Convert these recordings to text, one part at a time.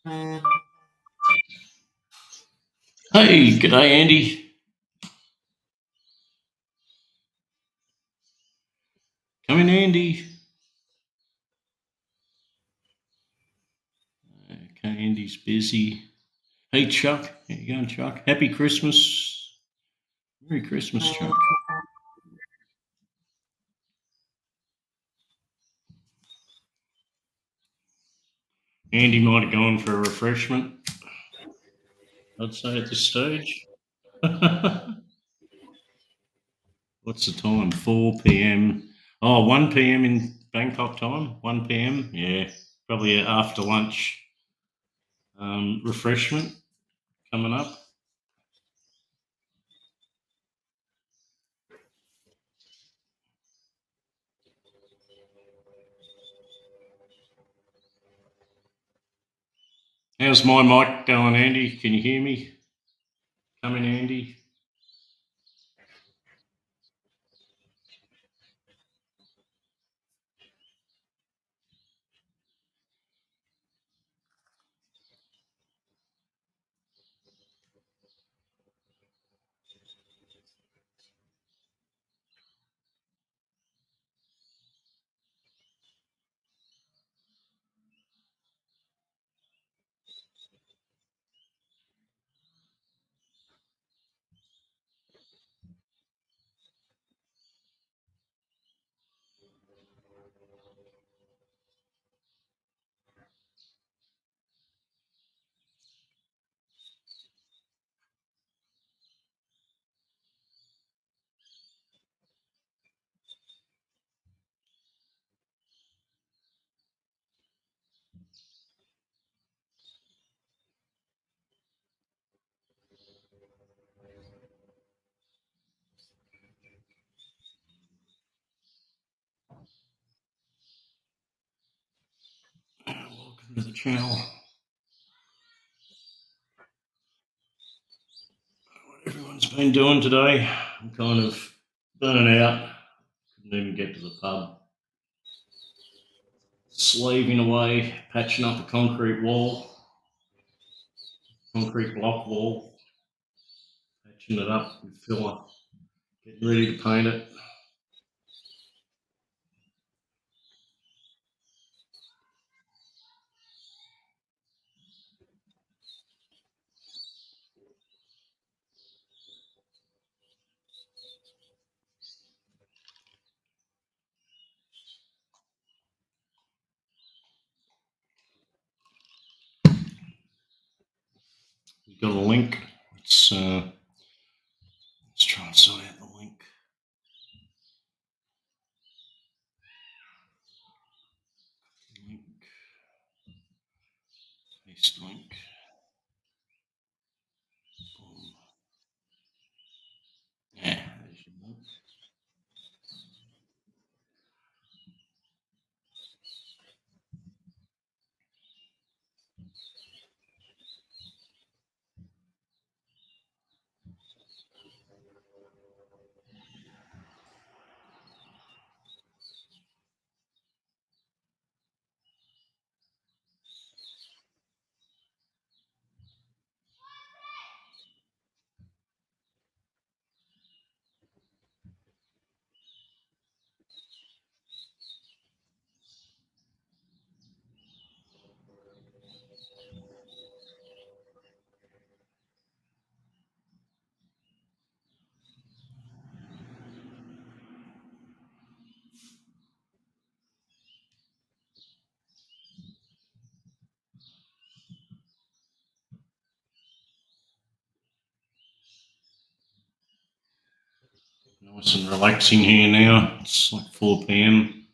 Hey, g'day, Andy. Come in, Andy. Okay, Andy's busy. Hey, Chuck. How you going, Chuck? Happy Christmas. Merry Christmas, Chuck. Andy might have gone for a refreshment, I'd say, at this stage. What's the time? 4 p.m. Oh, 1 p.m. in Bangkok time? 1 p.m.? Yeah, probably after lunch refreshment coming up. How's my mic going, Andy? Can you hear me? Come in, Andy. Welcome to the channel. What everyone's been doing today. I'm kind of burning out. Couldn't even get to the pub. Slaving away, patching up a concrete block wall, patching it up with filler, getting ready to paint it. We've got a link. Let's try and sort out the link. Link, paste link. Boom. Yeah, there's your link. Nice and relaxing here now. It's like 4 p.m.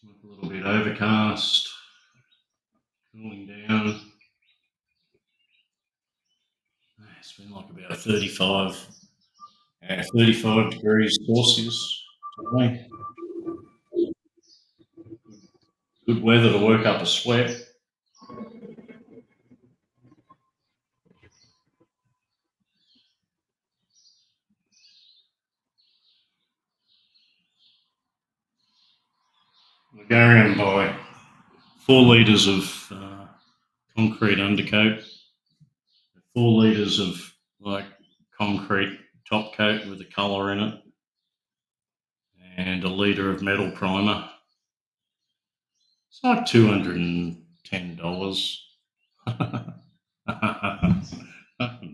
A little bit overcast, cooling down. It's been like about 35 degrees Celsius today. Good weather to work up a sweat. We're going by 4 litres of concrete undercoat, 4 litres of like concrete top coat with a colour in it, and a litre of metal primer. It's like $210.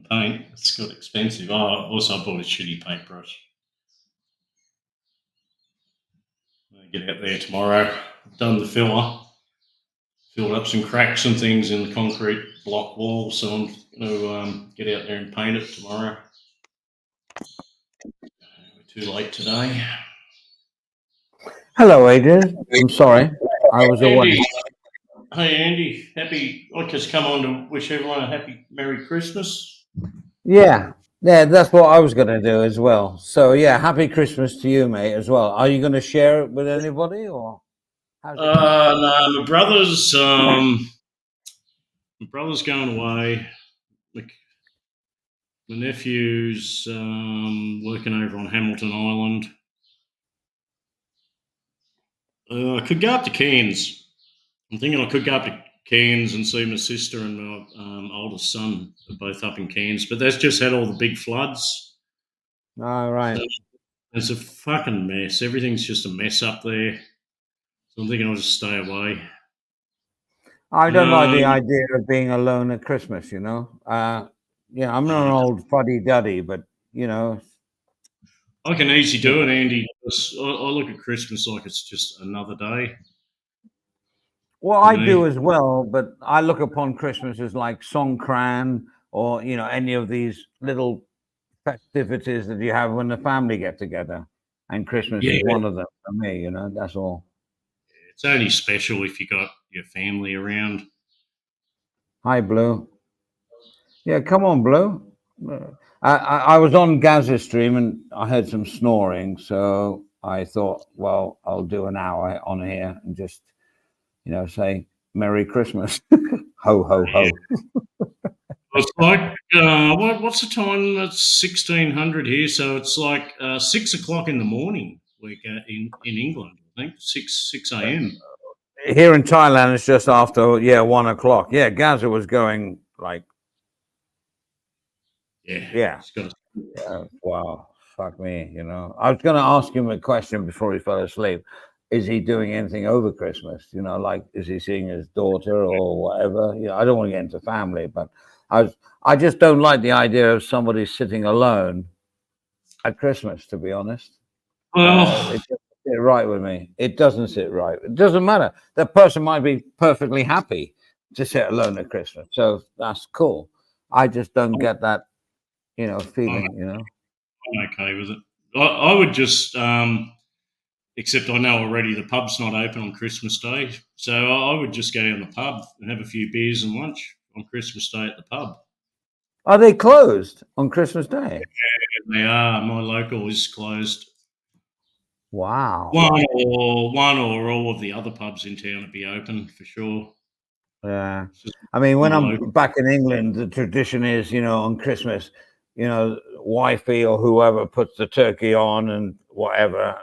Paint. It's got expensive. Oh, also I bought a shitty paintbrush. I'm gonna get out there tomorrow. I've done the filler, filled up some cracks and things in the concrete block wall, so I'm gonna get out there and paint it tomorrow. We're too late today. Hello, Adrian. I'm sorry, I was away. Andy, hey Andy, I just come on to wish everyone a happy Merry Christmas. Yeah, that's what I was going to do as well. So yeah, happy Christmas to you, mate, as well. Are you going to share it with anybody, or how's it going? No, my brother's going away. My nephew's working over on Hamilton Island. I could go up to Cairns. I'm thinking I could go up to Cairns and see my sister and my oldest son are both up in Cairns, but that's just had all the big floods. All right. So it's a fucking mess. Everything's just a mess up there. So I'm thinking I'll just stay away. I don't like the idea of being alone at Christmas. You know, yeah, I'm not an old fuddy-duddy, but you know, I can easily do it, Andy. I look at Christmas like it's just another day. well, I do as well, but I look upon Christmas as like Songkran or you know any of these little festivities that you have when the family get together, and Christmas is one of them for me. You know, that's all. It's only special if you got your family around. Hi, Blue. Yeah, come on, Blue. I was on Gaza stream and I heard some snoring, so I thought, well, I'll do an hour on here and just, you know, say Merry Christmas, ho ho ho. It's like what's the time? It's 1600 here, so it's like 6 o'clock in the morning. Like in England, I think 6 a.m. Here in Thailand, it's just after 1 o'clock. Yeah, Gaza was going like, yeah. Wow, fuck me. You know, I was going to ask him a question before he fell asleep. Is he doing anything over Christmas? You know, like is he seeing his daughter or whatever? You know, I don't want to get into family, but I just don't like the idea of somebody sitting alone at Christmas, to be honest. Well, it doesn't sit right with me. It doesn't sit right. It doesn't matter. That person might be perfectly happy to sit alone at Christmas, so that's cool. I just don't get that, you know, feeling. You know, I'm okay with it. I would just, except I know already the pub's not open on Christmas Day, so I would just go down the pub and have a few beers and lunch on Christmas Day at the pub. Are they closed on Christmas Day? Yeah, they are. My local is closed. Wow. One or all of the other pubs in town would be open for sure. Yeah. I mean, when I'm back in England, the tradition is, you know, on Christmas, you know, wifey or whoever puts the turkey on and whatever.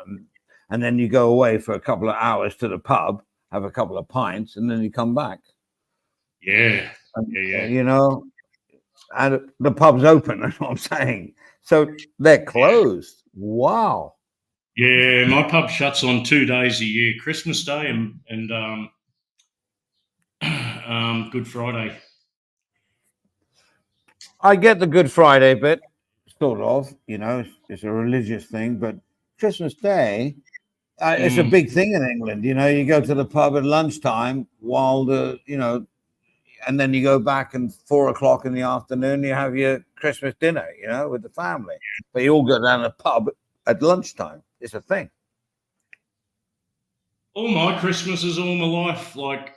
And then you go away for a couple of hours to the pub, have a couple of pints, and then you come back. Yeah. You know, and the pub's open, that's what I'm saying. So they're closed. Wow. Yeah, my pub shuts on 2 days a year, Christmas Day and Good Friday. I get the Good Friday bit, sort of, you know, it's a religious thing, but Christmas Day, it's a big thing in England. You know, you go to the pub at lunchtime while you know, and then you go back and 4 o'clock in the afternoon, you have your Christmas dinner, you know, with the family. But you all go down to the pub at lunchtime. It's a thing. All my Christmases, all my life, like,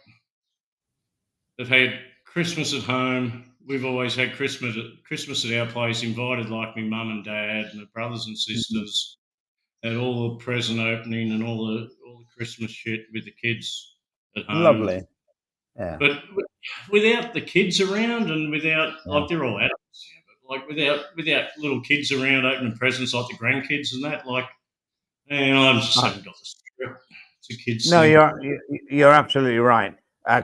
I've had Christmas at home. We've always had Christmas at our place, invited like my mum and dad and my brothers and sisters, and all the present opening and all the Christmas shit with the kids at home. Lovely. Yeah. But without the kids around and without like they're all adults, but like without little kids around opening presents like the grandkids and that, like, man, I just haven't got the spirit. It's a kid's No, thing. you're absolutely right.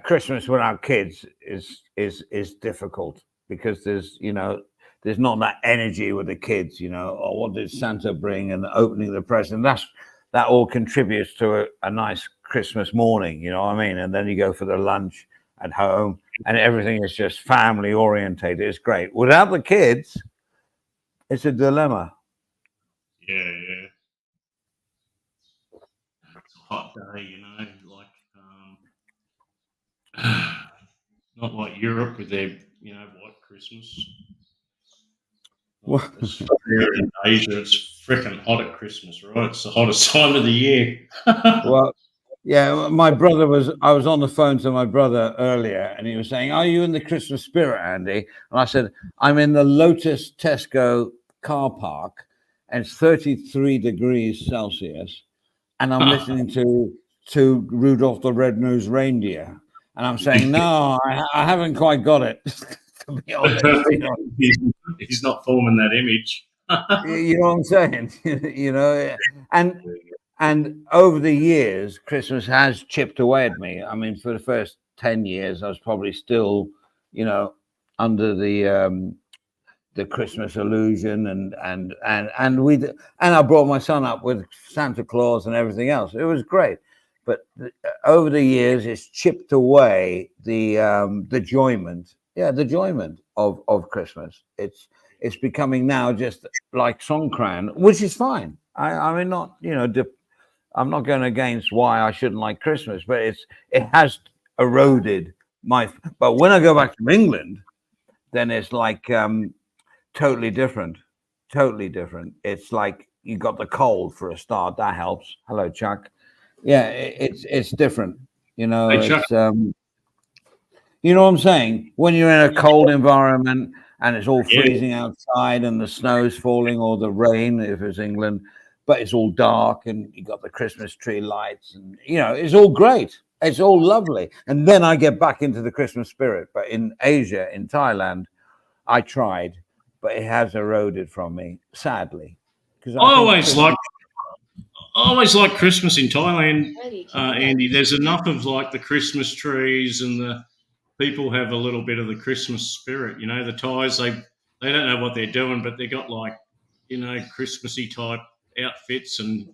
Christmas without kids is difficult because there's not that energy with the kids. Or what did Santa bring, and opening the present. That all contributes to a nice Christmas morning. You know what I mean? And then you go for the lunch at home, and everything is just family orientated. It's great. Without the kids, it's a dilemma. Yeah. It's a hot day, not like Europe with their, white Christmas. Well, Australia and Asia, it's freaking hot at Christmas, right? It's the hottest time of the year. well, yeah. I was on the phone to my brother earlier, and he was saying, "Are you in the Christmas spirit, Andy?" And I said, "I'm in the Lotus Tesco car park, and it's 33 degrees Celsius, and I'm listening to Rudolph the Red-Nosed Reindeer, and I'm saying, no, I haven't quite got it." To be honest, He's not forming that image. you know what I'm saying? And over the years, Christmas has chipped away at me. I mean, for the first 10 years, I was probably still, under the Christmas illusion, and I brought my son up with Santa Claus and everything else. It was great, but over the years, it's chipped away the enjoyment. Yeah, the enjoyment of Christmas. It's becoming now just like Songkran, which is fine. I mean, not I'm not going against why I shouldn't like Christmas, but it has eroded my. But when I go back to England, then it's like totally different. Totally different. It's like you got the cold for a start. That helps. Hello, Chuck. Yeah, it's different. Hey, Chuck. It's you know what I'm saying? When you're in a cold environment and it's all freezing outside and the snow's falling, or the rain if it's England, but it's all dark and you got the Christmas tree lights, and it's all great. It's all lovely. And then I get back into the Christmas spirit. But in Asia, in Thailand, I tried, but it has eroded from me, sadly. Because I always like Christmas in Thailand, Andy. There's enough of like the Christmas trees, and the people have a little bit of the Christmas spirit. The Thais, they don't know what they're doing, but they got like, Christmassy type outfits and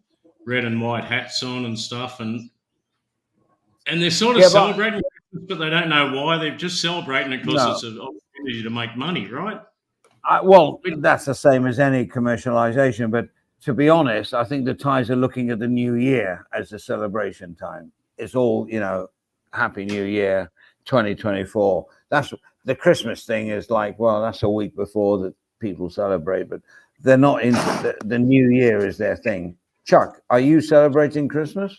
red and white hats on and stuff, and they're sort of celebrating Christmas, but they don't know why. They're just celebrating it because it's an opportunity to make money, right? Well, that's the same as any commercialization, but to be honest, I think the Thais are looking at the new year as the celebration time. It's all, Happy New Year 2024. That's the Christmas thing is like, well, that's a week before that people celebrate, but they're not in the new year is their thing. Chuck, are you celebrating Christmas?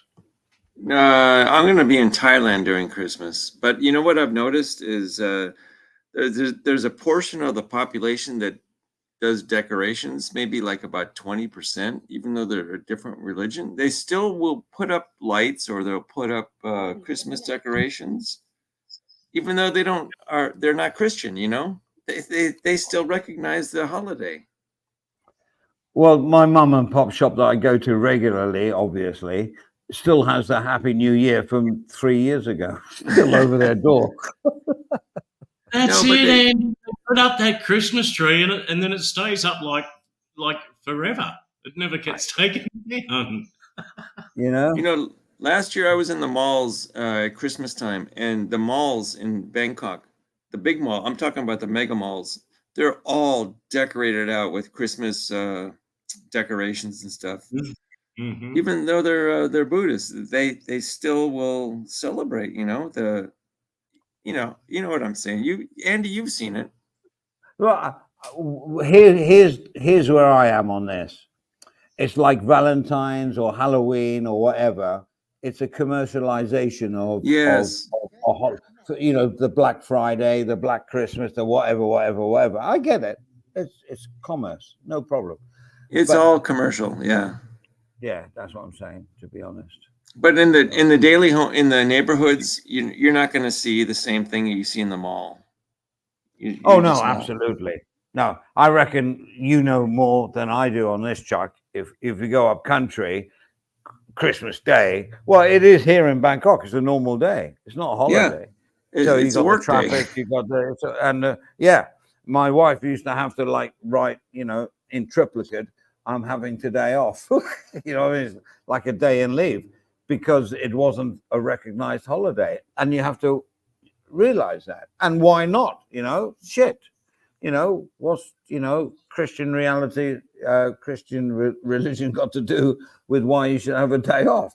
I'm going to be in Thailand during Christmas, but you know what I've noticed is there's a portion of the population that does decorations, maybe like about 20%, even though they're a different religion. They still will put up lights, or they'll put up Christmas decorations, even though they're not Christian. They still recognize the holiday. Well, my mum and pop shop that I go to regularly, obviously, still has the Happy New Year from 3 years ago, still over their door. That's it, and they put up that Christmas tree, and then it stays up like forever. It never gets taken down. Last year I was in the malls at Christmas time, and the malls in Bangkok, the big mall, I'm talking about the mega malls, they're all decorated out with Christmas decorations and stuff. Mm-hmm. Even though they're Buddhists, they still will celebrate. You know what I'm saying. Andy, you've seen it. Well, here's where I am on this. It's like Valentine's or Halloween or whatever. It's a commercialization of the Black Friday, the Black Christmas, the whatever. I get it. It's commerce, no problem. It's all commercial, yeah. Yeah, that's what I'm saying, to be honest. But in the daily home, in the neighborhoods, you're not going to see the same thing you see in the mall. No, absolutely. No, I reckon you know more than I do on this, Chuck. If you go up country, Christmas Day. Well, it is here in Bangkok. It's a normal day. It's not a holiday. So you It's a got the work day. traffic. You got yeah. My wife used to have to like write, in triplicate. I'm having today off. It's like a day in leave because it wasn't a recognized holiday, and you have to realize that. And why not? Shit. What's Christian reality, Christian religion got to do with why you should have a day off?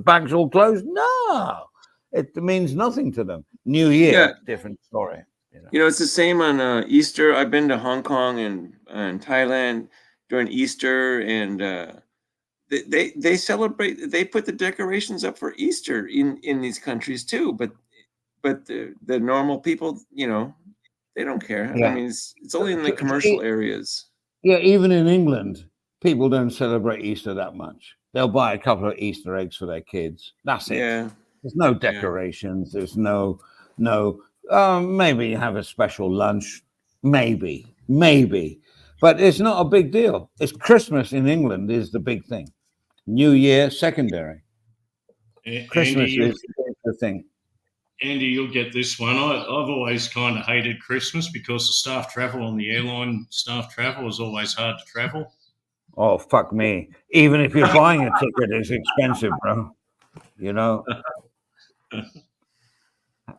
Banks all closed. No, it means nothing to them. New Year, Yeah. different story. It's the same on Easter. I've been to Hong Kong and Thailand during Easter, and they celebrate. They put the decorations up for Easter in these countries too. But the normal people, they don't care. I Yeah. mean, it's only in the commercial areas. Yeah, even in England, people don't celebrate Easter that much. They'll buy a couple of Easter eggs for their kids. That's it. Yeah. There's no decorations. There's no. Maybe you have a special lunch. Maybe, but it's not a big deal. It's Christmas in England is the big thing. New Year, secondary. Christmas is the thing. Andy, you'll get this one. I've always kind of hated Christmas because the staff travel on the airline staff travel is always hard to travel. Oh, fuck me. Even if you're buying a ticket, it's expensive, bro.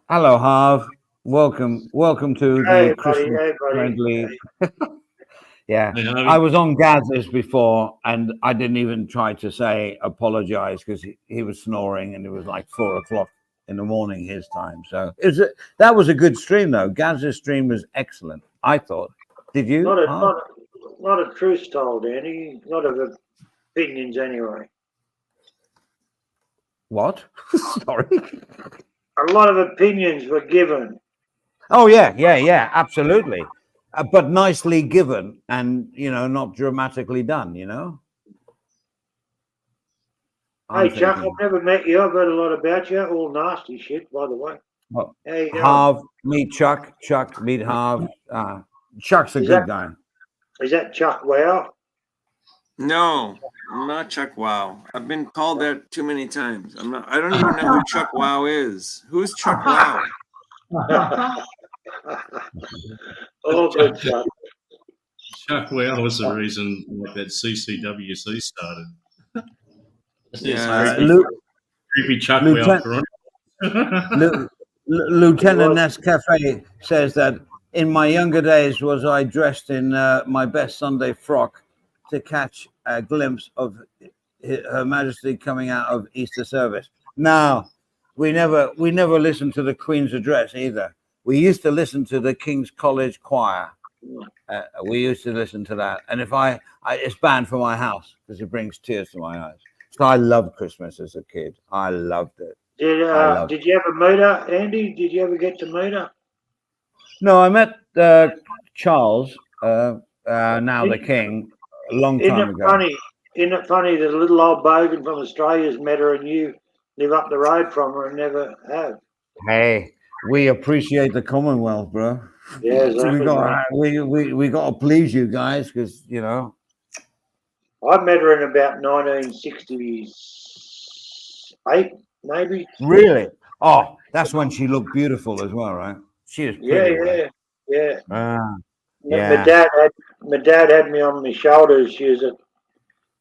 Hello, Harv. Welcome to the Christmas friendly. Yeah, I was on Gaz's before, and I didn't even try to apologize because he was snoring, and it was like 4:00 in the morning his time. So that was a good stream, though. Gaz's stream was excellent, I thought. Did you? Not a truth told, Andy. A lot of opinions, anyway. What? Sorry. A lot of opinions were given. Oh yeah, absolutely. But nicely given, and not dramatically done. Hey, Chuck, I've never met you. I've heard a lot about you. All nasty shit, by the way. Oh, How you going? Harv, meet Chuck. Chuck, meet Harv. Chuck's a good guy. Is that Chuck Wow? No, I'm not Chuck Wow. I've been called that too many times. I don't even know who Chuck Wow is. Who's Chuck Wow? Oh, good, Chuck. Chuck Wow was the reason that CCWC started. Yeah. Creepy Chuck Lieutenant, Wow. Lieutenant Nescafe says that in my younger days was I dressed in my best Sunday frock to catch a glimpse of Her Majesty coming out of Easter service. No, we never listened to the Queen's address either. We used to listen to the King's College Choir. We used to listen to that, and if it's banned from my house because it brings tears to my eyes. So I loved Christmas as a kid. I loved it. Did you ever meet her, Andy? Did you ever get to meet her? No, I met Charles, now the King, a long time ago. Isn't it funny that a little old bogan from Australia's met her and you live up the road from her and never have? Hey, we appreciate the Commonwealth, bro. Yeah, exactly. So we got to please you guys because I met her in about 1968, maybe. Really? Oh, that's when she looked beautiful as well, right? She was pretty. Yeah. Yeah. My dad had me on my shoulders. She was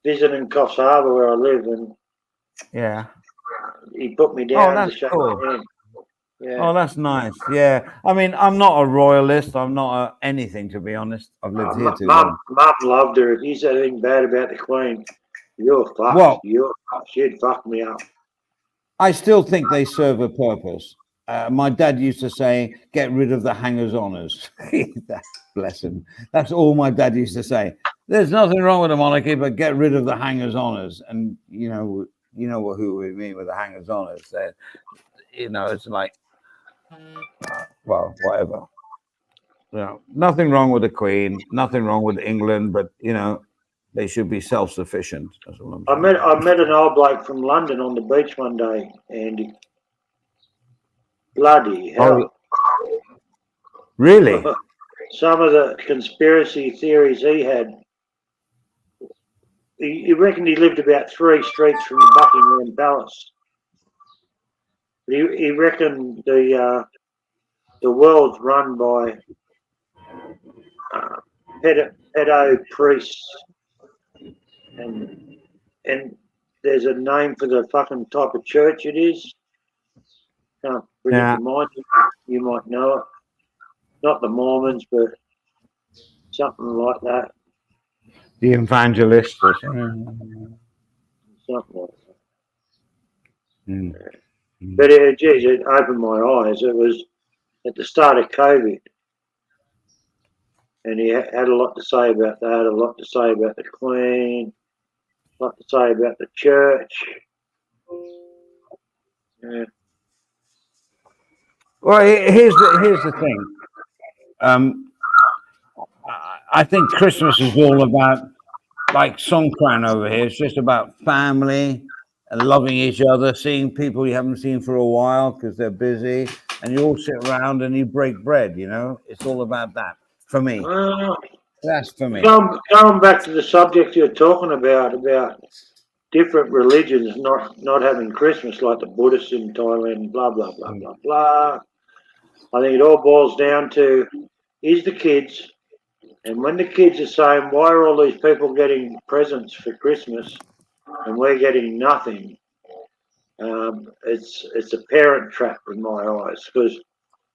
visiting Coffs Harbour where I live, and yeah, he put me down. Oh, that's to shake cool. my hand. Yeah. Oh, that's nice. Yeah, I mean, I'm not a royalist. I'm not anything, to be honest. I've lived here too long. Mum loved her. If you said anything bad about the Queen, you're fucked. Well, she'd fuck me up. I still think they serve a purpose. My dad used to say, "Get rid of the hangers-oners." Bless him. That's all my dad used to say. There's nothing wrong with the monarchy, but get rid of the hangers-oners. And you know who we mean with the hangers-oners. It's like, well, whatever. Nothing wrong with the Queen, nothing wrong with England, but they should be self-sufficient. That's all I'm saying. I met an old bloke from London on the beach one day, Andy. Bloody hell! Oh, really? Some of the conspiracy theories he had he reckoned he lived about 3 streets from the Buckingham Palace. He reckoned the world's run by pedo priests, and there's a name for the fucking type of church it is. Can't bring it to mind. You might know it. Not the Mormons, but something like that. The evangelist or something. Something like that. Mm. But geez, it opened my eyes. It was at the start of COVID, and he had a lot to say about that, a lot to say about the Queen, a lot to say about the church. Yeah. Well, here's the thing. I think Christmas is all about, like Songkran over here. It's just about family and loving each other, seeing people you haven't seen for a while because they're busy, and you all sit around and you break bread. You know, it's all about that for me. That's for me. Going back to the subject you're talking about different religions not having Christmas, like the Buddhists in Thailand, blah blah blah blah blah. I think it all boils down to is the kids, and when the kids are saying, why are all these people getting presents for Christmas and we're getting nothing? It's a parent trap in my eyes, because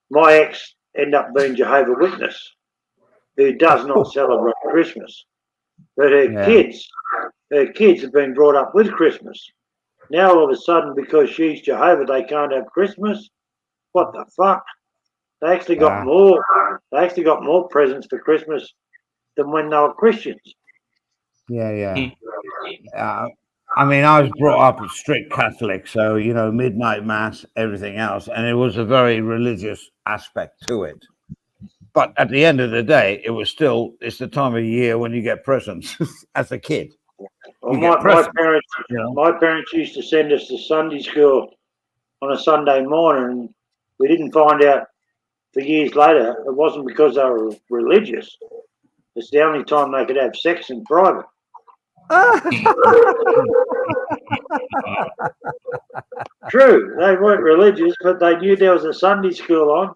my ex ended up being Jehovah's Witness, who does not celebrate Christmas, but her kids have been brought up with Christmas. Now all of a sudden, because she's Jehovah, they can't have Christmas. What the fuck? They actually got more. They actually got more presents for Christmas than when they were Christians. Yeah. I mean, I was brought up a strict Catholic, so you know, midnight mass, everything else, and it was a very religious aspect to it. But at the end of the day, it's the time of year when you get presents as a kid. Well, my parents used to send us to Sunday school on a Sunday morning, and we didn't find out for years later it wasn't because they were religious. It's the only time they could have sex in private. True, they weren't religious, but they knew there was a Sunday school on.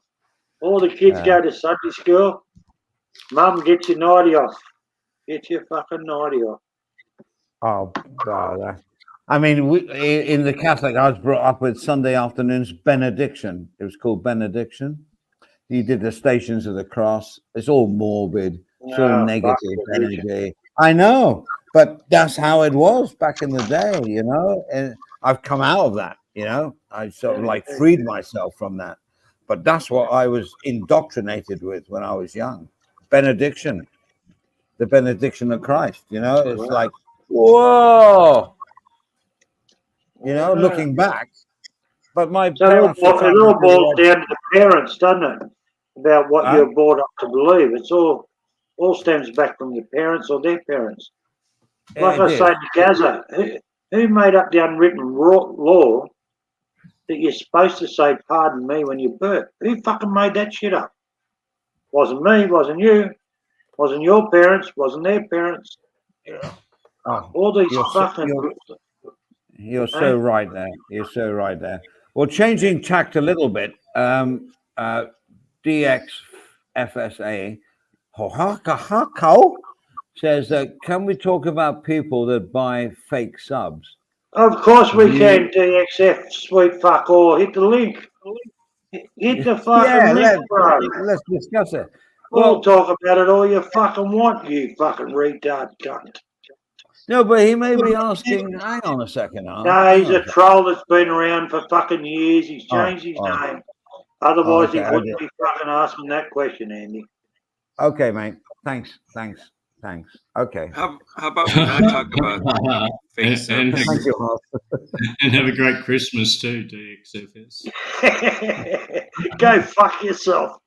All the kids go to Sunday school. Mum, get your nightie off. Get your fucking nightie off. Oh, brother. I mean, in the Catholic, I was brought up with Sunday afternoons benediction. It was called benediction. You did the Stations of the Cross. It's all morbid. It's all negative energy. I know, but that's how it was back in the day, you know. And I've come out of that, you know. I sort of like freed myself from that. But that's what I was indoctrinated with when I was young. Benediction. The benediction of Christ, you know. It's like, whoa. You know, looking back. But my parents... It all boils down to the parents, doesn't it? About what you're brought up to believe. It's all stems back from your parents or their parents. Like I say to Gaza, who made up the unwritten law that you're supposed to say pardon me when you burp? Who fucking made that shit up? Wasn't me, wasn't you, wasn't your parents, wasn't their parents. All these fucking... You're so right there. You're so right there. Well, changing tact a little bit, DXFSA says that can we talk about people that buy fake subs? Of course we can, DXF, sweet fuck all. Hit the link. Hit the fucking link, bro. Let's discuss it. We'll talk about it all you fucking want, you fucking retard cunt. No, but he may be asking, hang on a second. No, he's a troll that's been around for fucking years. He's changed his name. Otherwise, he wouldn't be fucking asking that question, Andy. Okay, mate. Thanks. Okay. How about we not talk about fake subs? Thank you, and have a great Christmas too, DXFS. Go fuck yourself.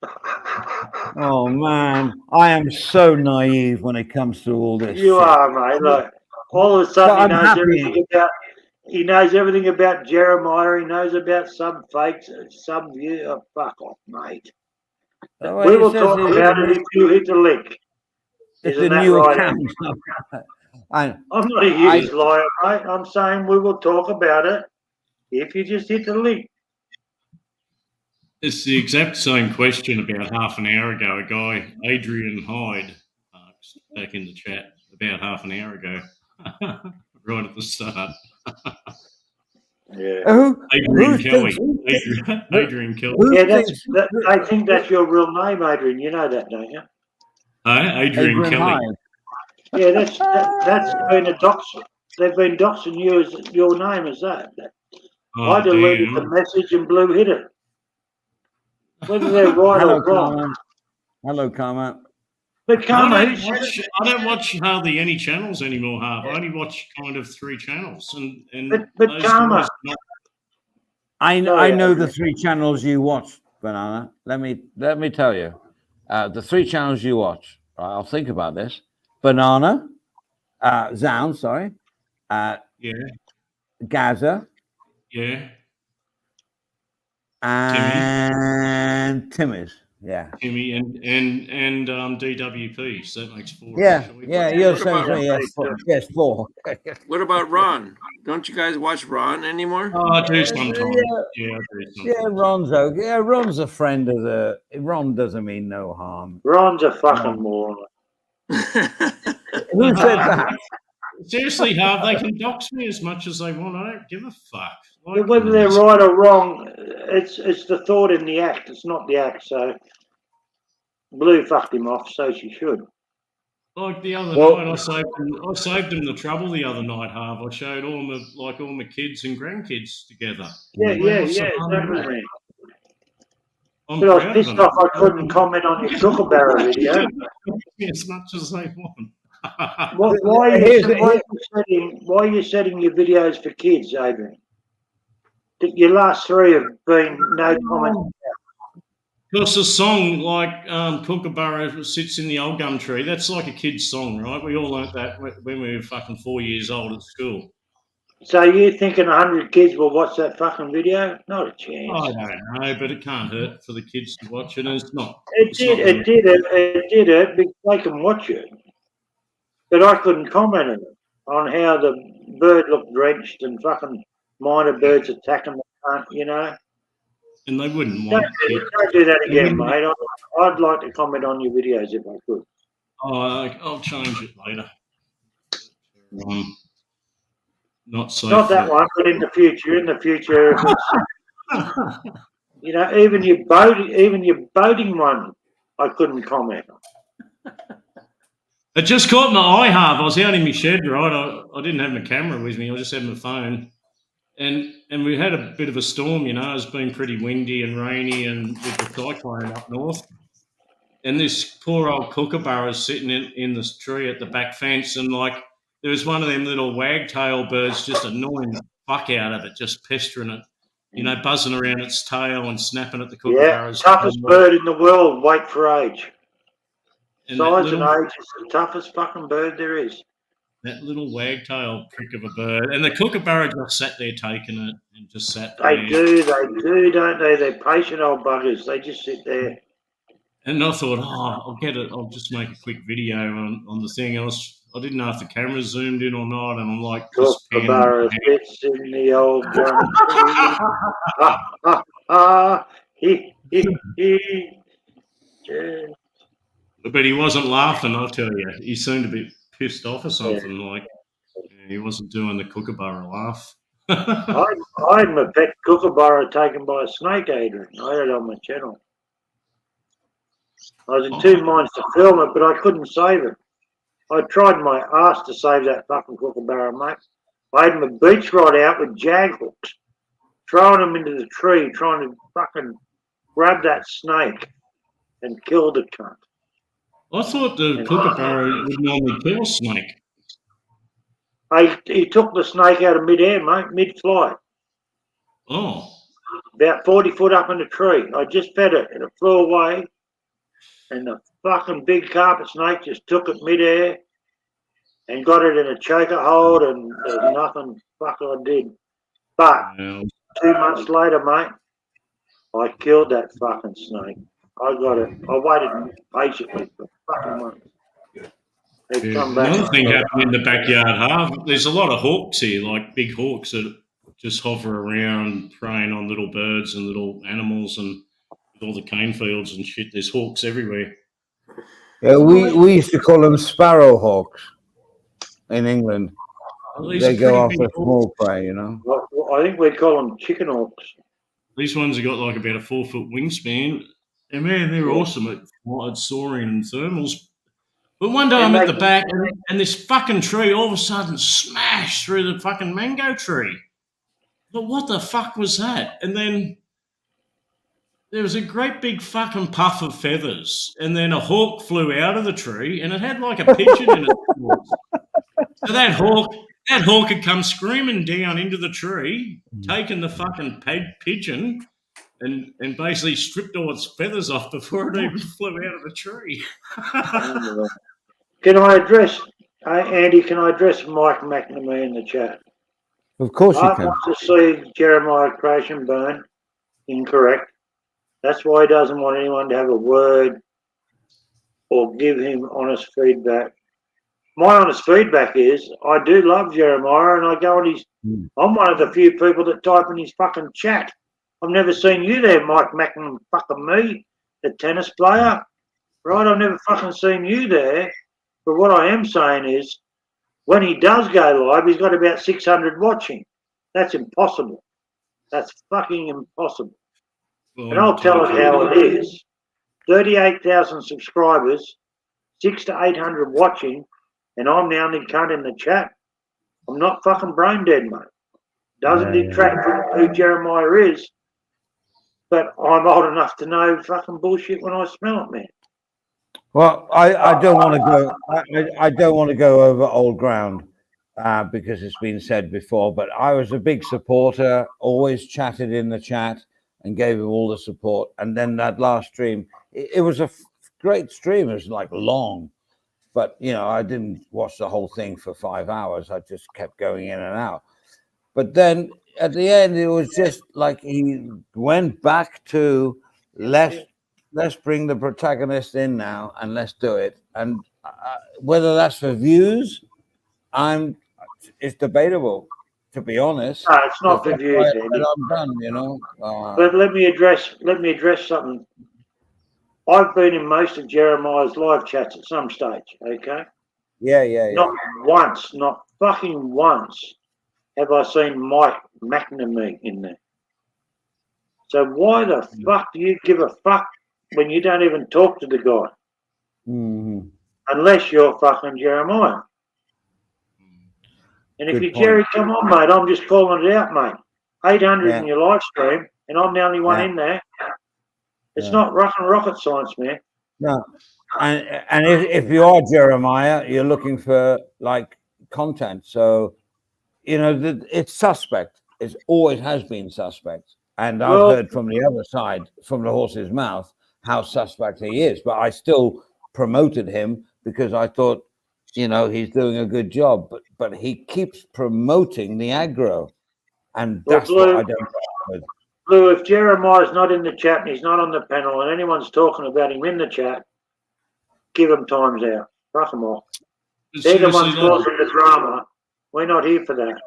Oh, man. I am so naive when it comes to all this. You are, mate. Look, all of a sudden he knows everything about Jeremiah. He knows about some fakes, some view. Oh, fuck off, mate. We will talk about it if you hit the link. It's the new account. And I'm not a huge liar, mate. I'm saying we will talk about it if you just hit the link. It's the exact same question about half an hour ago. A guy, Adrian Hyde, back in the chat about half an hour ago, right at the start. Yeah. Adrian Kelly. Adrian Kelly. Yeah, I think that's your real name, Adrian. You know that, don't you? Adrian Kelly. Hyde. Yeah, that's been a dox. They've been doxing you as your name as that. Oh, I deleted damn. the message and Blue hit it. Whether they're right Hello, or wrong. Carmen. Hello, Carmen. But come I on, don't watch hardly any channels anymore, Harv. I only watch kind of 3 channels, and But those Karma. guys not- I Sorry, know Adrian. the 3 channels you watch, Banana. Let me tell you, the 3 channels you watch. Right, I'll think about this. Banana, Zound, sorry, yeah, Gaza, yeah, and Timmy's. Yeah. Timmy and DWP. So that makes 4. Yeah, actually. yeah, But- you're What saying about- me. Yes, 4. Yes, 4. What about Ron? Don't you guys watch Ron anymore? Oh, I do sometimes. Yeah. Yeah, I do sometimes. Yeah, Ron's okay. Yeah, Ron's a friend of the. Ron doesn't mean no harm. Ron's a fucking moron. Who said that? Seriously, Harv, they can dox me as much as they want. I don't give a fuck. Like, Whether they're right or wrong, it's the thought in the act. It's not the act. So Blue fucked him off, so she should. Like the other Well- night, I saved him the trouble the other night, Harv. I showed all my kids and grandkids together. Yeah, What's the that harm was in that? me. I'm But I was proud pissed of them. off I couldn't comment on your Kookaburra video. As much as they want. Why are you setting your videos for kids, Adrian? Your last 3 have been no comment. Because the song like Kookaburra sits in the old gum tree, that's like a kid's song, right? We all learnt that when we were fucking 4 years old at school. So you thinking 100 kids will watch that fucking video? Not a chance. I don't know, but it can't hurt for the kids to watch it. And it's not. It did it because they can watch it. But I couldn't comment on how the bird looked drenched and fucking minor birds attacking the plant, you know. And they wouldn't want kids. Don't do that again, mate. I'd like to comment on your videos if I could. I'll change it later. Not so. Not that one, but in the future. In the future, if it's, you know, even your boating one, I couldn't comment on. It just caught my eye, Harv. I was out in my shed, right? I didn't have my camera with me. I just had my phone. And we had a bit of a storm, you know. It's been pretty windy and rainy and with the cyclone up north. And this poor old kookaburra sitting in this tree at the back fence, and like there was one of them little wagtail birds just annoying the fuck out of it, just pestering it, you know, buzzing around its tail and snapping at the Yeah, kookaburras. toughest bird in the world. Wait for age. And that Size and little- age is the toughest fucking bird there is. That little wagtail prick of a bird. And the kookaburra just sat there taking it and just sat there. They do, don't they? They're patient old buggers. They just sit there. And I thought, I'll get it. I'll just make a quick video on the thing. I didn't know if the camera zoomed in or not. And I'm like, just Kookaburra sits in the old gum tree. Ha, ha, ha. He. Yeah. But he wasn't laughing, I'll tell you. He seemed a bit pissed off or something. Like he wasn't doing the kookaburra laugh. I had my pet kookaburra taken by a snake, Adrian. I had it on my channel. I was in 2 minds to film it, but I couldn't save it. I tried my ass to save that fucking kookaburra, mate. I had my beach rod out with jag hooks, throwing them into the tree, trying to fucking grab that snake and kill the cunt. I thought the kookaburra would normally kill a snake. He took the snake out of mid-air, mate, mid-flight, Oh, about 40 foot up in the tree. I just fed it and it flew away. And the fucking big carpet snake just took it mid-air and got it in a choker hold, and there's nothing fuck I did. But well, 2 months later, mate, I killed that fucking snake. I got it. I waited patiently for fucking months. They'd Yeah. come back. Another thing happened in the backyard half. There's a lot of hawks here, like big hawks that just hover around preying on little birds and little animals, and with all the cane fields and shit, there's hawks everywhere. Yeah, we used to call them sparrowhawks in England. These They are go pretty after big small hawks. prey, you know. Well, I think we call them chicken hawks. These ones have got like about a 4-foot wingspan. And man, they're awesome at soaring and thermals. But one day I'm at the back and this fucking tree all of a sudden smashed through the fucking mango tree. But what the fuck was that? And then there was a great big fucking puff of feathers. And then a hawk flew out of the tree and it had like a pigeon in it. So that hawk had come screaming down into the tree, taken the fucking pigeon and basically stripped all its feathers off before it even flew out of the tree. Can I address, Andy, can I address Mike McNamee in the chat? Of course you I can. want to see Jeremiah crash and burn. Incorrect. That's why he doesn't want anyone to have a word or give him honest feedback. My honest feedback is I do love Jeremiah and I go on his, I'm one of the few people that type in his fucking chat. I've never seen you there, Mike McNamee, fucking me, the tennis player. Right? I've never fucking seen you there. But what I am saying is, when he does go live, he's got about 600 watching. That's impossible. That's fucking impossible. Well, And I'll tell it how it is. 38,000 subscribers, 600 to 800 watching, and I'm the only cunt in the chat. I'm not fucking brain dead, mate. Doesn't detract from who Jeremiah is, but I'm old enough to know fucking bullshit when I smell it, man. Well, I don't want to go. I don't want to go over old ground because it's been said before. But I was a big supporter. Always chatted in the chat and gave him all the support. And then that last stream, it was a great stream. It was like long, but you know, I didn't watch the whole thing for 5 hours. I just kept going in and out. But then at the end, it was just like he went back to let's bring the protagonist in now and let's do it. And whether that's for views, it's debatable, to be honest. No, it's not for views, Andy. I'm done, you know. But let me address something. I've been in most of Jeremiah's live chats at some stage, okay? Yeah. Not once, not fucking once have I seen Mike McNamee in there. So why the fuck do you give a fuck when you don't even talk to the guy? Mm-hmm. Unless you're fucking Jeremiah. And if Good you're point. Jerry, come on, mate. I'm just calling it out, mate. 800 in your live stream, and I'm the only one in there. It's not rocket science, man. No. And if you are Jeremiah, you're looking for like content. So, you know, it's suspect. It always has been suspect. And I've heard from the other side, from the horse's mouth, how suspect he is. But I still promoted him because I thought, you know, he's doing a good job. But he keeps promoting the aggro. And that's what I don't like. Lou, if Jeremiah's not in the chat and he's not on the panel and anyone's talking about him in the chat, give him times out. Fuck them off. They're the ones causing the drama. We're not here for that.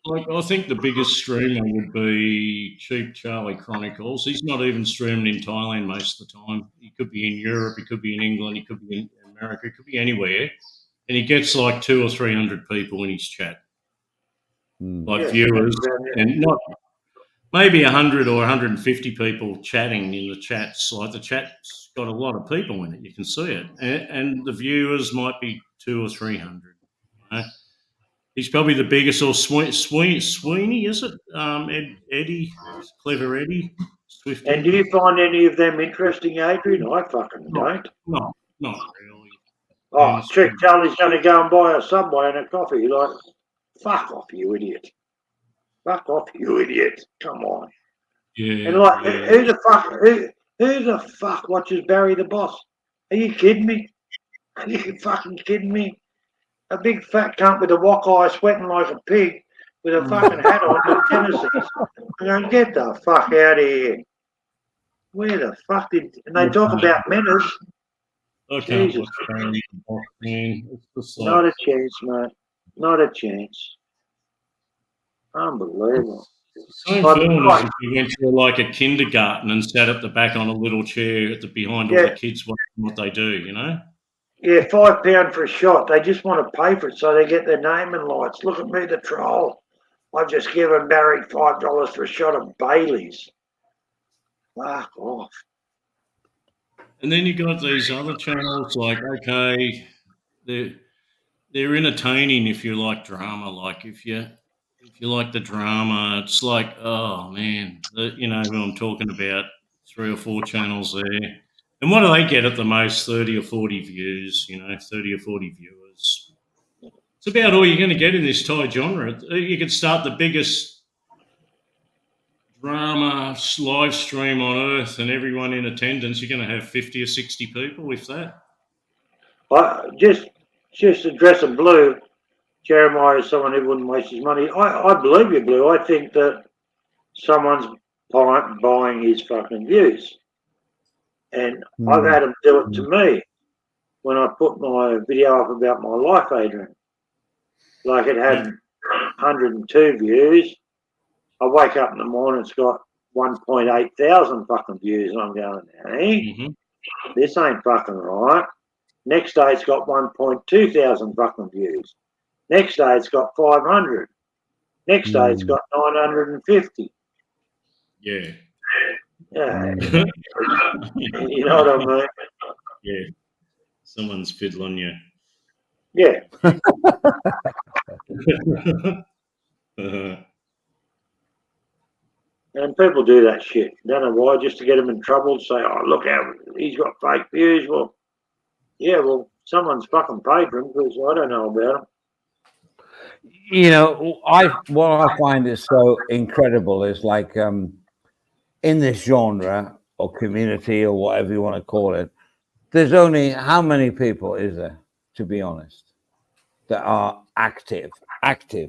Like, I think the biggest streamer would be Cheap Charlie Chronicles. He's not even streaming in Thailand most of the time. He could be in Europe, he could be in England, he could be in America, he could be anywhere. And he gets like 200 or 300 people in his chat, like viewers, and not maybe 100 or 150 people chatting in the chats. Like the chat's got a lot of people in it, you can see it. And the viewers might be 200 or 300. You know? He's probably the biggest, or Sweeney, is it? Eddie, Clever Eddie, Swifty. And do you find any of them interesting, Adrian? I fucking don't. No, not really. Oh, Trick Charlie's going to go and buy a Subway and a coffee. Like, fuck off, you idiot. Fuck off, you idiot. Come on. Yeah. And like, who the fuck watches Barry the Boss? Are you kidding me? Are you fucking kidding me? A big fat cunt with a wok eye sweating like a pig with a fucking hat on with tennissees. I'm going, get the fuck out of here. Where the fuck and they talk about manners. I can't Jesus. watch Barry Box, man. It's just like, Not a chance, mate. Not a chance. Unbelievable. same Like, film as if you went to like a kindergarten and sat at the back on a little chair at the behind all Yeah. the kids watching what they do, you know? Yeah, £5 for a shot. They just want to pay for it so they get their name in lights. Look at me, the troll. I've just given Barry $5 for a shot of Bailey's. Fuck off. And then you got these other channels like, okay, they're entertaining if you like drama. Like if you like the drama, it's like, oh man, you know who I'm talking about. 3 or 4 channels there. And what do they get at the most? 30 or 40 views, you know, 30 or 40 viewers. It's about all you're going to get in this Thai genre. You could start the biggest drama live stream on earth and everyone in attendance, you're going to have 50 or 60 people, if that. Just addressing Blue, Jeremiah is someone who wouldn't waste his money. I believe you, Blue. I think that someone's buying his fucking views. And I've had them do it to me when I put my video up about my life, Adrian. Like it had 102 views. I wake up in the morning, it's got 1.8 thousand fucking views, and I'm going, hey, this ain't fucking right. Next day, it's got 1.2 thousand fucking views. Next day, it's got 500. Next day, it's got 950. Yeah. Yeah. You know what I mean? Yeah. Someone's fiddling you. Yeah. And people do that shit. Don't know why, just to get them in trouble. Say, oh, look how he's got fake views. Well, yeah, well, someone's fucking paid for him because I don't know about him. You know, what I find is so incredible is like in this genre or community or whatever you want to call it, there's only how many people is there, to be honest, that are active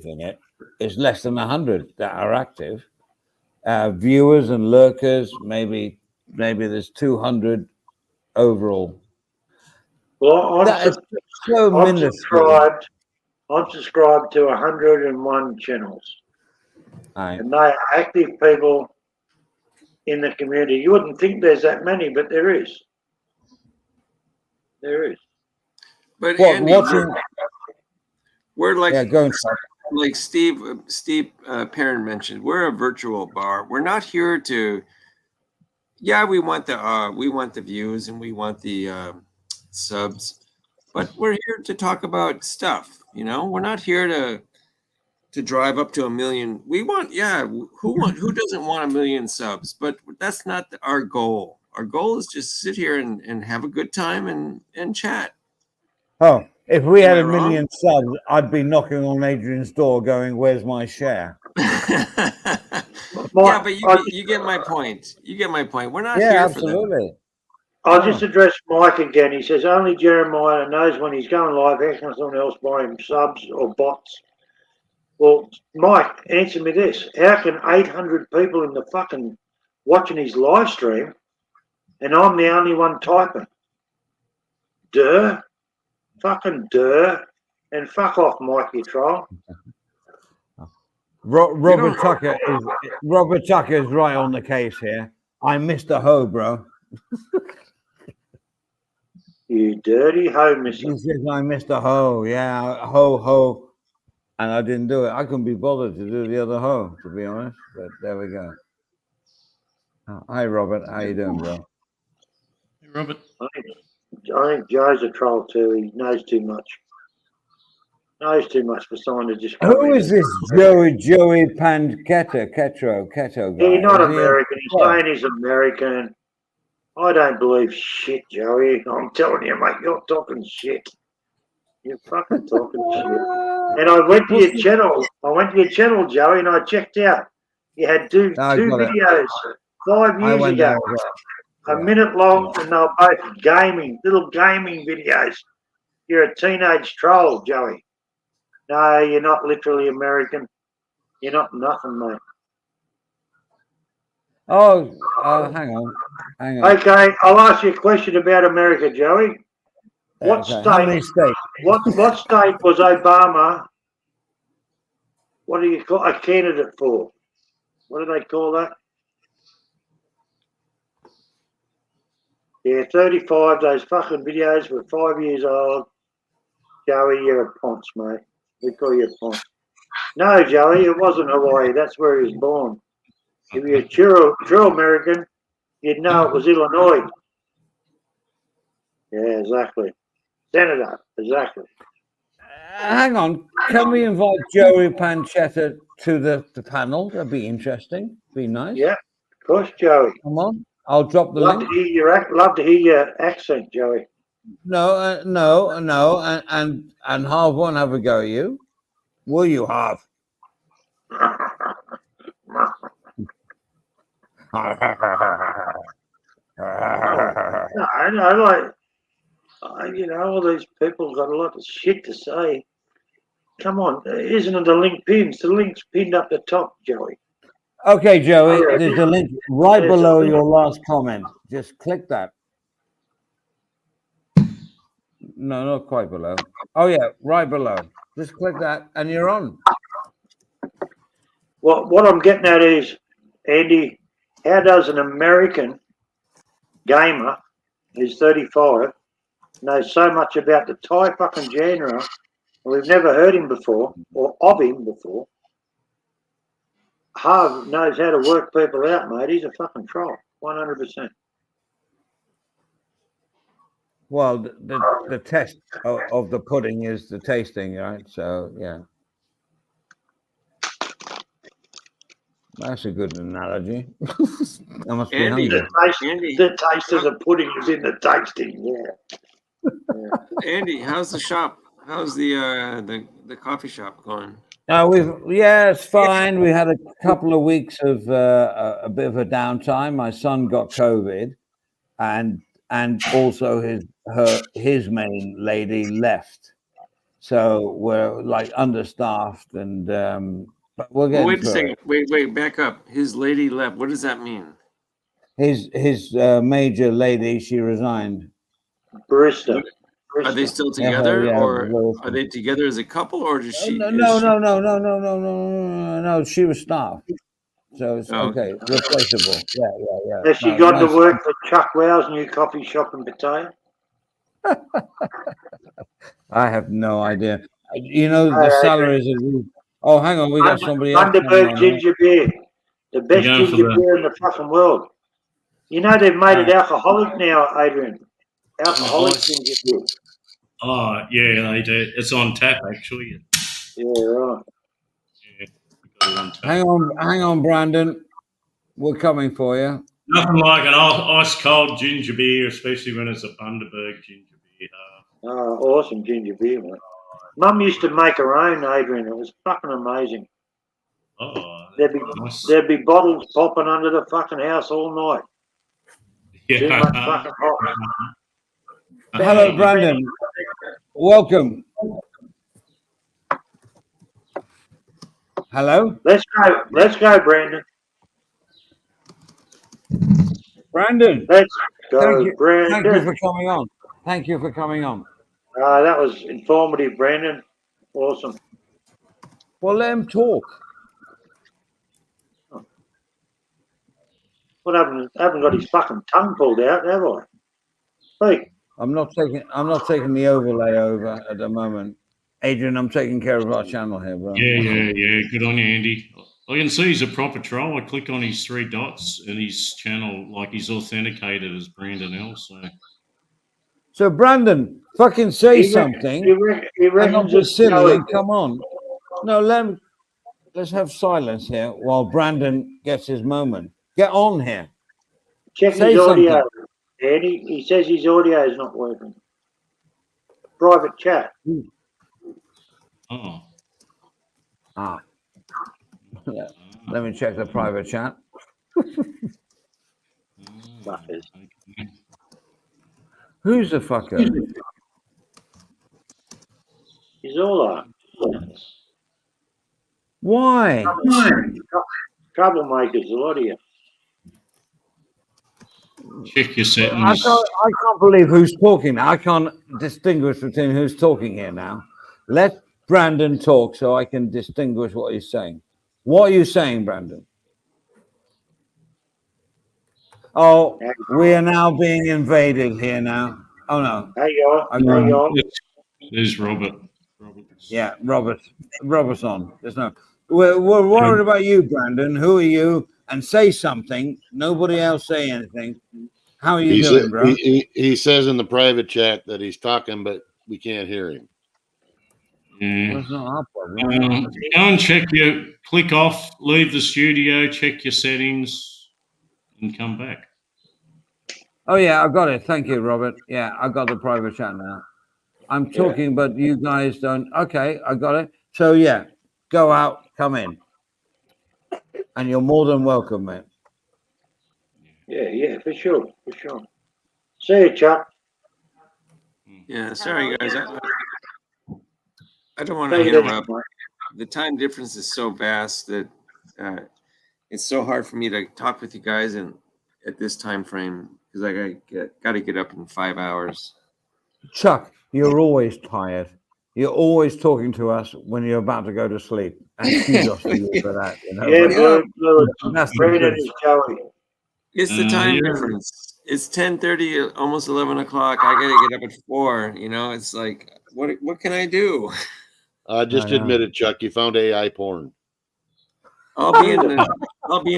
in it? It's less than 100 that are active. Viewers and lurkers, maybe there's 200 overall. Well, I'm subscribed to 101 channels. Right. And they are active people in the community. You wouldn't think there's that many, but there is. There is. But What, Andy, we're like, yeah, go on. Like Steve Perrin mentioned, we're a virtual bar. We're not here to. Yeah, we want the views and we want the subs, but we're here to talk about stuff. You know, we're not here to drive up to 1 million. We want, who doesn't want 1 million subs? But that's not our goal. Our goal is just sit here and have a good time and chat. Oh, if we had 1 million subs, I'd be knocking on Adrian's door going, where's my share? Yeah, but you get my point. You get my point. We're not here absolutely. for that. I'll just address Mike again. He says only Jeremiah knows when he's going live. How can someone else buy him subs or bots? Well, Mike, answer me this. How can 800 people in the fucking watching his live stream and I'm the only one typing? Duh. Fucking duh. And fuck off, Mike, you troll. Robert Tucker is right on the case here. I'm Mr. Ho, bro. You dirty ho, mister. He says I'm Mr. Ho. Yeah, ho. And I didn't do it. I couldn't be bothered to do the other ho, to be honest. But there we go. Hi, Robert. How you doing, bro? Hey, Robert. I think Joe's a troll too. He knows too much. Knows too much for someone to just. Who is this Joey Ketro guy? He's not American. He's saying he's American. I don't believe shit, Joey. I'm telling you, mate, you're talking shit. You're fucking talking shit. And I went to your channel. Joey, and I checked out. You had two videos 5 years ago. A minute long, and they were both little gaming videos. You're a teenage troll, Joey. No, you're not literally American. You're not nothing, mate. Oh, hang on. Okay, I'll ask you a question about America, Joey. What Okay. state? How many states? What state was Obama? What do you call a candidate for? What do they call that? Yeah, 35. Those fucking videos were 5 years old. Joey, you're a ponce, mate. We call you a ponce. No, Joey, it wasn't Hawaii. That's where he was born. If you're true American, you'd know it was Illinois. Yeah, exactly. Senator, exactly. Hang on. Can we invite Joey Panchetta to the panel? That'd be interesting. Be nice. Yeah, of course, Joey. Come on. I'll drop the Love link. to hear your accent, Joey. No, no, and Harv won't have a go at you. Will you, Harv? No, all these people got a lot of shit to say. Come on, isn't it the link pinned? The link's pinned up the top, Joey. Okay, Joey, Oh, yeah. there's a link right There's a below link. your last comment. Just click that. No, not quite below. Oh, yeah, right below. Just click that and you're on. What I'm getting at is, Andy, how does an American gamer who's 35 know so much about the Thai fucking genre? We've never heard him before or of him before. Harv knows how to work people out, mate. He's a fucking troll, 100%. Well, the test of the pudding is the tasting, right? So, yeah. That's a good analogy. I must be Andy, hungry. The taste of the pudding is in the tasting, yeah. Andy, how's the shop? How's the coffee shop going? It's fine. We had a couple of weeks of a bit of a downtime. My son got COVID, and also his main lady left, so we're like understaffed, and but we're getting Wait a through second. it. Wait, back up. His lady left. What does that mean? His major lady, she resigned. Barista. Are they still together, Yeah, or well, are they together as a couple, or does she? No. She was staffed, so it's Oh, okay, replaceable. Yeah. Has she No, gone to nice. work for Chuck Wow's new coffee shop in Pattaya? I have no idea. You know the salaries are. Oh, hang on, we got somebody else. Bundaberg ginger beer. The best going for ginger the- beer in the fucking world. You know they've made it alcoholic now, Adrian. Alcoholic ginger beer. Oh, yeah, they do. It's on tap, actually. Yeah, right. Yeah, got it on tap. Hang on, Brandon. We're coming for you. Nothing like an ice cold ginger beer, especially when it's a Bundaberg ginger beer. Oh, awesome ginger beer, mate. Mum used to make her own, Adrian. It was fucking amazing. Oh, nice. There'd be bottles popping under the fucking house all night. Too much Yeah. fucking hot. Hello, Brandon. Welcome. Hello, Let's go, Brandon. Brandon. Let's go, Thank you Brandon. for coming on. Thank you for coming on. That was informative, Brandon. Awesome. Well, let him talk. What haven't got his fucking tongue pulled out, have I? Hey, I'm not taking the overlay over at the moment. Adrian, I'm taking care of our channel here, bro. Yeah. Good on you, Andy. I can see he's a proper troll. I click on his 3 dots and his channel, like he's authenticated as Brandon L. So, Brandon, fucking say something. He I'm not reckons just it's silly Joey. and come on. No, let's have silence here while Brandon gets his moment. Get on here. Check Say his audio. something. Andy, he says his audio is not working. Private chat. Oh. Ah. Yeah. Let me check the private chat. Fuckers. Okay. Who's the fucker? He's all right. Why? Troublemakers, a lot of you. Check your I settings. can't believe who's talking now. I can't distinguish between who's talking here now. Let Brandon talk so I can distinguish what he's saying. What are you saying, Brandon? Oh, we are now being invaded here now. Oh no. Hey, y'all. Okay. Hey, y'all. There's Robert. Yeah, Robert's on. There's no. We're worried about you, Brandon. Who are you? And say something. Nobody else say anything. How are you doing, bro? He says in the private chat that he's talking, but we can't hear him. Yeah. That's not our problem. Go and check your, click off, leave the studio, check your settings, and come back. Oh yeah, I got it. Thank you, Robert. Yeah, I got the private chat now. I'm talking, but you guys don't. Okay, I got it. So yeah, go out, come in, and you're more than welcome, mate. Yeah, for sure. See you, Chuck. Yeah, sorry guys. I don't want to Take it easy, interrupt. mate. The time difference is so vast that it's so hard for me to talk with you guys and at this time frame because I got to get up in 5 hours. Chuck, you're always tired. You're always talking to us when you're about to go to sleep. And kudos to you for that. You know? Yeah, Blue. That's the Brendan truth. is Joey. It's the time yeah. difference. It's 10:30, almost 11 o'clock. I got to get up at 4. You know, it's like, what can I do? Just I know. admit it, Chuck. You found AI porn. I'll be in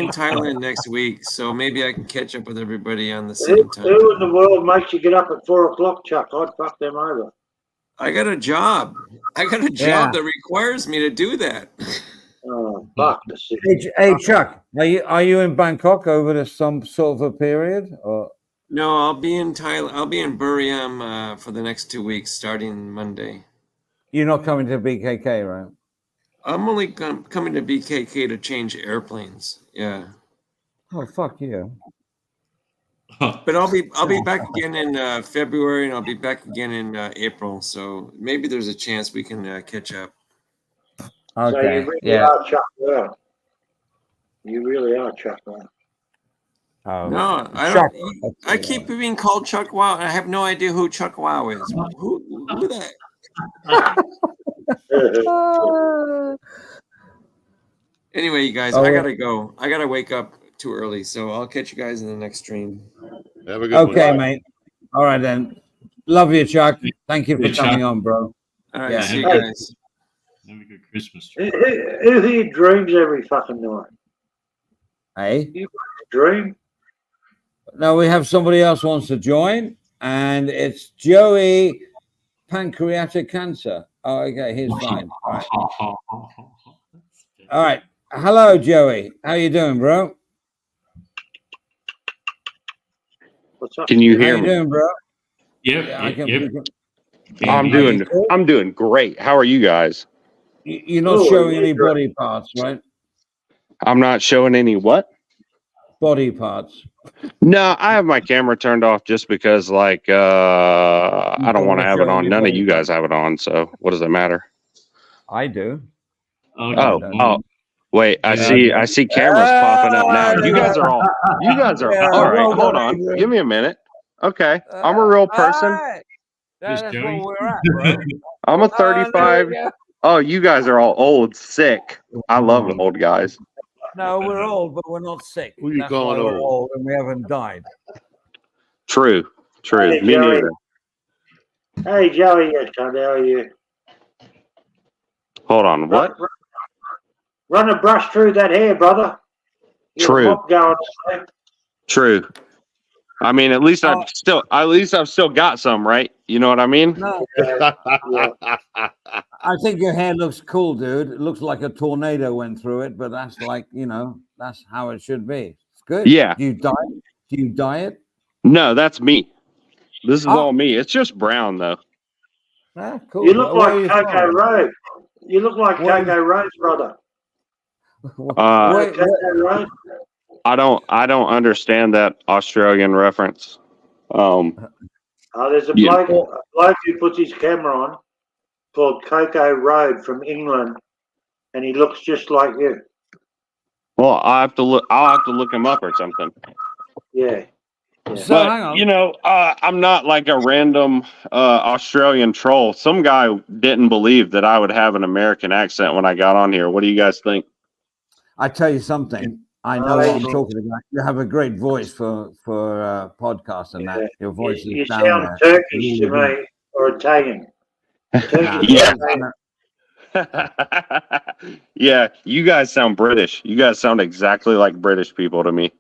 Thailand next week, so maybe I can catch up with everybody on the same Who time. in the world makes you get up at 4 o'clock, Chuck? I'd fuck them over. I got a job. Yeah. That requires me to do that. Oh, fuck the city. Hey, Chuck, are you in Bangkok over some sort of a period, or No, I'll be in Thailand. I'll be in Buriram for the next 2 weeks, starting Monday. you're not coming to BKK, right? I'm only coming to BKK to change airplanes. Yeah, Oh, fuck you. but I'll be back again in February, and I'll be back again in April. So maybe there's a chance we can catch up. So you Okay. really Yeah. are Chuck well. You really are Chuck well. Oh. No, I Chuck. don't. I keep being called Chuck Wow, and I have no idea who Chuck Wow is. Who that? Anyway, you guys, I gotta go. I gotta wake up too early, so I'll catch you guys in the next stream. Have a good one. Okay, mate. All right then. Love you, Chuck. Thank you for Yeah, Chuck. coming on, bro. All right, Yeah. see you guys. Have a good Christmas. Who here dreams every fucking night? Hey. You dream? Now we have somebody else wants to join, and it's Joey Pancreatic Cancer. Oh, okay, he's fine. All right. All right. Hello, Joey. How you doing, bro? What's up? Can you How hear you me? doing, bro? Yep, Yeah, I can. yep. I'm doing great. How are you guys? You're not Oh, showing yeah, any great. body parts, right? I'm not showing any what? Body parts. No, I have my camera turned off just because like I don't don't want wanna to have it show on. any None of body you guys have it on, so what does it matter? I do. Oh, wait, I see cameras popping up now. You guys are Yeah, all right, well hold done, on. Adrian. Give me a minute. Okay. I'm a real person. Alright. Just That's Joey. where we're at, bro. I'm a There we 35. go. Oh, you guys are all old, sick. I love the old guys. No, we're old, but we're not sick. Who you That's calling why we're old? old and we haven't died. True. Hey, Me Joey. neither. Hey, Joey, yes, cunt, how are you? Hold on. What? Run a brush through that hair, brother. You got a True. mop going on there. True. I mean, at least I've still got some, right? You know what I mean? No, Yeah. I think your hair looks cool, dude. It looks like a tornado went through it, but that's like, that's how it should be. It's good. Yeah. Do you dye it? No, that's me. This is Oh. all me. It's just brown though. Ah, cool. You look Where are like you Coco from? Road. You look like Where- Coco Road's brother. Where- Coco Road. I don't understand that Australian reference. Oh, there's a Yeah. bloke who puts his camera on called Coco Road from England, and he looks just like you. Well, I'll have to look him up or something. Yeah. So But hang on. you know, I'm not like a random Australian troll. Some guy didn't believe that I would have an American accent when I got on here. What do you guys think? I tell you something. I know what I'm talking about. You have a great voice for podcasts and that. Your voice You is down sound there. Turkish to me, or Italian. Turkish. Yeah. Italian. Yeah, you guys sound British. You guys sound exactly like British people to me.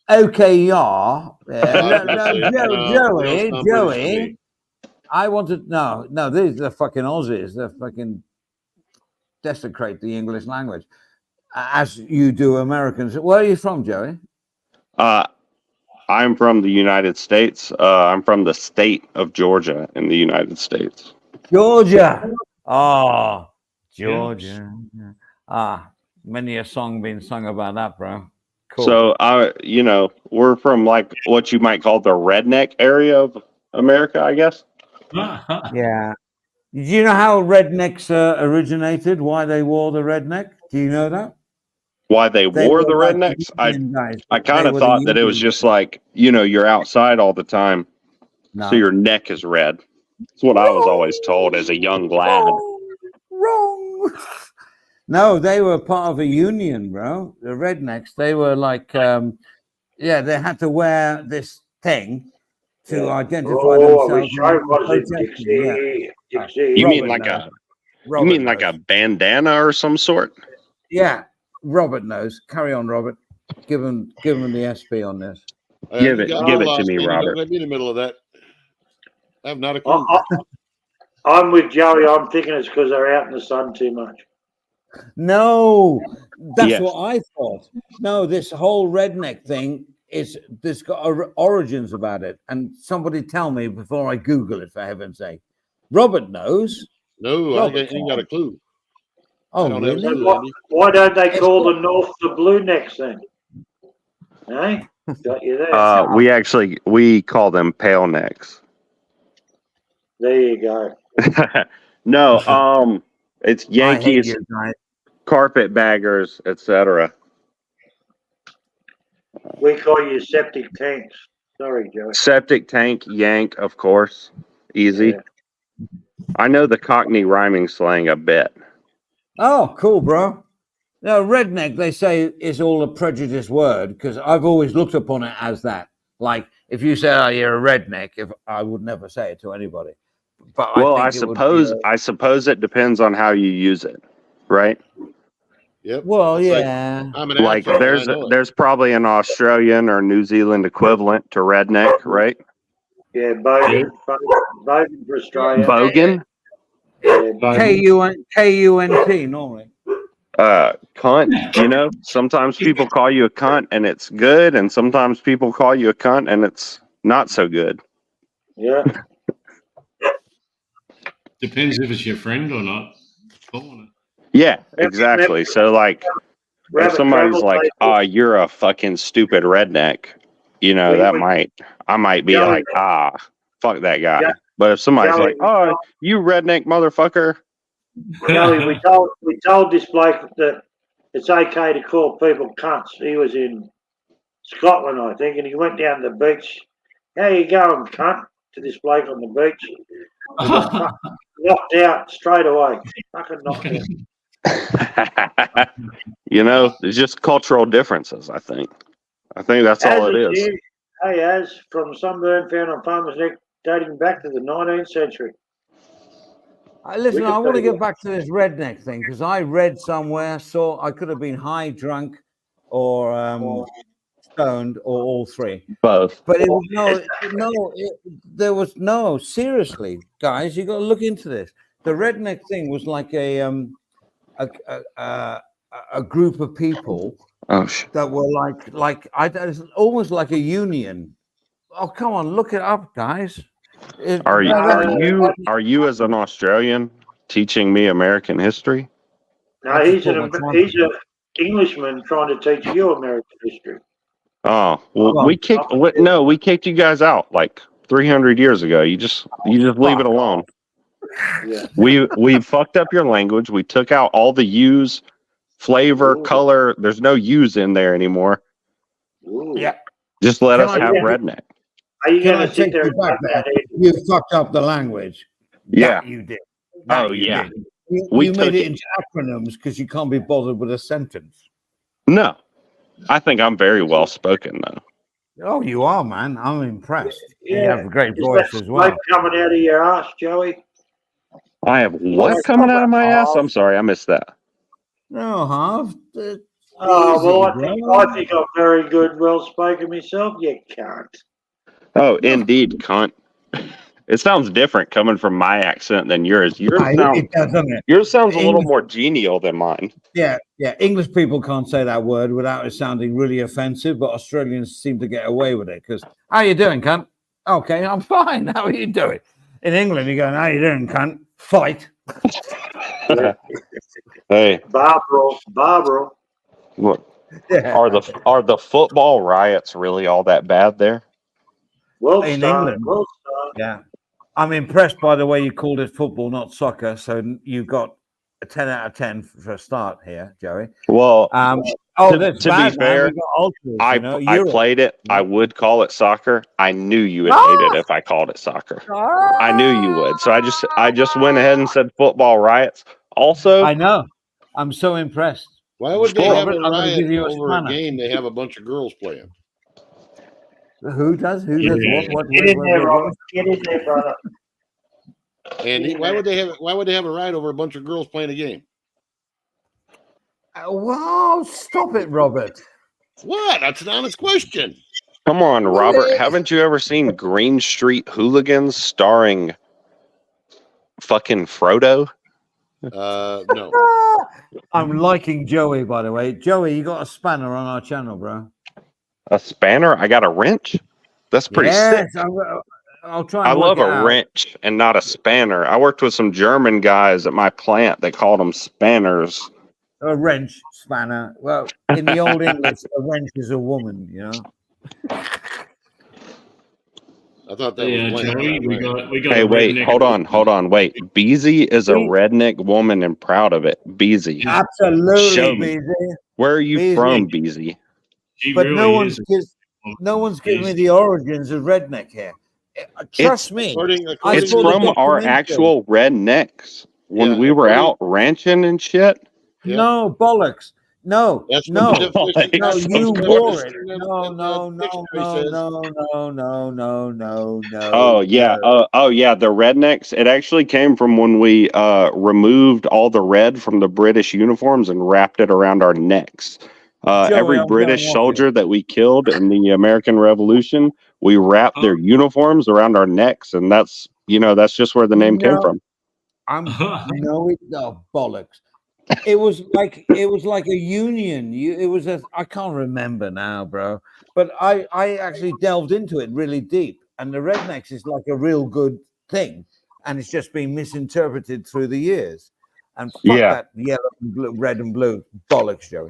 Okay, yeah. Obviously, no, they don't sound British to me. Joey. I wanted no. These are fucking Aussies. They're fucking desecrate the English language, as you do Americans. Where are you from, Joey? I'm from the United States. I'm from the state of Georgia in the United States. Georgia. Oh, Georgia. Many a song being sung about that, bro. Cool. So, you know, we're from like what you might call the redneck area of America, I guess. Yeah. Do you know how rednecks originated? Why they wore the redneck? Do you know that? Why they wore the like rednecks? Union guys. I kind They of were the thought that it was Union just like, you know, you're outside all the time, No. so your neck is red. That's what I was always told as a young lad. Wrong. No, they were part of a union, bro. The rednecks. They were like, they had to wear this thing to identify Oh, I themselves. wish I was in Dixie. Dixie. You mean Robert like knows. a bandana or some sort? Yeah, Robert knows. Carry on, Robert. Give him the SP on this. Give You it got to lost, me, man. You Robert. Don't let me in the middle of that. I have not a clue. I'm with Joey. I'm thinking it's because they're out in the sun too much. No, that's Yes. what I thought. No, this whole redneck thing there's got origins about it. And somebody tell me before I Google it, for heaven's sake. Robert knows. No, Robert I ain't got a clue. I Oh, don't have a really? clue, Andy. Why don't they call the North the Blue Necks then? Eh? Got you there. We call them pale necks. There you go. No, it's I hate Yankees, you guys. carpetbaggers, etc. We call you septic tanks. Sorry, Joey. Septic tank, yank, of course. Easy. Yeah. I know the Cockney rhyming slang a bit. Oh, cool, bro. No, redneck, they say, is all a prejudiced word because I've always looked upon it as that. Like, if you say, "Oh, you're a redneck," I would never say it to anybody. But I suppose it depends on how you use it, right? Yep. Well, It's like, yeah. I'm an Like asshole, and I know it. there's probably an Australian or New Zealand equivalent to redneck, right? Yeah, Bogan for Australia. Bogan, Yeah, K-U-N-T normally. cunt. You know, sometimes people call you a cunt and it's good, and sometimes people call you a cunt and it's not so good. yeah. Depends if it's your friend or not. Calling Yeah, exactly. So like, if Rabbit somebody's travel like, paper. "Oh, you're a fucking stupid redneck," you know, I might be Joey- like, fuck that guy. Yeah. But if somebody's Joey, like, "Oh, you redneck motherfucker," Joey, we told this bloke that it's okay to call people cunts. He was in Scotland, I think, and he went down to the beach. How you going, cunt? To this bloke on the beach. He got knocked out straight away. Fucking knocked out. you know, it's just cultural differences. I think that's all it is. Hey, as from sunburn found on Farmer's Neck dating back to the 19th century. Listen, I want to Wikipedia. get back to this redneck thing because I read somewhere, saw I could have been high, drunk, or stoned, or all three. Both. But it was there was no. Seriously, guys, you got to look into this. The redneck thing was like a group of people Oh shit. that were it's almost like a union. Oh, come on, look it up, guys. Are you as an Australian teaching me American history? No, he's an Englishman trying to teach you American history. Oh, well, we kicked you guys out like 300 years ago. You just leave it alone. Yeah. We fucked up your language. We took out all the U's, flavor, Ooh. color. There's no U's in there anymore. Ooh. Yeah. Just let Can us I have take- redneck. Are you Can going I to sit take there you and back make there? that easy? You fucked up the language. Yeah. That you did. That Oh, you yeah. did. You, We you made took it it. into acronyms because you can't be bothered with a sentence. No, I think I'm very well spoken though. Oh, you are, man. I'm impressed. You Yeah. have a great Is voice that as well. smoke coming out of your ass, Joey? I have what Well, coming out of my ass? oh. I'm sorry, I missed that. No, Harv. Oh, well, Easy, I think I'm very good, well spoken myself. You can't. Oh, indeed, cunt. It sounds different coming from my accent than yours. Yours sounds It does, doesn't it? a little English- more genial than mine. Yeah. English people can't say that word without it sounding really offensive, but Australians seem to get away with it because, how you doing, cunt? Okay, I'm fine. How are you doing? In England, you're going, how you doing, cunt? Fight. Hey, Barbara. look, Yeah. are the football riots really all that bad there? Well In done. England. Well done. Yeah. I'm impressed by the way you called it football, not soccer. So you got a 10 out of 10 for a start here, Joey. Well, That's to bad, be man. fair, We got ultras, I Europe. played it. I would call it soccer. I knew you would hate it if I called it soccer. I knew you would. So I just went ahead and said football riots. Also, I know. I'm so impressed. Why would they Robert, have a I'm gonna riot give you a over a spanner. game they have a bunch of girls playing? Who does? Who does Yeah. what? Get in there, Robert. Get in there, brother. And why would they have a riot over a bunch of girls playing a game? Wow, stop it, Robert. What? That's an honest question. come on, Robert. Haven't you ever seen Green Street Hooligans starring fucking Frodo? No. I'm liking Joey, by the way. Joey, you got a spanner on our channel, bro. A spanner? I got a wrench? That's pretty sick. Yes, I'll try I and love work it a out. wrench and not a spanner. I worked with some German guys at my plant. They called them spanners. A wrench, spanner. Well, in the old English, a wrench is a woman, you know. I thought that Yeah, was Joey, we got. Hey, a wait, redneck- hold on, wait. Beezy is a redneck woman and proud of it. Beezy. Absolutely, Show me. BZ. Where are you Beezy. from, Beezy? She But really no one's is. giving me the origins of redneck here. Trust me. According It's saw the from our documentary. actual rednecks. When Yeah, we were according- out ranching and shit. Yeah. No bollocks. No, That's no, what the definition- No, no. that's You what the wore it. definition No, of no, the no, dictionary no, says. no. Oh yeah. no. Oh yeah. The rednecks. It actually came from when we removed all the red from the British uniforms and wrapped it around our necks. Joey, Every I'm British going off soldier that we killed in the American Revolution, we wrapped their uniforms around our necks, and that's just where the name came No. from. No, bollocks. It was like a union. I can't remember now, bro. But I actually delved into it really deep, and the rednecks is like a real good thing, and it's just been misinterpreted through the years. And fuck Yeah. that yellow and blue, red and blue bollocks, Joey.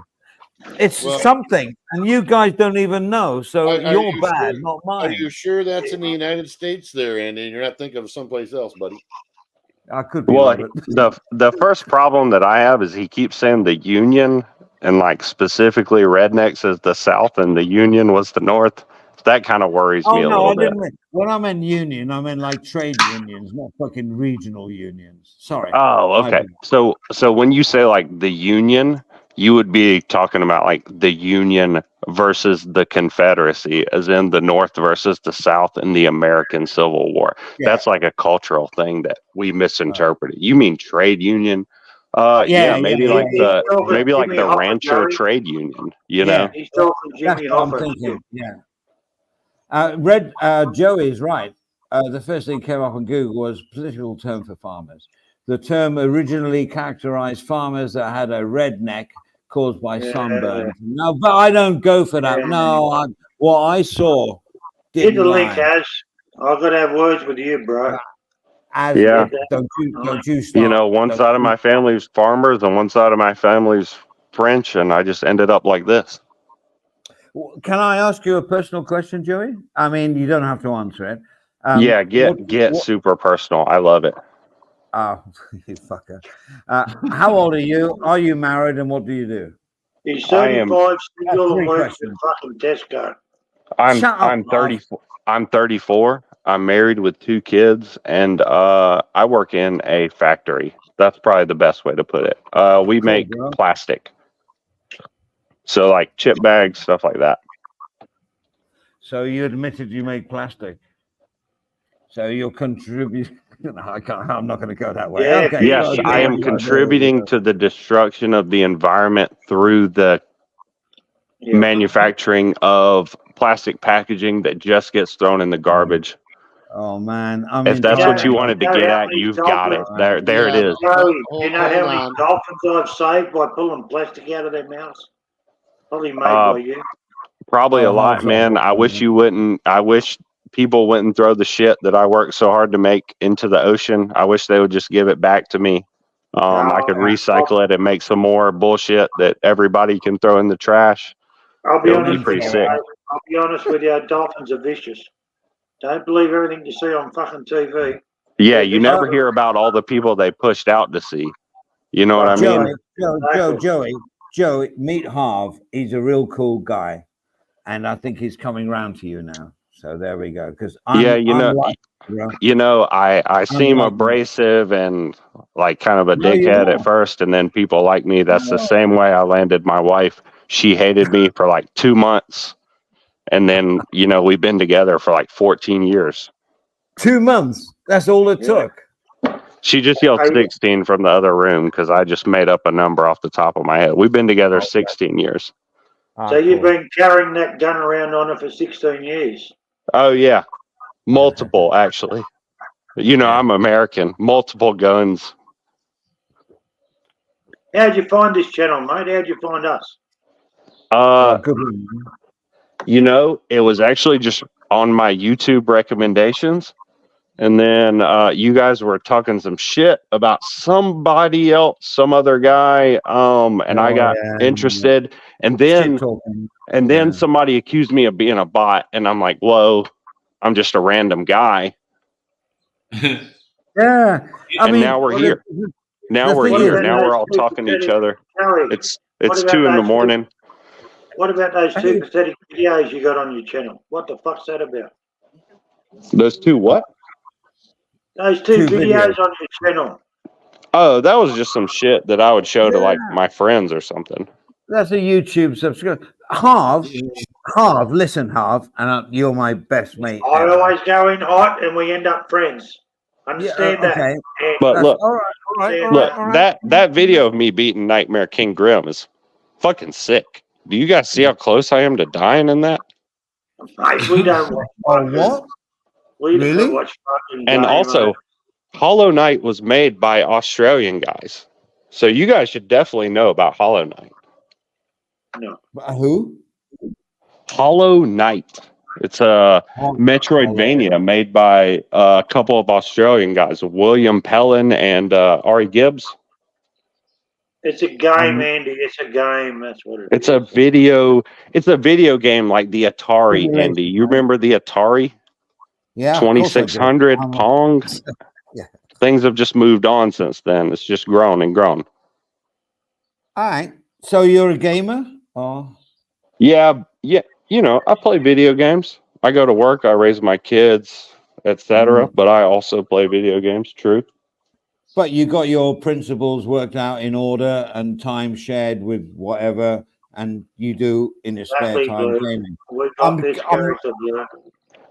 It's Well- something, and you guys don't even know. So Are you're you bad, sure- not Are mine. you sure that's in the United States there, Andy? You're not thinking of someplace else, buddy. I could be. Well, Robert. the first problem that I have is he keeps saying the Union, and like specifically rednecks is the South and the Union was the North. That kind of worries me a no, little I bit. didn't mean. When I meant union, I meant like trade unions, not fucking regional unions. Sorry. Oh, okay. So when you say like the Union, you would be talking about like the Union versus the Confederacy, as in the North versus the South in the American Civil War. Yeah. That's like a cultural thing that we misinterpreted. You mean trade union? Maybe like yeah. the Hoffa, rancher Jerry. trade union. You Yeah. know? He's talking That's Jimmy what I'm Hoffa. thinking. Yeah. Joey is right. The first thing that came up on Google was political term for farmers. The term originally characterized farmers that had a red neck caused by sunburn. No, but I don't go for that. Yeah. No, what I saw Hit didn't the link, lie. Az. I've got to have words with you, bro. As Yeah. don't you start. You know, one Don't side of you- my family's farmers and one side of my family's French, and I just ended up like this. Can I ask you a personal question, Joey? I mean, you don't have to answer it. Yeah, get what- super personal. I love it. Oh, you fucker. How old are you? Are you married, and what do you do? He's I am- 35, single, Three and works questions. at fucking Tesco. I'm Shut up, I'm Marv. 34. I'm 34. I'm married with 2 kids, and I work in a factory. That's probably the best way to put it. We Cool, make bro. plastic, so like chip bags, stuff like that. So you admitted you make plastic. So you're contributing. No, I'm not going to go that way. Yeah, Okay. Yes, finish I it. am contributing to the destruction of the environment through the Yeah. manufacturing of plastic packaging that just gets thrown in the garbage. Oh man, If that's what you Yeah, wanted to yeah, get how at, many you've got it. dolphins- There it Yeah, is. Joey, do Hold- you know how hold many on. dolphins I've saved by pulling plastic out of their mouths? Probably made Uh, by you. Probably a lot, Harv's man. I wish you wouldn't. I wish people wouldn't throw the shit that I worked so hard to make into the ocean. I wish they would just give it back to me. I could recycle it and make some more bullshit that everybody can throw in the trash. I'll be It would be honest with pretty you. sick. I'll be honest with you. Dolphins are vicious. Don't believe everything you see on fucking TV. Yeah, They're you vicious. never hear about all the people they pushed out to sea. You know what I mean? Joey, meet Harv. He's a real cool guy, and I think he's coming round to you now. So there we go. Because I seem like- abrasive and like kind of a No, you're dickhead not. at first, and then people like me. That's the same way I landed my wife. She hated me for like 2 months, and then we've been together for like 14 years. 2 months. That's all it took. She just yelled 16 from the other room because I just made up a number off the top of my head. We've been together 16 years. So you've been carrying that gun around on her for 16 years. Oh yeah, multiple actually. I'm American. Multiple guns. How'd you find this channel, mate? How'd you find us? Good one. It was actually just on my YouTube recommendations. And then you guys were talking some shit about somebody else, some other guy, and I got interested. And then somebody accused me of being a bot, and I'm like, whoa, I'm just a random guy. Yeah, Now we're here. Now we're thing here. is- Now we're all talking to each other. Harry, It's what about 2 in the those morning. What about those 2 pathetic videos you got on your channel? What the fuck's that about? Those 2 what? Those 2 2 videos videos. on your channel. Oh, that was just some shit that I would show to like my friends or something. That's a YouTube subscribe. Harv, listen, Harv, and you're my best mate. I ever. always go in hot and we end up friends. Understand that? okay. And But That's- look, all right. look, that video of me beating Nightmare King Grim is fucking sick. Do you guys see how close I am to dying in that? mate, we don't watch What? We don't Really? watch fucking And game, also, mate. Hollow Knight was made by Australian guys. So you guys should definitely know about Hollow Knight. No. Who? Hollow Knight. It's a Metroidvania made by a couple of Australian guys, William Pellin and Ari Gibbs. It's a game, Andy. It's a game. That's what it is. It's a video game like the Atari, Andy. You remember the Atari? Yeah, of course I do. 2600 Pong? Yeah. Things have just moved on since then. It's just grown and grown. All right. So you're a gamer? Oh, Yeah. I play video games. I go to work, I raise my kids, etc. But I also play video games, true. but you got your principles worked out in order and time shared with whatever, and you do in your spare Exactly, time Blue. gaming. We've got I'm- this I'm- character, Blue.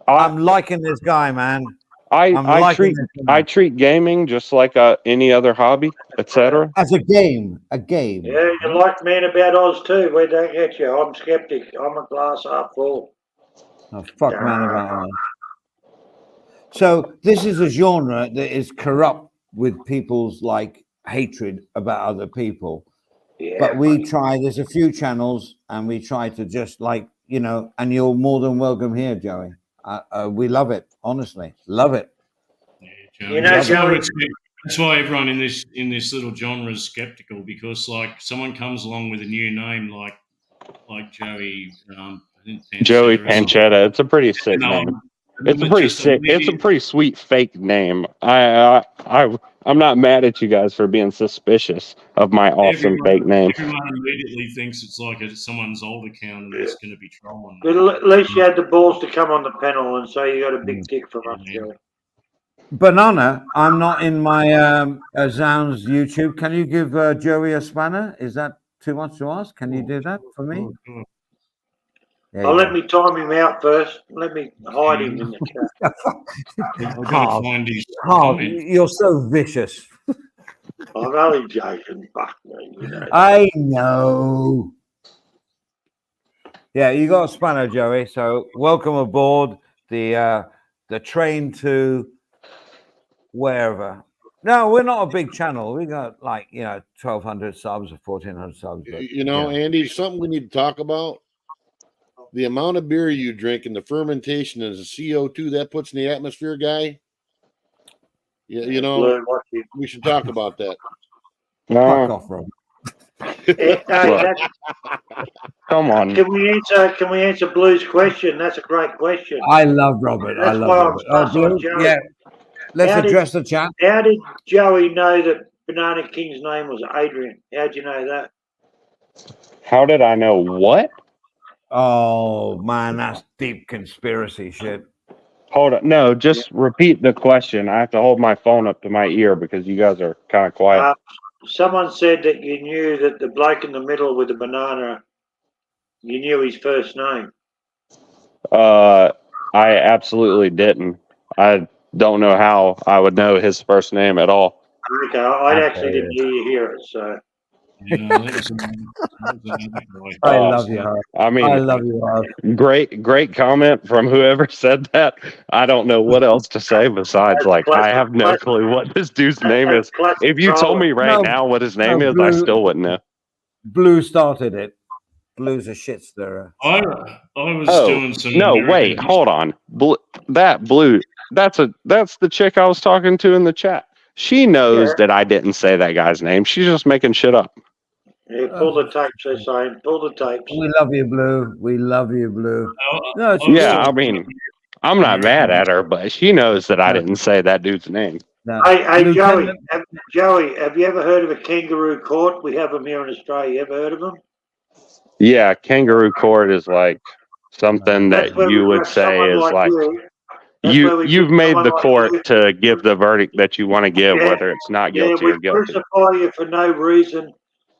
I'm liking this guy, man. I'm I liking treat this guy. I treat gaming just like any other hobby, etc. As a game. Yeah, you like Man About Oz too. Where'd that get you? I'm skeptic. I'm a glass half full. Oh, fuck, man, about that. So this is a genre that is corrupt with people's like hatred about other people. Yeah, But we try. There's a few channels, and we try to just like and you're more than welcome here, Joey. We love it, honestly, love it. Yeah, You know, that's, why Joey- that's why everyone in this little genre is skeptical, because like someone comes along with a new name like Joey. I think Joey Pancetta or something. Pancetta. It's a pretty sick No, name. It's a pretty sick. It's a pretty sweet fake name. I'm not mad at you guys for being suspicious of my awesome fake name. Everyone immediately thinks it's like someone's old account and it's going to be trolling. But at least you had the balls to come on the panel and say you got a big dick from us, Joey. Banana, I'm not in my Zounds YouTube. Can you give Joey a spanner? Is that too much to ask? Can you do that for me? Let me time him out first. Let me hide him in the chat. I've got to find his You're so vicious. I'm only joking. Fuck me. You know. I know. Yeah, you got a spanner, Joey. So welcome aboard the train to wherever. No, we're not a big channel. We got 1,200 subs or 1,400 subs. But, Andy, something we need to talk about. The amount of beer you drink and the fermentation and the CO2 that puts in the atmosphere, guy. Yeah, we should talk about that. Fuck off, Rob. Come on. Can we answer Blue's question? That's a great question. I love Robert. I love Robert. Yeah. Let's address the chat. How did Joey know that Banana King's name was Adrian? How'd you know that? How did I know what? Oh man, that's deep conspiracy shit. Hold on. No, just repeat the question. I have to hold my phone up to my ear because you guys are kind of quiet. Someone said that you knew that the bloke in the middle with the banana, you knew his first name. I absolutely didn't. I don't know how I would know his first name at all. Okay, I actually didn't hear you hear it, so. I love you, Harv. I mean, I love you, Harv. Great comment from whoever said that. I don't know what else to say besides I have no clue what this dude's name is. If you told me right now what his name is, I still wouldn't know. Blue started it. Blue's a shit stirrer. I was doing some. No, wait, hold on. Blue. That's the chick I was talking to in the chat. She knows that I didn't say that guy's name. She's just making shit up. Yeah, pull the tapes, they're saying. Pull the tapes. We love you, Blue. We love you, Blue. No, I mean, I'm not mad at her, but she knows that I didn't say that dude's name. No. Hey, Joey, have you ever heard of a kangaroo court? We have them here in Australia. You ever heard of them? Yeah, kangaroo court is like something that you would say is like you've made the court to give the verdict that you want to give, whether it's not guilty or guilty. Crucify you for no reason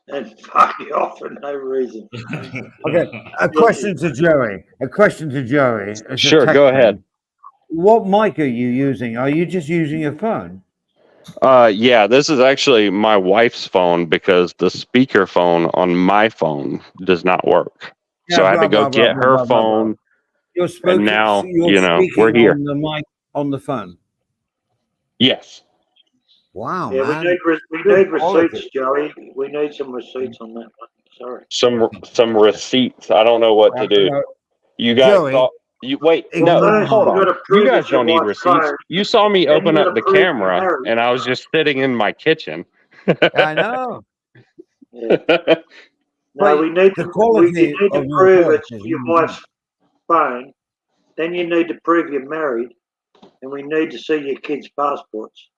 and fuck you off for no reason. Okay, a question to Joey. Sure, go ahead. What mic are you using? Are you just using your phone? Yeah, this is actually my wife's phone because the speaker phone on my phone does not work. So I had to go get her phone. And now, we're here. On the mic on the phone. Yes. Wow, yeah, man. we need receipts, Joey. We need some receipts on that one. Sorry. Some receipts. I don't know what to do. You guys thought hold on. You guys don't need receipts. You saw me open up the camera and I was just sitting in my kitchen. I know. Yeah. No, we need to prove it's your wife's phone. Then you need to prove you're married, and we need to see your kids' passports.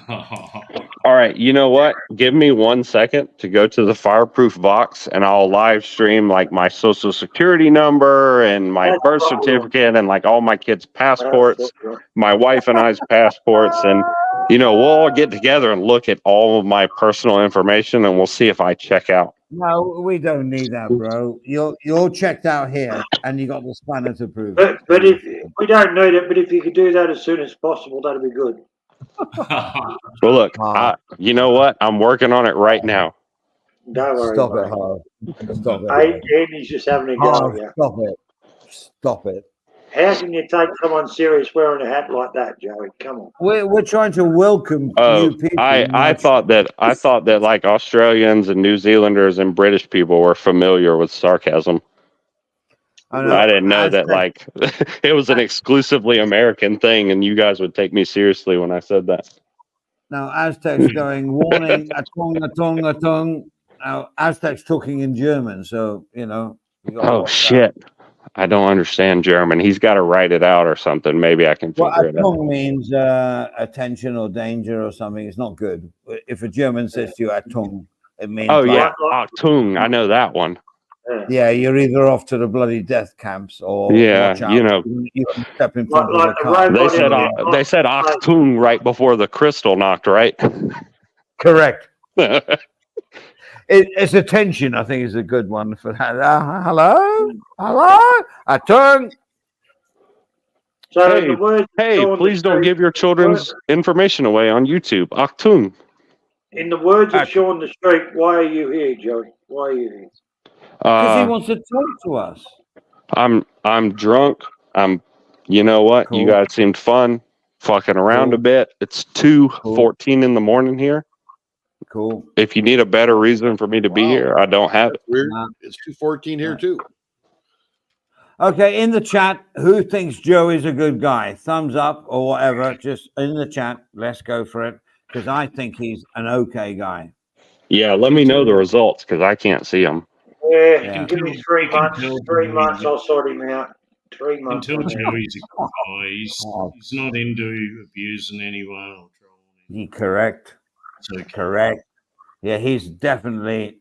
All right, you know what? Give me 1 second to go to the Fireproof box, and I'll live stream my social security number and my birth certificate and all my kids' passports, my wife and I's passports, and we'll all get together and look at all of my personal information, and we'll see if I check out. No, we don't need that, bro. You're checked out here, and you got the spanner to prove. But if we don't need it, but if you could do that as soon as possible, that'd be good. Well, look, you know what? I'm working on it right now. Don't worry. Stop it, Harv. Stop it. Andy's just having a go. Yeah. Stop it. Stop it. How can you take someone serious wearing a hat like that, Joey? Come on. We're trying to welcome new people. I thought that Australians and New Zealanders and British people were familiar with sarcasm. I didn't know that it was an exclusively American thing, and you guys would take me seriously when I said that. Now Aztec's going warning, a tongue. Now Aztec's talking in German, so Oh shit! I don't understand German. He's got to write it out or something. Maybe I can Well, figure it out. Achtung means attention or danger or something. It's not good. If a German says to you Achtung, it means Oh like, yeah, Achtung. I know that one. yeah, you're either off to the bloody death camps or Yeah, watch out. you know, You can step in front Like of the the car. robot they said Achtung right before the crystal knocked, right? Correct. It's attention, I think, is a good one for that. Hello, Achtung. So Hey, the words Hey, Shaun please the don't Sheep- give your children's information away on YouTube. Achtung. In the words of Shaun the Sheep, why are you here, Joey? Why are you here? Because he wants to talk to us. I'm drunk. You know what? Cool. You guys seemed fun, fucking around Cool. a bit. It's 2:14 in the morning here. Cool. If you need a better reason for me to be Wow. here, I don't have it. That's weird. Nah. It's 2:14 here too. Okay, in the chat, who thinks Joey's a good guy? Thumbs up or whatever. Just in the chat, let's go for it. Because I think he's an okay guy. Yeah, let me know the results because I can't see them. Yeah, give me 3 You can months. tell 3 Joey months, that- I'll sort him out. 3 months. Until on that. Joey's a good guy, he's not into abusing anyone or trolling. Correct. So Correct. Yeah, he's definitely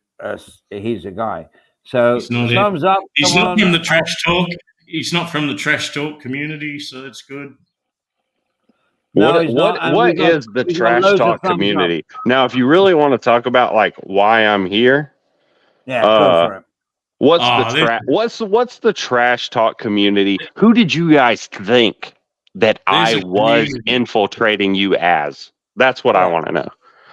he's a guy. So He's not thumbs up. he's come not on. from the trash talk. He's not from the trash talk community, so that's good. No, he's not. And What we got- is the we got trash loads of talk thumbs up. community? Now, if you really want to talk about like why I'm here, Yeah, go for it. what's the trash talk community? Who did you guys think that There's I a was community. infiltrating you as? That's what I want to know.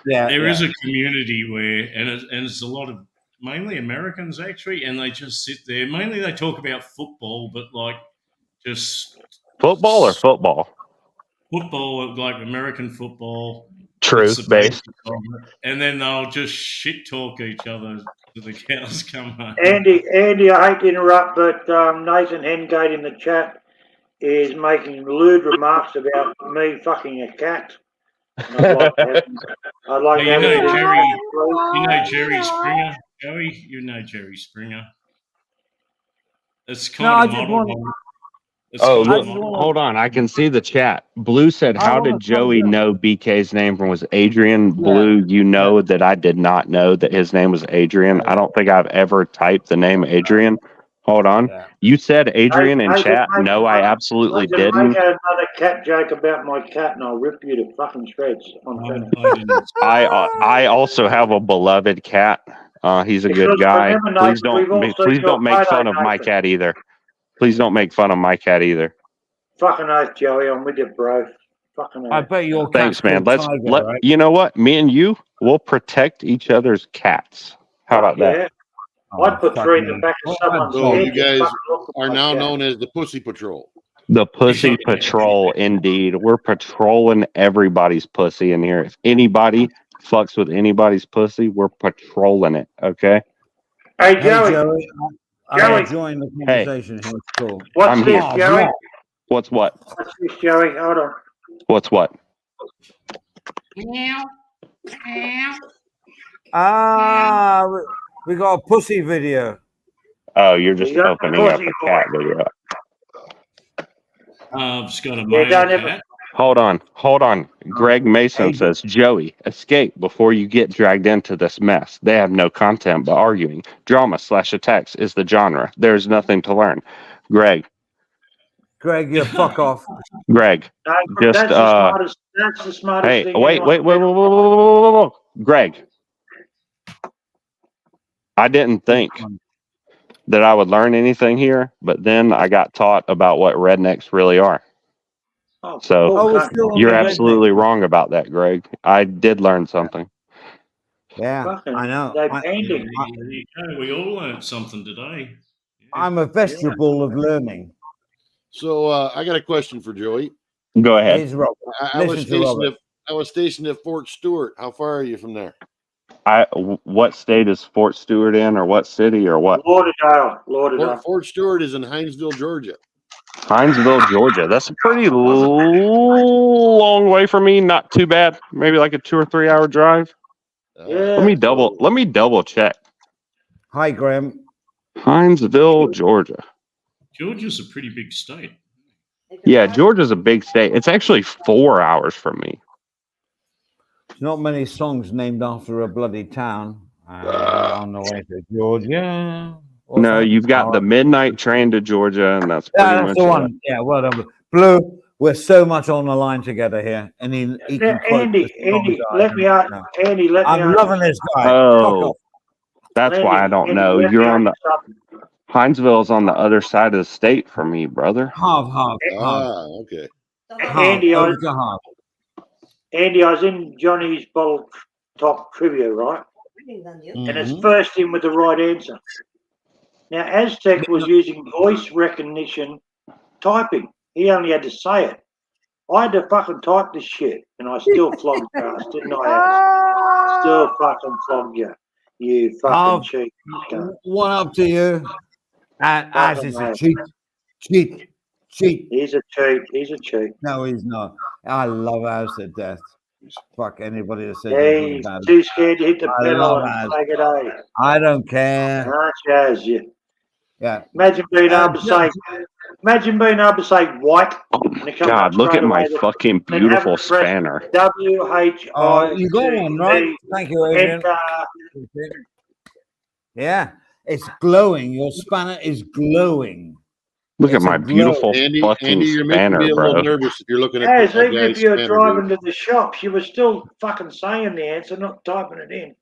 Yeah, There is a community where, and it's a lot of mainly Americans actually, and they just sit there. Mainly they talk about football, but like just Football or football? football, like American football. Truth It's the based. basics of it. And then they'll just shit talk each other till the cows come home. Andy, I hate to interrupt, but Nathan Hengate in the chat is making lewd remarks about me fucking a cat. And I'd like Hey, to have Jerry Springer, Joey. You know Jerry Springer. It's No, I kind just of want. model. It's Oh, kind of look, model. hold on. I can see the chat. Blue said, I how wanna did Joey find out. know BK's name was Adrian? Blue, you know that I did not know that his name was Adrian. I don't think I've ever typed the name Adrian. Hold on. Yeah. You said Adrian in I chat. just No, I absolutely Make didn't. another cat joke about my cat, and I'll rip you to fucking shreds. On camera. I didn't. I also have a beloved cat. He's a good Because guy. remember, Please Nathan, we've don't also please got don't make photo, fun of my Nathan. cat either. Please don't make fun of my cat either. Fucking oath, Joey. I'm with you, bro. Fucking I oath. bet your Thanks, cat's man. called Let's Tiger, right? you know what? Me and you will protect each other's cats. How about that? Yeah. Oh, I'd put fuck 3 in me. the back of Well, someone's So head. you guys Fucking look at are my now cat. known as the Pussy Patrol. The Pussy Patrol, indeed. We're patrolling everybody's pussy in here. If anybody fucks with anybody's pussy, we're patrolling it. Okay. Hey, Hey, Joey. Joey. I Joey. joined the Hey. conversation here. It's cool. What's I'm this, here. Joey? What's what? What's this, Joey? Hold on. What's what? Ah, we got a pussy video. Oh, you're just You got the opening up pussy a cat video. I've just got a Yeah, male don't ever- cat. Hold on. Greg Mason Hey. says, Joey, escape before you get dragged into this mess. They have no content but arguing. Drama/attacks is the genre. There's nothing to learn. Greg, Greg, you fuck off. Greg, No, Just, that's the smartest. That's the smartest hey, thing. wait. Greg, I didn't think that I would learn anything here, but then I got taught about what rednecks really are. So Oh, we're still on you're the redneck. absolutely wrong about that, Greg. I did learn something. Yeah, Fucking- I know. they I, painted. There you go. We all learned something today. Yeah. I'm a vegetable of learning. So I got a question for Joey. Go ahead. Here's Robert. I was Listen to stationed Robert. at Fort Stewart. How far are you from there? What state is Fort Stewart in, or what city, or what? Lauderdale. Fort Stewart is in Hinesville, Georgia. Hinesville, Georgia. That's a pretty long way from me. Not too bad. Maybe like a 2 or 3 hour drive. Yeah. Let me double check. Hi, Graham. Hinesville, Georgia. Georgia's a pretty big state. Yeah, Georgia's a big state. It's actually 4 hours from me. There's not many songs named after a bloody town on the way to Georgia. What's No, that? you've got the midnight train to Georgia, and that's pretty Yeah, that's much the it. one. Yeah, well done. Blue, we're so much on the line together here. And he can quote Andy, the songs Andy, I let don't me ask. know. Andy, let me I'm ask. loving this guy. Fuck Oh, off. that's why I don't Andy, know. let me You're on the ask you something. Hinesville's on the other side of the state from me, brother. Half. Okay. Andy, Over to half. Andy, I was in Johnny's Bottle Top Trivia, right? And it's Mhm. first in with the right answer. Now, Aztec was using voice recognition typing. He only had to say it. I had to fucking type this shit, and I still flogged your ass, didn't I? Still fucking flogged you. You fucking cheat. cunt. One up to you. As Fucking is a mate. cheat. He's a cheat. He's a cheat. No, he's not. I love Az to death. Fuck anybody that says anything He's about it. too scared to hit the I pedal love and Az. take it over. I don't care. Such as you. Yeah. Imagine being able to say, white. And it comes God, up look straight at my away that- fucking and have beautiful it press spanner. Oh, you got one, right? WHITE. Thank you, Adrian. Yeah, it's glowing. Your spanner is glowing. Look at It's a my glow. beautiful Andy, fucking you're making spanner, me a bro. little nervous if you're looking at As a even if guy's you're spanner, driving dude. to the shops, you were still fucking saying the answer, not typing it in.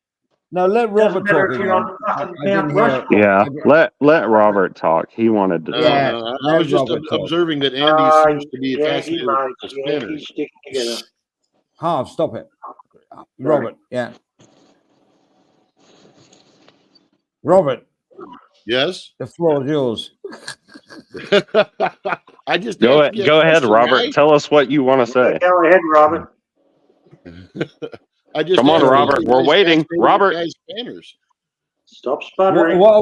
No, let Doesn't Robert matter talk if you're again. on fucking I didn't Mount hear it. Rushmore. Yeah, let Robert talk. He wanted to talk. Yeah, I was just Robert talk. observing that Andy seems to be Yankee fascinated with mate, the spinners. Yankee sticking together. Half, stop it. Robert, yeah. Robert, Yes. the floor is yours. I just Go asked you a go ahead, question, Robert. guy. Tell us what you want to say. Go ahead, Robert. I just Come on, asked Robert. you We're guys waiting. fascinated with Robert. guys' spanners. Stop sputtering. What?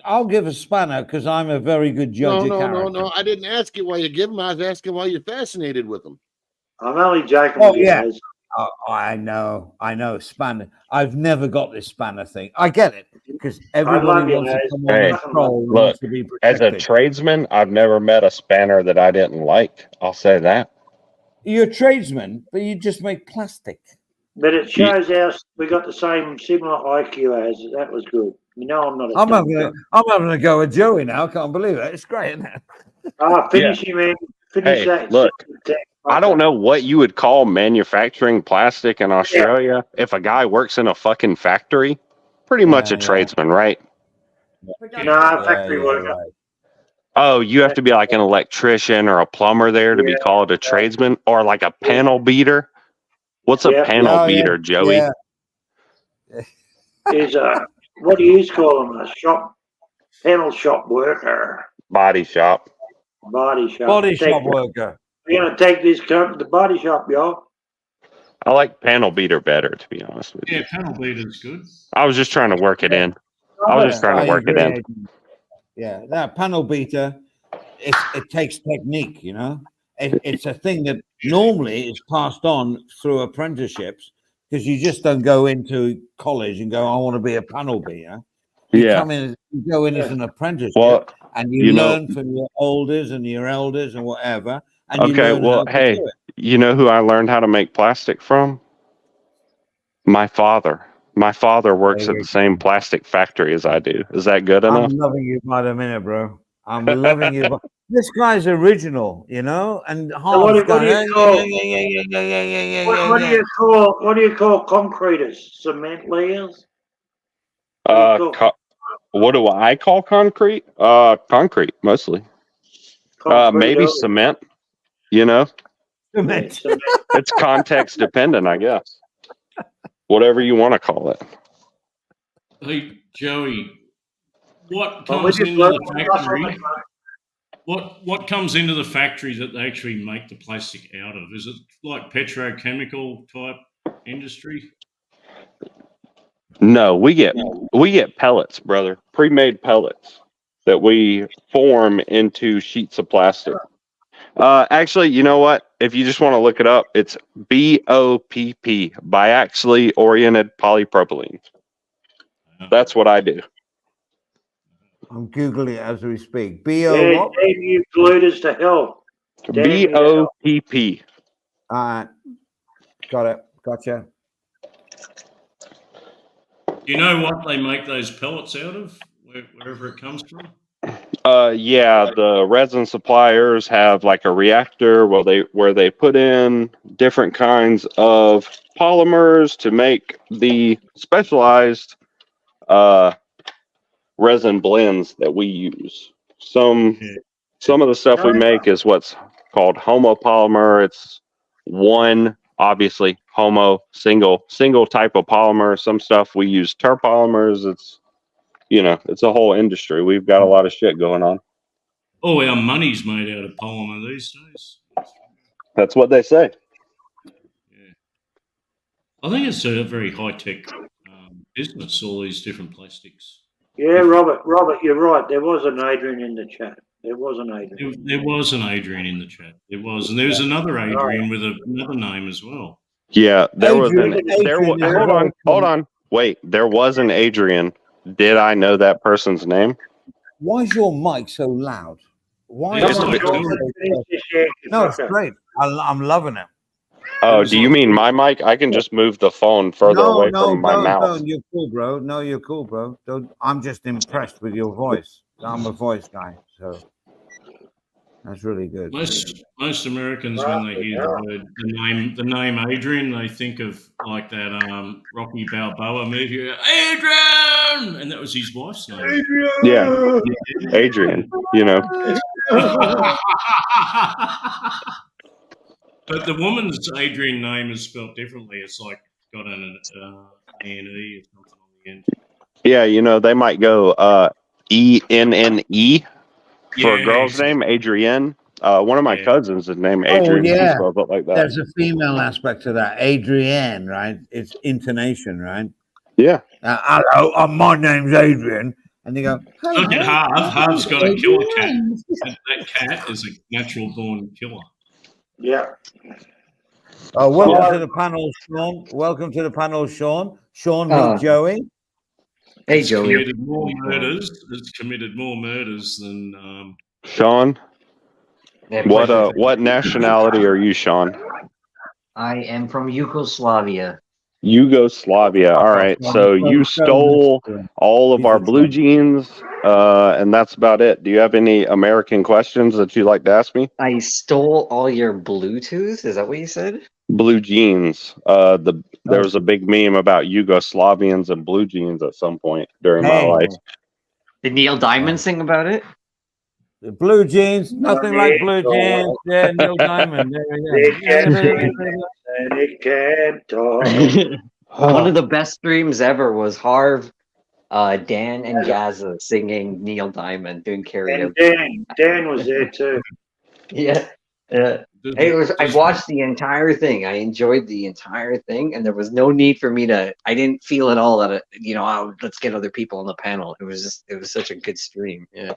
I'll give a spanner because I'm a very good judge of character. No. I didn't ask you why you give them. I was asking why you're fascinated with them. I'm only joking Oh, with you yeah. guys. Oh, I know, spanner. I've never got this spanner thing. I get it because everybody love you, wants to guys. come Hey, on control, look, wants to be As a protected. tradesman, I've never met a spanner that I didn't like. I'll say that. You're a tradesman, but you just make plastic. But it shows us we got the similar IQ as. That was good. You know I'm not a I'm dumb having cunt. I'm having a go at Joey now. I can't believe it. It's great, isn't it? Finish him, man. Finish Hey, that. look, I don't know what you would call manufacturing plastic in Australia. If a guy works in a fucking factory, pretty much a Yeah. tradesman, right? No, factory worker. right. Oh, you have to be like an electrician or a plumber there to be called a tradesman, or like a panel beater. What's a Yeah. panel Oh, yeah, beater, Joey? yeah. Is what do you call him? A panel shop worker, Body shop. body shop. Body shop worker. We're gonna take this cunt to the body shop, y'all. I like panel beater better, to be honest with you. Yeah, panel beater's good. I was just trying to work it in. I was just trying to I work it agree, in. Adrian. Yeah, that panel beater, it takes technique, you know. It's a thing that normally is passed on through apprenticeships because you just don't go into college and go, I want to be a panel beater. You Yeah. come in, you go in as an apprenticeship, Well, and you learn from your olders and your elders and whatever. And you okay. learn Well, how to hey, do it. you know who I learned how to make plastic from? My father. My father works There at you the same plastic factory as I do. Is that good enough? I'm loving you by the minute, bro. I'm loving you. This guy's original, you know, and So what Harv's do you going, call- yeah. What do you call concreters? Cement layers? What do you call What do I call concrete? Concrete mostly. Maybe concreter? cement. You know, Cement. Cement. it's context dependent, I guess. Whatever you want to call it. Hey, Joey, what Well, comes we just into learned- the factory? What comes into the factory that they actually make the plastic out of? Is it like petrochemical type industry? No, we get pellets, brother. Pre-made pellets that we form into sheets of plastic. Actually, you know what? If you just want to look it up, it's BOPP, biaxially oriented polypropylene. That's what I do. I'm googling it as we speak. B O Yeah, what? damn you polluters to hell. Damn you to hell. BOPP. Got it. Gotcha. Do you know what they make those pellets out of? Wherever it comes from? Yeah, the resin suppliers have like a reactor where they put in different kinds of polymers to make the specialized resin blends that we use. Some of the stuff we make is what's called homopolymer. It's one, obviously, single type of polymer. Some stuff we use terpolymers. It's a whole industry. We've got a lot of shit going on. Oh, our money's made out of polymer these days. That's what they say. Yeah. I think it's a very high-tech business, all these different plastics. Yeah, Robert, you're right. There was an Adrian in the chat. There was an Adrian. There was an Adrian in the chat. There was. And there was another Adrian with another name as well. Yeah, there was Adrian, hold on. Wait, there was an Adrian. Did I know that person's name? Why is your mic so loud? Why? Yeah, is it's it not so no, it's great. I'm loving it. Oh, do you mean my mic? I can just move the phone further away from my mouth. No, you're cool, bro. No, you're cool, bro. I'm just impressed with your voice. I'm a voice guy, so that's really good. Most Americans, when they hear the name Adrian, they think of like that Rocky Balboa movie, Adrian, and that was his wife's name. Adrian! Yeah, Adrian. But the woman's Adrian name is spelled differently. It's like got an A&E or something on the end. Yeah, they might go ENNE for a girl's exactly. name, Adrienne. One of my cousins is named Adrian. yeah. He spells it like that. There's a female aspect to that. Adrienne, right? It's intonation, right? Yeah. Hello, my name's Adrian. And they go, Look at Harv. Harv's got a killer cat. That cat is a natural born killer. Yeah. Welcome to the panel, Sean. Welcome to the panel, Sean. Sean, meet Joey. Hey, Joey. It's committed more murders than. Sean, what nationality are you, Sean? I am from Yugoslavia. Yugoslavia. All right. So you stole all of our blue jeans, and that's about it. Do you have any American questions that you'd like to ask me? I stole all your Bluetooth? Is that what you said? Blue jeans. There was a big meme about Yugoslavians and blue jeans at some point during my life. Did Neil Diamond sing about it? The blue jeans, nothing like blue jeans. Yeah, Neil Diamond. And it can't talk. One of the best streams ever was Harv, Dan, and Gaza singing Neil Diamond doing karaoke. And Dan was there too. Yeah. I watched the entire thing. I enjoyed the entire thing, and there was no need for me to. I didn't feel at all that let's get other people on the panel. It was such a good stream. Yeah,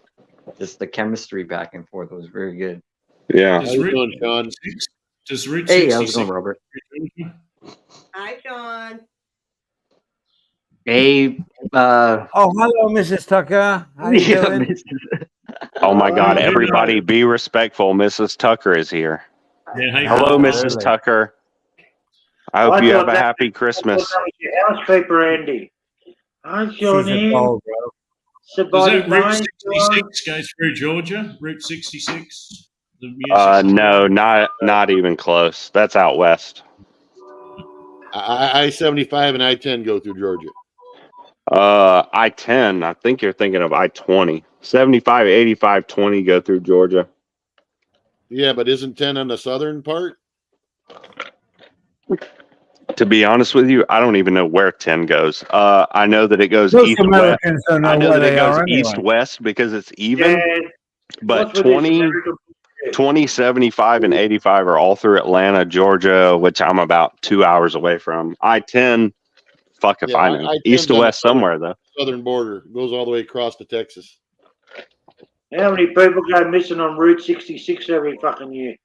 just the chemistry back and forth was very good. Yeah. How you doing, Sean? Hey, how's it going, Robert? Hi, Sean. Hey. Hello, Mrs. Tucker. How you doing? Oh my God! Everybody, be respectful. Mrs. Tucker is here. Yeah, hey, hello, Mrs. Tucker. I hope you have a happy Christmas. Your housekeeper, Andy. Hi, Johnny. Does that Route 66 go through Georgia? Route 66? No, not even close. That's out west. I-75 and I-10 go through Georgia. I-10. I think you're thinking of I-20. 75, 85, 20 go through Georgia. Yeah, but isn't 10 on the southern part? To be honest with you, I don't even know where 10 goes. I know that it goes Most east Americans west. don't know I know where that it they goes are east anyway. west because it's even. Yeah. But What's with this 20, 75, and 85 are all through Atlanta, Georgia, which I'm about 2 hours away from. I-10, fuck if I know. I-10's East to on the west somewhere, though. southern border. Goes all the way across to Texas. How many people go missing on Route 66 every fucking year?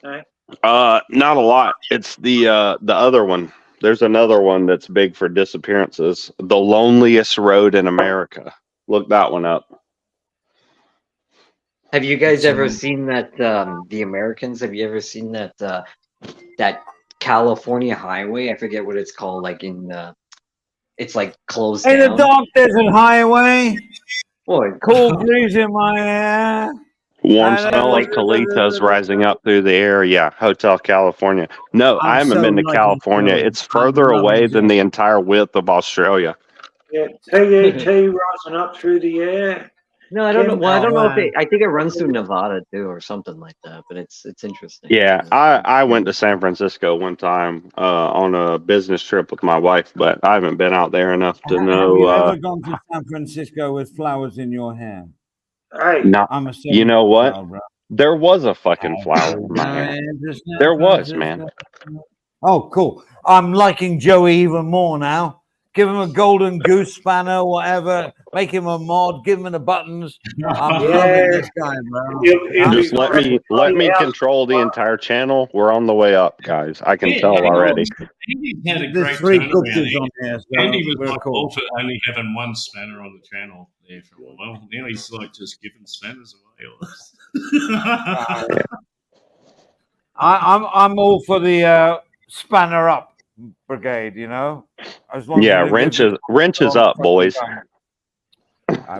Not a lot. It's the other one. There's another one that's big for disappearances. The loneliest road in America. Look that one up. Have you guys ever seen that? The Americans. Have you ever seen that? That California highway. I forget what it's called. Like in. It's like closed Hey, the down. dark desert highway. Boy, Cool breeze in my hair. Warm smell like colitas rising up through the air. Yeah, Hotel California. No, I haven't been to California. It's further away than the entire width of Australia. Yeah, PET rising up through the air. No, I don't know. Well, I don't know if I think it runs through Nevada too, or something like that. But it's interesting. Yeah, I went to San Francisco one time on a business trip with my wife, but I haven't been out there enough to know. Have you ever gone to San Francisco with flowers in your hair? Hey, No, I'm a you know what? child, bro. There was a fucking flower in my hair. There was, man. Oh, cool. I'm liking Joey even more now. Give him a golden goose spanner, whatever. Make him a mod. Give him the buttons. I'm loving this guy, bro. Just let me control the entire channel. We're on the way up, guys. I can tell already. Andy had a There's great 3 turnaround. cookies on here. So Andy was we're like cool. all for only having one spanner on the channel there for a while. Now he's like just giving spanners away. I'm all for the spanner up brigade, you know. As long Yeah, as wrenches up, boys.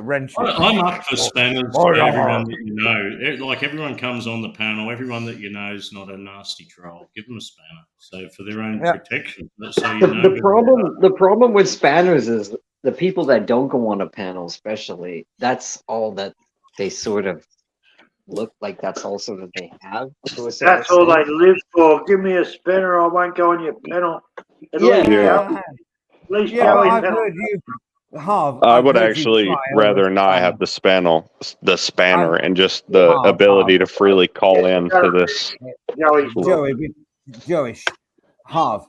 Wrenches. I'm up for spanners Oh, for yeah. everyone that you know. Like everyone comes on the panel, everyone that you know is not a nasty troll. Give them a spanner, so for their own protection. So you know. The problem with spanners is the people that don't go on a panel, especially. That's all that they sort of look like. That's all sort of they have. That's all they live for. Give me a spanner, I won't go on your panel. At least Joey I've panel. heard you. Harv, I I've would heard you actually cry rather over not have the spanner and just the Harv, ability to freely call in to this. Joey, Harv,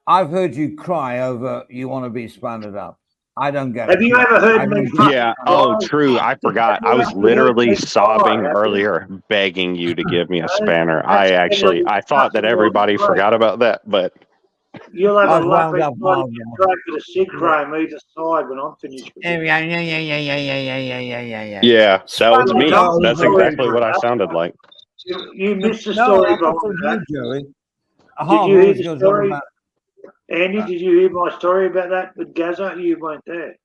I've heard you cry over you want to be spanned up. I don't get it. Have you ever heard me? Yeah. Oh, true. I forgot. I was literally sobbing earlier, begging you to give me a spanner. I thought that everybody forgot about that, but You'll have I've a wound lovely up body Harv, to try for the sig chrome either side when I'm finished. With it. Yeah. yeah, that was me. Spanner That's up. exactly what I sounded like. You missed the No, story I'm about not that. you, Joey. Did Harv you hear always the goes on story? about. Andy, did you hear my story about that with Gaza? You weren't there.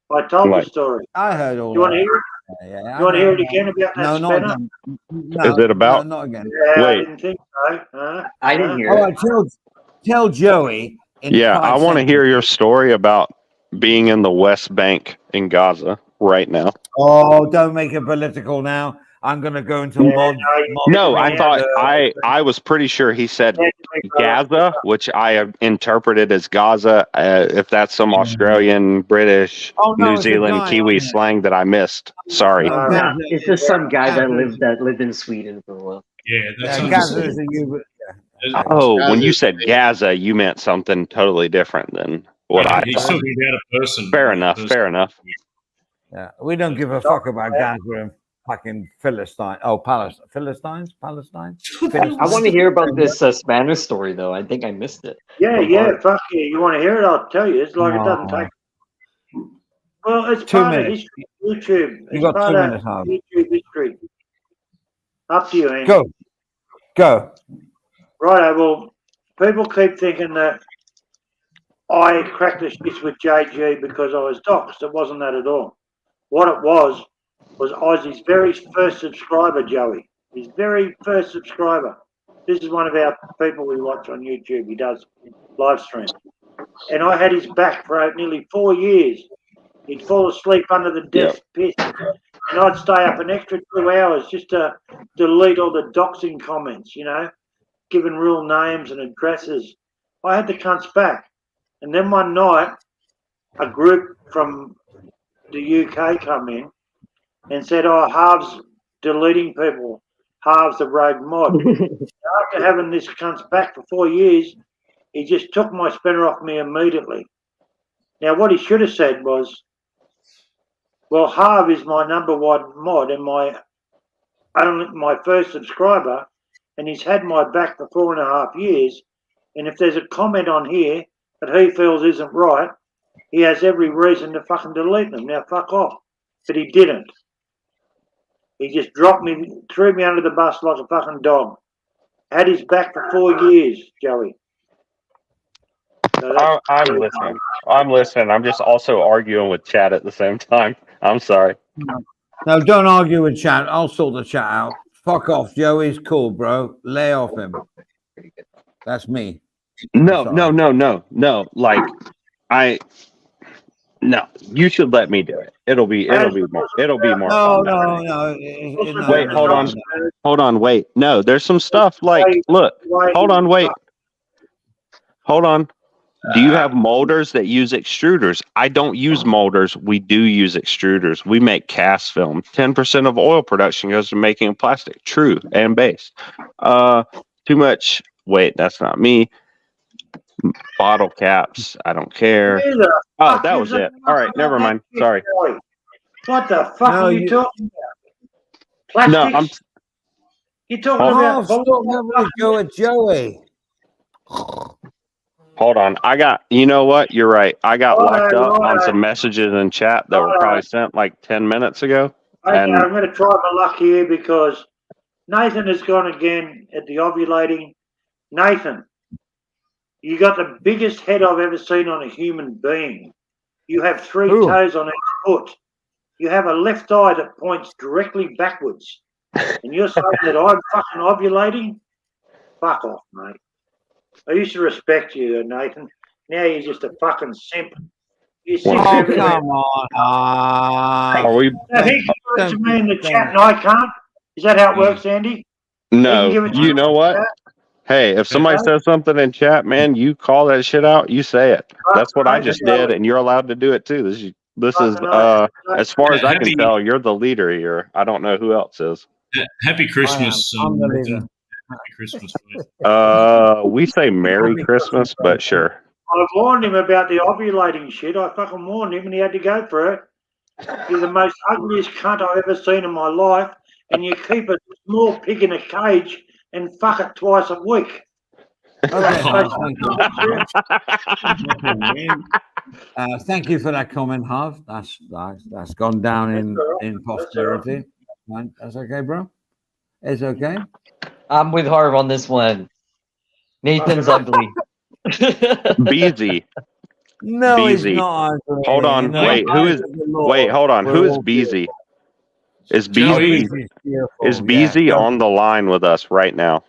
I told What? the story. I heard all You want to that. hear it? Yeah, You want to hear it again about that No, not spanner? again. No, Is it about? No, not again. Yeah, I Wait. didn't think so. I didn't hear All it. right, tell Joey. Yeah, I want to hear your story about being in the West Bank in Gaza right now. Oh, don't make it political now. I'm going to go into mod. No, I thought I was pretty sure he said Gaza, which I have interpreted as Gaza. If that's some Australian, British, Oh, no, New it's a Zealand, guy, Kiwi isn't it? slang that I missed. Sorry. No, it's just some guy that lived in Sweden for a while. Yeah, that's Gaza is a U. Oh, when Gaza you is said Gaza, you meant something totally different than what I He's thought. talking about a person. Fair enough. Fair enough. Yeah, we don't give a fuck about Gaza and fucking Philistine. Oh, Palestine. I want to hear about this Spanish story though. I think I missed it. Yeah, fuck yeah. You want to hear it? I'll tell you. It's like it doesn't take. Well, it's 2 part minutes. of history. YouTube. You It's got 2 part of minutes, Harv. YouTube history. Up to you, Andy. Go. Righto, well, people keep thinking that I cracked the shits with JG because I was doxxed. It wasn't that at all. What it was I was his very first subscriber, Joey. His very first subscriber. This is one of our people we watch on YouTube. He does live streams. And I had his back for nearly 4 years. He'd fall asleep under the desk, pissed. And I'd stay up an extra 2 hours just to delete all the doxing comments, you know, giving real names and addresses. I had the cunts back. And then one night, a group from the UK come in and said, oh, Harv's deleting people. Harv's the rogue mod. After having this cunt's back for 4 years, he just took my spinner off me immediately. Now, what he should have said was, well, Harv is my number one mod and my first subscriber, and he's had my back for 4.5 years. And if there's a comment on here that he feels isn't right, he has every reason to fucking delete them. Now fuck off. But he didn't. He just dropped me, threw me under the bus like a fucking dog. Had his back for 4 years, Joey. So I'm listening. I'm listening. I'm just also arguing with Chad at the same time. I'm sorry. No, don't argue with chat. I'll sort the chat out. Fuck off, Joey's cool, bro. Lay off him. That's me. No, Sorry. no. Like, no. You should let me do it. It'll be more. No, fun. no. Wait, hold on. Wait. No, there's some stuff like, look. Hold on. Wait. Hold on. Do you have molders that use extruders? I don't use molders. We do use extruders. We make cast film. 10% of oil production goes to making plastic. True and base. Too much. Wait, that's not me. Bottle caps. I don't care. Oh, that was it. All right, never mind. Sorry. What the fuck are you talking about? No, Plastics? You're talking about. Stop having a go at Joey. Hold on. You know what? You're right. I got locked up on some messages in chat that were probably sent like 10 minutes ago. Okay, And I'm going to try my luck here because Nathan has gone again at the ovulating. Nathan, you got the biggest head I've ever seen on a human being. You have 3 toes on each foot. You have a left eye that points directly backwards. And you're saying that I'm fucking ovulating? Fuck off, mate. I used to respect you, Nathan. Now you're just a fucking simp. You simp everywhere. Come on. are we? Now, he can do it to me in the chat and I can't. Is that how it works, Andy? No. He can give it to You know what? Hey, if somebody says something in chat, man, you call that shit out. You say it. That's what I just did, and you're allowed to do it too. This is as far as I can tell, you're the leader here. I don't know who else is. Happy Christmas. I'm the leader. Happy Christmas. Mate. We say Merry Christmas, but sure. I warned him about the ovulating shit. I fucking warned him and he had to go for it. You're the most ugliest cunt I've ever seen in my life, and you keep a small pig in a cage and fuck it twice a week. Thank you for that comment, Harv. That's gone down in posterity. That's okay, bro. It's okay. I'm with Harv on this one. Nathan's ugly. Beezy. No, Beezy. he's not. Hold on. Wait, who is? Wait, hold on. Who is Beezy? Is Beezy? Is Beezy on the line with us right now?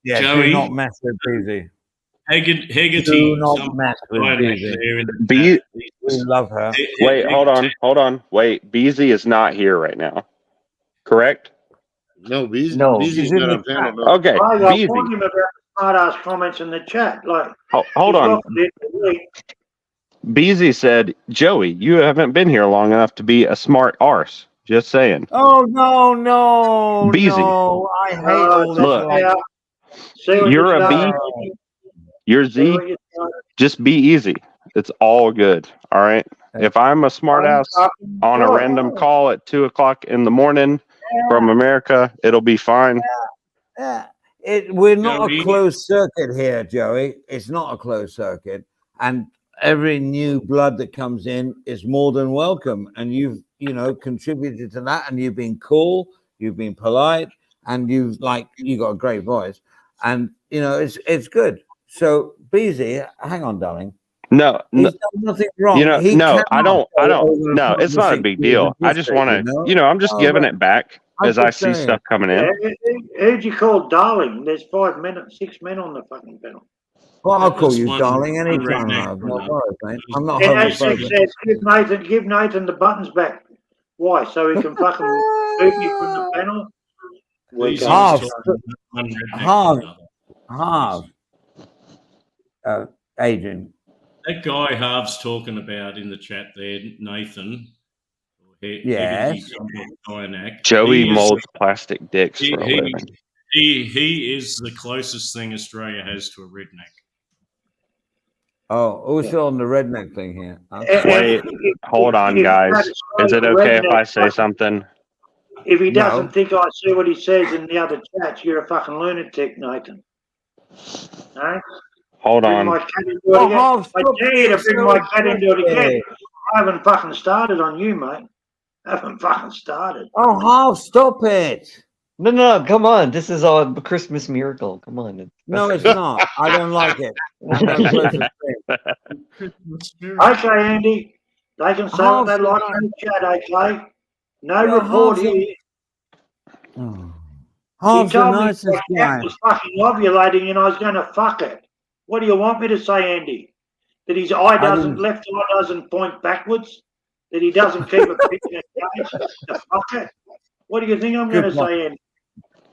Yeah, Joey? do not mess with Beezy. Haggerty. Do not mess with Beezy. We love her. Wait, hold on. Wait, Beezy is not here right now. Correct? No, Beezy's She's not in on the panel. chat. No. Okay, I Beezy. warned him about the smart-ass comments in the chat. Like, Hold on. Beezy said, Joey, you haven't been here long enough to be a smart arse. Just saying. Oh no, Beezy. no! I hate all this. Look. like- You're a B. You're Z. Just be easy. It's all good. All right. If I'm a smart ass on a random call at 2:00 in the morning from America, it'll be fine. Yeah, we're not Joey? a closed circuit here, Joey. It's not a closed circuit, and every new blood that comes in is more than welcome. And you've contributed to that, and you've been cool, you've been polite, and you got a great voice, and it's good. So Beezy, hang on, darling. No, He's done nothing wrong. no, I don't. No, it's not a big deal. I just want to, I'm just giving it back as I see stuff coming in. Who'd you call darling? There's 6 men on the fucking panel. Well, I'll call That's you one darling anytime. redneck I've from no that. worries, mate. I'm not And as homophobic. says, give Nathan the buttons back. Why? So he can fucking boot me from the panel? Beezy's Harv. talking about one redneck Harv. from another. Harv. Adrian. That guy Harv's talking about in the chat there, Nathan. Yes. Joey He is- molds plastic dicks He, for a he, living. he is the closest thing Australia has to a redneck. Oh, we're still on the redneck thing here. Wait, hold on, guys. Is it okay if I say something? If he No. doesn't think I see what he says in the other chats, you're a fucking lunatic, Nathan. No? Hold Bring on. my cat into it again. Half, I stop dare you to it, bring my stop cat into it again. it. I haven't fucking started on you, mate. I haven't fucking started. Oh, half, stop it. No, come on. This is a Christmas miracle. Come on. No, it's not. I don't like it. I don't vote for Spain. Christmas spirit. Okay, Andy. They can say what they Half's like the in the chat, okay? No Yeah, report half's the- here. Oh. You Half's the told me nicest my cat guy. was fucking ovulating and I was going to fuck it. What do you want me to say, Andy? That his eye doesn't, didn't- left eye doesn't point backwards? That he doesn't keep a picture in case to fuck it? What do you think I'm Good going to point. say, Andy?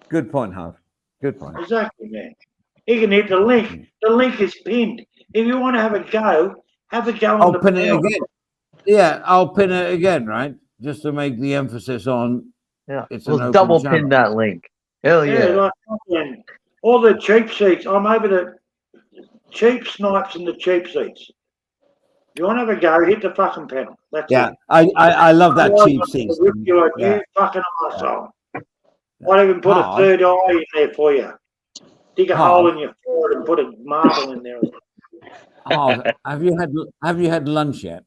Good point, Half. Good point. Exactly, man. You can hit the link. The link is pinned. If you want to have a go on I'll the pin it panel. again. Yeah, I'll pin it again, right? Just to make the emphasis on Yeah. it's an We'll open double channel. pin that link. Hell Yeah, yeah. like fucking all the cheap seats. I'm over the cheap snipes and the cheap seats. You want to have a go? Hit the fucking panel. That's Yeah, it. I love that Otherwise, cheap I'm seat. gonna rip you a Yeah. new fucking arsehole. I'll even put a Hard. third eye in there for you. Dig a Hard. hole in your forehead and put a marble in there. Half, have you had lunch yet?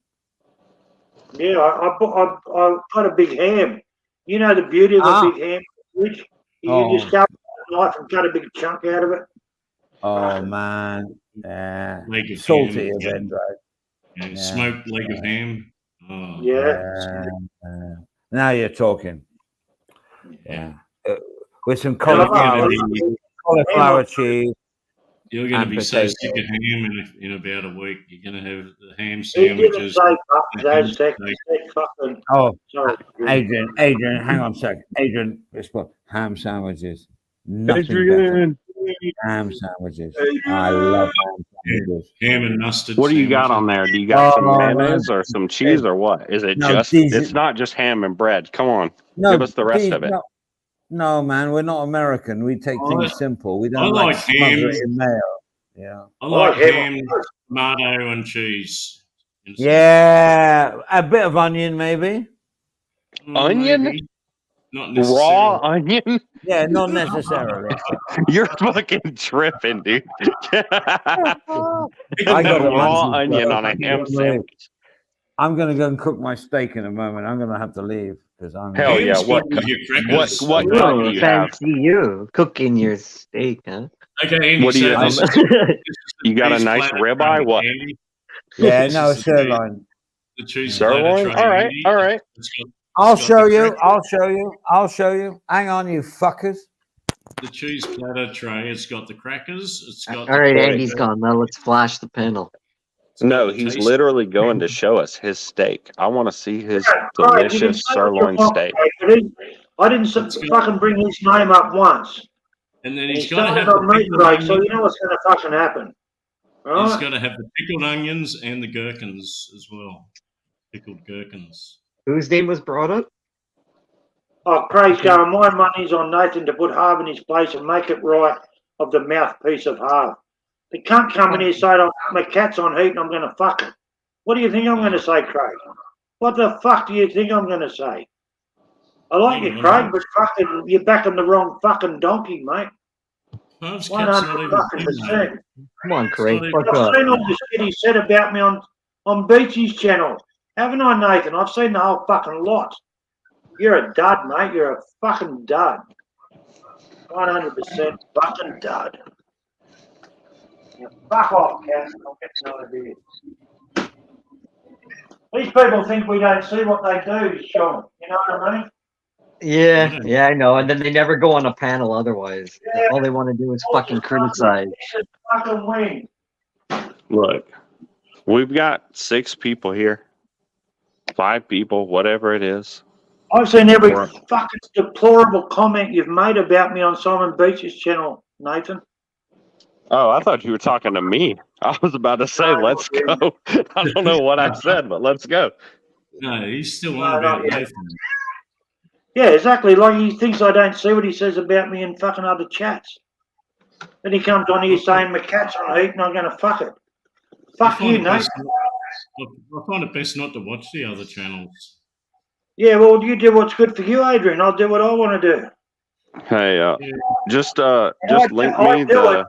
Yeah, I got a big ham. You know the beauty of a big ham? Which you Oh. just go with a knife and cut a big chunk out of it. Oh man, yeah, Leg of salty ham. event, right? Yeah, Yeah. smoked leg of ham. Oh, Yeah. Now you're talking. yeah. With some And I'm cauliflower, not- cauliflower cheese. You're going to And be so potato. sick of ham in about a week. You're going to have the ham He didn't sandwiches. say fuck, Aztec. He said fucking. Oh, Sorry. Adrian, hang on a sec. Adrian, respond. Ham sandwiches. Nothing better. Ham sandwiches. I love ham sandwiches. Ham and mustard. What do you got sandwiches. on there? Do you got some Oh, mayonnaise or some cheese or what? Is it No, just? these- It's not just ham and bread. Come on, No, give us the rest these- of it. No, man, we're not American. We take things simple. We don't I like like smother ham. it in mayo. Yeah. I like ham. ham, tomato, and cheese. Yeah, a bit of onion, maybe. Onion? Maybe. Not Raw necessarily. onion? Yeah, not necessarily. You're fucking tripping, dude. I got No a raw lunch, onion bro. on a ham sandwich. I'm gonna go and cook my steak in a moment. I'm gonna have to leave because I'm. Hell yeah! Ham's What good with your crackers. what cut do you have? Fancy you cooking your steak, huh? Okay, Andy, What do you so have? this is the You got a cheese nice platter ribeye? tray, What? Andy. Yeah, This no, is the sirloin. The cheese platter Sirloin? tray, All right, Andy. all right. It's got- I'll it's got show the you. crackers. I'll show you. I'll show you. Hang on, you fuckers. The cheese platter tray. It's got the crackers. It's got. All right, the Andy's gone. Now let's flash the panel. It's got No, the he's taste- literally going to show us his steak. I want to see his All right, you can delicious say what you sirloin want, steak. but I didn't fucking bring his name up once. And then He he's got to started have on the me pickled today, so onions. you know what's going to fucking happen. He's Right? got to have the pickled onions and the gherkins as well. Pickled gherkins. Whose name was brought up? Oh, Craig's going, my money's on Nathan to put Harv in his place and make it right of the mouthpiece of Harv. The cunt come in here saying, oh, my cat's on heat and I'm going to fuck it. What do you think I'm going to say, Craig? What the fuck do you think I'm going to say? I like you, Craig, but fucking, you're backing the wrong fucking donkey, mate. Harv's cat's not even 100%. Come on, Craig. Sorry, Fuck I've up. seen all the shit he said about me on Beachy's channel. Haven't I, Nathan? I've seen the whole fucking lot. You're a dud, mate. You're a fucking dud. 100% fucking dud. Yeah, fuck off, Cass. I'll get no idea. These people think we don't see what they do, Sean. You know what I mean? Yeah, I know. And then they never go on a panel otherwise. Yeah. All they want to do is fucking criticize. Fucking win. Look, we've got 6 people here, 5 people, whatever it is. I've seen every Right. fucking deplorable comment you've made about me on Simon Beach's channel, Nathan. Oh, I thought you were talking to me. I was about to say, let's go. I don't know what I said, but let's go. No, he's still No, on about not yet. Nathan. Yeah, exactly. Like he thinks I don't see what he says about me in fucking other chats. Then he comes on here saying my cat's on heat and I'm going to fuck it. Fuck you, Nate. I find it best not to watch the other channels. Yeah, well, you do what's good for you, Adrian. I'll do what I want to do. Hey, Yeah. just I link do me it.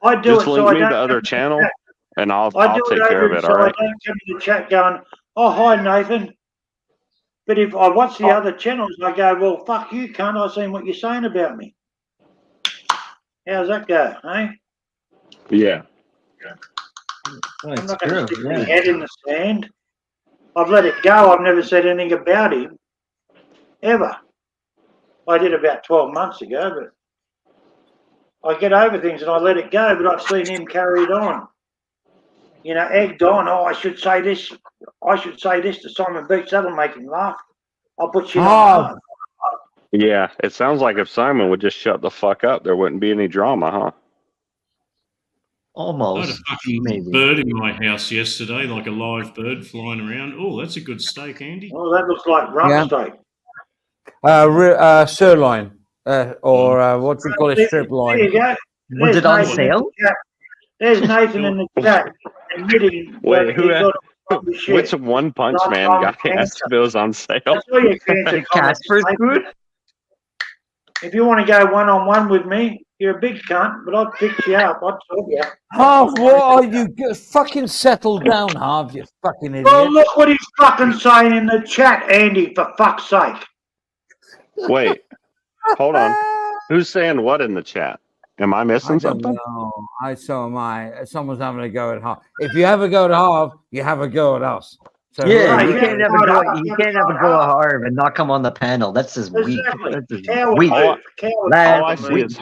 I do Just it so link I me don't the other come to channel, chat. and I'll I do take it care of over it. so All right. I don't come to the chat going, oh, hi, Nathan. But if I watch the other channels, I go, well, fuck you, cunt. I've seen what you're saying about me. How's that go, eh? Yeah. Well, I'm it's not going to true. stick my Yeah. head in the sand. I've let it go. I've never said anything about him, ever. I did about 12 months ago, but I get over things and I let it go, but I've seen him carry it on. You know, egged on, oh, I should say this to Simon Beach, that'll make him laugh. I'll put shit on Harv, that. Yeah. It sounds like if Simon would just shut the fuck up, there wouldn't be any drama, huh? I had a Almost, fucking maybe. bird in my house yesterday, like a live bird flying around. Oh, that's a good steak, Andy. Oh, that looks like rump Yeah. steak. sirloin, or what do you call it, strip There loin. you go. Was There's it on Nathan in sale? the chat. There's Nathan in the chat admitting Wait, that who? he got a shit. Which One Punch Not Man on guy cancer. asked if it was on sale? That's all your cancer comments. Casper's Nathan. food? If you want to go one-on-one with me, you're a big cunt, but I'll pick you up. I told you. Harv, what are you? Fucking settle down, Harv, you fucking idiot. Well, look what he's fucking saying in the chat, Andy, for fuck's sake. Wait, hold on. Who's saying what in the chat? Am I I missing don't something? know. So am I. Someone's having a go at Harv. If you have a go at Harv, you have a go at us. So Yeah, Right, you yeah, can't have a right, go. right, You right, can't have a right, go right. at Harv and not come on the panel. That's just weak. Exactly. That's just Coward weak. move. Coward That- All I fucking see move. is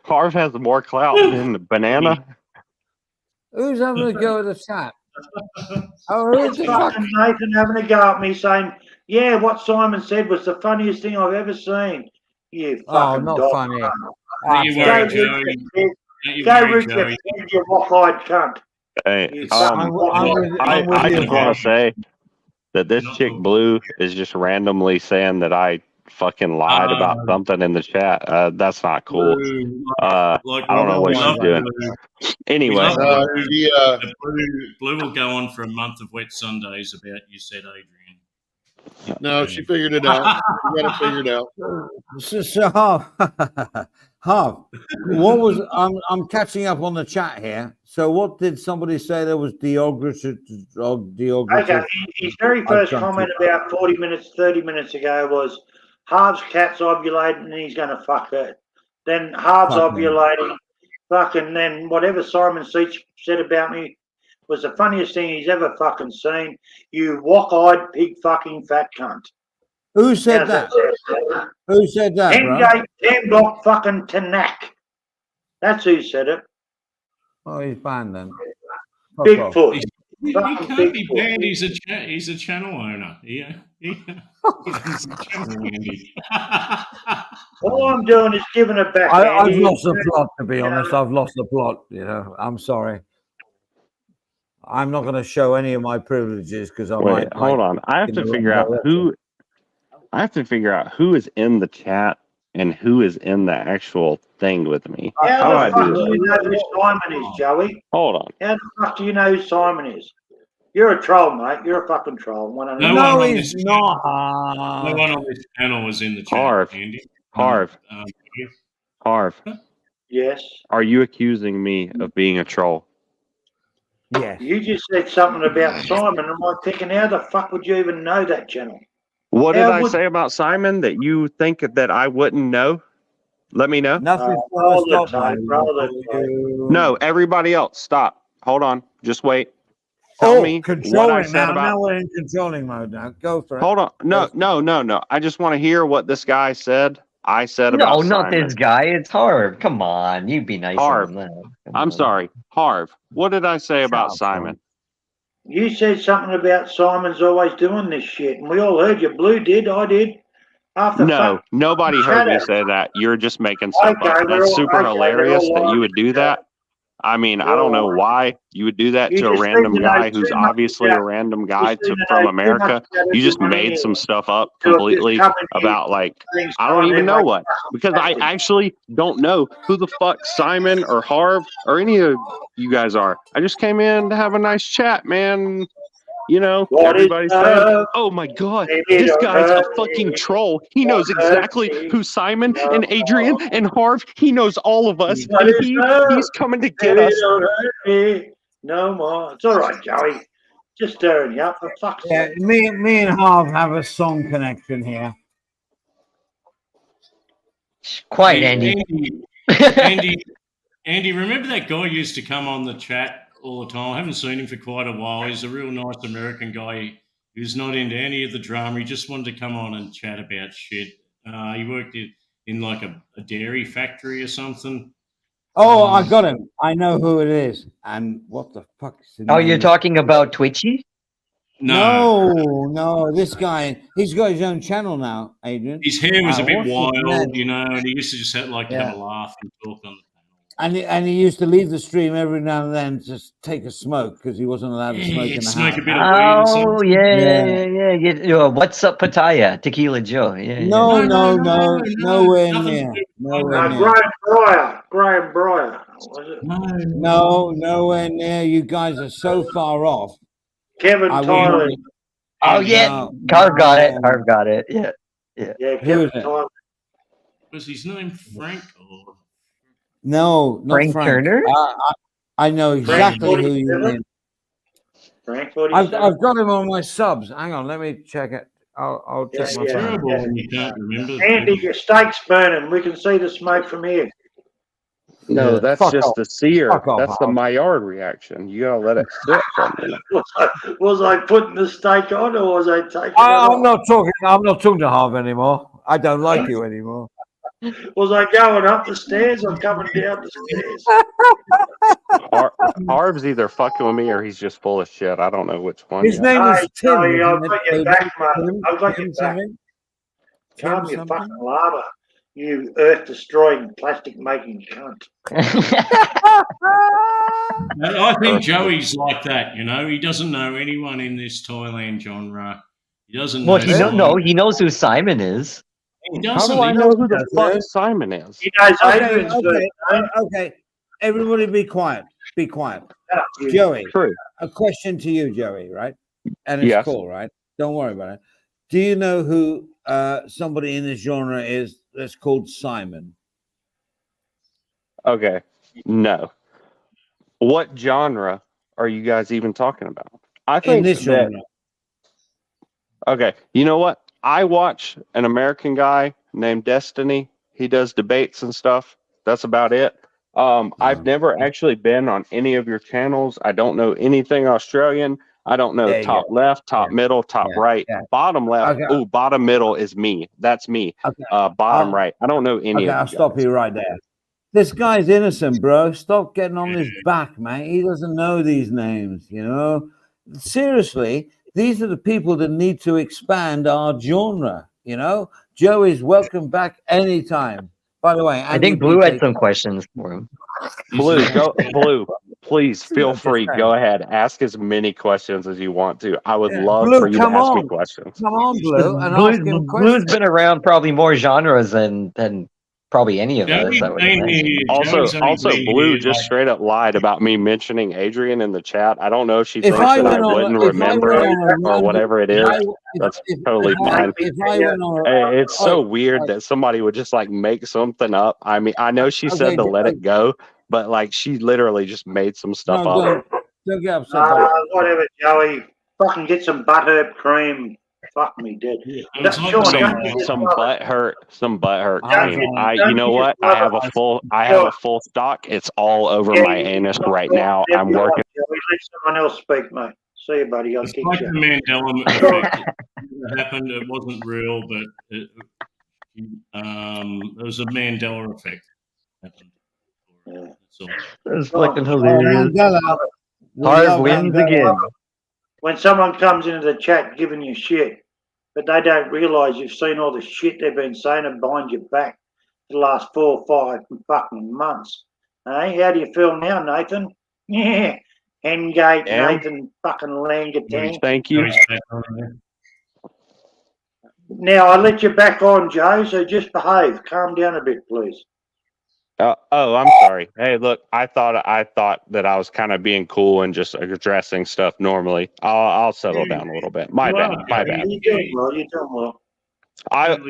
Harv has more clout than Banana. who's having a go at the chat? Oh, who It's the fuck? fucking Nathan having a go at me saying, yeah, what Simon said was the funniest thing I've ever seen. You Oh, fucking not dog. funny. Don't you Go worry, root Joey. your head. Don't you Go worry, root your Joey. head, you rock-eyed cunt. Hey, You It's- fucking I'm rock-eyed with- cunt. I'm with I you, just want Harv. to say that this Not chick good. Blue is just randomly saying that I fucking lied about something in the chat. That's not cool. Blue, like, I don't know what we she's love doing. Blue. Anyway, love No, Blue. she, But Blue will go on for a month of wet Sundays about you said, Adrian. no, she figured it out. She got it figured out. So Harv, Harv, what was I'm catching up on the chat here. So what did somebody say there was deogrative? Okay, his very first comment about 40 minutes, 30 minutes ago was Harv's cat's ovulating and he's going to fuck her. Then Harv's Fuck me. ovulating, fucking, then whatever Simon Seach said about me was the funniest thing he's ever fucking seen. You wok-eyed pig fucking fat cunt. Who said How's that? sound? Who said that, bro? 10 block fucking Tanak. That's who said it. Oh, he's banned then. Fuck off. Bigfoot. He Fucking can't be Bigfoot. banned. He's a channel owner. Yeah. He's a channel Andy. All I'm doing is giving it back. I've Andy. lost the plot, to be honest. I've lost the plot. You know, I'm sorry. I'm not going to show any of my privileges because I wait, might. hold on. I have in to the figure wrong out direction. who. I have to figure out who is in the chat and who is in the actual thing with me. How do I How the do fuck this? do you know who Simon is, Joey? Hold on. How the fuck do you know who Simon is? You're a troll, mate. You're a fucking troll. No No, one on he's this not. No one on this channel is in the chat, Harv. Andy. Harv. Um, Harv, Yes. are you accusing me of being a troll? Yes. You just said something about Simon, and I'm thinking, how the fuck would you even know that channel? What did Yeah, I would- say about Simon that you think that I wouldn't know? Let me know. Nothing's all going the to stop time, me. brother. No, everybody else, stop. Hold on. Just wait. Tell me what I controlling said now. about. Now we're in controlling mode now. Go for it. Hold on. No. I just want to hear what this guy said. I said No, about not Simon. this guy. It's Harv. Come on, you be nice Harv. on that. Come I'm on. sorry. Harv, what did I say about up, Simon? You said something about Simon's always doing this shit, and we all heard you. Blue did, I did. After No, fuck, nobody shut heard me up. say that. You're just making stuff Okay, up. we're That's all- super okay, we're hilarious all that you would do lying. that. I mean, I We're don't know all- why you would do that You to a just random seem to know guy who's too much obviously about- a random guy You seem to from know too America. much about You just everyone made in some here stuff up to have just completely come in here about like saying I don't Simon even know like what fucking because I bastard. actually don't know who the fuck Simon or Harv or any of you guys are. I just came in to have a nice chat, man. You know, What is everybody's saying, love? "Oh my God, Baby, this don't guy's a hurt fucking me. troll. He knows Don't hurt exactly me. who Simon No and Adrian more. and Harv. He knows all of us, What and is love? he's coming to get Baby, us." don't hurt me. No more. It's all right, Joey. Just stirring you up for fuck's Yeah, sake. me and Harv have a song connection here. Quiet, Andy. Andy, remember that guy who used to come on the chat all the time? I haven't seen him for quite a while. He's a real nice American guy who's not into any of the drama. He just wanted to come on and chat about shit. He worked in like a dairy factory or something. Oh, I got him. I know who it is. And what the fuck is his Oh, name? you're talking about Twitchy? No, this guy, he's got his own channel now, Adrian. His hair was a bit what's his wild, name? you know, and he used to just have a laugh and talk on the panel. And he used to leave the stream every now and then to take a smoke because he wasn't allowed to smoke in the smoke house. a bit of weed or Oh, something. yeah. What's up, Pattaya? Tequila Joe. Yeah. No, nowhere nothing near. to do- Nowhere near. Graham Breyer. Was it? No, nowhere near. You guys are so far off. Kevin I Tyler. wouldn't- Oh, yeah. No, Carv got it. no. Carv got it. Yeah. Yeah, Who Kevin is it? Tyler. Was his name Frank? Or... No, not Frank Frank. Turner? I know exactly who you 47? mean. Frank 47. I've got him on my subs. Hang on, let me check it. I'll check Yeah, my yeah. phone. Terrible when you can't remember. Andy, your steak's burning. We can see the smoke from here. No, Yeah. that's Fuck just off. the sear. Fuck off, That's the Harv. Maillard reaction. You gotta let it sit for a minute. Was I putting the steak on or was I taking it I'm off? not talking to Harv anymore. I don't like you anymore. Was I going up the stairs or coming down the stairs? Harv's either fucking with me or he's just full of shit. I don't know which one. His yet. name Hey, is Tim. Joey, I've isn't got it? your back, mate. Tim- I've got Tim your back. something? Calm Tim your something? fucking lava. You earth destroying, plastic making cunt. I think Joey's like that, you know. He doesn't know anyone in this Thailand genre. He doesn't know. Well, he knows who Simon is. He How doesn't. do I He know doesn't. who the fuck Simon is? He knows Okay, Adrian's okay. Everybody be quiet. Be quiet. first. Joey, True. a question to you, Joey, right? And it's Yes. cool, right? Don't worry about it. Do you know who somebody in this genre is that's called Simon? Okay. No. What genre are you guys even talking about? I In think this that. genre. Okay. You know what? I watch an American guy named Destiny. He does debates and stuff. That's about it. I've never actually been on any of your channels. I don't know anything Australian. I don't know There you top go. left, top middle, top Yeah, right, yeah. bottom left. Okay. Oh, bottom middle is me. That's me. Okay. Bottom I'll- right. I don't know any Okay, of I'll you stop guys. you right there. This guy's innocent, bro. Stop getting on his back, man. He doesn't know these names, you know? Seriously, these are the people that need to expand our genre, you know? Joey's welcome back anytime. By the way, I think Blue had some questions for him. Blue, Blue, please feel I'm just free. saying. Go ahead. Ask as many questions as you want to. I would Yeah. love Blue, for you to come ask me on. questions. Come on, Blue, and Blue's, ask him Blue's questions. been around probably more genres than probably any of us. Joey's I would been imagine. here. Also, Joey's only been Blue here, just like, straight up lied about me mentioning Adrian in the chat. I don't know if she If thinks I that I went on, wouldn't if I remember went it on a or random, whatever it is. That's totally fine. If I went on a, It's so weird that somebody would just like make something up. I mean, I know she said Okay, to let it go, but like she literally just made some stuff no, up. don't get upset. buddy. Whatever, Joey. Fucking get some butterherb cream. Fuck me dead. it's like Sean, some- don't you Some just- butt hurt Don't cream. you- You know don't you what? just I have a love full stock. It's all over Yeah, my you- anus you- right you- now. you- I'm you- working. Joey, let someone else speak, mate. See you, buddy. I'll It's kick like the you. Mandela effect. It happened. It wasn't real, but there was a Mandela effect. Happened. Yeah. That's all. That's fucking Oh, hilarious. Mandela. We Harv love wins Mandela. again. When someone comes into the chat giving you shit, but they don't realise you've seen all the shit they've been saying and behind your back for the last 4 or 5 fucking months. Hey, how do you feel now, Nathan? Yeah. Hengate, Yeah. Nathan fucking Langatang. Thank you. Joey's back on there. Now, I let you back on, Joe, so just behave. Calm down a bit, please. Oh, I'm sorry. Hey, look, I thought that I was kind of being cool and just addressing stuff normally. I'll settle down a little bit. My You bad. are, My Joey. bad. You're doing well. You're doing well.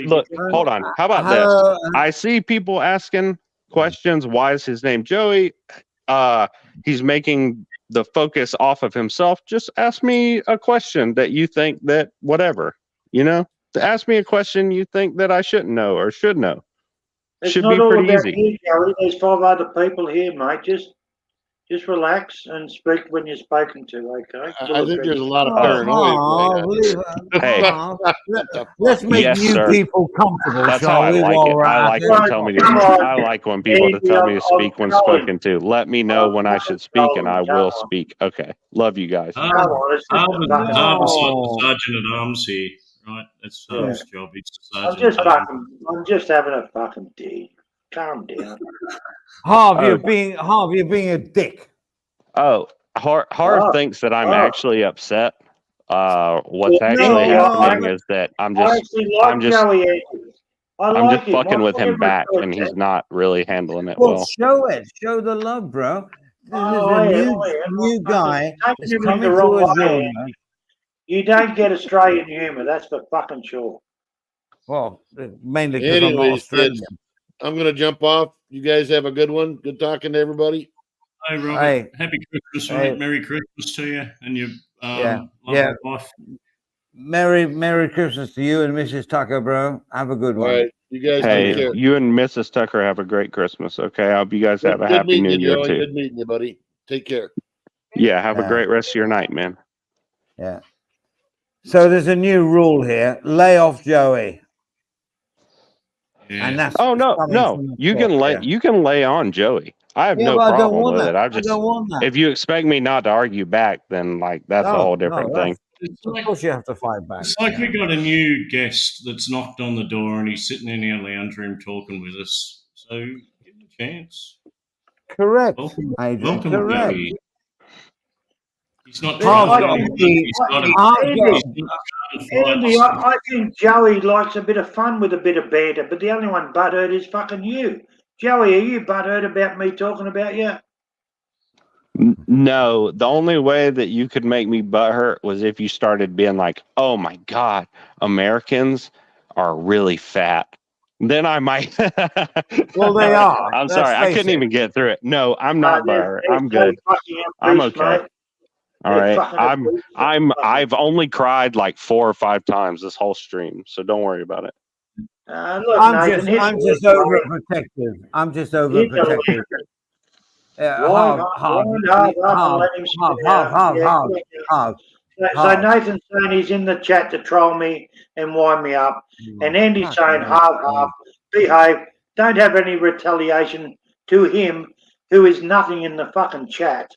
Look. Hold on. How about this? Hello. I see people asking questions. Why is his name Joey? He's making the focus off of himself. Just ask me a question that you think that whatever, ask me a question you think that I shouldn't know or should know. It's Should not be all pretty about easy. you, Joey. There's 5 other people here, mate. Just relax and speak when you're spoken to, okay? I think there's a lot of Oh, paranoia. let's make Yes, new sir. people comfortable, That's shall how I we? like while it. we're I at like it? when tell me to. Come on. I like when people to tell me to speak when spoken to. Let me know when I should speak, and I will speak. Okay. Love you guys. Come on, it's just a fucking- Harvey's like Oh. the sergeant at arms here, right? That's Harvey's job. He's the I'm sergeant. I'm just having a fucking dig. Calm down. Harv, Oh. you're being a dick. Oh, Harv Oh. thinks that I'm Oh. actually upset. What's No, actually no, happening is that I'm I just actually like I'm just- Joey Andrews. I I'm like just him. fucking I with him never back, thought and that. he's not really handling it Well, well. show it. Show the love, bro. This Oh, is I a am. new guy Take that's him in coming the to wrong a way. genre. You don't get Australian humour, that's for fucking sure. Well, mainly because I'm not Anyways, Australian. kids, I'm going to jump off. You guys have a good one. Good talking to everybody. Hey, Robert. Hey. Happy Christmas, Hey. mate. Merry Christmas to you and your Yeah. lovely wife. Merry Christmas to you and Mrs. Tucker, bro. Have a good All one. right. You guys take Hey, care. you and Mrs. Tucker have a great Christmas. Okay, I hope you guys have a Good happy meeting New you, Year Joey. too. Good meeting you, buddy. Take care. Yeah, have a Yeah. great rest of your night, man. Yeah. So there's a new rule here: lay off Joey, Yeah. and that's Oh no, coming no, from the you top, can yeah. you can lay on Joey. I have Yeah, no but I don't problem want with that. it. I I just don't want that. if you expect me not to argue back, then like that's a No, whole no, different that's- thing. It's Of like, course, you have to fight back. it's like we got a new guest that's knocked on the door and he's sitting in our lounge room talking with us. So give him a chance. Correct, Welcome, Adrian. welcome Correct. Joey. He's not Harv's trying got to to be- he's not a- Harv's Andy, got- he's not trying to Andy, fight. I think Joey likes a bit of fun with a bit of banter, but the only one butthurt is fucking you. Joey, are you butthurt about me talking about you? No, the only way that you could make me butthurt was if you started being like, "Oh my God, Americans are really fat." Then I might. Well, they are. I'm Let's sorry, I face couldn't it. even get through it. No, I'm not butthurt. I'm they're good. fucking I'm abuse, okay. mate. All They're right, fucking abuse. I've only cried like 4 or 5 times this whole stream, so don't worry about it. Look, I'm Nathan, just overprotective. I'm just overprotective. Yeah, Harv, So Nathan's saying he's in the chat to troll me and wind me up. And Andy's saying, half, behave. Don't have any retaliation to him, who is nothing in the fucking chat.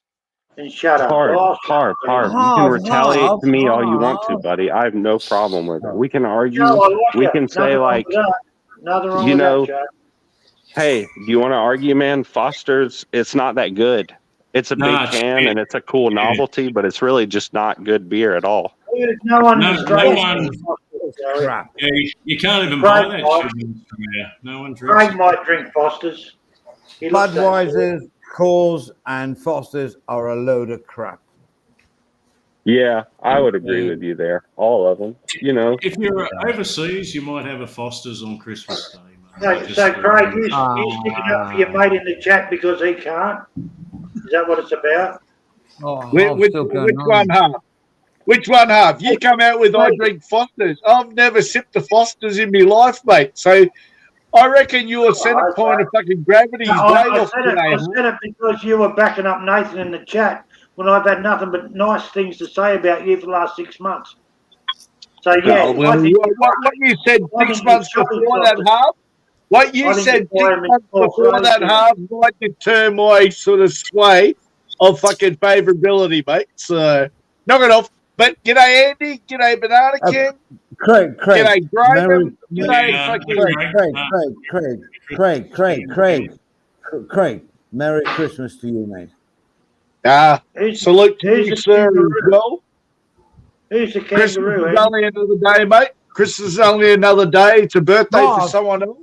And shut up. Harv, Oh, Harv, you can retaliate to me all you want to, buddy. I have no problem with it. We can argue. Joe, I like We you. can say Nothing wrong like, with that. Nothing wrong you with know, that, Joe. hey, do you want to argue, man? Foster's, it's not that good. It's a Nah, big it's can shit. and it's a cool novelty, but it's really just not good beer at all. There's no one No- in Australia. no one- drinks Foster's, Joey. crap. Yeah, you can't even Craig buy that might. shit in Australia. No one drinks Craig it. might drink Foster's. He looks that good. Budweiser's, Coors, and Foster's are a load of crap. Yeah, I would agree with you there. All of them, you know. If you're overseas, you might have a Foster's on Christmas Day, mate. So Craig, you sticking up for your mate in the chat because he can't? Is that what it's about? Oh, Which one, Half? Which one, Half? You come out with I drink Foster's. I've never sipped a Foster's in my life, mate. So I reckon your centre point of fucking gravity is way I off said it, today. I said it because you were backing up Nathan in the chat when I've had nothing but nice things to say about you for the last 6 months. So yeah, Oh, well, I think what you said I 6 think months you're before shopping that, Half? What I you think said you're 6 months buying before me that, clothes. Half, might deter my sort of sway of fucking favourability, mate. So knock it off. But g'day, Andy. G'day, Banana King. Craig, G'day, Graham. G'day, Yeah. fucking. Craig, Merry Christmas to you, mate. Who's- Salute to who's you, the sir, as kangaroo? well. Who's the Christmas kangaroo? is only another day, mate. Christmas is only another day. It's a birthday for Marv. someone else.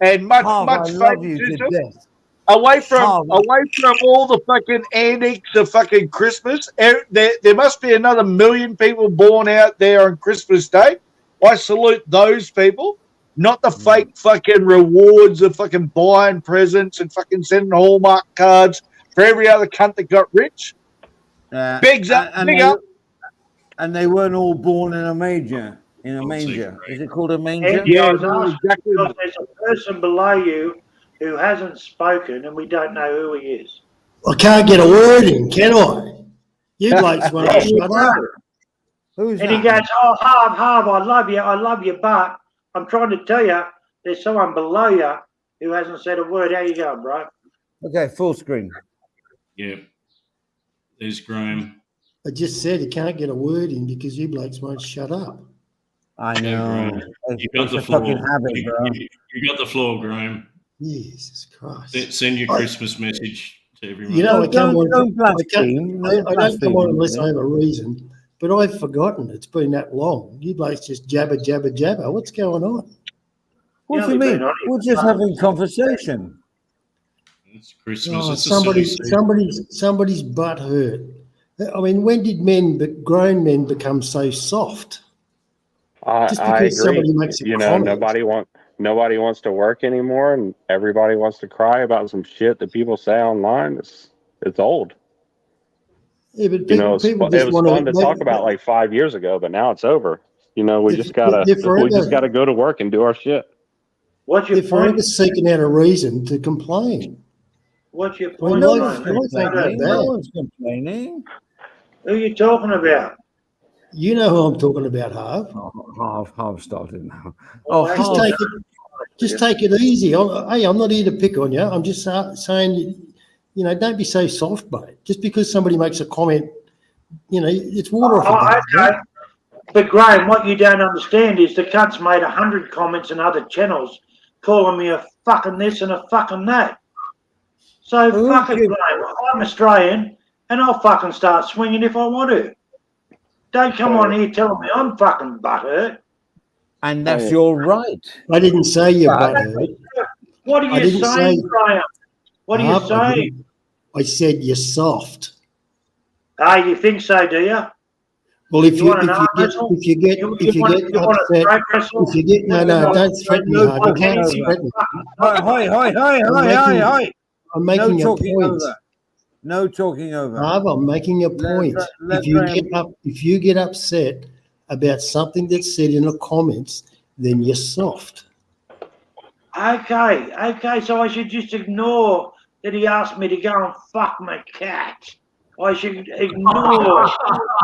and much Harv, much I love you to favoritism. death. Away from Harv, all the fucking antics of fucking Christmas, there must be another million people born out there on Christmas Day. I salute those people, not the fake fucking rewards of fucking buying presents and fucking sending Hallmark cards for every other cunt that got rich. Bigs up, big up. And they weren't all born in a manger. In a manger. Is it called a manger? And Yeah, I was no, asking exactly. because there's a person below you who hasn't spoken, and we don't know who he is. I can't get a word in, can I? You blokes want to shut up. Who's And that? he goes, "Oh, Harv, I love you, but I'm trying to tell you, there's someone below you who hasn't said a word. How you going, bro?" Okay, full screen. Yeah. There's Graham. I just said he can't get a word in because you blokes won't shut up. I Yeah, know. Graham. It's, You got it's the a floor. fucking habit, bro. You got the floor, Graham. Jesus Christ. Send your Christmas message to everyone. You know, I come on. Don't blaspheme. I don't come on unless blaspheme. I have a reason, but I've forgotten. It's been that long. You blokes just jabber, jabber, jabber. What's going on? What do Yeah, you we've mean? been on it. We're just having conversation. It's Christmas. Oh, It's a silly season. somebody's butt hurt. I mean, when did grown men become so soft? Just I because agree. somebody makes a You know, comment. nobody wants to work anymore, and everybody wants to cry about some shit that people say online. It's old. Yeah, but You know, people it just was want fun to talk about like 5 years ago, but now it's over. You know, we If- just gotta if forever- go to work and do our shit. What's your They're forever point? seeking out a reason to complain. What's your Well, point? no Graham? one's complaining. No one's complaining. Who are you talking about? You know who I'm talking about, Harv. Oh, half started now. Well, Oh, Just half. take it easy. I'm not here to pick on you. I'm just saying, don't be so soft, mate. Just because somebody makes a comment, it's water off a Oh, duck. okay. But Graham, what you don't understand is the cunt's made 100 comments in other channels calling me a fucking this and a fucking that. So Who fuck it, gives- Graham. I'm Australian and I'll fucking start swinging if I want to. Don't come on here telling me I'm fucking butthurt. And that's your right. I didn't say your butt hurt. What are I you didn't saying, say- Graham? What are you Harv, I saying? didn't. I said you're soft. Ah, you think so, do you? Well, if You you want an arm wrestle? if you get You want a upset, straight wrestle? if you get no, don't threaten me, Harv. You can't threaten me. Hi. I'm No making a talking point. over. No talking over. Harv, I'm making a point. let If you get upset about something that's said in the comments, then you're soft. Okay, so I should just ignore that he asked me to go and fuck my cat. I should ignore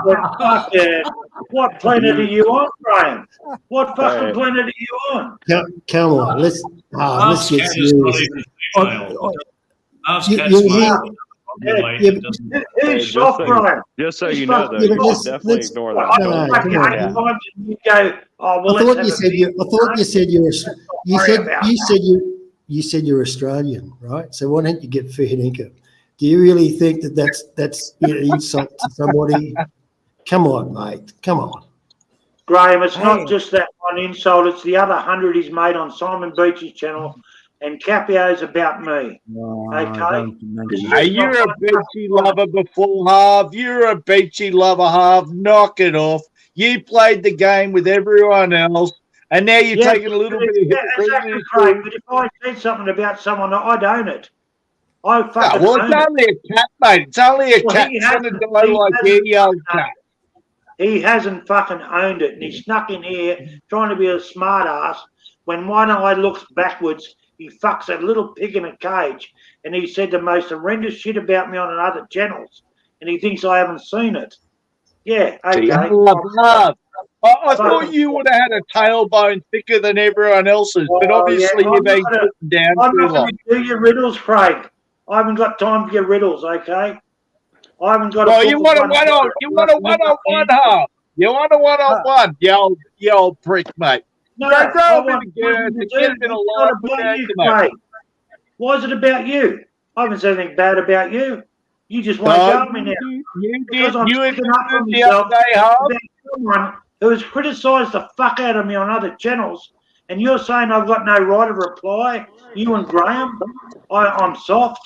the fucking, what planet are you on, Graham? What fucking planet are you on? Come on, let's Half's get cat is not serious. even female. Half's You- cat's you'll male. hear- Populate, yeah, it doesn't- Who's soft, Graham? Just so He's you know, fucking- though, yeah, you but should let's- definitely let's- ignore I that. No, don't come fucking on. 8 times and you go, oh, well, I thought let's you have a said beer. you said you're Australian, right? So why don't you get fair dinkum? Do you really think that's insult to somebody? Come on, mate. Come on. Graham, it's Hey. not just that one insult, it's the other 100 he's made on Simon Beach's channel, and Capio's about me. No, Okay. don't mention Hey, it. You're a beachy lover before Harv. You're a beachy lover, Harv. Knock it off. You played the game with everyone else, and now you're Yeah, taking a little bit of exactly, hypocrisy. Craig, but if I said something about someone, I'd own it. I Yeah, fucking well, own it's it. only a cat, mate. It's only a Well, cat. he Send it hasn't- to me like he any old cat. He hasn't fucking owned it, and he snuck in here trying to be a smart ass. When one eye looks backwards, he fucks a little pig in a cage, and he said the most horrendous shit about me on other channels, and he thinks I haven't seen it. Yeah, See, okay. Harv. I thought you would have had a tailbone thicker than everyone else's, but Oh, obviously yeah, you've been putting down I'm too not long. going to do your riddles, Craig. I haven't got time for your riddles, okay? I haven't got. Well, you want a one-on-one, Harv. You want a one-on-one, you old prick, mate. No, Go I a bit want of girth, to get a bit of It's life not about about you, you, mate. Craig. Why is it about you? I haven't said anything bad about you. You just won't No, go at me now. you Because did. I'm You sticking up for admitted the other myself day, Harv. about someone who has criticised the fuck out of me on other channels And you're saying I've got no right of reply? You and Graham? I'm soft.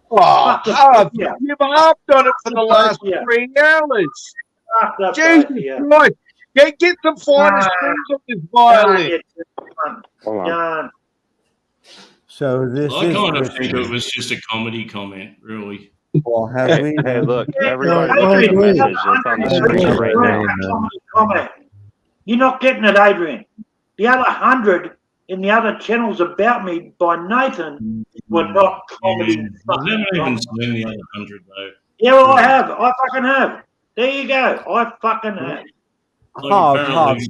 Oh, Fuck the Harv, fuck you. you've harped on it for the last Yeah. 3 hours. Fuck the Jesus fuck you. Christ. Get some finer strings on this violin. Done. So this I is kind of think Christmas. it was just a comedy comment, really. Or have we? Hey, look, everybody, I look at the agree. message that's on the I agree. screen right now. Comment. You're not getting it, Adrian. The other 100 in the other channels about me by Nathan were not comedy. I've never even seen the other 100 though. Yeah, well, I have. I fucking have. There you go. I fucking have. Like Harv, apparently,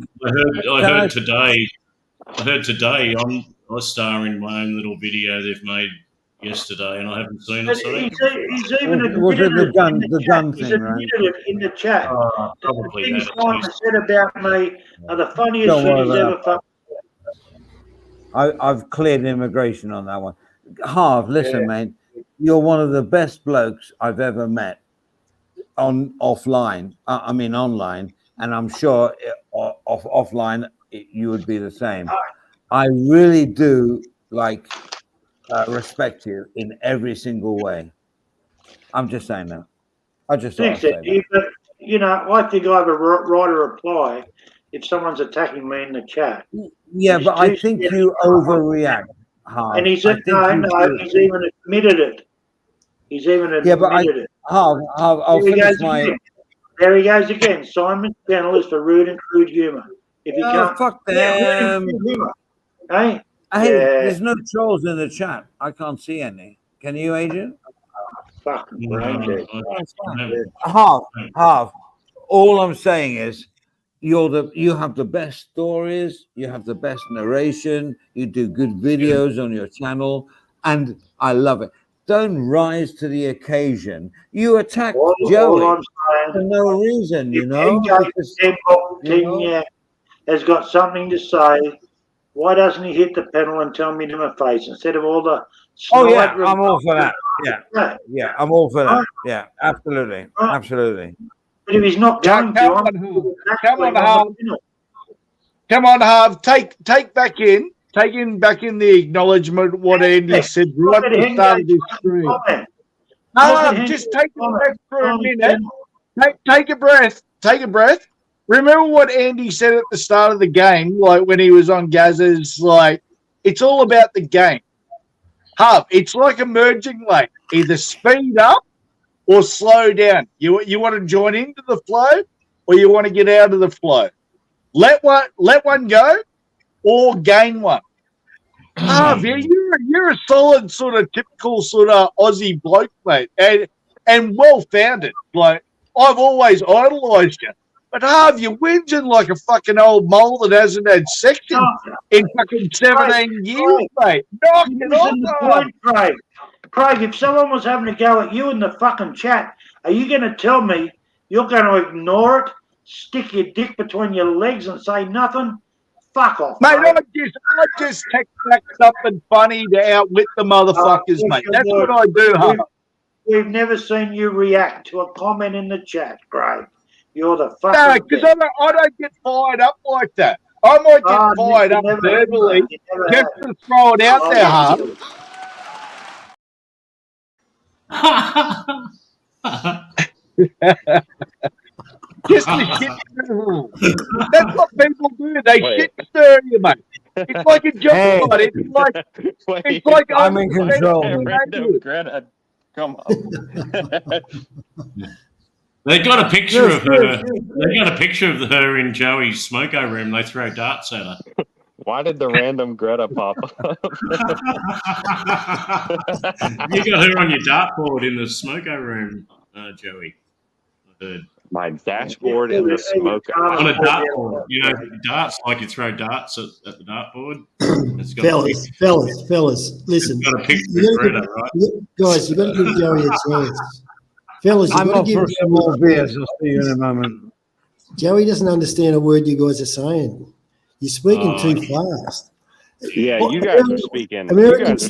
I Can I- heard today. I star in my own little video they've made yesterday, and I haven't seen But it. So he's even Was it admitted the gun- in the the chat. gun He's thing, right? admitted it in the chat. probably The things that. Simon said about me are the funniest Don't shit worry he's about ever fucking. I've cleared immigration on that one. Harv, listen, mate, you're one of the best blokes I've ever met online, and I'm sure offline you would be the same. I really do respect you in every single way. I'm just saying that. I just thought I'd Thanks, say Eddie, that. but you know, I think I have a right to reply if someone's attacking me in the chat. Yeah, He's but I too think scared. you overreact, Harv. And he's I think you do. he's even admitted it. He's even admitted Yeah, but it. Harv, I'll There he finish goes my. again. There he goes again. Simon's channel is for rude and crude humour. If you Oh, can't, fuck yeah, rude them. and crude humour. Hey, Hey, yeah. there's no trolls in the chat. I can't see any. Can you, Adrian? Fucking No, brain dead. Half. All I'm saying is, you have the best stories. You have the best narration. You do good videos on your channel, and I love it. Don't rise to the occasion. You attack All Joey I'm for saying, no reason, you if know. NJ because- King has got something to say, why doesn't he hit the panel and tell me to my face instead of all the? Oh yeah, sniper- I'm all for that. Yeah, Yeah. yeah, I'm all for that. Yeah, absolutely, absolutely. But if he's not going to, Come I'm on, Harv. Come on, Harv. Take back in the acknowledgement what Andy said right at the start of this stream. Harv, just take a breath for a minute. Take a breath. Take a breath. Remember what Andy said at the start of the game, like when he was on Gazza's, like, it's all about the game. Harv, it's like a merging lane. Either speed up or slow down. You want to join into the flow or you want to get out of the flow. Let one go or gain one. Harv, you're a solid sort of typical sort of Aussie bloke, mate, and well-founded. Like, I've always idolised you. But Harv, you're whinging like a fucking old mole that hasn't had sex in fucking 17 years, mate. Knock it off, Harv. Craig, if someone was having a go at you in the fucking chat, are you going to tell me you're going to ignore it, stick your dick between your legs and say nothing? Fuck off, mate. I just text back something funny to outwit the motherfuckers, mate. That's what I do, Harv. We've never seen you react to a comment in the chat, Craig. You're the fucking No, because I don't get fired up like that. I might get fired up verbally just to throw it out there, Harv. Just to shit. That's what people do. They shit stir you, mate. It's like a joke. Hey. It's like I'm in control. Random Greta, come on. They got a picture of her. They got a picture of her in Joey's smoko room. They throw darts at her. Why did the random Greta pop up? You got her on your dartboard in the smoko room, Joey. I heard. My dashboard in the smoke. On a dartboard, you know, darts, like you throw darts at the dartboard. It's got fellas, listen. It's got a picture of Greta, right? Guys, you've got to give Joey a chance. Fellas, you've I'm got off to give for some more beers. I'll see you in a moment. Joey doesn't understand a word you guys are saying. You're speaking too fast. Yeah, Well, you guys are speaking. Americans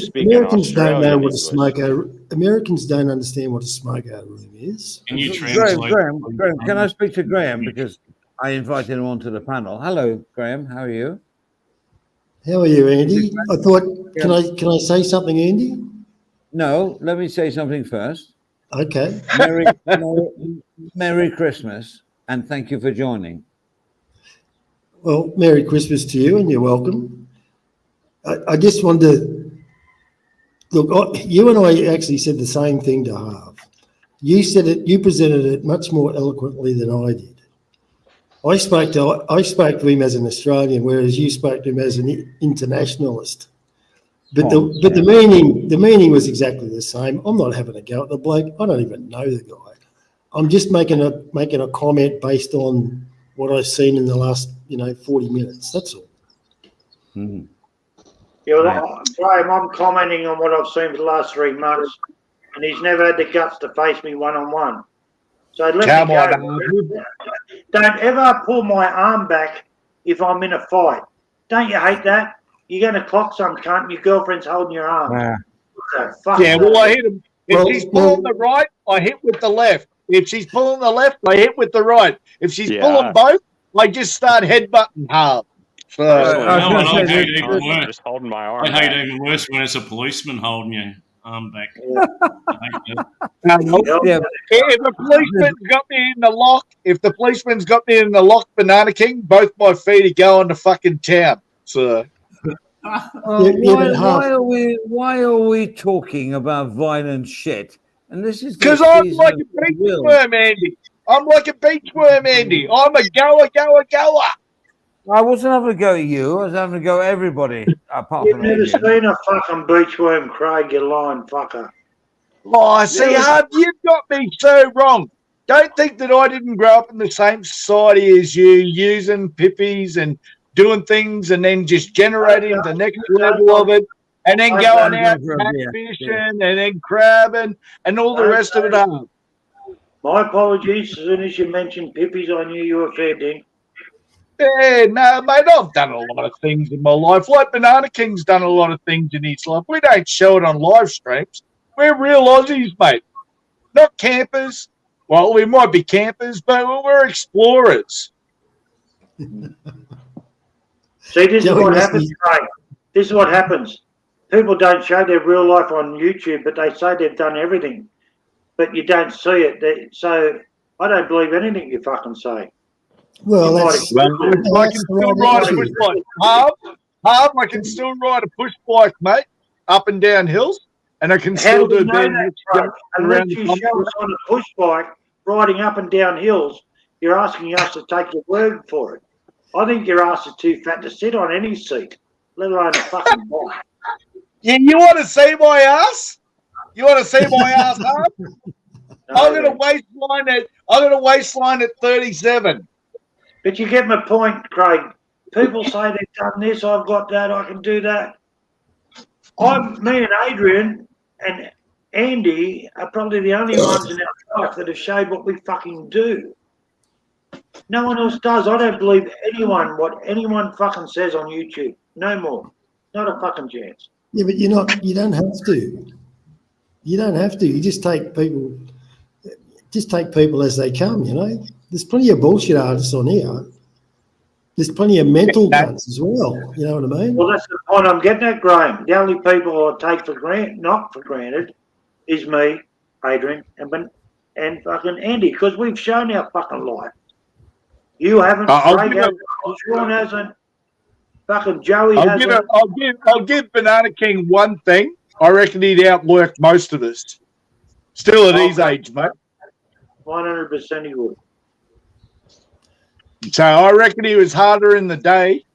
don't know what a Australian Americans don't understand what a smokeout room is. Can you translate? Graham, can I speak to Graham because I invited him onto the panel? Hello, Graham. How are you? How are you, Andy? I thought, can I say something, Andy? No, let me say something first. Okay. Merry Christmas, and thank you for joining. Well, Merry Christmas to you, and you're welcome. I just wanted to look. You and I actually said the same thing to Harv. You said it. You presented it much more eloquently than I did. I spoke to him as an Australian, whereas you spoke to him as an internationalist. But the meaning was exactly the same. I'm not having a go at the bloke. I don't even know the guy. I'm just making a comment based on what I've seen in the last 40 minutes. That's all. Mm-hmm. Graham, I'm commenting on what I've seen for the last 3 months, and he's never had the guts to face me one-on-one. So let me go. Don't ever pull my arm back if I'm in a fight. Don't you hate that? You're going to clock some cunt and your girlfriend's holding your arm. Yeah, well, I hit him. If she's pulling the right, I hit with the left. If she's pulling the left, I hit with the right. If she's pulling both, I just start headbutting hard. So, I hate even worse. Just holding my arm. I hate even worse when it's a policeman holding your arm back. If a policeman's got me in the lock, Banana King, both my feet are going to fucking town. So. Why are we talking about violent shit? And this is because I'm like a beach worm, Andy. I'm like a beach worm, Andy. I'm a goer. I wasn't having a go at you. I was having a go at everybody apart You've from never Adrian. seen a fucking beach worm, Craig, you lying fucker. Oh, see, Hub, you've got me so wrong. Don't think that I didn't grow up in the same society as you, using pippies and doing things and then just generating the next level of it and then going out fishing and then crabbing and all the rest of it. My apologies. As soon as you mentioned pippies, I knew you were fair dink. Yeah, no, mate, I've done a lot of things in my life. Like Banana King's done a lot of things in his life. We don't show it on live streams. We're real Aussies, mate. Not campers. Well, we might be campers, but we're explorers. See, this is what happens, Craig. This is what happens. People don't show their real life on YouTube, but they say they've done everything. But you don't see it. So I don't believe anything you fucking say. Well, I can still ride a push bike. Half, I can still ride a push bike, mate, up and down hills, and I can still do that. Unless you show us on a push bike riding up and down hills, you're asking us to take your word for it. I think your ass is too fat to sit on any seat, let alone a fucking bike. Yeah, you want to see my ass? You want to see my ass, Half? I'm gonna waistline at 37. But you get my point, Craig. People say they've done this, I've got that, I can do that. Me and Adrian and Andy are probably the only ones in our life that have showed what we fucking do. No one else does. I don't believe what anyone fucking says on YouTube. No more. Not a fucking chance. Yeah, but you don't have to. You don't have to. You just take people as they come, There's plenty of bullshit artists on here. There's plenty of mental guns as well. You know what I mean? Well, that's the point I'm getting at, Graham. The only people I take not for granted, is me, Adrian, and fucking Andy, because we've shown our fucking life. You haven't. Craig hasn't. Sean hasn't. Fucking Joey hasn't. I'll give Banana King one thing. I reckon he'd outwork most of us. Still at his age, mate. 100% he would. So I reckon he was harder in the day.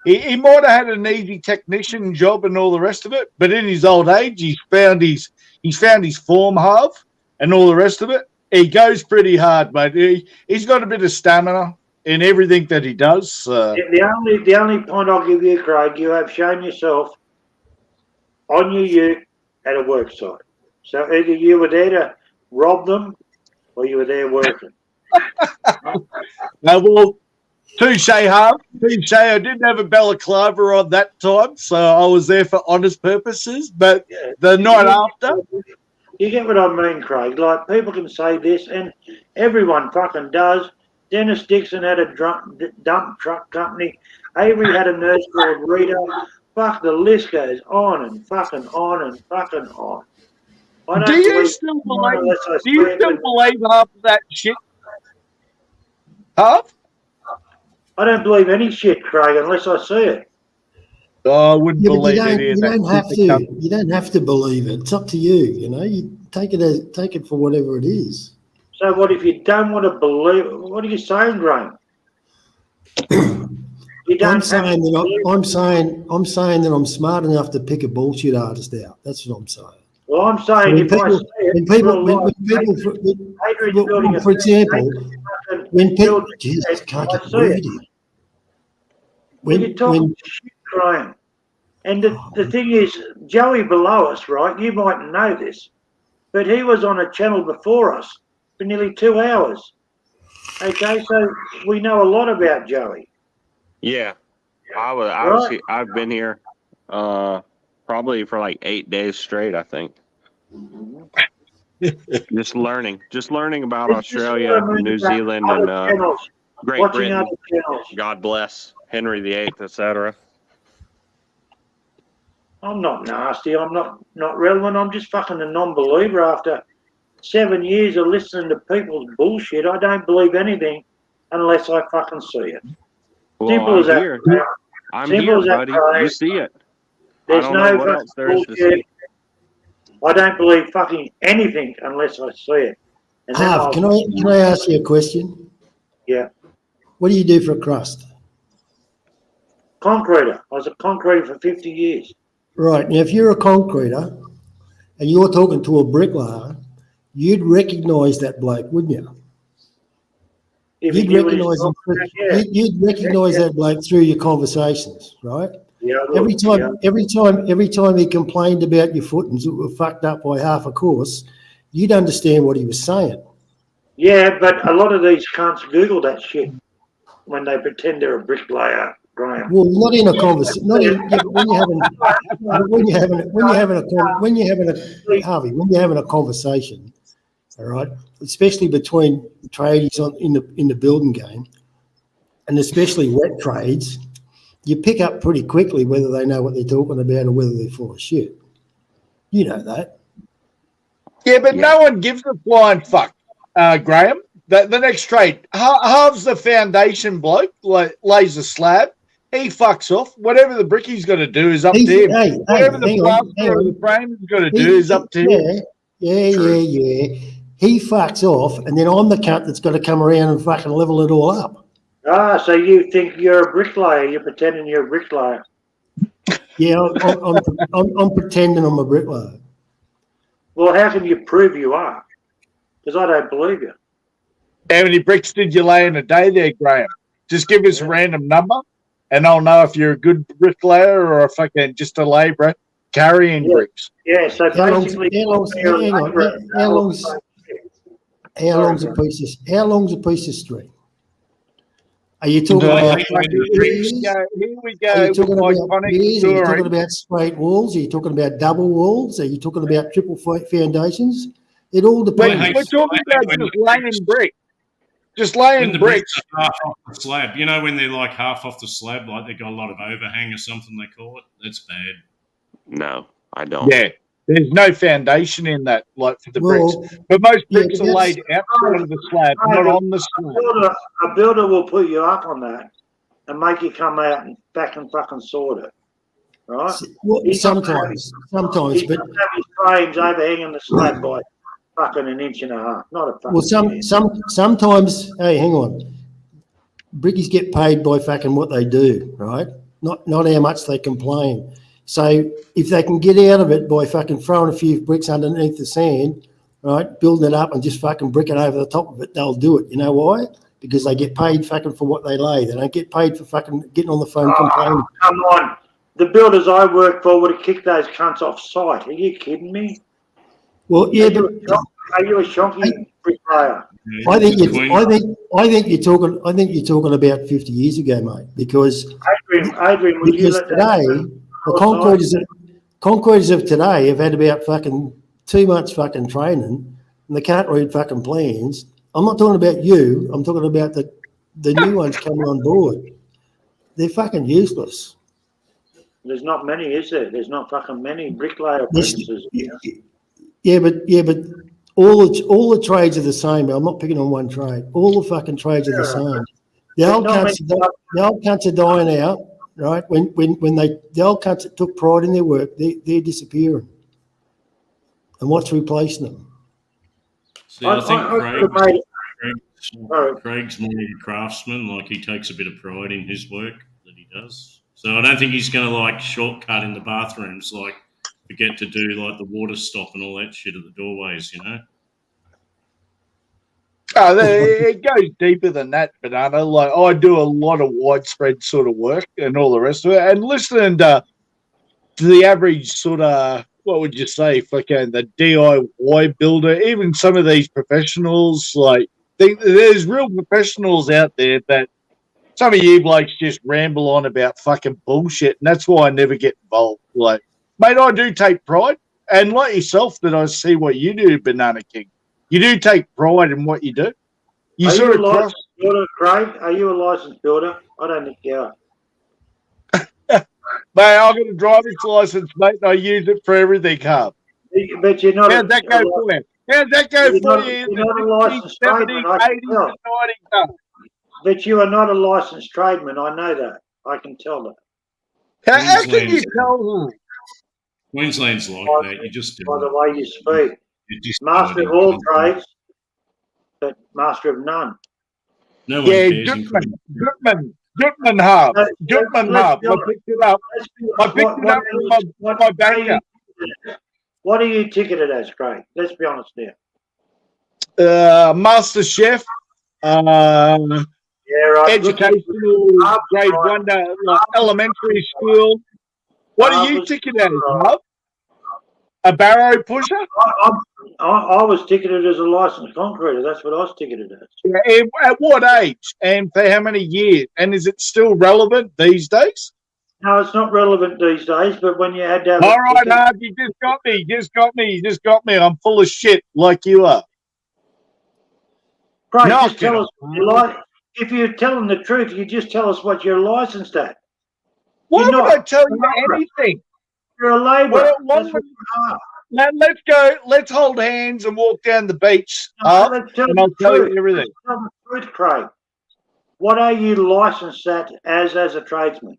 He might have had an easy technician job and all the rest of it, but in his old age, he's found his form half and all the rest of it. He goes pretty hard, mate. He's got a bit of stamina in everything that he does. The only point I'll give you, Craig, you have shown yourself on your ute at a work site. So either you were there to rob them or you were there working. Well, touche, Harv. Touche. I didn't have a balaclava on that time, so I was there for honest purposes. But the night after... You get what I mean, Craig. Like, people can say this, and everyone fucking does. Dennis Dixon had a dump truck company. Avery had a nurse called Rita. fuck, the list goes on and fucking on and fucking on. I don't Do you believe still anyone believe? unless I Do you see it, still but believe half of that shit? Half? I don't believe any shit, Craig, unless I see it. Oh, I wouldn't Yeah, but believe any of that. you don't have to believe it. It's up to you. You know, you take it for whatever it is. So what if you don't want to believe it? What are you saying, Graham? You don't I'm have saying to that believe I'm saying that I'm smart enough to pick a bullshit artist out. That's what I'm saying. Well, I'm saying When if I see it, Adrian's building a for example, fucking when people, building Jesus, a I can't I get the see word it. in. Well, you're talking shit, Graham. And the thing is, Joey below us, right? You mightn't know this, but he was on a channel before us for nearly 2 hours. Okay, so we know a lot about Joey. Yeah, Right. I've been here, probably for like 8 days straight. I think just learning about This is what Australia, I mean New about Zealand, other and channels, Great watching Britain. other channels. God bless Henry VIII, etc. I'm not nasty. I'm not relevant. I'm just fucking a non-believer after 7 years of listening to people's bullshit. I don't believe anything unless I fucking see it. Well, Simple I'm as that. here. I'm Simple here, as that, buddy. Craig. You see it. I There's don't no know what fucking else there is to bullshit. see. I don't believe fucking anything unless I see it. And then Harv, can I ask you a question? Yeah. What do you do for a crust? Concreter. I was a concreter for 50 years. Right. Now, if you're a concreter and you're talking to a bricklayer, you'd recognise that bloke, wouldn't you? If You'd he knew what he's recognise him. talking about, yeah. You'd recognise that bloke through your conversations, right? Yeah, I would, Every time he complained about your footings that were fucked up by half a course, you'd understand what he was saying. Yeah, but a lot of these cunts Google that shit when they pretend they're a bricklayer, Graham. Well, not in a conversation. Not in yeah, but when you're having a conversation, all right, especially between tradies in the building game, and especially wet trades, you pick up pretty quickly whether they know what they're talking about or whether they're full of shit. You know that. Yeah, but no one gives a flying fuck, Graham. The next trade, halves the foundation bloke lays a slab. He fucks off. Whatever the brickie's got to do is up to him. Whatever the plaster of the frame's got to do is up to him. Yeah. He fucks off, and then I'm the cunt that's got to come around and fucking level it all up. Ah, so you think you're a bricklayer? You're pretending you're a bricklayer. Yeah, I'm pretending I'm a bricklayer. Well, how can you prove you are? Because I don't believe you. How many bricks did you lay in a day there, Graham? Just give us a random number, and I'll know if you're a good bricklayer or a fucking just a labourer carrying bricks. Yeah, so How long's a piece of string? Are you talking about? Here we go. Are you talking with about iconic piers? Are you story. talking about straight walls? Are you talking about double walls? Are you talking about triple foundations? It all depends. We're talking about just laying bricks. Just laying the bricks. are half off the slab, you know, when they're like half off the slab, like they've got a lot of overhang or something they call it. That's bad. No, I don't. Yeah, there's no foundation in that, like for the bricks. But most bricks are laid outside of the slab, not on the slab. A builder will put you up on that and make you come out and back and fucking sort it, right? Well, sometimes, He but doesn't have his frames overhanging the slab by fucking an inch and a half. Not a fucking. well, sometimes. Hey, hang on. Brickies get paid by fucking what they do, right? Not how much they complain. So if they can get out of it by fucking throwing a few bricks underneath the sand, right, building it up and just fucking brick it over the top of it, they'll do it. You know why? Because they get paid fucking for what they lay. They don't get paid for fucking getting on the phone complaining. Come on. The builders I work for would have kicked those cunts off site. Are you kidding me? Well, yeah, but are you a shonky bricklayer? I think you're talking about 50 years ago, mate. Because Adrian, would you let today the concreters of today have had about fucking 2 months fucking training, and they can't read fucking plans. I'm not talking about you. I'm talking about the new ones coming on board. They're fucking useless. There's not many, is there? There's not fucking many bricklayer This- apprentices. Yeah, but all the trades are the same. I'm not picking on one trade. All the fucking trades are the same. The old cunts are dying out, right? When the old cunts that took pride in their work, they're disappearing. And what's replacing them? See, I think Sorry. Craig's more of a craftsman. Like, he takes a bit of pride in his work that he does. So I don't think he's going to like shortcut in the bathrooms, like forget to do like the water stop and all that shit at the doorways, you know. Oh, it goes deeper than that, Banana. Like, I do a lot of widespread sort of work and all the rest of it. And listening to the average sort of, what would you say, fucking the DIY builder, even some of these professionals, like, there's real professionals out there that some of you blokes just ramble on about fucking bullshit, and that's why I never get involved. Like, mate, I do take pride, and like yourself, that I see what you do, Banana King. You do take pride in what you do. You Are sort you of a cross. licensed builder, Craig? Are you a licensed builder? I don't think you are. Mate, I've got a driver's license, mate, and I use it for everything, Hub. But you're not. How'd that go for you? How'd that go You're for not- you in you're not a the licensed 60s, 70s, tradesman, I can 80s, tell. and 90s? Hub? But you are not a licensed tradesman. I know that. I can tell that How can you Queensland's- tell? Queensland's like that. You just do by the it. way you speak. You just do Master it. of all trades, but master of none. No one Yeah, cares in Queensland. Goodman Hub. Let's- Goodman let's Hub. be I honest. picked it up. Let's be I honest, picked it up from my banker. What are you ticketed as, Craig? Let's be honest now. Master Chef. Yeah, right. Educational grade one, like elementary school. What are you ticketed as, Hub? A barrow pusher? I was ticketed as a licensed concreter. That's what I was ticketed as. Yeah, at what age and for how many years? And is it still relevant these days? No, it's not relevant these days, but when you had to have All a right, ticket- Hub, you just got me. I'm full of shit like you are. Craig, No, just tell us what you like. If you're telling the truth, you just tell us what you're licensed at. Why You're would not. I tell you anything? You're a labourer. Well, what That's what you are. Let's go. Let's hold hands and walk down the beach, Hub, Let's tell and the I'll tell truth. you everything. Let's tell the truth, Craig. What are you licensed at as a tradesman?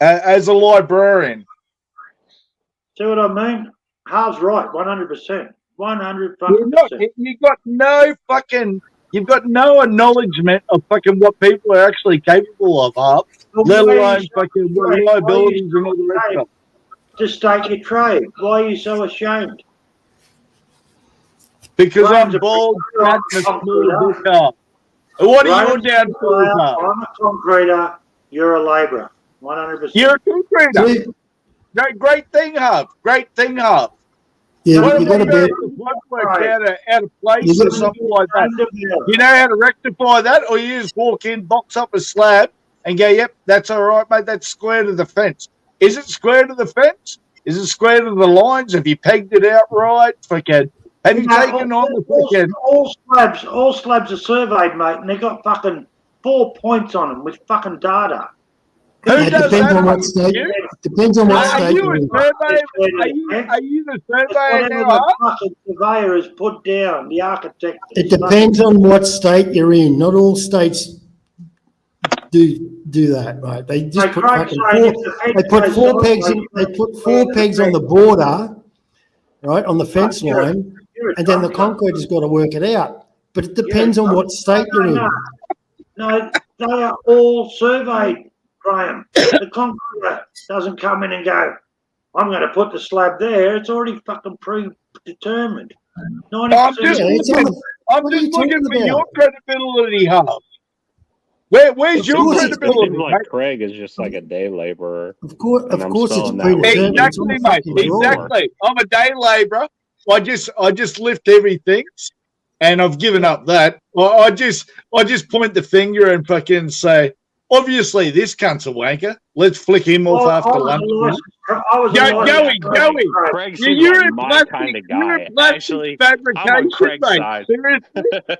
As a librarian. See what I mean? Hal's right, 100%. 100 You're fucking not, percent. you've got no acknowledgement of fucking what people are actually capable of, Hub, let alone fucking liabilities and all the rest of it. To state your trade. Why are you so ashamed? Because Ryan's I'm a bald, big fat, and a small concreter. book Hub. What are you Ryan's down a for, bricklayer, Hub? I'm a concreter. You're a labourer. 100%. You're a concreter. See, Great thing, Hub. Great thing, Hub. yeah, What you got to about be. the blood work Right. out of place You or got- something like that? Undermill. You know how to rectify that, or you just walk in, box up a slab, and go, "Yep, that's all right, mate. That's square to the fence." Is it square to the fence? Is it square to the lines? Have you pegged it out right? Fucking, have you taken on the fucking? All slabs are surveyed, mate, and they got fucking 4 points on them with fucking data. Who It does depends that? on what state. You? Depends on what Are state you you're a in. surveyor? Are you the surveyor Whatever now? the Huh? fucking surveyor has put down, the architect. It depends on what state you're in. Not all states do that, right? They just Like put Craig's fucking saying, four, if the fence they put goes four on, pegs like, in, they put four pegs on the border, right, on the fence you're a- line, you're a and then the drunk, concrete has got to work it out. But it depends on what state you're in. No, they are all surveyed, Graham. The concrete doesn't come in and go, I'm going to put the slab there. It's already fucking predetermined. 90% I'm just Yeah, it's on the, I'm What are just you looking talking for your about? credibility, Hub. Where's Of your course it's credibility, Seems mate? like Craig is just like a day laborer. of course, And I'm it's spelling that with predetermined. It's on Exactly, the mate. fucking drawing. Exactly. I'm a day labourer. I just lift everything, and I've given up that. I just point the finger and fucking say, obviously this cunt's a wanker. Let's flick him off after lunch. Joey. Craig seems You're like in my plastic, kind of you're guy. in plastic Actually, fabrication, I'm on Craig's mate. side.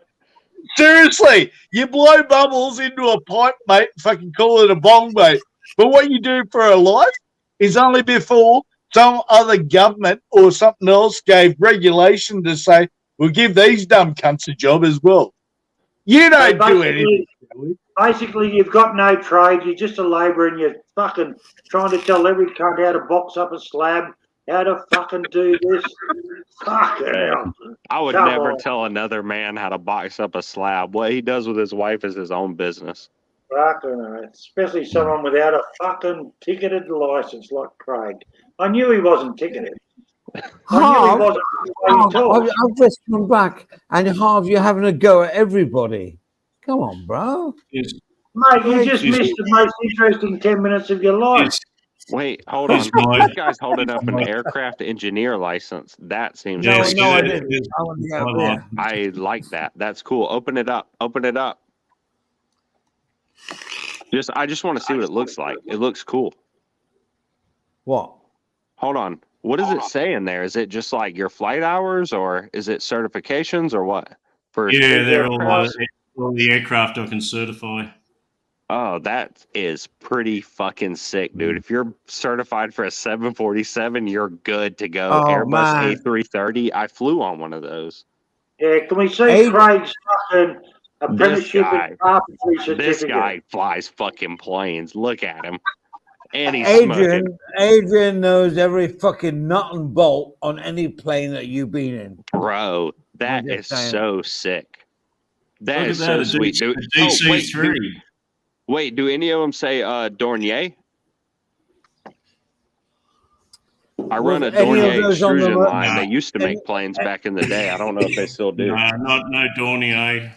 Seriously, you blow bubbles into a pipe, mate. Fucking call it a bong, mate. But what you do for a life is only before some other government or something else gave regulation to say, we'll give these dumb cunts a job as well. You don't do anything. Basically, you've got no trade. You're just a labourer, and you're fucking trying to tell every cunt how to box up a slab, how to fucking do this. Fucking hell. I would Come never on. tell another man how to box up a slab. What he does with his wife is his own business. Fucking hell. Especially someone without a fucking ticketed license like Craig. I knew he wasn't ticketed. I knew he wasn't. I've just come back, and Harv, you're having a go at everybody. Come on, bro. Yes. Mate, you just missed the most interesting 10 minutes of your life. Yes. Wait, hold on. He's right. This guy's holding up an aircraft engineer license. That seems No, Yes, pretty no, I it cool. didn't. is. I want to go Hold there. on. I like that. That's cool. Open it up. Open it up. I just want to see what it looks like. It looks cool. What? Hold on. What does it say in there? Is it just like your flight hours, or is it certifications, or what? For Yeah, they're all, aircrafts? all the aircraft I can certify. Oh, that is pretty fucking sick, dude. If you're certified for a 747, you're good to go. Oh, Airbus man. A330. I flew on one of those. Yeah, can we see Hey, Craig's fucking apprenticeship guy. and carpentry certificate? This guy flies fucking planes. Look at him. And he's smoking. Adrian knows every fucking nut and bolt on any plane that you've been in. Bro, that I'm is just saying. so sick. That Look is at so that, a sweet, dude. Oh, DC-3. wait, do any of them say Dornier? I run a Was any of Dornier those on the extrusion lo- line. They No. used to make planes back in the day. I don't know if they still do. No Dornier.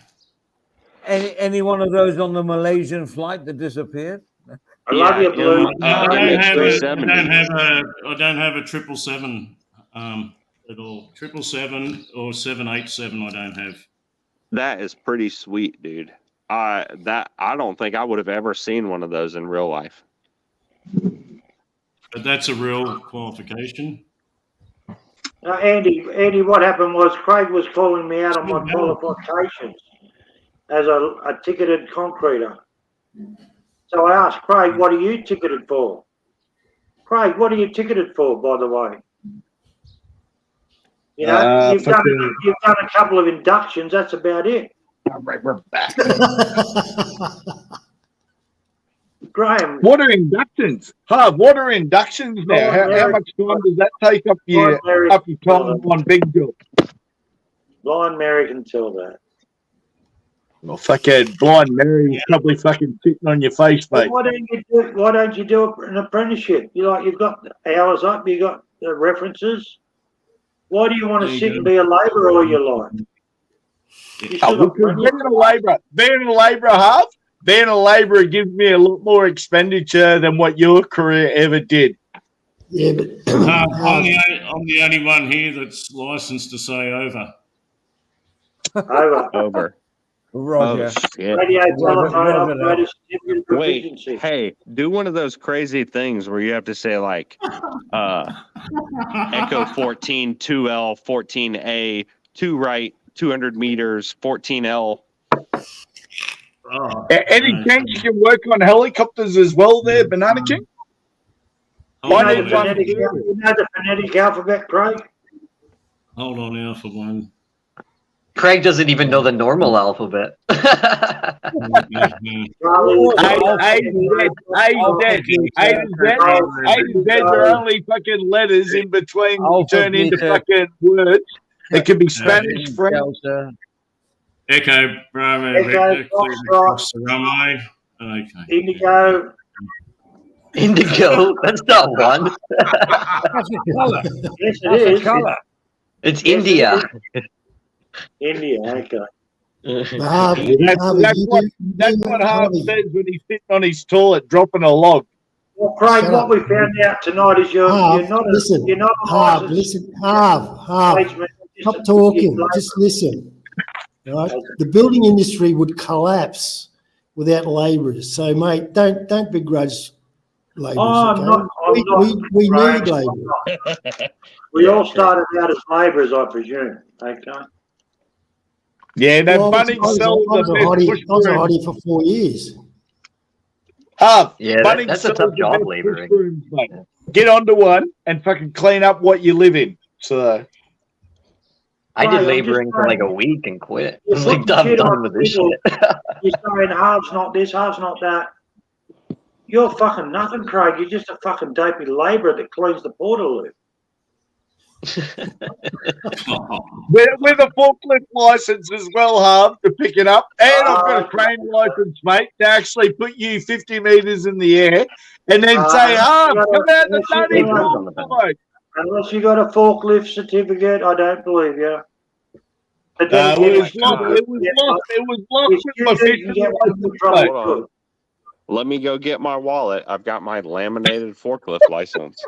Any one of those on the Malaysian flight that disappeared? I love you, Blue. No, I don't have a. I MH370. don't have a. I don't have a 777 at all. 777 or 787. I don't have. That is pretty sweet, dude. I don't think I would have ever seen one of those in real life. But that's a real qualification. Andy, what happened was Craig was calling me out on my qualifications as a ticketed concreter. So I asked Craig, what are you ticketed for? Craig, what are you ticketed for, by the way? You know, you've done a couple of inductions, that's about it. All right, we're back. Graham, What are inductions? What are inductions now? How much time does that take up your time on big job? Blind Mary can tell that. Well, fucking blind Mary was probably fucking sitting on your face, mate. Why don't you do an apprenticeship? You've got the hours up, you got the references. Why do you want to There you sit go. and be a labourer all your life? You Oh, should have because being a labourer gives me a lot more expenditure than what your career ever did. Yeah, but I'm the only one here that's licensed to say over. Over. Roger. Oh, shit. Radio, telephone, Roger that. operator, certificate of Wait, proficiency. hey, do one of those crazy things where you have to say like Echo 14, 2L, 14A, 2 right, 200 meters, 14L. Oh, Any chance you can work on helicopters as well there, Banana King? hold Why on, not Alpha. one? You know the phonetic alphabet, Craig? Hold on, Alpha One. Craig doesn't even know the normal alphabet. A to Z are only fucking letters in between turn into fucking words. It could be Spanish, French. Delta. Echo Bravo Echo, Victor, clear Foxtrot. across the runway. Okay. Indigo. Indigo. That's not one. That's a colour. Yes, That's it a is. colour. It's India. India, okay. Harv, That's what Harv says when he's sitting on his toilet dropping a log. Well, Craig, Shut what up. we found out tonight is you're Harv, not listen. a Harv, licensed listen. Harv. tradesman, Stop just talking. you're Just listen. Right? The building industry would collapse without labourers. So, mate, don't begrudge labourers. Oh, okay? I'm not we Craig, need I'm labourers. not. We all started out as labourers, I presume. Okay. Yeah, that Well, bunny I was sells a the best hottie push I was a broom. hottie for 4 years. Yeah, Bunnings that's a sells tough the job best laboring. rooms, mate. Get onto one and fucking clean up what you live in. So I Right, did I'm labouring just for like a saying, week and quit. I you're was like, putting I'm shit done on with this people. shit. You're saying halves not this, halves not that. You're fucking nothing, Craig. You're just a fucking dopey labourer that cleans the Portaloo. with a forklift license as well, Harv, to pick it up. And I've got a crane license, mate, to actually put you 50 metres in the air and then say, Harv, come out the sunny boy. Unless you got a forklift certificate, I don't believe you. But then It again, was locked. It was locked if with you my do, you can 50 get one license, good trouble mate. Hold on. too. Let me go get my wallet. I've got my laminated forklift license.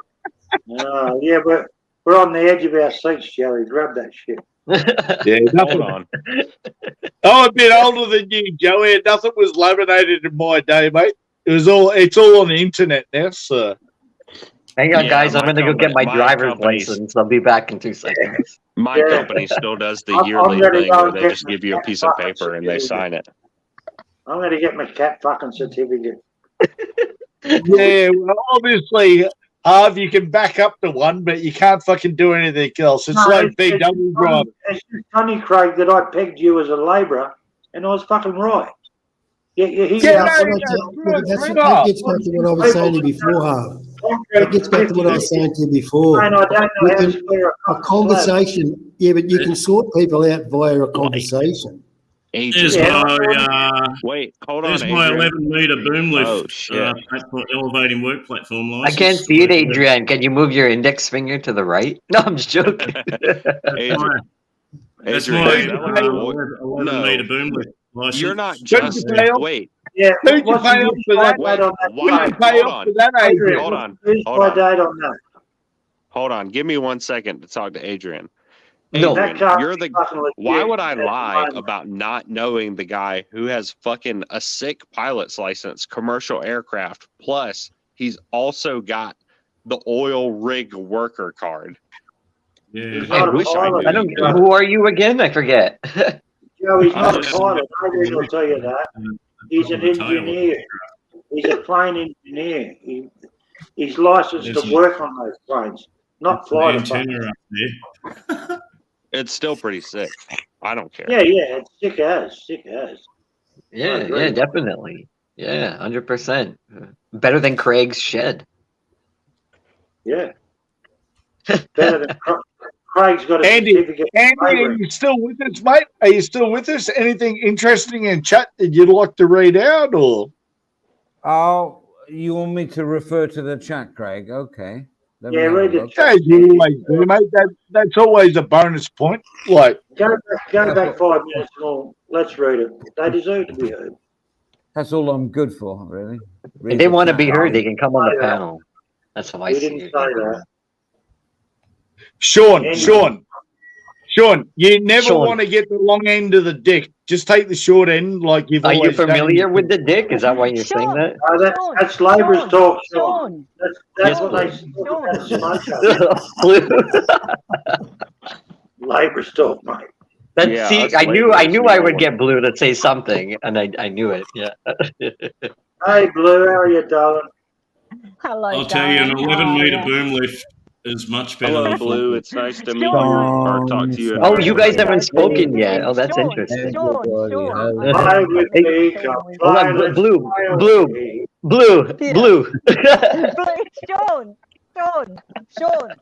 Yeah, but we're on the edge of our seats, Joey. Grab that shit. Yeah, Hold on. I'm a bit older than you, Joey. Nothing was laminated in my day, mate. It's all on the internet now, so. Hang on, Yeah, guys. I'm my going to go get my company- my driver's company's- license. I'll be back in 2 seconds. My Yeah. company still does the I'm yearly gonna thing go where and they get just my give you a cat piece of fucking paper and they certificate. sign it. I'm going to get my cat fucking certificate. Yeah, well, obviously, Harv, you can back up to one, but you can't fucking do anything else. It's like VW driving. It's funny, Craig, that I pegged you as a labourer, and I was fucking right. Yeah, Yeah, That's that gets back to what I was saying to you before, Harv. That gets back to what I was saying to you before. And I don't know how to clear A conversation, yeah, but you can sort people out via a conversation. There's Adrian. my, Wait, hold there's on, my Adrian. 11-metre boom lift Oh, shit. elevating work platform I license. can't see it, Adrian. Can you move your index finger to the right? No, I'm just joking. Adrian, That's Adrian, my is that what you- 11-metre boom lift license. You're not Shouldn't just you pay off? wait. Yeah, Who'd you what's pay the off for that? Wait, date on that? why? Who'd you pay Hold off on. for that, Adrian, Adrian? Hold on. Who's Hold my on. date on that? Hold on. Give me 1 second to talk to Adrian. No. Adrian, That can't you're be the. fucking legit. Why would I That's lie fine. about not knowing the guy who has fucking a sick pilot's license, commercial aircraft, plus he's also got the oil rig worker card? Yeah. He's I not a wish pilot. I don't. Who are you again? I forget. Joe, he's not a just- pilot. Nobody will tell you that. He's an On the tail. engineer. He's a plane engineer. He's licensed There's to a- work on those planes, not The fly the antenna plane. up there. It's still pretty sick. I don't care. Yeah, it's sick as. Yeah, agree. yeah, definitely. Yeah, 100%. Better than Craig's shed. Yeah. Better than Craig's got a Andy, certificate. Andy, are you still with us, mate? Are you still with us? Anything interesting in chat that you'd like to read out, or? Oh, you want me to refer to the chat, Craig? Okay. Let me Yeah, have a read the look. chat. As you always do, mate. That's always a bonus point. Like, Go back 5 minutes more. Let's read it. They deserve to be heard. That's all I'm good for, really. If they want to be heard, they can come on the panel. That's how I We see didn't it. say that. Sean, Andy. Sean, you never Sean. want to get the long end of the dick. Just take the short end, like you've Are you always done. familiar with the dick? Is that why you're saying that? That's labourers talk, Sean. Sean. That's Yes, what they please. talk about smoke. Labourers talk, mate. That, Yeah, see, us I knew laborers, I we would don't get Blue to say something, and I knew it. Yeah. Hey, Blue, how are you, darling? Hello, I'll tell you, an darling. 11-metre Oh, boom lift is much better Hello, than Blue. forklift. It's nice to meet you Sean. or talk to you. in Oh, you person. guys haven't spoken yet. Oh, that's Sean, interesting. Sean. Play with Hey, me, Sean come with- Hold on, play, let's Blue, play with Blue. me. Blue, Yeah. Blue. Sean.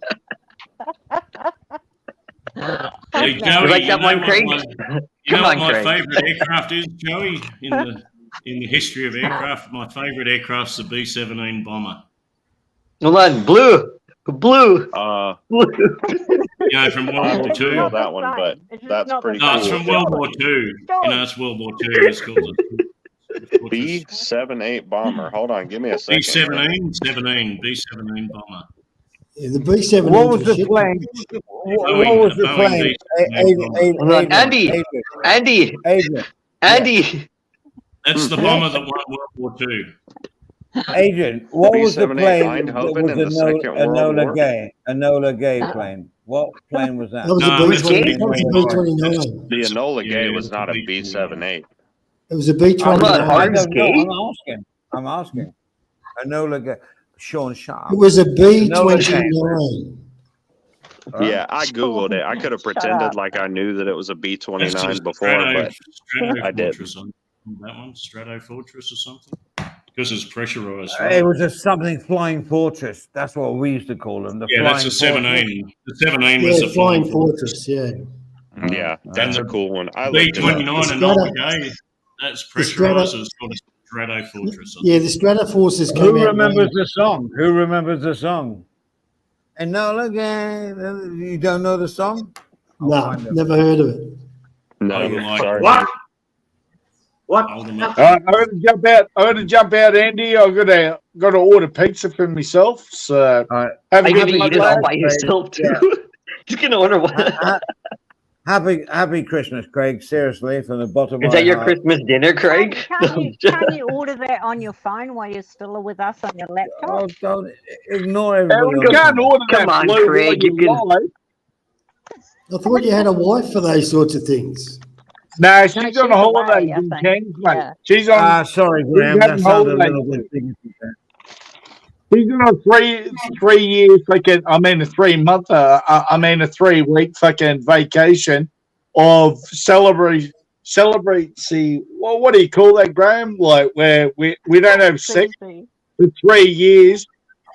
Hey, You Joey, like that one, Craig? You know Come what on, my Craig. favourite aircraft is, Joey? In the history of aircraft, my favourite aircraft's the B-17 bomber. Hold on, Blue, Blue. You know, from I World War haven't II. revealed that one, but that's pretty No, it's cool. from World War II. You know, it's World War II. It's called the B-78 bomber. Hold on, give me a second. B-17 bomber. Yeah, the B-7. What was the plane? What was the plane? Hold on, Andy, Andy, Adrian, Andy. That's the bomber that won World War II. Adrian, what was the B-78 plane that Eindhoven was in the Second World Enola War? Gay? Enola Gay plane. What plane was that? That was No, a it's B-29. That was a B-29. The Enola Gay Yeah, was it's not a B-29. B-78. It was a Hold on, B-29. Arms No, Gate? I'm asking. I'm asking. Enola Sean Sharp. It was a Enola Gay. B29. Yeah, I googled it. I could have Shut pretended up. like I knew that it was a That's B29 just before, but Strato I didn't. Fortress on that one, Strato Fortress or something, because it's pressurized. It Right? was just something flying fortress. That's what we used to call them. The Yeah, flying that's a fortress. 17. The 17 was Yeah, the Flying Fortress, yeah. Yeah, that's a And cool one. I looked it up. B29 and Strata- Old Gay, that's the Strata- pressurized. It's called a Strato Fortress. Yeah, the Stratoforces came Who out. remembers the song? Who remembers the song? Enola Gay. You don't know the song? No, find it. never heard of it. No, Oh, like- sorry. What? What? Hold them up. I'm gonna jump out. Andy. I'm gonna order pizza for myself. So All right. have Are a you good gonna one, eat it all lad. by yourself too? Yeah. He's gonna order one. Happy Christmas, Craig. Seriously, from the bottom of Is my that your heart. Christmas dinner, Craig? Can't you order that on your phone while you're still with us on your laptop? Oh, don't ignore Hey, everybody. we can't order Come that on, blue Craig, while you you're can- live. I thought you had a wife for those sorts of things. No, she's she's on a holiday away, I in think. Cairns, mate. Yeah. She's on. Sorry, Graham. having That sounded a holiday. little bit significant. She's on a 3 year fucking. I mean a 3 month. I mean a 3 week fucking vacation of celebrate. See, well, what do you call that, Graham? Like where we don't have sex for 3 years.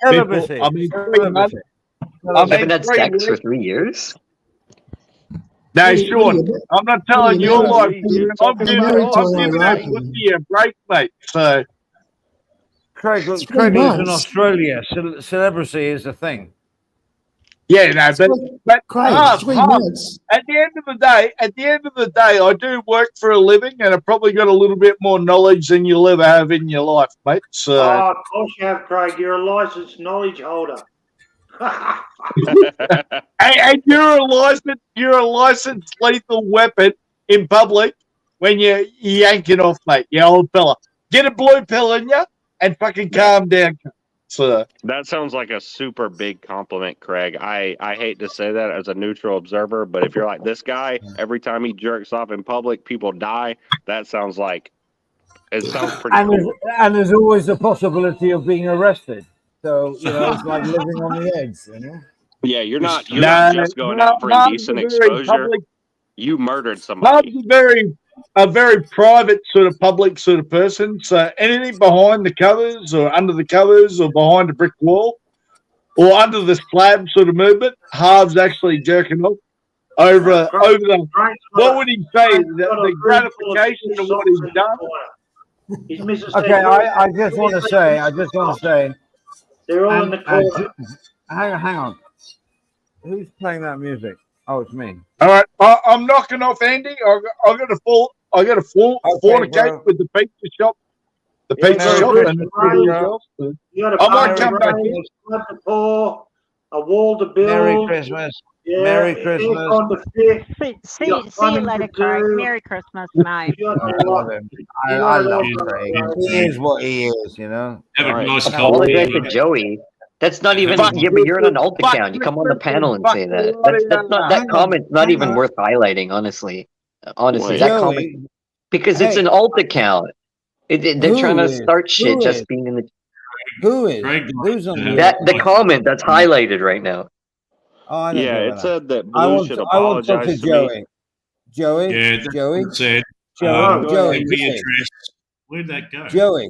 Celibacy. I mean 3 months. I You haven't mean had 3 sex for weeks. 3 years? No, Sean, I'm not telling what are you your married- life. you're I'm giving married to an that Iraqi. pussy a break, mate. So Craig It's lives 3 in months. Australia. Celebrity is a thing. yeah, no, but Craig, half, 3 half. months. At the end of the day, I do work for a living, and I've probably got a little bit more knowledge than you'll ever have in your life, mate. So Oh, of course you have, Craig. You're a licensed knowledge holder. and you're a licensed lethal weapon in public when you're yanking off, mate. You old fella, get a blue pill in you and fucking calm down. So That sounds like a super big compliment, Craig. I hate to say that as a neutral observer, but if you're like this guy, every time he jerks off in public, people die. That sounds like it sounds pretty cool. And there's always the possibility of being arrested. So, it's like living on the edge, Yeah, you're not just going out for indecent exposure. Public, You murdered somebody. Bob's a very private sort of public sort of person. So anything behind the covers or under the covers or behind a brick wall or under the slab sort of movement, Harv's actually jerking off over the. What would he say? The gratification of what he's done. His missus Okay, said, I just want to say, they're all in the corner. hang on. Who's playing that music? Oh, it's me. All right, I'm knocking off Andy. I got to fornicate bro. with the pizza shop. The Yeah, pizza no, shop Bruce, and Bruce, else. You got a I might boat come to back raise, in. flood to pour, a wall to build. Merry Christmas. Yeah, Merry aircon Christmas. to fit. See You got you plumbing later, to Craig. do. Merry Christmas, mate. You got I a love lot. him. You I got a love lot. Craig. He is what he is, Have a All nice right. cold Apologize beer. to Joey. That's not even. Fuck Yeah, but you're in an alt fuck account. You come on the panel and fuck say that. bloody That's not hang that on, comment's not hang even on. worth highlighting. Honestly, Wait. that comment Joey, because it's hey. an alt account. They're trying to Who is? start shit Who just is? being in the who is? Craig, Who's on the that the comment that's highlighted right now. Oh, I don't Yeah, give it a damn. said that I Blue want should to talk to apologize to me. Joey. Joey, Yeah, that's Joey, what it said. Joey, Joey, Can we Joey, address? Where'd that go? Joey,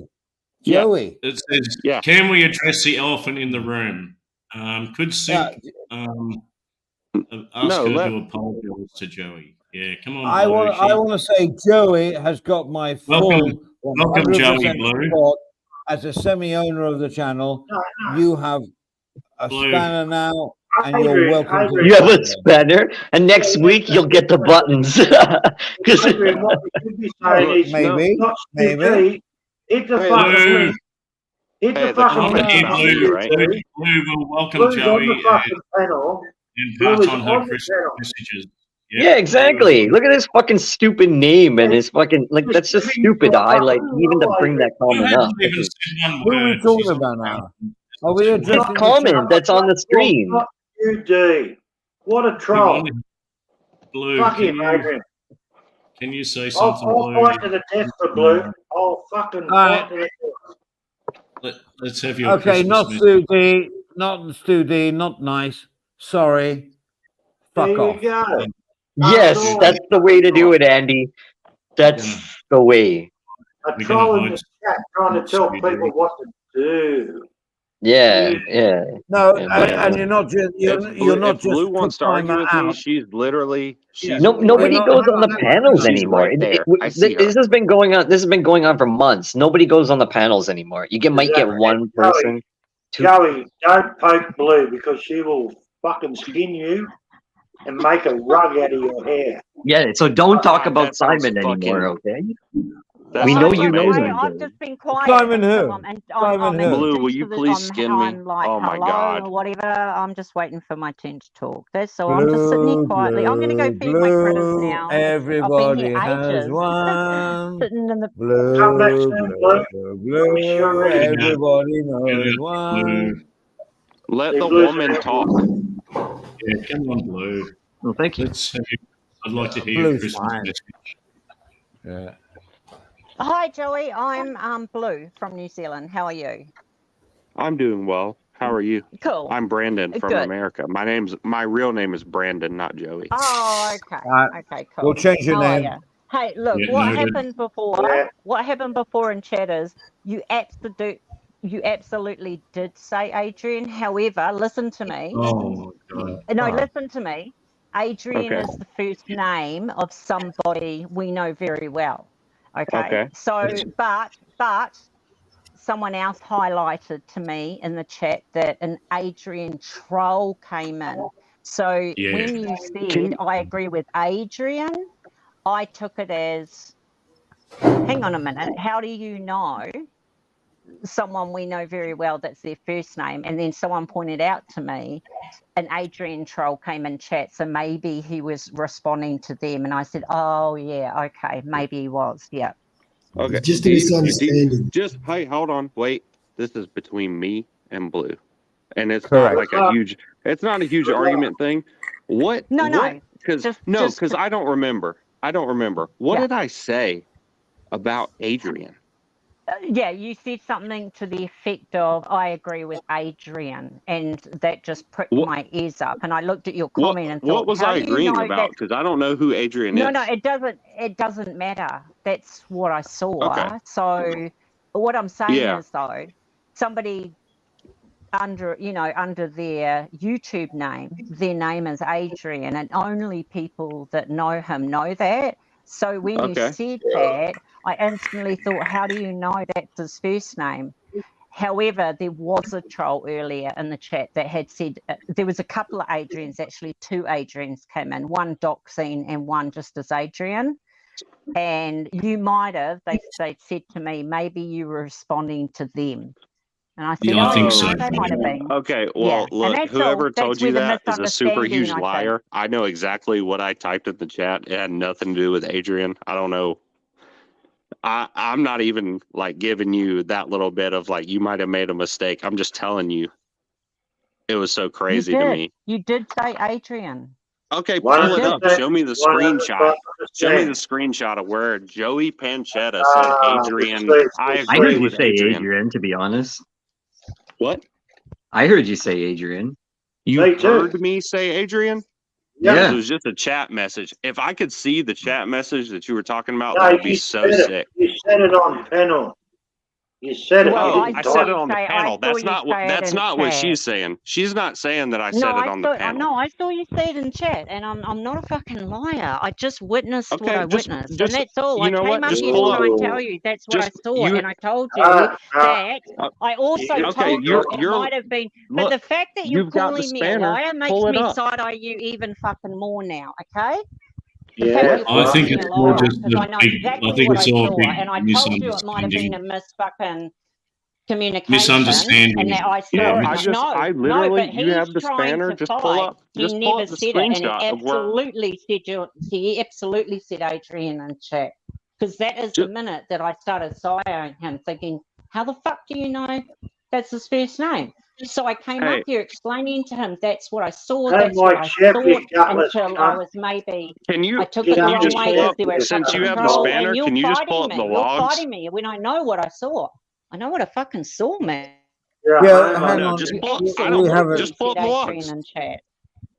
Yeah. Joey. It says, Yeah. "Can we address the elephant in the room?" Could Yeah, Sync ask No, her let- to apologise to Joey? Yeah, come on, I Blue. want to say Joey has got my full Welcome, Joey 100% Blue. support as a semi-owner of the channel. You have a Blue. spanner now, and I you're agree, welcome I to agree. You have a the spanner, and next week you'll get the buttons. 'Cause- Adrian, what we should be saying is, Maybe, not maybe. stupid. Hit the Hey, fucking Blue. hit Hey, the the fucking comment's Here, about Blue. you, right? Blue will welcome Blue's on Joey the fucking panel. and Blue pass is on on her the Christmas panel. messages. yeah, exactly. Look at his fucking stupid name and his fucking like. That's just stupid to highlight, even to bring that Blue comment up. hasn't even said one Who are we word. talking She's about not now? Are we His addressing the comment that's on the screen. Fuck you, D. What a troll. Blue, Fuck can him, you, Adrian. can you say I'll something, Blue? fight to the death for Blue. I'll fucking Alright. fight to the death. Let's have your Okay, Christmas not message. Stu D, not Stu D, not nice. Sorry. Fuck There off. you go. Yes, that's the way to do it, Andy. That's the way. I We're troll gonna in the hide chat trying to tell Stu D. people what to do. Yeah, yeah. No, Yeah, and you're not just you're not if just Blue wants to putting argue that with me, out. she's literally Nobody not- goes on the hang on, panels She's anymore. right there. I see her. This has been going on. This has been going on for months. Nobody goes on the panels anymore. Might get Exactly. one person. Two. Joey, don't poke Blue because she will fucking skin you and make a rug out of your hair. Yeah. So don't talk about that sounds Simon anymore, okay? That We sounds know you know amazing. him. I've just been quiet. Simon until who? I'm- and Simon I'm who? Blue, introduced will you to the- please skin me? I'm like, Oh my hello God. or whatever. I'm just waiting for my turn to talk. That's all. I'm just sitting here quietly. I'm going to go feed my critters Blue, now. I've been everybody here has ages. one. Sitting in the Come back Blue, soon, Blue. blue, Sure blue, is. everybody knows Yeah, one. Blue. Let Hey, the Blue's woman an talk. Yeah, come on, Blue. Well, thank you. Let's have you. I'd like to hear your Blue's Christmas fine. message. Yeah. Hi, Joey. I'm Blue from New Zealand. How are you? I'm doing well. How are you? Cool. I'm Brandon from Good. America. My real name is Brandon, not Joey. Oh, okay. Okay, cool. We'll change your How are name. ya? Hey, look, Yeah, what noted. happened before? Yeah. What happened before in chat is you absolutely did say Adrian. However, listen to me. Oh my God. No, Alright. listen to me. Adrian Okay. is the first name of somebody we know very well. Okay. Okay. So, but someone else highlighted to me in the chat that an Adrian troll came in. So Yeah. when you said I agree with Adrian, I took it as, hang on a minute, how do you know someone we know very well that's their first name? And then someone pointed out to me an Adrian troll came in chat, so maybe he was responding to them. And I said, oh yeah, okay, maybe he was. Yeah. Okay. It's just a Do you- misunderstanding. Just hey, hold on, wait. This is between me and Blue, and it's Correct. not like a huge. It's not a huge argument thing. What? No, no. what- Because Just- no, just- because I don't remember. What Yeah. did I say about Adrian? Yeah, you said something to the effect of, I agree with Adrian, and that just pricked What- my ears up. And I looked at your What, comment and thought, what was how I do you agreeing know about? that- Because I don't know who Adrian No, is. no, it doesn't matter. That's what I saw. Okay. So what I'm saying Yeah. is though, somebody under their YouTube name, their name is Adrian, and only people that know him know that. So when you Okay. said that, I instantly thought, how do you know that's his first name? However, there was a troll earlier in the chat that had said there was a couple of Adrians, actually 2 Adrians came in, one doxing and one just as Adrian. And you might have, they said to me, maybe you were responding to them. And I said, Yeah, I oh, think no, so. they might have been. Okay, well, Yeah, and look, that's whoever all. That's told you where the that is a super misunderstanding, huge I think. liar. I know exactly what I typed in the chat. It had nothing to do with Adrian. I don't know. I'm not even like giving you that little bit of like, you might have made a mistake. I'm just telling you. It was so crazy to me. You did say Adrian. Okay, pull it up. 100%, Show me the 100%. screenshot. Show me the screenshot of where Joey Panchetta said Adrian. please, I please, I agree heard you with say Adrian. Adrian, to be honest. What? I heard you say Adrian. You Me too. heard me say Adrian? Yeah. It was just a chat message. If I could see the chat message that you were talking about, No, that would be you so said it. sick. You said it on panel. You said it. Well, Oh, You I didn't said type it on the I panel. saw That's you not what. say it That's in not what chat. she's saying. She's not saying that I said No, it on the panel. no, I saw you say it in chat, and I'm not a fucking liar. I just witnessed what Okay, I just- witnessed, just- and that's all. you I know came what? up Just here pull to try and up- tell you that's what just- I saw, you- and I told you Uh, that. I also okay, told you it you're- might have been, but look, the fact that you're you've got the calling me a spanner. liar makes Pull it me up. side eye you even fucking more now. Okay? The Yeah. fact that you're I calling think me it's a more liar, just because I a know big. exactly I think what it's I all saw, a big and I told you it might have been misunderstanding. a fucking communication, Misunderstanding. and that I saw Yeah, it. I literally, but you he's have the trying spanner. to Just pull fight. up. He Just pull never up the said it, and he screenshot of where. he absolutely said Adrian in chat, because that is the minute that I started siring him, thinking, how the fuck do you know that's his first name? So I came Hey. up here explaining to him that's what I saw, Hey, that's what Mike I Shep, you thought, gutless until I cunt. was maybe Can you? I took Can it the you wrong just way pull because up there were the Since you fucking have the troll, spanner, and you're can you just fighting pull up me. the You're logs? fighting me. We don't know what I saw. I know what I fucking saw, man. Yeah, hang No, on. just You pull. I absolutely don't. have it. Just pull up the Adrian logs. in chat.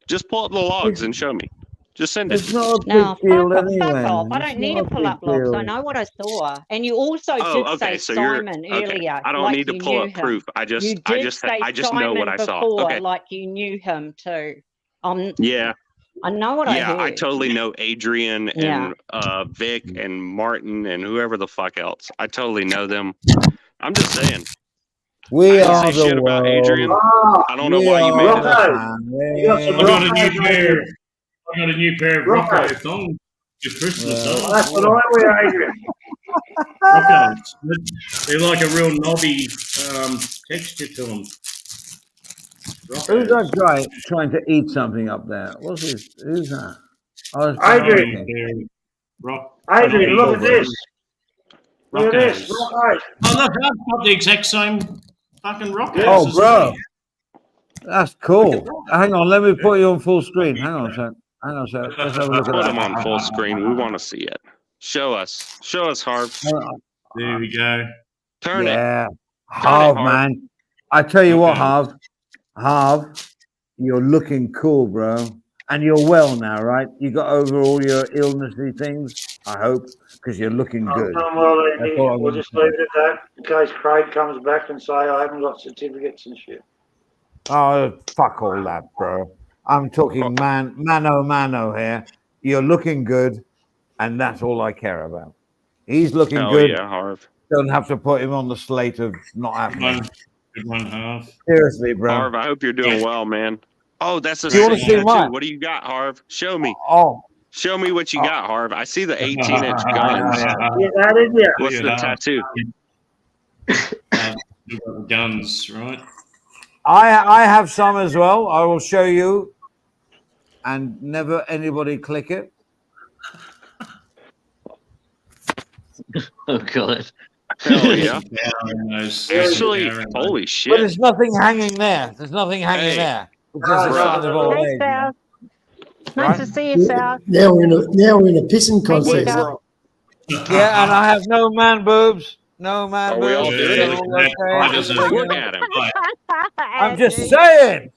Just pull up the logs and show me. Just send it. It's not a big No, deal fuck anyway. off. I It's don't need not to a pull big up logs. I deal. know what I saw. And you also Oh, did okay. say So you're Simon okay. earlier. I don't like need to you pull knew up him. proof. I You just did say know what Simon I saw. before, Okay. like you knew him too. Yeah. I know what I Yeah, heard. I totally know Adrian Yeah. and Vic and Martin and whoever the fuck else. I totally know them. I'm just saying. We I didn't are say shit the about Adrian. world. Ah, I don't know We why you are made the it up. You got some I got a family. new pair. I got a new pair of Rocco. Rocco thongs for Christmas. Yeah. Oh, That's what boy. I wear, Adrian. Roccos. They're like a real knobby texture to them. Who's Roccos. that guy trying to eat something up there? What's his? Who's that? Oh, it's Adrian. okay. Adrian, look at this. Look at Roccos. this. Roccos. Oh, look, I've got the exact same fucking Roccos. Oh, as bro, me. that's cool. Hang on, let me put you on full screen. Hang on a sec. Hang on a sec. Let's have a look at Put that. them on full screen. We want to see it. Show us. Show us, Harv. There we go. Turn it. Yeah, Turn it, Harv, Harv. man. I tell you what, Okay. Harv, you're looking cool, bro. And you're well now, right? You got over all your illnessy things, I hope, because you're looking good. Well, That's all I'm we'll gonna just say. leave it at that in case Craig comes back and say I haven't got certificates and shit. Oh, fuck all that, bro. I'm talking mano here. You're looking good, and that's all I care about. He's looking Hell good. yeah, Harv. Don't have to put him on the slate of not happening. Good one, Harv. Seriously, bro. Harv, I hope you're doing well, man. Oh, that's a Do you wanna sick see tattoo. mine? What do you got, Harv? Show me. Oh, Show me what you got, Harv. I see the 18-inch guns. Yeah, that is it. What's the Yeah. tattoo? We've got the guns, right? I have some as well. I will show you, and never anybody click it. Oh god. Hell yeah. Actually, Actually, holy But shit. there's nothing hanging there. There's nothing hanging Hey. there. It's just a Bro. sign of old Hey, age, man. Sal. Nice to see you, Sal. Now we're in a pissing contest. Sal. Yeah, and I have no man boobs. No man Are we all boobs. doing They're it? all okay. doesn't- Look at him. I'm just saying.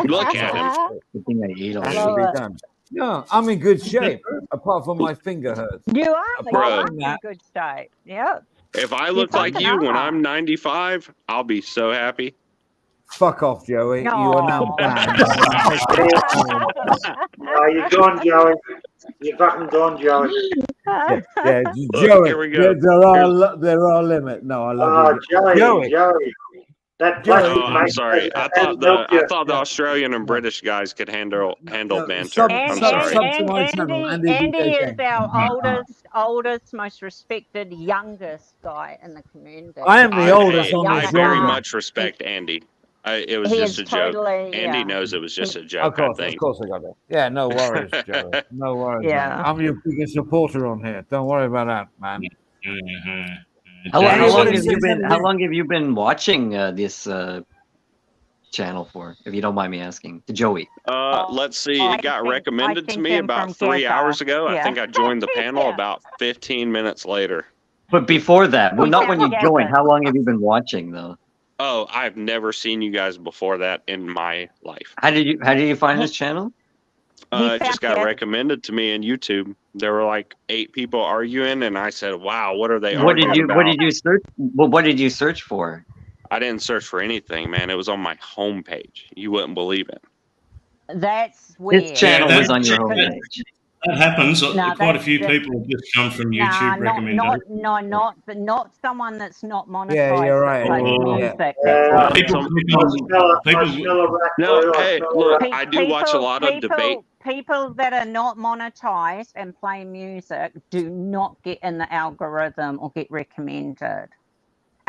Look at him. Good thing I ate all Has that. to Love be it. done. Yeah, I'm in good shape, apart from my finger hurts. You are. You Bro. are in good shape. Yep. If I look like fucking you when are. I'm 95, I'll be so happy. Fuck off, Joey. You are now No. banned. You're gone, Joey. You're fucking gone, Joey. Yeah, Look, Joey. here we go. There are limits. No, I Oh, love you. Joey. That plastic Oh, I'm mate sorry. I thought the Australian and British guys could handle banter. sub- I'm sub- sorry. sub- to my channel, Andy Andy is DJK. our oldest, most respected, youngest guy in the community. I am the oldest on I this very line. much respect Andy. It was He just is a joke. totally, Andy yeah. knows it was just a Of joke, I course, think. I got it. Yeah, no worries, Joey. No worries. Yeah. Man. I'm your biggest supporter on here. Don't worry about that, man. How long Anybody have you says been? anything- How long have you been watching this channel for? If you don't mind me asking, to Joey. Let's see. I It got think- recommended I to think me him about from 3 Gaza. hours ago. I Yeah. think I joined the panel Yeah. about 15 minutes later. But before that, well, not when you Yeah. joined. How long have you been watching though? Oh, I've never seen you guys before that in my life. How did you find this channel? It just got found it. recommended to me on YouTube. There were like 8 people arguing, and I said, "Wow, what are they What arguing did you about?" What did you search? Well, what did you search for? I didn't search for anything, man. It was on my homepage. You wouldn't believe it. That's weird. This channel Yeah, was on your that- homepage. That happens. No, Quite a few that's- people have just come from Nah, YouTube recommendation. not someone that's not monetized. Yeah, you're right. Like Oh. music. People, No, hey, look, Pe- I do watch a lot of debate. People that are not monetized and play music do not get in the algorithm or get recommended.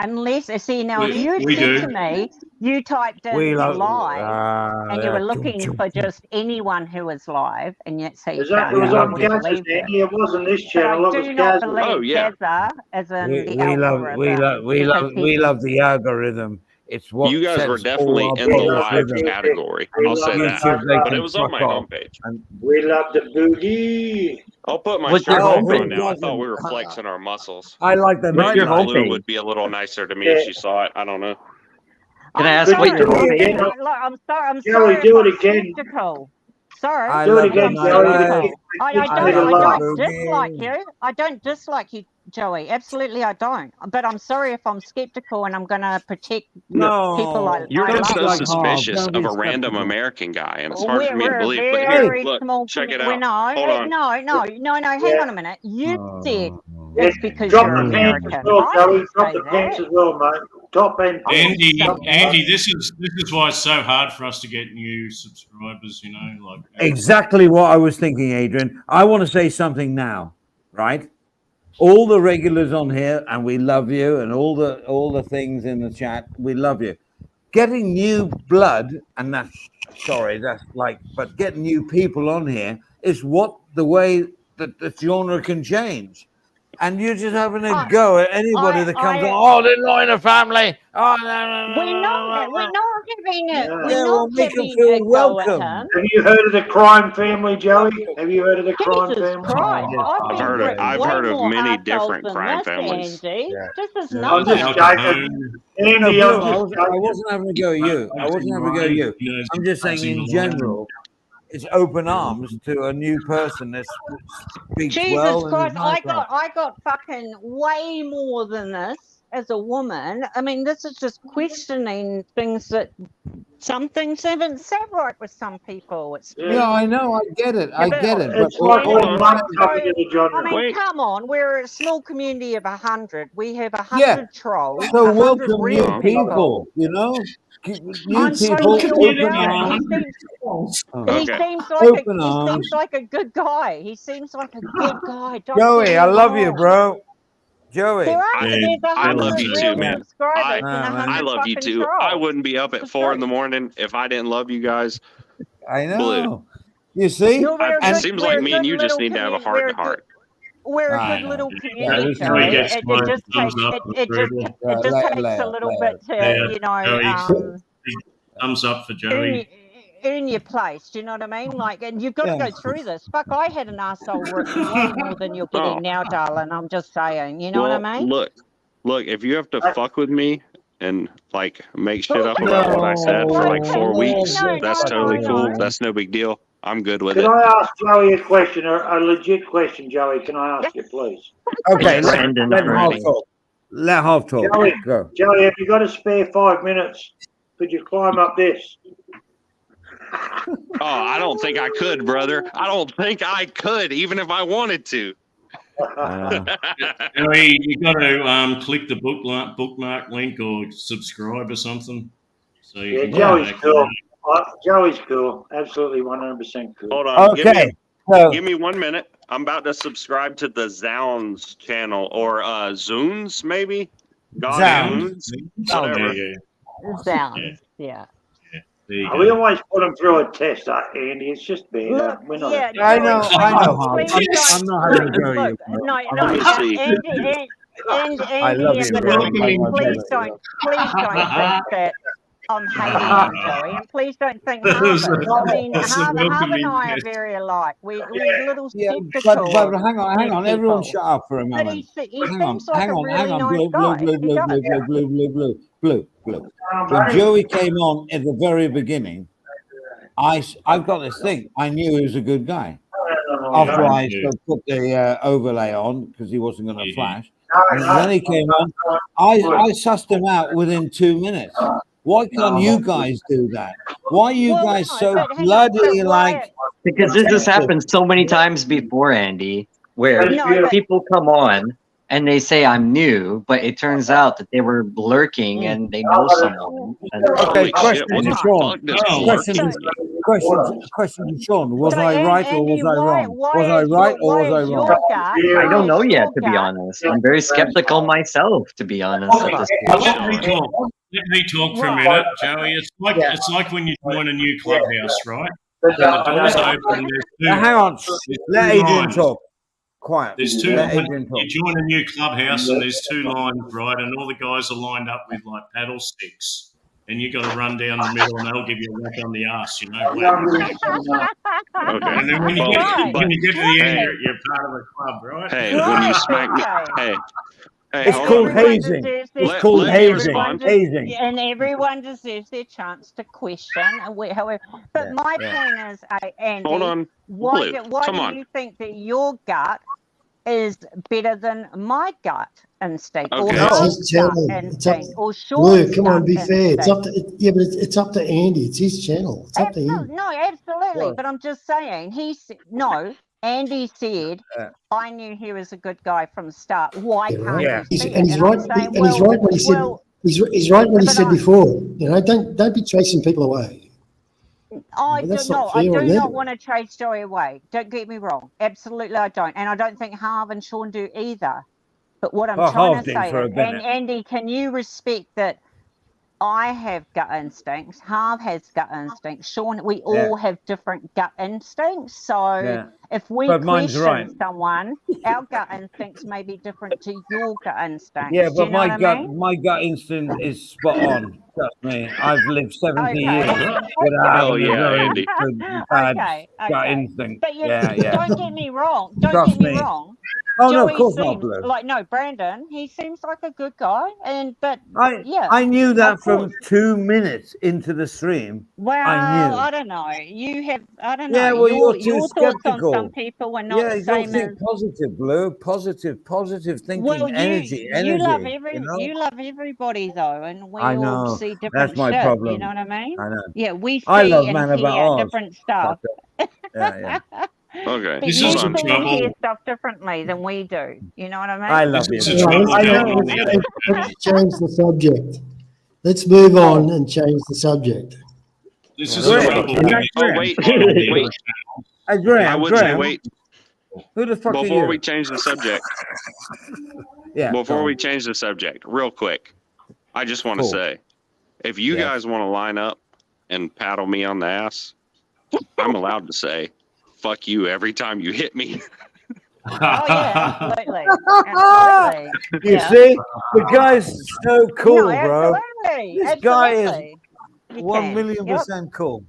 Unless, see, now if you We said do. to me, you typed in We love live and you were yeah. looking for just anyone who was live, and that's how you It found was it, I on would Gaza's, believe it. Andy. It wasn't this But channel. I It was do not Gaza. believe Oh, yeah. Gaza as in the We love algorithm. the algorithm. It's what You guys were sets definitely all our in the brothers live rhythm. category. I'll say that. YouTube, they But can it was on fuck my off. homepage. And We love the boogie. I'll put my What's shirt your oh, back who on now. I thought doesn't? we were flexing our muscles. I like the What's your Maybe nightlife. Blue homepage? would be a little nicer to me if she saw it. I don't know. Can I I'm ask what sorry. your Joey, homepage is? I'm sorry. I'm Joey, sorry do if it I'm again. skeptical. Sorry, I Do it love but the again, I'm Joey. nightlife. skeptical. I I Make a love laugh. don't dislike boogie. you. I don't dislike you, Joey. Absolutely, I don't. But I'm sorry if I'm skeptical, and I'm going to protect people No, You're I don't just be so love. like Harv. suspicious Don't of be a random skeptical. American guy, and it's hard for me to We're a believe. But Hey, here, very look, small check it community. out. Hold on. No. Hang Yeah. on a minute. You said oh, Yeah, it's because drop you're the pants as American. well, I Joey. didn't Drop say the pants that. as well, mate. Top end I didn't Andy, say that. Andy, this is why it's so hard for us to get new subscribers. You know, like exactly what I was thinking, Adrian. I want to say something now, right? All the regulars on here, and we love you, and all the things in the chat, we love you. Getting new blood, and that's but getting new people on here is what the way that the genre can change. And you're just having a I, go at anybody I, that comes on. I, Oh, they're not in a family. Oh, no. we're not having Yeah. we're Yeah, well, not make them having feel a go at welcome. him. Have you heard of the crime family, Joey? Have you heard of the crime Jesus family? Christ! yes, I've I've been heard of, ripped I've way heard of more many arseholes different than crime this, families. Andy. Yeah. This is Yeah. I'm the just nothing. Al joking. Capone, Andy, No, I'm Blue, just I joking. wasn't having a go at you. I wasn't having a go at you. You know, I'm just saying, in general, it's open arms to a new person that speaks Jesus well and Christ! is nice. I got fucking way more than this as a woman. I mean, this is just questioning things that some things haven't sat right with some people. It's Yeah, I know. I get it. I get it. But It's like Hold when on. Mike's coming to the I genre. mean, Wait. come on. We're a small community of 100. We have 100 Yeah. trolls. So 100 welcome real new people. You know, new I'm so people. sure Open about it. arms. He Okay. seems like Open he arms. seems like a good guy. He seems like a good guy. Don't Joey, get I me love you, wrong. bro. Joey. There are I- there's I love 100 you real too, man. subscribers I- and I 100 I love you fucking too. I trolls. wouldn't be up at 4 in the morning if I didn't love you guys. I Blue. know. You see? No, we're a It good, seems we're like a me and good you just little need to have a community. heart to heart. We're a I good know. little Yeah, community, this is where Joey. he gets It just thumbs takes up it, from it just Brutal. it just Let- takes let- a little let- bit to Yeah, Joey. Thumbs up for earn, Joey. earn your place. Do you know what I mean? Like, and you've got to Yeah. go through this. Fuck, I had an arsehole ripped way more than you're getting Oh. now, darling. I'm just saying. You know Well, what I mean? look, if you have to fuck with me and like make shit up about what I said for like 4 No, weeks, no, that's no, totally no, cool. no. That's no big deal. I'm good with Can it. I ask Joey a question, a legit question, Joey? Can I ask you, please? Okay, let Brandon's Half ready. talk. Let Half talk. Joey, Go. Joey, have you got a spare 5 minutes? Could you climb up this? Oh, I don't think I could, brother. I don't think I could, even if I wanted to. Joey, you got to click the bookmark link or subscribe or something. So you Yeah, can Joey's back cool. Joey's cool. Absolutely 100% cool. Hold on. Okay. So Give me 1 minute. I'm about to subscribe to the Zounds channel or Zunes, maybe. God Zounds. Zunes? Whatever. Yeah. Sounds, yeah. There you We go. always put them through a test, Andy. It's just bad. Look, We're not. yeah, I Joey, know, please- I know, Harv. please I'm don't- not having a look, go at you. look, bro. no, I'm no, not- Let me see. Andy, love you, and the bro. group, I love please you. don't think that I'm hating you, Joey, and please don't think Harv is. I mean, That's a Harv and welcoming I are test. very alike. We're a little Yeah, skeptical. but hang on, of everyone people. shut up for a But moment. he Hang on, seems like a really nice blue, guy. blue, He blue, does. blue. When Joey came on at the very beginning, I've got this thing. I knew he was a good guy. After I Yeah. put the overlay on because he wasn't going to Yeah. flash, and then he came on. I sussed him out within 2 minutes. Why can't you guys do that? Why are you Well, guys no, so but hang on, bloody but like? Because this has happened so many times before, Andy, where No, but- people come on and they say I'm new, but it turns out that they were lurking and they know someone. And Okay, Holy question shit, what to the Sean. fuck does Oh. Question, lurking mean? question to Sean. Was So, I right or was Andy, I wrong? why Was I is right your- or was why I is wrong? your gut- I don't know why is yet, your to be gut- honest. I'm very skeptical myself, to be honest. At this point. Let me talk. Let me talk for a Right. minute, Joey. It's like when you join a new clubhouse, right? And the doors open. There's Now, hang on. Let two Adrian lines. talk. Quiet. There's two Let lines. Adrian talk. You join a new clubhouse and there's two lines, right? And all the guys are lined up with like paddle sticks. and you got to run down the middle, and they'll give you a whack on the ass, you know. Okay. And then when you, Right. when you get to the end, Hey. you're part of the club, right? Hey, when you smack me, hey, It's hold called on. hazing. deserves It's Let- called let me hazing. respond. Hazing. and everyone deserves their chance to question. However, but Yeah, my yeah. point is, Andy, Hold on. why Blue, do, why come do on. you think that your gut is better than my gut instinct, or Okay. That's Harv's his gut channel. It's up, instinct, or Blue, Sean's come on, gut be fair. It's up instinct? to yeah, but it's up to Andy. It's his channel. It's up to him. No, absolutely. Well- But I'm just saying, Andy said, Yeah. I knew he was a good guy from the start. Why Yeah, can't right. Yeah. you He's, see and it? he's And right. I'm saying, And he's right when he said he's right when he but said I- before. You know, don't be chasing people away. I Well, that's do not not. I fair do on not them. want to chase Joey away. Don't get me wrong. Absolutely, I don't, and I don't think Harv and Sean do either. But what I'm Well, trying Harv to did say for a is, minute. and Andy, can you respect that? I have gut instincts. Harv has gut instincts. Sean, we all have different gut instincts. So Yeah. if we But mine's question right. someone, our gut instincts may be different to your gut instincts. Yeah, Do but you know what I mean? my gut instinct is spot on. Trust me. I've lived 70 Okay. years without Hell having a yeah, very Andy. good, bad Okay, gut okay. instinct. But Yeah, yeah. don't get me wrong. Don't Trust get me me. wrong. Oh no, Joey of course not, seems Blue. like Brandon. He seems like a good guy, but yeah, I knew that of from course. 2 minutes into the stream. Well, I knew. I don't know. You have, I don't Yeah, know. well, you're too your thoughts on skeptical. some people are not Yeah, the you don't same think as. positive, Blue. Positive thinking, Well, energy. you love You know? you love everybody though, and we I all know. see different That's my shit. problem. You know what I mean? I know. Yeah, we I love see and Man About hear Oz. different stuff. Yeah, yeah. Okay. But This you is see the and trouble. hear stuff differently than we do. You know what I mean? I love This you. is the Right, trouble I going know. on the other let's change the subject. Let's move on and change the subject. This is Graham, the trouble. is that Oh, Graham? wait, Wait. wait. Hey, I Graham, would say Graham, wait who the fuck are before you? we change the subject. Yeah. Before go we on. change the subject, real quick, I just want to Cool. say, if you Yes. guys want to line up and paddle me on the ass, I'm allowed to say, "Fuck you" every time you hit me. Oh yeah, absolutely, absolutely. You Yeah. see, the guy's so cool, No, bro. absolutely, This guy is absolutely. You 1,000,000% cool.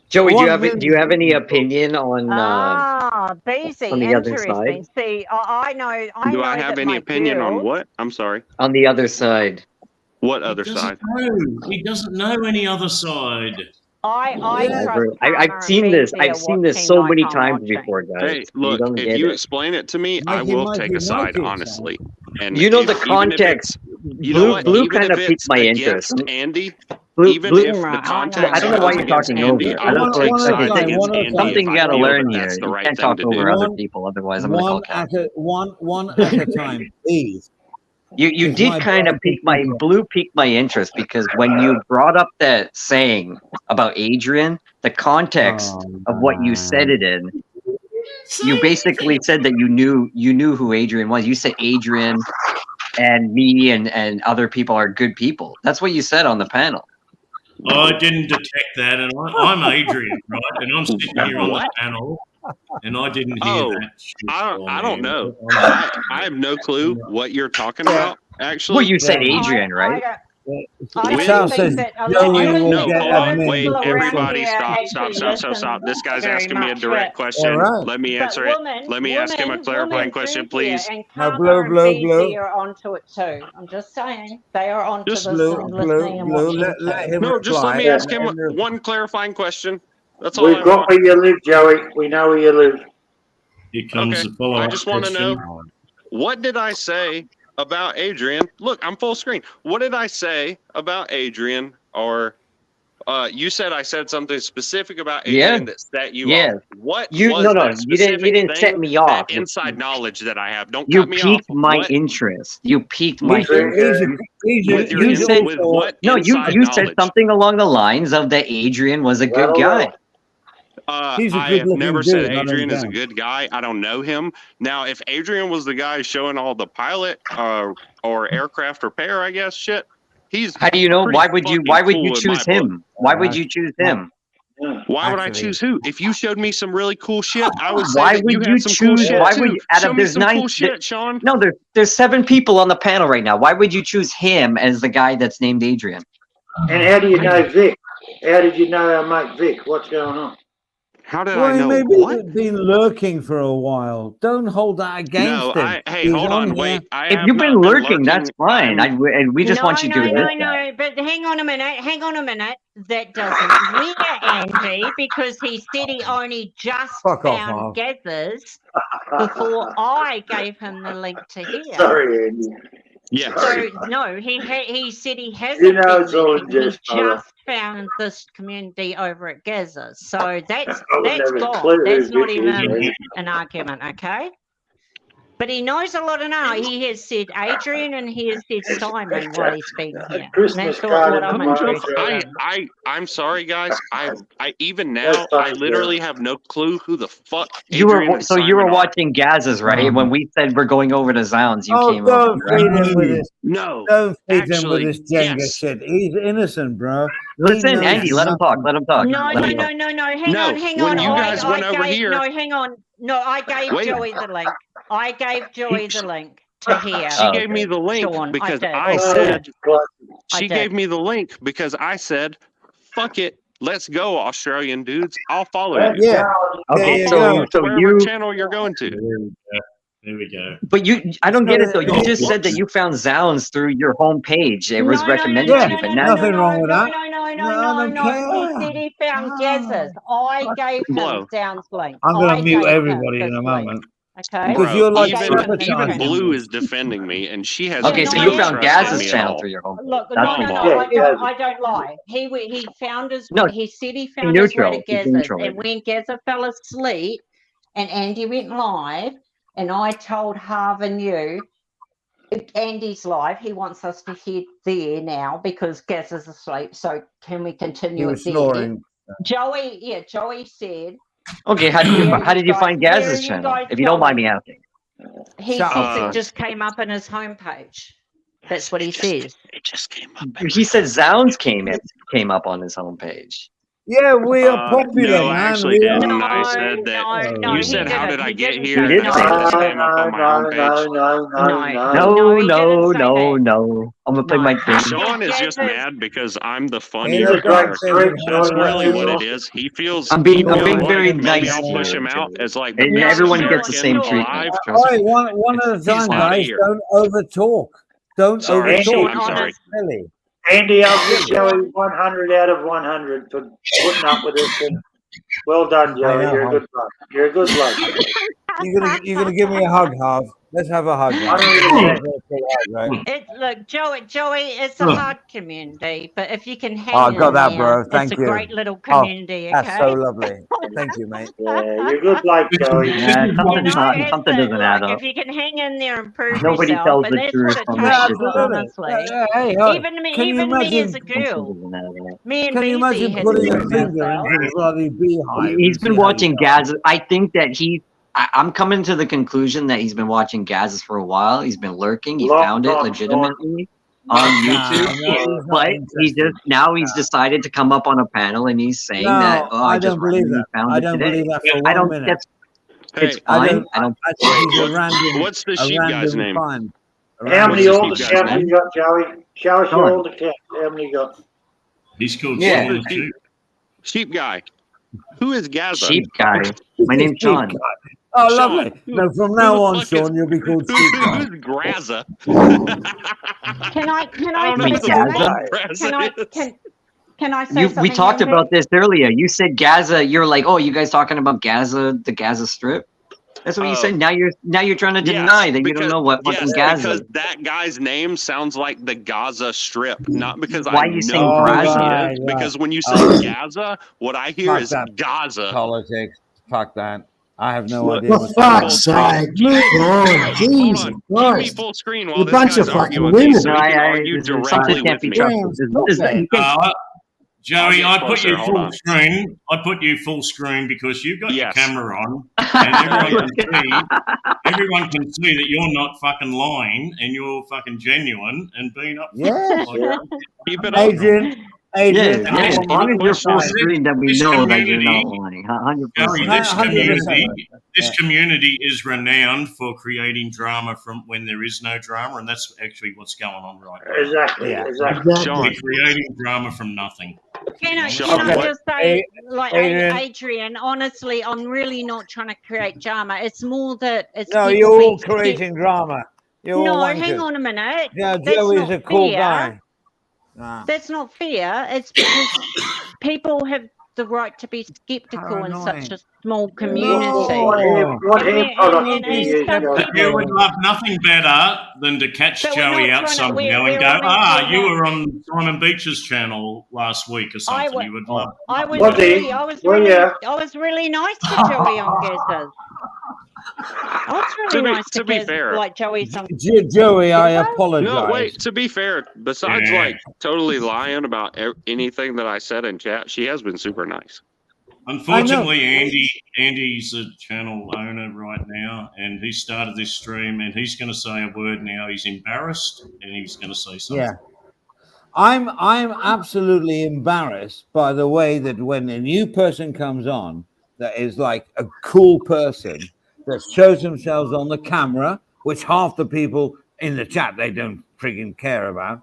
Joey, do you 1,000,000% have any cool. opinion on Beezy, on the other interesting. side? See, I know. I Do know I have that any my opinion on girls- what? I'm sorry. On the other side. What He other doesn't side? know. He doesn't know any other side. I Yeah. trust Connor I've and seen this. Beezy are I've seen this watching so many Nighttime times Watching. before, guys. Hey, You look, don't if get you it. explain it to me, I Mikey, will Mikey, take a side, Mikey, honestly. And You know if, the even if context. it's- you know what? Blue Even kind if of piqued it's my against interest. Andy, Blue, even Blue, if the Right, I context I don't know goes why you're against talking Andy, over. I will One take at a sides time, against one at a Andy time. Something if you I gotta feel learn that here. that's the You right can't thing talk to over do. other people, otherwise I'm gonna call council. One at a time, please. You It's did my kind of brother. pique my piqued my interest because when you brought up that saying about Adrian, the context of what you said it in, you basically said that you knew who Adrian was. You said Adrian and me and other people are good people. That's what you said on the panel. I didn't detect that, and I'm Adrian, right? And I'm sitting here on the What? panel, and I didn't hear Oh, that shit. I don't know. I have no clue what you're talking about. Actually, Well, you said Yeah. Adrian, right? I When- don't Sal think says that a Joey lot of will no, get hold on, admin wait, people around everybody, here stop. actually listen This guy's very asking me a much, direct but- question. Alright. Let me But answer it. women, Let me ask him a women clarifying do question, hear, please. And Now, Karma Blue, and Blue, Beezy Blue. are onto it too. I'm just saying they are onto Just this Blue, and Blue, listening and Blue. watching Let too. him No, just let me reply. ask him Let him one clarifying question. That's all We've I got want. where you live, Joey. We know where you live. Here comes Okay, the follow-up I just want to question. know, what did I say about Adrian? Look, I'm full screen. What did I say about Adrian? Or you said I said something specific about Adrian that set you Yeah. off. What You was no no that you didn't specific set thing, me off. that inside knowledge that I have? Don't You cut me off. piqued my What interest. You piqued my He's interest. with your you said- with what No, you inside you said knowledge? something along the lines of that Adrian was a good Well, guy. He's a I have good-looking never dude, said not Adrian is a him. good guy. I don't know him. Now, if Adrian was the guy showing all the pilot or aircraft repair, I guess shit, he's How do you know? pretty Why would you fucking cool in choose my book. him? Why would you choose him? Why would I Actually- choose who? If you showed me some really cool shit, I would say Why that would you you had some cool choose- shit why too. would you- out Show of- me there's some cool 9 shit, Sean. No, there's 7 people on the panel right now. Why would you choose him as the guy that's named Adrian? And how do you know Vic? How did you know our mate Vic? What's going on? How did Well, I he know may what? been lurking for a while. Don't hold that against No, him. hey, He's hold on, here. wait. I If have you've been not lurking, that's fine. I'm- And we just want you doing this. No, but hang on a minute. That doesn't mean Andy, because he said he only just Fuck off, found Marv. Gathers before I gave him the link to here. Sorry, Andy. Yes. So no, he said he hasn't You know been it's all looking. He just fella. just found this community over at Gaza. So that's I would never gone. clue who That's not Vic even is. an argument, okay? But he knows a lot of now. He has said Adrian and he has said Simon while he's been here. Christmas That's card what in I'm the mail. interested in. I'm sorry, guys. I even now That's I fine, literally have no clue who the fuck You Adrian were and so you Simon were are. watching Gaz's, right? When we said we're going over to Zounds, you Oh, came up. don't Right? feed him with this. No. Don't feed him with Actually, this Jenga yes. shit. He's innocent, bro. He Listen, knows Andy, let him talk. nothing. Let him talk. No, Let no, him no, talk. no, no. Hang No, on, hang when on. you guys went over gave, here- No, hang on. No, I gave Wait. Joey the link. I gave Joey the link to here. She Oh, gave me the link Sean, because did. I Oh, said I she did. gave me the link because I said, "Fuck it, let's go, Australian dudes. I'll follow you." Yeah. Okay, There you so go. so Wherever you, channel you're going to. There we go. but I don't get it though. You just What? said that you found Zounds through your homepage. It was No, no, recommended Yeah, to you, but no, now nothing wrong with that. No, No, I don't He care. said he found Gaz's. I gave him Blow. Sounds link. I'm I going to mute gave him everybody in this a link. moment. Okay. Because Bro, you're like I gave super him the even link. Blue is defending me, and she has okay, Yeah, so no, you I found am. Gaz's me at channel all. through your homepage. Look, That's no, Come all. on. I don't lie. He found his. No, He said he found his way neutral. to He's Gaz's, neutral. and when Gaza fell asleep, and Andy went live, and I told Harv and you, Andy's live. He wants us to head there now because Gaza's asleep. So can we He continue was it there? snoring. Joey said. Okay, how did you find Where are Gaz's you channel? guys If you don't mind going? me asking. He Shut says up. it just came up on his homepage. That's what he says. It just came up. He said Zounds came up on his homepage. Yeah, we are popular, No, I man. actually We are. didn't. I said that. No, You he said, "How didn't. did I He get didn't here?" He And did I say said, that. "This came up on my homepage." No, he no, didn't say no, that. no. I'm gonna play No. my thing. Sean is just Gaz's- mad because I'm the Ain't funnier no character. conversation That's about really that. what it is. He feels. I'm being he feels like very maybe nice I'll push here, him out Joey. as like the And best everyone gets the American same treatment. alive. Trust All me. right, one at a He's time, outta guys. here. Don't over talk. Don't Sorry, over Sean. talk. I'm sorry. Silly. Andy, I'll give Joey 100 out of 100 for putting up with us. And well done, Joey. know, You're a Harv. good bloke. You're a good bloke. You're gonna give me a hug, Harv. Let's have a hug. Man. 100%. Look, Joey, it's a hard community, but if you can hang Oh, in got that, there, bro. Thank it's a you. great little Oh, community. that's Okay. so lovely. Thank you, mate. Yeah, you're a good bloke, Joey. Yeah, You something's know, not, it's something the, doesn't add like up. if you can hang in there and prove Nobody yourself, tells and the that's truth what it on Yeah, this takes, shit. absolutely. honestly. Hey, Even me, can you even me as a imagine? girl, Something doesn't add up. me and Can you BZ imagine had putting to a prove finger ourselves. into the bloody beehive? He's and see been how watching you go? Gaz. I think that I'm coming to the conclusion that he's been watching Gaz's for a while. He's been lurking. He Long found it time, legitimately on Nah, YouTube. no, he's not But interested. he's decided to come up on a panel and he's saying that, No, oh, I I just don't believe randomly that. found I it don't today. believe that for I one don't. minute. It's Hey, I fine. don't. I don't. I think he's a What- random. what's the a sheep guy's random name? find. A How many What's random- the old sheep accounts guy's you name? got, Joey? Show us your Sean. old account. How many you got? He's called Yeah. Sean Sheep. Sheep guy. Who is Gaza? Sheep guy. My name's Sean. Oh, Sean, lovely. No, from who now the on, fuck Sean, you'll be called Sheep Guy. Who's Graza? Can I I don't know say who the something? fuck Graza is. Can I say something? We talked Andy? about this earlier. You said Gaza. You're like, oh, you guys talking about Gaza, the Gaza Strip? That's what you said. Now you're trying to deny that you don't know what fucking Gaza because is. that guy's name sounds like the Gaza Strip, not because Why I you know saying who Gaza? he is. Because when you say Gaza, what I hear Fuck is that Gaza. Politics. Fuck that. I have no Look, idea. For what's going on. fuck's sake, move on. Hold Jesus on, keep me Christ. full screen You're while a this bunch guy's of fucking arguing with me, women. so he can argue some directly shit can't with be me. trusted. You can't- Joey, I'll I get put you closer, hold full on. screen. I put you full screen because you've got Yes. your camera on, and everyone can see that you're not fucking lying and you're fucking genuine and being up. Yeah. Like, Keep it up. Adrian, Adrian, Yeah, as long as you're full This- screen, then we this know that you're not community- lying. Gary, 100%. this 100%. community, this Yeah. community is renowned for creating drama from when there is no drama, and that's actually what's going on right now. Exactly, Yeah. exactly. Sean, We're creating drama from nothing. Can I Okay. just say, like Adrian. Adrian, honestly, I'm really not trying to create drama. It's more that it's No, people you're all being creating drama. You're all No, wankers. hang on a minute. Yeah, That's Joey's not a cool fair. guy. Nah. That's not fair. It's because people have the right to be skeptical in Paranoid. such a small community. No. What And- hand product and- do you and use, some Joey? You would love nothing better than to catch But we're Joey not out trying to- somehow we're and go, honestly you not- were on Simon Beach's channel last week or something. would- You would love I was What do you- really, I was well, really, yeah. I was really nice to Joey on Gazzers. I was really nice to be Gaz, fair. like Joey. Some Joey, I Yeah. apologize. no, wait. To be fair, besides Yeah. like totally lying about anything that I said in chat, she has been super nice. Unfortunately, Andy's a channel owner right now, and he started this stream, and he's going to say a word now. He's embarrassed, and he's going to say something. Yeah. I'm absolutely embarrassed by the way that when a new person comes on that is like a cool person that shows themselves on the camera, which half the people in the chat they don't frigging care about,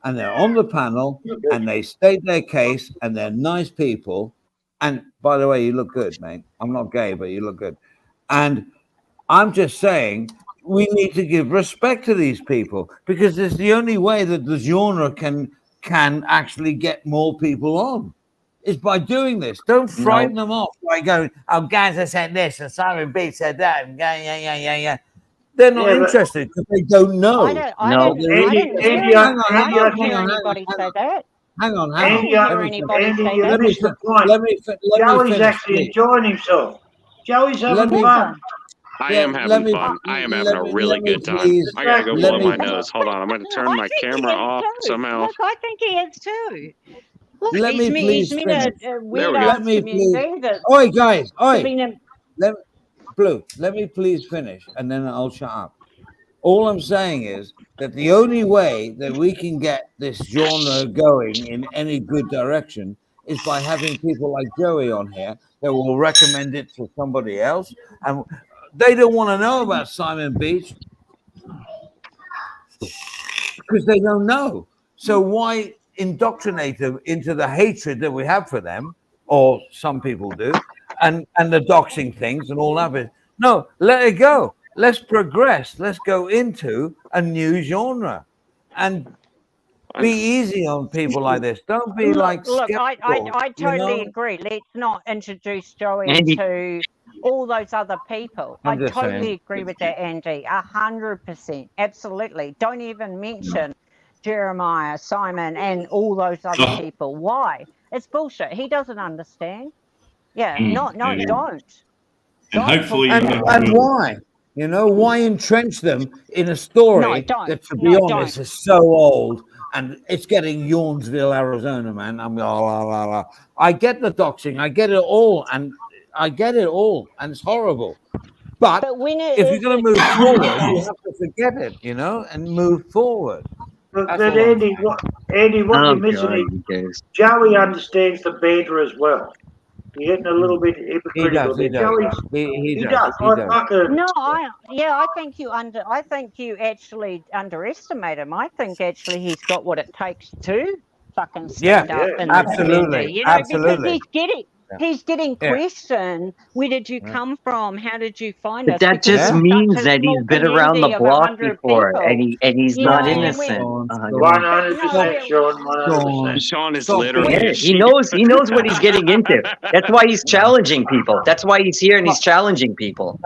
and they're on the panel and they state their case and they're nice people. And by the way, you look good, mate. I'm not gay, but you look good. And I'm just saying we need to give respect to these people because it's the only way that the genre can actually get more people on is by doing this. Don't frighten them off by going, oh, Gaza said this and Simon Beach said that. And yeah. They're not Yeah, but- interested because they don't know. I didn't Andy, hear Andy, anybody say that. Hang on. Andy, Andy, Andy, you let me missed the point. Let me Joey's finish, actually please. enjoying himself. Joey's Let having me- fun. I Yeah, am let having me- fun. I am let having a me- really let me good time. please- I gotta go let blow me- my nose. Hold on, I'm gonna turn my camera off somehow. Look, I think he is too. Look, Let he's me me, please he's met finish. a we weird go. ass Let me community that Oi, guys. Oi. been in- Blue, let me please finish and then I'll shut up. All I'm saying is that the only way that we can get this genre going in any good direction is by having people like Joey on here that will recommend it to somebody else. And they don't want to know about Simon Beach because they don't know. So why indoctrinate them into the hatred that we have for them, or some people do, and the doxing things and all that bit? No, let it go. Let's progress. Let's go into a new genre and be easy on people like this. Don't be like look, I skeptical, totally you know? agree. Let's not introduce Joey Andy. to all those other people. I I'm just totally saying. agree with that, Andy. 100%. Absolutely. Don't even mention Jeremiah, Simon, and all those other Oh. people. Why? It's bullshit. He doesn't understand. Yeah, Mm, no, yeah. don't. And hopefully, And why? You know, why entrench them in a story No, don't. that, to be No, honest, is so old and it's getting Yawnsville, Arizona, man. I'm la. I get the doxing, I get it all, and it's horrible. But when it if you're is going to a- move forward, you have to forget it, you know, and move forward. But That's all I'm Andy, saying. what Oh, you're missing God, is who cares? Joey understands the banter as well. You're getting a little bit He hypocritical. does. He Joey's, does. He he does. does. He I does. fucking, No, I think you actually underestimate him. I think actually he's got what it takes to fucking stand Yeah, up in this absolutely, community, you know, absolutely. because he's getting Yeah. questioned. Where did you come from? How did you find us? But that Because just it's means such a that he's small been around the community of block 100 before, people. and he's You not know, and innocent. when- 100%, Sean, 100%. Sean is Stop. literally. Yeah, he knows what he's getting into. That's why he's challenging people. That's why he's here and he's challenging people.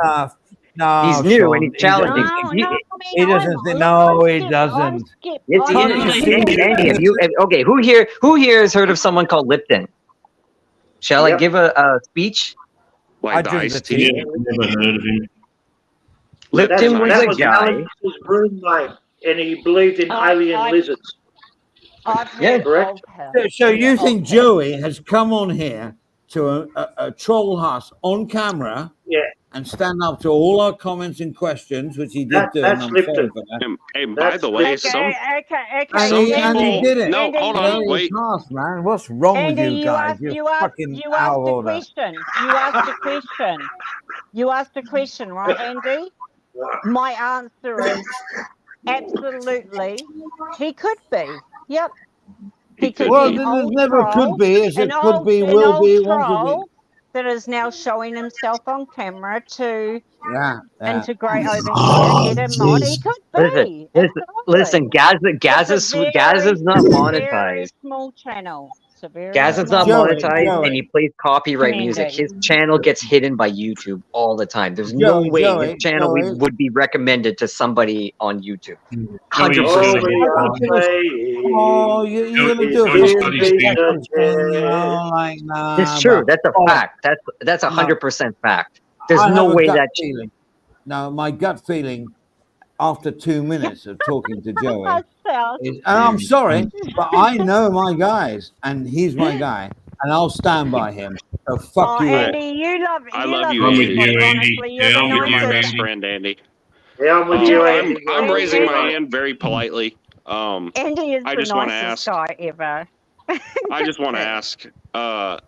No, He's new Sean, and he's he challenging. doesn't. No, He- no, I mean, he doesn't I'm- think- look, no, I'm he skip- doesn't. I'm skip- Yes, I'm he Can't is. you skip- see? Andy, okay, who here has heard of someone called Lipton? Shall I Yep. give a speech? I Like the drink the iced tea. tea. never heard of him. Lipton was that a was guy. Alex's roommate, and he believed in alien lizards. I've Yeah, heard correct. of him. So you Yeah, think of him. Joey has come on here to a troll us on camera Yeah. and stand up to all our comments and questions, which he did do. That's And I'm sorry Lipton. for that. Hey, by That's the way, Okay, okay. And some he people. did it. No, hold You know, on, he wait. passed, man. What's wrong with Andy, you guys? you You're fucking asked out of a order. question. You asked a question. You asked a question, right, Andy? My answer is absolutely. He could be. Yep. He could Well, be then an there's old never troll, could be. Is an it could old, be, an will old be, want to troll that is now showing himself on camera to be? Yeah. integrate over here, get a mod. He could be. Listen, Gaz is not Very monetized. small channel. It's a very Gaz is not small monetized, and he plays copyright music. His channel gets hidden by YouTube all the time. There's no way his channel would be recommended to somebody on YouTube. 100%. Oh, you're gonna do it. It's true. That's a fact. That's 100% fact. There's I no have a way gut that. feeling. Now, my gut feeling after 2 minutes of talking to Joey is, and I'm sorry, but I know my guys, and he's my guy, and I'll stand by him. So fuck you. Andy, you love. I love you, I'm with Andy. you, Andy. Honestly, Yeah, I'm You're with my you, best Andy. friend, Andy. Yeah, I'm with you, Andy. I'm raising my hand very politely. Andy is I the just want to nicest ask. guy ever. I just want to ask.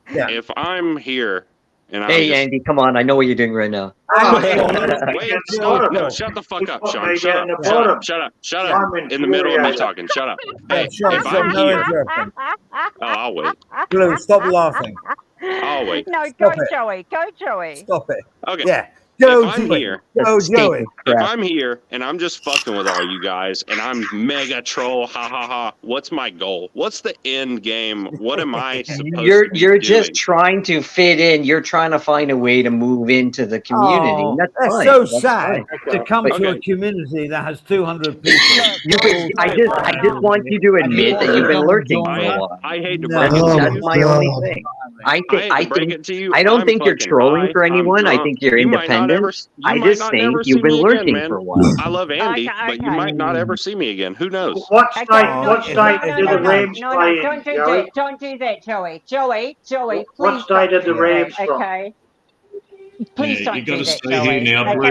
If I'm here and I'm Hey, just, Andy, come on. I know what you're doing right now. wait, stop. No, shut the fuck up, Sean. Shut up. Shut up. Shut up. Shut up. In the middle of me talking. Shut up. Hey, if I'm here, I'll wait. Blue, stop laughing. I'll wait. No, Stop go it. Joey. Go Joey. Stop it. Okay. Yeah. Go, If I'm Joey. here, Go, Joey. if I'm here and I'm just fucking with all you guys and I'm mega troll, ha ha ha, what's my goal? What's the end game? What am I supposed to be You're doing? just trying to fit in. You're trying to find a way to move into the community. Oh, that's that's fine. so That's sad fine. to come to Okay. a community that has 200 people. I just want you to admit that you've been lurking for a while. I hate to No. break it to That's you. my only thing. I don't think you're trolling for anyone. I think you're independent. I just think you've been lurking for a while. I love Andy, but you might not ever see me again. Who knows? What state? What state do the Rams No, play in, don't do Joey? that. Don't do that, Joey. Joey, please. What state don't are the do Rams that, from? Okay. Please Yeah, don't you've do got to that, stay Joey. here now, Okay,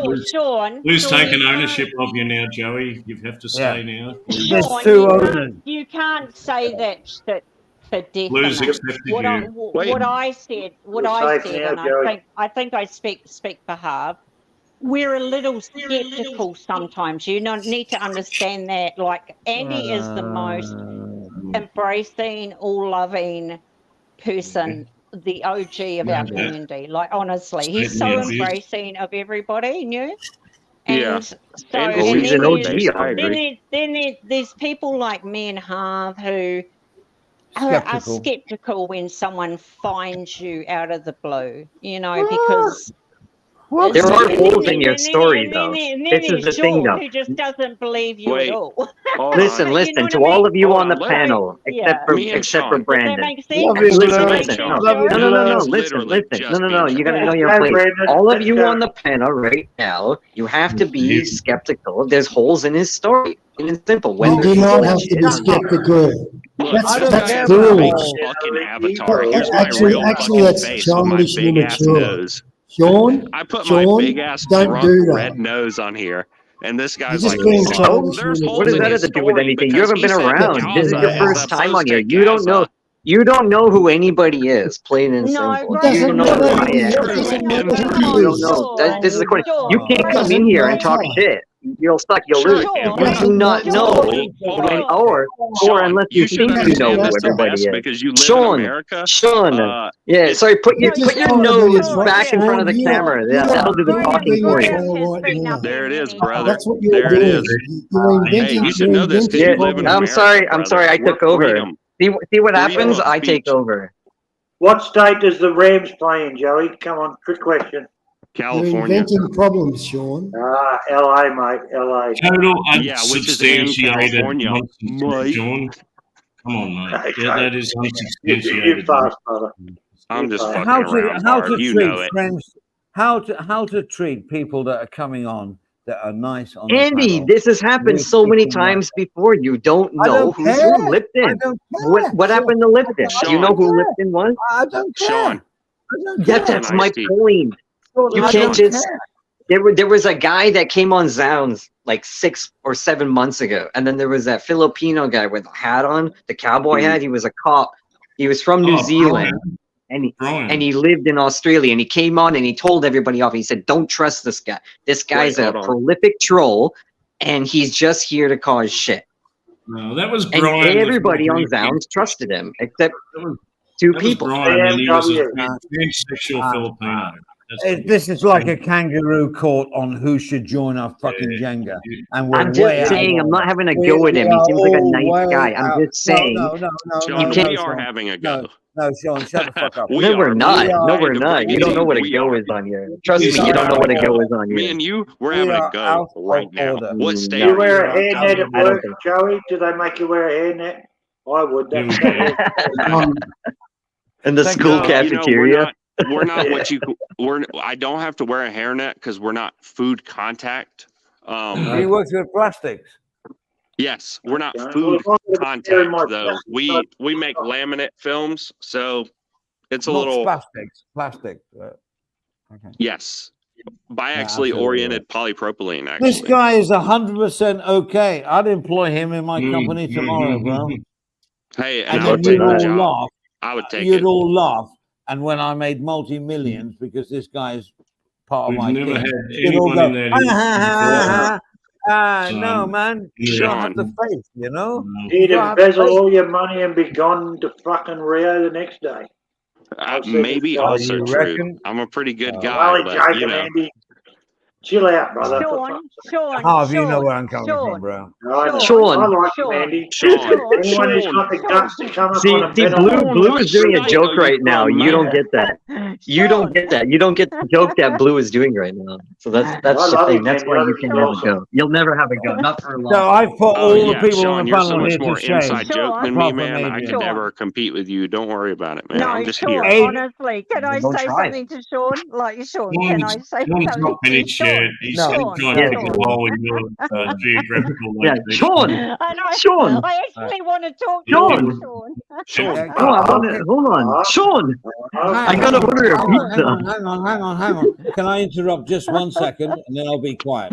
Blues. Sean. Blues Sean, taking you can't- ownership of you now, Joey. You have to stay now. There's Sean, two owners. you can't say that for Blues definite. accepted What you. I said, You're safe now, and Joey. I think I speak for Harv. We're a little skeptical sometimes. You need to understand that. Like Andy is the most embracing, all loving person, the OG of our community. Like honestly, he's so embracing of everybody new. Yeah. And so And and he's an then OG, there's- I agree. then there's people like me and Harv who are Skeptical. skeptical when someone finds you out of the blue, you know, because There are and holes then- in your and then- story, and though. then- and then This is there's the thing, Sean, though. who just doesn't believe you Wait. at all. Hold Listen, on. listen. know To what I all mean? of you Hold on the on, let panel, me- except for Me and except for Sean. Does that Brandon. make sense? Love you, Listen, Blue. listen. Sean. No, Love you, no, Blue. no. It's Listen, literally listen. just No. being You got to Sean. know your Hey, place. Brandon, All of let's you go. on the panel right now, you have to be skeptical. There's holes in his story. It's simple. You Whether do it's not bullshit have to or be not. skeptical. Look, That's this that's guy has cool. a big fucking avatar. Here's my Actually, real actually, fucking that's face with my childish and big ass immature. nose. Sean, I put my Sean, big ass don't drunk do that. red nose on here, and this You're guy's just like, being "Oh, childish there's and holes What does in that his have to do with story anything? You because haven't he been said around. This is Gaza your is first time on opposed here. to You don't know. Gaza." You don't know who anybody is, plain and No, simple. It Brandon, You don't doesn't know matter who I who he am. is. True, It doesn't it matter is who true. he You don't is. know. This is the question. Sean, You can't It come doesn't in here and talk matter. shit. You'll suck. You'll Sure, lose. it You can. do not Sean, know Hold when, on. or Sean, unless you you should think you know understand who this the everybody best is. because you live in Sean, America. Sean. Yeah, it's- sorry. Put your You just nose told me it's right, back in front of the Sean. camera. You're That'll do the being talking a for you. troll right now. There it is, brother. That's what you're There it doing. is. You're Hey, inventing. you should know this because Yeah, you live in I'm America. sorry. I'm brother. sorry. I We're took over. freedom. See what Freedom happens? of I take speech. over. What state does the Rams play in, Joey? Come on, quick question. You're California. inventing problems, Sean. LA, mate, LA. Total Yeah, which is in unsubstantiated California. nonsense, Mate. Sean. Come on, mate. Okay. Yeah, that is You unsubstantiated. fast, brother. I'm just How fucking around, how Barb. to You treat know it. friends, how to treat people that are coming on that are nice on the Andy, panel. this has happened With so many people like times before. You don't I know don't who's care. who. I Lipton. don't care. What happened to Lipton? Do you know who Lipton was? I don't care. Sean, I don't Yeah, care. that's Can I my speak? point. You I can't don't just. care. There was a guy that came on Zounds like 6 or 7 months ago, and then there was that Filipino guy with a hat on, the cowboy hat. He was a cop. He was from New Zealand, and he lived in Australia. And he came on and he told everybody off. He said, "Don't trust this guy. This guy's a prolific troll, and he's just here to cause shit." No, that was And Brian. everybody on Zounds trusted him, except two people. Brian, and he was a transsexual Filipino. This is like a kangaroo court on who should join our fucking Jenga. And we're I'm way just saying, out. I'm not having a go with him. He seems like a nice guy. I'm just saying. Sean, you can't. we are having a go. No, Sean, shut the fuck up. No, we're not. No, we're trying to not. bring You it don't in. know what a We go are. is on here. Trust me, you don't know what a go is on Me here. and you, we're We having a are go out right of now. order. What Do state you are wear you a in? hairnet at I don't work, think Joey? Do they make you wear a hairnet? I would. In the school No, cafeteria. we're not what you. I don't have to wear a hairnet because we're not food contact. He works with plastics. Yes, we're not Okay. food Well, as long as it's contact very much though. plastic, We make laminate films, so it's a Not little plastics. Plastic. Okay. yes. By Yeah, actually absolutely oriented polypropylene. This Actually, guy is 100% okay. I'd employ him in my company tomorrow, bro. hey, And I then would take you'd the all job. laugh. I would take You'd it. all laugh. And when I made multi-millions because this guy's part of We've my never team, had you'd all anyone go, in there who's no, man. You don't have the faith, you know? He'd You don't have the embezzle faith. all your money and be gone to fucking Rio the next day. Maybe Oh, also you true. reckon? I'm a pretty good I'm guy, only but joking, you know. Andy. Chill out, brother. Harv, you know where I'm coming from, bro. I Sean. like him, Andy. Sean. Anyone who's got the guts to come up See, on a see, better Blue is doing a state joke are you right now. from, You don't man? get that. You don't get that. You don't get the joke that Blue is doing right now. So that's I the love thing. it, That's man. why The you other can is have a awesome. go. You'll never have a go. Not for a long So time. I've put Oh all yeah, the people Sean, on the you're so panel much here more to shame. inside joke than me, Apart from man. I Adrian. could never compete with you. Don't worry about it, man. No, I'm just Sean, here. honestly, can I Don't say try. something to Sean? Like, Sean, can I say Sean's something not to finished yet. Sean? He's No. still trying to Yeah. pick a hole in your geographical Yeah, location. Sean. And Sean. I actually want to talk to Sean. you, Sean. Sean. Okay. Oh, I want to, hold on. Sean. I gotta order a pizza. Hang on. Can I interrupt just 1 second and then I'll be quiet?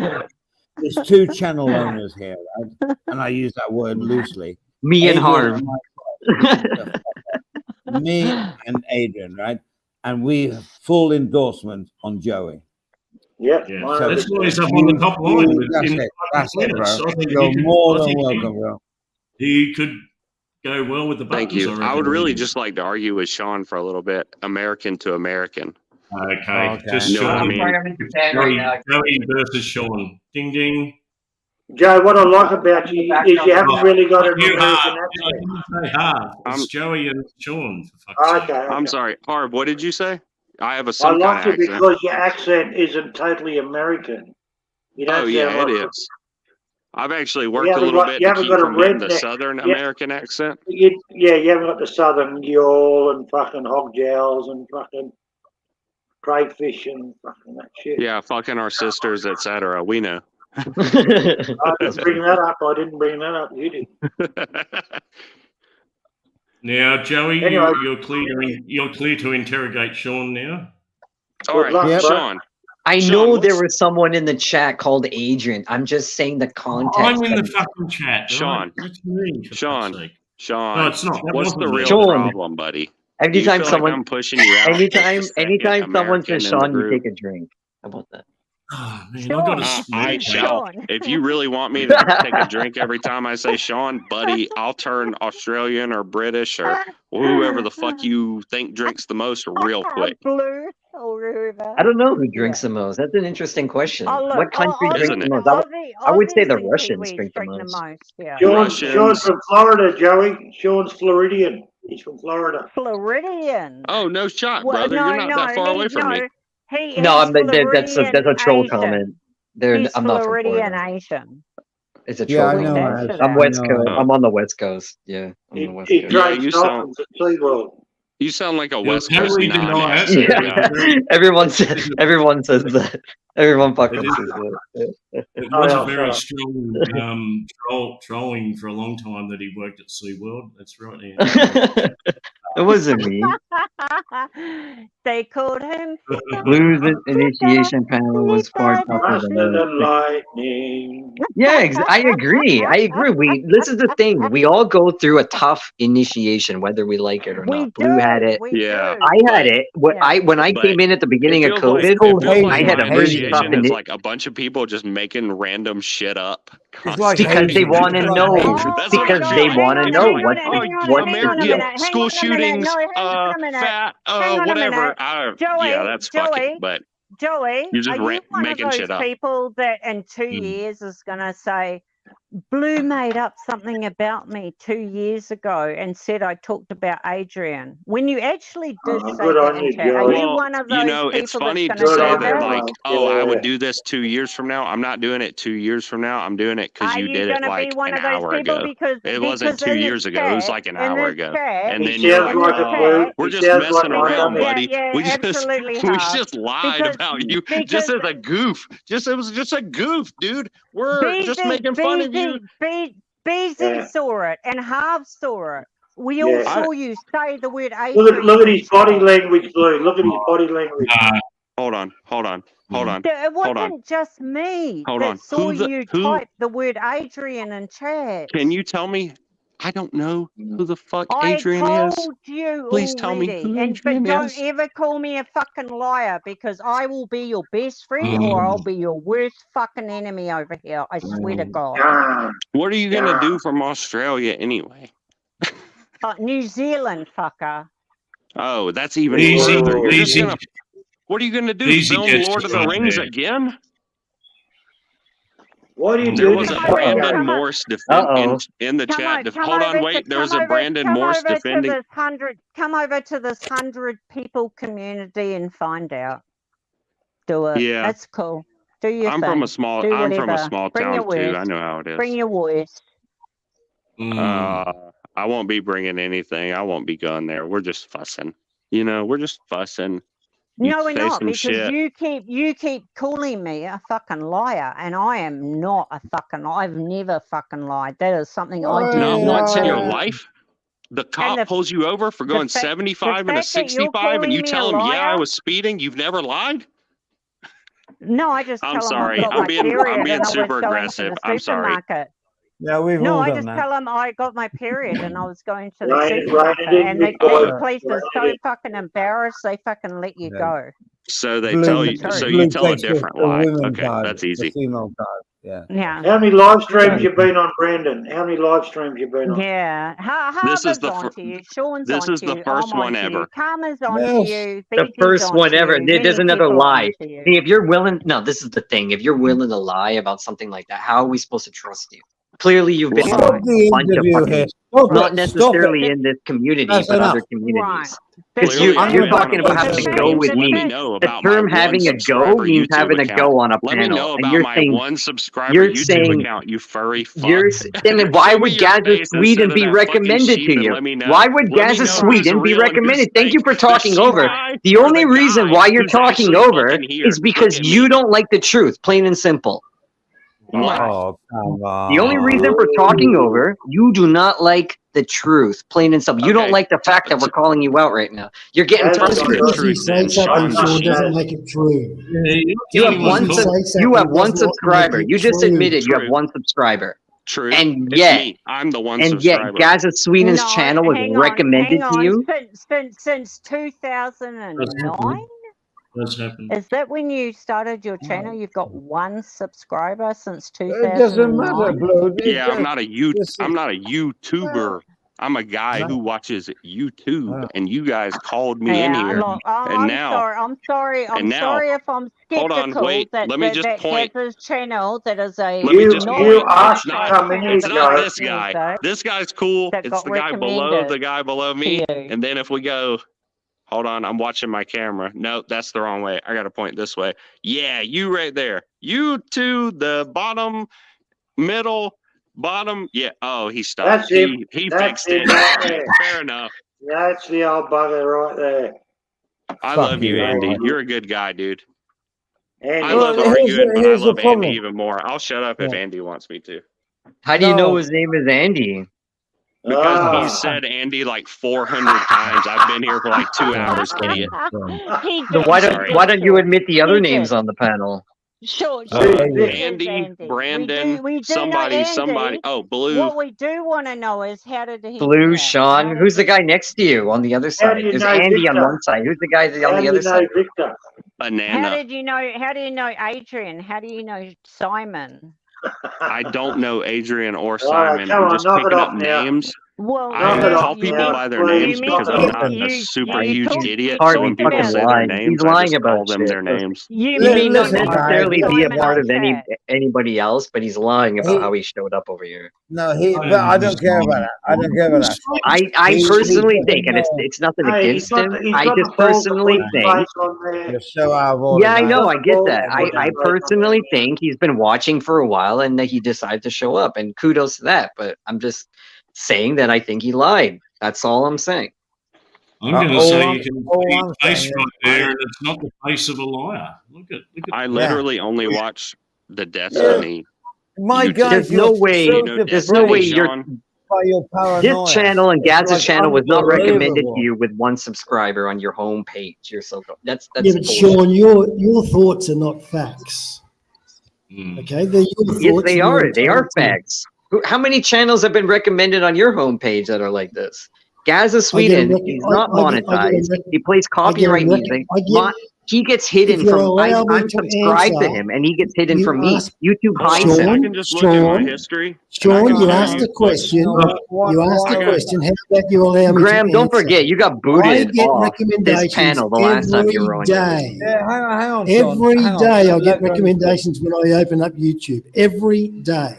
There's two channel owners here, right? And I use that word loosely. Me and Adrian Harv. Me and Adrian, right? And we have full endorsement on Joey. Yep. Yeah. I So that's understand. why he's up on the top line. That's it, bro. I think You're he could- more I than think welcome, bro. He could go well with the buttons. Thank you. I would reckon. really just like to argue with Sean for a little bit. American to American. Okay. Just You know what I Sean. mean? I'm in Japan right now. Joey versus Sean. Ding ding. Joe, what I like about you is you haven't really got an You American I accent. didn't say half. It's Joey and Sean. For fuck's sake. Okay. I'm sorry. Harv, what did you say? I have a I some like kind it of accent. because your accent isn't totally American. You don't Oh yeah, sound it like is. I've actually worked You a haven't little got- bit you to haven't keep got a from getting the redneck. Southern Yeah. American accent. you haven't got the southern yawl and fucking hog jowls and fucking crayfish and fucking that shit. Yeah, fucking our sisters, etc. We know. I didn't bring that up. I didn't bring that up. You did. Now, Joey, Anyway. you're clear to interrogate Sean now. All right, luck, Yep. bro. Sean. I Sean, know what's- there was someone in the chat called Adrian. I'm just saying the context. I'm in the of- fucking chat. Sean. Right? That's me. for Sean. fuck's sake. Sean, No, it's not. That what's the wasn't me. real Sean. problem, buddy? Do you Anytime feel someone, like I'm pushing you out? anytime, just the second anytime someone American says in the Sean, you group? take a drink. How about that? Oh, man, Sean. I got a I smoke. shall. Sean. If you really want me to take a drink every time I say Sean, buddy, I'll turn Australian or British or whoever the fuck you think drinks the most real quick. Blue or whoever. I don't know who drinks the most. That's an interesting question. Oh, look, What country Aussie- drinks Isn't the it? most? Aussie- I would say the Aussies and Russians Kiwis drink the most. Yeah. Sean's Russians. from Florida, Joey. Sean's Floridian. He's from Florida. Floridian. Oh, no shot, Well, brother. You're not that far away from me. He No, is that's a troll Floridian comment. He's I'm not from Floridian Florida. Asian. It's a troll Yeah, I comment. know. That's I'm it. West I know. Coast. I'm on the West Coast. Yeah, I'm He, on the West he Coast. Yeah, trades you sound- dolphins at SeaWorld. You sound like a Yeah, West how Coast we deny non-ass. it? Yeah, everyone says that. Everyone fucking It is- says that. It Oh, was yeah, a very shut strong trolling for a long time that he worked at SeaWorld. That's right. Yeah. It wasn't me. They called him. Blue's initiation panel was far tougher than Faster the than lightning. Yeah, I agree. I agree. This is the thing. We all go through a tough initiation, whether we like it or We not. Blue had it. We Yeah. do. I had it. When I But came in at the beginning of it feels COVID, like I had a my really tough initiation is like a bunch of people just making random shit up. like because they Asian. want to It's like know. Asian. That's what Because I they feel want to like. know Like, what oh, hang on what a American minute, hang school on a minute, shootings, no, hang on a minute. fat, Hang on a whatever. minute. Joey, Yeah, that's fucking. Joey, But Joey, you're just are you one of making those shit up. people that in 2 years is going to say, Blue made up something about me 2 years ago and said I talked about Adrian? When you actually did say Good that on in you, chat, are Joey. you Well, one of those you know, people it's funny that's to going say to Good say that, on that? you, like, mate. oh, I would Yeah. do this 2 years from now. I'm not doing it 2 years from now. I'm doing it because Are you you did it going to like be one an of those hour people? ago. Because It wasn't 2 in this years ago. It was chat, like an in hour this ago. chat, And He then you're sounds like, in like this a oh, blue. we're He just sounds messing like my around, dummy. buddy. yeah, We just absolutely, we Harv. just lied Because about you just because as a goof. It was just a goof, dude. We're just making fun of you. BZ Yeah. saw it and Harv saw it. We all Yeah. saw you say the word Look at Adrian. his body language, Blue. Look at his body language. Hold on. It wasn't just me Hold that on. saw Who you type the word Adrian in chat. Can you tell me? I don't know who the fuck I Adrian is. told you Please tell me already, who but Adrian don't is. ever call me a fucking liar because I will be your best friend or I'll be your worst fucking enemy over here. I swear to God. Ah, What are you gonna do from Australia anyway? New Zealand, fucker. Oh, that's even Easy, further. You're just easy. gonna. What are you gonna do? Easy Film gets Lord of you the right Rings there. again? What do you There do was this a Come over, Brandon fucker? come on. Morse Uh-oh. in the Come chat. on, come Hold on, over wait. to There was a Brandon come Morse over defending. to this 100 come over to this 100 people community and find out. Do it. Yeah, That's cool. Do your I'm thing. from a small. Do I'm from a whatever. small Bring your town too. worst. I know how it Bring is. your worst. I won't be bringing anything. I won't be going there. We're just fussing. You know, we're just fussing. You No, we're say not, some because shit. you keep calling me a fucking liar, and I am not a fucking. I've never fucking lied. That is something I do Not not once in your do. life. The And cop pulls you over for going the 75 and a fact that you're 65, and calling you me tell a him, "Yeah, I liar. was speeding." You've never lied. No, I just I'm tell them I've sorry. got I'm my being period and I was super going to aggressive. the I'm sorry. supermarket. Yeah, we've No, all I done just that. tell them I got my period and I was going to the Write it supermarket, in and your these book. police are Write so it fucking embarrassed they fucking let you Yeah. go. So they Blue, tell That's you. the So truth. you Blue tell a takes different the lie. women Okay, card, that's the easy. female card. Yeah. Yeah. How many live streams Okay. you been on, Brandon? How many live streams you been on? Yeah, This is Harvard's the on to you, Sean's this on is to the you, first I'm one on to you, ever. Karma's on to Yes. you, The BZ's first on one to ever. you, There's many another people are on lie. to you. See, if you're willing, no, this is the thing. If you're willing to lie about something like that, how are we supposed to trust you? Clearly, you've been Well, on Stop a the bunch of interview here. fucking, Stop not it. Stop necessarily it. in this community, That's but enough. other Right. communities. The Because clearly, I'm you're gonna talking about put having to this go in. with Let me me. know The about term my one having a go subscriber means YouTube having a account. go on a Let me panel, know and about you're my saying one subscriber you're YouTube saying account. You furry You're fuck. then why Show me would your Gaza face Sweden instead of be that fucking recommended sheep to and you? let me know. Why would Let me Gaza know who's Sweden be real and who's recommended? Thank you fake. for The talking sheep over. guy The or only the reason guy why you're who's talking actually over fucking here. is Look because at you me. don't like the truth, plain and simple. What? Oh, come The only reason on. for talking over, you do not like the truth, plain and simple. You don't Okay. like the fact that we're calling you out right now. You're getting That's Tell me Just the frustrated. because you truth say then, something, Sean the Sean, sheep. doesn't make it true. Yeah, you're not You the have only Because one one. you talking. say You something have one does not make subscriber. it You just true. admitted you have True. one subscriber, True. and It's yet, me. I'm the one and yet, subscriber. Gaza Sweden's No, channel was hang recommended to on. you. Since That's 2009, happened. That's happened. is that when you started your channel? You've got one subscriber since It doesn't matter, 2009. Blue. Yeah, I'm not a Listen, YouTuber. I'm a guy who watches YouTube, and you guys called me in Yeah, here, look, and now, I'm sorry if I'm hold on, skeptical wait, that let me just that point. Gaz's channel that is a Let me just not point. You It's asked to not. come in channel here, It's that not Joe. this makes guy. music This guy's cool. that It's got the guy below recommended the guy below to me. you. And then if we go, hold on, I'm watching my camera. No, that's the wrong way. I got to point this way. Yeah, you right there. You to the bottom, middle, bottom. Yeah. Oh, he stopped. That's him. He That's fixed him it. right All right, there. fair enough. That's the old bugger right there. I fuck love you, you. Andy. Right. You're a good guy, dude. I Andy. love Well, arguing, but I here's the love Andy problem. even more. I'll shut up if Yeah. Andy wants me to. How do you know No. his name is Andy? Because he said Andy like 400 times. I've been here for like 2 hours, idiot. He So did, why don't you admit the other He names did. on the panel? Sure, Andy, Brandon, we do somebody, know somebody. Andy. Oh, Blue. What we do want to know is how did he Blue, get Sean. How Who's the did guy next to you on the other How side? do you There's know Andy on Victor? one side. Who's the guy on How the do other you know side? Victor? Banana. How do you know Adrian? How do you know Simon? I don't know Adrian or All right, Simon. come I'm on, just knock it picking off up now. names. Well, I Knock it off call people now, by their please. names because Knock I'm it not you- a super you huge talk- idiot. you So when talk people about- say their lying. names, He's I lying just call about them shit. their names. You He may not Listen, necessarily Simon be a in part the of chat. anybody else, but he's lying about He- how he showed up over here. No, but I don't care about that. I don't care about that. I He personally doesn't think, and know. it's nothing Hey, against him. I got just the balls to personally put his think. face on there. You're so out of order. Yeah, I mate. know. I get Balls that. to put his I face on personally there. think he's been watching for a while and that he decided to show up, and kudos to that. But I'm just saying that I think he lied. That's all I'm saying. I'm going to all say I'm- you can all see I'm his face saying right is- there, and it's not the face of a liar. Look at. I literally only watch the Destiny. My YouTube. God, There's no way. You know There's no way Destiny, you're. Sean? by your paranoia. This channel and It's Gaz's like channel was not recommended unbelievable. to you with one subscriber on your home page. You're so that's Yeah, but bullshit. Sean, your thoughts are not facts. Mm. Okay, they're your thoughts. Yes, they and are. you're They are entitled to them. facts. How many channels have been recommended on your homepage that are like this? Gaza I get a Sweden rec- is I- not I get a monetized. rec- He plays copyright rec- music. I get- He gets hidden If you'll from. allow me I'm to subscribed to answer, him, and he gets hidden you from me. asked- YouTube hides Sean, him. I can just look at my Sean, history. Sean, you tell asked you a question. What- You asked I a got- question. How about you allow me Graham, to don't answer? forget, you got I booted get off recommendations this panel the last time you were on. day. Yeah, hang on, Sean. Every Hang on. day I Let get them- recommendations when I open up YouTube. Every day.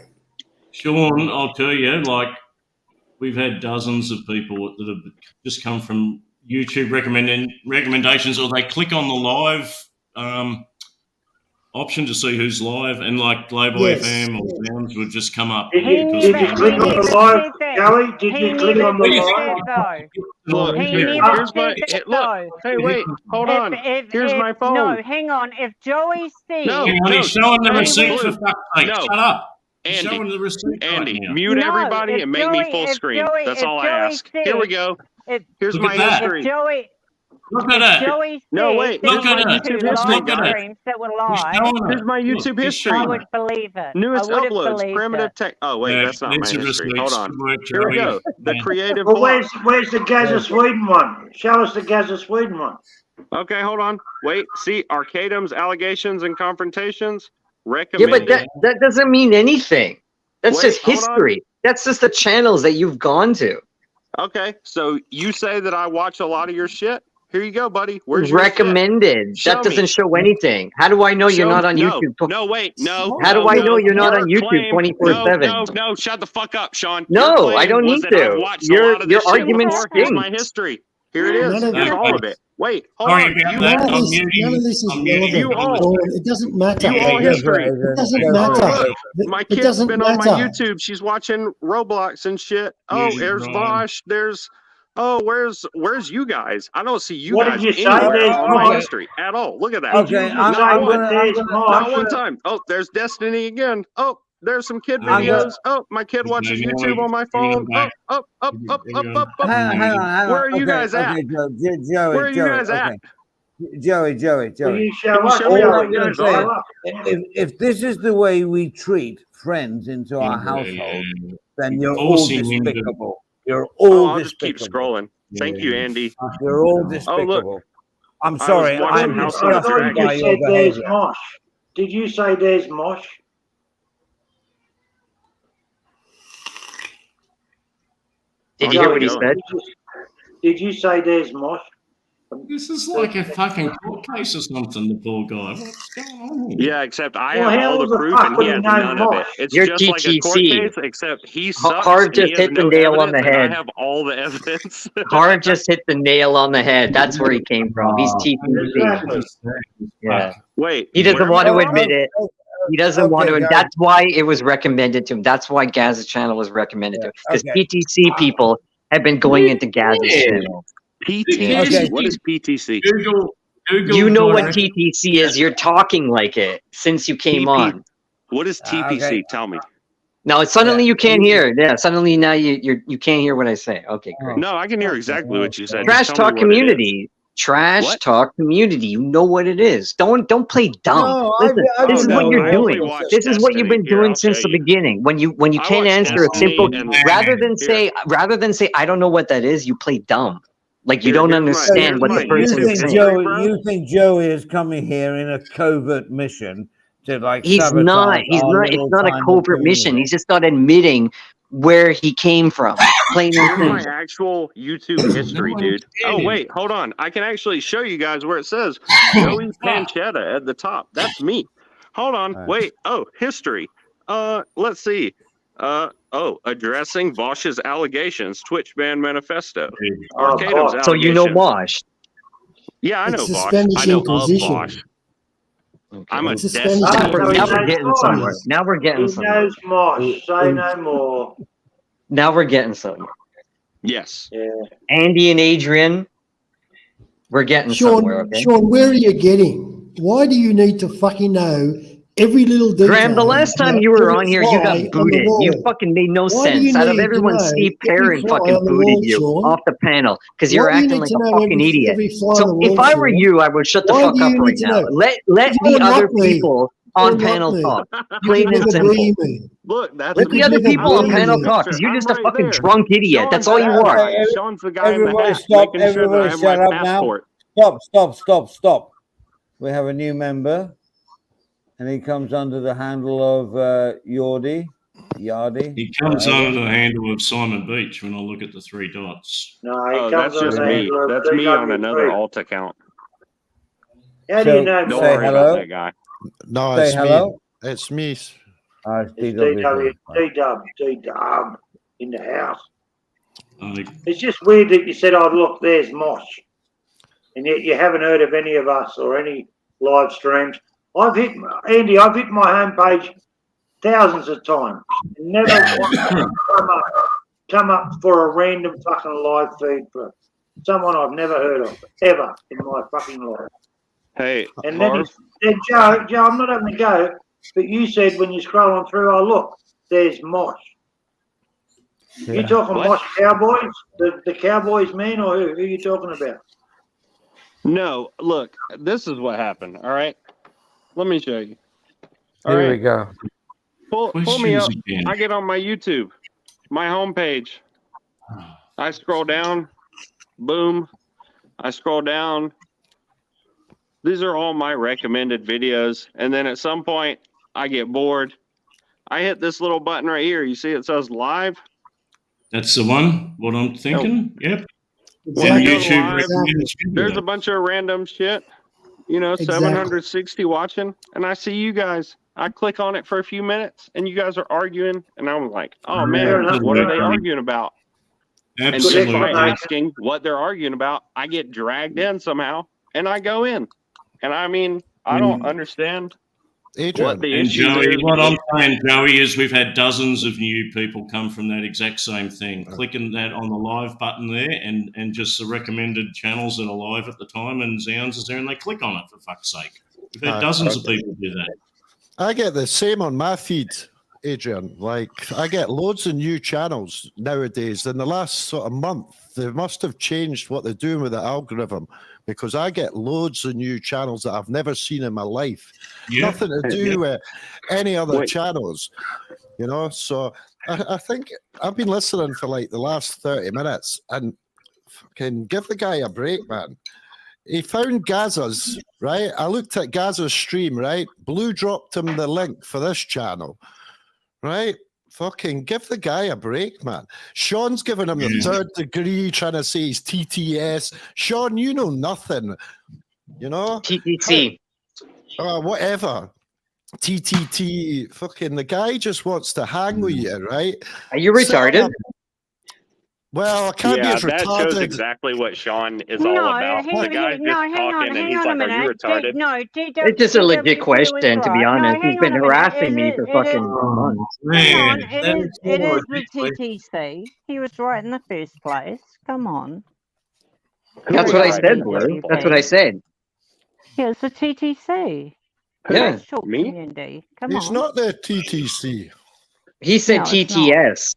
Sean, I'll tell you, like we've had dozens of people that have just come from YouTube recommendations, or they click on the live option to see who's live, and like Global Yes. FM or Sounds would just come up. Did you, because did you we- click on the live, Joey? Did you click on the live? Look, He here's never my said that, look. though. Hey, wait, hold on. Here's my phone. No, hang on. If Joey sees, No. Hang on, he's showing the Hey, receipt Blue. for fuck's sake. No. Shut up. He's Andy, showing the receipt Andy, right now. mute No, everybody if and make me Joey- full if screen. Joey- That's if all I Joey ask. Here we said- go. if, Here's Look my at that. history. if Joey, Look at that. Joey No, says wait, that look at he it. went to YouTube live history, guys. streams that were He's live, showing Here's it. my Look, YouTube he's history. I showing would it. believe it. Newest I would have uploads, believed primitive it. tech. Oh wait, Yeah, that's not my needs a history. receipt. Hold on. Good work, Here we Joey. go. The Yeah. creative Well, block. where's the Gaza Sweden one? Show us the Gaza Sweden one. Okay, hold on. Wait, see, Arcadum's allegations and confrontations Yeah, recommended. but that doesn't mean anything. That's Wait, just hold on. history. That's just the channels that you've gone to. Okay, so you say that I watch a lot of your shit? Here you go, buddy. Where's your shit? Recommended. Show That doesn't me. show anything. How do I know you're Show- not on no, YouTube? No, wait, no. How do no, I no. know you're not on Your YouTube claim- 24/7? No, shut the fuck up, Sean. No, Your claim I don't was need that I've to. watched Your- a lot of your this shit argument before. Here's stinks. my history. Here it is. None of Here's that- all of it. Wait, hold Sorry on. about You that. None of I'm this, muting. none of this is I'm muting. relevant. You all- Sean. It doesn't matter. You all It history. doesn't Go matter. for it. My It kid's doesn't been on my matter. YouTube. She's watching Roblox and shit. Oh, Yeah, there's right. Vosh. There's where's you guys? I don't see you What guys did you say? anywhere There's on my okay. history at all. Look at that. Okay, I'm Not one. There's Not Mosh. one time. Oh, there's Destiny again. Oh, there's some kid I'm videos. Oh, my kid Okay, watches now YouTube we're on my bringing phone. them back. Up. Hang on. Where are you Okay, guys at? okay, Joey, Where are you guys at? okay. Joey. Will you show Can you up? show me All where I'm you gonna guys say are? Show up. If this is the way we treat friends into our household, then you're all Forcing him to- despicable. You're Oh, all I'll just keep despicable. scrolling. Thank you, Andy. You're all despicable. I'm was sorry. watching I'm House of I the thought disgusted Dragon. by you your said there's behavior. Mosh. Did you say there's Mosh? Did you hear what he Joey, said? Did you say there's Mosh? This is like a fucking court case or something, the poor guy. What's going on here? Yeah, except I Well, have how all the the proof fuck and would he he has know none of it. Mosh? It's You're just like a court TTC. case, except he sucks. Harv and he just has hit the no nail on the evidence, and head. I have all the evidence. Harv just hit the nail on the head. That's where he came from. He's TTC. Exactly. Yeah. Wait, He doesn't where- want to Oh, admit it. He doesn't want to. Okay, And guys. that's why it was recommended to him. That's why Gaz's channel was recommended to him. Because Okay. PTC people have been going into Gaz's channel. PTC. Okay. What is PTC? Google. You know what direct- TTC is. You're talking like it since you came TP. on. What is TPC? Okay. Tell me. No, it's suddenly you can't hear. Yeah, suddenly now you can't hear what I say. Okay, great. No, I can hear exactly what you said. Trash Just tell me talk what it is. community. Trash What? talk community. You know what it is. Don't play dumb. No, Listen, I this is don't what know you're I only doing. watch This is what you've been Destiny. Here, doing I'll since show the you. beginning. When you I can't watch answer a Destiny simple and- rather than Here. say I don't know what that is, you play dumb. Like you Here, don't here's my- understand here's what my the person YouTube is saying. history, bro. You think Joey is coming here in a covert mission to like He's sabotage not. He's our not. It's little not a tiny covert mission. community? He's just not admitting where he came from. Plain and Here's my simple. actual YouTube history, dude. Oh, wait, hold on. I can actually show you guys where it says Joey Panchetta at the top. That's me. Hold on. Right. Wait. Oh, history. Let's see. Addressing Bosch's allegations, Twitch ban manifesto. Arcadum's allegations. So you know Bosch. Yeah, I know It's the Bosch. Spanish I know of Inquisition. Bosch. I'm a It's the Destiny. Spanish Now we're Inquisition. getting somewhere. Now we're getting He somewhere. knows Mosh. Say no more. Now we're getting somewhere. Yes. Yeah. Andy and Adrian, we're getting somewhere. Okay. Sean, where are you getting? Why do you need to fucking know every little detail? Graham, the last time about you were every on here, you fly got on the booted. You wall? fucking made no Why do you sense. Out of need to everyone, know Steve every Perrin fly fucking on the booted wall, you Sean? off the panel because you're Why do you acting need like to a know fucking every idiot. fly on So the if wall, I were Sean? you, I would shut the Why fuck do up you right need to now. know? Let You the don't other like me. people You on don't like panel me. talk. You Plain can and never simple. believe me. Look, that's Let the You other can never people on believe panel me. talk because you're I'm just a right fucking there. drunk idiot. That's all you Sean's are. the guy. Sean's the guy in the Everybody hat, stop! making sure that I Everybody have shut my up now! passport. Stop! We have a new member, and he comes under the handle of Yardy. He comes under the handle of Simon Beach when I look at the three dots. No, he Oh, comes that's on just the me. handle of That's me on DW3. another alt account. How do you know Don't Say worry Mosh? about hello. that guy. No, Say it's hello. me. It's me. It's It's DW. DW in the house. I It's just weird that you said, "Oh, look, there's Mosh," and yet you haven't heard of any of us or any live streams. I've hit my homepage thousands of times, and never once come up for a random fucking live feed for someone I've never heard of ever in my fucking life. Hey, And then Harv, he said, Joe, I'm not having a go, but you said when you're scrolling through, oh, look, there's Mosh. You talking What? Mosh Cowboys? The Cowboys man, or who are you talking about? no, look, this is what happened. All right, let me show you. All Here right, we go. pull me Questions up. again. I get on my YouTube, my homepage. I scroll down, boom. I scroll down. These are all my recommended videos, and then at some point I get bored. I hit this little button right here. You see it says live. That's the one. What I'm thinking. Yep. When On I go YouTube live, recommended there's a video. bunch of random shit, Exactly. 760 watching, and I see you guys. I click on it for a few minutes, and you guys are arguing, and I'm like, oh man, what are they arguing about? And just Absolutely. by asking what they're arguing about, I get dragged in somehow, and I go in. And I mean, I don't understand what Adrian. the And issue Joey, is. what I'm saying, Joey, is we've had dozens of new people come from that exact same thing. Clicking that on the live button there and just the recommended channels that are live at the time, and Zounds is there, and they click on it, for fuck's sake. We've had dozens of people do that. I get the same on my feed, Adrian. Like, I get loads of new channels nowadays. In the last sort of month, they must have changed what they're doing with the algorithm, because I get loads of new channels that I've never seen in my life. Yeah. Nothing to do with any other Wait. channels, So I think I've been listening for like the last 30 minutes, and fucking give the guy a break, man. He found Gaza's, right? I looked at Gaza's stream, right? Blue dropped him the link for this channel, right? Fucking give the guy a break, man. Sean's giving him the third degree, trying to say he's TTS. Sean, you know nothing, TTC. Whatever. TTT. Fucking the guy just wants to hang with you, right? Are you Sit retarded? up. Well, I can't Yeah, be as that shows retarded. exactly what Sean is all No, about. The guy's just hang talking, on, and hang he's on a like, "Are you minute. retarded?" It's just a legit question, to be honest. He's been harassing me for fucking months. Hang on, Man, it is the TTC. He was right in the first place. Come on. That's what I said, Blue. That's what I said. Yeah, it's the TTC. Yeah. Trash talk Me? community. Come He's on. not the TTC. He said No, it's not. TTS.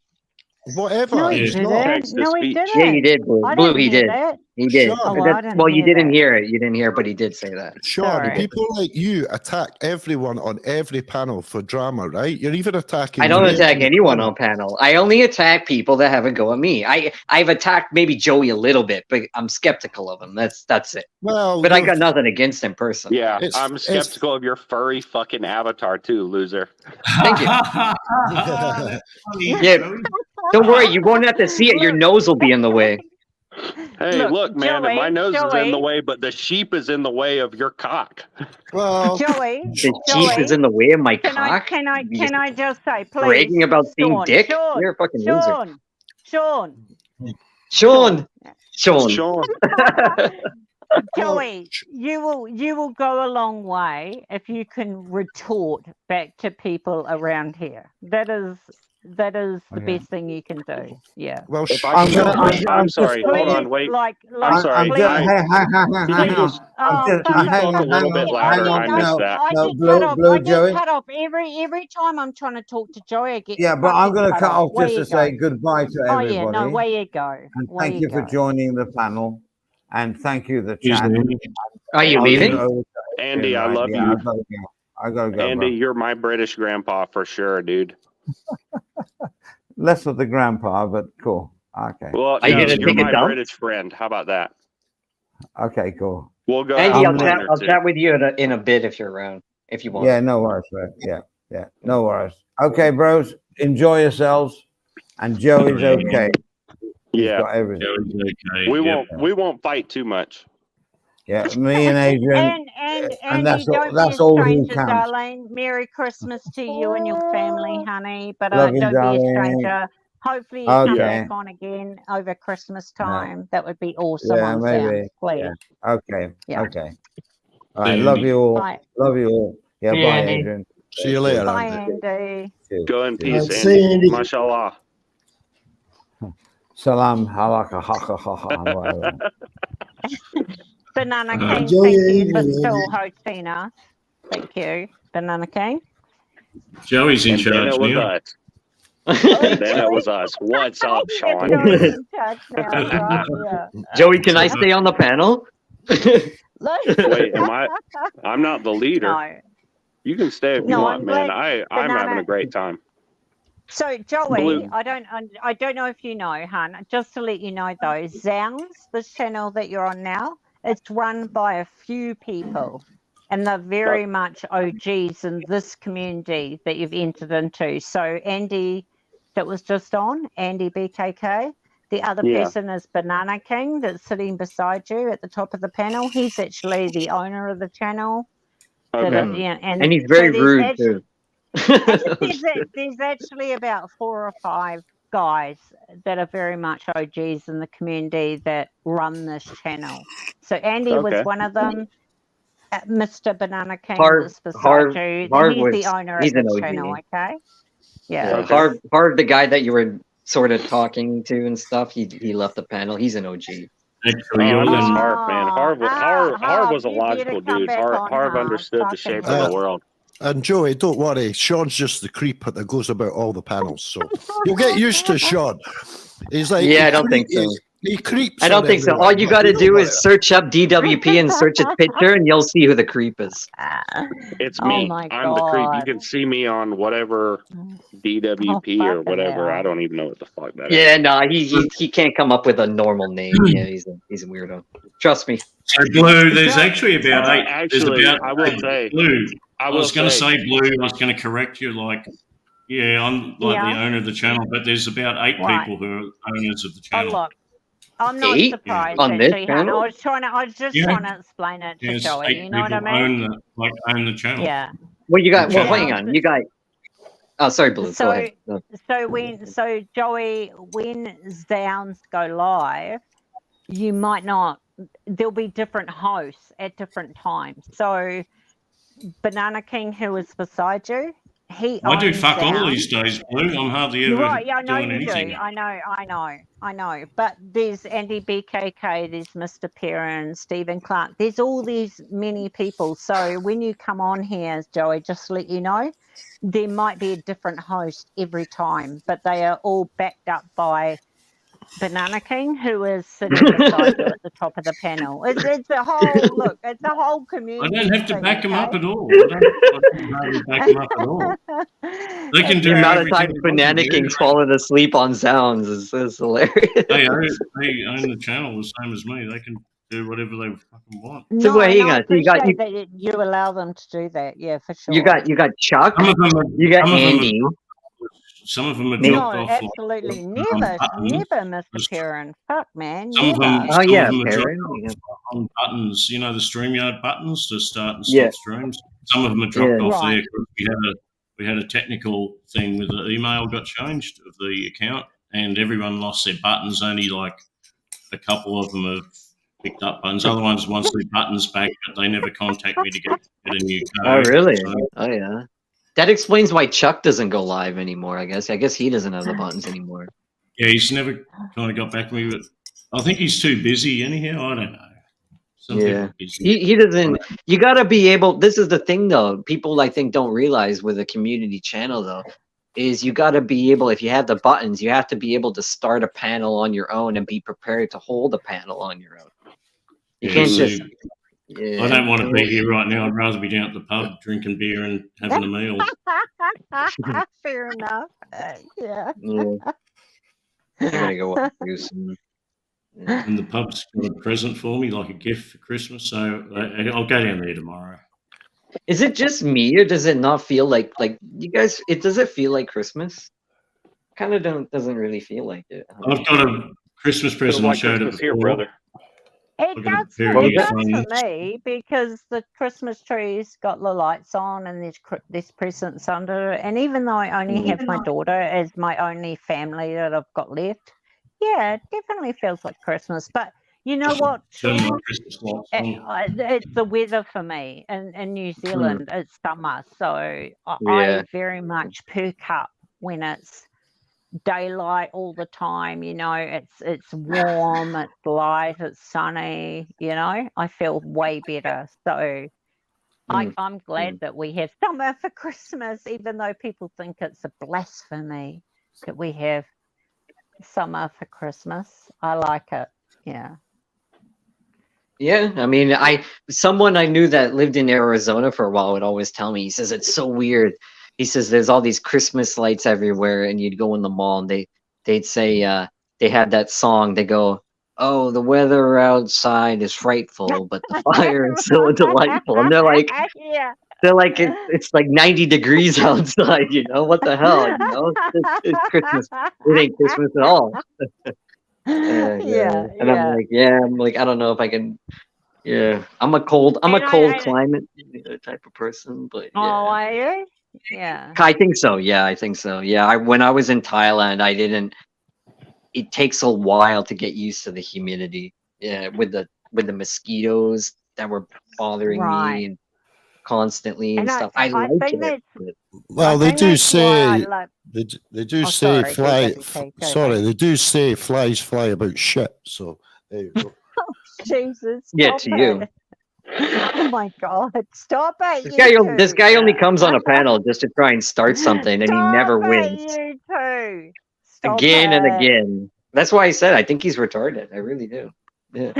Whatever. No, he it's didn't. not. Text to No, he speech. didn't. Yeah, you did, Blue. I Blue, didn't he hear did. that. He did. Sean. Oh, well, I didn't Well, you hear didn't that. hear it. You didn't hear, but he did say that. Sean, Sorry. people like you attack everyone on every panel for drama, right? You're even attacking. I don't Reg attack on the anyone panel. on panel. I only attack people that have a go at me. I've attacked maybe Joey a little bit, but I'm skeptical of him. That's it. Well, But I you're- got nothing against him personally. Yeah, It's- I'm it's- skeptical of your furry fucking avatar too, loser. Thank you. That's funny, Yeah. Joey. Don't worry, you won't have to see it. Your nose will be in the way. Hey, look, man, Joey, my nose is in the Joey. way, but the sheep is in the way of your cock. well, Joey, The sheep Joey, is in the way of my can I cock. can I You can I just say, please, bragging about seeing Sean, dick? Sean, You're a fucking loser. Sean, Sean. Sean. Sean, Joey, you will go a long way if you can retort back to people around here. That is the Okay. best thing you can do. Yeah. well, if I I'm can, gonna- I'm I'm sorry. just- Hold on, wait. Like, I'm sorry. please. I- hang Can you on. just Oh, I'm just- fuck can you it. talk a little bit louder? I missed that. I No, get Blue- cut off. Blue I get Joey? cut off every time I'm trying to talk to Joey. I get Yeah, but I'm fucking going to cut off Where just you to say go? goodbye to Oh everybody. yeah, no, where you go? And Where thank you for go? joining the panel. And thank you, the Excuse chat. me. Are you I'll leaving? leave it over to Andy, I Right, love yeah, you. I gotta go, Andy, bro. you're my British grandpa for sure, dude. Less of the grandpa, but cool. Okay. Well, Are you no, gonna you're take a my dump? British friend. How about that? Okay, cool. We'll go. Andy, out I'll for chat. dinner, I'll too. chat with you in a bit if you're around. If you want. Yeah, no worries, bro. Yeah, no worries. Okay, bros, enjoy yourselves. And Joey's okay. He's Yeah, got everything. Joey's okay. we Yep. won't fight too much. Yeah, me and Adrian. And and that's all- don't that's be a all who stranger, counts. darling. Merry Christmas to you and your family, honey. But Love you, don't be a darling. stranger. Hopefully you come Okay. back on again over Christmas time. That would be awesome Yeah, on maybe. sound, please. Okay. Yeah. Okay. All right. Love you all. Bye. Love you all. Yeah, Yeah, bye, Andy. Adrian. see you later. Bye, Andy. Andy. Cheers. Go in Cheers. peace, See you, Andy. Andy. Mashallah. Salam halaka ha ha ha ha. Whatever. Banana Uh, King, enjoy thank your you for evening, still Andy. hosting us. Thank you, Banana King. Joey's in And then charge it was now. us. And then it was us. What's up, Sean? Joey's in charge now, right? Yeah. Joey, can I stay on the panel? Wait, I'm not the leader. No. You can stay if you No, want, I'm man. glad I'm having Banana- a great time. So Joey, Blue. I don't know if you know, hun. Just to let you know, though, Zounds, this channel that you're on now, it's run by a few people, and they're very much OGs in this community that you've entered into. So Andy, that was just on, Andy BKK. The other Yeah. person is Banana King, that's sitting beside you at the top of the panel. He's actually the owner of the channel. that Okay. are- yeah, And he's very there's rude actually- too. there's actually about 4 or 5 guys that are very much OGs in the community that run this channel. So Andy was Okay. one of them. Mr. Banana King Harv- is beside Harv- you. Harv He's was- the owner he's of an the OG. channel, okay? Yeah, Yeah. Okay. Harv, the guy that you were sort of talking to and stuff, he left the panel. He's an OG. Actually, Oh, you're I miss the Harv, man. Harv was a you better logical come dude. back on, Harv understood the Fucking shape hell. of the world. And Joey, don't worry. Sean's just the creep that goes about all the panels. So you'll get used to Sean. He's like, Yeah, he I don't think so. He creeps. I don't on think so. everyone, All you but got to don't do worry. is search up DWP and search his picture, and you'll see who the creep is. It's Oh me. my I'm the creep. You God. can see me on whatever DWP Oh, or fucking whatever. hell. I don't even know what the fuck that is. Yeah, no, he can't come up with a normal name. Yeah, he's a weirdo. Trust me. So Blue, there's actually about 8. Actually, there's about I will 8. say- Blue. I I will was going to say, say Blue. I was going to correct you. Like, yeah, I'm like Yeah. the owner of the channel, but there's about 8 Right. people who are owners of the Oh, channel. look, I'm not 8 surprised on this actually, hon. channel? I was just Yeah. trying to explain it to There's Joey. 8 You know what I people mean? own the channel. Yeah. Well, you got. Well, Yeah. hang on. You got. Oh, sorry, Blue. So- Go ahead. No. So Joey, when Zounds go live, you might not. There'll be different hosts at different times. So Banana King, who is beside you, I do owns fuck all down. these days, Blue. I'm hardly You're ever right. Yeah, I know doing you anything. do. I know. But there's Andy BKK, there's Mr. Perrin, Stephen Clark. There's all these many people. So when you come on here, Joey, just to let you know, there might be a different host every time, but they are all backed up by Banana King, who is sitting beside you at the top of the panel. It's a whole look. It's a whole I community. don't have to thing, back him up okay? at all. I don't hardly back him up at all. They can do The amount of everything times they Banana want to do. King's fallen asleep on sounds is hilarious. They own the channel the same as me. They can do whatever they fucking want. So No, wait, and I hang on. So you got appreciate that you allow them to do that. Yeah, for sure. you got Chuck, Some of them are, you got some of them Andy. some of them are Me- No, dropped off. like, absolutely on never, buttons. Mr. Perrin. Fuck, man, Some of them, never. Oh some yeah, of them are Perrin. dropped Yeah. off on buttons. You know, the StreamYard buttons to start and Yeah. stop streams. Some of them are dropped Yeah. off there Right. because we had a technical thing with the email got changed of the account, and everyone lost their buttons. Only like a couple of them have picked up buttons. Other ones want their buttons back, but they never contact me to get a new Oh code. really? So, Oh yeah. That explains why Chuck doesn't go live anymore. I guess he doesn't have the buttons anymore. yeah, he's never kind of got back to me, but I think he's too busy anyhow. I don't know. Some people Yeah. are busy. He doesn't. You got to be able. This is the thing, though. People I think don't realize with a community channel, though, is you got to be able. If you have the buttons, you have to be able to start a panel on your own and be prepared to hold a panel on your own. You Yeah, can't so just. Yeah. I don't want to be here right now. I'd rather be down at the pub drinking beer and having a meal. Fair enough. Yeah. Yeah. I gotta go up and do some. Yeah. And the pub's got a present for me, like a gift for Christmas. So I'll go down there tomorrow. Is it just me, or does it not feel like you guys? Does it feel like Christmas? Kind of doesn't really feel like it. I've got a Christmas present. I showed it here, before. brother. It Look at does, a pair it of does earphones. for me because the Christmas tree's got the lights on and there's presents under it. And even though I only have my daughter as my only family that I've got left, yeah, it definitely feels like Christmas. But you know what? Turn my Sean? Christmas lights on. It's the weather for me. In New Zealand, it's summer. So I Yeah. very much perk up when it's daylight all the time. You know, it's warm, it's light, it's sunny. You know, I feel way better. So I'm glad that we have summer for Christmas, even though people think it's a blasphemy that we have summer for Christmas. I like it. Yeah. Yeah, I mean, someone I knew that lived in Arizona for a while would always tell me. He says it's so weird. He says there's all these Christmas lights everywhere, and you'd go in the mall, and they'd say they had that song. They go, "Oh, the weather outside is frightful, but the fire is so delightful." And they're like, Yeah. it's like 90 degrees outside. You know what the hell? You know, it's Christmas. It ain't Christmas at all. Yeah. And I'm like, I don't know if I can. Yeah, I'm a cold climate type of person, but Oh, yeah. are you? Yeah. I think so. Yeah, I think so. Yeah, when I was in Thailand, it takes a while to get used to the humidity. Yeah, with the mosquitoes that were bothering me Right. and constantly and And stuff. I like think it. that's but- Well, I they think do that's why I say like. they do Oh, say sorry, fly. go ahead, go Sorry, ahead. they do say flies fly about shit. So there you go. Jesus. Yeah, stop to you. it. Oh my God! Stop it. This guy only comes on a panel just to try and start something, and he never wins. You too. Stop Again and it. again. That's why I said I think he's retarded. I really do. Yeah.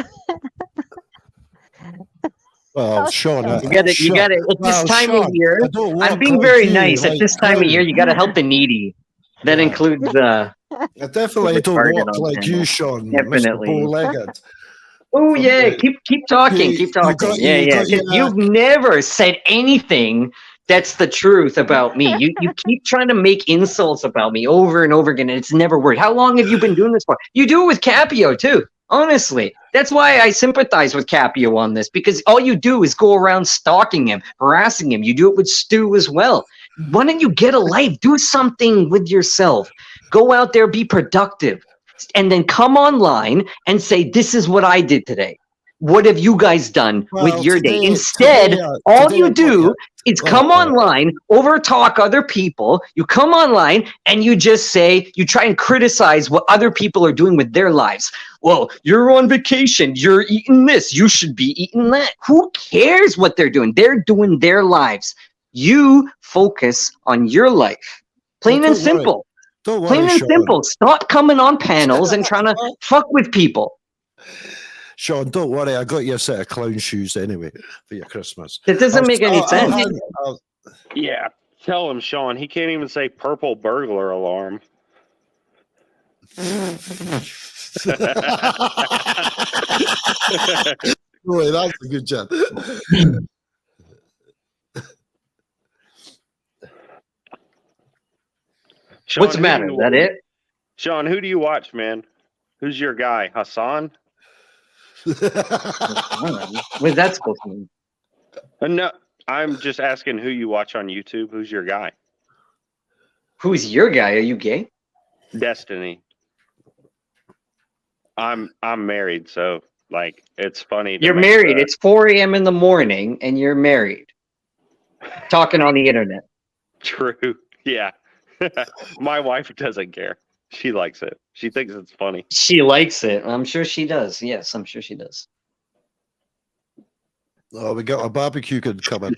Well, Sean, You You got it. You Sean- got it. At this well, time Sean, of year, I don't I'm work being like very you, nice. At like this time of you. year, you got to help the needy. That Yeah. includes I definitely don't retarded walk on like panel. you, Sean, Definitely. Mr. Bow-legged. Oh yeah, keep talking, You- keep you talking. got- Yeah, you yeah. got 'Cause your- you've never said anything that's the truth about me. You keep trying to make insults about me over and over again, and it's never worked. How long have you been doing this for? You do it with Capio too. Honestly, that's why I sympathize with Capio on this, because all you do is go around stalking him, harassing him. You do it with Stu as well. Why don't you get a life? Do something with yourself. Go out there, be productive, and then come online and say, "This is what I did today." What have you guys done Well, with your day? today- Instead, today, all today you I'm do looking is Oh, come oh. online, overtalk other people. You come online and you just say, you try and criticize what other people are doing with their lives. Well, you're on vacation. You're eating this. You should be eating that. Who cares what they're doing? They're doing their lives. You focus on your life. Plain Well, and don't worry. simple. Don't worry, Plain and Sean. simple. Stop coming on panels and trying to fuck with people. Sean, don't worry. I got you a set of clown shoes anyway for your Christmas. It doesn't make any sense. Yeah. Tell him, Sean. He can't even say purple burglar alarm. Boy, that's a good job. Sean, What's the who matter? do Is you- that it? Sean, who do you watch, man? Who's your guy? Hassan? What's that supposed to mean? No, I'm just asking who you watch on YouTube. Who's your guy? Who's your guy? Are you gay? Destiny. I'm married, so like it's funny. to You're make married. the- It's 4 a.m. in the morning and you're married. Talking on the internet. True. Yeah. My wife doesn't care. She likes it. She thinks it's funny. She likes it. I'm sure she does. Yes, I'm sure she does. Oh, we got a barbecue could come in.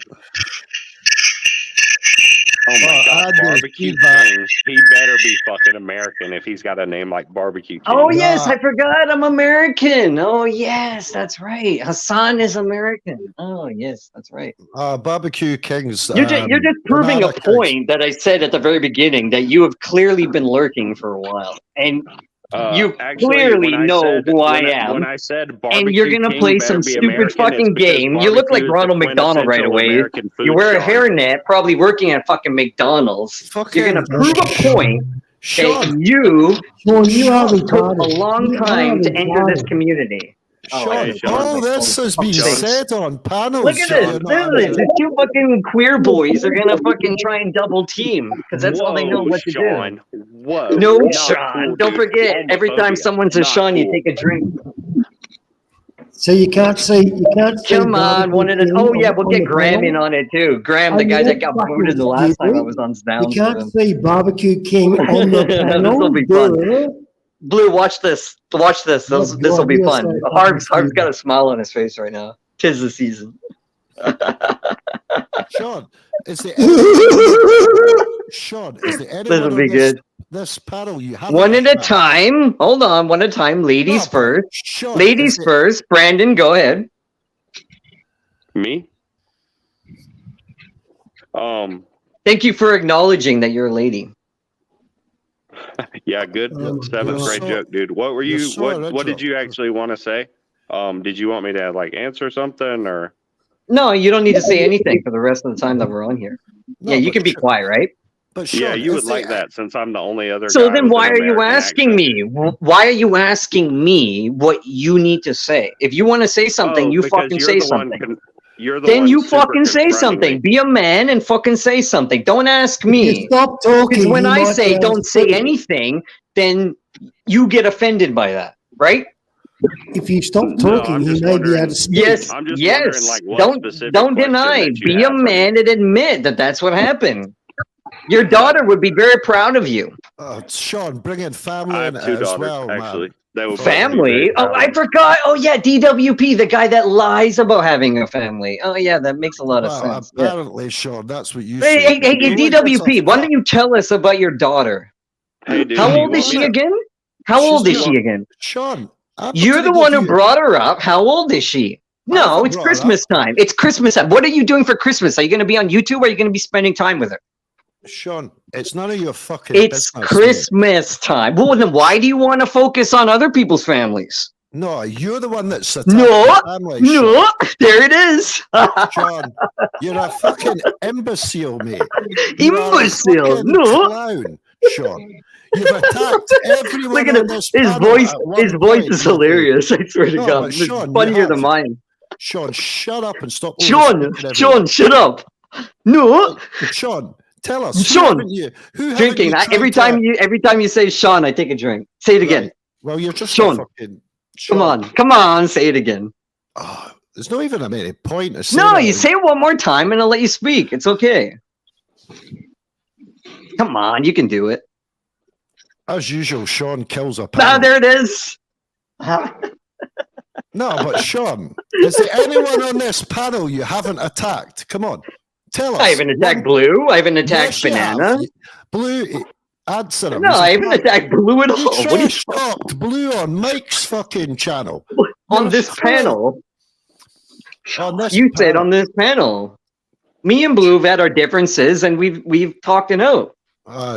Oh my Oh, god, I do Barbecue see that. King. He better be fucking American if he's got a name like Barbecue King. Oh, yes, I forgot. I'm American. Oh, yes, that's right. Hassan is American. Oh, yes, that's right. Barbecue Kings. You're just proving a Banana Kings. point that I said at the very beginning that you have clearly been lurking for a while. And you Actually, clearly when I know said- who I when am. when I said And you're Barbecue gonna King play better some be stupid American, it's fucking because game. You look like barbecue is the Ronald McDonald right quintessential away. American food You wear a choice. hairnet, probably working at fucking McDonald's. You're gonna prove a point that you Sean, you are took retarded. a long You are time to enter this retarded. community. Sean, all this has been said on panels. Look at this. Sean. Literally, the two fucking queer boys are gonna fucking try and double team because that's all they know Whoa, what to Sean. do. Whoa. No, not Sean. cool, Don't dude. forget, every time Homophobia. someone says Not Sean, you cool. take a drink. So you can't see. You can't see. Come on, one at a. Oh yeah, we'll get Graham in on it too. Graham, the guy that got booted the last time I was on You Sound. can't see Barbecue King on the panel. This'll be fun. Duh. Blue, watch this. Watch this. Oh, This will God, be you are fun. so Harv's fucking got a smile on his face right now. 'Tis the season. Sean, is the Sean, is the This will be good. This panel you have One at a time. Hold on, one at a time. Ladies No, first. Sean, Ladies is it- first. Brandon, go ahead. Me? Thank you for acknowledging that you're a lady. Yeah, good Oh, seventh you're grade so- joke, dude. What were you're you? so What did original. you actually want to say? Did you want me to like answer something or? No, you don't need to say anything for the rest of the time that we're on here. No, Yeah, you but can be Sean- quiet, right? But Sean, Yeah, you would is like the- that since I'm the only other. So guy then with why an are you American asking accent. me? Why are you asking me what you need to say? If you want to say something, Oh, you because fucking you're say the one something. You're the Then one you super fucking say confronting something. me. Be a man and fucking say something. Don't ask If you me. stop talking. Because when you I might say be able don't to say speak. anything, then you get offended by that, right? If you stop No, talking, I'm you just may be wondering- able to speak. Yes, I'm just yes. wondering, like, what Don't specific don't question deny. that you Be have a for me. man and admit that that's what happened. Your daughter would be very proud of you. Sean, bring in family I in have it two as daughters, well, actually. man. They would both be Family? very Oh, proud I of me. forgot. Oh yeah, DWP, the guy that lies about having a family. Oh yeah, that makes a lot of Well, sense. Yeah. apparently, Sean, that's what you Hey, say. hey, hey, You like DWP, this why don't you tell us about your daughter? Hey, dude, How do you old is want she me- again? How She's old is young. she again? Sean, I'm not You're gonna the give one who you- brought her up. How old is she? No, haven't it's brought her up. Christmas time. It's Christmas time. What are you doing for Christmas? Are you going to be on YouTube or are you going to be spending time with her? Sean, it's none of your fucking It's business. mate. Christmas time. Well, then why do you want to focus on other people's families? No, you're the one that's attacking No, the family, Sean. no, there it is. Sean, you're a fucking imbecile, mate. You are a Imbecile. fucking No. clown, Sean. You've attacked everyone Look at on him. this His panel voice, at one his voice point, is mate. hilarious. I swear to No, God, but it's Sean, you funnier than have- mine. Sean, shut up and stop. Sean, overspeaking Sean, everyone. shut up. No, Sean, tell us. Sean, who haven't drinking. you Every tried time to- every time you say Sean, I take a drink. Say it again. Right. Well, you're just Sean. a fucking. Come on, say it again. Oh, there's not even a many point of No, saying you that. say it one more time and I'll let you speak. It's okay. Come on, you can do it. As usual, Sean kills a Ah, panel. there it is. No, but Sean, is there anyone on this panel you haven't attacked? Come on, tell us. I haven't attacked Blue. I haven't attacked Yes, you Banana. have. Blue, answer him. No, He's a I haven't fan. attacked Blue at all. You What are you trash talked Blue on Mike's fucking channel. on You're this crap. panel? On this You said panel. on this panel. Me and Blue have had our differences, and we've talked it out.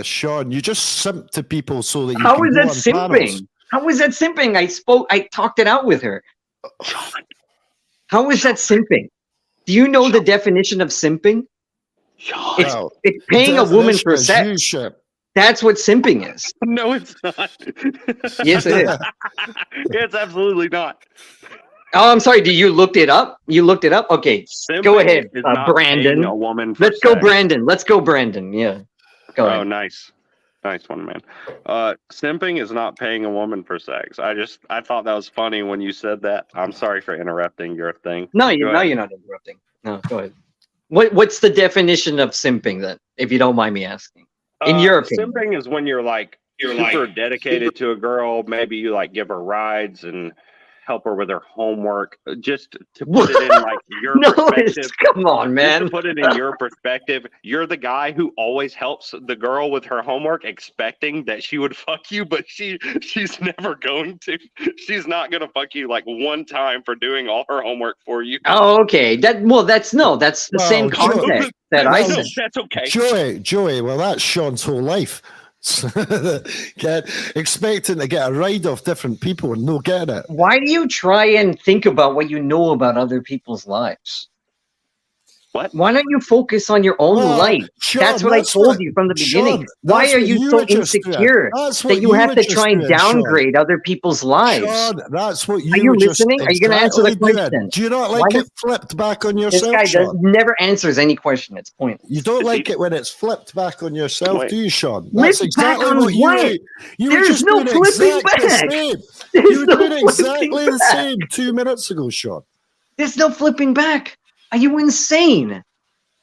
Sean, you just simp to people so that you How can is go that on simping? panels. How is that simping? I talked it out with her. How is that simping? Do you know the definition of simping? It's, Well, it's paying a woman for definition is sex. you ship. That's what simping is. No, it's not. Yes, it is. It's absolutely not. Oh, I'm sorry. You looked it up? You looked it up? Okay. Simping Go ahead, is not Brandon. paying a woman for Let's go, sex. Brandon. Let's go, Brandon. Yeah. Go Oh, ahead. nice. Nice one, man. Simping is not paying a woman for sex. I thought that was funny when you said that. I'm sorry for interrupting your thing. No, Go you're ahead. not interrupting. No, go ahead. What's the definition of simping then, if you don't mind me asking? In your opinion. Simping is when you're super dedicated to a girl. Maybe you like give her rides and help her with her homework. Just to put it in like your No, perspective. come on, Just man. to put it in your perspective, you're the guy who always helps the girl with her homework, expecting that she would fuck you, but she's never going to. She's not gonna fuck you like one time for doing all her homework for you. Oh, okay. That's the Well, same Joe- context that I No, said. that's okay. Joey, well, that's Sean's whole life. Expecting to get a ride off different people and no getting it. Why do you try and think about what you know about other people's lives? What? Why don't you focus on your own Well, life? Sean, that's what I told you from the beginning. Sean, Why that's are what you were so just doing. insecure That's what that you have were to just try and doing, Sean. downgrade other people's lives? Sean, that's what you Are you were just listening? Are you going to answer the exactly doing. question? Do you not Why like would- it flipped back on This yourself, guy Sean? never answers any question. It's pointless. You don't Is like he- it when it's flipped back on yourself, Wait. do you, Sean? Flip That's exactly back on what you what? were. You were There's just no doing flipping exactly the back. same. There's You were no doing flipping exactly the back. same 2 minutes ago, Sean. There's no flipping back. Are you insane?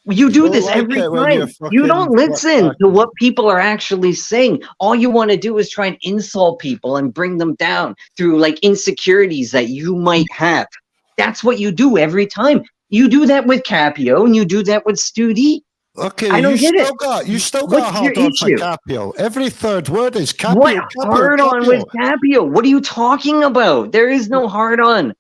You do don't this like every it when you're time. You don't fucking listen back. to what people are actually saying. All you want to do is try and insult people and bring them down through like insecurities that you might have. That's what you do every time. You do that with Capio and you do that with Stu D. Okay, I don't you get still it. got you still What's got a hard your on for issue? Capio. Every third word is Capio. What Capio, hard on Capio. with Capio? What are you talking about? There is no hard on.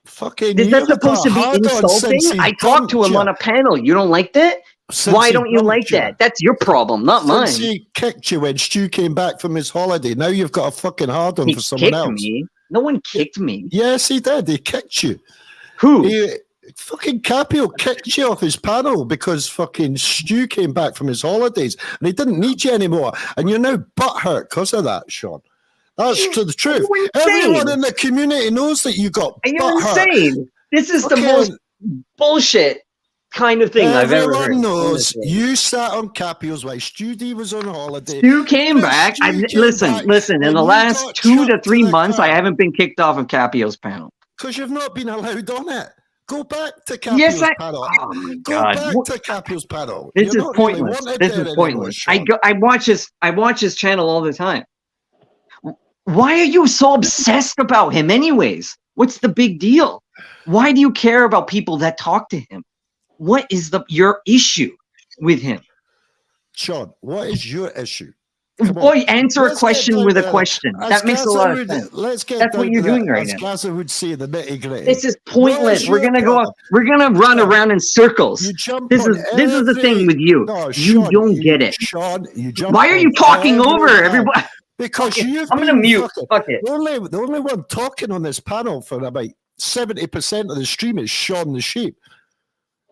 Fucking Is you that have supposed got to be hard on insulting? since he I talked to dumped him you. on a panel. You don't like that? Since Why he don't you dumped like you. that? That's your problem, not mine. Since he kicked you when Stu came back from his holiday, now you've got a fucking hard on He for someone kicked else. me. No one kicked me. Yes, he did. He kicked you. Who? Fucking Capio kicked you off his panel because fucking Stu came back from his holidays and he didn't need you anymore. And you're now butthurt because of that, Sean. That's to the truth. You're insane. Everyone in the community knows that you got Are you butthurt. insane? This is the Fucking- most bullshit kind of thing I've ever heard. Everyone knows honestly. you sat on Capio's while Stu D was on holiday. Stu came When back. Stu came Listen. back In and the you last got 2 to chucked 3 the months, I car haven't been kicked off of Capio's panel. because you've not been allowed on it. Go back to Capio's Yes, I. panel. Oh my Go god! back What- to Capio's panel. This You're is not really pointless. wanted This there is anymore, pointless. Sean. I watch his channel all the time. Why are you so obsessed about him, anyways? What's the big deal? Why do you care about people that talk to him? What is your issue with him? Sean, what is your issue? Come on. Boy, answer a Let's get question down with a to- question. as That makes a Gaza lot of would- sense. Let's get That's what down you're to doing that, right as now. Gaza would say, the nitty gritty. This is pointless. We're your gonna problem? We're gonna run around in circles. You jump This on is the thing every- with you. No, You Sean, don't get it. Sean, you jump Why are you on talking every over man. everybody? Because you've I'm gonna been mute. fucking- Fuck it. the only one talking on this panel for about 70% of the stream is Sean the Sheep.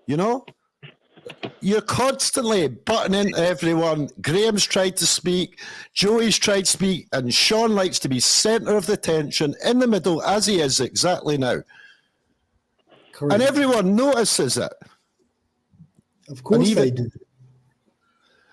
You know? You're constantly butting into everyone. Graham's tried to speak, Joey's tried to speak, and Sean likes to be center of the tension in the middle, as he is exactly now. Correct. And everyone notices it. Of course even- they do.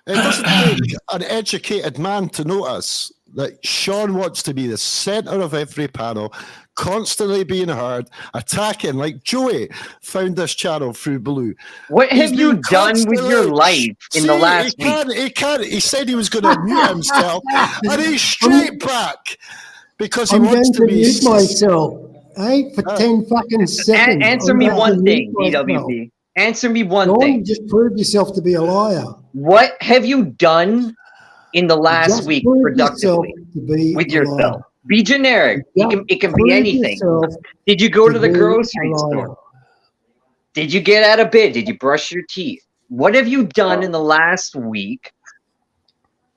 It doesn't take an educated man to notice that Sean wants to be the center of every panel, constantly being heard, attacking, like Joey found this channel through Blue. What He's have you been done with your constantly- life in the See, last he week? He can't. He said he was going to mute himself, and he's straight back because he I'm wants going to to be. mute myself. Hey, for 10 fucking seconds. Answer I'm me going to one mute thing, myself. DWP. Answer me one Sean, thing. you just proved yourself to be a liar. What have you done in the last Just week proved yourself productively to be with a yourself? liar. Be generic. It can be Prove anything. yourself Did you go to the be a grocery liar. store? Did you get out of bed? Did you brush your teeth? What have you done in the last week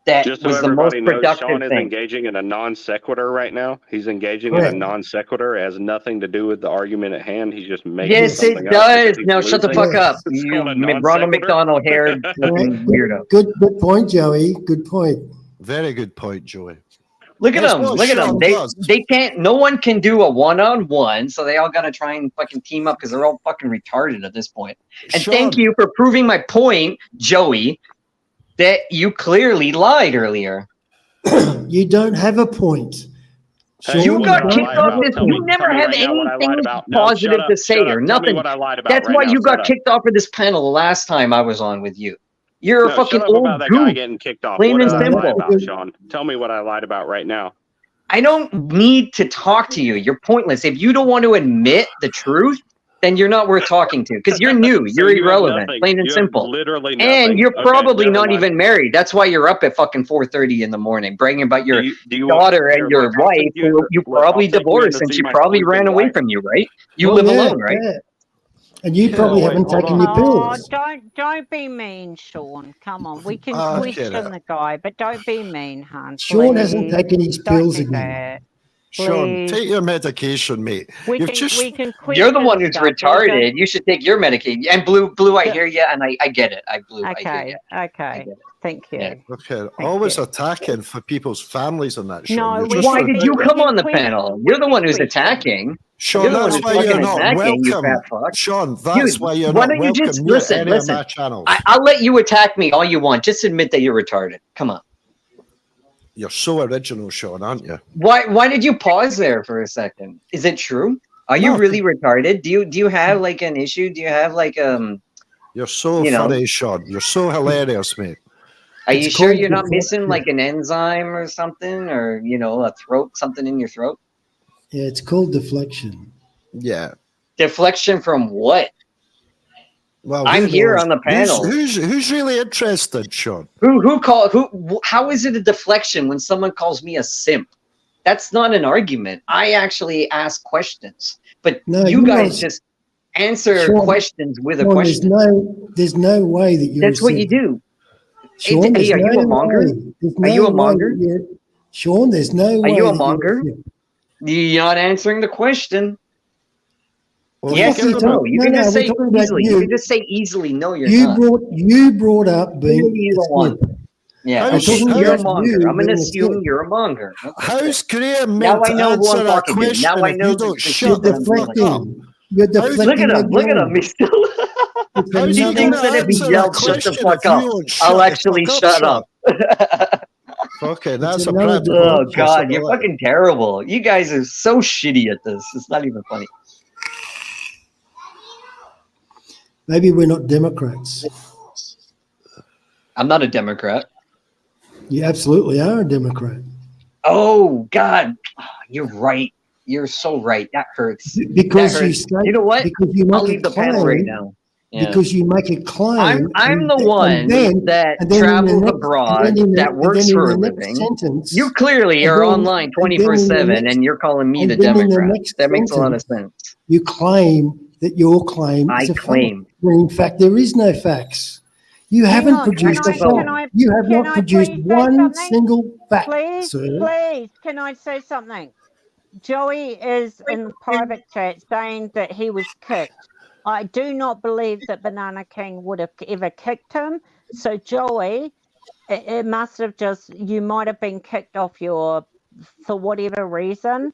that Just so was the most everybody knows, productive Sean is thing? engaging in a non sequitur right now. He's engaging in Correct. a non sequitur. It has nothing to do with the argument at hand. He's just making Yes, it something up does. because he's No, shut the losing. fuck up. It's You called a non Ronald sequitur. McDonald hair looking weirdo. Good point, Joey. Good point. Very good point, Joey. Look at That's them. what Look at them. Sean They does. they can't. No one can do a one-on-one, so they all gotta try and fucking team up because they're all fucking retarded at this point. And thank Sean, you for proving my point, Joey, that you clearly lied earlier. You don't have a point. Hey, You what got did I kicked lie off about? this. Tell You me- never tell me have right now what I lied anything about. No, positive shut up, to say shut up. or Tell me nothing. what I lied about That's right why now. you Shut got up. kicked off of this panel the last time I was on with you. You're No, a fucking shut up old about that guy goof. getting kicked off. Plain What and did I lie simple. about, Sean? Tell me what I lied about right now. I don't need to talk to you. You're pointless. If you don't want to admit the truth, then you're not worth talking to because you're new. So You're you have irrelevant, nothing. plain and You have simple. literally nothing. And you're Okay, probably never not mind. even married. That's why you're up at fucking 4:30 in the morning, bragging about your Do you want- daughter here, and your look, I'll wife, take you who in- you look, I'll probably take you in divorced, to and see she my probably ran sleeping away wife. from you, right? You Well, live yeah, alone, right? yeah. And you Yeah, probably wait, haven't hold taken on. your Oh, pills. don't be mean, Sean. Come on, we can I question get it. the guy, but don't be mean, hon. Sean hasn't please. taken his Don't pills do again. that. Sean, Please. take your medication, mate. We You've can just we can You're the question one who's stuff. We retarded. don't- You should take your medication. And Blue, I Yeah. hear you, and I get it. I hear Okay, you. I okay. get it. Thank you. Yeah. okay. Thank Always you. attacking for people's families and that. Sean. No, You're we just Why can- did you we come can on the question- panel? we You're the can one who's question. attacking. Sean, You're the that's one why who's you're fucking not attacking, you welcome. fat fuck. Sean, that's Dude, why you're why not don't you welcome. just near listen? any of Listen. my channels. I'll let you attack me all you want. Just admit that you're retarded. Come on. You're so original, Sean, aren't you? Why did you pause there for a second? Is it true? Are you No. really retarded? Do you have like an issue? Do you have like You're so You know. funny, Sean. You're so hilarious, mate. are It's you sure called you're not missing deflection. like an enzyme or something, or a throat, something in your throat? Yeah, it's called deflection. Yeah. Deflection from what? Well, I'm who here knows? on the panel. Who's really interested, Sean? How is it a deflection when someone calls me a simp? That's not an argument. I actually ask questions, but No, you you guys guys- just answer Sean- questions with a Sean, question. there's no way that you're. That's a what you simp. do. Sean, Hey, there's are you no a monger? way. There's Are you a no way monger? that you're- Sean, there's no way. you a that you're monger? simp. You're not answering the question. Well, Yes fuck are or you no? talking- You no, can no, just we're say talking about easily. you. You can just say easily. No, you're You not. brought up being Maybe you're a the one. simp. Yeah, How's- okay, how's you're a you monger. I'm gonna being a assume simp? you're a monger. Okay. How's Graham Now meant I to know who I'm answer a talking to. question Now I if know you the don't shit shut that the I'm fuck bringing up? up. Deflecting. You're deflecting. Look at him. Look at again. him. He's still. It's How's He he another- thinks gonna that if he answer a yells, shut the question fuck if you up, don't shut I'll the actually fuck shut Sean? up. Okay, that's a another practical. Oh deflection. God, you're fucking terrible. You guys are so shitty at this. It's not even funny. Maybe we're not Democrats. I'm not a Democrat. You absolutely are a Democrat. Oh God, you're right. You're so right. That hurts. Because That you hurts. say, You know what? because you I'll make a leave the panel right claim, now. Yeah. because you make a claim. I'm the and one then- that and then in the travels next- abroad, and then in the- that and works then in for a the next living. sentence, You clearly and are then- online and then in the 24/7, next- and you're calling me and the then in the Democrat. next That makes a lot of sentence, sense. you claim that your claim I is a claim. fact, when in fact there is no facts. You Hang haven't on, produced can a I- fact. can I- You have can not I produced please say one something? single fact, Please, sir. please, can I say something? Joey is in the private chat saying that he was kicked. I do not believe that Banana King would have ever kicked him. So Joey, it must have just, you might have been kicked off for whatever reason,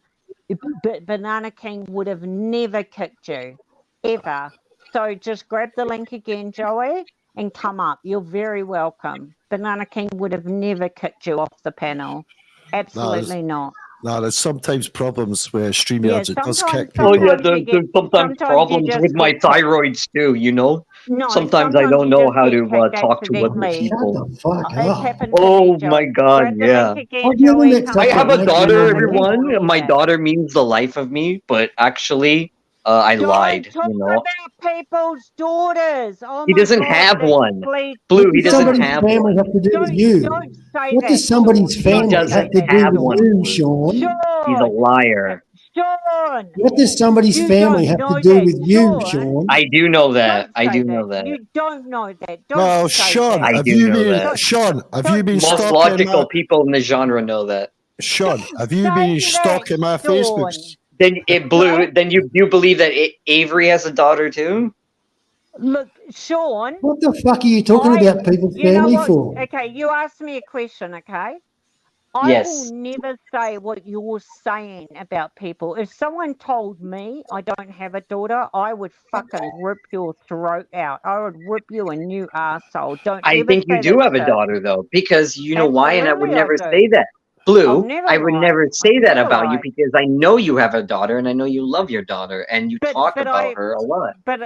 but Banana King would have never kicked you, ever. So just grab the link again, Joey, and come up. You're very welcome. Banana King would have never kicked you off the panel. Absolutely not. No, there's sometimes problems where Yeah, StreamYards, it does sometimes, kick people. Oh yeah, sometimes you there's get, sometimes sometimes you problems just with my get kicked. thyroids too. You know, No, sometimes I sometimes don't you know just how get to kicked talk to other accidentally. Shut people. the fuck It's up. happened to me, Oh Joe. my God, Grab the yeah. link again, I've never Joey. met Come I such have a a on. waste daughter, of Believe money. everyone. it. My daughter means the life of me, but actually, I Don't lied. talk You know, about people's daughters. Oh he my doesn't God, have that's one. please. Blue, What he does doesn't somebody's have family one. have to do with Don't you? say What that, does somebody's Sean. He Don't family have doesn't to say that, do have with one, you, Blue. Sean? He's a Sean. liar. Sean. What does somebody's You family don't have to know do that, with you, Sean. Sean? I do know that. Don't I say do know that. that. You don't know that. Don't Well, say Sean, that. I have do you know been that. Sean? Have you Don't been Most stalking logical my people in the genre know that. Sean? Have you been say that, stalking my Facebook? Sean. Then it Blue. Then you believe that Avery has a daughter too? Look, Sean. What the fuck are you talking about people's You know family what? for? Okay, you asked me a question, okay? I Yes. will never say what you're saying about people. If someone told me I don't have a daughter, I would fucking rip your throat out. I would rip you a new arsehole. Don't I ever think you say do that have a shit. daughter though, because you know why, and I would Absolutely, I never do. say that. I've Blue, never I would lied. never say I've that never about you lied. because I know you have a daughter and I know you love your daughter and you talk But about her a lot. But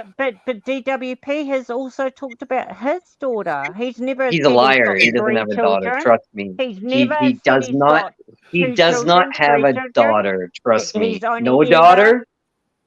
DWP has also talked about his daughter. He's never He's a said liar. he's He got doesn't 3 have a daughter. children. Trust me. He's He never he said does he's not. got He 2 does not children, have 3 a children. daughter. Trust me. He's only No ever daughter.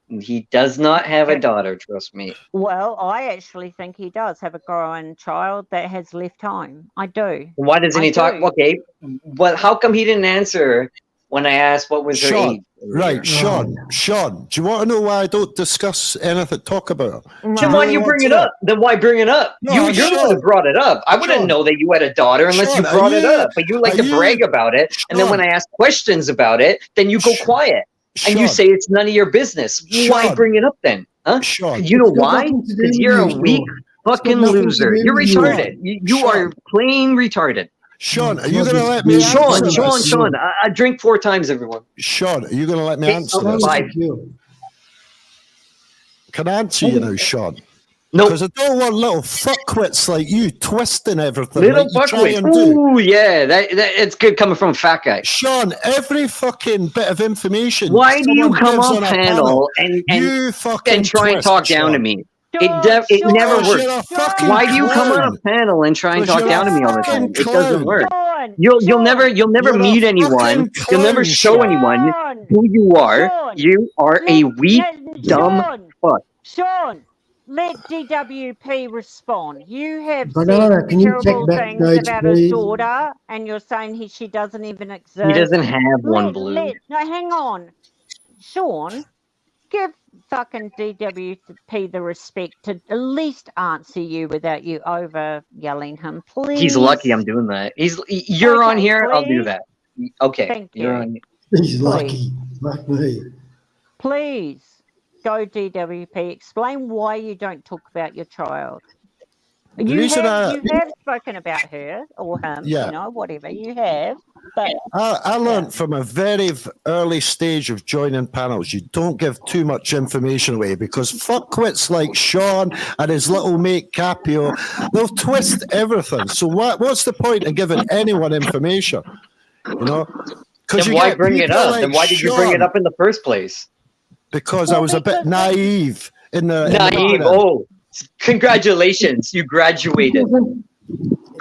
He does not have a daughter. Trust me. Well, I actually think he does have a growing child that has left home. I do. Why doesn't I he talk? do. Okay, but how come he didn't answer when I asked what was her Sean, age? right, Sean, do you want to know why I don't discuss anything, talk about it? Then Right. why really do you want bring to it know? up? Then why bring it up? No, You're the one Sean. who brought it up. I wouldn't Sean. know that you had a daughter unless Sean, you are brought it you- up. But you like are to you- brag about it, and then when I ask questions about it, then you go Sean. quiet and you Sean. say it's none of your business. Why Sean. bring it up then? Huh? Sean, You know It's got why? nothing to do Because with you're a you, weak Sean. It's fucking got nothing to loser. do You're with you. retarded. You are plain retarded. Sean, are you God, going to you let me really answer Sean, this? I drink 4 times, everyone. Sean, are you going to let me Okay, answer okay, this? bye. Thank you. Can I answer you now, Sean? Nope. Because I don't want little fuckwits like you twisting everything Little like you try fuckwit. and do. Ooh, yeah, that it's good coming from a fat guy. Sean, every fucking bit of information. Why do you someone come gives on a panel and you fucking try and twist, talk down to Sean. me? Sean, It never Because works. you're a fucking Why do you come on clown. a panel and try and Because talk you're a down to me all the time? fucking It doesn't clown. work. Sean, You'll never You're a meet anyone. fucking You'll never clown, show Sean. anyone Sean, who you are. Sean, You are a weak, dumb Sean, fuck. Sean, let DWP respond. You have Banana, said can you check terrible things backstage, about his please? daughter, and you're saying she doesn't even exist. He doesn't have one, Blue. No, hang on. Sean, give fucking DWP the respect to at least answer you without you over yelling him, please. He's lucky I'm doing that. You're on Okay, here, I'll do please. that. Okay. Thank You're you. on. He's lucky. Fuck me. Please go DWP. Explain why you don't talk about your child. The You reason have spoken about her or him, Yeah. you know, whatever you have. But I learned from a very early stage of joining panels, you don't give too much information away because fuckwits like Sean and his little mate Capio, they'll twist everything. So what's the point of giving anyone information? You know? Then why bring it up? Then why did you bring it up in the first place? Because I was a bit naive in the Naive. Oh, congratulations, you graduated.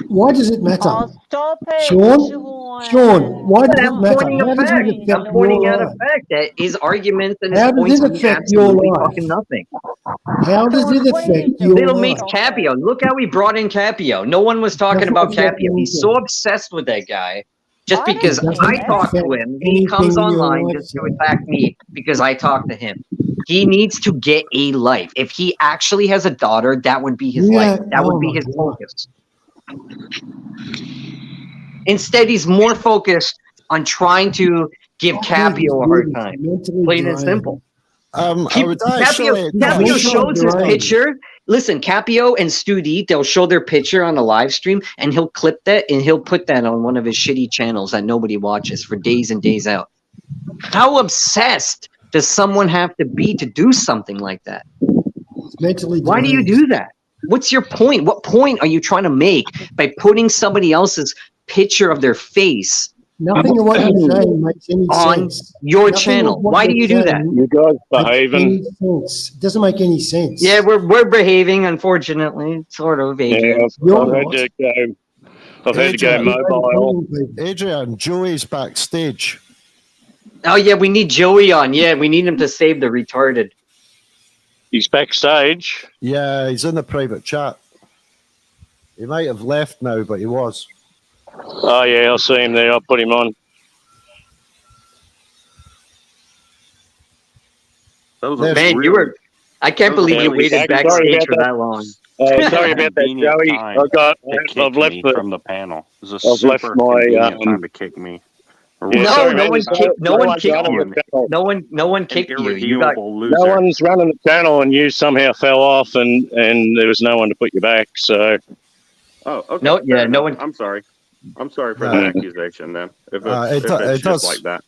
Why does it matter? oh, stop it, Sean, why does it I'm matter? pointing How a does fact. it affect I'm pointing your out a life? fact that his arguments and his How does points it mean affect your absolutely life? fucking nothing. How does it affect your Little life? Mate's Capio. Look how he brought in Capio. No one was talking Doesn't about affect Capio. He's anything. so obsessed with that guy. Just I don't because think I that talk to affects him, he comes anything in your online life, just to Sean. attack me because I talk to him. He needs to get a life. If he actually has a daughter, that would be his life. That would be my his God. focus. Instead, he's more focused on trying to give Capio a hard time. Plain and simple. I would actually Capio shows his picture. Listen, Capio and Stu D, they'll show their picture on a live stream and he'll clip that and he'll put that on one of his shitty channels that nobody watches for days and days out. How obsessed does someone have to be to do something like that? Mentally Why do you do that? What's your point? What point are you trying to make by putting somebody else's picture of their face Nothing of what you're saying makes any On sense. your Nothing channel. of what Why do you you're do that? saying You guys makes behaving. any sense. It doesn't make any sense. Yeah, we're behaving, unfortunately, sort of, Yeah, Adrian. You're I've had not. to go. I've had to go Adrian. mobile. Adrian, Joey's backstage. Oh yeah, we need Joey on. Yeah, we need him to save the retarded. He's backstage. Yeah, he's in the private chat. He might have left now, but he was. Oh yeah, I'll see him there. I'll put him on. Those Man, are Man, you really- were. I can't believe you Yeah, waited sorry backstage about for that. that long. Sorry about that, Convenient Joey. time I've left me the. from the panel. It was a I've left super my, convenient time to kick me. Yeah, No, sorry, no man, one there's kicked- no one one's kicked running you. the channel. No one An kicked you. You got irredeemable loser. No one's running the channel, and you somehow fell off, and there was no one to put you back. So Oh, okay. No, yeah, fair no enough. one- I'm sorry. I'm sorry for Uh, the accusation then. If it it's does- just like that.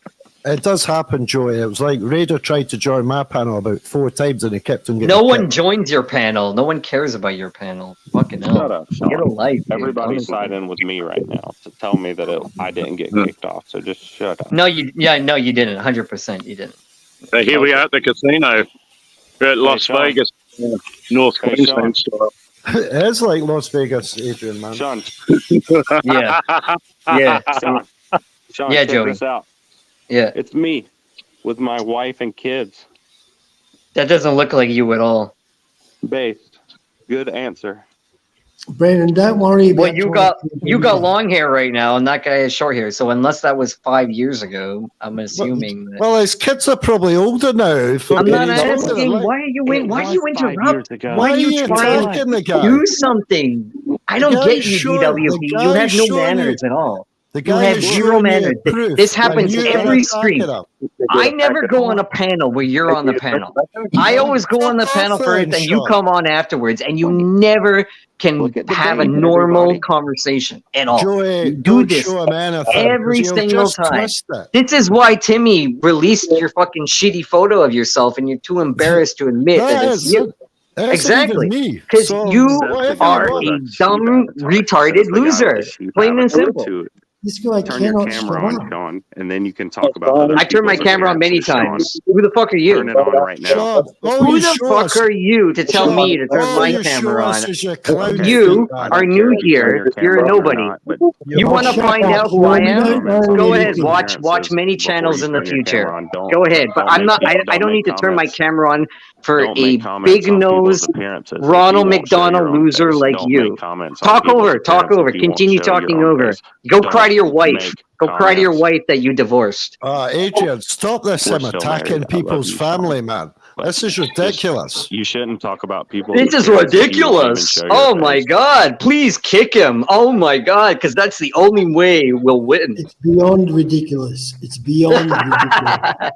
It does happen, Joey. It was like Raider tried to join my panel about 4 times and he kept on getting no one kicked. joins your panel. No one cares about your panel. Fucking Shut hell. up, Get a Sean. life. dude. Everybody's Honestly. siding with me right now to tell me that I didn't get kicked off. So just shut up. No, you didn't. 100% you didn't. So here we are at the casino. We're at Las Sean. Vegas, North Hey, Queensland style. It is like Las Vegas, Adrian, man. Sean, Yeah. Yeah. Sean, Yeah, check Joey. this out. Yeah. It's me with my wife and kids. That doesn't look like you at all. Based. Good answer. Brandon, don't worry about Well, you got trying to you do got that. long hair right now, and that guy has short hair. So unless that was 5 years ago, I'm assuming that. Well, his kids are probably older now. I'm Fucking not he's older, asking. like- Why are you in? Why are you interrupt? ago. Why are you trying attacking the guy? Do something. I don't The get guy's you, showing- DWP. the You have guy's no showing manners at all. The You guy have is zero showing you manners. proof, This and happens you're every attacking stream. him. I never go on a panel where you're on the panel. I always go on the Fuck panel off first, then, and you Sean. come on afterwards, and you never can Look at the have a date, normal everybody. conversation at all. Joey, You do don't this show him anything. every 'cause he'll single just time. twist it. This is why Timmy released your fucking shitty photo of yourself, and you're too embarrassed to admit that That it's is- you. that's Exactly. even me. Because So, you whatever are you a want. dumb, retarded loser. Plain and simple. This guy Turn your cannot camera shut on, up. Sean, and then you can talk about other I turned my people's camera on many appearances, times. Who the fuck are Sean. you? Turn it on right now. Sean, all Who you the show fuck us- are you to tell Sean, me to turn all my you camera show on? us is your clown You feet, man. are new here. You're a nobody. You Oh, want to shut find up, out who I Sean. You am? don't know Go ahead, anything. watch many channels in the future. Go ahead, but I'm not. I don't need to turn my camera on for a big nose Ronald McDonald loser like you. Talk over. Continue talking over. Go cry to your wife. Go cry to your wife that you divorced. Adrian, stop this We're him still attacking married. I love people's you, Sean. family, man. This is ridiculous. You shouldn't talk about people. This is ridiculous. Oh my god, please kick him. Oh my god, because that's the only way we'll win. It's beyond ridiculous. It's beyond ridiculous.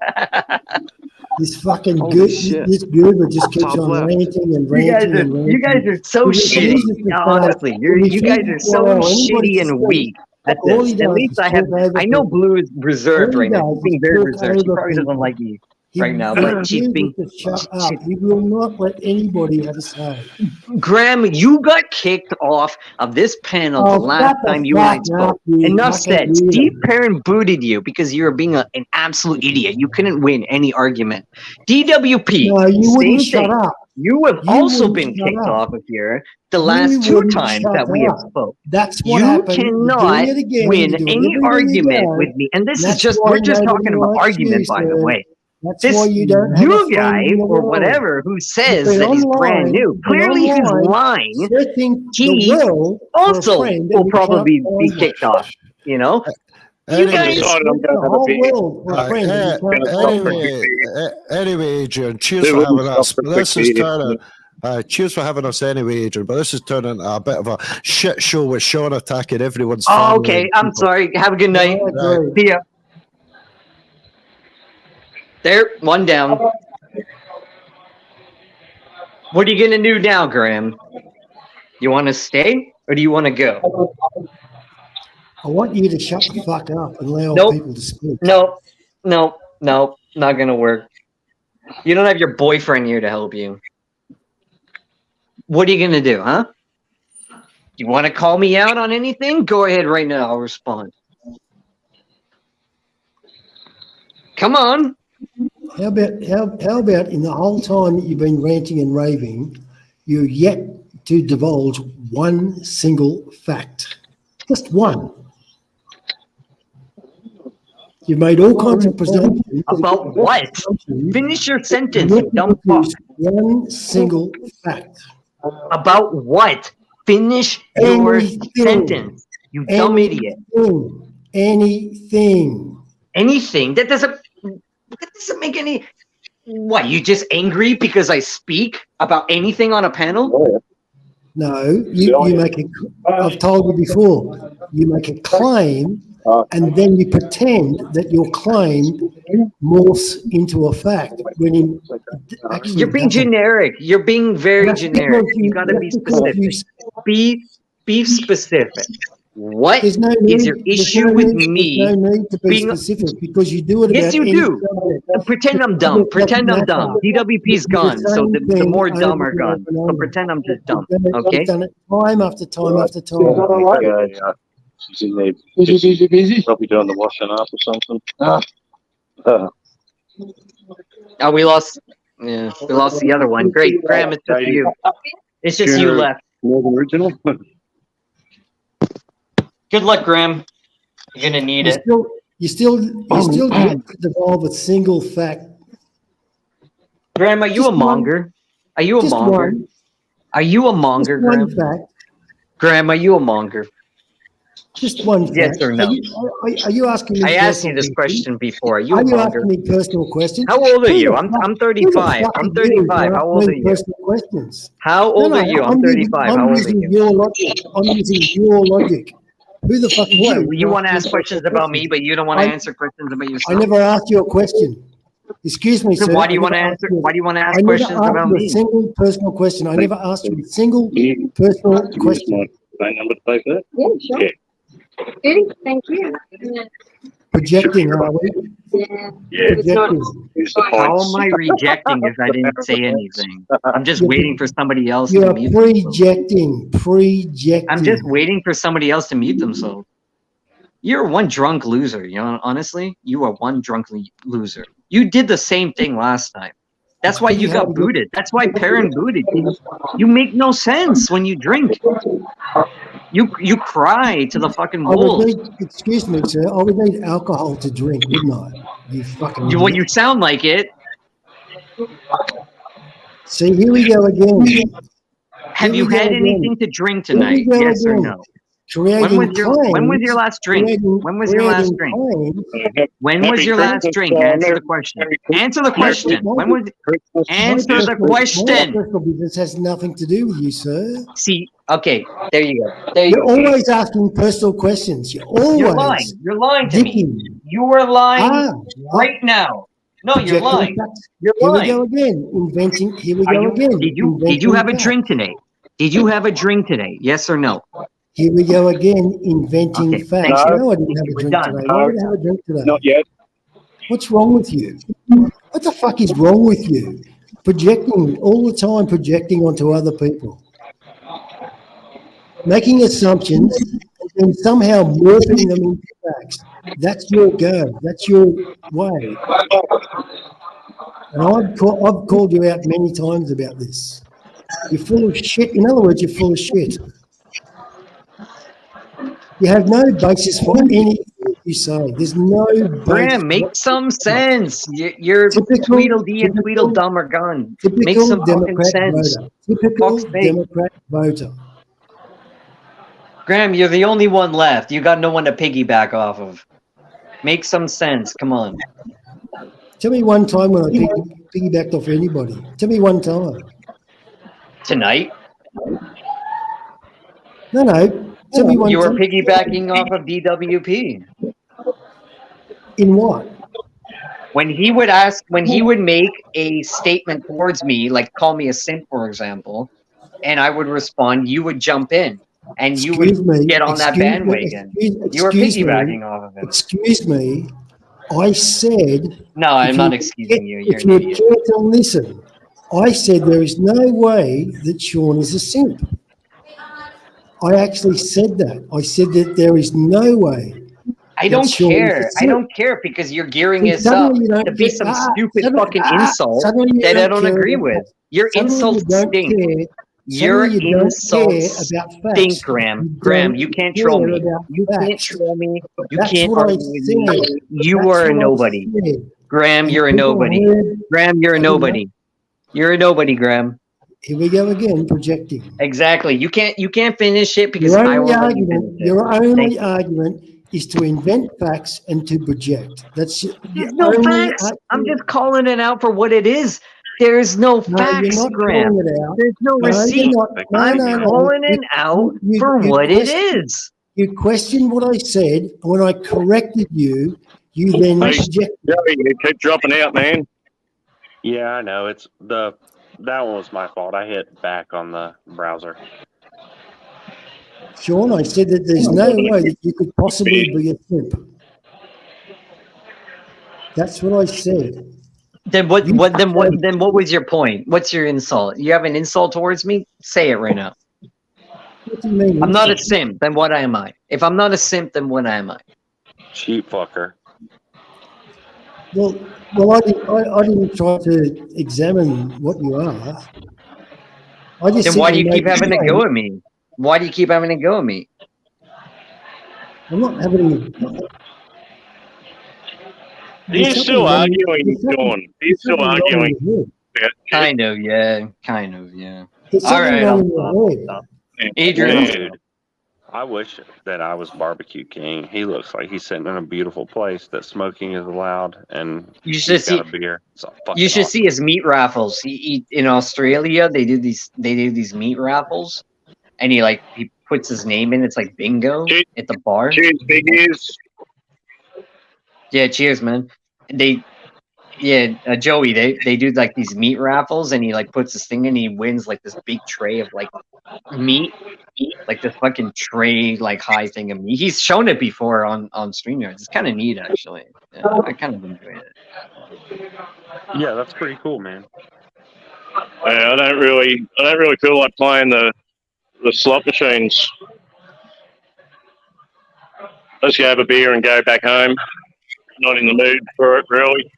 This fucking Holy good, shit. this goober just keeps Top on left. ranting and You guys ranting and ranting. are so He shitty. refuses to stop. Honestly, He you guys are refuses to so allow anybody shitty to and speak. weak at All he this. At does least is I have. talk over I know people. Blue is reserved All he right now. does He's being is very talk reserved. She over probably doesn't people. like me He right now, but she's refuses being. to shut up. He will not let anybody have a say. Graham, you got kicked off of this panel the Oh, last shut the time you and I fuck spoke. up, you Enough fucking said. weirdo. Steve Perrin booted you because you were being an absolute idiot. You couldn't win any argument. DWP, No, you same wouldn't shut thing. up. You have You also wouldn't been shut kicked up. off of here the You last 2 wouldn't times shut that we have up. spoke. That's what You happened. You're doing cannot it again. win You do it any everywhere you argument go. with me. And this is That's just, why we're just nobody talking about likes argument, you, by the sir. way. That's This why you don't have a new friend guy in the or world. whatever who says You've been that he's online, brand new. you've been Clearly he's online lying. searching He the world for a also friend that will you probably can't be find kicked one. off. You know? You Anyway, guys, Search the whole world for a friend that you can't find one. anyway, Adrian, cheers They for wouldn't having us. stop the This is quick turning. Cheers for having us anyway, Adrian. But this is turning a bit of a shit show with Sean attacking everyone's oh, family okay. and I'm people. sorry. Have a good night. I agree. See ya. There, one down. What are you gonna do now, Graham? You want to stay or do you want to go? I want you to shut the fuck up and allow Nope. people to speak. No, not gonna work. You don't have your boyfriend here to help you. What are you gonna do, huh? You want to call me out on anything? Go ahead right now. I'll respond. Come on. How about in the whole time that you've been ranting and raving, you're yet to divulge one single fact, just one. You've made all kinds of presumptions. About what? Finish your sentence, you dumb fuck. One single fact. About what? Finish your sentence, you dumb idiot. Anything. Anything? That doesn't make any. What? You just angry because I speak about anything on a panel? No, you make a. I've told you before. You make a claim, and then you pretend that your claim morphs into a fact. When actually You're being generic. You're being very generic. You got to be specific. Be specific. What is your issue with me? There's no need to be specific because you do it. Yes, you do. Pretend I'm dumb. Pretend I'm dumb. DWP's gone, so the more dumb are gone. So pretend I'm just dumb. Okay. You've done it time after time after time. Yeah. She's in there. Busy. Probably doing the washing up or something. Oh, we lost. Yeah, we lost the other one. Great, Graham. It's just you. It's just you left. Northern Original. Good luck, Graham. You're gonna need it. You still yet to devolve a single fact. Graham, are you a monger? Are you a monger? Are you a monger, Graham? One fact. Graham, are you a monger? Just one fact. Yes or no? Are you asking me? I asked you this question before. Are you a you monger? asking me personal questions? How old are you? I'm 35. I'm 35. How old are you? Personal questions. How old are you? I'm 35. How old are you? I'm using your logic. Who the fuck are you? You want to ask questions about me, but you don't want to answer questions about yourself. I never asked you a question. Excuse me, So sir. why do you want to answer? Why do you want to ask I never questions asked about you a me? single personal question. I never asked you a single personal question. Phone number to pay for that? Yeah, sure. Yeah. Good, thank you. Projecting, are we? Yeah. Projecting. How am I rejecting if I didn't say anything? I'm just waiting for somebody else You to are mute themselves. projecting. I'm just waiting for somebody else to mute themselves. You're one drunk loser, you know, honestly. You are one drunk loser. You did the same thing last time. That's why you got booted. That's why Perrin booted you. You make no sense when you drink. You cry to the fucking wolves. Excuse me, sir. I would need alcohol to drink, wouldn't I? You fucking. Well, you sound like it. See, here we go again. Have you had anything to drink tonight? Yes or no? When was your last drink? When was your last drink? When was your last drink? Answer the question. Answer the question. When was? Answer the question. Personal business has nothing to do with you, sir. See, okay, there you go. There you You're go. always asking personal questions. You're always. You're lying. You're lying to me. You are lying right now. No, you're lying. You're lying. Here we go again. Inventing. Here we Are go you- again. Did you have a drink today? Did you have a drink today? Yes or no? Here we go again, inventing Okay, facts. thank you. No, I didn't have a We're drink done. today. Why would I have a drink today? Not yet. What's wrong with you? What the fuck is wrong with you? Projecting all the time, projecting onto other people. Making assumptions and somehow morphing them into facts. That's your go. That's your way. And I've called you out many times about this. You're full of shit. In other words, you're full of shit. You have no basis for anything you say. There's no basis. Graham, make some sense. You're Tweedledee and Tweedledum are gone. Make Typical some fucking Democrat sense. voter. Typical Fuck's sake. Democrat voter. Graham, you're the only one left. You got no one to piggyback off of. Make some sense. Come on. Tell me one time when I piggybacked off anybody. Tell me one time. Tonight, No. Tell me one you were time. piggybacking off of DWP. In what? When he would make a statement towards me, like call me a simp, for example, and I would respond, you would jump in and you would get on that bandwagon. You were piggybacking off of it. Excuse me. I said. No, I'm not excusing you. You're If an you idiot. care to listen, I said there is no way that Sean is a simp. I actually said that. I said that there is no way. I don't That's Sean care. I Fitzgerald. don't care because you're gearing See, us up suddenly you don't to be care- some stupid fucking insult suddenly you that I don't care agree about- with. Your suddenly you insults don't stink. care- Your suddenly you don't insults care about facts. stink, Graham. Graham, you can't troll care me. about You can't facts. troll me. You That's can't what I argue with me. said. You That's are a what I nobody. said. Graham, And you're a people nobody. heard- Graham, you're a I didn't know- nobody. You're a nobody, Graham. Here we go again, projecting. Exactly. You can't finish it because Your I only won't let you argument, finish it. your Thank only you. argument is to invent facts and to project. That's your There's no only facts. I'm argument. just calling it out for what it is. There's no No, facts, you're not Graham. calling it out. There's no No, you're receipt. not. No, I'm no, no. calling it out for what it question- is. You questioned what I said. When I corrected you, you then Hey, projected. Joey, you keep dropping out, man. Yeah, I know. That one was my fault. I hit back on the browser. Sean, I said that there's no way that you could possibly be a simp. That's what I said. Then what was your point? What's your insult? You have an insult towards me? Say it right now. What do you mean? I'm not a simp, then what am I? If I'm not a simp, then what am I? Cheap fucker. Well, I didn't try to examine what you are. I just Then why do you simply keep made having the to go claim. at me? Why do you keep having to go at me? I'm not having. Are you still arguing, Sean? Are you still arguing? Kind of, yeah. Kind of, yeah. There's All something right, wrong I'll in your stop. head. Adrian. Dude, I wish that I was Barbecue King. He looks like he's sitting in a beautiful place that smoking is allowed, and You should he's got see- a beer. It's You should see his meat raffles. In Australia, they do these meat raffles, and he puts his name in. It's like bingo at the bar. Cheers, big ears. Yeah, cheers, man. Joey, they do like these meat raffles, and he like puts this thing in, and he wins like this big tray of like meat, like this fucking tray, like high thing of meat. He's shown it before on StreamYards. It's kind of neat, actually. Yeah, I kind of enjoy it. Yeah, that's pretty cool, man. I don't really feel like playing the slot machines. Let's go have a beer and go back home. Not in the mood for it, really.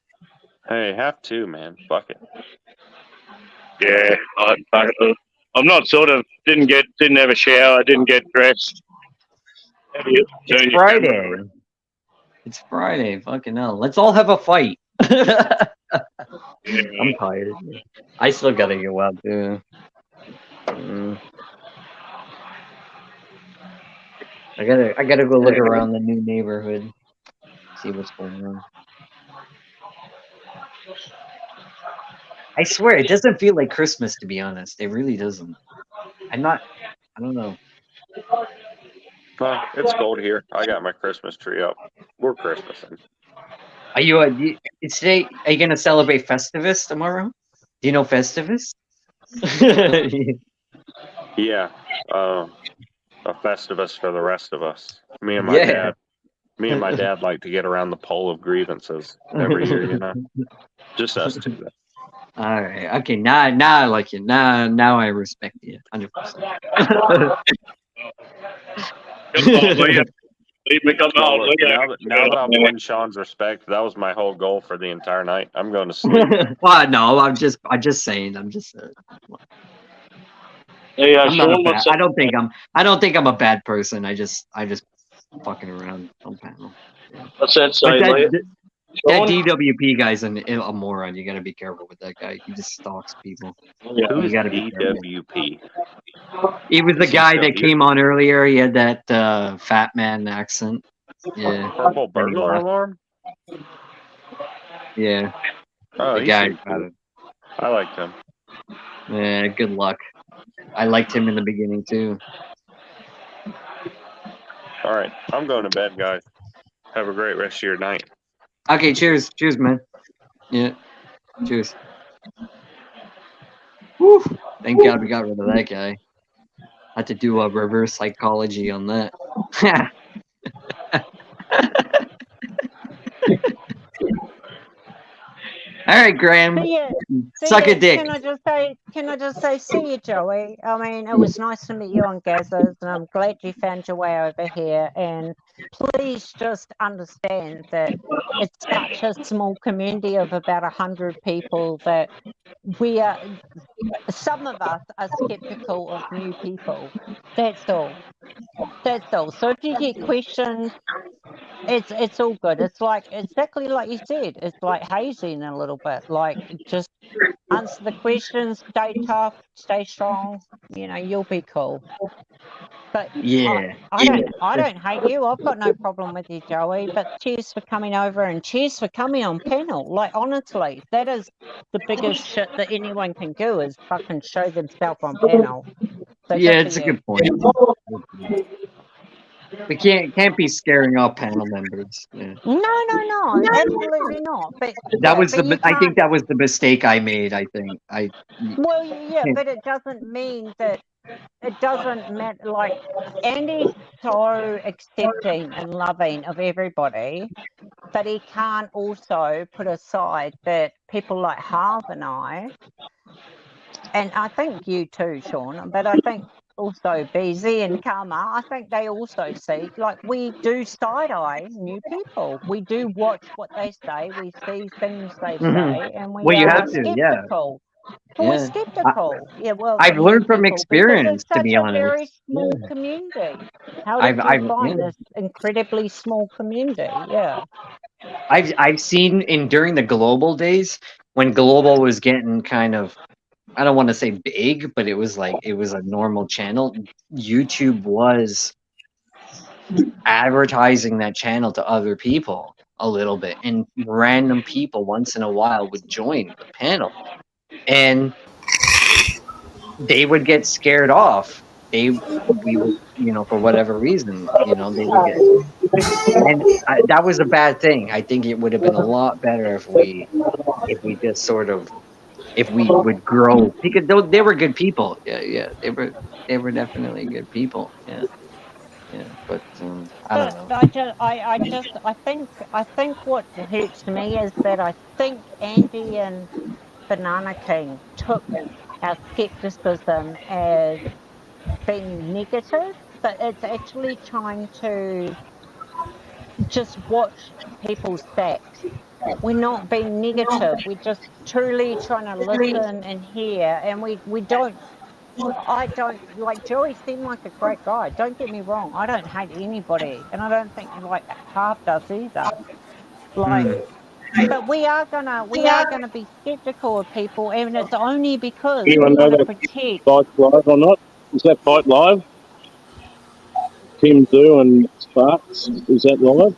Hey, have to, man. Fuck it. Yeah, I'm not didn't have a shower, didn't get dressed. It's Friday. It's Friday. Fucking hell. Let's all have a fight. I'm tired. I still gotta go out too. I gotta go look around the new neighborhood. See what's going on. I swear, it doesn't feel like Christmas, to be honest. It really doesn't. I don't know. It's cold here. I got my Christmas tree up. We're Christmasing. Are you today? Are you gonna celebrate Festivus tomorrow? Do you know Festivus? Yeah. A Festivus for the rest of us. Me and my dad like to get around the pole of grievances every year, you know. Just us two. All right. Okay. Now I like you. Now I respect you. 100%. Now that I've won Sean's respect, that was my whole goal for the entire night. I'm going to sleep. Well, no, I'm just saying. Hey, I'm not a Sean, bad, I don't think I'm a bad person. I just fucking around on panel. what's that But say, Leah? that DWP guy's a moron. You gotta be careful with that guy. He just stalks people. Yeah. You gotta be careful. DWP? He was the Is he guy still that here? came on earlier. He had that fat man accent. Yeah. Purple burglar alarm? Yeah. Oh, The he's guy. cool. I liked him. Yeah. Good luck. I liked him in the beginning too. All right, I'm going to bed, guys. Have a great rest of your night. Okay. Cheers. Cheers, man. Yeah. Cheers. Woo. Thank God we got rid of that guy. I had to do a reverse psychology on that. All All right, Graham. See ya. Suck a dick. Can I just say, see you, Joey? I mean, it was nice to meet you on Gazza's, and I'm glad you found your way over here. And please just understand that it's such a small community of about 100 people that some of us are skeptical of new people. That's all. So if you get questions, it's all good. It's like exactly like you said. It's like hazing a little bit. Like just answer the questions, stay tough, stay strong. You know, you'll be cool. But Yeah. I don't hate you. I've got no problem with you, Joey. But cheers for coming over and cheers for coming on panel. Like honestly, that is the biggest shit that anyone can do is fucking show themselves on panel. So Yeah, good it's for a you. good point. We can't be scaring off panel members. Yeah. No, absolutely not. But That was but you I think can't. that was the mistake I made. Well, yeah, but it doesn't mean that it doesn't matter. Like Andy's so accepting and loving of everybody, but he can't also put aside that people like Harv and I think you too, Sean, but I think also BZ and Karma, I think they also see, like we do side-eye new people. We do watch what they say, we see things they say, and we Well, you are have to, yeah. skeptical. We're Yeah. skeptical. Yeah, well, I've new learned from people, because experience, it's to such be a honest. very small Yeah. community. How did you find this incredibly small community? Yeah. I've seen during the global days when global was getting kind of, I don't want to say big, but it was a normal channel. YouTube was advertising that channel to other people a little bit, and random people once in a while would join the panel, and they would get scared off. We would, for whatever reason, they would get, and that was a bad thing. I think it would have been a lot better if we just sort of, if we would grow, because they were good people. Yeah, they were definitely good people. Yeah, but I don't know. I think what hurts me is that I think Andy and Banana King took our skepticism as being negative, but it's actually trying to just watch people's backs. We're not being negative. We're just truly trying to listen and hear, and we don't. I don't like Joey. Seemed like a great guy. Don't get me wrong. I don't hate anybody, and I don't think like Half does either. Like, but we are gonna be skeptical of people, and it's only because we Anyone know want to that protect. fight's live or not? Is that fight live? Tim Zoo and Sparks, is that live?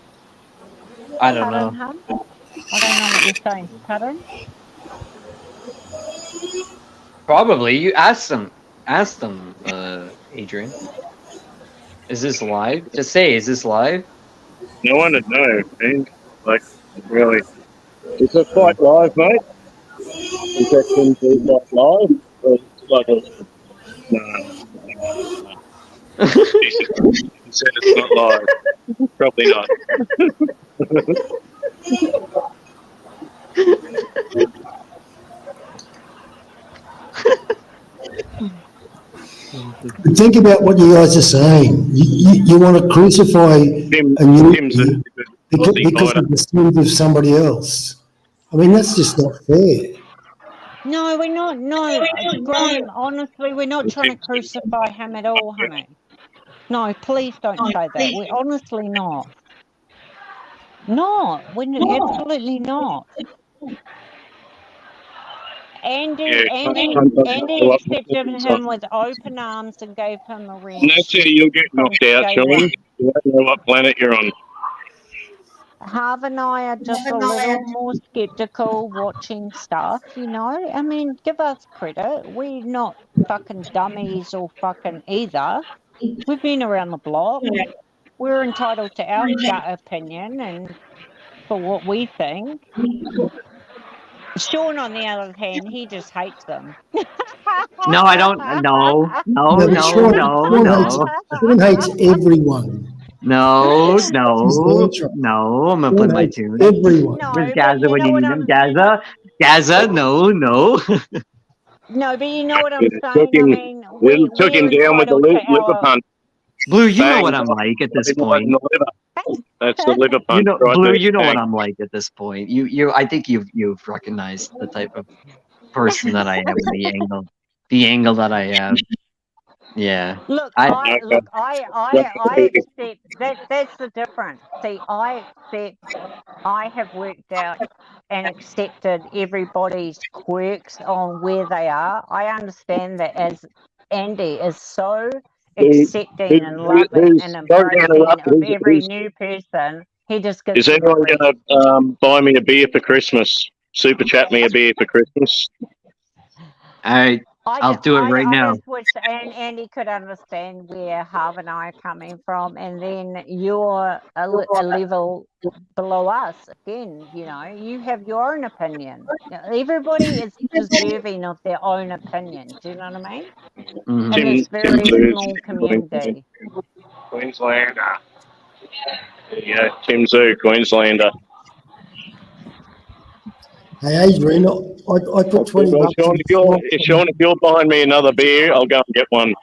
I don't know. Pardon, huh? I don't know what you're saying. Pardon? Probably. You ask them, Adrian. Is this live? Just say, is this live? No one would know, man. Like, really. Is the fight live, mate? Is that Tim Zoo fight live? Or like a... No. He said it's not live. Probably not. But think about what you guys are saying. You want to crucify Tim's a because of the sins of somebody else. I mean, that's just not fair. No, we're not. No, Graham, honestly, we're not trying to crucify him at all, honey. No, please don't say that. We're honestly not. We're absolutely not. Andy accepted him with open arms and gave him a ring. Next year you'll get knocked out, Sean. You don't know what planet you're on. Harv and I are just a little more skeptical watching stuff, I mean, give us credit. We're not fucking dummies or fucking either. We've been around the block. We're entitled to our gut opinion and for what we think. Sean, on the other hand, he just hates them. No, I don't. No. Sean hates everyone. No. I'm gonna put my tune. Everyone. Where's Gaza when you need him? Gaza. Gaza, no. No, but you know what I'm It saying. took him, I mean, we're took him down with the entitled to liver our. punch. Blue, you know Bang, what I'm like at this right in point. the liver. That's the liver You punch, know, right Blue, there. you know what Bang. I'm like at this point. I think you've recognized the type of person that I am, and the angle that I have. Yeah. Look, I I accept that. That's the difference. See, I have worked out and accepted everybody's quirks on where they are. I understand that as Andy is so accepting and loving and Sorry to embracing interrupt. of every new person, he just gives Is them a anyone read. going to buy me a beer for Christmas? Super chat me a beer for Christmas? I'll do it right now. I just wish Andy could understand where Harv and I are coming from, and then you're a level below us. Again, you have your own opinion. Everybody is deserving of their own opinion. Do you know what I mean? Mm-hmm. In this very small community. Queenslander. Yeah, Tim Zoo, Queenslander. Hey, Adrian, I put 20 Well, bucks. Sean, if you're buying me another beer, I'll go and get one.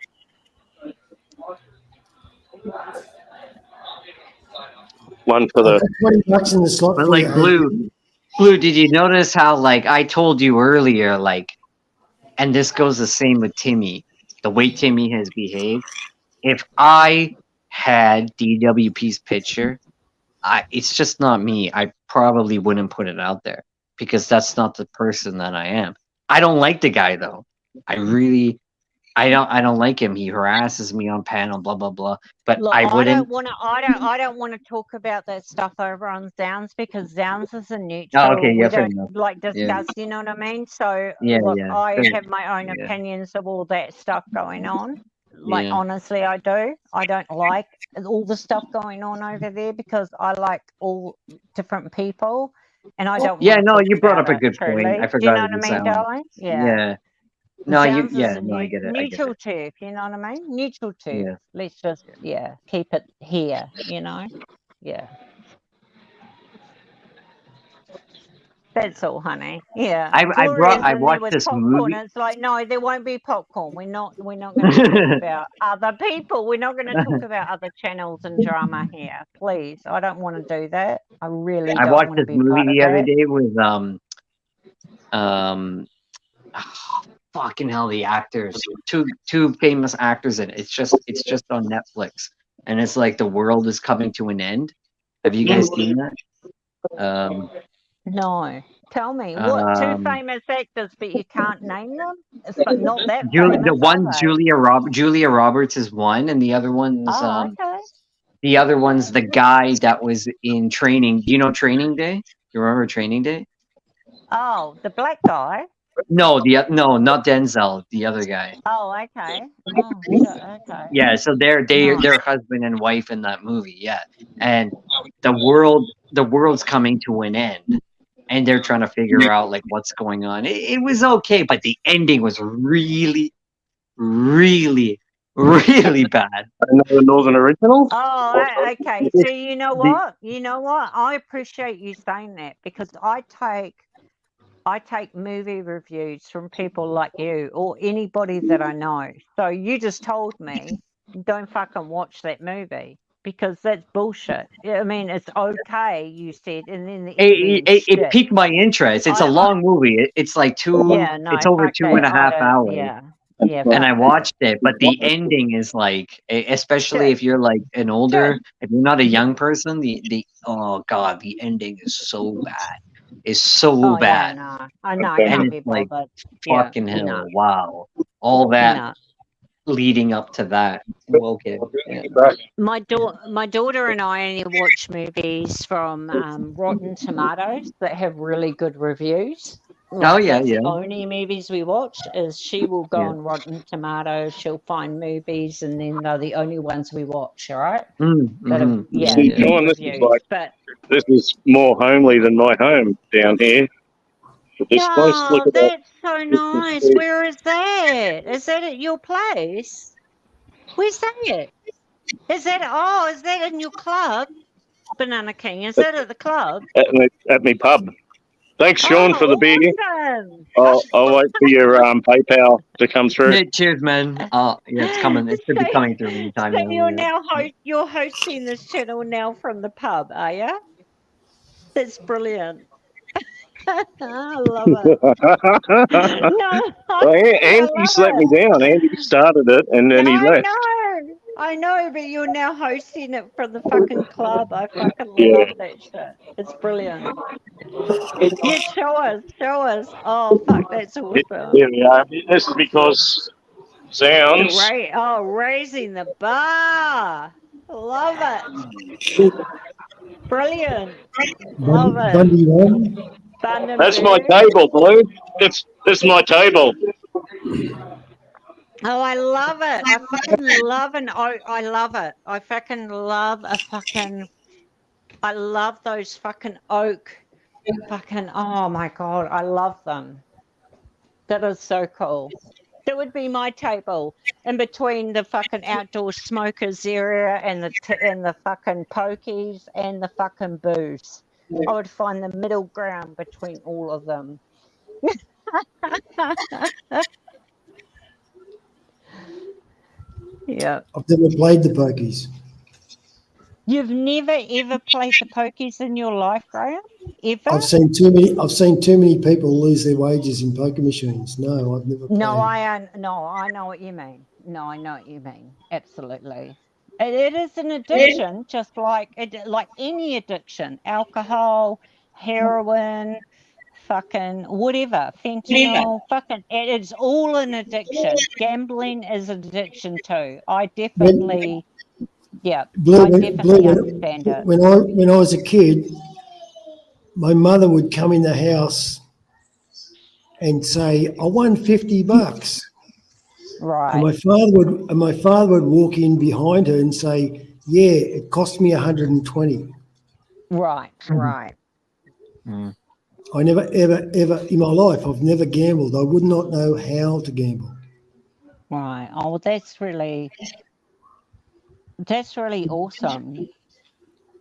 One for I the. put 20 bucks in the slot But for like you. Blue, did you notice how like I told you earlier, like, and this goes the same with Timmy, the way Timmy has behaved. If I had DWP's picture, it's just not me. I probably wouldn't put it out there because that's not the person that I am. I don't like the guy though. I don't like him. He harasses me on panel, blah blah blah. But Look, I wouldn't. I don't want to talk about that stuff over on Zounds because Zounds is a neutral. Oh, okay, yeah, we fair don't enough. like Yeah. discuss. You know what I mean? So Yeah, look, yeah. I Fair- have my own yeah. opinions of all that stuff going on. Like Yeah. honestly, I do. I don't like all the stuff going on over there because I like all different people, and I don't. Yeah, wanna no, talk you brought up about a good it, point. truly. I Do you know forgot what I it mean, was darling? Yeah. No, Zounds you. is Yeah. a No, I get it. I get neutral it. turf. You know what I mean? Neutral turf. Yeah. Let's just keep it here. Yeah. That's all, honey. Yeah. I Gloria's in there watched with this popcorn. movie. It's like, no, there won't be popcorn. We're not going to talk about other people. We're not going to talk about other channels and drama here. Please. I don't want to do that. I really I don't watched want to this be movie part of the other that. day with fucking hell, the actors, two famous actors in it. It's just on Netflix, and it's like the world is coming to an end. Have you guys seen that? No. Tell me. What? Two famous actors, but you can't name them? It's not that famous, The one are they? Julia Roberts is one, and the other one's Okay. the other one's the guy that was in Training. Do you know Training Day? You remember Training Day? Oh, the black guy. No, not Denzel, the other guy. Oh, okay. Oh, okay. Yeah, so they're husband and wife in that movie, yeah. And the world's coming to an end, and they're trying to figure out like what's going on. It was okay, but the ending was really, really, really bad. Another Northern Original? Oh, okay. So you know what? I appreciate you saying that because I take movie reviews from people like you or anybody that I know. So you just told me don't fucking watch that movie because that's bullshit. I mean, it's okay, you said, and then the It piqued my interest. It's a long movie. It's like it's over fuck 2.5 that. hours. Yeah. And I watched it, but the ending is like, especially if you're like an older, if you're not a young person, the oh god, the ending is so bad. It's so bad. Yeah, no. I know. I And can't be it's like bothered. fucking hell, wow. All that leading up to that. Well, okay. Yeah. My daughter and I only watch movies from Rotten Tomatoes that have really good reviews. That's the only movies we watch. Is she will go on Rotten Tomatoes, she'll find movies, and then they're the only ones we watch. All right. See, John, this is more homely than my home down here. But this place, look at that. That's so nice. Where is that? Is that at your place? Where's that? Is that in your club, Banana King? Is that at the club? At me pub. Thanks, Sean, for the beer. Awesome. I'll wait for your PayPal to come through. Yeah, cheers, man. Yeah, it's coming. It should be coming through any time So now. you're Yeah. now you're hosting this channel now from the pub, are you? That's brilliant. I love it. Well, Andy let me down. Andy started it, and then he left. I know, but you're now hosting it from the fucking club. I fucking Yeah. love that shit. It's brilliant. Yeah, show us. Oh, fuck, that's awesome. Here we are. This is because sounds. Raising the bar. Love it. Brilliant. Love it. Bundy one. That's my table, Blue. That's my table. Oh, I love it. I fucking love an oak. I love it. I fucking love I love those fucking oak. Oh my God, I love them. That is so cool. That would be my table in between the fucking outdoor smokers area and the fucking pokies and the fucking booze. I would find the middle ground between all of them. Yeah. I've never played the pokies. You've never ever played the pokies in your life, Graham? Ever? I've seen too many people lose their wages in poker machines. No, I've never played. No, I know what you mean. No, I know what you mean. Absolutely. It is an addiction, just like any addiction. Alcohol, heroin, fucking whatever, fentanyl, fucking it's all an addiction. Gambling is an addiction too. I definitely understand it. When I was a kid, my mother would come in the house and say, "I won $50." Right. And my father would walk in behind her and say, "Yeah, it cost me 120." Right. I never, ever in my life, I've never gambled. I would not know how to gamble. Right. Oh, that's really awesome.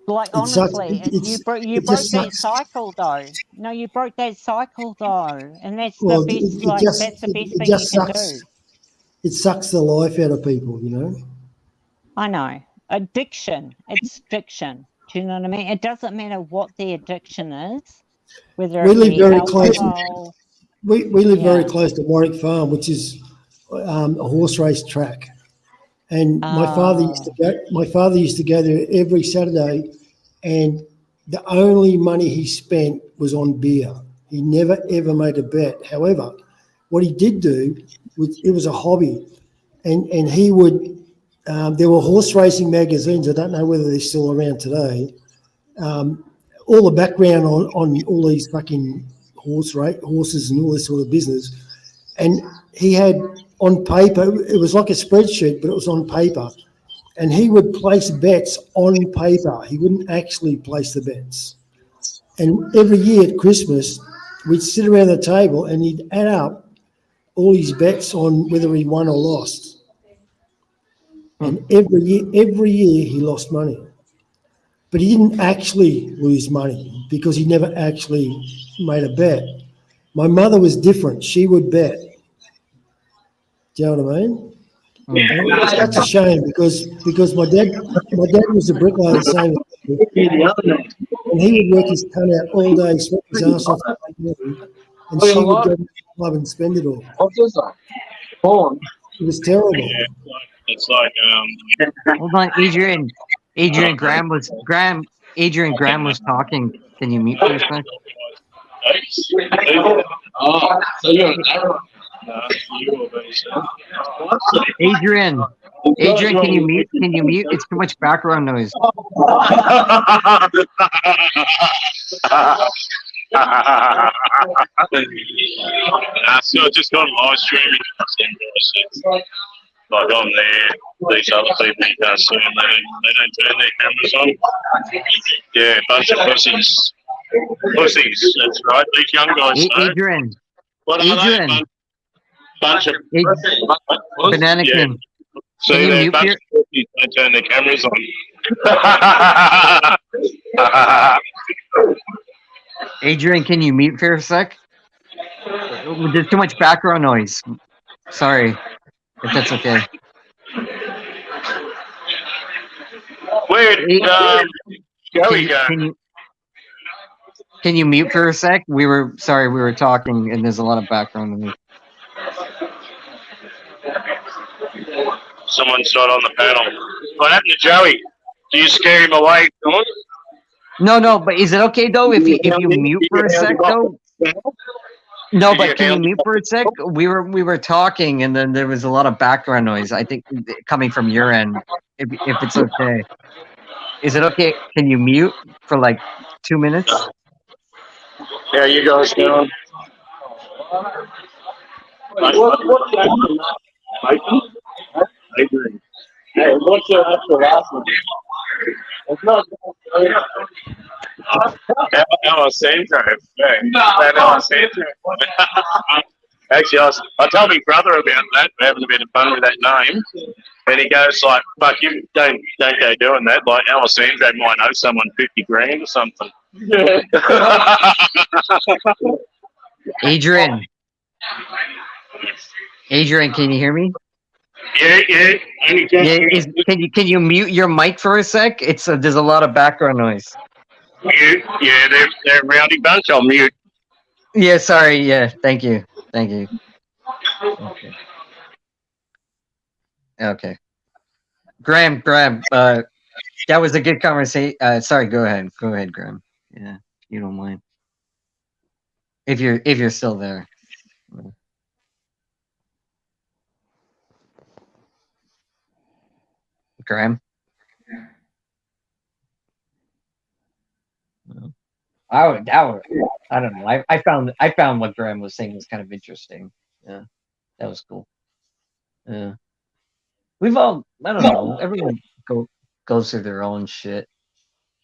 Like, It sucks. honestly, you broke it that just sucks. cycle though. No, you broke that cycle though, and that's Well, the best. That's the best thing just you can sucks. do. It sucks the life out of people, you know. I know. Addiction. It's addiction. Do you know what I mean? It doesn't matter what the addiction is, whether We it live be very close. alcohol. We live very close to Warwick Farm, which is a horse race track. And my father used to go there every Saturday, and the only money he spent was on beer. He never ever made a bet. However, what he did do was, it was a hobby, and he would. There were horse racing magazines. I don't know whether they're still around today. All the background on all these fucking horses and all this sort of business, and he had on paper. It was like a spreadsheet, but it was on paper, and he would place bets on paper. He wouldn't actually place the bets. And every year at Christmas, we'd sit around the table and he'd add up all his bets on whether he won or lost. And every year he lost money. But he didn't actually lose money because he never actually made a bet. My mother was different. She would bet. Do you know what I mean? And that's a shame because my dad was a bricklayer the same as me. And he would work his tongue out all day, sweat his ass off, and she would go to the club and spend it all. It was terrible. Yeah, it's like Hold on, Adrian. Graham was talking. Can you mute for a second? Oh, so you're Adrian, can you mute? It's too much background noise. So just on live streaming. Like I'm there, these other people you can't see them, they don't turn their cameras on. Yeah, bunch of pussies. Pussies, that's right. These young guys. Adrian. What are they? Bunch of Banana yeah. King. See, they're a bunch of pussies, don't turn their cameras on. Adrian, can you mute for a sec? There's too much background noise. Sorry, if that's okay. Where'd Joey go? Can you mute for a sec? We were talking, and there's a lot of background noise. Someone's not on the panel. What happened to Joey? Do you scare him away, Dawn? No, but is it okay though if you mute for a sec though? No, but can you mute for a sec? We were talking, and then there was a lot of background noise. I think coming from your end. If it's okay, is it okay? Can you mute for like 2 minutes? How you guys doing? What's your actual name? Adrian. Hey, what's your actual last name? It's not. Alessandro. Alessandro. Actually, I told my brother about that. We're having a bit of fun with that name. And he goes like, fuck, you don't go doing that. Like, Alessandro might know someone 50 grand or something. Adrian, can you hear me? Yeah. Can you mute your mic for a sec? There's a lot of background noise. Mute. Yeah, they're a rowdy bunch. I'll mute. Yeah, sorry. Yeah, thank you. Okay. Graham. That was a good conversation. Sorry. Go ahead, Graham. Yeah, you don't mind. If you're still there. Graham? I don't know. I found what Graham was saying was kind of interesting. Yeah, that was cool. Yeah, I don't know. Everyone goes through their own shit.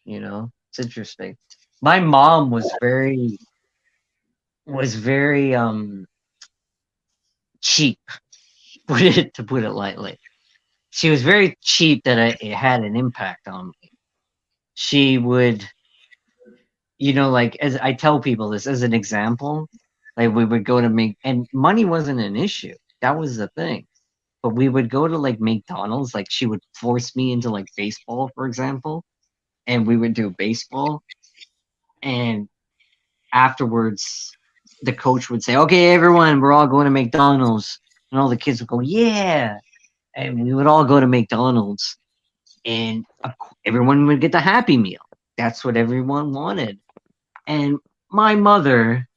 You know, it's interesting. My mom was very cheap, to put it lightly. She was very cheap that it had an impact on me. She would, like, as I tell people this as an example, like we would go to and money wasn't an issue. That was the thing. But we would go to like McDonald's, like she would force me into like baseball, for example, and we would do baseball. And afterwards, the coach would say, okay, everyone, we're all going to McDonald's. And all the kids would go, yeah. And we would all go to McDonald's, and everyone would get the Happy Meal. That's what everyone wanted. And my mother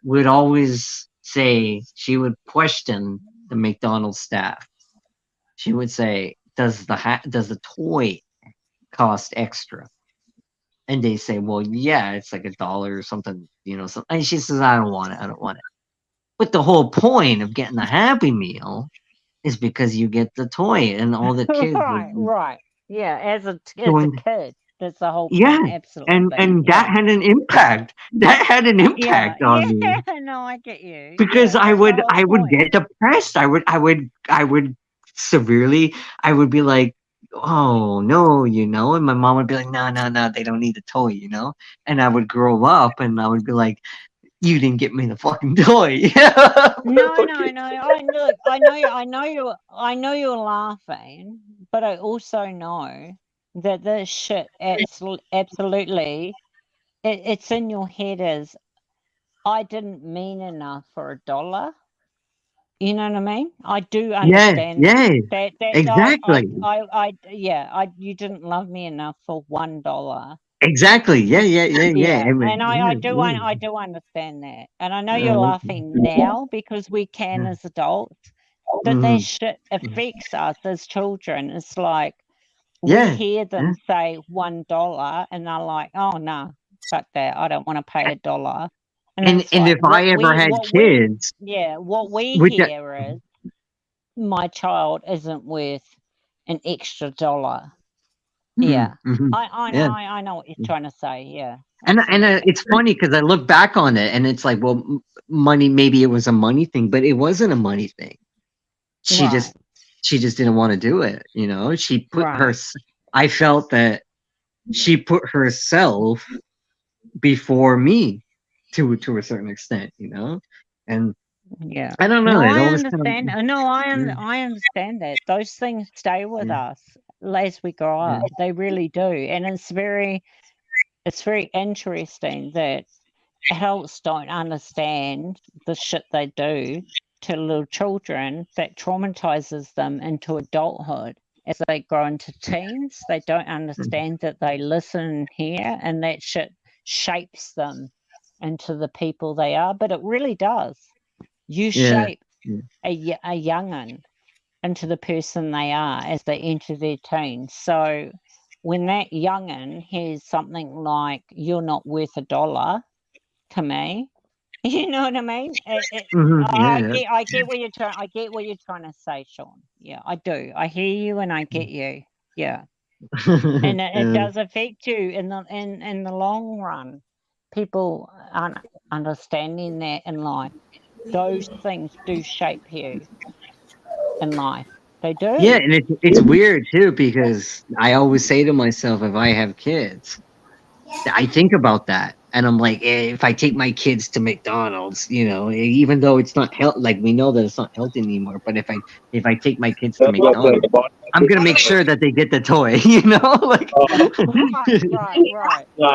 would always say, she would question the McDonald's staff. She would say, does the toy cost extra? And they say, well, yeah, it's like $1 or something, something. And she says, I don't want it. But the whole point of getting the Happy Meal is because you get the toy, and all the kids. Right. Yeah, as a kid, that's the whole point. Yeah, Absolutely. and that had an impact. That had an impact on me. Yeah, no, I get you. Because I would get depressed. I would severely. I would be like, oh no, and my mom would be like, no, they don't need a toy, And I would grow up, and I would be like, you didn't get me the fucking toy. No. I know you're laughing, but I also know that this shit absolutely, it's in your head as, I didn't mean enough for $1. You know what I mean? I do understand. That exactly. You didn't love me enough for $1. Exactly. Yeah. And I do understand that. And I know you're laughing now because we can as adults, but that shit affects us as children. It's like we hear them say $1 and they're like, oh no, fuck that. I don't want to pay $1. And like, if I ever had kids, what we hear is my child isn't worth an extra $1. Yeah, I know what you're trying to say. Yeah, and it's funny because I look back on it and it's like, well, money. Maybe it was a money thing, but it wasn't a money thing. She just didn't want to do it. She put her. I felt that she put herself before me to a certain extent, you know? And Yeah. I don't know. No, It I always kind understand. of, No, yeah, I understand that. Those things stay with yeah, us as we grow yeah. up. They really do. And it's very interesting that adults don't understand the shit they do to little children that traumatizes them into adulthood. As they grow into teens, they don't understand that they listen and hear, and that shit shapes them into the people they are. But it really does. You Yeah. shape a young'un into the person they are as they enter their teens. So when that young'un hears something like, "You're not worth $1 to me," you know what I mean? Yeah, I get what you're trying. I get what you're trying to say, Sean. Yeah, I do. I hear you and I get you. Yeah, yeah. and it Yeah. does affect you in the long run. People aren't understanding that in life. Those things do shape you in life. They do. Yeah, and it's weird too because I always say to myself, if I have kids, I think about that, and I'm like, if I take my kids to McDonald's, you know, even though it's not health, like we know that it's not healthy anymore, but if I take my kids to McDonald's, I'm gonna make sure that they get the toy, you know, like. Right. No,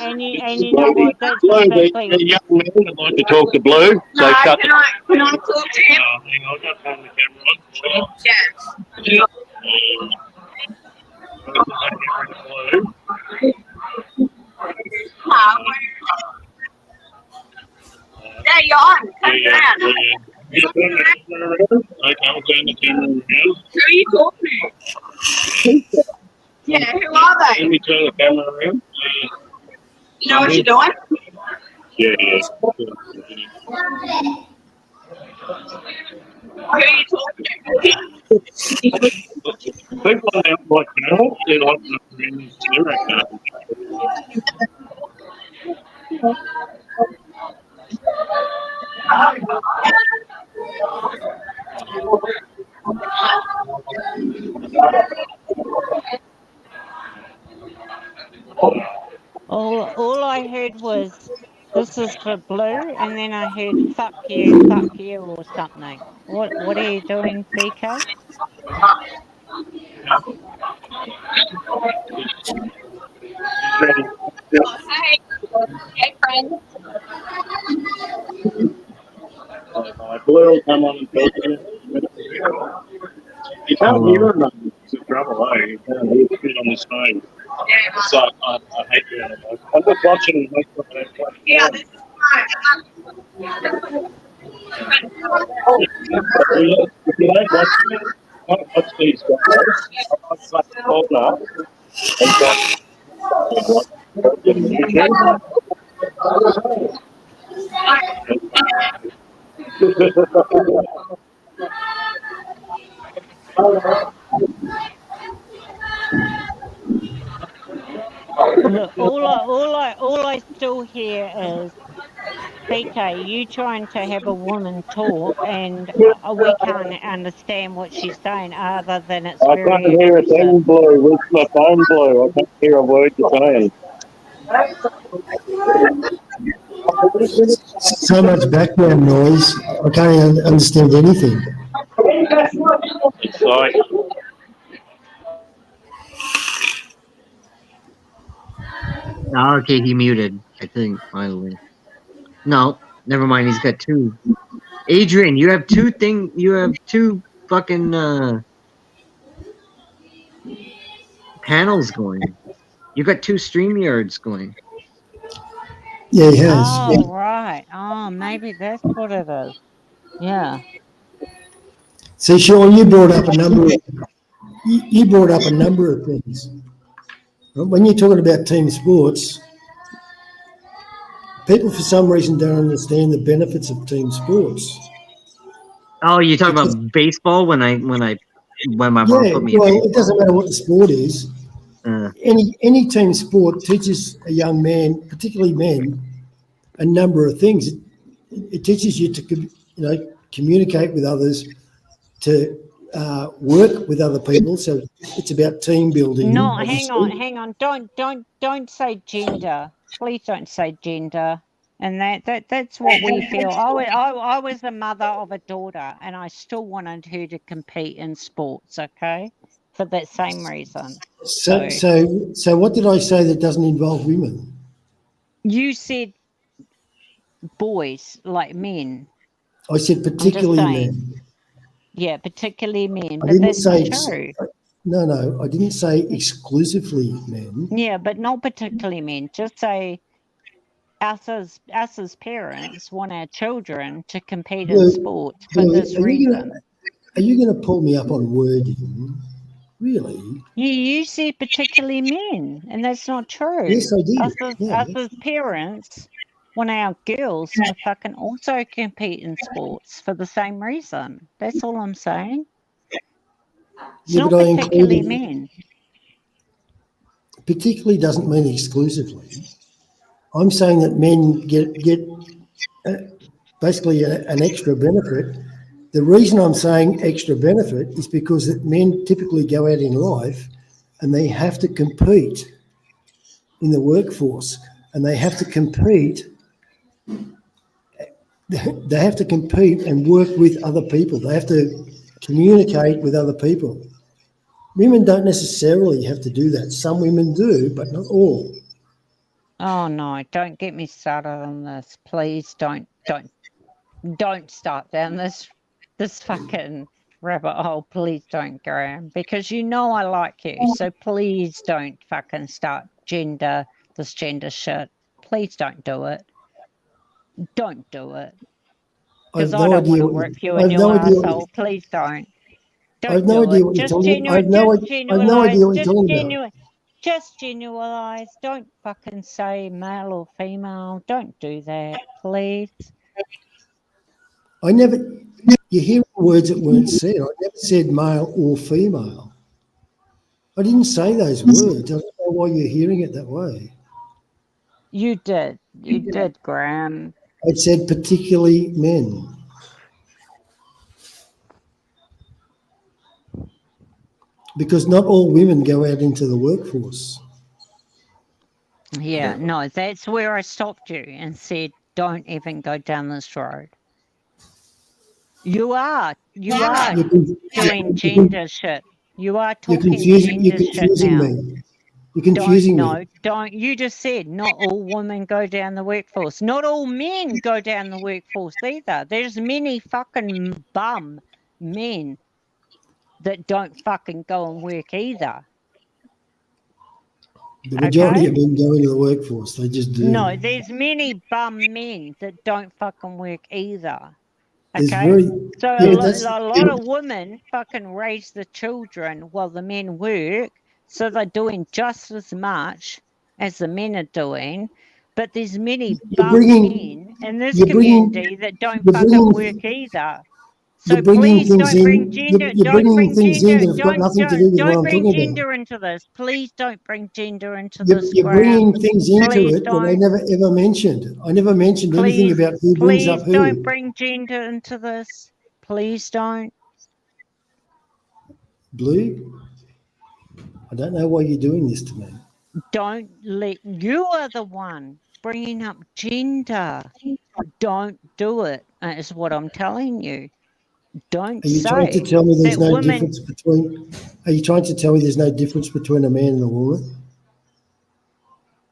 And you know what? That's exactly. the young man would like to talk to Blue. So shut Can I talk to him? hang on, I've got to turn the camera on. Yeah. Yeah, you're on. Turn around. Okay, I'll turn the camera around. Who are you talking to? Yeah, who are Let they? me turn the camera around. You know what you're doing? Yeah. Who are you talking to? People on the like channel, they're like in America. All I heard was, "This is for Blue," and then I heard fuck you," or something. What are you doing, BK? Hey, friend. Blue will come on and talk to you. You can't hear him. It's a trouble, eh? You can't hear shit on his phone. So I hate doing it. I'm just watching him. Yeah, this is If you don't watch these guys, I'll start to hold up Look, all I still hear is, BK, you trying to have a woman talk, and we can't understand what she's saying other than it's I very can't hear a thing, abusive. Blue. With my phone, Blue. I can't hear a word you're saying. So much background noise. I can't understand anything. It's like, Oh, okay, he muted, I think, finally. No, never mind, he's got two. Adrian, you have two fucking panels going. You got two StreamYards going. Yeah, he has. Oh, right. Oh, maybe that's what it is. Yeah. See, Sean, you brought up a number of things. When you're talking about team sports, people for some reason don't understand the benefits of team sports. Oh, you talking about baseball when my mom put me in well, baseball. it doesn't matter what the sport is. Any team sport teaches a young man, particularly men, a number of things. It teaches you to communicate with others, to work with other people. So it's about team building. No, hang on. Don't say gender. Please don't say gender. And that's what we feel. I was the mother of a daughter, and I still wanted her to compete in sports. Okay, for that same reason. So what did I say that doesn't involve women? You said boys, like men. I said particularly men. Yeah, particularly men. I But didn't that's say not true. No, I didn't say exclusively men. Yeah, but not particularly men. Just say us as parents want our children to compete in sports for this reason. Are you going to pull me up on wording? Really? You said particularly men, and that's not true. Yes, I did. Us as parents want our girls to fucking also compete in sports for the same reason. That's all I'm saying. It's not particularly men. Particularly doesn't mean exclusively. I'm saying that men get basically an extra benefit. The reason I'm saying extra benefit is because that men typically go out in life and they have to compete in the workforce, and they have to compete. They have to compete and work with other people. They have to communicate with other people. Women don't necessarily have to do that. Some women do, but not all. Oh no, don't get me started on this. Please don't start down this fucking rabbit hole. Please don't, Graham, because you know I like you. So please don't fucking start this gender shit. Please don't do it. Don't do it. Because I don't want to work for you in your asshole. Please don't. I have no idea what you're talking about. I have no idea what you're talking about. Just generalize. Don't fucking say male or female. Don't do that, please. You're hearing words that weren't said. I never said male or female. I didn't say those words. I don't know why you're hearing it that way. You did. You did, Graham. I said particularly men. Because not all women go out into the workforce. Yeah, no, that's where I stopped you and said, don't even go down this road. You are doing gender shit. You are talking gender shit now. You're confusing me. No, don't. You just said not all women go down the workforce. Not all men go down the workforce either. There's many fucking bum men that don't fucking go and work either. The majority of men go into the workforce. They just do. No, there's many bum men that don't fucking work either. Okay? So a lot of women fucking raise the children while the men work, so they're doing just as much as the men are doing. But there's many bum men in this community that don't fucking work either. So please don't bring gender. Don't bring gender into this. Please don't bring gender into this. You're bringing things into it that I never ever mentioned. I never mentioned anything about who brings up who. Please don't bring gender into this. Please don't. Blue, I don't know why you're doing this to me. Don't let. You are the one bringing up gender. Don't do it. Is what I'm telling you. Don't Are you trying to tell me there's no difference between? Are you trying to tell me there's no difference between a man and a woman?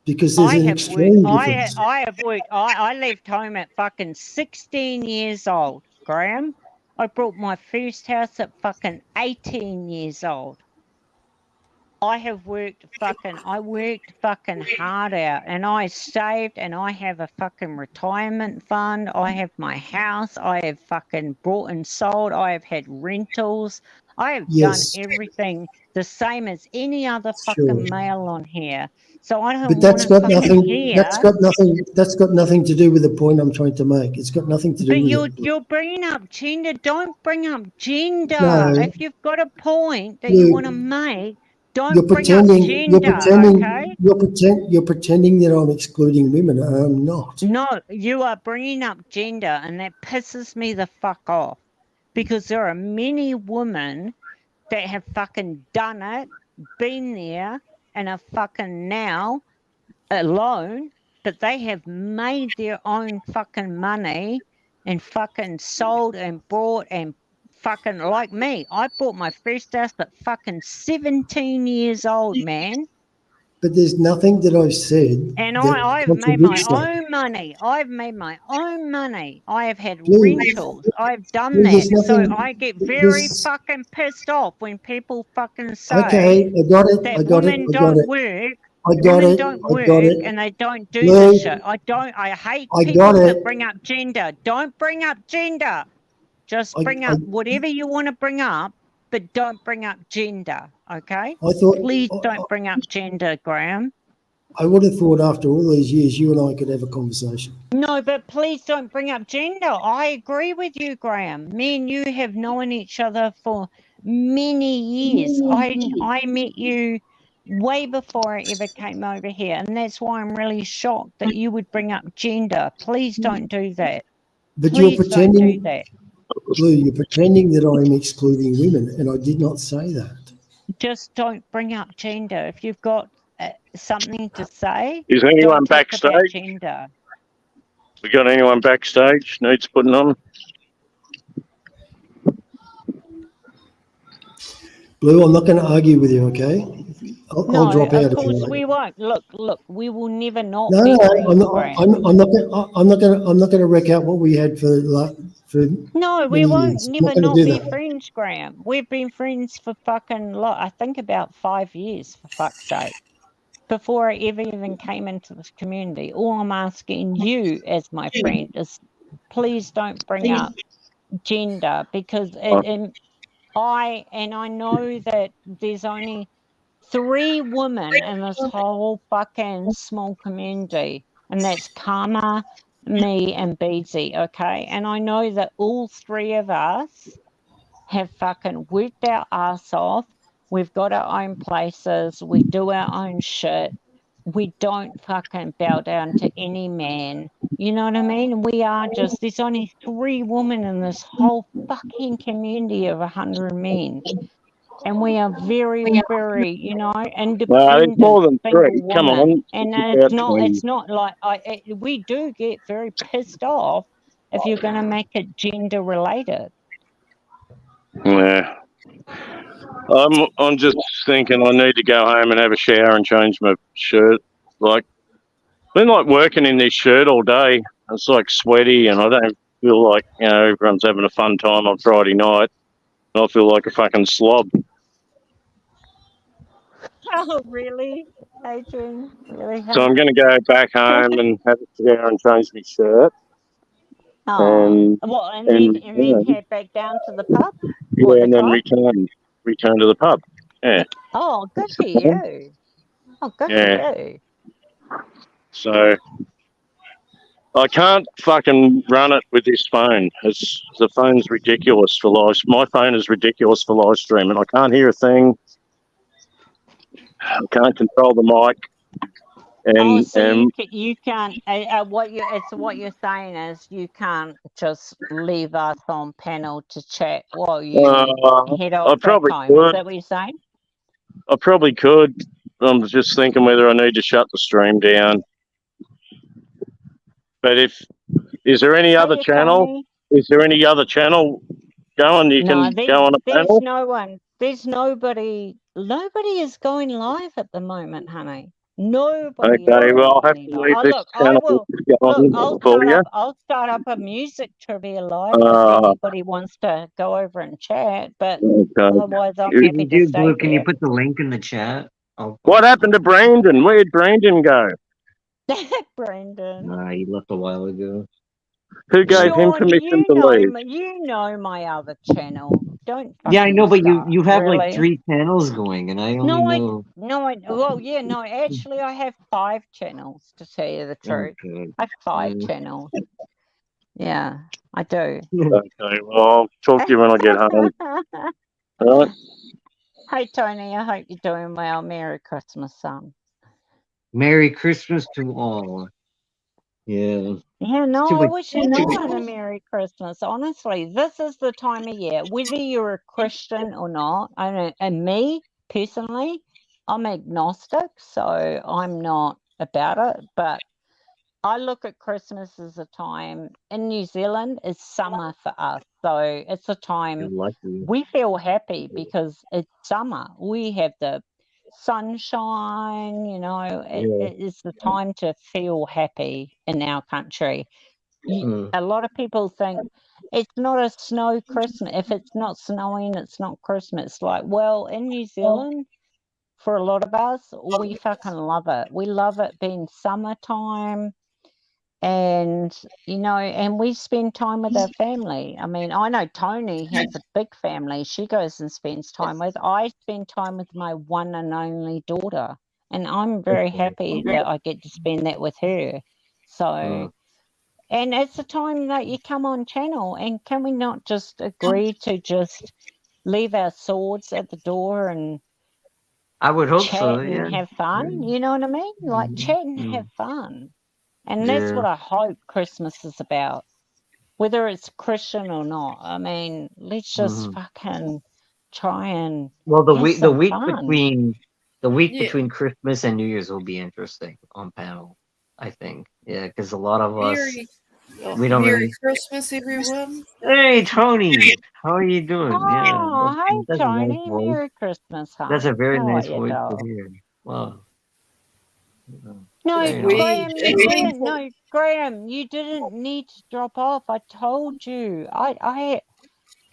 Because there's an extreme difference. I have worked. I left home at fucking 16 years old, Graham. I bought my first house at fucking 18 years old. I worked fucking hard out, and I saved, and I have a fucking retirement fund. I have my house. I have fucking bought and sold. I have had rentals. I have done everything the same as any other fucking male on here. So I don't. But that's got nothing. That's got nothing to do with the point I'm trying to make. It's got nothing to do. But you're bringing up gender. Don't bring up gender. No, if you've got a point that you want to make. Don't bring up gender, okay? You're pretending that I'm excluding women. I'm not. No, you are bringing up gender, and that pisses me the fuck off. Because there are many women that have fucking done it, been there, and are fucking now alone but they have made their own fucking money and fucking sold and bought and fucking like me. I bought my first house at fucking 17 years old, man. But there's nothing that I've said And that I've made my contradicts that. own money. I've made my own money. I have had Blue, rentals. I've done Blue, there's that. So nothing. I get very There's, fucking pissed off when people fucking say okay, I got it. that I got it. women I got don't it. work. I got Women it. don't I got work it. and they don't do Blue, this shit. I hate I people got that it. bring up gender. Don't bring up gender. Just bring I up whatever you want to bring up, but don't bring up gender, okay? thought Please don't bring up gender, Graham. I would have thought after all these years you and I could have a conversation. No, but please don't bring up gender. I agree with you, Graham. Me and you have known each other for many years. I met you way before I ever came over here, and that's why I'm really shocked that you would bring up gender. Please don't do that. But Please you're don't do pretending, that. Blue, you're pretending that I'm excluding women, and I did not say that. Just don't bring up gender. If you've got something to say, Is anyone don't talk about backstage? gender. We got anyone backstage needs putting on? Blue, I'm not going to argue with you, okay? I'll drop out Of if you course like. we won't. Look, we will never not No, be no, friends, I'm not. Graham. I'm not going to wreck out what we had for No, we many won't years. I'm never not going not to do be that. friends, Graham. We've been friends for fucking I think about 5 years, for fuck's sake. Before I ever even came into this community. All I'm asking you as my friend is please don't bring up gender because I know that there's only 3 women in this whole fucking small community, and that's Karma, me, and Beadsy, okay? And I know that all 3 of us have fucking worked our ass off. We've got our own places. We do our own shit. We don't fucking bow down to any man. You know what I mean? We are just, there's only 3 women in this whole fucking community of 100 men. And we are very, very, No, there's independent more than single 3. Come women. on. And About it's 20. not like we do get very pissed off if you're going to make it gender related. Yeah. I'm just thinking I need to go home and have a shower and change my shirt. Like, been like working in this shirt all day. It's like sweaty, and I don't feel like everyone's having a fun time on Friday night. And I feel like a fucking slob. Oh, really, Adrian? Really? So I'm going to go back home and have a shower and change my shirt. Oh, And then head back down to the pub? What, yeah, the and then club? return to the pub. Yeah. Oh, good for you. Oh, good Yeah. for you. So I can't fucking run it with this phone. The phone's ridiculous for live. My phone is ridiculous for live streaming. I can't hear a thing. I can't control the mic. And So you can't. What you're saying is you can't just leave us on panel to chat while you head I off back probably home. Is could. that what you're saying? I probably could. I'm just thinking whether I need to shut the stream down. But is there any other channel? Tony? Is there any other channel going? You No, can go on a there's panel. no one. There's nobody. Nobody is going live at the moment, honey. Nobody. Okay, well, I'll have Is to going leave live. this Look, I channel will. to go Look, on for you. I'll start up a music trivia live if anybody wants to go over and chat. But otherwise, I'm Can happy you to do, stay Blue? Can you here. put the link in the chat? Oh, What happened to Brandon? Where'd Brandon go? Brendan. he left a while ago. Who gave him Sean, permission to leave? you know my other channel. Don't Yeah, I fucking know, but start, you have really. like 3 channels going, and I only know. Actually, I have 5 channels, to tell you the truth. Okay. I have 5 channels. Yeah, I do. Okay, well, I'll talk to you when I get home. All right. Hey, Tony, I hope you're doing well. Merry Christmas, son. Merry Christmas to all. Yeah. Yeah, no, Too I much- wish everyone a Merry Christmas. Honestly, this is the time of year, whether you're a Christian or not. I don't, and me personally, I'm agnostic, so I'm not about it. But I look at Christmas as a time in New Zealand is summer for us. So it's a You're time lucky. we feel happy because it's summer. We have the sunshine, Yeah. it's the time to feel happy in our country. Mm. A lot of people think it's not a snow Christmas. If it's not snowing, it's not Christmas. Like, well, in New Zealand, for a lot of us, we fucking love it. We love it being summertime and, and we spend time with our family. I mean, I know Tony has a big family. She goes and spends time with. I spend time with my one and only daughter, and I'm very happy that I get to spend that with her. So, and it's a time that you come on channel, and can we not just agree to just leave our swords at the door and I would hope chat so. and Yeah. have fun? You know what I mean? Like chat and have fun. And that's Yeah. what I hope Christmas is about, whether it's Christian or not. I mean, let's just fucking try and Well, the have week some fun. between Christmas and New Year's will be interesting on panel. I think. Yeah, because a lot of us we don't Merry really. Christmas, everyone. Hey, Tony, how are you doing? Yeah, Oh, hey, that's a nice Tony. voice. Merry Christmas, hon. That's a very How are nice you, voice to doll? hear. Wow. No, Very Graham, nice. you didn't. No, Graham, you didn't need to drop off. I told you. I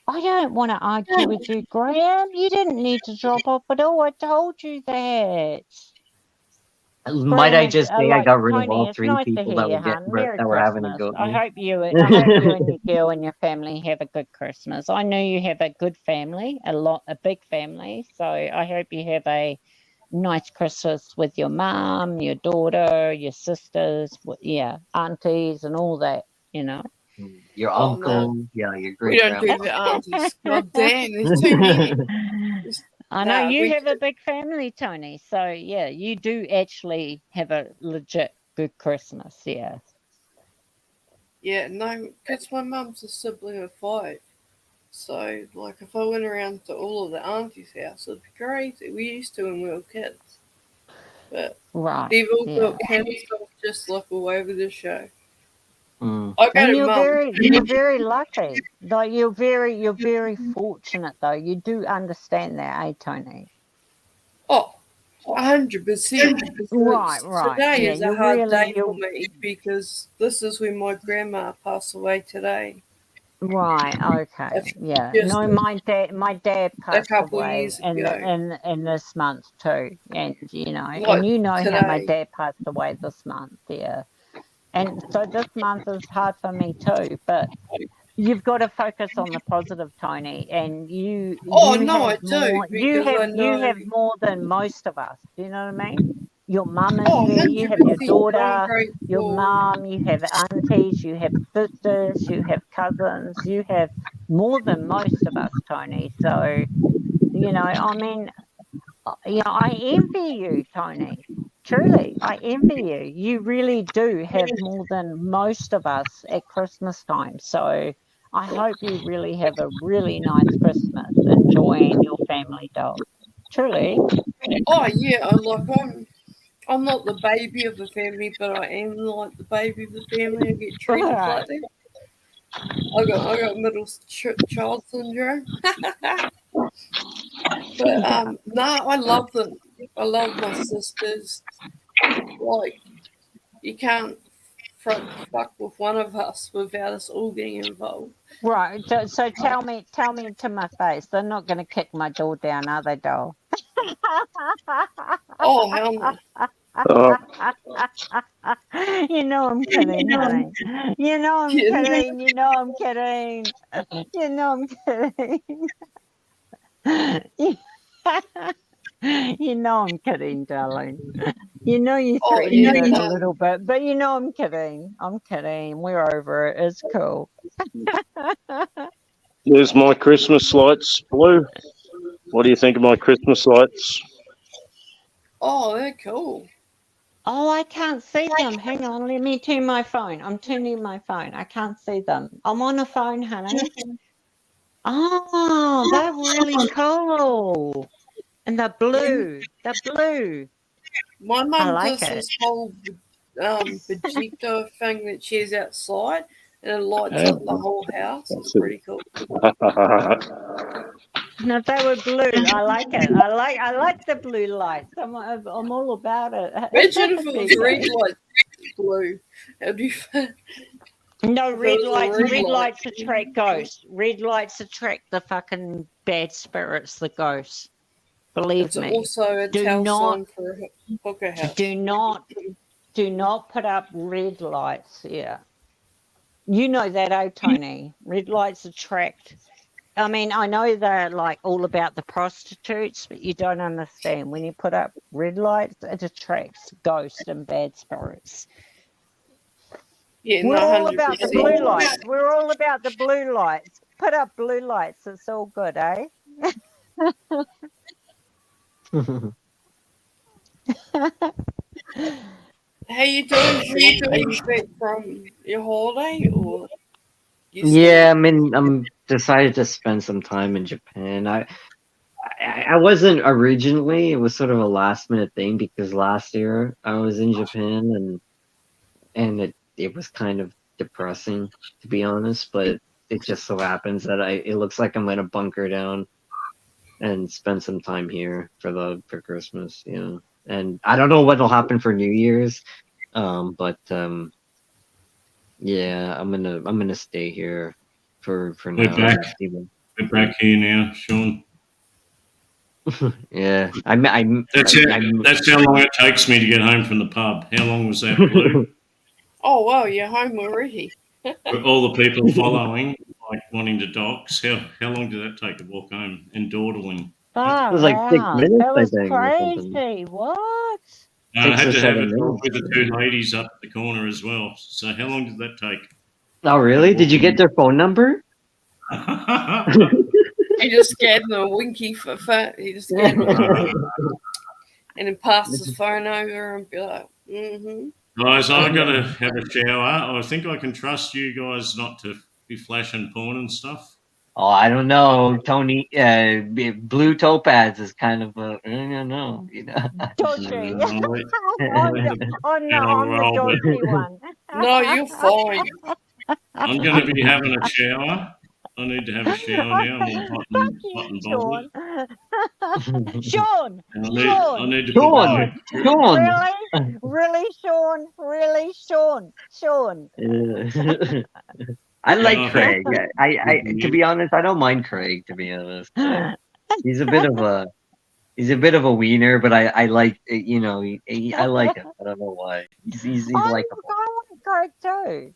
don't want to argue with you, Graham. You didn't need to drop off at all. I told you that. Might I just say I Like got rid of Tony, all it's 3 nice to people hear that you, were hon. Merry that were having a Christmas. go at I me? hope you and your girl and your family have a good Christmas. I know you have a good family, a big family. So I hope you have a nice Christmas with your mum, your daughter, your sisters, aunties, and all that. Your Oh, no. uncle, yeah, your We great don't do grandma. the aunties. God damn, there's too many. I know Nah, you we have a big family, Tony. So yeah, you do actually have a legit good Christmas. Yeah. Yeah, no, because my mum's a sibling of 5. So, like, if I went around to all of the aunties' house, it'd be crazy. We used to when we were kids. But Right. they've all Yeah. got cancelled just like all over the show. Mm. I go And to you're very lucky. Though you're very fortunate though. You do understand that, eh, Tony? Oh, 100%. Right, Because right. today Yeah, is a you're hard really day for me because this is when my grandma passed away today. right. Okay. Yeah. Just No, my dad a passed couple away years ago. in this month too, and Like how my today. dad passed away this month. Yeah. And so this month is hard for me too, but you've got to focus on the positive, Tony, and Oh, you no, I have do more. because I You know. have more than most of us. Do you know what I mean? Your mum is Oh, there. You have your 100%. I'm daughter, your grateful. mum. You have aunties. You have sisters. You have cousins. You have more than most of us, Tony. So I mean, I envy you, Tony. Truly, I envy you. You really do have more than most of us at Christmas time. So I hope you really have a really nice Christmas enjoying your family, doll. Truly. Oh, yeah, I'm not the baby of the family, but I am like the baby of the family. I get treated Right. like that. I got middle child syndrome. But no, I love them. I love my sisters. Like you can't fuck with one of us without us all getting involved. Right. So tell me to my face. They're not going to kick my door down, are they, doll? Oh hell no! I'm kidding, honey. I'm kidding. I'm kidding. I'm kidding. I'm kidding, darling. You Oh threatened yeah, it a no. little bit, but I'm kidding. I'm kidding. We're over it. It's cool. There's my Christmas lights, Blue. What do you think of my Christmas lights? Oh, they're cool. Oh, I can't see them. Hang on, let me turn my phone. I'm turning my phone. I can't see them. I'm on a phone, honey. Oh, they're really cool. And they're blue. They're blue. My I mum like does it. this whole projector thing that she has outside, and it lights up the whole house. It's pretty cool. No, they were blue. I like it. I like the blue lights. I'm all about it. Imagine if it was red light, blue. How do you feel? No, If it red was a lights. red Red light. lights attract ghosts. Red lights attract the fucking bad spirits, the ghosts. Believe It's me. also a Do tell not- sign for a hooker house. Do not put up red lights. Yeah. You know that, oh Tony. Red lights attract. I mean, I know they're like all about the prostitutes, but you don't understand. When you put up red lights, it attracts ghosts and bad spirits. Yeah, We're all about the 100%. blue lights. We're all about the blue lights. Put up blue lights. It's all good, eh? How you doing, Sean? Are you back from your holiday, or you Yeah, I'm decided to spend some time in Japan. I wasn't originally. It was sort of a last minute thing because last year I was in Japan and it was kind of depressing, to be honest. But it just so happens that it looks like I'm gonna bunker down and spend some time here for Christmas, you know. And I don't know what'll happen for New Year's, but yeah, I'm gonna stay here for We're now. back. Even- We're back here now, Sean. Yeah, That's how long it takes me to get home from the pub. How long was that, Blue? Oh wow, you're home already. With all the people following, like wanting to dox. How long did that take to walk home and dawdling? Far was like 6 out. minutes, That I was think, or something. crazy. What? I had 6 or to have 7 a talk minutes. with the two ladies up at the corner as well. So how long did that take? Oh, really? Did you get their phone number? He just gave them a winky for fat. He just gave them and then passed his phone over and be like, mm-hmm. Guys, I got to have a shower. I think I can trust you guys not to be flashing porn and stuff. Oh, I don't know, Tony. Blue Topaz is kind of a I don't know, you know. Dodgy. I'm I'm the roll, but- dodgy one. No, you're fine. I'm going to be having a shower. I need to have a shower now. I'm all hot and bothered. Sean. I Sean. need to Sean. put Really? Really, Sean? Really, Sean? Sean. I like Yeah. Craig. I to be honest, I don't mind Craig. To be honest, he's a bit of a wiener, but I like you know I like him. I don't know why. He's like I want Craig too.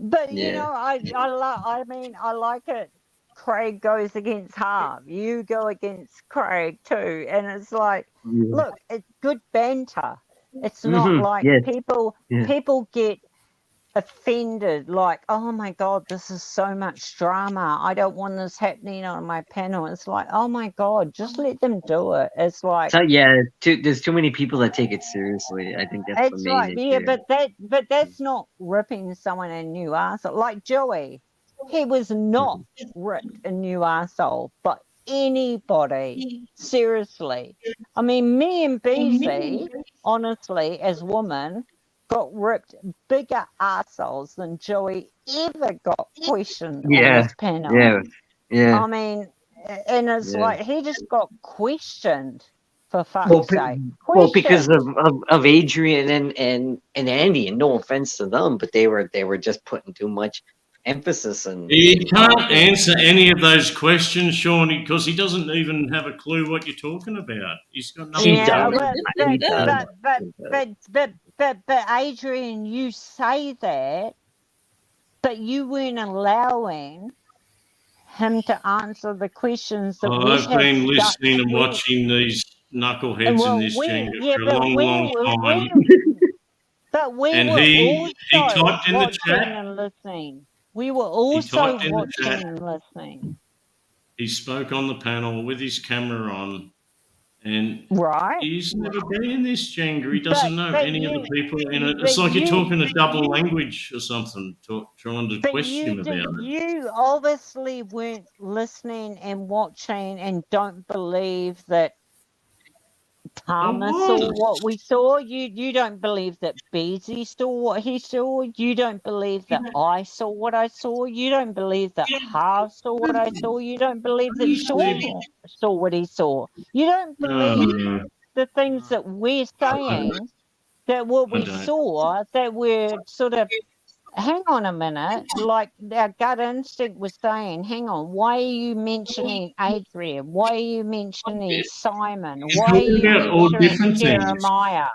But you Yeah. know, I like it. Craig goes against Harv. You go against Craig too, and it's like, look, it's good banter. It's not Mhm, like yes, people yeah. people get offended, like, oh my god, this is so much drama. I don't want this happening on my panel. It's like, oh my god, just let them do it. It's like, So yeah, there's too many people that take it seriously. I think that's it's the main like, yeah, issue. but that's not ripping someone a new arsehole. Like Joey, he was not ripped a new arsehole, but anybody, seriously. I mean, me and BC, honestly, as women, got ripped bigger arseholes than Joey ever got questioned on Yeah, this panel. yeah. I mean, and it's Yeah. like he just got questioned, for fuck's Well, sake. well, because Questioned. of Adrian and Andy, and no offense to them, but they were just putting too much emphasis and You can't answer any of those questions, Sean, because he doesn't even have a clue what you're talking about. He's got nothing. Yeah, He does. but Adrian, you say that, but you weren't allowing him to answer the questions that we I've had been stuck- listening and we- watching these knuckleheads well, in this we- chamber yeah, for a but long, we long were- time. But we And were he also typed in the watching chat. and listening. We were also typed in the watching chat. and listening. He spoke on the panel with his camera on, and Right. he's never been in this Jenga. He doesn't know but any of you- the people in it. It's but like you're you- talking a double language or something, trying to But question him about it. you obviously weren't listening and watching and don't believe that Palmer Oh, saw what? what we saw. You don't believe that Beasley saw what he saw. You don't believe that I saw what I saw. You don't believe that Harv saw what I saw. You don't believe that Sean saw what he saw. You don't believe No, the things that we're saying, that what I we don't. saw, that we're sort of, hang on a minute, like our gut instinct was saying, hang on, why are you mentioning Adrian? Why are you mentioning Simon? You're Why are talking you about all mentioning different things. Jeremiah?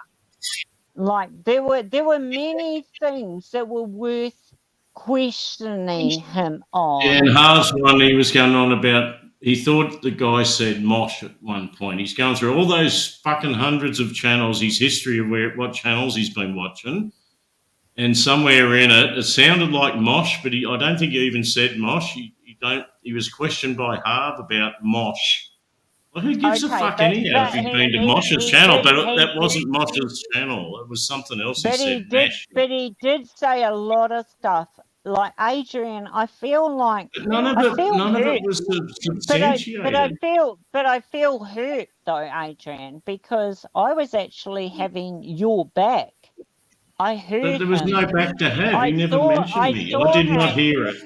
Like there were many things that were worth questioning him on. And Haas one, he was going on about, he thought the guy said Mosh at one point. He's going through all those fucking hundreds of channels, his history of what channels he's been watching. And somewhere in it, it sounded like Mosh, but I don't think he even said Mosh. He was questioned by Harv about Mosh. Well, who gives a Okay, fuck but anyhow if he's been to Mosh's he channel? did But he that did wasn't Mosh's channel. It was something else he but he said. did Nash. but he did say a lot of stuff. Like Adrian, I feel like But none of I it feel hurt. was But I substantiated. feel hurt though, Adrian, because I was actually having your back. I heard But there was him. no back to have. I He never saw mentioned me. I saw did not him. hear it.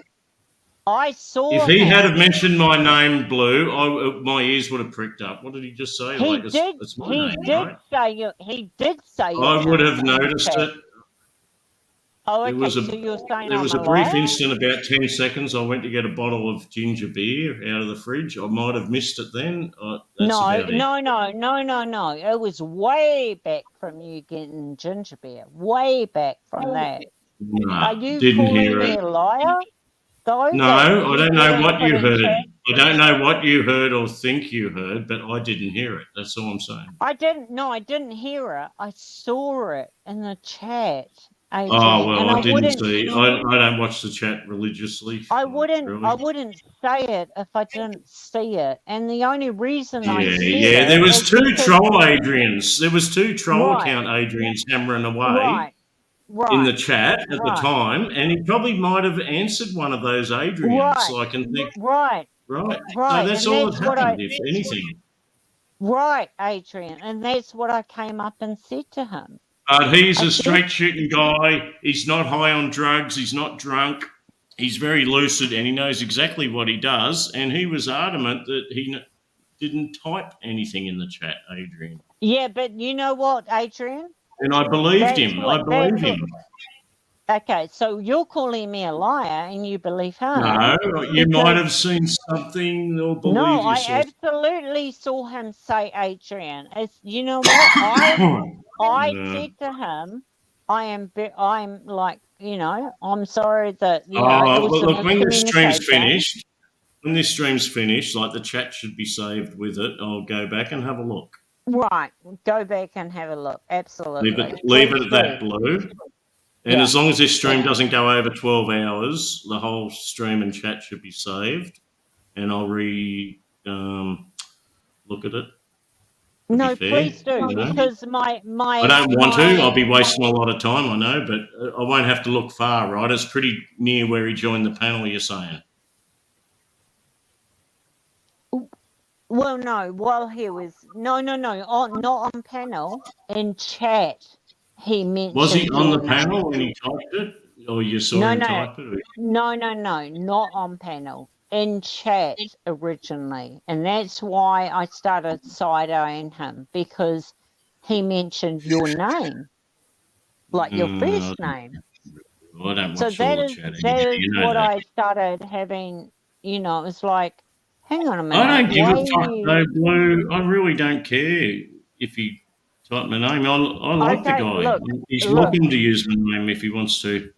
I saw If he had him. have mentioned my name, Blue, my ears would have pricked up. What did he just say? He Like did. it's my He name, did right? say you. He did say your I would have name in the noticed chat. it. Oh, There okay. was So you're saying there I'm was a a brief liar? instant, about 10 seconds. I went to get a bottle of ginger beer out of the fridge. I might have missed it then. That's No, about it. no. It was way back from you getting ginger beer. Way back from that. No, Are you didn't calling hear me it. a liar? Though No, that I you don't know wouldn't what put you in heard. chat? I don't know what you heard or think you heard, but I didn't hear it. That's all I'm saying. I didn't hear it. I saw it in the chat, Adrian. Oh well, And I didn't see. I don't watch the chat religiously. I like, wouldn't really. say it if I didn't see it. And the only reason I Yeah, said yeah. There it was is two because troll Adrians. There was two troll right, account Adrians hammering away right, in the right, chat at the right, time, and he probably might have answered one of those Adrians. right, Like, and think, right, right. So right. that's And all that's that what happened, if anything. right, Adrian. And that's what I came up and said to him. But he's I a said, straight shooting guy. He's not high on drugs. He's not drunk. He's very lucid, and he knows exactly what he does. And he was adamant that he didn't type anything in the chat, Adrian. yeah, but you know what, Adrian? And I believed That's him. I what. believe That's what. him. Okay, so you're calling me a liar, and you believe him? No, you might Because have seen something or believe no, I yourself. absolutely saw him say Adrian. It's, you know what? I No. said to him, I'm like, you know, I'm sorry that, you know, Oh, there was well, some look, when this stream's miscommunication. finished, like the chat should be saved with it. I'll go back and have a look. Right, go back and have a look. Absolutely. Leave it Please at that, do. Blue. And Yeah. as long as this stream doesn't go over 12 hours, the whole stream and chat should be saved. And I'll look at it. To No, be fair, please do, you know. because I don't want to. my I'll be wasting a lot of time, I know, but I won't have to look far, right? It's pretty near where he joined the panel, you're saying. well, no, while he was not on panel, in chat, he mentioned Was he on the your panel name. when he typed it? Or you saw No, him no, type it? no, not on panel. In chat originally, and that's why I started side-eyeing him, because he mentioned your name, like your first name. I don't So watch all that the is chat. that is You know what that. I started having. You know, it was like, hang on a minute, I don't give why a are fuck you? though, Blue. I really don't care if he typed my name. I like the Okay, guy. look, He's look, welcome to use my name if he wants to.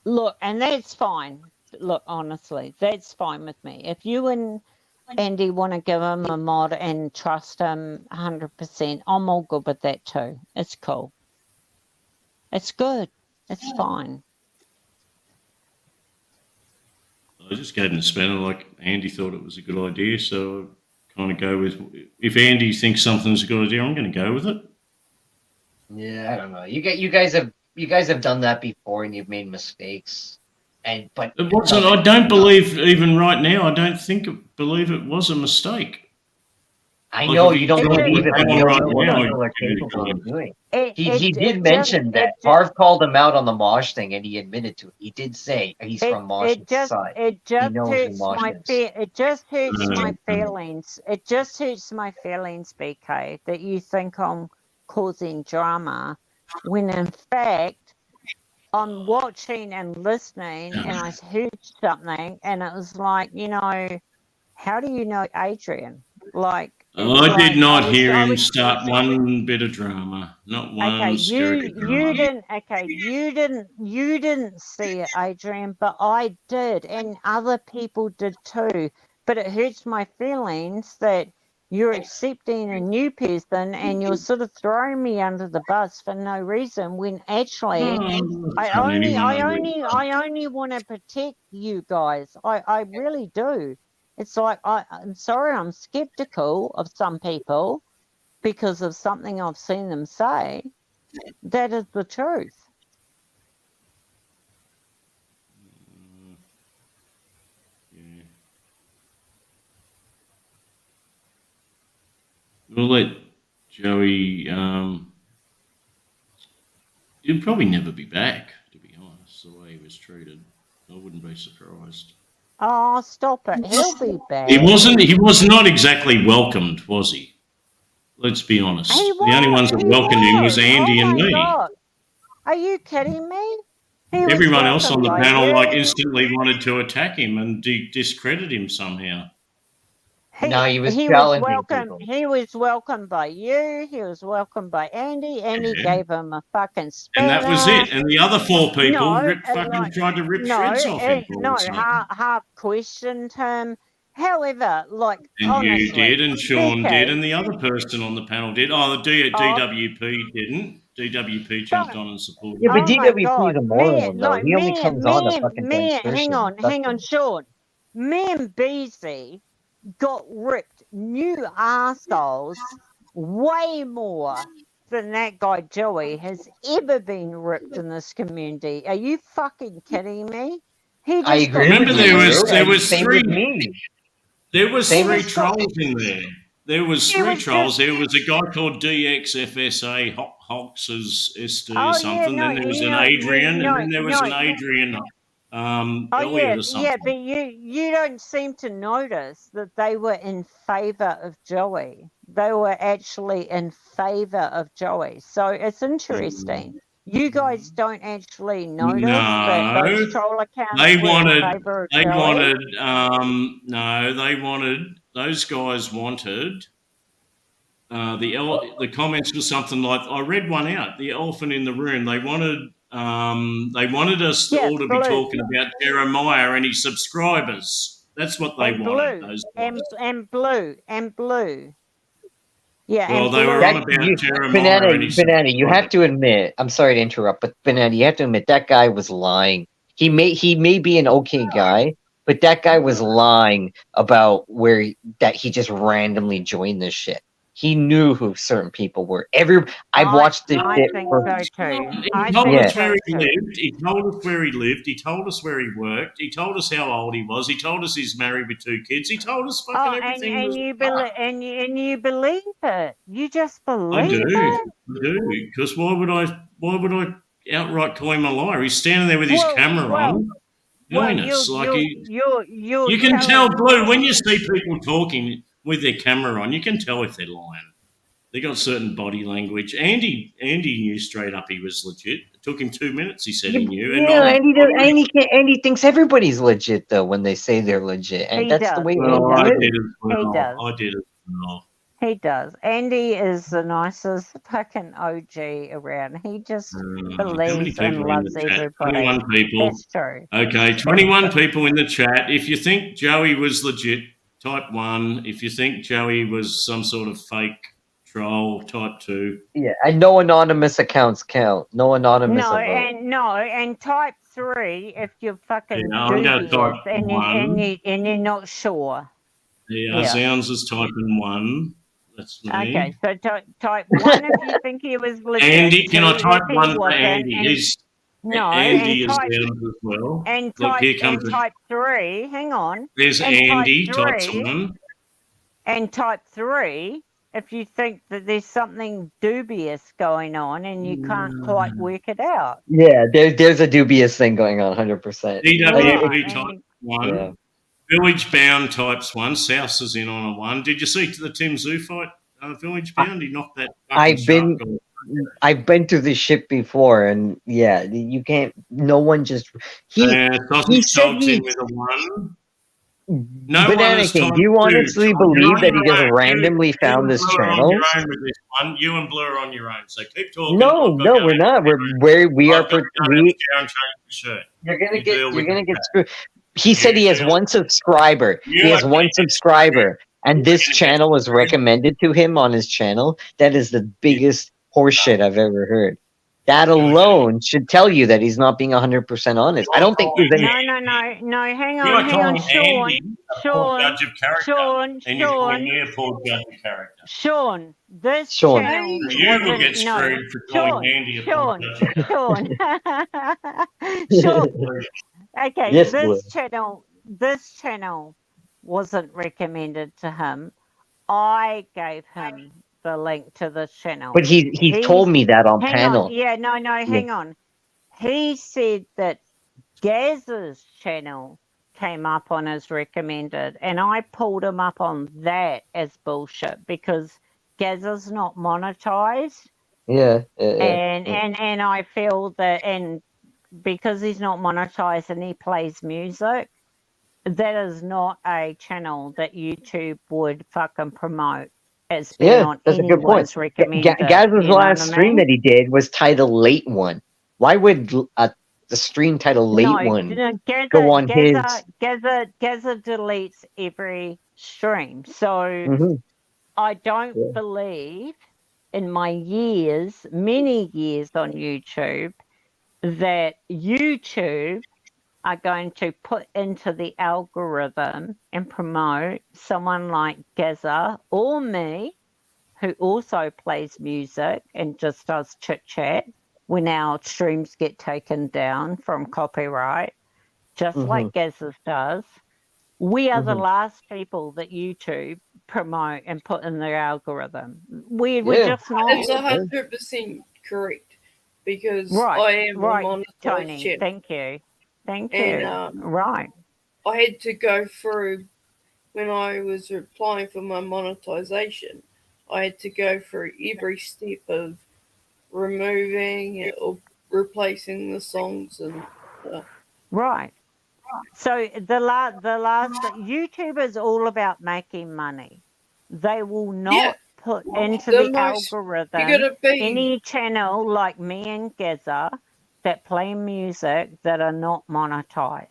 look, and that's fine. Look, honestly, that's fine with me. If you and Andy want to give him a mod and trust him 100%, I'm all good with that too. It's cool. It's good. It's fine. I just gave him a spanner like Andy thought it was a good idea, so I kind of go with, if Andy thinks something's a good idea, I'm going to go with it. Yeah, I don't know. You guys have done that before, and you've made mistakes. But It wasn't. I don't believe even right now. I don't believe it was a mistake. I Like, know if you don't he's It on believe the it, but panel you right don't know what now, people are he'd be capable of fine. doing. it He it did it mention just that. Harv called him out on the Mosh thing, and he admitted to it. He did say he's from Mosh's side. it He just knows who hurts Mosh my is. it just hurts my Mm. feelings. It just hurts my feelings, BK, that you think I'm causing drama when in fact I'm watching and listening and I heard something and it was like, how do you know Adrian? Like it's I did like not hear I him was start one bit of drama. Not okay, one stirring of drama. you didn't see it, Adrian, but I did, and other people did too. But it hurts my feelings that you're accepting a new person and you're sort of throwing me under the bus for no reason when actually I'm not throwing anyone under the bus. I only want to protect you guys. I really do. It's like I'm sorry, I'm skeptical of some people because of something I've seen them say. That is the truth. Yeah. We'll let Joey. He'll probably never be back, to be honest. The way he was treated, I wouldn't be surprised. Oh, stop it. He'll be back. He wasn't. He was not exactly welcomed, was he? Let's be honest. He The only ones that he welcomed him was was. Andy Oh and my me. God. Are you kidding me? He was Everyone else on welcomed the by panel you. instantly wanted to attack him and discredit him somehow. No, he was He was challenging welcomed. people. He was welcomed by you. He was welcomed by Andy. Andy Yeah. gave him a fucking And spanner. that was it. And the other four people No, tried to rip shreds off him. all of a sudden. half questioned him. However, like And honestly, you did, and Sean BK, did, and the other person on the panel did. Oh, the DWP didn't. DWP jumped on and supported. Yeah, but oh my DWP God, is a moron, though. He only comes on to fucking drink hang on, Sean. Me and Beezy got ripped new arseholes way more than that guy Joey has ever been ripped in this community. Are you fucking kidding me? He just I agree Remember, with there you. was and three. same with me. There was Same three with trolls in there. There was He three was trolls. just- There was a guy called DXFSA, Hox's ST Oh, yeah, something. no, then there was you an know, Adrian, no, and then there was no. an Adrian Oh Elliot or something. yeah, but you don't seem to notice that they were in favour of Joey. They were actually in favour of Joey. So it's interesting. You guys don't actually notice that No, those troll accounts they were wanted. in favour of They Joey. wanted. No, they wanted. Those guys wanted. The comments were something like, I read one out. The elephant in the room. They wanted. They wanted us Yeah, all to be Blue. talking about Jeremiah and his subscribers. That's what they and wanted. blue Those and guys. blue. Yeah, Well, and they blue. were on about Jeremiah and his Banana, you have subscribers. to admit. I'm sorry to interrupt, but Banana, you have to admit that guy was lying. He may be an okay guy, but that guy was lying about that he just randomly joined this shit. He knew who certain people were. I've watched this I shit think for. so too. He I told think us so where he too. lived. He told us where he lived. He told us where he worked. He told us how old he was. He told us he's married with 2 kids. He told us fucking Oh, and everything. and was you believe you believe it. You just I believe do. it. I do. Because why would I outright call him a liar? He's standing there with his camera on, doing us like he. You can tell, Blue, when you see people talking with their camera on, you can tell if they're lying. They got certain body language. Andy knew straight up he was legit. It took him 2 minutes. He said he knew. And Yeah, Andy thinks everybody's legit though when they say they're legit, and He that's does. the way He well, I does. did as well. He does. I did as well. He does. Andy is the nicest fucking OG around. He just How many believes and people are in loves the chat? everybody. 21 people. That's true. Okay, 21 people in the chat. If you think Joey was legit, type 1. If you think Joey was some sort of fake troll, type 2. Yeah, and no anonymous accounts count. No anonymous. And type 3 if you're fucking Yeah, I'm gonna dubious type and 1. you're not sure. Yeah, sounds is typing 1. That's me. Okay, so type 1 if you think he was legit. Andy, can I 2 type if he 1 for wasn't, Andy? Andy is type, down as well. and Look, type, here comes and type 3. Hang on. There's and Andy, type types 3, 1. and type 3 if you think that there's something dubious going on and you can't quite work it out. Yeah, there's a dubious thing going on, 100%. DWP type and one. Yeah. Village Bound types one. South is in on a one. Did you see the Tim Zoo fight? Village Bound. He knocked that. I've been to this shit before, and yeah, you can't. No one just he Sausage said Dog's he. in with a one. No one Banana has King, time do you to honestly you're believe on that he your just own. randomly You found and this Blur are on channel? your own with this one. You and Blur are on your own. So keep talking. No, I've got no, to go we're down not. to the We're we are I've got to go down to we. the chair and change the shirt. You're gonna You get deal with that. screwed. He said he has one subscriber. You He has are one gonna get subscriber, and this gonna get channel was recommended to him on his channel. That is the biggest horseshit I've ever heard. That alone should tell you that he's not being 100% honest. I don't think there's any. No, hang You on, are hang on, calling Sean, Andy a poor judge of character, and you're calling Sean, me a poor judge of character. Sean, this Sean. channel You will wasn't, get screwed for calling Andy a poor judge of character. Sean, okay, Yes, Blue. this channel wasn't recommended to him. I gave him the link to this channel. But he told me that on hang panel. on, yeah, no, hang on. He said that Gaz's channel came up on his recommended, and I pulled him up on that as bullshit because Gaz is not monetized. Yeah. And I feel that, and because he's not monetized and he plays music, that is not a channel that YouTube would fucking promote as being on That's a good point. anyone's recommended. Gaz's you know last what I stream mean? that he did was titled Late One. Why would the stream title Late One go on his? Gaza deletes every stream, so I don't believe in my many years on YouTube, that YouTube are going to put into the algorithm and promote someone like Gaza or me, who also plays music and just does chit chat when our streams get taken down from copyright, just like Gaza's does. We are the last people that YouTube promote and put in their algorithm. We're just not. It's 100% correct, because I am a monetized Tony. channel. Thank you. Thank you. And, right. I had to go through, when I was applying for my monetization, I had to go through every step of removing or replacing the songs and stuff. Right. So the last YouTube is all about making money. They will not put into the algorithm any channel like me and Gaza that play music that are not monetized.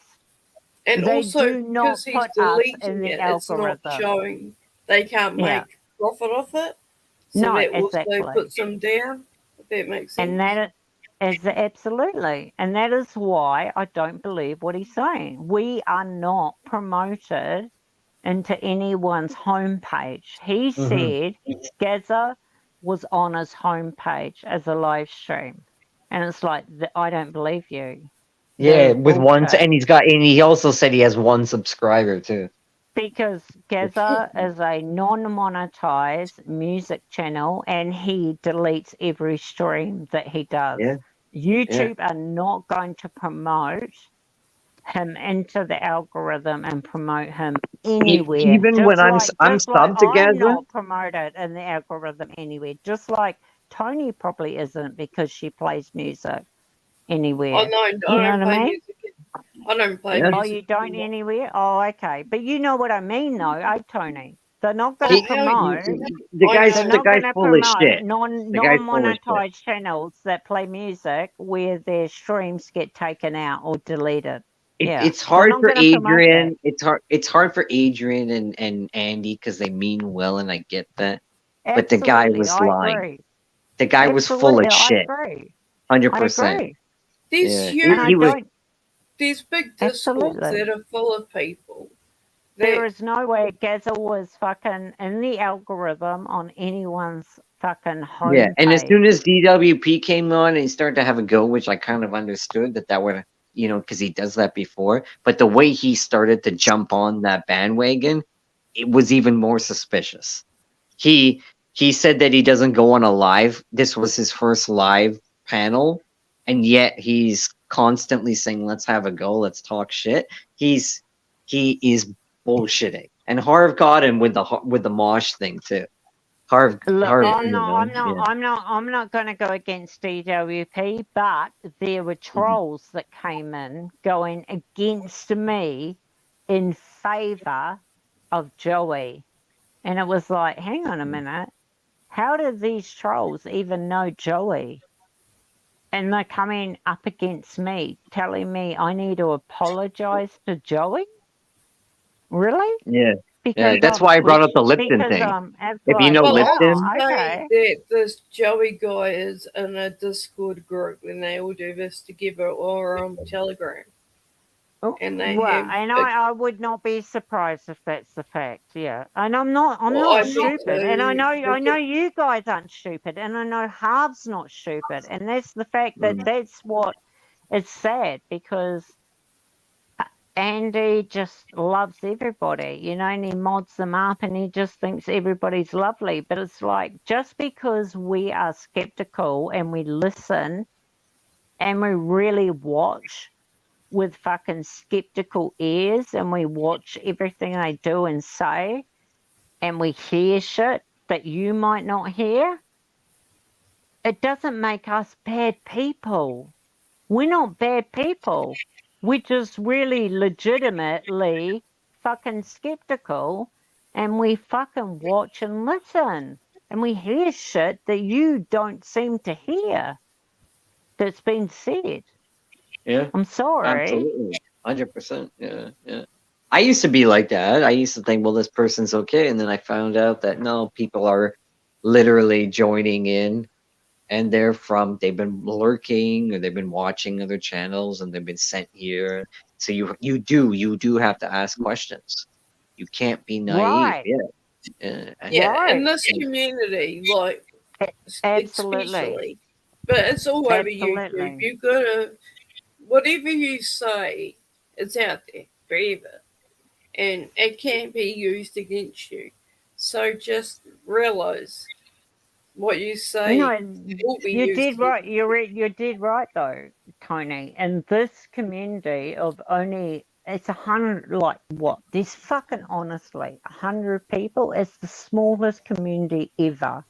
And they also, do not because he's put us deleting in the it, it's algorithm. not showing. They can't make profit off it. So No, that also exactly. puts them down. If that makes sense. And that is absolutely, and that is why I don't believe what he's saying. We are not promoted into anyone's homepage. He said Gaza was on his homepage as a live stream, and it's like, I don't believe you. Yeah, They're with one, bullshit. and he also said he has one subscriber too. Because Gaza is a non-monetized music channel, and he deletes every stream that he does. Yeah. YouTube are not going to promote him into the algorithm and promote him anywhere. Even Just when I'm just subbed like to I'm Gaza. not promoted in the algorithm anywhere. Just like Tony probably isn't, because she plays music anywhere. Oh, no, You know what I mean? I don't play Oh, music. you don't anywhere? Oh, okay. But you know what I mean, though, Tony? They're not going to promote. The guy's They're not full gonna of promote shit. The guy's full of shit. non-monetized channels that play music where their streams get taken out or deleted. It's They're hard not for gonna promote Adrian. It's hard for Adrian and Andy because they mean well, and I get that. But the guy Absolutely, was I lying. agree. The guy was full of Absolutely, shit. I agree. 100%. agree. There's Yeah. huge. He was. There's big discords Absolutely. that are full of people. There is no way Gaza was fucking in the algorithm on anyone's fucking home. Yeah, and as soon as DWP came on and he started to have a go, which I kind of understood that would, because he does that before. But the way he started to jump on that bandwagon, it was even more suspicious. He he said that he doesn't go on a live. This was his first live panel, and yet he's constantly saying, "Let's have a go. Let's talk shit." He is bullshitting, and Harv got him with the mosh thing too. Harv, Look, Harv, I'm you not, know, I'm not going to go against DWP, but there were trolls that came in going against me in favour of Joey, and it was like, hang on a minute, how do these trolls even know Joey? And they're coming up against me, telling me I need to apologise to Joey. Really? yeah. Because That's why I brought up the Lipton because thing. it's If you like, know Well, Lipton, I okay. say that this Joey guy is in a Discord group and they all do this together or on Telegram. And they Well, have. and I would not be surprised if that's the fact. Yeah, and I'm not Well, not I'm not stupid, and I too. know you guys aren't stupid, and I know Harv's not stupid, and that's the fact that that's what it's sad because Andy just loves everybody, you know, and he mods them up and he just thinks everybody's lovely. But it's like, just because we are skeptical and we listen and we really watch with fucking skeptical ears and we watch everything they do and say and we hear shit that you might not hear, it doesn't make us bad people. We're not bad people. We're just really legitimately fucking skeptical and we fucking watch and listen and we hear shit that you don't seem to hear that's been said. yeah, I'm sorry. absolutely, 100%. Yeah, yeah. I used to be like that. I used to think, well, this person's okay, and then I found out that no, people are literally joining in, and they've been lurking or they've been watching other channels and they've been sent here. So you do have to ask questions. You can't be naive. Right. Yeah. Yeah, Right. in this community, like Absolutely. especially, but it's all over YouTube. Absolutely. You gotta, whatever you say, it's out there forever, and it can't be used against you. So just realize what you say No, will be you used. did right. You did right though, Tony. And this community of only it's 100, like what? There's fucking honestly 100 people. It's the smallest community ever.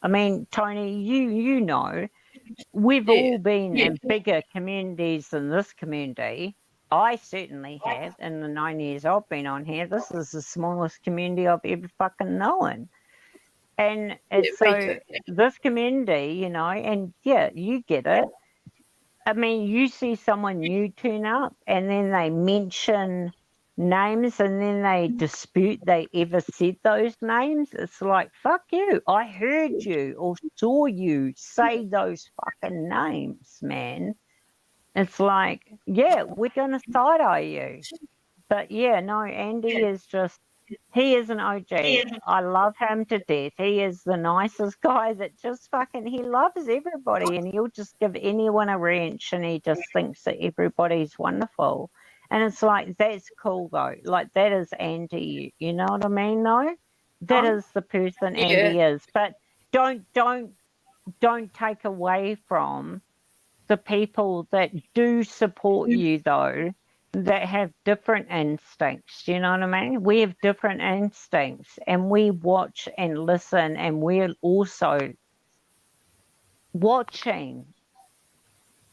I mean, Tony, you know, we've all been in bigger communities than this community. I certainly have. In the 9 years I've been on here, this is the smallest community I've ever fucking known. And it's so this community, you know, and yeah, you get it. I mean, you see someone new turn up and then they mention names and then they dispute they ever said those names. It's like, fuck you. I heard you or saw you say those fucking names, man. It's like, yeah, we're going to side eye you. But yeah, no, Andy is just, he is an OG. I love him to death. He is the nicest guy that just fucking, he loves everybody and he'll just give anyone a wrench and he just thinks that everybody's wonderful. And it's like, that's cool though. Like, that is Andy. You know what I mean, though? That is the person Andy is. But don't take away from the people that do support you, though, that have different instincts. You know what I mean? We have different instincts and we watch and listen and we're also watching,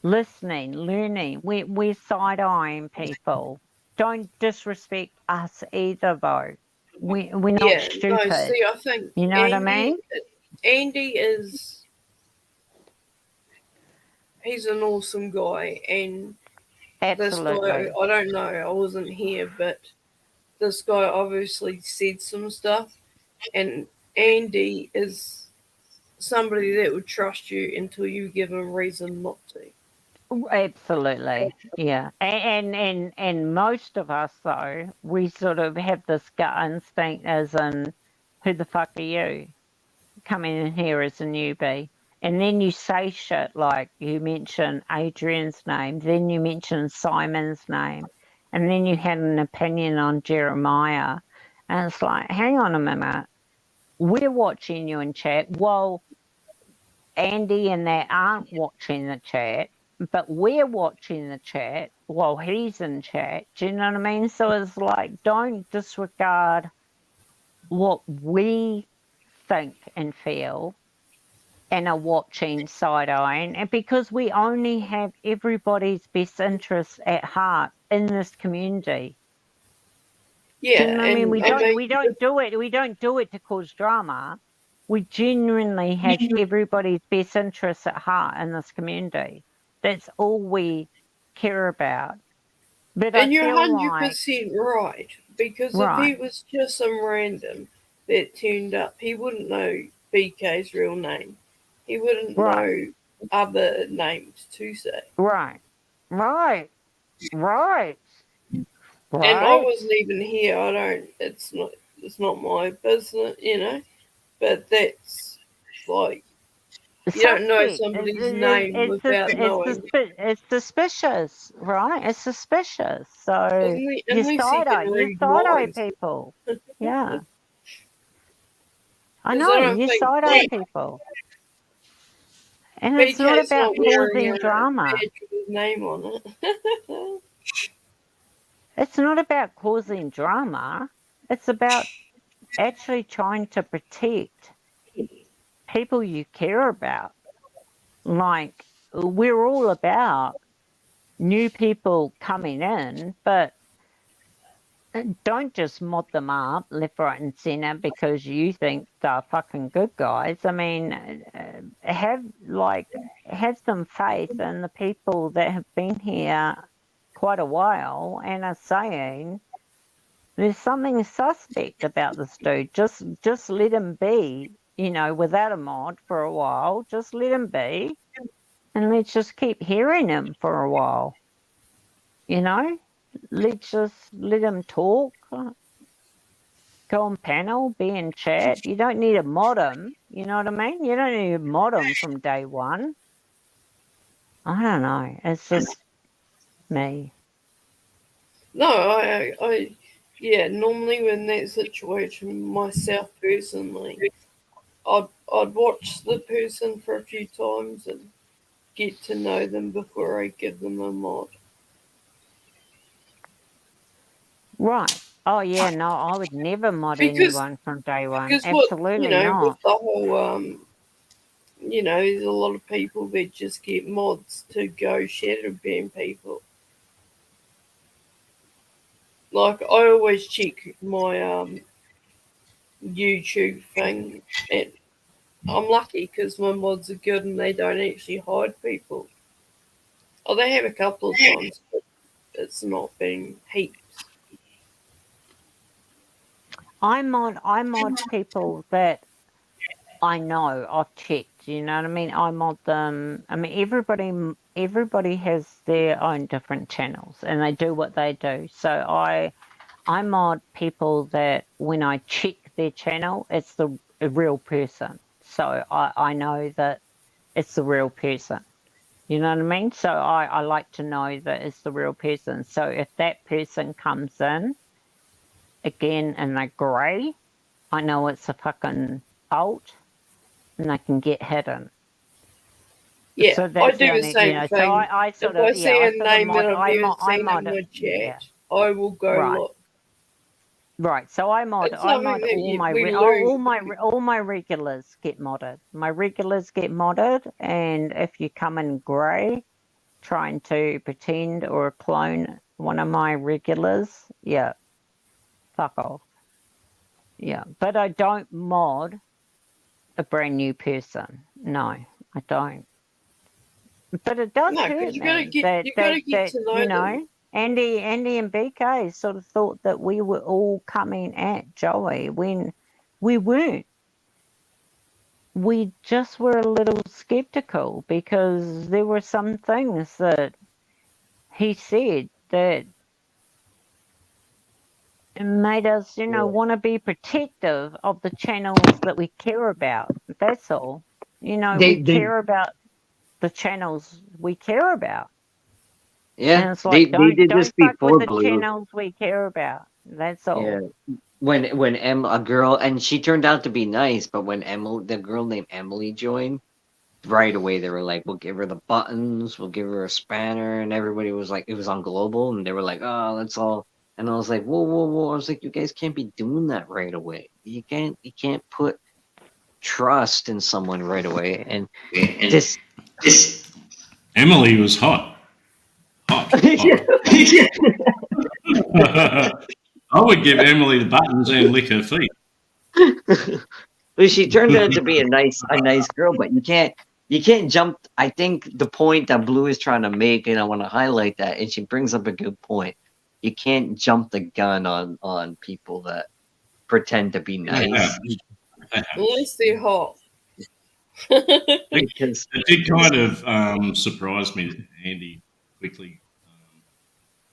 listening, learning. We're side-eyeing people. Don't disrespect us either, though. We're not stupid. No, see, I think you know what I mean? Andy is, he's an awesome guy, and Absolutely. this guy, I don't know, I wasn't here, but this guy obviously said some stuff, and Andy is somebody that would trust you until you give him reason not to. Absolutely, yeah. And most of us, though, we sort of have this gut instinct as in, who the fuck are you coming in here as a newbie? And then you say shit like you mention Adrian's name, then you mention Simon's name, and then you had an opinion on Jeremiah. And it's like, hang on a minute. we're watching you in chat while Andy and that aren't watching the chat, but we're watching the chat while he's in chat. Do you know what I mean? So it's like, don't disregard what we think and feel and are watching side-eyeing, and because we only have everybody's best interests at heart in this community. Yeah, Do you know what I mean? and We I don't mean, we don't do it. We don't do it to cause drama. We genuinely have everybody's best interests at heart in this community. That's all we care about. But I and you're feel like 100% right, because if he right, was just some random that turned up, he wouldn't know BK's real name. He wouldn't right, know other names to say. right, right, right, And I right. wasn't even here. I don't. It's not my business, you know. But that's like you don't know Suspect. somebody's name without knowing. It's suspicious, right? It's suspicious. So you Unless he side eye, can you read side eye minds. people. Yeah, I 'Cause know I don't you think side eye people, and it's not BK's about not wearing causing a drama. badge with his name on it. It's not about causing drama. It's about actually trying to protect people you care about. Like, we're all about new people coming in, but don't just mod them up left, right, and center because you think they're fucking good guys. I mean, have some faith in the people that have been here quite a while and are saying there's something suspect about this dude. Just let him be, without a mod for a while. Just let him be, and let's just keep hearing him for a while. Let's just let him talk. Go on panel, be in chat. You don't need to mod him. You know what I mean? You don't need to mod him from day one. I don't know. It's just me. No, yeah. Normally, when that situation, myself personally, I'd watch the person for a few times and get to know them before I give them a mod. Right. Oh yeah, no, I would never mod Because anyone from day one. what Absolutely with not. the whole there's a lot of people that just get mods to go shadow ban people. Like I always check my YouTube thing, and I'm lucky because my mods are good and they don't actually hide people. Oh, they have a couple of times, but it's not been heaps. I mod people that I know. I've checked. You know what I mean? I mod them. I mean, everybody has their own different channels, and they do what they do. So I mod people that when I check their channel, it's a real person. So I know that it's the real person. You know what I mean? So I like to know that it's the real person. So if that person comes in again and they're grey, I know it's a fucking alt and they can get hidden. Yeah, So I that's do the same thing. So I sort if of, I see a name that I've never I seen mod in my it. chat, Yeah. I will go Right. look. Right, so I mod It's something that all my regulars get modded. My regulars get modded, and if you come in grey, trying to pretend or clone one of my regulars, yeah, fuck off. Yeah, but I don't mod a brand new person. No, I don't. But it does No, hurt because me you gotta get to know them. Andy and BK sort of thought that we were all coming at Joey when we weren't. We just were a little skeptical because there were some things that he said that made us, want to be protective of the channels that we care about. That's all. We care about the channels we care about. And Yeah, it's like, they did don't this fuck with before the Blue. channels we care about. That's all. Yeah, when a girl, and she turned out to be nice, but when the girl named Emily joined, right away they were like, we'll give her the buttons, we'll give her a spanner, and everybody was like, it was on Global, and they were like, oh, let's all. And I was like, whoa, whoa, whoa! I was like, you guys can't be doing that right away. You can't put trust in someone right away. And this Emily was hot. Hot. I would give Emily the buttons and lick her feet. Well, she turned out to be a nice girl, but you can't jump. I think the point that Blue is trying to make, and I want to highlight that, and she brings up a good point. You can't jump the gun on people that pretend to be nice. Unless they're hot. Because it did kind of surprise me that Andy quickly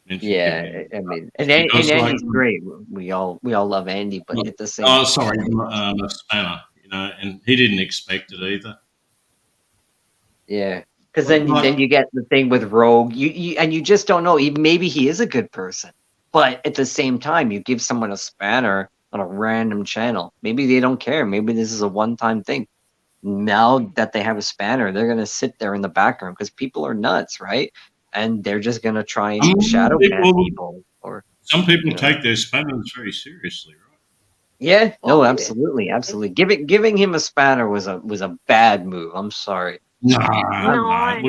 mentioned him. I mean, and Because, Andy's like, great. We all love Andy, but at the same Oh, sorry, a spanner, you know, and he didn't expect it either. yeah. Because then you get the thing with Rogue, you just don't know. Maybe he is a good person, but at the same time, you give someone a spanner on a random channel. Maybe they don't care. Maybe this is a one-time thing. Now that they have a spanner, they're gonna sit there in the background because people are nuts, right? And they're just gonna try and shadow ban people. Or Some people you know. take their spanners very seriously, right? Yeah, no, absolutely. Giving him a spanner was a bad move. I'm sorry. No, it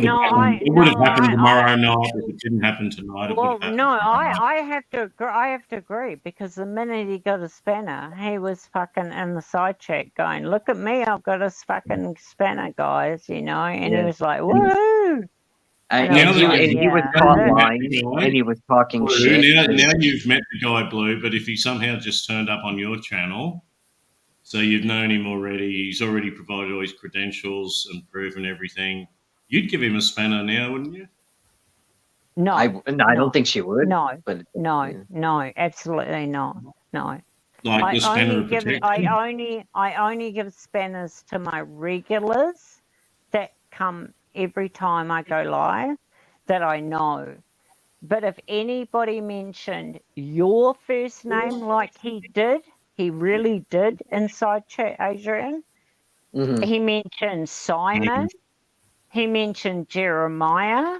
would have happened tomorrow night. If it didn't happen tonight, it would Well, have happened. no, I have to agree because the minute he got a spanner, he was fucking in the side chat going, "Look at me, I've got a fucking spanner, guys," you know, and he was like, "Woo!" And he was caught lying, and he was talking Blue, shit. Now you've met the guy, Blue, but if he somehow just turned up on your channel, so you've known him already, he's already provided all his credentials and proven everything, you'd give him a spanner now, wouldn't you? No, I don't think she would. No, but no, absolutely not. No. Like the spanner of protection. I only give spanners to my regulars that come every time I go live that I know. But if anybody mentioned your first name like he really did inside chat, Adrian. He mentioned Simon. He mentioned Jeremiah.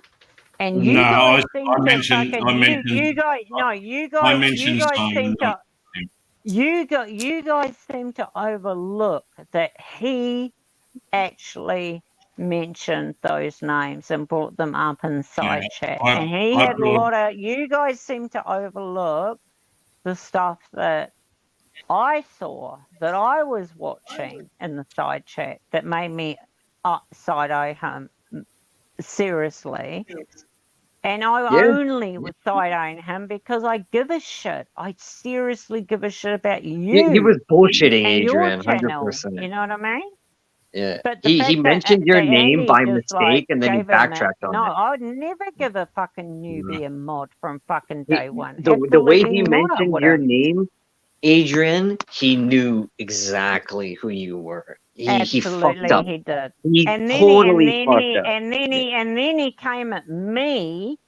And you guys seem to you guys seem to overlook that he actually mentioned those names and brought them up in side chat. And he had a lot of, you guys seem to overlook the stuff that I saw, that I was watching in the side chat that made me side-eye him seriously. And I only was side-eyeing him because I give a shit. I seriously give a shit about you. He was bullshitting, and Adrian, your channel, 100%. you know what I mean? Yeah. But He mentioned your name by mistake, and then he backtracked on no, it. I'd never give a fucking newbie a mod from fucking day one. The way he Absolutely not, I mentioned would've. your name, Adrian, he knew exactly who you were. He fucked up. He did. He And then totally fucked up. and then he came at me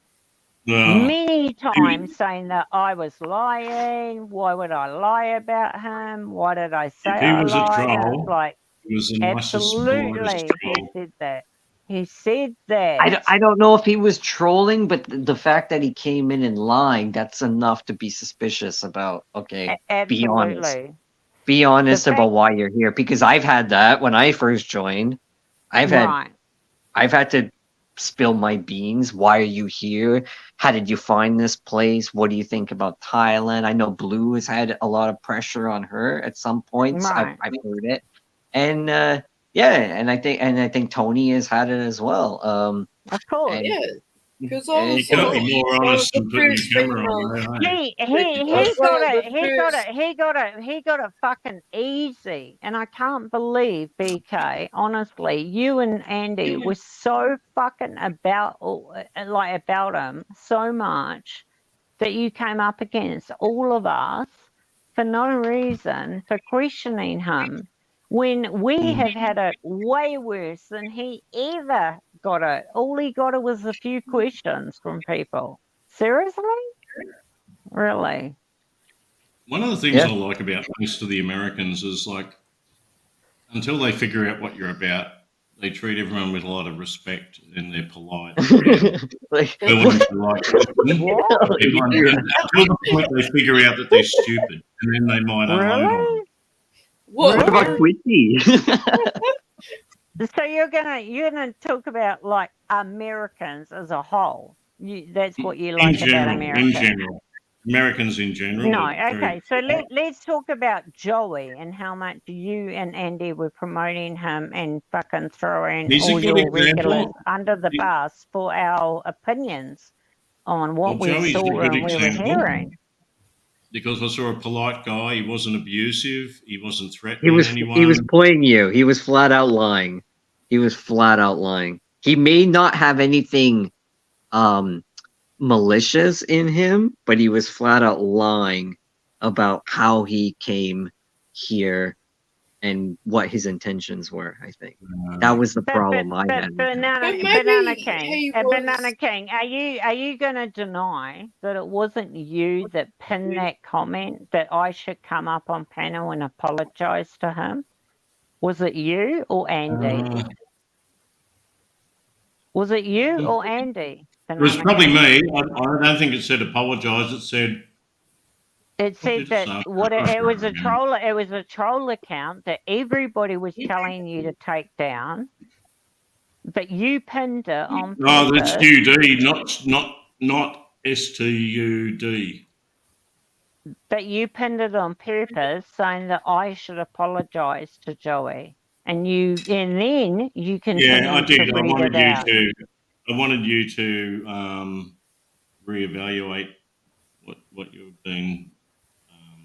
many times saying that I was lying. Why would I lie about him? Why did I say If he I was a lied? And troll, it's like, he was the nicest, absolutely, politest he troll. said that. He said that. I don't know if he was trolling, but the fact that he came in and lied, that's enough to be suspicious about. Okay, be honest. Absolutely. Be honest about why you're here, because I've had that when I first joined. I've had to spill my beans. Why are you here? How did you find this place? What do you think about Thailand? I know Blue has had a lot of pressure on her at some points. Right. I've heard it, and and I think Tony has had it as well. Of course, yeah. Because You cannot be more honest than putting the camera on there, hey? He got it fucking easy, and I can't believe, BK. Honestly, you and Andy were so fucking about him so much that you came up against all of us for no reason for questioning him. When we have had it way worse than he ever got it. All he got it was a few questions from people. Seriously? Really? One of the things I like about most of the Americans is like, until they figure out what you're about, they treat everyone with a lot of respect and they're polite. Until the point they figure out that they're stupid, and then they might unload on them. What about Quincy? So you're gonna talk about like Americans as a whole. That's what you like about Americans. In general. Americans in general. No, okay. So let's talk about Joey and how much you and Andy were promoting him and fucking throwing all your regulars under the bus for our opinions on what we Joey's saw a good and we were example. hearing. Because I saw a polite guy. He wasn't abusive. He wasn't threatening anyone. He was playing you. He was flat out lying. He was flat out lying. He may not have anything malicious in him, but he was flat out lying about how he came here and what his intentions were. I think that was the problem I had. Banana King, are you going to deny that it wasn't you that pinned that comment that I should come up on panel and apologize to him? Was it you or Andy? Was it you or Andy? It was probably me. I don't think it said apologise. It said that it was a troll. It was a troll account that everybody was telling you to take down, but you pinned it on purpose. No, that's UD, not STUD. But you pinned it on purpose, saying that I should apologise to Joey, and then you can. Yeah, I did. I wanted you to reevaluate what you've been.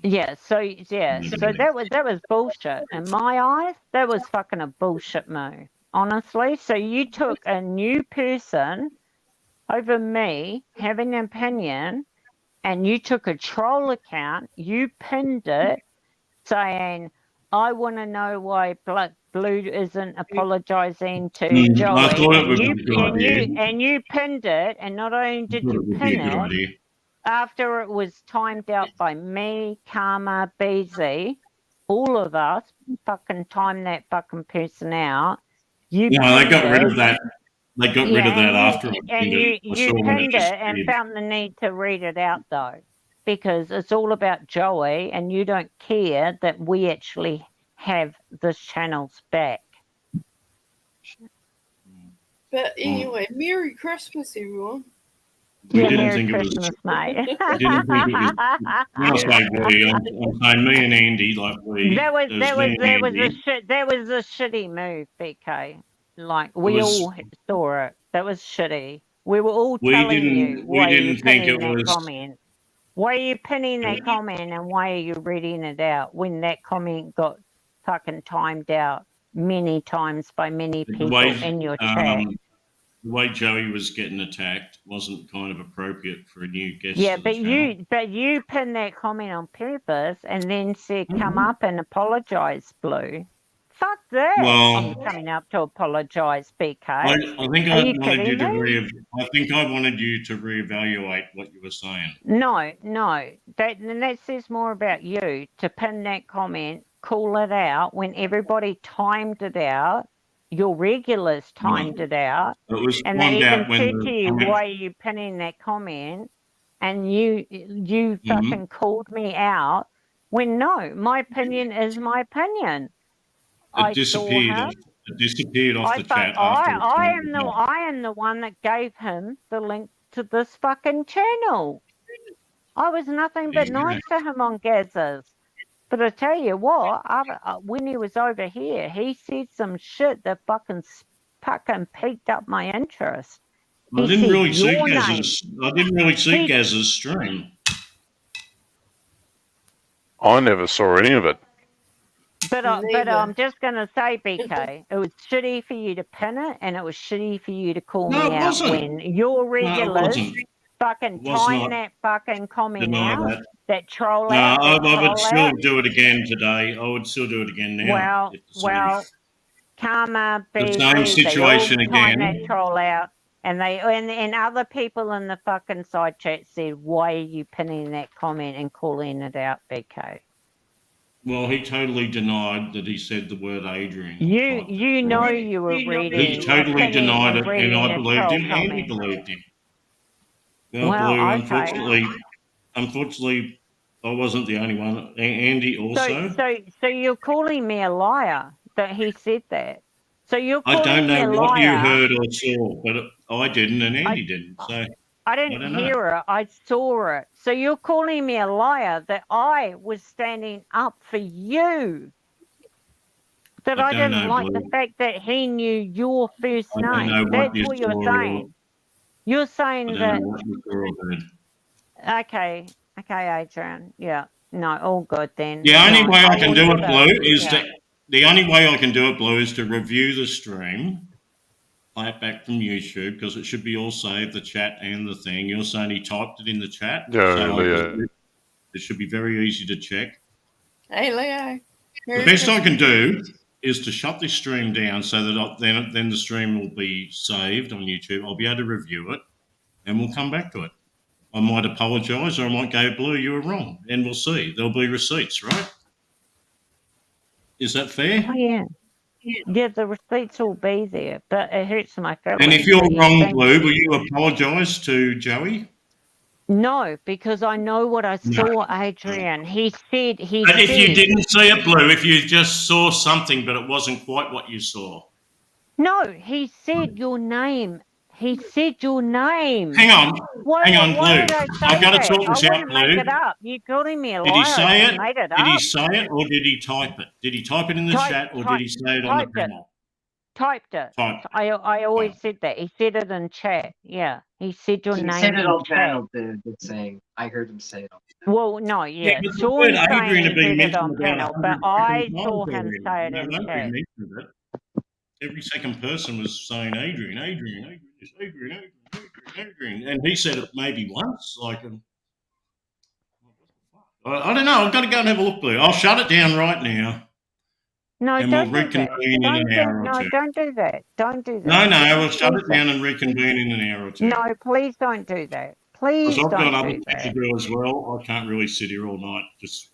So that was bullshit in my eyes. That was fucking a bullshit move, honestly. So you took a new person over me having an opinion, and you took a troll account. You pinned it, saying, "I want to know why Blue isn't apologising to Joey." I thought it was a good idea. And you pinned it, and not only did you pin it, after it was timed out by me, Karma, BZ, all of us fucking timed that fucking person out. They got rid of that. They got rid of that after. And you pinned it and found the need to read it out though, because it's all about Joey, and you don't care that we actually have this channel's back. But anyway, Merry Christmas, everyone. We didn't think it was. Mate. We didn't think it was. When I say we, I'm saying me and Andy, like we. That was a shitty move, BK. Like we all saw it. That was shitty. We were all telling you why you pinning that comment. Why are you pinning that comment, and why are you reading it out when that comment got fucking timed out many times by many people in your chat? The way Joey was getting attacked wasn't kind of appropriate for a new guest. Yeah, but you pinned that comment on purpose and then said, "Come up and apologise, Blue." Fuck that! I'm coming up to apologise, BK. I think I wanted you to I think I wanted you to reevaluate what you were saying. No, that says more about you to pin that comment, call it out when everybody timed it out. Your regulars timed it out, and they even said to you, "Why are you pinning that comment?" And you fucking called me out. When no, my opinion is my opinion. It disappeared. It disappeared off the chat. I am the one that gave him the link to this fucking channel. I was nothing but nice to him on Gazas. But I tell you what, when he was over here, he said some shit that fucking piqued up my interest. I didn't really see Gaz's stream. I never saw any of it. But I'm just going to say, BK, it was shitty for you to pin it, and it was shitty for you to call me out when your regulars fucking time that fucking comment out. That troll out. I would still do it again today. I would still do it again now. Well, Karma, the same situation again. That troll out. And and other people in the fucking side chat said, why are you pinning that comment and calling it out, BK? Well, he totally denied that he said the word Adrian. You know you were reading. He totally pinning denied and it, and reading I a believed troll him, and he comment. believed him. Well, Well, Blue, okay. unfortunately, I wasn't the only one. Andy also. So you're calling me a liar that he said that. So you're I don't calling me a know what you liar. heard or saw, but I didn't, and Andy didn't. So I didn't don't know. hear it. I saw it. So you're calling me a liar that I was standing up for you. That I don't didn't know, like the Blue. fact that he knew your first I don't know name. what That's you what saw you're or saying. You're I saying don't that. know what you saw or heard. Okay, Adrian. Yeah. No, all good then. The only No, way I I can will do it, never. Blue, is Yeah. the only way I can do it, Blue, is to review the stream, play it back from YouTube, because it should be all saved, the chat and the thing. You're saying he typed it in the chat, so it should be very easy to check. Hey, Leo. The best I can do is to shut this stream down so that then the stream will be saved on YouTube. I'll be able to review it, and we'll come back to it. I might apologise, or I might go, Blue, you were wrong, and we'll see. There'll be receipts, right? Is that fair? Oh, yeah. Yeah, the receipts will be there, but it hurts my feelings. And if you're that you wrong, think- Blue, will you apologise to Joey? No, because I know what I saw, Adrian. He said But if you didn't see it, Blue, if you just saw something but it wasn't quite what you saw. No, he said your name. He said your name. Hang on, Why Blue. did I say I've got to that? sort this I out, wouldn't make Blue. it up. You're calling me a liar. Did he say I it? just made it Did he up. say it, or did he type it? Did he type it in the chat, or did he say it on the panel? Typed it. Typed. I always said that. He said it in chat. Yeah, he said your He name said it in on chat. panel, the saying. I heard him say it on Well, no, yeah. but the Sean word saying Adrian he had been heard it on mentioned about panel, but I 100 saw times him already. say it No, in nobody chat. mentioned it. Every second person was saying Adrian, and he said it maybe once. Like, I don't know. I've got to go and have a look, Blue. I'll shut it down right now. No, And we'll don't do that. reconvene in an hour or No, two. don't do that. Don't do that. No, we'll shut it Please down and reconvene in an hour or two. No, please don't do that. Please Because I've got don't other do things to that. do as well. I can't really sit here all night just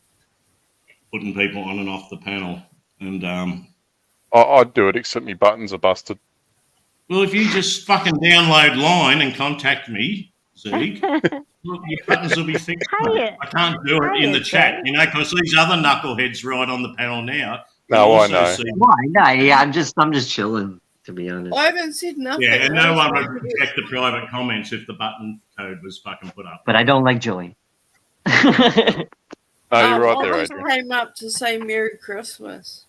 putting people on and off the panel. And I'd do it, except my buttons are busted. well, if you just fucking download Line and contact me, Zeke, look, your buttons will be fixed. Hey, I can't do it in the hey, chat, Zeke. you know, because these other knuckleheads right on the panel now. No, will I also know. see- Why? No, yeah, I'm just chilling, to be honest. I haven't said nothing. Yeah, and no I one just would wanted to- check the private comments if the button code was fucking put up. But I don't like Joey. No, you're right I there, just Adrian. came up to say Merry Christmas.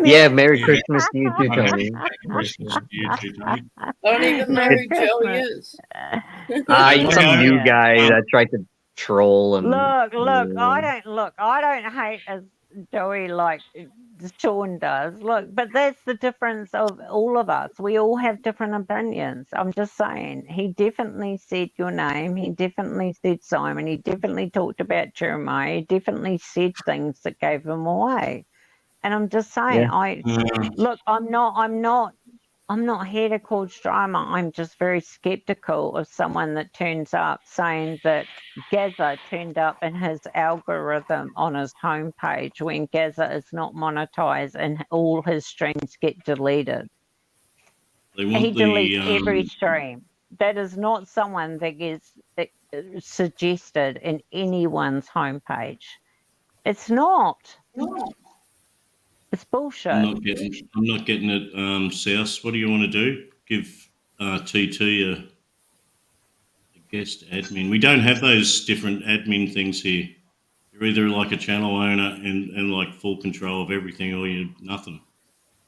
Yeah, Merry Yeah. Christmas to you too, Tony. Christmas to you too, Tony. I don't even know Merry who Joey Christmas. is. He's some new guy that tried to troll and Look, I don't hate as Joey like Sean does. Look, but that's the difference of all of us. We all have different opinions. I'm just saying. He definitely said your name. He definitely said Simon. He definitely talked about Jeremiah. He definitely said things that gave him away. And I'm just saying, look, I'm not here to cause drama. I'm just very skeptical of someone that turns up saying that Gaza turned up in his algorithm on his homepage when Gaza is not monetized and all his streams get deleted. They want He deletes every stream. That is not someone that gets suggested in anyone's homepage. It's not. It's bullshit. I'm not getting it, South. What do you want to do? Give TT a guest admin. We don't have those different admin things here. You're either like a channel owner and like full control of everything, or you're nothing.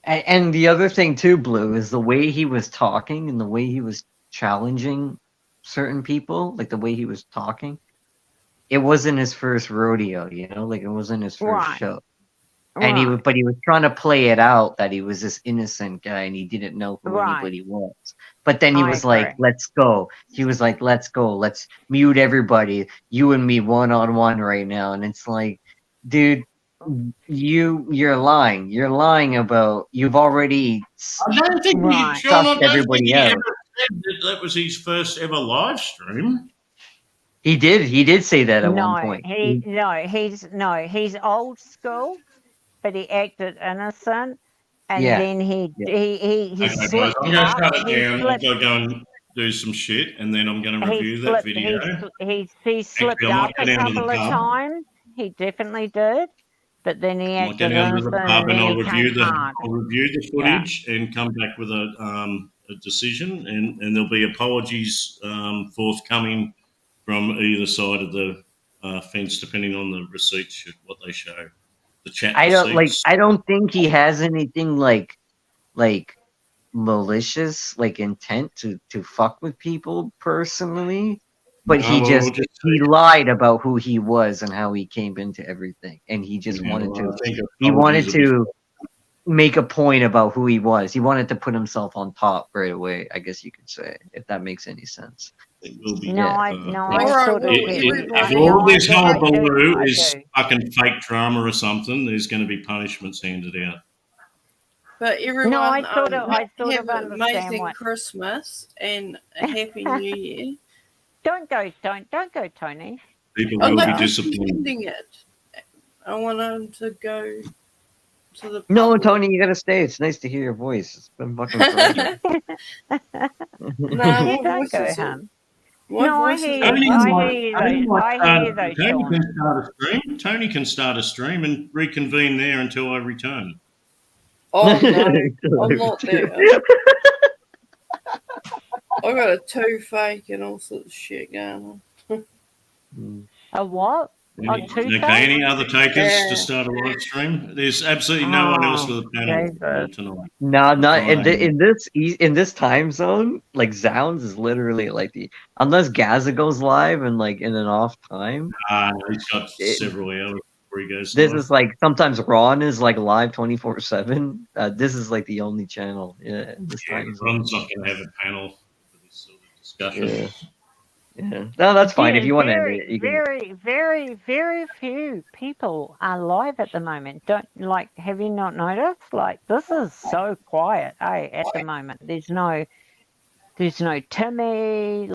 And the other thing too, Blue, is the way he was talking and the way he was challenging certain people, like the way he was talking. It wasn't his first rodeo, you know, like it wasn't his first show. And he was trying to play it out that he was this innocent guy and he didn't know who anybody was. But then he was like, let's go. He was like, let's go. Let's mute everybody. You and me one-on-one right now. And it's like, dude, you're lying. You're lying about, you've already I don't think sussed everybody out. said that was his first ever live stream. He did say that at No, one point. he's old school, but he acted innocent, and Yeah. then he Okay, guys, slipped I'm going to up. shut it He down. I've slipped. got to go and do some shit, and then I'm going to He review that slipped. video. He slipped Actually, I up might go a down to the couple of pub. times. He definitely did, but then he I might go acted down to the innocent, pub and and then I'll he came hard. review the Yeah. footage and come back with a decision, and there'll be apologies forthcoming from either side of the fence, depending on the receipts, what they show. The chat I don't receipts. I don't think he has anything like malicious intent to fuck with people personally, but he well, just we'll just he lied about who he was and how he came into everything, and he just Yeah, wanted well, I think he wanted apologies will to make a point about who he was. He wanted to put himself on top right away, I guess you could say, if that makes any sense. It will be. No, I sort of get If no, all I this whole do. baloo I is do. fucking fake drama or something, there's going to be punishments handed out. But everyone, No, I sort of have understand an amazing what. Christmas and a happy New Year. Don't go, Tony. People I'm will be not disappointed. ending it. I want him to go to the No, public. Tony, you gotta stay. It's nice to hear your voice. It's been fucking forever. No, You my don't voice go, is hon. my No, I voice hear is you. I hear you though, Tony Sean. can start a stream. Tony can start a stream and reconvene there until I return. Oh no, I'm not there. I got a toothache and all sorts of shit going on. A what? Okay, any other takers to start a live stream? There's absolutely no one else with a panel tonight. No, not Friday. in this time zone. Like Zounds is literally like unless Gaza goes live and in an off time. He's got several hours before he goes This live. is sometimes Ron is live 24/7. This is the only channel. Yeah, in this time zone. Ron's not going to have a panel for this sort of discussion. Yeah. No, that's fine. If you want to end very, it, you can. very few people are live at the moment. Have you not noticed? This is so quiet, at the moment. There's no Timmy.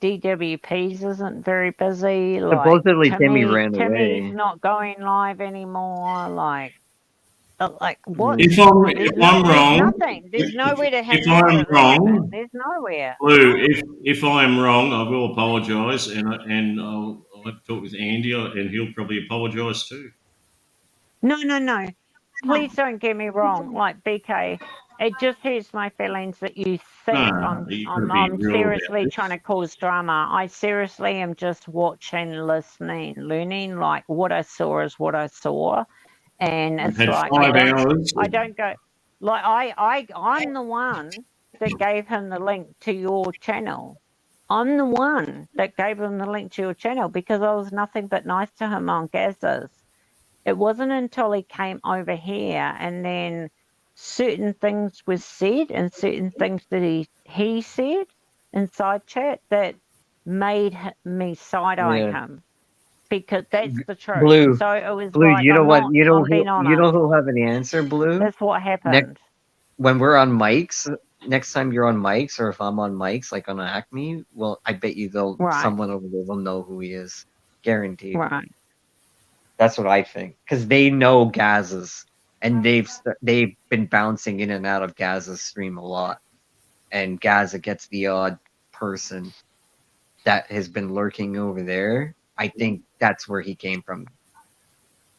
DWPs isn't very busy. Supposedly Timmy ran Timmy's away. not going live anymore. What? If I'm wrong, There's nowhere to hang if out I'm at the moment. wrong, There's nowhere. Lou, if I am wrong, I will apologise, and I'll have to talk with Andy, and he'll probably apologise too. No. Please don't get me wrong. BK, it just hurts my feelings that you think I'm seriously trying to cause drama. I seriously am just watching, listening, learning. What I saw is what I saw. And it's had 5 hours. I don't go I'm the one that gave him the link to your channel. I'm the one that gave him the link to your channel because I was nothing but nice to him on Gaz's. It wasn't until he came over here and then certain things were said and certain things that he said inside chat that made me side-eye him. Because that's the truth. Blue, so it was Blue. You know I'm what? not- You know I'm being who? You know honest. who'll have an answer, Blue. That's what happened. When we're on mics, next time you're on mics, or if I'm on mics, on Acme, well, I bet you someone over there will know who he is, guaranteed. Right. That's what I think, because they know Gaz's, and they've been bouncing in and out of Gaz's stream a lot, and Gaza gets the odd person that has been lurking over there. I think that's where he came from.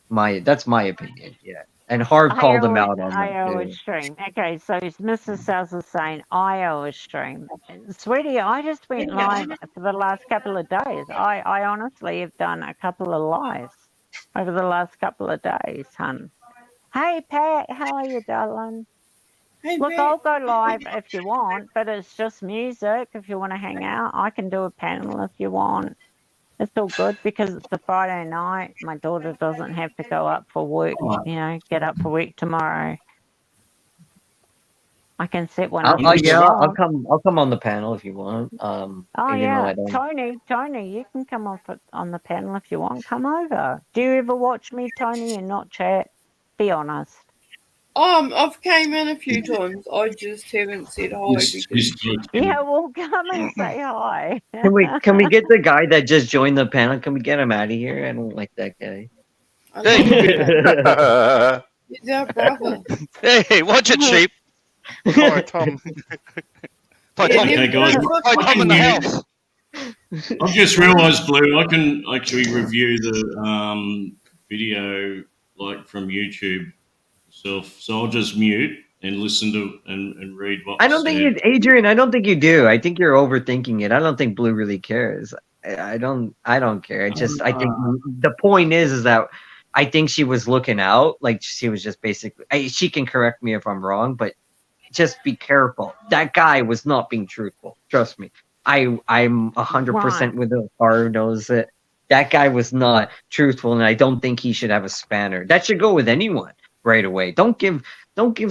That's my opinion. Yeah, and Harv called him out on that too. always stream. Okay, so Mrs. Sales is saying I always stream. Sweetie, I just went live for the last couple of days. I honestly have done a couple of lives over the last couple of days, hun. Hey Pat, how are you, darling? Hey, Look, Pat. I'll go live if you want, but it's just music. If you want to hang out, I can do a panel if you want. It's all good because it's a Friday night. My daughter doesn't have to go up for work, get up for work tomorrow. I can set one up. if you I'll want. come on the panel if you want. Oh even though yeah, I don't. Tony, you can come on the panel if you want. Come over. Do you ever watch me, Tony, and not chat? Be honest. I've came in a few times. I just haven't said hi because Yeah, well, come and say hi. Can we get the guy that just joined the panel? Can we get him out of here? I don't like that guy. He's our brother. Hey, watch it, sheep. Hi, Tom. Hi, Tom. Okay, guys. Hi, Tom in the house. I've just realised, Blue, I can actually review the video like from YouTube myself. So I'll just mute and listen to and read what. I don't think you, Adrian. I don't think you do. I think you're overthinking it. I don't think Blue really cares. I don't care. I think the point is that I think she was looking out. Like she was just basically. She can correct me if I'm wrong, but just be careful. That guy was not being truthful. Trust me. I'm 100% with the car knows it. That guy was not truthful, and I don't think he should have a spanner. That should go with anyone right away. Don't give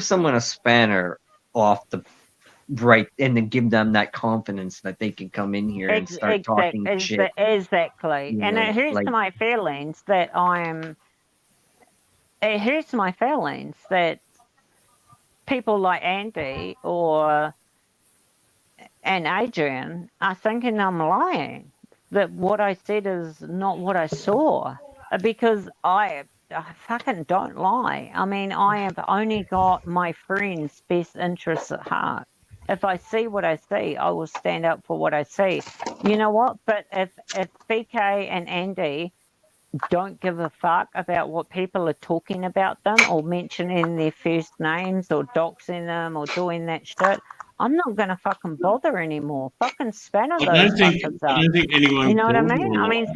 someone a spanner off the right, and then give them that confidence that they can come in here and start talking shit. Exactly, You and know, it hurts like- my feelings that It hurts my feelings that people like Andy and Adrian are thinking I'm lying. That what I said is not what I saw, because I fucking don't lie. I mean, I have only got my friend's best interests at heart. If I see what I see, I will stand up for what I see. You know what? But if BK and Andy don't give a fuck about what people are talking about them or mentioning their first names or doxing them or doing that shit, I'm not going to fucking bother anymore. Fucking spanner those fuckers up. I don't think anyone. You know what I called mean? you a I mean, liar.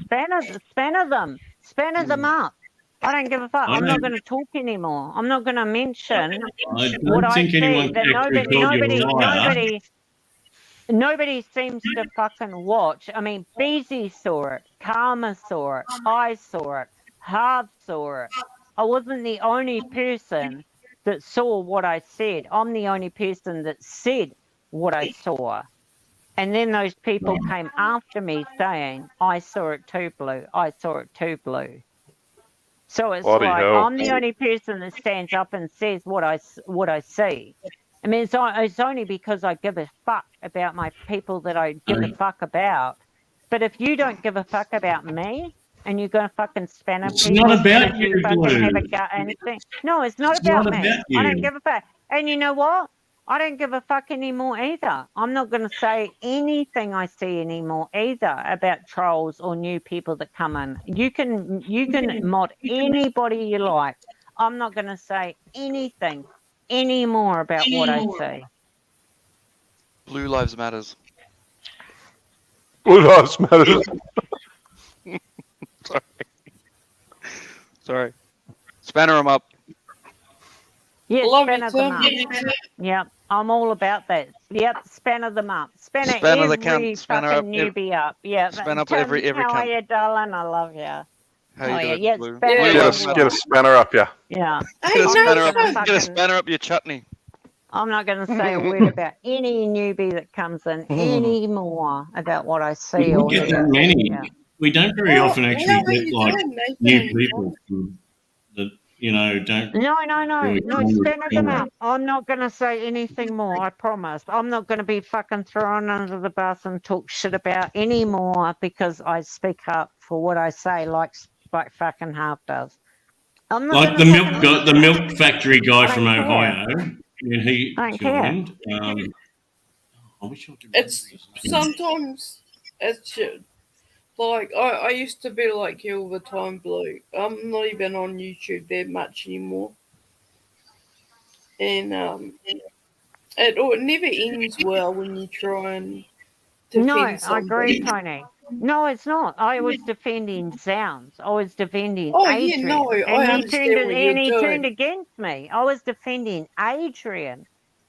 spanner them up. I don't give a fuck. I'm not going to talk anymore. I'm not going to mention I what don't I think see. anyone That actually called you a liar. nobody seems to fucking watch. I mean, Beezy saw it, Karma saw it, I saw it, Harv saw it. I wasn't the only person that saw what I said. I'm the only person that said what I saw. And then those people came after me saying, I saw it too, Blue. I saw it too, Blue. So it's Bloody like hell. I'm the only person that stands up and says what I see. I mean, it's only because I give a fuck about my people that I give a fuck about. But if you don't give a fuck about me and you're going to fucking spanner It's people not about because you you, fucking Blue. have a gut and thing. No, it's not It's about not me. about I don't you. give a fuck. And you know what? I don't give a fuck anymore either. I'm not going to say anything I see anymore either about trolls or new people that come in. You can mod anybody you like. I'm not going to say anything anymore about what I see. Blue Lives Matters. Blue Lives Matter. Sorry. Spanner them up. Yes, Love spanner you, them Tim. up. Yep, I'm all about that. Yep, spanner them up. Spanner Spanner the every camp. Spanner up. fucking newbie up. Yep. Span up Tim, every how are camp. you, darling? I love you. How Oh, you yeah, doing, yes, Blue? spanner Blue them Lives up. Get a spanner up, yeah. Yeah. Hey, Get a I'm spanner not up. gonna Get a fucking, spanner up your chutney. I'm not going to say a word about any newbie that comes in anymore about what I We see don't or get hear. that many. Yeah. We don't very often How actually are get you like doing, new Nathan? people that don't No, really no, come with spanner them opinion. up. I'm not going to say anything more, I promise. I'm not going to be fucking thrown under the bus and talk shit about anymore because I speak up for what I say like fucking Harp does. I'm not Like going the to milk fucking guy, the mention it. milk factory guy I from don't care. Ohio, when he I don't care. joined. I wish I could remember It's his name. sometimes it's just, like I used to be like you all the time, Blue. I'm not even on YouTube that much anymore, and it never ends well when you try and defend No, I agree, somebody. Tony. No, it's not. I was defending Sounds. I was defending Oh yeah, no, Adrian, I and he turned understand what you're turned doing. against me. I was defending Adrian,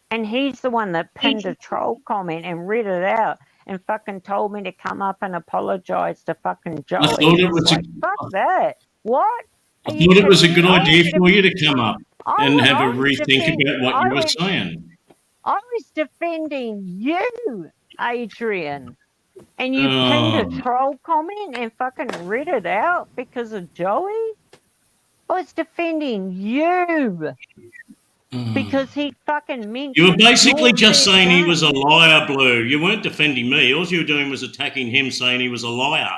and he's the one that pinned a troll comment and read it out and fucking told me to come up and apologise to fucking Joey. I thought it It's was a, like, fuck that. What? I Are you thought it was a kidding good me? I idea was for you to come up and have a I was rethink defending. about what I you were was saying. I was defending you, Adrian. And you pinned a Oh, troll comment and fucking read it out because of Joey? I was defending you. because he fucking mentioned. You were basically your just first saying he name. was a liar, Blue. You weren't defending me. All you were doing was attacking him, saying he was a liar.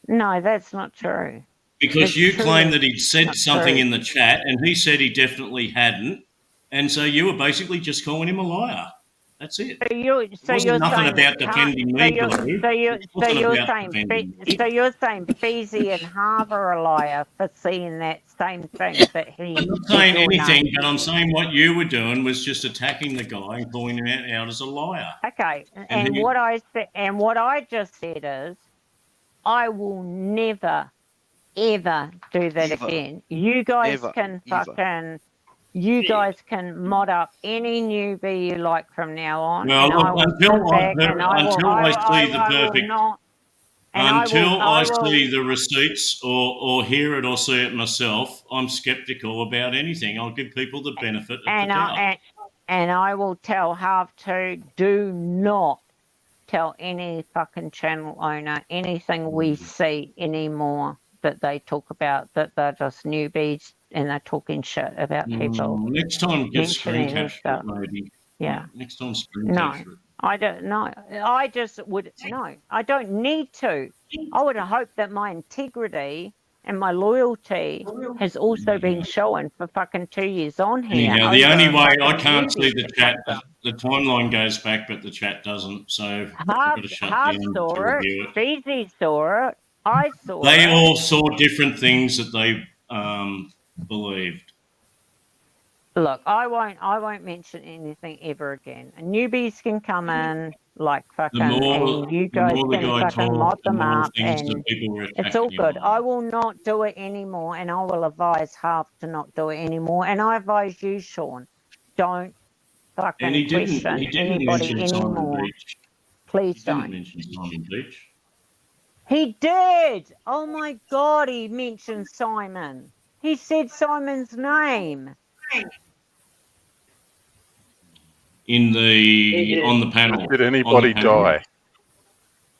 No, that's not true. Because It's you true claimed that that he'd said not something true. in the chat, and he said he definitely hadn't. And so you were basically just calling him a liar. That's it. So you're It wasn't nothing saying about that defending me, Blue. It wasn't about defending me. so you're saying Beezy and Harv are a liar for seeing that same thing that he I'm not said saying your anything, name. but I'm saying what you were doing was just attacking the guy and calling him out as a liar. Okay, and he- what I just said is, I will never, ever do that Ever. again. You guys Ever. can Ever. fucking, you guys can mod up any newbie you like from now on. Well, and I will until sit back and I will, until I see the I will perfect, not. And until I will, see the receipts or hear it or see it myself, I'm skeptical about anything. I'll give people the benefit of the doubt. and I will tell Half to do not tell any fucking channel owner anything we see anymore that they talk about, that they're just newbies and they're talking shit about people. Next time, get screen mentioning capture stuff. it, maybe. Yeah. Next time, screen No, capture it. I don't know. I just would, no, I don't need to. I would hope that my integrity and my loyalty has also been shown for fucking 2 years on here. Anyhow, the over only way I fucking can't see newbies the that chat, comes up. the timeline goes back, but the chat doesn't. So I've Half got to shut Half down to saw review it. it. Beezy saw it. I saw it. They all saw different things that they believed. Look, I won't mention anything ever again. Newbies can come in like fucking, and you the guys more the can guy fucking talked, mod the them more up, things that and people were it's all attacking him good. I will not do it anymore, and I will advise Half to not do it anymore. And I advise you, Sean, don't And he fucking didn't. question He didn't anybody mention Simon anymore. Beach. Please He didn't don't. mention Simon Beach. He did. Oh my God, he mentioned Simon. He said Simon's name. On the panel. Did anybody die?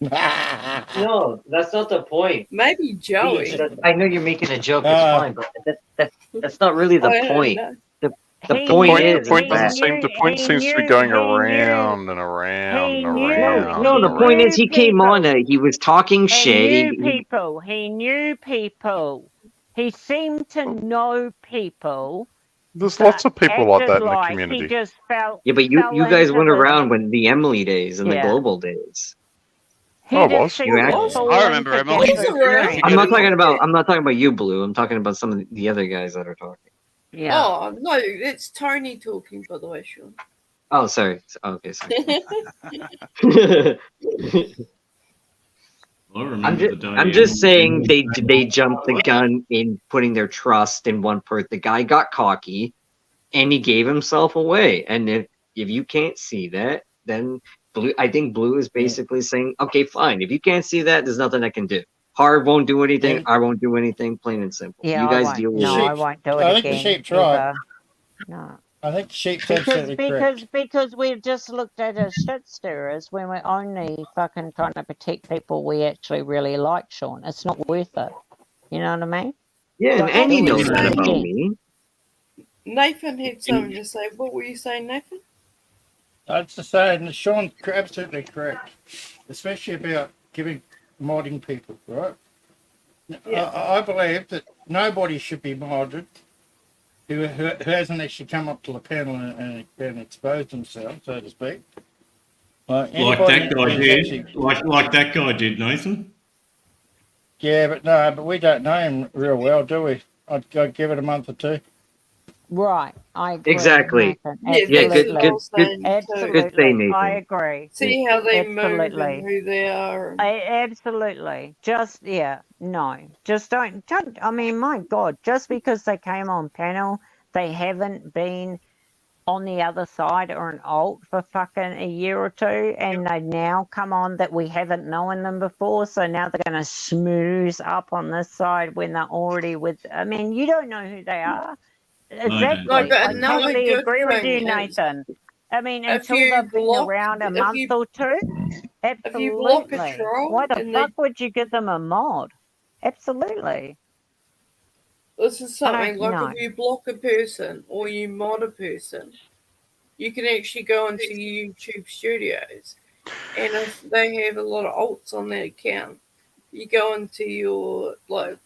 No, that's not the point. Maybe Joey. I know you're making a joke. It's fine, but that's not really the Oh, yeah, point. no. The He point knew- is Point he doesn't that seem. The knew- point he seems to be knew- going he knew- around and around he and knew- around. no. The and point around. is he came on. He was talking shit. He knew people. He knew people. He seemed to know people. There's lots of people like that in the He community. just felt. Yeah, but you fell guys into went the- around when the Emily days and the Yeah. global days. He I just was. seemed You to actually- fall I remember into Emily. Gabby's He's around. brain. I'm not talking about you, Blue. I'm talking about some of the other guys that are talking. Yeah. Oh no, it's Tony talking, by the way, Sean. Oh, sorry. Okay, sorry. I remember the day. I'm just saying they jumped the gun in putting their trust in one person. The guy got cocky, and he gave himself away. And if you can't see that, then I think Blue is basically saying, okay, fine. If you can't see that, there's nothing I can do. Harv won't do anything. I won't do anything. Plain and simple. Yeah, you I guys won't. deal with No, it. I won't do it I think the again. sheep's right. ever. No. I think the sheep's absolutely correct. Because we've just looked at as shit stirrers when we're only fucking trying to protect people we actually really like, Sean. It's not worth it. You know what I mean? Yeah, Like, and he what knows were that you about saying? me. Nathan had something to say. What were you saying, Nathan? I'd just say, and Sean's absolutely correct, especially about modding people, right? Yeah. I believe that nobody should be modded who hasn't actually come up to the panel and exposed themselves, so to speak. Like anybody that guy who's did. actually- Like that guy did, Nathan. Yeah, but we don't know him real well, do we? I'd give it a month or two. Right. I agree. Exactly. Nathan. Yeah, good Absolutely. say, Absolutely. Nathan. I agree. See how they move Absolutely. and who they are. Absolutely. Just, yeah, no. Just don't, I mean, my God, just because they came on panel, they haven't been on the other side or an alt for fucking a year or two, and they now come on that we haven't known them before, so now they're going to smooth up on this side when they're already with, I mean, you don't know who they are. Exactly. No, but I another totally good agree with you, thing is Nathan. I mean, if until you they've been block- around a if month you- or two, if you block a absolutely. troll Why the and fuck would you give them a mod? Absolutely. This is I something don't like know. if you block a person or you mod a person, you can actually go into YouTube Studios, and if they have a lot of alts on their account, you go into your like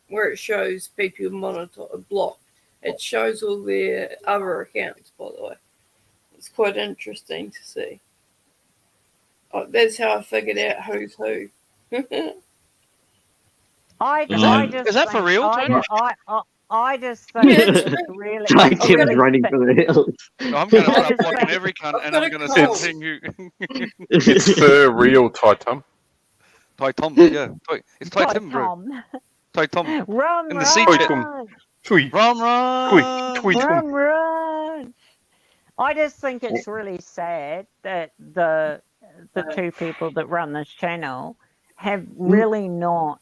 where it shows people monitor blocked. It shows all their other accounts. By the way, it's quite interesting to see. That's how I figured out who's who. I Is just that for think- real, Tony? I just think it's really. Ty it's Tim's really running sad. for the hills. I'm going to I start just blocking think- every cunt, and got I'm a going to cold. start seeing who. It's for real, Titan. Ty Tom, yeah. It's Ty Ty Tim, bro. Tom. Ty Tom. Run, In the sea chat. run, Tweet. Run. Tweet. run. I just think it's really sad that the two people that run this channel have really not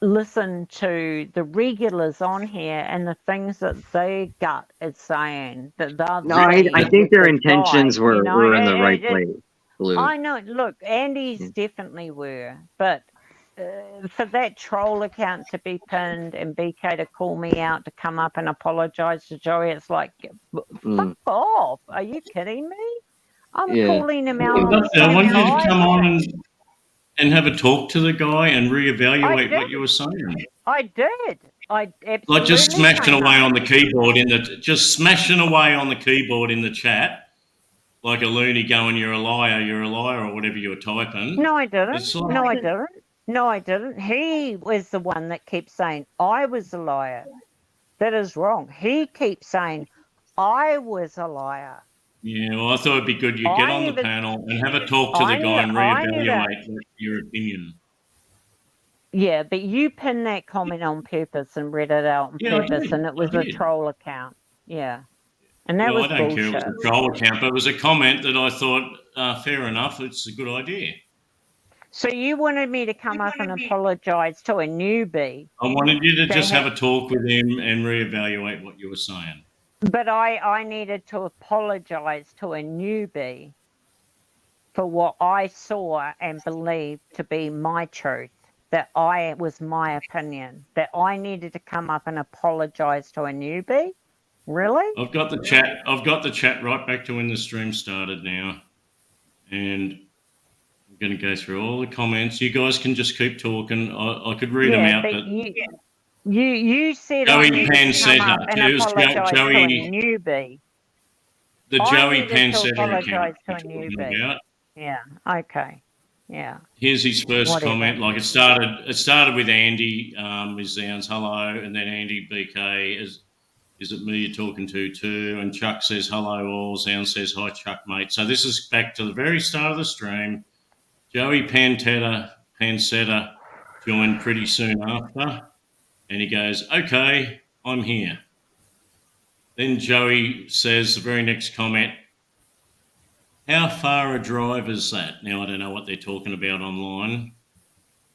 listened to the regulars on here and the things that their gut is saying that they're No, I saying think their with this guy, intentions you were know? in the right place, Blue. I know. Look, Andy's definitely were, but for that troll account to be pinned and BK to call me out to come up and apologise to Joey, it's like, fuck off. Are you kidding me? I'm Yeah. calling him out on the I same wanted you to live come on stream. and have a talk to the guy and I reevaluate did. what you were saying. I did. I absolutely Like just smashing came away up. on the keyboard just smashing away on the keyboard in the chat, like a loony going, "You're a liar, or whatever you were typing." No, I didn't. It's like- No, I didn't. No, I didn't. He was the one that keeps saying I was a liar. That is wrong. He keeps saying I was a liar. Yeah, well, I thought it'd be good you get I on the never- panel and have a talk to I the guy never- and I never- reevaluate your opinion. Yeah, but you pinned that comment on purpose and read it out on Yeah, I purpose, did. and it was I a did. troll account. Yeah, and that Well, was I don't bullshit. care if it was a troll account, but it was a comment that I thought, fair enough, it's a good idea. So you wanted me to come up and apologise to a newbie, I wanted you to They just had- have a talk with him and reevaluate what you were saying. but I needed to apologise to a newbie for what I saw and believed to be my truth. That I was my opinion. That I needed to come up and apologise to a newbie. Really? I've got the chat right back to when the stream started now, and I'm going to go through all the comments. You guys can just keep talking. I could read them out, but you said Joey I needed to come up Pancetta. and It was apologise to a Joey- newbie. the I Joey needed to Pancetta account apologise to we're a talking newbie. about. Yeah. Okay. Yeah. Here's his first Whatever. comment. Like it started with Andy, his sounds hello, and then Andy BK is it me you're talking to too? And Chuck says hello all. Sound says hi Chuck mate. So this is back to the very start of the stream. Joey Pancetta joined pretty soon after, and he goes, "Okay, I'm here." Then Joey says the very next comment, "How far a drive is that?" Now, I don't know what they're talking about online.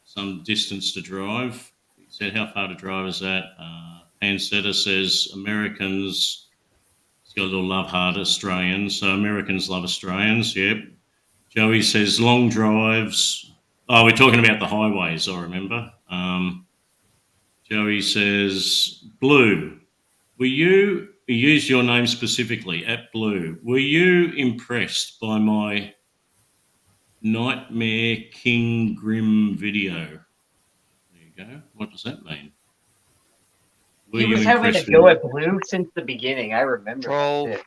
Some distance to drive. He said, "How far to drive is that?" Pancetta says, "Americans," he's got a little love heart, Australians. So Americans love Australians, yep. Joey says, "Long drives." Oh, we're talking about the highways, I remember. Joey says, "Blue, were you," he used your name specifically, at Blue, "were you impressed by my Nightmare King Grim video?" There you go. What does that mean? Were He you was having impressed to go with at Blue since the beginning. I remember. Troll. It.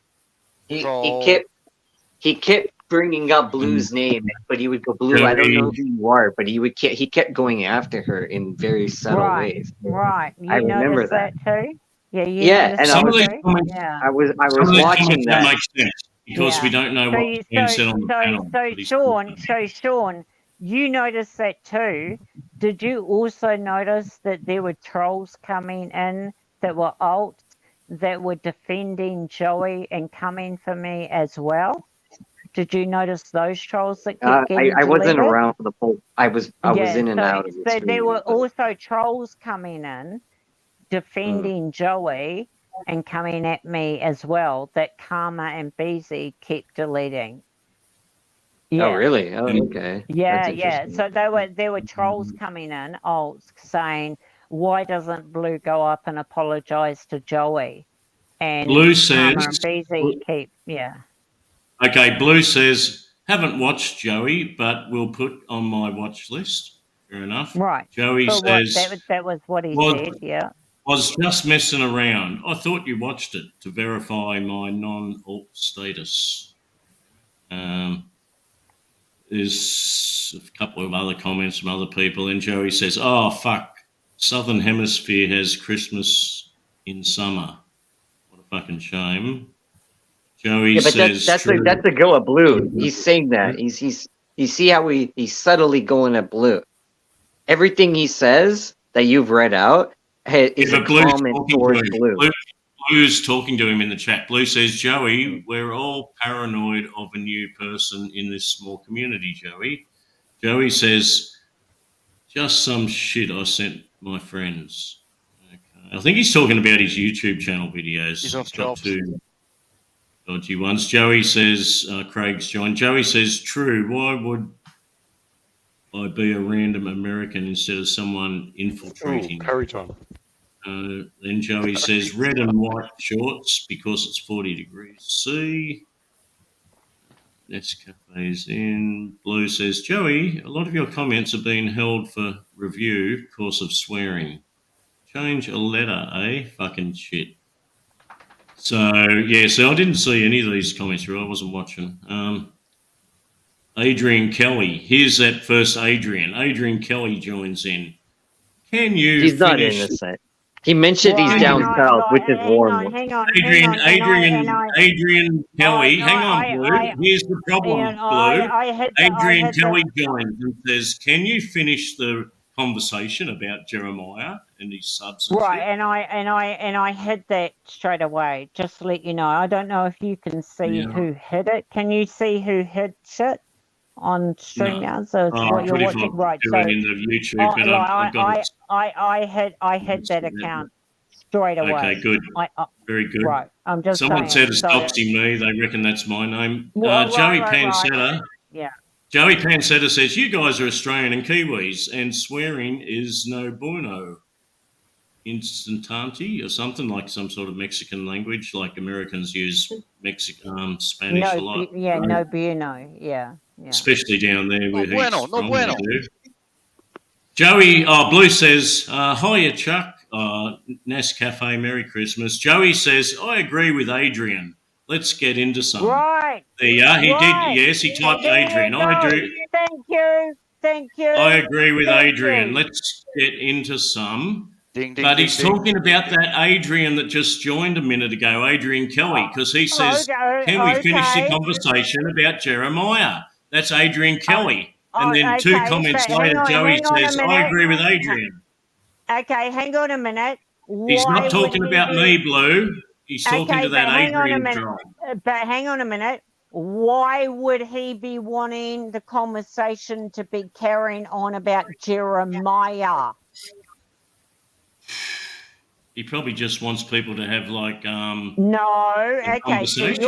He Troll. kept bringing up Blue's name, but he would go, "Blue, I don't know who you are," but he kept going after her in very subtle Right. ways. Right. You I remember noticed that too? Yeah. You Yeah, noticed and that Some of these too? comments, Yeah. I was some of these watching comments don't that. make sense because we don't know So what's being said on the panel. So Sean, you noticed that too. Did you also notice that there were trolls coming in that were alts that were defending Joey and coming for me as well? Did you notice those trolls that kept getting I wasn't deleted? around for the poll. I was in and out of the So stream, there were but- also trolls coming in defending Joey and coming at me as well that Karma and Beezy kept deleting. Oh, really? Oh, okay. Yeah, That's yeah. interesting. So there were trolls coming in, alts saying, why doesn't Blue go up and apologise to Joey? And Blue Palmer says, and Beezy keep, okay, Blue says, haven't watched Joey, but will put on my watch list. Fair enough. right. Joey But what, says, that was what he was, said, yeah. was just messing around. I thought you watched it to verify my non-alt status. There's a couple of other comments from other people, and Joey says, oh, fuck, Southern Hemisphere has Christmas in summer. What a fucking shame. Joey Yeah, but says, that's true. that's the go at Blue. He's saying that. You see how he's subtly going at Blue. Everything he says that you've read out is a Blue's comment talking towards to him. Blue. Blue's talking to him in the chat. Blue says, Joey, we're all paranoid of a new person in this small community, Joey. Joey says, just some shit I sent my friends. Okay. I think he's talking about his YouTube channel videos. He's off He's got jobs. 2 dodgy ones. Joey says, Craig's joined. Joey says, true, why would I be a random American instead of someone infiltrating? Curry time. Then Joey says red and white shorts because it's 40 degrees C. Nescafe's in. Blue says, Joey, a lot of your comments are being held for review because of swearing. Change a letter, eh? Fucking shit. So I didn't see any of these comments through. I wasn't watching. Adrian Kelly. Here's that first Adrian. Adrian Kelly joins in. Can you He's not finish innocent. He mentioned he's down south, which is warm. Adrian Kelly, hang on, Blue. Here's the problem, Blue. Adrian Kelly joins and says, "Can you finish the conversation about Jeremiah and his subs?" Right, and I hid that straight away. Just to let you know, I don't know if you can see who hid it. Can you see who hid shit on StreamYard? So it's what you're watching, right? So in the YouTube, but I've got it. I had that account straight away. Okay, good. Very good. Right, I'm just Someone saying, said it's so- doxing me. They reckon that's my name. Well, Joey right. Pancetta. Yeah. Joey Pancetta says, you guys are Australian and Kiwis, and swearing is no bueno. Instantanti or something, like some sort of Mexican language, like Americans use Spanish a lot. No bueno. Yeah. Especially down there where bueno, he's no from. bueno. Joey, Blue says, hiya, Chuck. Nescafe, Merry Christmas. Joey says, I agree with Adrian. Let's get into some. Right. There you are. He Right. did. Yes, he typed There you Adrian. go. I do. Thank you. I agree with Thank Adrian. you. Let's get into some. Ding, But ding, he's ding. talking about that Adrian that just joined a minute ago, Adrian Kelly, because he says, Okay, can we finish the okay. conversation about Jeremiah? That's Adrian Kelly. And then okay, 2 comments so later, Joey hang on a says, I minute. agree with Adrian. Okay, hang on a minute. He's Why not would talking he about be- me, Blue. He's talking Okay, to that but hang on a Adrian minute. drone. But hang on a minute. Why would he be wanting the conversation to be carrying on about Jeremiah? He probably just wants people to have like No, okay. So conversation.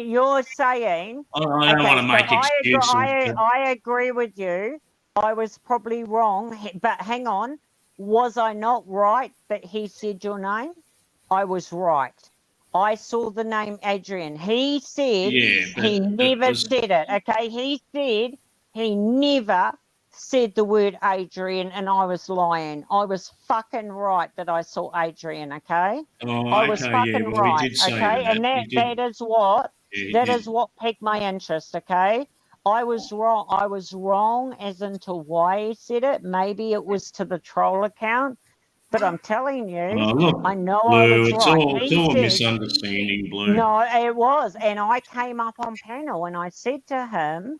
you're saying. I don't want to make excuses. I agree with you. I was probably wrong, but hang on. Was I not right that he said your name? I was right. I saw the name Adrian. He said he never said it. Okay, he said he never said the word Adrian, and I was lying. I was fucking right that I saw Adrian. Okay, I was fucking well, right. he did say Okay, that. and He did. that is what He that did. is what piqued my interest. Okay. I was wrong. I was wrong as into why he said it. Maybe it was to the troll account, but I'm telling you, Oh, look, I know I Blue, was it's right. all, it's He all a said- misunderstanding, Blue. No, it was. And I came up on panel and I said to him,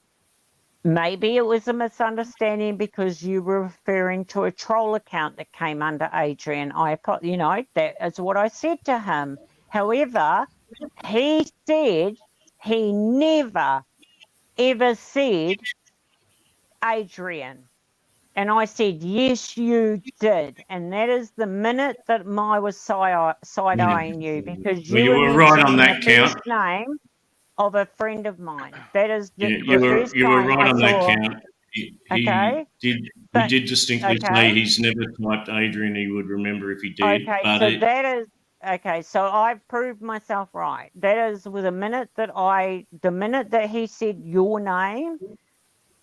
maybe it was a misunderstanding because you were referring to a troll account that came under Adrian. That is what I said to him. However, he said he never, ever said Adrian. And I said, yes, you did. And that is the minute that I was side-eyeing you, because Well, you were right on that the first count. name of a friend of mine. That is the, Yeah, the first you were time right I on that saw- count. Okay. He But- did distinctly okay. say he's never typed Adrian. He would remember if he did. Okay, but so that is okay. So I've proved myself right. That is with the minute that he said your name,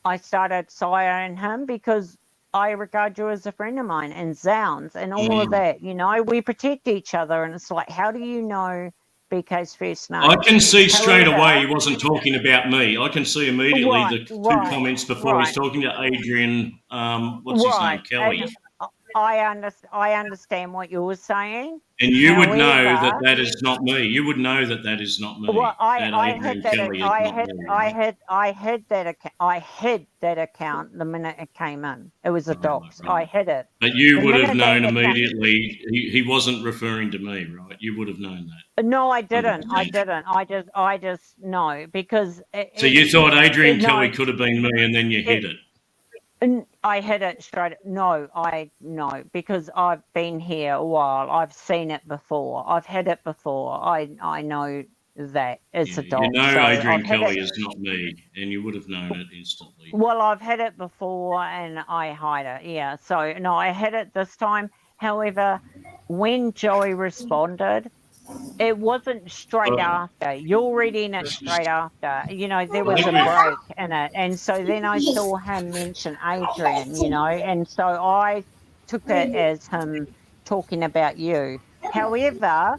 I started siring him because I regard you as a friend of mine, and zounds and all of that. You know, we protect each other, and it's like, how do you know BK's first name? I can see straight However- away he wasn't talking about me. I can see immediately Right, the right, two comments before he's talking to Adrian. What's his name? Kelly. I understand what you were saying. And you would know that However- that is not me. You would know that that is not me. Well, that I Adrian hid that. Kelly is I not hid. me. I hid that account. I hid that account the minute it came in. It was a dox. I hid it. But you The would have minute known that account- immediately. He wasn't referring to me, right? You would have known that. No, I didn't. 100%. I just know because. So you thought Adrian no, Kelly could have been me, and then you hid it. I hid it straight. No, because I've been here a while. I've seen it before. I've had it before. I know that it's a dox. You know so Adrian I've had Kelly it- is not me, and you would have known it instantly. Well, I've had it before and I hide it. Yeah. So, no, I had it this time. However, when Joey responded, it wasn't straight after. You're reading it straight after. You know, there was a break in it. And so then I saw him mention Adrian, you know, and so I took it as him talking about you. However,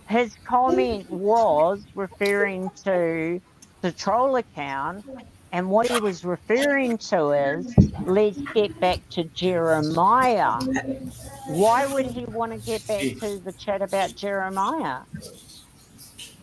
his comment was referring to the troll account, and what he was referring to is, let's get back to Jeremiah. Why would he want to get back to the chat about Jeremiah?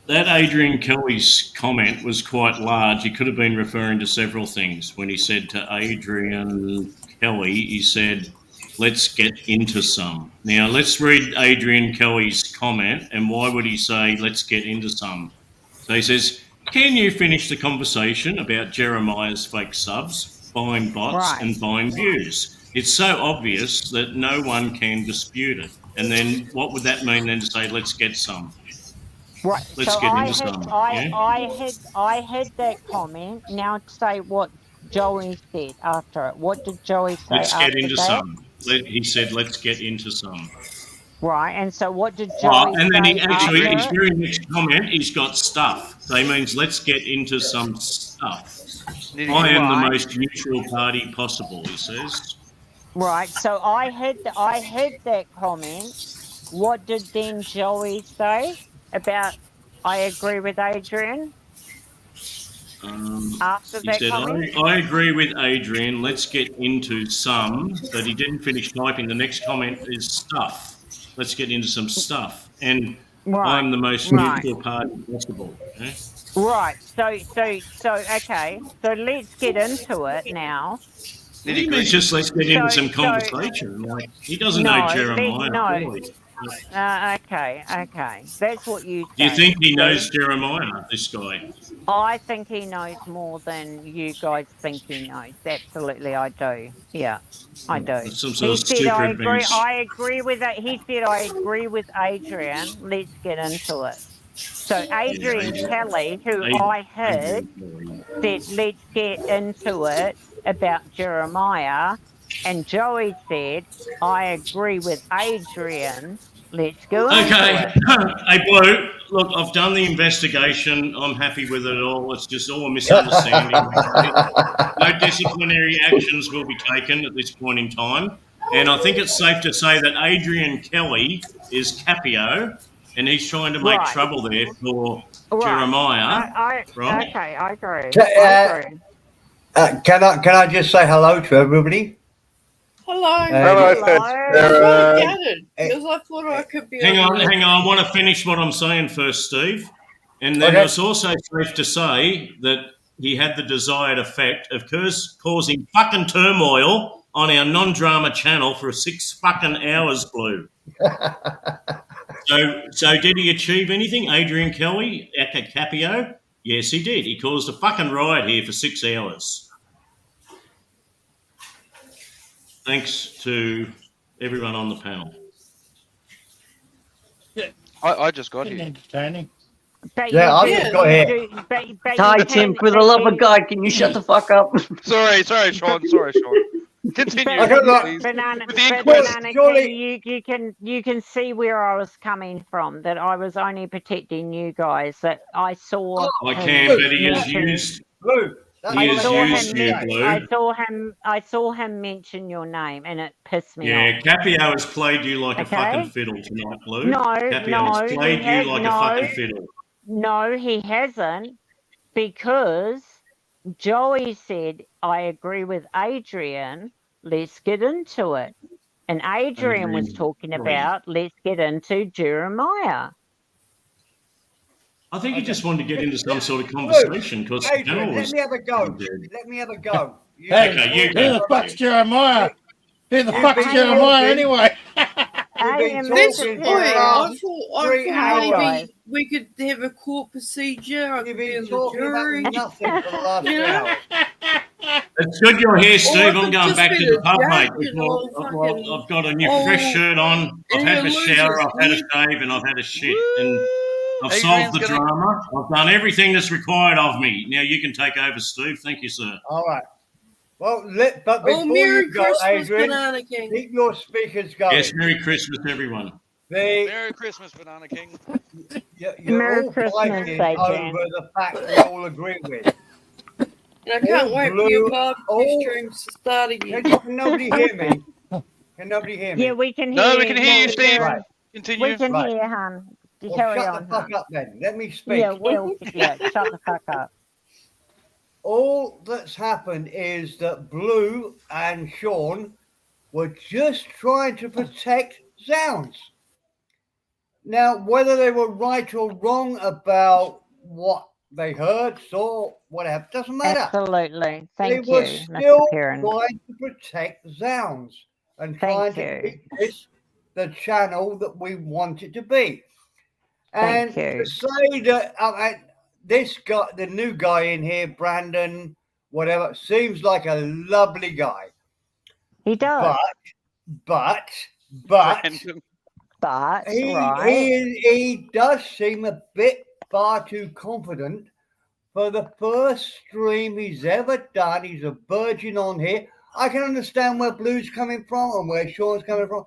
That Adrian Kelly's comment was quite large. He could have been referring to several things. When he said to Adrian Kelly, he said, let's get into some. Now, let's read Adrian Kelly's comment, and why would he say, let's get into some? So he says, can you finish the conversation about Jeremiah's fake subs, buying bots, Right. and buying views? It's so obvious that no one can dispute it. And then what would that mean then to say, let's get some? Right. Let's so get I into had, some. I, yeah? I had that comment. Now say what Joey said after it. What did Joey say Let's after get into that? some. He said, let's get into some. Right. And so what did Joey Right, and then say he actually, his after it? very next comment, he's got stuff. So he means, let's get into some stuff. I am the Right. most neutral party possible, he says. Right. So I had that comment. What did then Joey say about? I agree with Adrian. After He that said, comment? I agree with Adrian, let's get into some, but he didn't finish typing. The next comment is stuff. Let's get into some stuff. And Right, I'm the most right. neutral party possible. Okay? Right. So okay. So let's get into it now. It's just let's get into So- some so- conversation. Like, he doesn't No, know they- Jeremiah. no. really. Okay. That's what you Do you say. think he knows Jeremiah, this guy? I think he knows more than you guys think he knows. Absolutely, I do. Yeah, I do. Some sort He of said, stupid "I agree. bench. I agree with that." He said, "I agree with Adrian. Let's get into it." So Adrian Kelly, who I heard, said, "Let's get into it about Jeremiah," and Joey said, "I agree with Adrian. Let's go into Okay. it." Hey, Blue, look, I've done the investigation. I'm happy with it all. It's just all a misunderstanding. No disciplinary actions will be taken at this point in time. And I think it's safe to say that Adrian Kelly is Capio, and he's trying to make Right. trouble there for Right. Jeremiah. right? Okay, I agree. Ca- I agree. Can I just say hello to everybody? Hello. Hello, I gathered because I thought I could be. Hang on. I want to finish what I'm saying first, Steve. And then Okay. it's also safe to say that he had the desired effect of causing fucking turmoil on our non-drama channel for 6 fucking hours, Blue. So did he achieve anything, Adrian Kelly, Aka Capio? Yes, he did. He caused a fucking riot here for 6 hours. Thanks to everyone on the panel. I just got Been here. entertaining. But Yeah, you I've do, just got you here. do, but Hi, you Tim. can, For the but love you, of God, can you shut the fuck up? Sorry, Sean. Sorry, Sean. Continue, I don't know. please. Banana, With the but inquest. Banana surely- King, you can see where I was coming from. That I was only protecting you guys. That I saw. I him can, but he has mention- used. Blue. That's He what has I wanted used to you, say. Blue. I saw him mention your name, and it pissed me Yeah, off. Capio has played you like a Okay. fucking fiddle tonight, Blue. No, Capio no, has he played you has like no, a fucking fiddle. no, he hasn't, because Joey said, "I agree with Adrian. Let's get into it." And Adrian was talking about, let's get into Jeremiah. I think he just wanted to get into some sort of Blue, conversation because Adrian, Janelle let was. me have a go. dead. Let me have a go. Hey, Okay, you who go. the fuck's Jeremiah? Who the You've fuck's been Jeremiah talking- anyway? You've been Mr. This talking point, for the Perrin. I last thought 3 hours. maybe we could have a court procedure. I You've could be been on the talking jury. about nothing for the last 3 Yeah. hours. It's good you're here, Steve. Or it I'm could going just back be to the the pub, mate. judge, you Before, know, well, fucking- I've got a new oh, fresh shirt on. I've and had he'll a lose shower. his I've had a head. shave, and I've had a shit. And I've Adrian's solved the gonna- drama. I've done everything that's required of me. Now you can take over, Steve. Thank you, sir. All right. Well, but Oh, before Merry you go, Christmas, Adrian, Banana King. keep your speakers going. Yes, Merry Christmas, everyone. Merry Christmas, Banana King. You're Merry all Christmas, fighting Adrian. over the fact we all agree with. And I can't All wait for blue- your barbecue all- streams to start again. Can nobody hear me? Can nobody hear me? Yeah, we can hear No, you. we can hear you, Steve. Right. Continue. We can Right. hear, hon. You Well, carry shut on, the fuck hon. up then. Let me speak. Yeah, shut the fuck up. All that's happened is that Blue and Sean were just trying to protect Zounds. Now, whether they were right or wrong about what they heard, saw, whatever, doesn't matter. Absolutely. They Thank were you, Mr. still Perrin. trying to protect Zounds and Thank trying you. to keep this the channel that we want it to be. And Thank you. to say that this guy, the new guy in here, Brandon, whatever, seems like a lovely guy. He does. But Brandon. But, he, right. he does seem a bit far too confident for the first stream he's ever done. He's a virgin on here. I can understand where Blue's coming from and where Sean's coming from.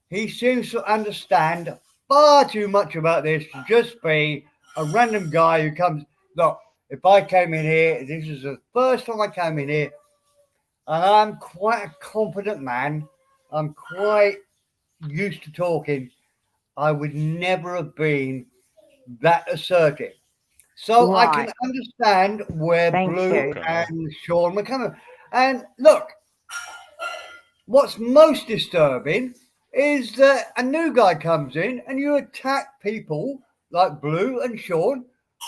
He seems to understand far too much about this to just be a random guy who comes. Look, if I came in here, this is the first time I came in here, and I'm quite a confident man. I'm quite used to talking. I would never have been that assertive. So I can Right. understand where Thank Blue you. and Sean were coming. And look, what's most disturbing is that a new guy comes in and you attack people like Blue and Sean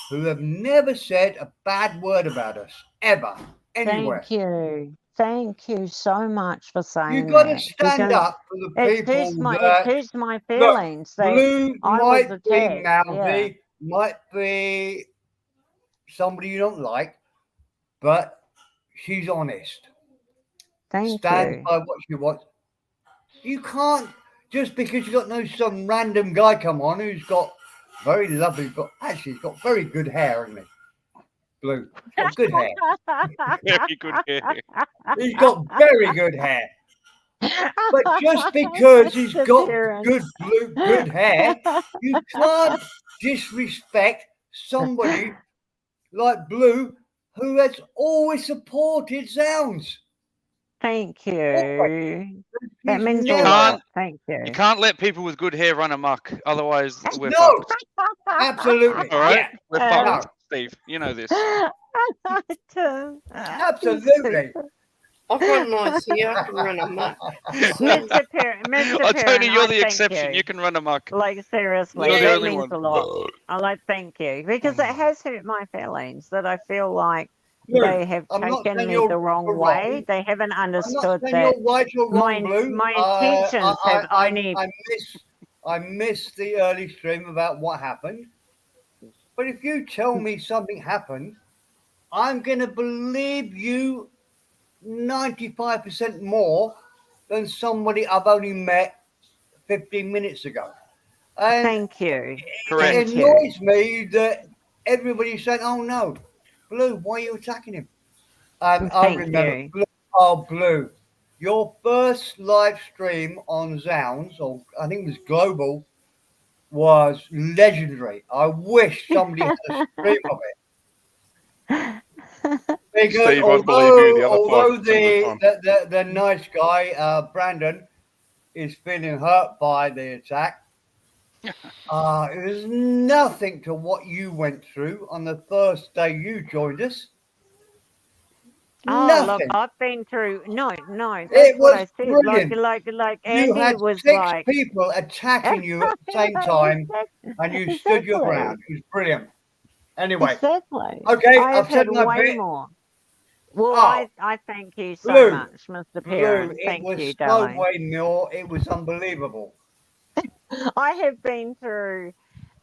who have never said a bad word about us, ever, anywhere. Thank you. Thank you so much for saying You've got to that, stand because up for the it people hurts my, that it hurts my look, feelings that Blue I was might be attacked. mouthy, might be somebody you don't like, but she's honest. Thank Stand you. by what she wants. You can't just because you got no some random guy come on who's got very lovely, but actually he's got very good hair, hasn't he? Blue, he's got good hair. Very good hair. He's got very good hair. But just because he's got good hair, you can't disrespect somebody like Blue who has always supported Zounds. Thank you. That He's means a never- lot. Thank you. You can't let people with good hair run amok, otherwise we're No, fucked. absolutely. All right, Yeah. we're fucked, Steve. You know this. Absolutely. I've got nice hair. I can run a muck. Mr. Perrin, Mr. Oh, Perrin, Tony, you're I the thank exception. You can run amok. Like, seriously, You're the that only means one. a lot. I like thank you, because it has hurt my feelings that I feel like Look, they have I'm not taken saying me you're the wrong wrong. way. They haven't I'm not understood saying that you're right or my, wrong, Blue. my intentions have only... I missed the early stream about what happened. But if you tell me something happened, I'm going to believe you 95% more than somebody I've only met 15 minutes ago. And Thank you. Correct. it Thank you. annoys me that everybody said, "Oh no, Blue, why are you attacking him?" And I Thank remember, you. Blue, oh Blue, your first live stream on Zounds, or I think it was Global, was legendary. I wish somebody had a stream of it. Because Steve, I believe you the other although 5% of the time. the nice guy, Brandon, is feeling hurt by the attack, it was nothing to what you went through on the first day you joined us. Oh, Nothing. look, I've been through. No, that's It what I was said. brilliant. Like You Andy had was 6 like. people attacking you at the same time, and you stood your ground. It was brilliant. Anyway, Exactly. okay, I have I've said had my way bit. more. Well, Oh, I thank you so Blue, much, Mr. Blue, Perrin. it Thank was you, so darling. way more. It was unbelievable. I have been through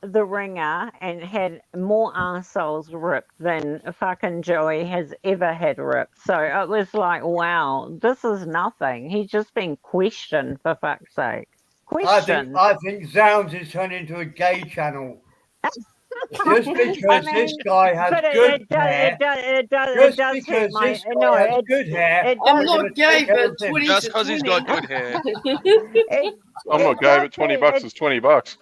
the ringer and had more arseholes ripped than fucking Joey has ever had ripped. So it was like, wow, this is nothing. He's just been questioned, for fuck's sake. Questioned. I think Zounds is turned into a gay channel. Just because this guy has but good it hair. does Just hurt because my this no. guy has It, good hair. it I'm does. not gay, but 20 Just to because he's 20. got good hair. I'm not gay, but $20 is $20.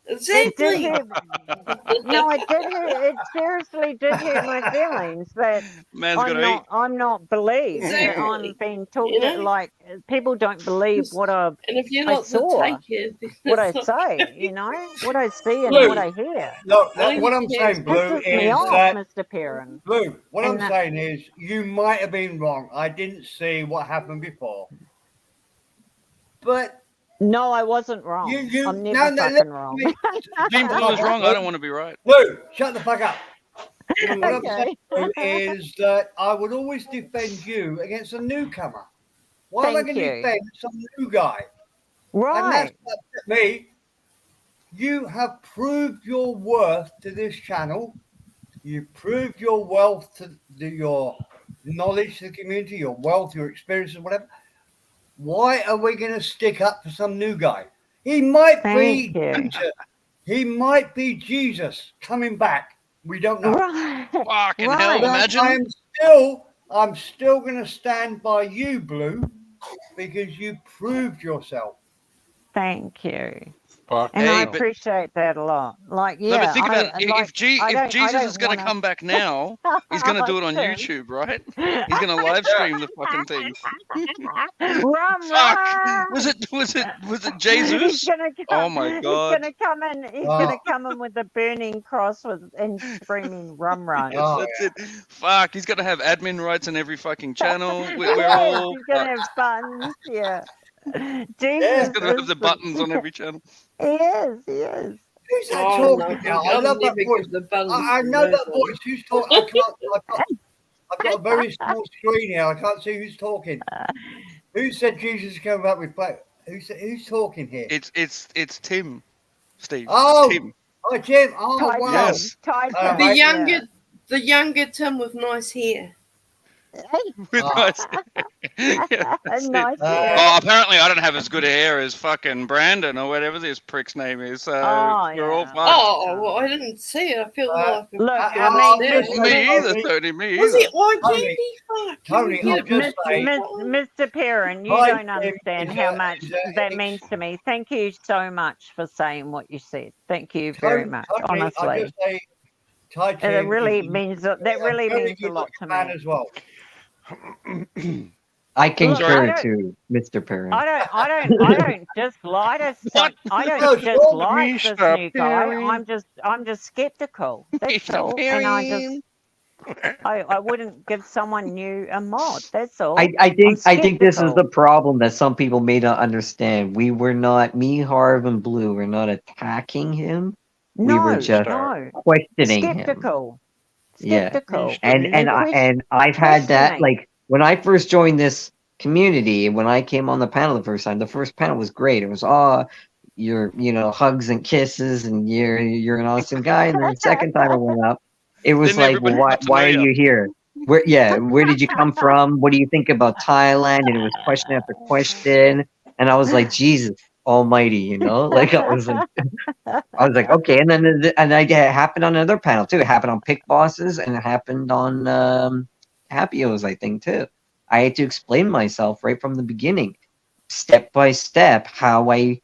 It did Exactly. hurt. No, it did hurt. It seriously did hurt my feelings that Man's got to eat. I'm not believed. That Exactly. I'm being talked You to, know? like people don't believe what And if you're I not saw, to take it, what I it's not say, okay. you know, what I see and Blue, what I hear. look, I what I'm can't saying, Blue, Pisses me is off, that Mr. Perrin. Blue, what And I'm that- saying is you might have been wrong. I didn't see what happened before. But No, I wasn't wrong. you I'm never fucking wrong. Team Blue is wrong. I don't want to be right. Blue, shut the fuck up. What I'm Okay. saying is that I would always defend you against a newcomer. Why am I Thank going to you. defend some new guy? And Right. that's what upset me. You have proved your worth to this channel. You proved your wealth to your knowledge to the community, your wealth, your experiences, whatever. Why are we going to stick up for some new guy? He might Thank be you. Jesus. He might be Jesus coming back. We don't know. Right. Fucking Right. hell, But imagine. I'm still going to stand by you, Blue, because you proved yourself. Thank you. Fuck. And Hey, I but- appreciate that a lot. Like, yeah. No, but think about it. like, If Jesus is going to come back now, he's going to do it on YouTube, right? He's going to live stream the fucking thing. Rum, Fuck. rum. Was it He's Jesus? gonna come, Oh my God. He's gonna come in. He's Oh. gonna come in with a burning cross and screaming rum run. Yes, Oh, that's it. Fuck, he's going to have admin rights on every fucking channel. We're Yes, all. he's gonna have buttons. Yeah. He's Jesus going to have is the buttons on every channel. He is. He is. Who's that Oh, talking no, now? I I'm love that living voice. with the balance I know that of voice. Who's talking? I've got a very small screen here. I can't see who's talking. Who said Jesus is coming back with flag? Who's talking here? It's Tim, Steve. Oh, It's Tim. oh, Jim. Oh, Ty wow. Yes. Ty Uh, The Right. younger Tim with nice hair. With Ah. nice. Yeah, that's it. Nice. Oh, apparently I don't have as good hair as fucking Brandon or whatever this prick's name is. So Oh, we're all yeah. fucked. Oh, well, I didn't see it. I feel like Look, I mean, Tony, Me either, Tony. Me was either. it like Tony, Fuck. Tony, you I'll just say- Mr. Perrin, you Hi, don't Tim. understand Is how that- much is that that ex- means to me. Thank you so much for saying what you said. Thank you very much. Tony, I'll Honestly, just say, Tai it Tim really is means that really very means a good lot to man me. as well. I Look, concur I to Mr. Perrin. I don't dislike us. I No, don't sure, dislike this Mr. new guy. Perrin. I'm just skeptical. That's Mr. all. And I Perrin. I wouldn't give someone new a mod. That's all. I think this is skeptical. the problem that some people may not understand. We were not, me, Harv, and Blue were not attacking him. We were just questioning him. Skeptical. Yeah. Skeptical. And I've had that, questioning. like, when I first joined this community, when I came on the panel the first time, the first panel was great. It was you're hugs and kisses and you're an awesome guy. And then the second time I went up, it was Didn't like, everybody well, want to why know are you? you here? Where did you come from? What do you think about Thailand? And it was question after question. And I was like, Jesus Almighty, like I was like, I was like, okay, and then it happened on another panel too. It happened on Pick Bosses, and it happened on Happy O's, I think too. I had to explain myself right from the beginning, step by step, how I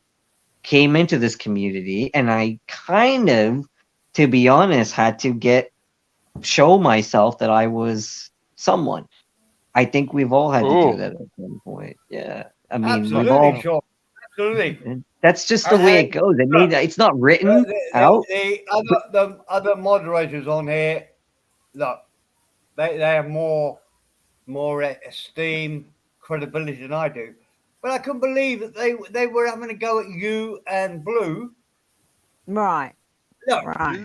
came into this community, and I kind of, to be honest, had to show myself that I was someone. I think we've all had to Ooh. do that at some point. Yeah, I mean, Absolutely, Sean. Absolutely. that's just the way it goes. It's not written out. The other moderators on here, look, they have more esteem, credibility than I do. But I couldn't believe that they were having a go at you and Blue. Right. Look, Right.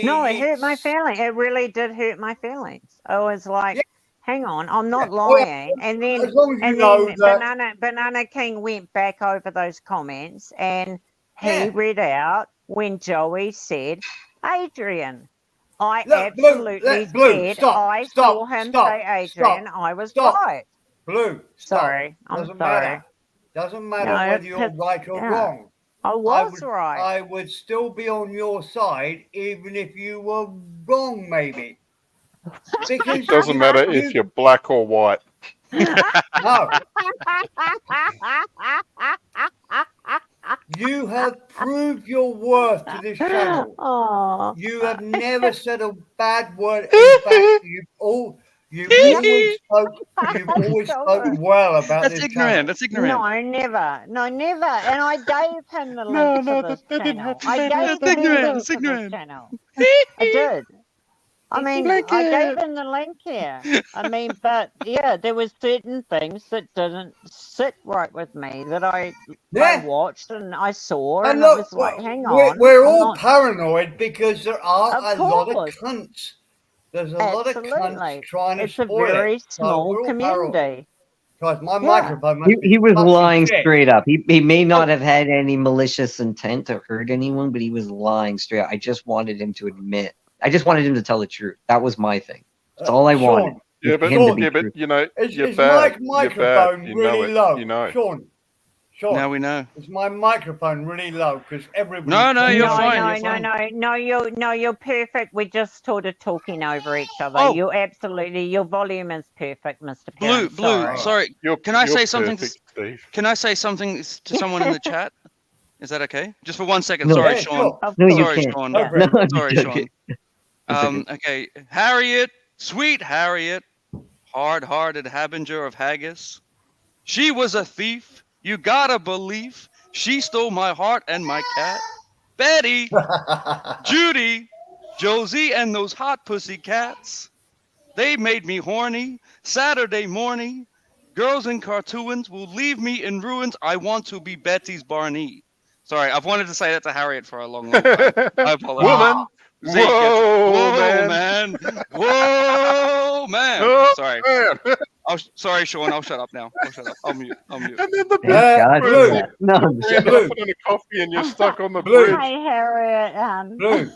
No, it hurt my feelings. It really did hurt my feelings. I was like, hang on, I'm not lying. And then, as long as you know that- Banana King went back over those comments and he read out when Joey said, Adrian. I absolutely Blue, said I saw him say Adrian. I was right. Blue, Sorry. I'm Doesn't sorry. matter. Doesn't matter No, whether you're it's- right or yeah. wrong. I was would, right. I would still be on your side, even if you were wrong, maybe. Because It doesn't matter if you're black or white. No. You have proved your worth to this channel. Oh. You have never said a bad word. In fact, you've always spoken well about That's this ignorant. channel. That's ignorant. No, never. No, never. And I gave him the link No, to no, this that didn't channel. happen. I gave That's him the ignorant. link That's to this ignorant. channel. I did. I mean, I gave him the link here. I mean, but yeah, there was certain things that didn't sit right with me that I watched and I saw, and look, it was like, hang we're, on. we're I'm all not- paranoid because there are Of a lot of course. cunts. There's a lot of Absolutely. cunts trying to It's a spoil very it. So small we're all paranoid. community. Guys, my Yeah. microphone must He was fucking lying shit. straight up. He may not have had any malicious intent to hurt anyone, but he was lying straight up. I just wanted him to admit. I just wanted him to tell the truth. That was my thing. That's all I wanted. Sean, Yeah, was but, for him to be yeah, but truthful. you know, Is you're my bad. microphone You're bad. You know really it. low? You know. Sean, Now we know. is my microphone really low? Because everybody. No, you're No, fine. no, You're fine. no, you're perfect. We're just sort of talking over each other. Oh. You absolutely, your volume is perfect, Mr. Blue, Parent. sorry. You're, Can I you're say something? perfect, Steve. Can I say something to someone in the chat? Is that okay? Just for 1 second. No. Sorry, Yeah, Sean. sure. No, you Sorry, can't. Sean. Go for it. No, I'm Sorry, joking. Sean. Okay, Harriet, sweet Harriet, hard-hearted Habinger of Haggis. She was a thief. You gotta believe. She stole my heart and my cat. Betty, Judy, Josie, and those hot pussy cats. They made me horny. Saturday morning. Girls in cartoons will leave me in ruins. I want to be Betty's Barney. Sorry, I've wanted to say that to Harriet for a long time. I apologize. Woman. Zeke gets it. Whoa, man. Whoa, man. Oh, Sorry. man. Sorry, Sean. I'll shut up now. I'll shut up. I'll mute. And then the Thank God for Blue. that. No, I'm you're joking. nothing in a coffee and you're stuck on the Blue. bridge. Hi, Harriet. Blue.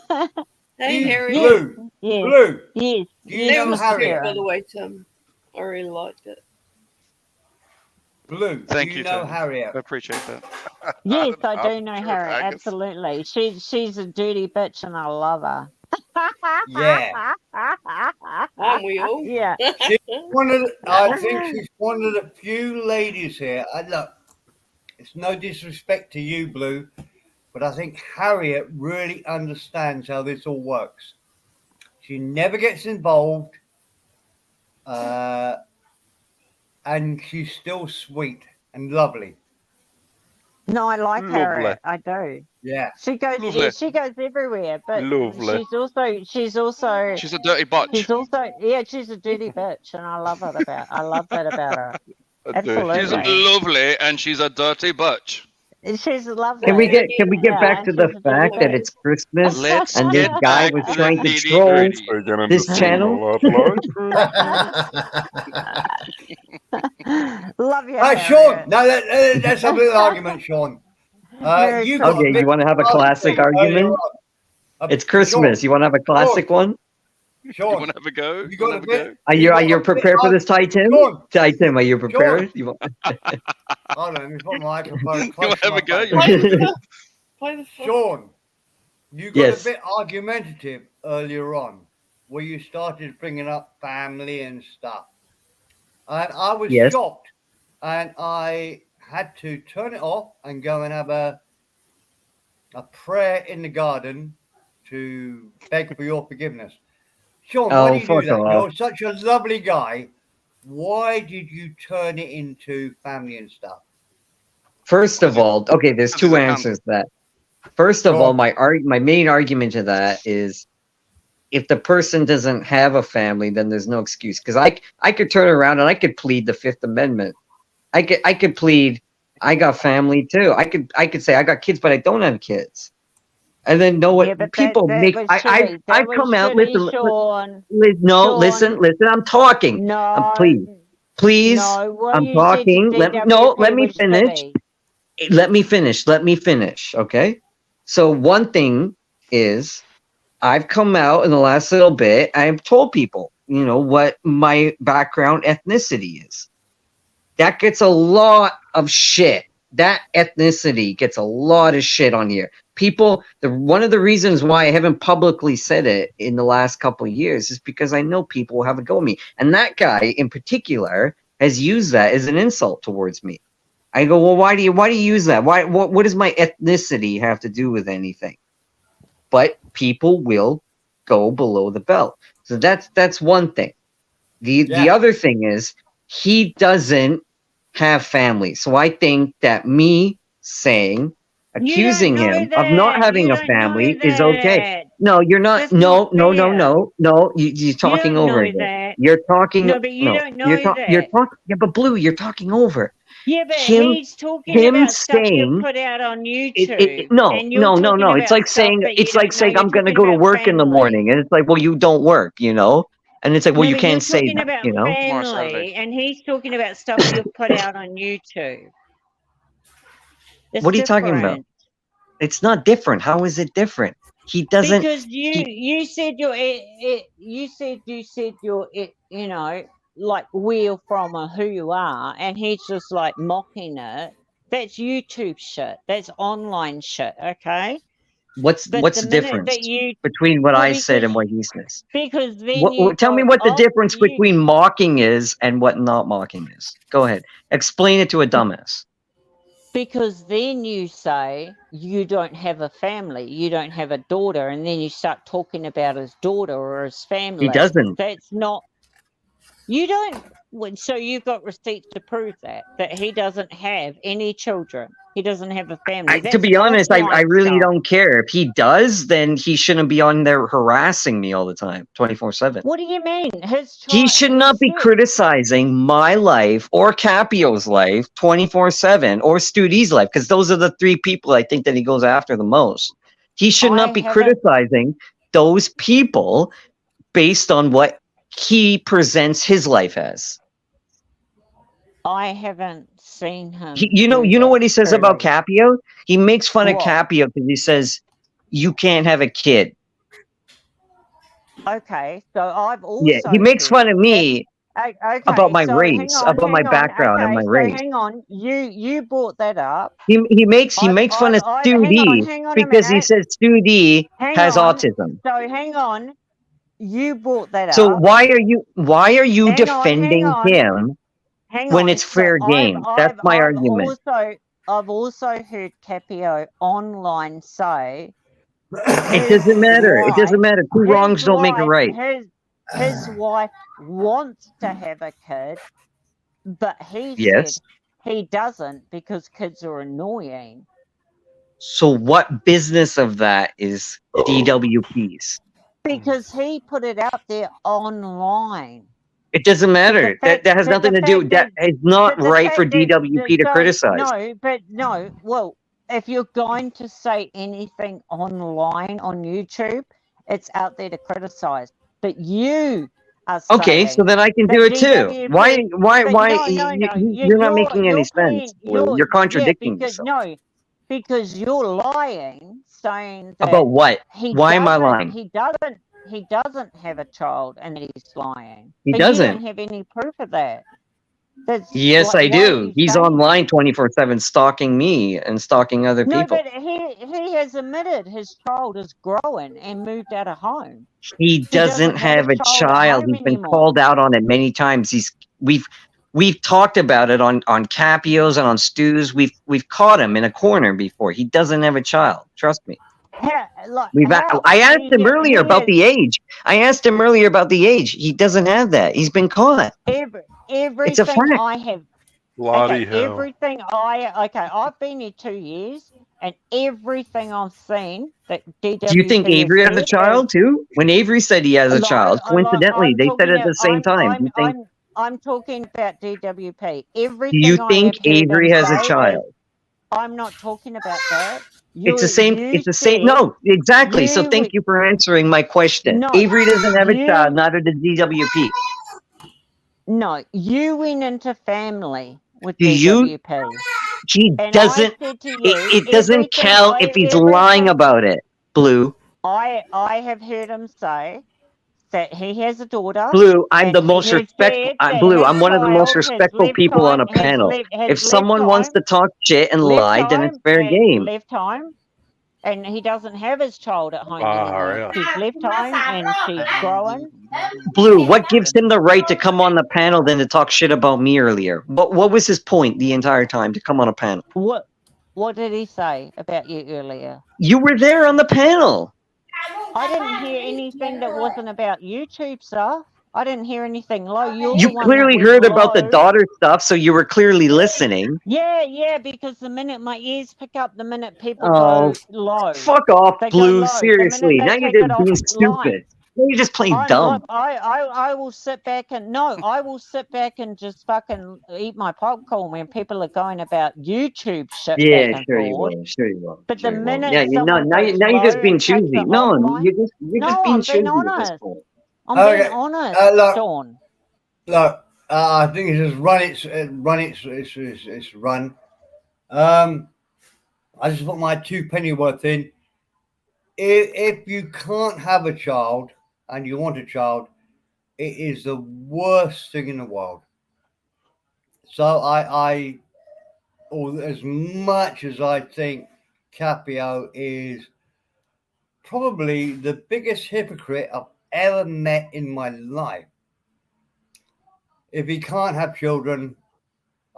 Hey, Harry. Blue. Yes, Blue. yes, You yes, That know was Mr. cute, Harriet. by Parent. the way, Tim. I really liked it. Blue. Thank do you, know Tim. Harriet? I appreciate that. Yes, I do I'm know sure Harriet. Haggis. Absolutely. She's a dirty bitch, and I love her. Yeah. Aren't we all? Yeah. I think she's one of the few ladies here. Look, it's no disrespect to you, Blue, but I think Harriet really understands how this all works. She never gets involved, and she's still sweet and lovely. No, I like Lovely. Harriet. I do. Yeah. She goes. Lovely. Yeah, she goes everywhere. But Lovely. she's also. She's a dirty botch. She's also. Yeah, she's a dirty bitch, and I love it about. I love that about her. A dirty She's Absolutely. lovely and she's a dirty butch. She's lovely. Can we get Yeah, back to and the she's a fact dirty that bitch. it's Christmas Let's and this get guy back was to the trying to nitty troll gritty. We're getting this to sing channel? the love Love you, Hey, Harriet. Sean. No, that's a little argument, Sean. Very You true. got a Okay, big you want to have a classic argument? It's Christmas. You want to have a classic one? You Sean, want to have a go? you You got want a to have a go? bit. Are you prepared for this, Ty Tim? Sean. Ty Tim, are you prepared? You want... Hold on, let me put my microphone You close want to to have my a go? face. You want to have a go? Play the fuck. Sean, you got Yes. a bit argumentative earlier on, where you started bringing up family and stuff, and I was Yes. shocked, and I had to turn it off and go and have a prayer in the garden to beg for your forgiveness. Sean, Oh, why do you do fuck that? off. You're such a lovely guy. Why did you turn it into family and stuff? First of all, okay, there's two answers to that. First of all, my main argument to that is if the person doesn't have a family, then there's no excuse. Because I could turn around and I could plead the Fifth Amendment. I could plead I got family too. I could say I got kids, but I don't have kids. And then know what Yeah, but people that make. was I shitty. come out. Shitty, Listen, Sean. no, Sean. listen. I'm talking. No. Please. No, what I'm you talking. did to Let me was finish. shitty. Let me finish. Okay. So one thing is, I've come out in the last little bit. I've told people, what my background ethnicity is. That gets a lot of shit. That ethnicity gets a lot of shit on here. People, one of the reasons why I haven't publicly said it in the last couple of years is because I know people will have a go at me. And that guy in particular has used that as an insult towards me. I go, well, why do you use that? What does my ethnicity have to do with anything? But people will go below the belt. So that's one thing. The other thing is he doesn't have family. So I think that me accusing him of not having a family is okay. No, you're not. No. You're talking over it. You're talking. No, but you don't know You're talking. Yeah, but Blue, you're talking over. Yeah, but Him- he's talking him about stuff saying- you put out on YouTube. No. and you're talking It's about like stuff saying that you don't know. I'm You're going to talking go to about work in the family. morning, and it's like, well, you don't work, and it's like, well, No, you but can't say you're talking that, about Tomorrow, family, Saturday. and he's talking about stuff you've put out on YouTube. It's What are you talking about? different. It's not different. How is it different? He doesn't. Because you said you said you're like we're from or who you are, and he's just like mocking it. That's YouTube shit. That's online shit. Okay. What's But the the minute difference that you between what well, I said because- and what he says? because then Tell me what the difference between mocking is and what not mocking is. Go ahead. Explain it to a dumbass. Because then you say you don't have a family, you don't have a daughter, and then you start talking about his daughter or his family. He doesn't. That's not. You don't. So you've got receipts to prove that he doesn't have any children. He doesn't have a family. To be honest, I offline really stuff. don't care. If he does, then he shouldn't be on there harassing me all the time, 24/7. What do you mean? He should not be criticizing my life or Capio's life 24/7 or Stu D's life, because those are the three people I think that he goes after the most. He should not be criticizing those people based on what he presents his life as. I haven't seen him. You know what he says about Capio? He makes fun of What? Capio because he says you can't have a kid. Okay, so I've also Yeah, he makes fun of me Okay, about my so race, hang on, about my hang on. background and Okay, my so race. hang on, you brought that up. He makes fun of Stu D hang on a because he minute. says Stu D Hang has on. autism. So hang on, you brought that So up. why are you Hang on, defending hang on. him Hang when on. it's fair game? That's my argument. I've also heard Capio online say It doesn't matter. It doesn't matter. Two wrongs don't make a right. His wife wants to have a kid, but he Yes. said he doesn't because kids are annoying. So what business of that is DWP's? Because he put it out there online. It doesn't matter. fact- That has but nothing the to do. fact That that- is not but the right for fact that- DWP to so- criticize. No. Well, if you're going to say anything online on YouTube, it's out there to criticize. But you are Okay, saying so then I can that do it too. DWP Why? but no, You're not making any sense. You're contradicting because, yourself. No, because you're lying, saying that About what? he Why am I doesn't- lying? He doesn't have a child, and that he's lying. He But doesn't. You don't have any proof of that. That's Yes, like, I why are do. you He's saying online 24/7 stalking me and stalking other no? people. But he has admitted his child is growing and moved out of home. He doesn't have a child at child. home He's been anymore. called out on it many times. We've talked about it on Capios and on Stews. We've caught him in a corner before. He doesn't have a child. Trust me. I asked him earlier about the age. I asked him earlier about the age. He doesn't have that. He's been caught. Everything It's a fact. I have. Bloody Okay, hell. everything I've been here 2 years, and everything I've seen that DWP Do you think Avery has a child too? When Avery said he has a child, coincidentally, they said it at the same time. Do you think? I'm talking about DWP. Do Everything you I think have heard him Avery has a say child? I'm not talking about that. It's the same. It's the same. No, exactly. So thank you for answering my question. No, Avery doesn't have a you- child, neither does DWP. No, you went into family with Do you- DWP. He And I doesn't. said to you, It doesn't everything count if he's lying about it. Blue. I have heard him say that he has a daughter. Blue, I'm and the most he has respectful. said that Blue, his I'm one of the most child has respectful left people on a home- has panel. left- has If left someone wants home- to talk shit and left lie, then it's home fair and game. Left home, and he doesn't have his child at home Far anymore. out. She's left home and she's growing. Blue, what gives him the right to come on the panel then to talk shit about me earlier? What was his point the entire time to come on a panel? What did he say about you earlier? You were there on the panel. I didn't hear anything that wasn't about YouTube stuff. I didn't hear anything low. You're You the one clearly that went heard about the low. daughter stuff, so you were clearly listening. Yeah, because the minute my ears pick up, the minute people Oh, go low. fuck off, They go Blue. low. Seriously. The Now minute you're they just take it being offline. stupid. Now you're just playing I'm dumb. not- I will sit back and I will sit back and just fucking eat my popcorn when people are going about YouTube shit. Yeah, back and sure you forward. will. Sure you will. But sure the you will. minute Yeah, you know, someone now, goes now you're just low being and takes choosy. it No, offline- you're just being I'm choosy being at this honest. point. I'm Okay, being honest, look. Sean. Look, I think it's just run its run. I just put my 2 penny worth in. If you can't have a child and you want a child, it is the worst thing in the world. So as much as I think Capio is probably the biggest hypocrite I've ever met in my life. If he can't have children,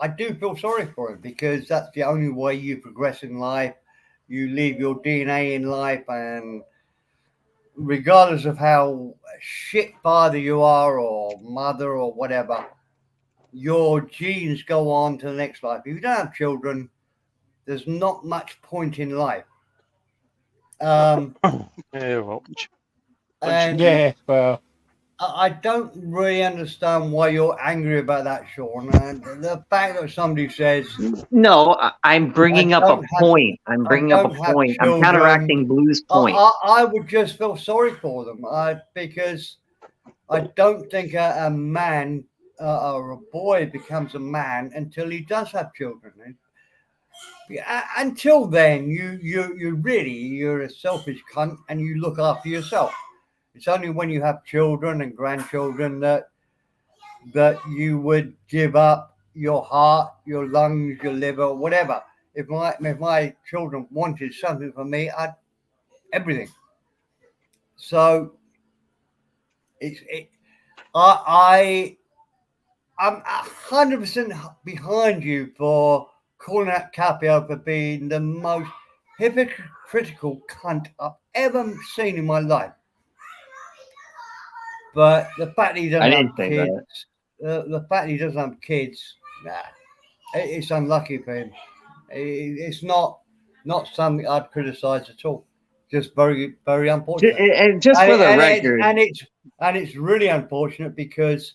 I do feel sorry for him because that's the only way you progress in life. You leave your DNA in life, and regardless of how shit father you are or mother or whatever, your genes go on to the next life. If you don't have children, there's not much point in life. Yeah, well. And Yeah, well, I don't really understand why you're angry about that, Sean. And the fact that somebody says, No, I'm bringing I up a don't have- point. I'm I bringing up don't a have point. I'm children. counteracting Blue's point. I would just feel sorry for them because I don't think a man or a boy becomes a man until he does have children. Until then, you're a selfish cunt and you look after yourself. It's only when you have children and grandchildren that you would give up your heart, your lungs, your liver, whatever. If my children wanted something from me, I'd everything. So I'm 100% behind you for calling out Capio for being the most hypocritical cunt I've ever seen in my life. But the fact he doesn't have kids, the fact he doesn't have kids, it's unlucky for him. It's not something I'd criticise at all. Just very, very unfortunate. And just for the record, it's really unfortunate because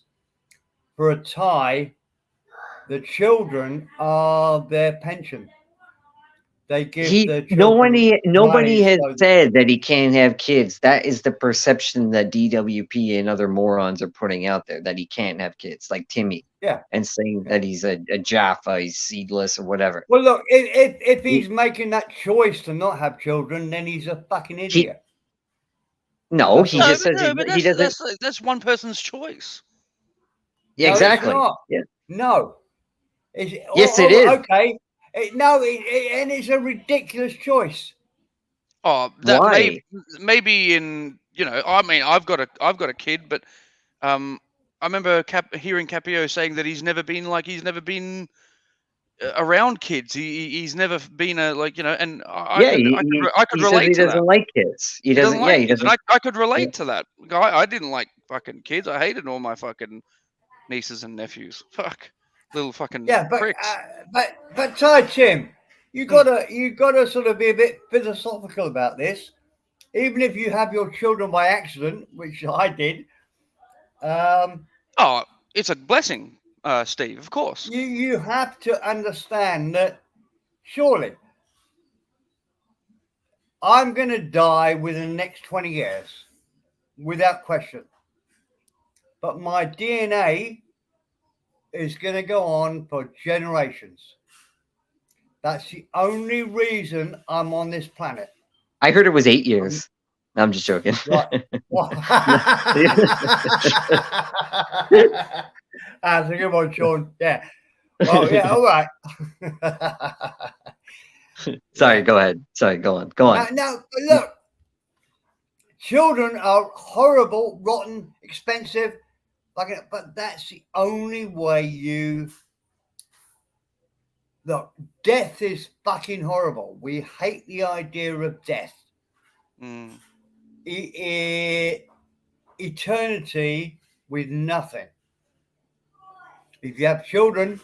for a Thai, the children are their pension. They give the children nobody money has so- said that he can't have kids. That is the perception that DWP and other morons are putting out there, that he can't have kids, like Timmy. Yeah. And saying that he's a Jaffa, he's seedless or whatever. Well, look, if he's making that choice to not have children, then he's a fucking idiot. No, he No, just but says no, but he doesn't. that's one person's choice. Yeah, No, it's exactly. not. Yeah. No. Yes, it is. Okay. And it's a ridiculous choice. Oh, that Why? maybe in, you know, I mean, I've got a kid, but I remember hearing Capio saying that he's never been around kids. He's never been a, like, you know, and Yeah, I could he says he relate to that. doesn't like kids. He He doesn't doesn't. Yeah, like he kids, and doesn't. I could relate to that. I didn't like fucking kids. I hated all my fucking nieces and nephews. Fuck, little fucking Yeah, pricks. but Ty Tim, you gotta sort of be a bit philosophical about this. Even if you have your children by accident, which I did, Oh, it's a blessing, Steve. Of course. you have to understand that surely I'm going to die within the next 20 years, without question. But my DNA is going to go on for generations. That's the only reason I'm on this planet. I heard it was 8 years. No, I'm just joking. Right. That's a good one, Sean. Yeah. Well, yeah, all right. Sorry, go ahead. Sorry, go on. Go on. Now, look, children are horrible, rotten, expensive, but that's the only way you. Look, death is fucking horrible. We hate the idea of death. Eternity with nothing. If you have children,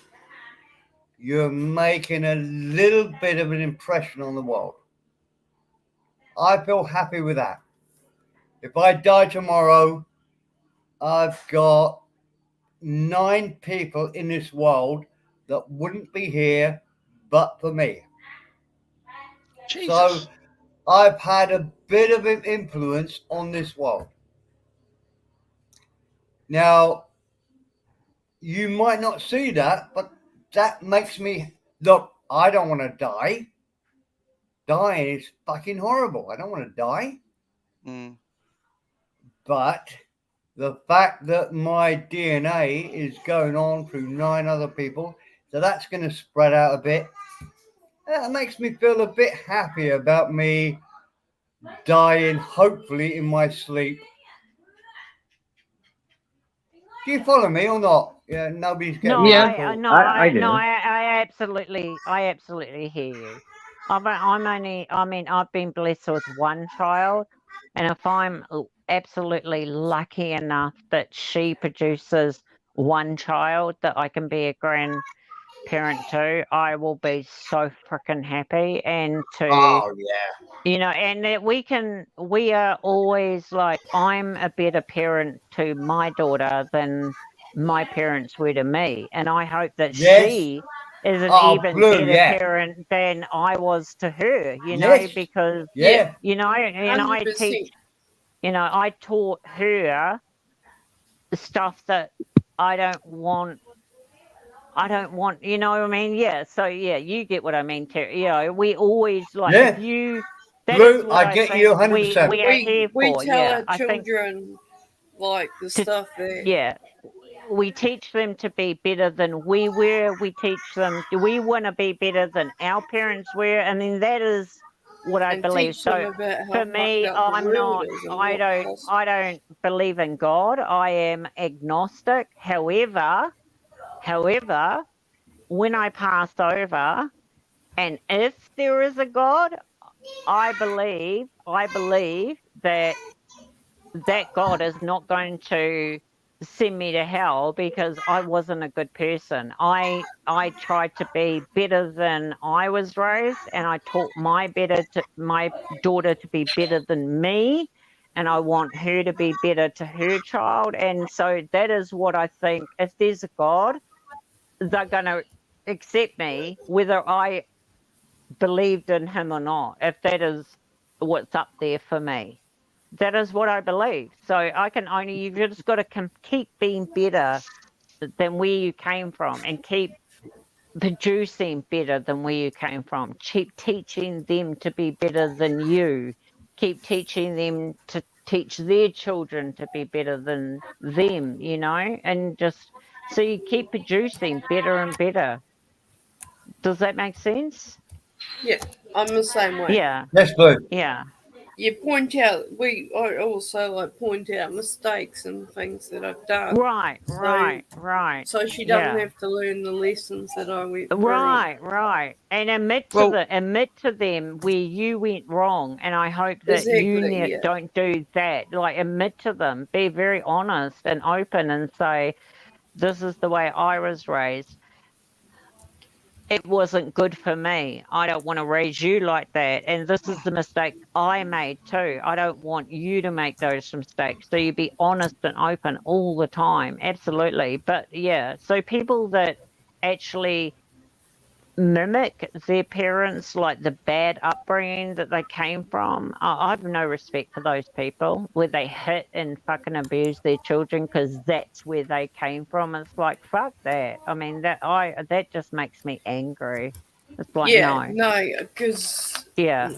you're making a little bit of an impression on the world. I feel happy with that. If I die tomorrow, I've got 9 people in this world that wouldn't be here but for me. Jesus. So I've had a bit of an influence on this world. Now, you might not see that, but that makes me look. I don't want to die. Dying is fucking horrible. I don't want to die. But the fact that my DNA is going on through 9 other people, so that's going to spread out a bit. That makes me feel a bit happy about me dying, hopefully in my sleep. Do you follow me or not? Yeah, nobody's getting No, me. I do. I absolutely hear you. I've been blessed with one child, and if I'm absolutely lucky enough that she produces one child that I can be a grandparent to, I will be so freaking happy. And Oh yeah. you know, and that we are always like, I'm a better parent to my daughter than my parents were to me. And I hope that Yes. she is an Oh, even Blue, better yeah. parent than I was to her, you know, Yes. because, Yeah. you know, and I 100%. teach, you know, I taught her the stuff that I don't want, you know what I mean? Yeah. So, yeah, you get what I mean, Terry. You know, we always like, Yeah. if you, that Blue, is what I get you think 100%. we are here We for. tell Yeah. our I think, children like the stuff that yeah, we teach them to be better than we were. We teach them, we want to be better than our parents were. And then that is what I and believe. teach them So about how for fucked me, up the I'm world not, is and I what don't, costs. I don't believe in God. I am agnostic. However, when I pass over, and if there is a God, I believe that God is not going to send me to hell because I wasn't a good person. I tried to be better than I was raised, and I taught my daughter to be better than me, and I want her to be better to her child. And so that is what I think. If there's a God, they're going to accept me whether I believed in him or not, if that is what's up there for me. That is what I believe. So I can only, you've just got to keep being better than where you came from, and keep producing better than where you came from. Keep teaching them to be better than you. Keep teaching them to teach their children to be better than them, you know, and just So you keep producing better and better. Does that make sense? Yeah, I'm the same way. Yeah. That's good. Yeah. You point out. I also like point out mistakes and things that I've done. Right. So she doesn't Yeah. have to learn the lessons that I went through. Right. And admit to them where you went wrong. And I hope that you Exactly, yeah. don't do that. Like, admit to them. Be very honest and open and say, this is the way I was raised. It wasn't good for me. I don't want to raise you like that. And this is the mistake I made too. I don't want you to make those mistakes. So you be honest and open all the time. Absolutely. But yeah, so people that actually mimic their parents, like the bad upbringing that they came from, I have no respect for those people where they hit and fucking abuse their children because that's where they came from. It's like, fuck that. I mean, that just makes me angry. It's like, no, because yeah,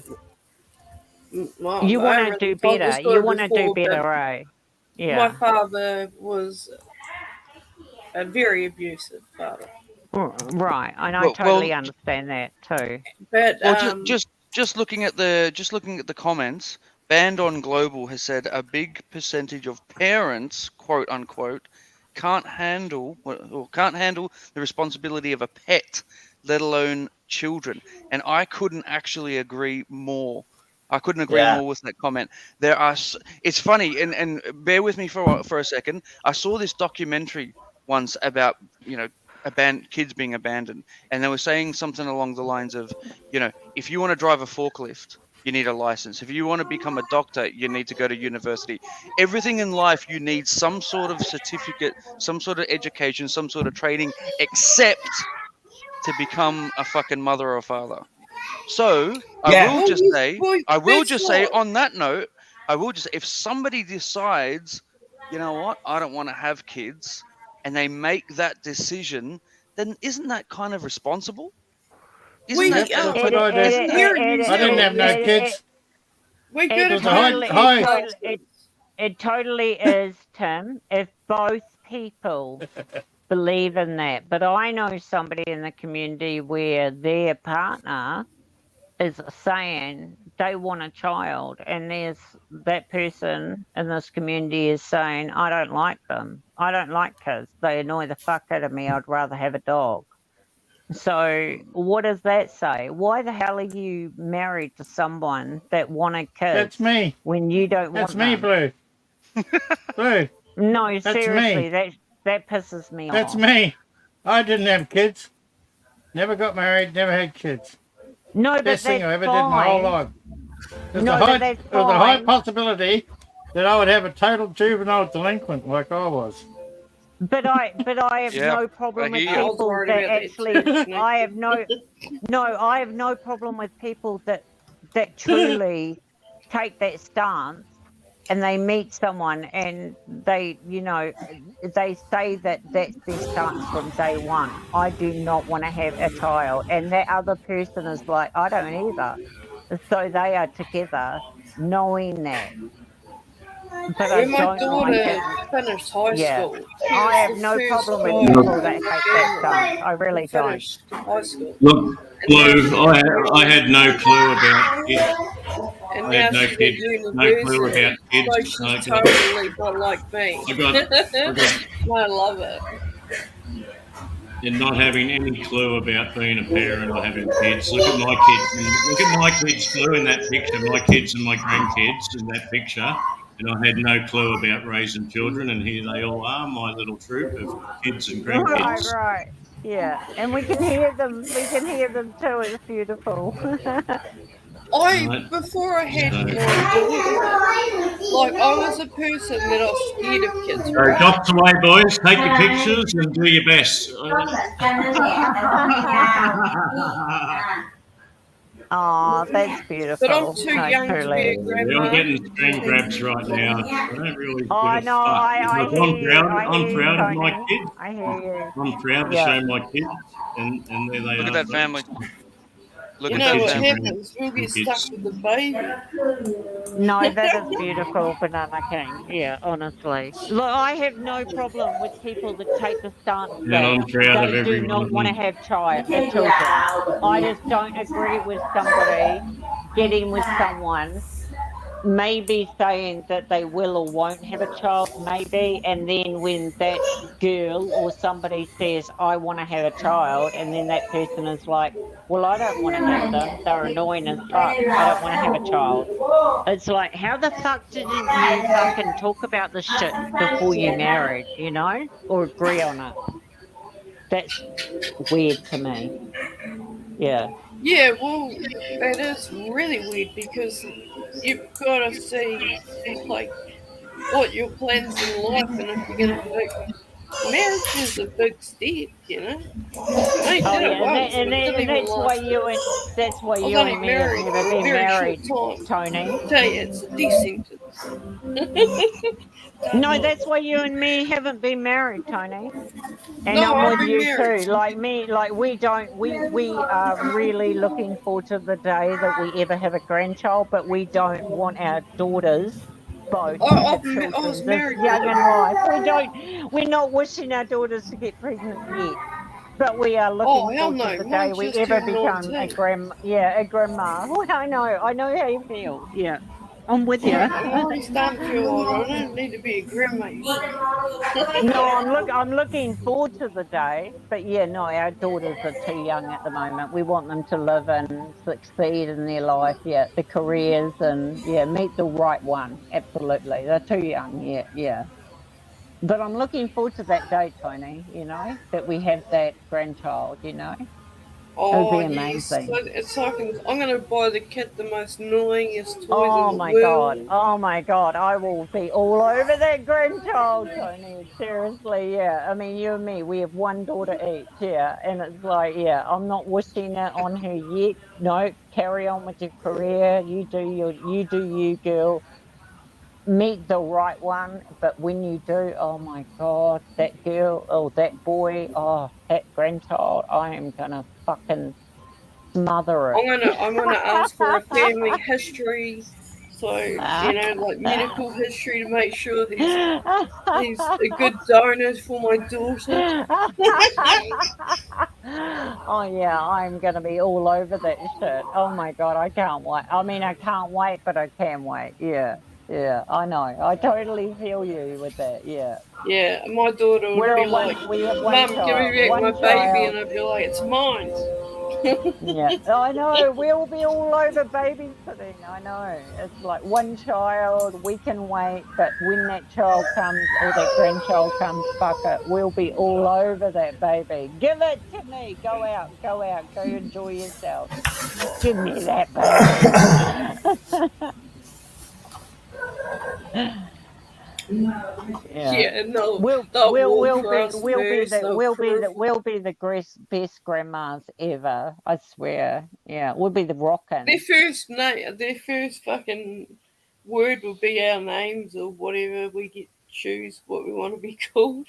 well, you I want to already do told this better. You story want to do before, better, but right? My Yeah. father was a very abusive father. Right, and I Well, totally understand that too. But Well, just looking at the comments, Band on Global has said a big percentage of parents, quote unquote, can't handle the responsibility of a pet, let alone children. And I couldn't actually agree more. I couldn't agree more with that comment. It's funny, and bear with me for a second. I saw this documentary once about kids being abandoned, and they were saying something along the lines of, if you want to drive a forklift, you need a license. If you want to become a doctor, you need to go to university. Everything in life, you need some sort of certificate, some sort of education, some sort of training, except to become a fucking mother or father. So I will just say on that note, if somebody decides, you know what, I don't want to have kids, and they make that decision, then isn't that kind of responsible? Isn't that That's what I did. I didn't have no kids. We It could totally is, Tim, if both people believe in that. But I know somebody in the community where their partner is saying they want a child, and there's that person in this community is saying, I don't like them. I don't like kids. They annoy the fuck out of me. I'd rather have a dog. So what does that say? Why the hell are you married to someone that wanted kids? That's me. When you don't That's want me, them? Blue. Blue. No, That's seriously, me. that pisses me off. That's me. I didn't have kids. Never got married. Never had kids. No, but Best thing that's I ever did in my whole fine. life. There's No, a but high, that's there was a high fine. possibility that I would have a total juvenile delinquent like I was. But I have Yeah, no problem I with hear you. people worried that about that actually. too. I have no problem with people that truly take that stance, and they meet someone and they say that that's their stance from day one. I do not want to have a child, and that other person is like, I don't either. So they are together, knowing that. But I When my don't like daughter it. finished high Yeah. school, I have no problem with people that take that stance. I really don't. finished high school. Look, Blue, I had no clue about kids. And I now had no she's kids, at no clue university, about kids. so she's I got- totally not like me. I got- I love it. and not having any clue about being a parent or having kids. Look at my kids. Look at my kids, Blue, in that picture. My kids and my grandkids in that picture. And I had no clue about raising children. And here they all are, my little troop of kids and grandkids. Right. Yeah. And we can hear them. We can hear them too. It's beautiful. Before I had my daughter, like I was a person that I was scared of kids. So dots away, boys. Take your pictures and do your best. Oh, that's beautiful. But I'm too young to be a grandma. We're all getting screen grabs right now. I don't really Oh, give a no, fuck. I Because hear you. I'm proud of my kids. I hear you. I'm proud to Yeah. show my kids. And there they are. Look at that family. Look You at know that what family. happens? We'll get stuck with the baby. No, that is beautiful, Banana King. Yeah, honestly. Look, I have no problem with people that take the stance And that I'm proud of they every do one not of want to them. have children. I just don't agree with somebody getting with someone maybe saying that they will or won't have a child, maybe, and then when that girl or somebody says, I want to have a child, and then that person is like, well, I don't want to have them. They're annoying as fuck. I don't want to have a child. It's like, how the fuck didn't you fucking talk about this shit before you married, you know, or agree on it? That's weird to me. Yeah. Yeah, well, that is really weird because you've got to see, like, what your plans in life and if you're going to pick. Marriage is a big step, you know. I Oh did it yeah, once, but it didn't and even last. that's why I was you only and me have married never for a been very short married, time. Tony. I tell you, it's a death sentence. No, that's why you and me haven't been married, Tony. And No, I'm I've with been you married. too. Like me, like we are really looking forward to the day that we ever have a grandchild, but we don't want our daughters both to have I was children this married with young in a. life. We're not wishing our daughters to get pregnant yet. But we are Oh, looking hell forward to no. the day Mine's we just ever turned become 19. a grandma. Well, I know how you feel. Yeah, I'm with you. Right, I'm already starting to feel old. I don't need to be a grandma yet. No, I'm looking forward to the day. But yeah, no, our daughters are too young at the moment. We want them to live and succeed in their life. Yeah, the careers and yeah, meet the right one. Absolutely, they're too young. Yeah, yeah. But I'm looking forward to that day, Tony. You know that we have that grandchild. You know, it would Oh, be yes. amazing. It's like I'm going to buy the kid the most annoyingest toys Oh in the my God. world. Oh my God. I will be all over that grandchild, Tony. Seriously, yeah. I mean, you and me, we have one daughter each, yeah. And it's like, yeah, I'm not wishing it on her yet. No, carry on with your career. You do you, girl. Meet the right one. But when you do, oh my God, that girl, oh, that boy, oh, that grandchild, I am gonna fucking smother it. I'm gonna ask for a family history, so like medical history to make sure he's a good donor for my daughter. Oh yeah, I'm gonna be all over that shit. Oh my God, I can't wait. I mean, I can't wait, but I can wait. Yeah, yeah, I know. I totally feel you with that. Yeah. Yeah, my daughter would be like, We have one "Mum, give child, me back my one baby," and child. I'd be like, "It's mine." Yeah, I know. We'll be all over babysitting. I know. It's like one child, we can wait, but when that child comes or that grandchild comes, fuck it. We'll be all over that baby. Give it to me. Go out, go enjoy yourself. Give me that baby. Yeah, no, We'll they'll we'll walk we'll for be us we'll be first. the They'll we'll be prove. the we'll be the best grandmas ever. I swear. Yeah, we'll be the rockin'. Their first fucking word will be our names or whatever. We get to choose what we want to be called.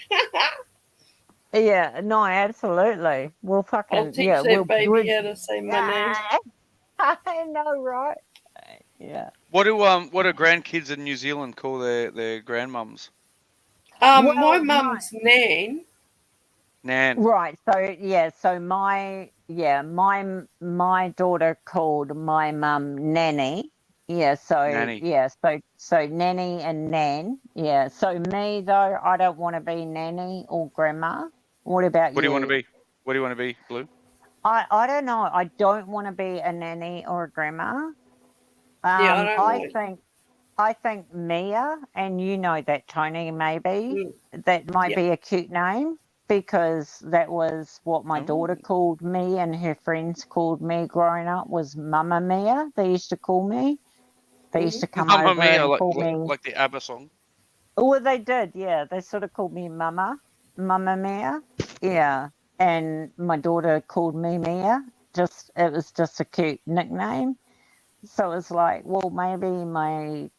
Yeah, no, absolutely. We'll I'll fucking teach yeah. that baby how to say my name. I know, right? Yeah. What do grandkids in New Zealand call their grandmums? My mum's Nan. Nan. Right. So yeah. So my daughter called my mum Nanny. Yeah. So Nanny. yeah. So Nanny and Nan. Yeah. So me though, I don't want to be Nanny or Grandma. What about you? What do you want to be? What do you want to be, Blue? I don't know. I don't want to be a nanny or a grandma. Yeah, I think Mia, and you know that, Tony, maybe that might be a cute name because that was what my daughter called me and her friends called me growing up was Mama Mia. They used to call me. They used to come Mamma over Mia, and call me. like the ABBA song. Well, they did, yeah. They sort of called me Mama Mia, yeah. And my daughter called me Mia. It was just a cute nickname. So it's like, well, maybe my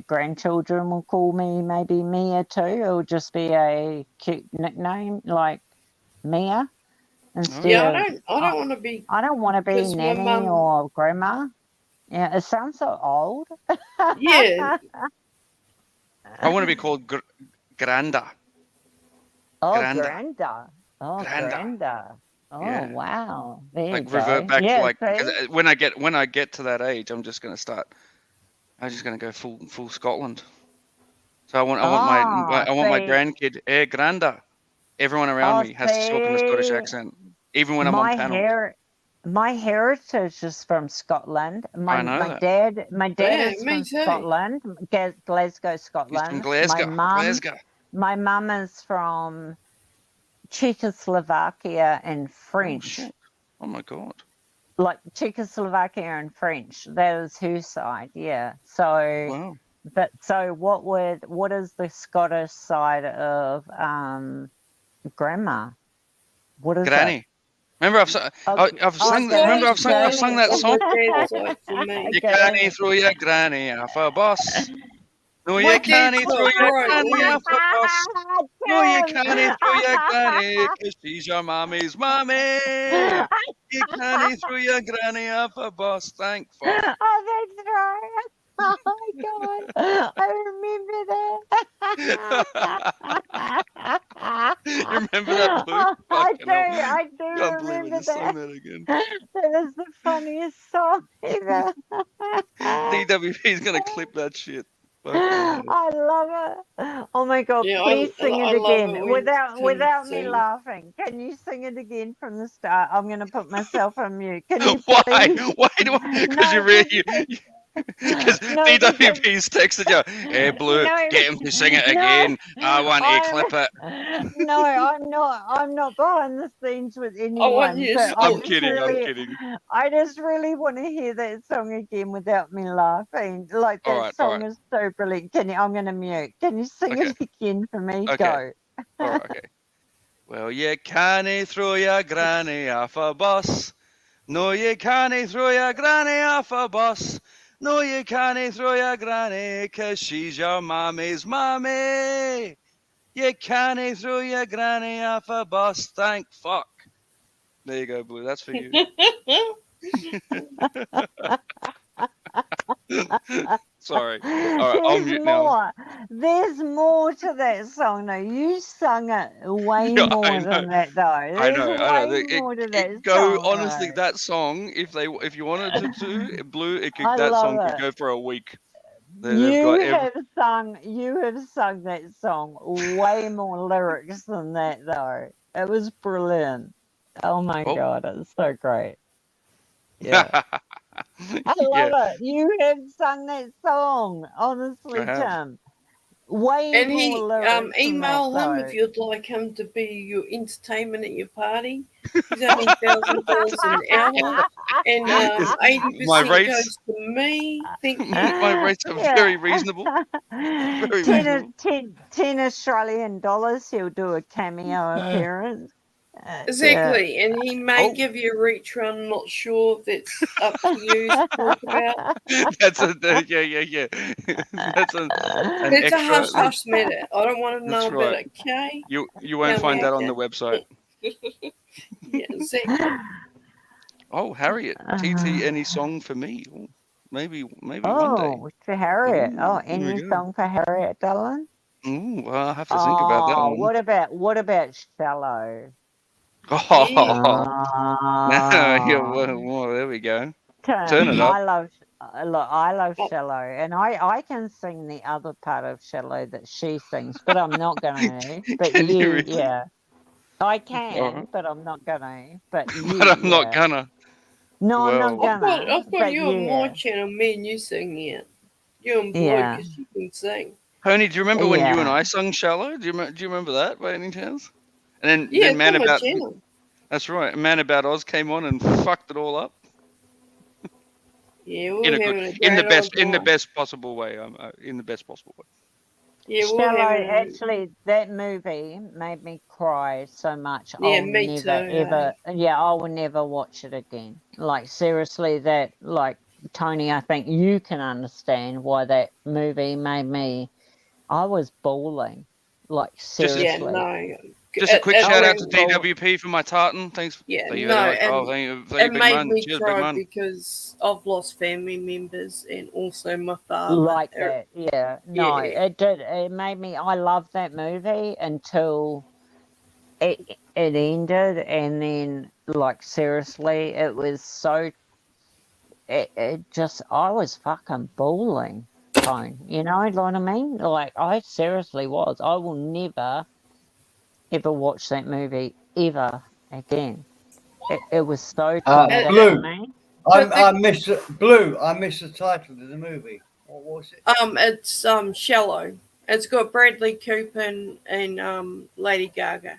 grandchildren will call me maybe Mia too. It'll just be a cute nickname like Mia instead Yeah, of. I don't want to be. I don't want to be Because my nanny mum. or grandma. Yeah, it sounds so old. Yeah. I want to be called Granda. Oh, Granda. Granda. Oh, Granda. Granda. Oh, Yeah. wow. There you Like go. revert back to Yeah, like, because see? when I get to that age, I'm just gonna go full Scotland. So Ah, I want my see. grandkid, Granda. Everyone around Oh, me has to talk in a Scottish see. accent, even when I'm on panels. My heritage is from Scotland. I know that. My dad Yeah, is me from too. Scotland, Glasgow, He's from Scotland. Glasgow. Glasgow. My mum is from Czechoslovakia and Oh French. shit. Oh my god. Like Czechoslovakia and French. That is her side, yeah. So Wow. but so what is the Scottish side of grandma? What is Granny. it? Remember I've sung that. Remember I've sung that song. You can't throw your granny off a bus. No, My you can't dad's throw not your right. granny off a bus. No, you Tim. can't throw your granny because she's your mommy's mommy. You can't throw your granny off a bus. Thank fuck. Oh, that's right. Oh my god, I remember that. You remember that, Blue? I do Can't believe I remember just sung that. that again. That is the funniest song ever. DWP is gonna clip that shit. Fucking hell. I love it. Oh my god, Yeah, please sing I it love again it when Tim without me sings. laughing. Can you sing it again from the start? I'm gonna put myself on mute. Can you Why? please? Why do I? Because you really. Because DWP's texted you, hey Blue, get him to sing it again. I want to clip it. No, I'm not behind the scenes with anyone. want you to but stop. I'm kidding. I just really want to hear that song again without me laughing. Like that All song right. is so brilliant. I'm gonna mute. Can you sing it again for me? Okay. Go. All right, okay. Well, you can't throw your granny off a bus. No, you can't throw your granny off a bus. No, you can't throw your granny because she's your mommy's mommy. You can't throw your granny off a bus. Thank fuck. There you go, Blue. That's for you. Sorry. All right, I'll mute now. There's more to that song, though. You sung it way Yeah, more I know. than that, though. I know. Way more to that Go song, honestly. though. That song, if you wanted to, Blue, I that love song it. could go for a week. They've got You have sung that song way more lyrics than that, though. It was brilliant. Oh my god, it's so great. Yeah. I love it. You have sung that song, honestly, I have. Tim. Way And more he lyrics email than him that, if you'd like him to be your entertainment at your party. He's only $1,000 an hour, and 80% My rates- goes to me. Thank you. My rates are very reasonable. Very reasonable. 10 Australian dollars, he'll do a cameo appearance. Exactly, and he may give you a reach run. Not sure if that's up to you to talk about. That's yeah. That's an It's a extra. hush hush matter. I don't want to know That's about right. it. Okay. You won't Tell find me that on the again. website. Yeah, exactly. Oh, Harriet, TT, any song for me? Ooh, maybe one day. Oh, for Harriet. Oh, there we any go. song for Harriet, darling? Ooh, well, I'll have to think about that Oh, one. what about Shallow? Oh, yeah, well, there we go. Turn it up. I love Shallow, and I can sing the other part of Shallow that she sings, but I'm not gonna. But Can you really? yeah, I can, Alright. but I'm not gonna. But you, But I'm not yeah. gonna. No, I'm not Well, gonna. I've got but you on my yeah. channel. Me and you sing it. You and Blue, Yeah. because you can sing. Pony, do you remember when you and Yeah. I sung "Shallow"? Do you remember that by any chance? And then, Yeah, then Man it's on my About channel. That's right, Man About Oz came on and fucked it all up Yeah, we're having a in the great old time. best possible way. In the best possible way. Yeah, we're Shallow, having. actually, that movie made me cry so much. Yeah, I'll me never, too, ever, yeah, I will never watch it again. Like, seriously, Tony, I think you can understand why that movie made me, I was bawling. Like, Just- Yeah, seriously. no. Just a quick It shout out to really will. DWP for my tartan. Thanks. Yeah, Thank you no, very much. and Oh, thank you, it big made man. me Cheers, big cry man. because I've lost family members and also my father. Like that, yeah. No, Yeah. it did. It made me. I loved that movie until it ended, and then like seriously, it was so. It just I was fucking bawling, Tone. You know what I mean? Like I seriously was. I will never ever watch that movie ever again. It was so traumatic for Blue. me. I miss Blue. I miss the title of the movie. What was it? It's Shallow. It's got Bradley Cooper and Lady Gaga.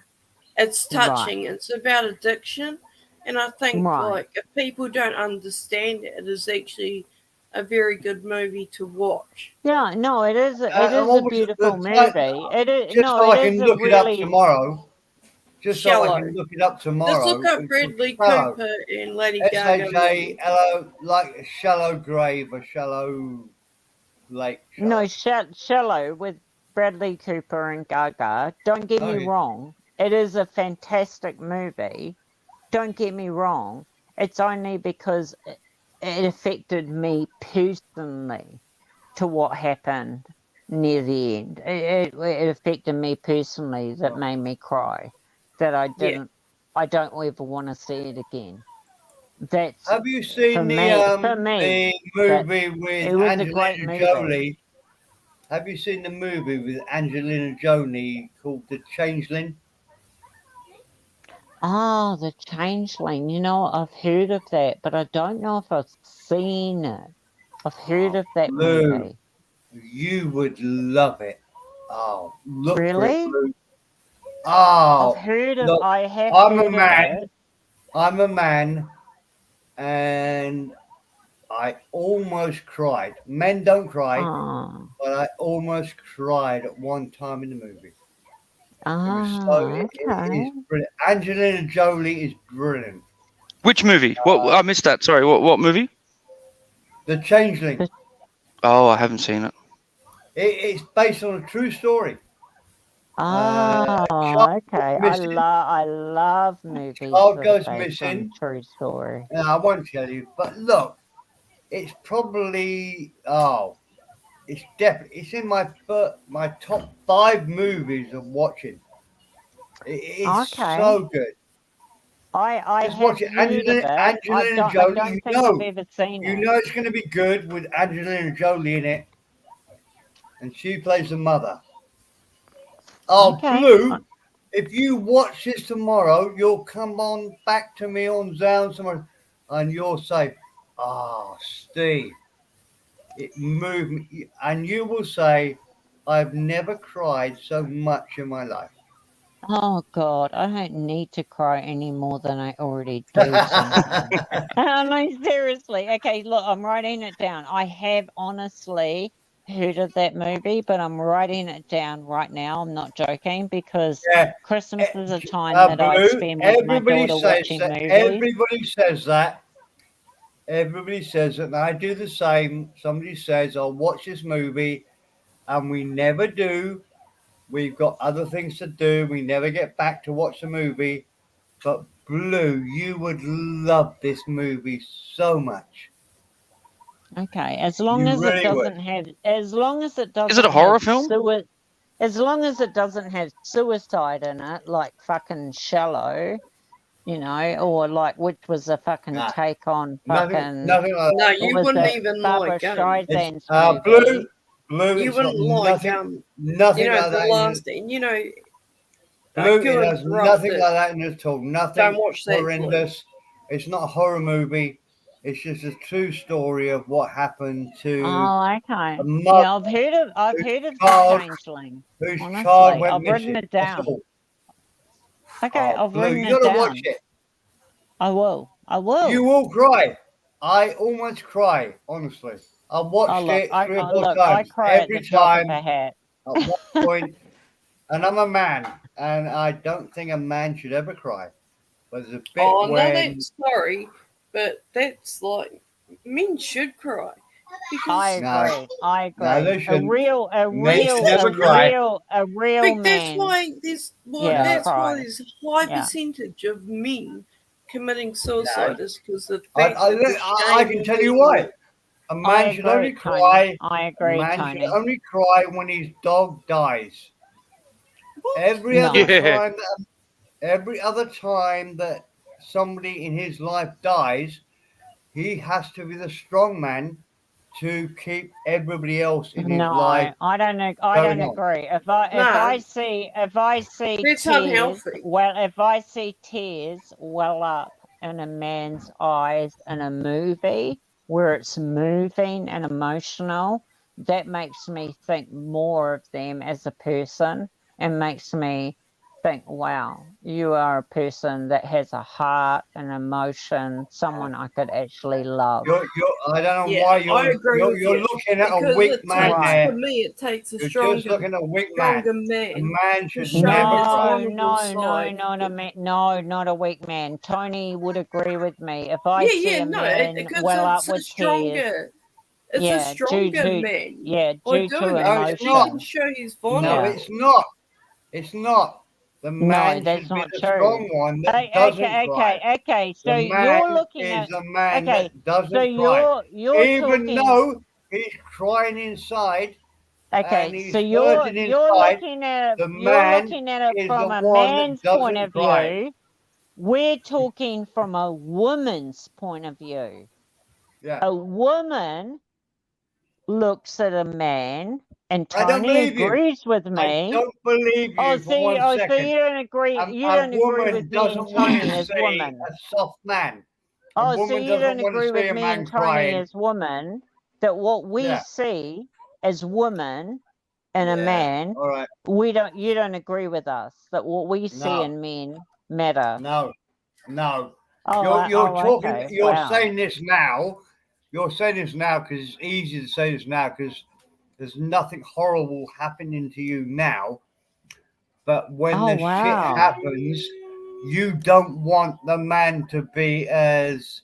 It's touching. It's about addiction, and I think like if people don't understand it, it is actually a very good movie to watch. Yeah, no, it is. It and is what a was beautiful the movie. title? It is. Just No, so it I is can a look it up really. tomorrow. Just so I Shallow. can look it up tomorrow. Just look up It's Bradley Shallow. Cooper and Lady Gaga. SHALLOW, like a shallow grave, a shallow lake. No, Shallow with Bradley Cooper and Gaga. Don't get me Okay. wrong. It is a fantastic movie. Don't get me wrong. It's only because it affected me personally to what happened near the end. It affected me personally that made me cry. That I didn't. I don't ever want to see it again. That's Have you seen for the me, movie with it was a great Angelina movie. Jolie? Have you seen the movie with Angelina Jolie called The Changeling? Ah, The Changeling. You know, I've heard of that, but I don't know if I've seen it. I've heard of that Blue, movie. you would love it. Oh, look for it, Really? Blue. Oh, I've heard of. look, I have I'm heard a man. of it. I'm a man, and I almost cried. Men don't cry, but I almost cried at one time in the movie. Ah, It okay. is brilliant. Angelina Jolie is brilliant. Which movie? What? I missed that. Sorry. What movie? The Changeling. Oh, I haven't seen it. It's based on a true story. Ah, okay. missing. I love movies Child that goes are based on missing. true story. I won't tell you, but look, it's probably it's in my top 5 movies of watching. It's Okay. so good. I Just have watch it. heard of it. Angelina I Jolie. don't think I've ever seen You it. know it's going to be good with Angelina Jolie in it, and she plays the mother. Oh, Okay. Blue! If you watch this tomorrow, you'll come on back to me on Zound tomorrow, and you'll say, "Ah, Steve, it moved me," and you will say, "I've never cried so much in my life." Oh God, I don't need to cry any more than I already do. Sometimes. No, seriously. Okay, look, I'm writing it down. I have honestly heard of that movie, but I'm writing it down right now. I'm not joking because Christmas is a time that I Blue, spend with my everybody daughter says watching that. movies. Everybody says that. Everybody says it, and I do the same. Somebody says, "I'll watch this movie," and we never do. We've got other things to do. We never get back to watch the movie. But Blue, you would love this movie so much. Okay, as long You as really it doesn't have, as long as it doesn't. Is it a horror have film? as long as it doesn't have suicide in it, like fucking Shallow, you know, or like which was a fucking take on fucking. Nothing like No, that. you what was wouldn't it? even Barbara like Streisand's Blue, movie. You it's wouldn't got like nothing you know, like the that. last thing, you know. Blue, to it has interrupt nothing it, like that in it at all. Nothing Don't watch that, horrendous. It's not a horror movie. It's just a true story of what happened to Oh, okay. a mother Yeah, I've heard of the child- Changeling. whose Honestly, child went I've written missing. it That's down. all. Okay, Oh, I've Blue, written you it gotta down. watch it. I will. I will. You will cry. I almost cry, honestly. I watched Oh, look, it 3 or 4 I times. cry at Every the drop time, of a hat. at one point, and I'm a man, and I don't think a man should ever cry. But there's a bit Oh no, when that's sorry, but that's like men should cry. I Because agree. I No, agree. listen. A Needs real, never cry. but that's man. why there's Yeah, that's why cry. there's a high Yeah. percentage of men committing suicide is because the I, fact I, that they're I can shaming tell you people. why. A man should only cry. I A agree, man Tony. should only cry when his dog dies. Every No. other Yeah. time, every other time that somebody in his life dies, he has to be the strong man to keep everybody else in his No, life. I don't. I going don't on. agree. If No. I see That's tears, unhealthy. if I see tears well up in a man's eyes in a movie where it's moving and emotional, that makes me think more of them as a person and makes me think, wow, you are a person that has a heart and emotion, someone I could actually love. I don't know Yeah, why I agree with you're you. looking at a Because weak it man takes, there. for me, it takes a You're stronger, just looking at a weak man. stronger man. A man to should show never his cry. vulnerable side. Not a man. No, not a weak man. Tony would agree with me. If I Yeah, see yeah, a no, man because well up it's a with tears, stronger. It's a yeah, stronger due, man. yeah, By due to doing it, No, it's he not. can show he's No, vulnerable. it's not. It's not. The No, man that's should be not the true. strong one that doesn't cry. Okay. So The man you're looking is at the man okay. that doesn't So cry. you're Even talking. though he's crying inside and Okay, he's so you're hurting inside, looking the at it is from the a one that man's point doesn't of cry. view. We're talking from a woman's point of view. Yeah. A woman looks at a man, and I don't Tony believe you. agrees with I me. don't believe Oh, you for 1 so second. you don't agree. You A don't agree woman with me and doesn't want Tony to as see woman. a soft man. A Oh, so woman you doesn't don't want to agree see with a me man and Tony crying. as woman. That what we Yeah. see as women in a Yeah, man, all right. you don't agree with us. That what we see No. in men matter. No. No. Oh, You're talking. okay. You're Wow. saying this now. You're saying this now because it's easy to say this now because there's nothing horrible happening to you now. But when Oh, the shit wow. happens, you don't want the man to be as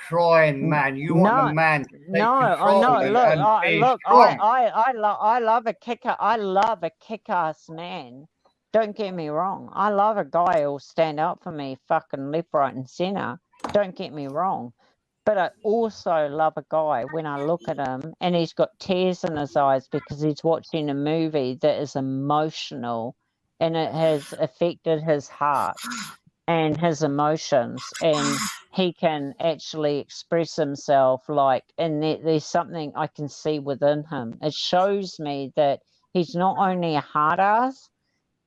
crying man. You want the man to take control and be strong. I love a kicker. I love a kick-ass man. Don't get me wrong. I love a guy who'll stand up for me, fucking left, right, and center. Don't get me wrong. But I also love a guy when I look at him and he's got tears in his eyes because he's watching a movie that is emotional and it has affected his heart and his emotions, and he can actually express himself and there's something I can see within him. It shows me that he's not only a hard ass,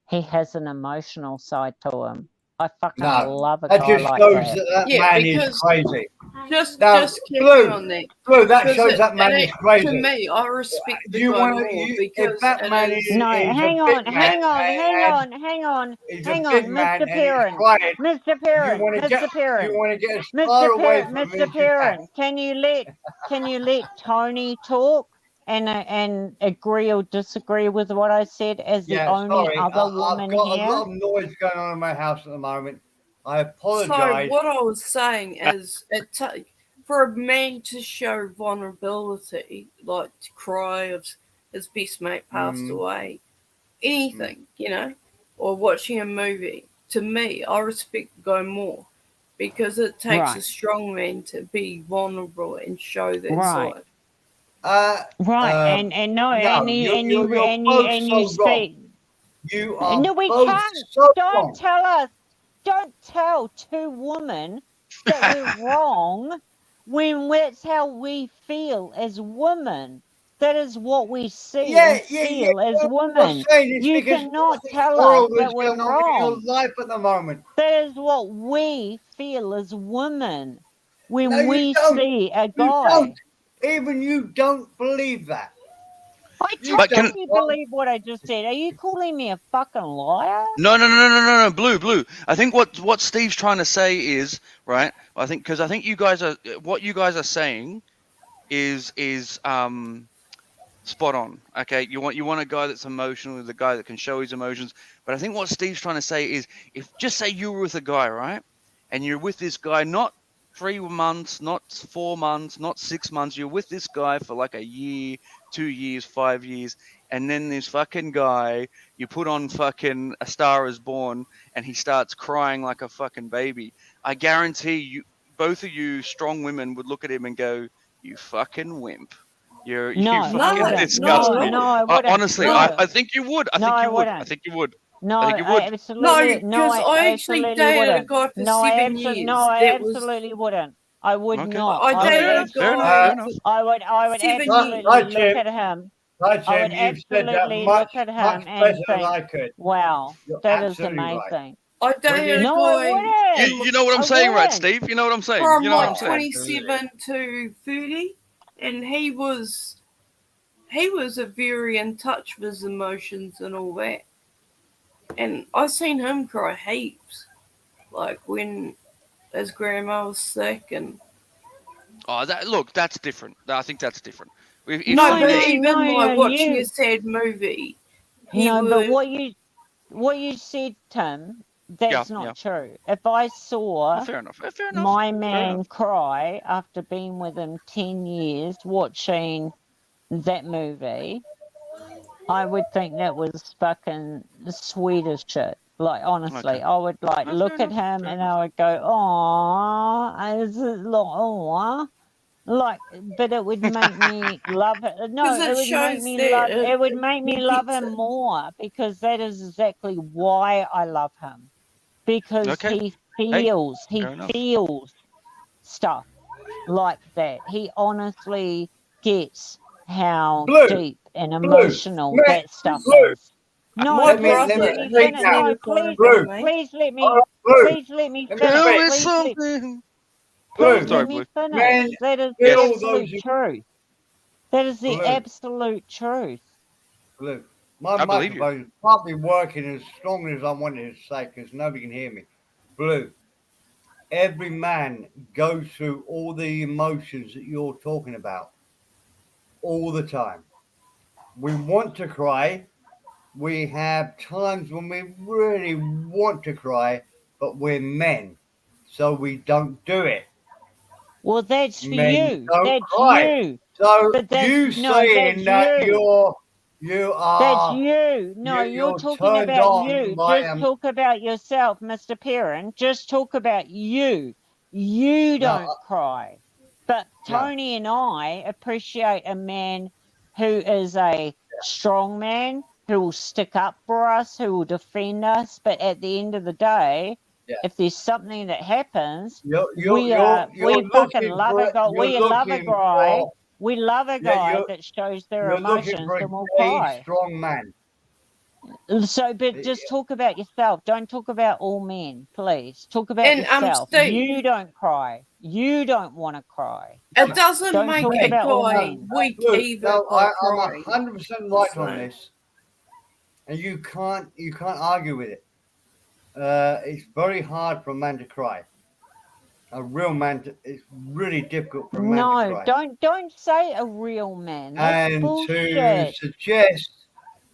he has an emotional side to him. I fucking No, love a that guy just like shows that. that Yeah, man is because crazy. just Now, carry Blue, on that. Blue, that Because shows that man is crazy. To me, I respect the You guy wanna- more you- because if that it man is. No, he's a hang big on, man hang on, and- hang and on, hang on, he's hang a on, big man Mr. and he's Perrin, quiet. Mr. You Perrin, want to Mr. get Perrin, you want to get as Mr. far away Perrin, from me Mr. as you can. Perrin, can you let Tony talk and agree or disagree with what I said as the Yeah, only sorry. other I've woman got a here? lot of noise going on in my house at the moment. I So apologize. what I was saying is, for a man to show vulnerability, like to cry of his best mate passed away, anything, or watching a movie. To me, I respect the guy more because it takes a Right. strong man to be vulnerable and show that Right. side. Right, and no, and you you're, and you you're and you both and so you wrong. speak. You are No, we both can't. so Don't wrong. tell us. Don't tell two women that we're wrong when that's how we feel as women. That is what we see and feel as What I'm women. saying is You because cannot nothing tell us horrible that is we're going on in your wrong. life at the moment. That is what we feel as women when No, you we don't. see a You guy. don't. Even you don't believe that. I You But can- totally believe what I just said. Are you calling me a fucking liar? No, Blue. I think what Steve's trying to say is right. I think you guys are what you guys are saying is spot on. Okay, you want a guy that's emotional, the guy that can show his emotions. But I think what Steve's trying to say is, if just say you were with a guy, right, and you're with this guy not 3 months, not 4 months, not 6 months. You're with this guy for like a year, 2 years, 5 years, and then this fucking guy, you put on fucking A Star Is Born, and he starts crying like a fucking baby. I guarantee you, both of you strong women would look at him and go, "You fucking wimp. You're No, I fucking wouldn't. disgusting." No, I wouldn't. Honestly, No. I think you would. I No, think I you would. I wouldn't. think you would. No, I think you would. No, absolutely. No, because I actually absolutely dated a wouldn't. guy for No, 7 years. no, I that was absolutely wouldn't. I would Okay. not. I I would dated a absolutely. guy I would 7 absolutely years. Right, look Jim. at him. Right, I would Jim, you've said that absolutely much, look at him much and better than think, I could. "Wow, You're that is absolutely right. amazing." I dated a No, I guy wouldn't. You know what I'm I saying, right, wouldn't. Steve? You know what I'm saying? from You know what I'm like saying? 27 to 30, and he was a very in touch with his emotions and all that. And I seen him cry heaps, like when his grandma was sick, and Oh, that's different. I think that's different. If no, somebody- but even like watching you. a sad movie, he No, would. but what you said, Tim, that's Yeah, not yeah. true. If I saw Fair enough. Fair enough. my Fair man enough. cry after being with him 10 years watching that movie, I would think that was fucking sweet as shit. Like, honestly, Okay. I would like No, look fair at enough. him Fair and enough. I would go, "Aw, is it like, aw?" Like, but it would make me love it. No, 'Cause it it would make shows me that love. it- It would make me he love gets him it. more because that is exactly why I love him. Because Okay. he Hey, he fair enough. feels stuff like that. He honestly gets how Blue, deep and Blue, emotional man, that stuff Blue. is. No, My Let me please brother, let me speak finish. now. No, please, Blue, please let me, all right, Blue, please let me let me finish. Tell me speak. Please let, something. Blue, please Sorry, let me Blue. finish. men That is the Yes. feel those. absolute truth. That is the Blue, absolute truth. Blue. My I believe you. microphone can't be working as strongly as I wanted to say because nobody can hear me. Blue. Every man goes through all the emotions that you're talking about all the time. We want to cry. We have times when we really want to cry, but we're men, so we don't do it. Well, that's for Men you. don't That's cry. you. So But that's you no, saying that's that you. you That's are you. No, you're you're talking turned about on you. by Just talk about yourself, Mr. Perrin. Just talk about you. You no, don't cry. But no. Tony and I appreciate a man who is a strong man, who will stick up for us, who will defend us. But at the end of the day, Yeah. if there's something that happens, You're we fucking looking love for a guy. you're We love a looking guy. for We love a yeah, guy that shows their you're looking emotions for a and will gay, cry. strong man. So, but just talk about yourself. Don't talk about all men, please. Talk about and yourself. Steve, You don't cry. You don't want to cry. it doesn't Don't make talk a about all guy men. weak Look, either no, by I'm crying. 100% right So- on this, and you can't argue with it. It's very hard for a man to cry. A real man, it's really difficult for a man to No, cry. don't say a real man. That's And to bullshit. suggest,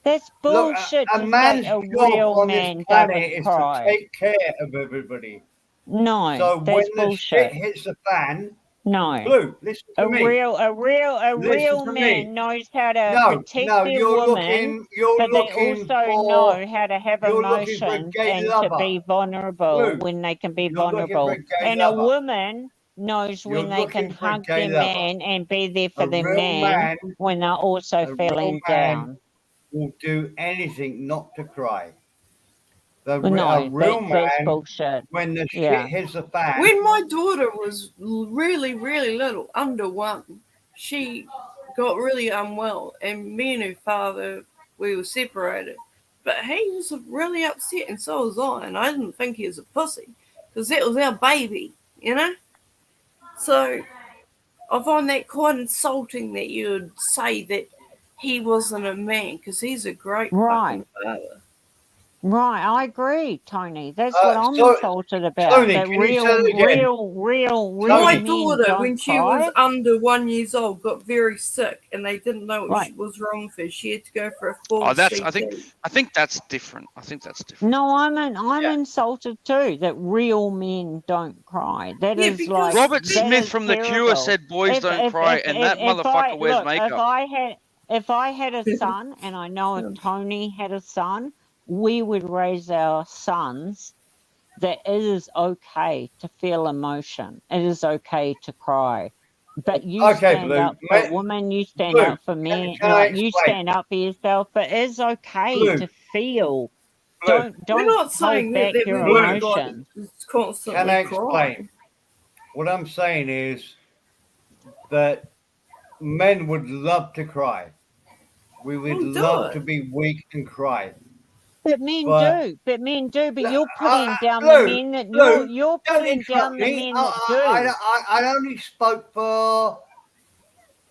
That's look, bullshit a to say man's a job real on this man planet doesn't is cry. to take care of everybody. No, So when that's the shit bullshit. hits the fan, No. Blue, listen to A me. real Listen to man me. knows how to No, protect no, their you're woman, you're but they looking also for, know how to have you're looking for a emotions gay and to lover. be vulnerable Blue, when they can be you're looking for vulnerable. a gay And a lover. woman knows You're when they can looking for a hug gay their lover. man and be there for A their real man man, when they're also a real feeling man down. will do anything not to cry. A No, real that's man, bullshit. when the Yeah. shit hits the fan, When my daughter was really, really little, under 1, she got really unwell, and me and her father, we were separated. But he was really upset, and so was I, and I didn't think he was a pussy, because that was our baby, you know? So I find that quite insulting that you would say that he wasn't a man, because he's a great Right. fucking father. Right, I agree, Tony. That's what I'm So, insulted about. Tony, That can you say that again? real My men daughter, don't when she cry. was under 1 year old, got very sick, and they didn't know what Right. was wrong with her. She had to go for a full Oh, that's. CT. I think that's different. I think that's different. No, I'm insulted too that real men don't cry. That Yeah, is because like Robert that Smith is from The Cure terrible. said boys don't cry, and that If motherfucker wears look, makeup. if I had a son, and I know if Tony had a son, we would raise our sons that it is okay to feel emotion. It is okay to cry. But you Okay, stand Blue. up for women, you stand Blue, up for men, can I like you explain? stand up for yourself, but it's okay Blue. to feel. Blue. Don't We're not hold saying that, back that your we want a guy emotions. that's constantly Can I crying. explain? What I'm saying is that men would love to cry. We would Well, do love it. to be weak and cry. But men But do. But men do. But you're putting down Blue, the men that Blue, you're don't putting interrupt down the me. men that do. I only spoke for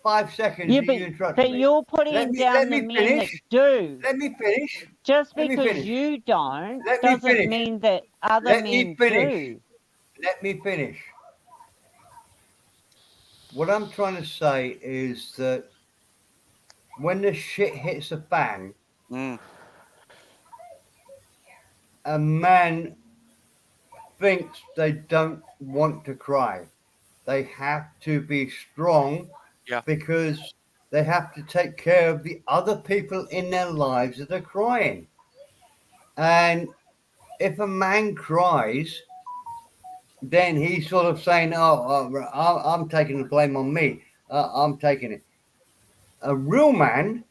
5 seconds. Yeah, and you interrupted but me. you're putting down let the me men that finish. do. Let me finish. Just Let me because finish. you don't Let me doesn't finish. mean that other Let me men finish. do. Let me finish. What I'm trying to say is that when the shit hits the fan, a man thinks they don't want to cry. They have to be strong because they have to take care of the other people in their lives that are crying. And if a man cries, then he's sort of saying, I'm taking the blame on me. I'm taking it. A real man,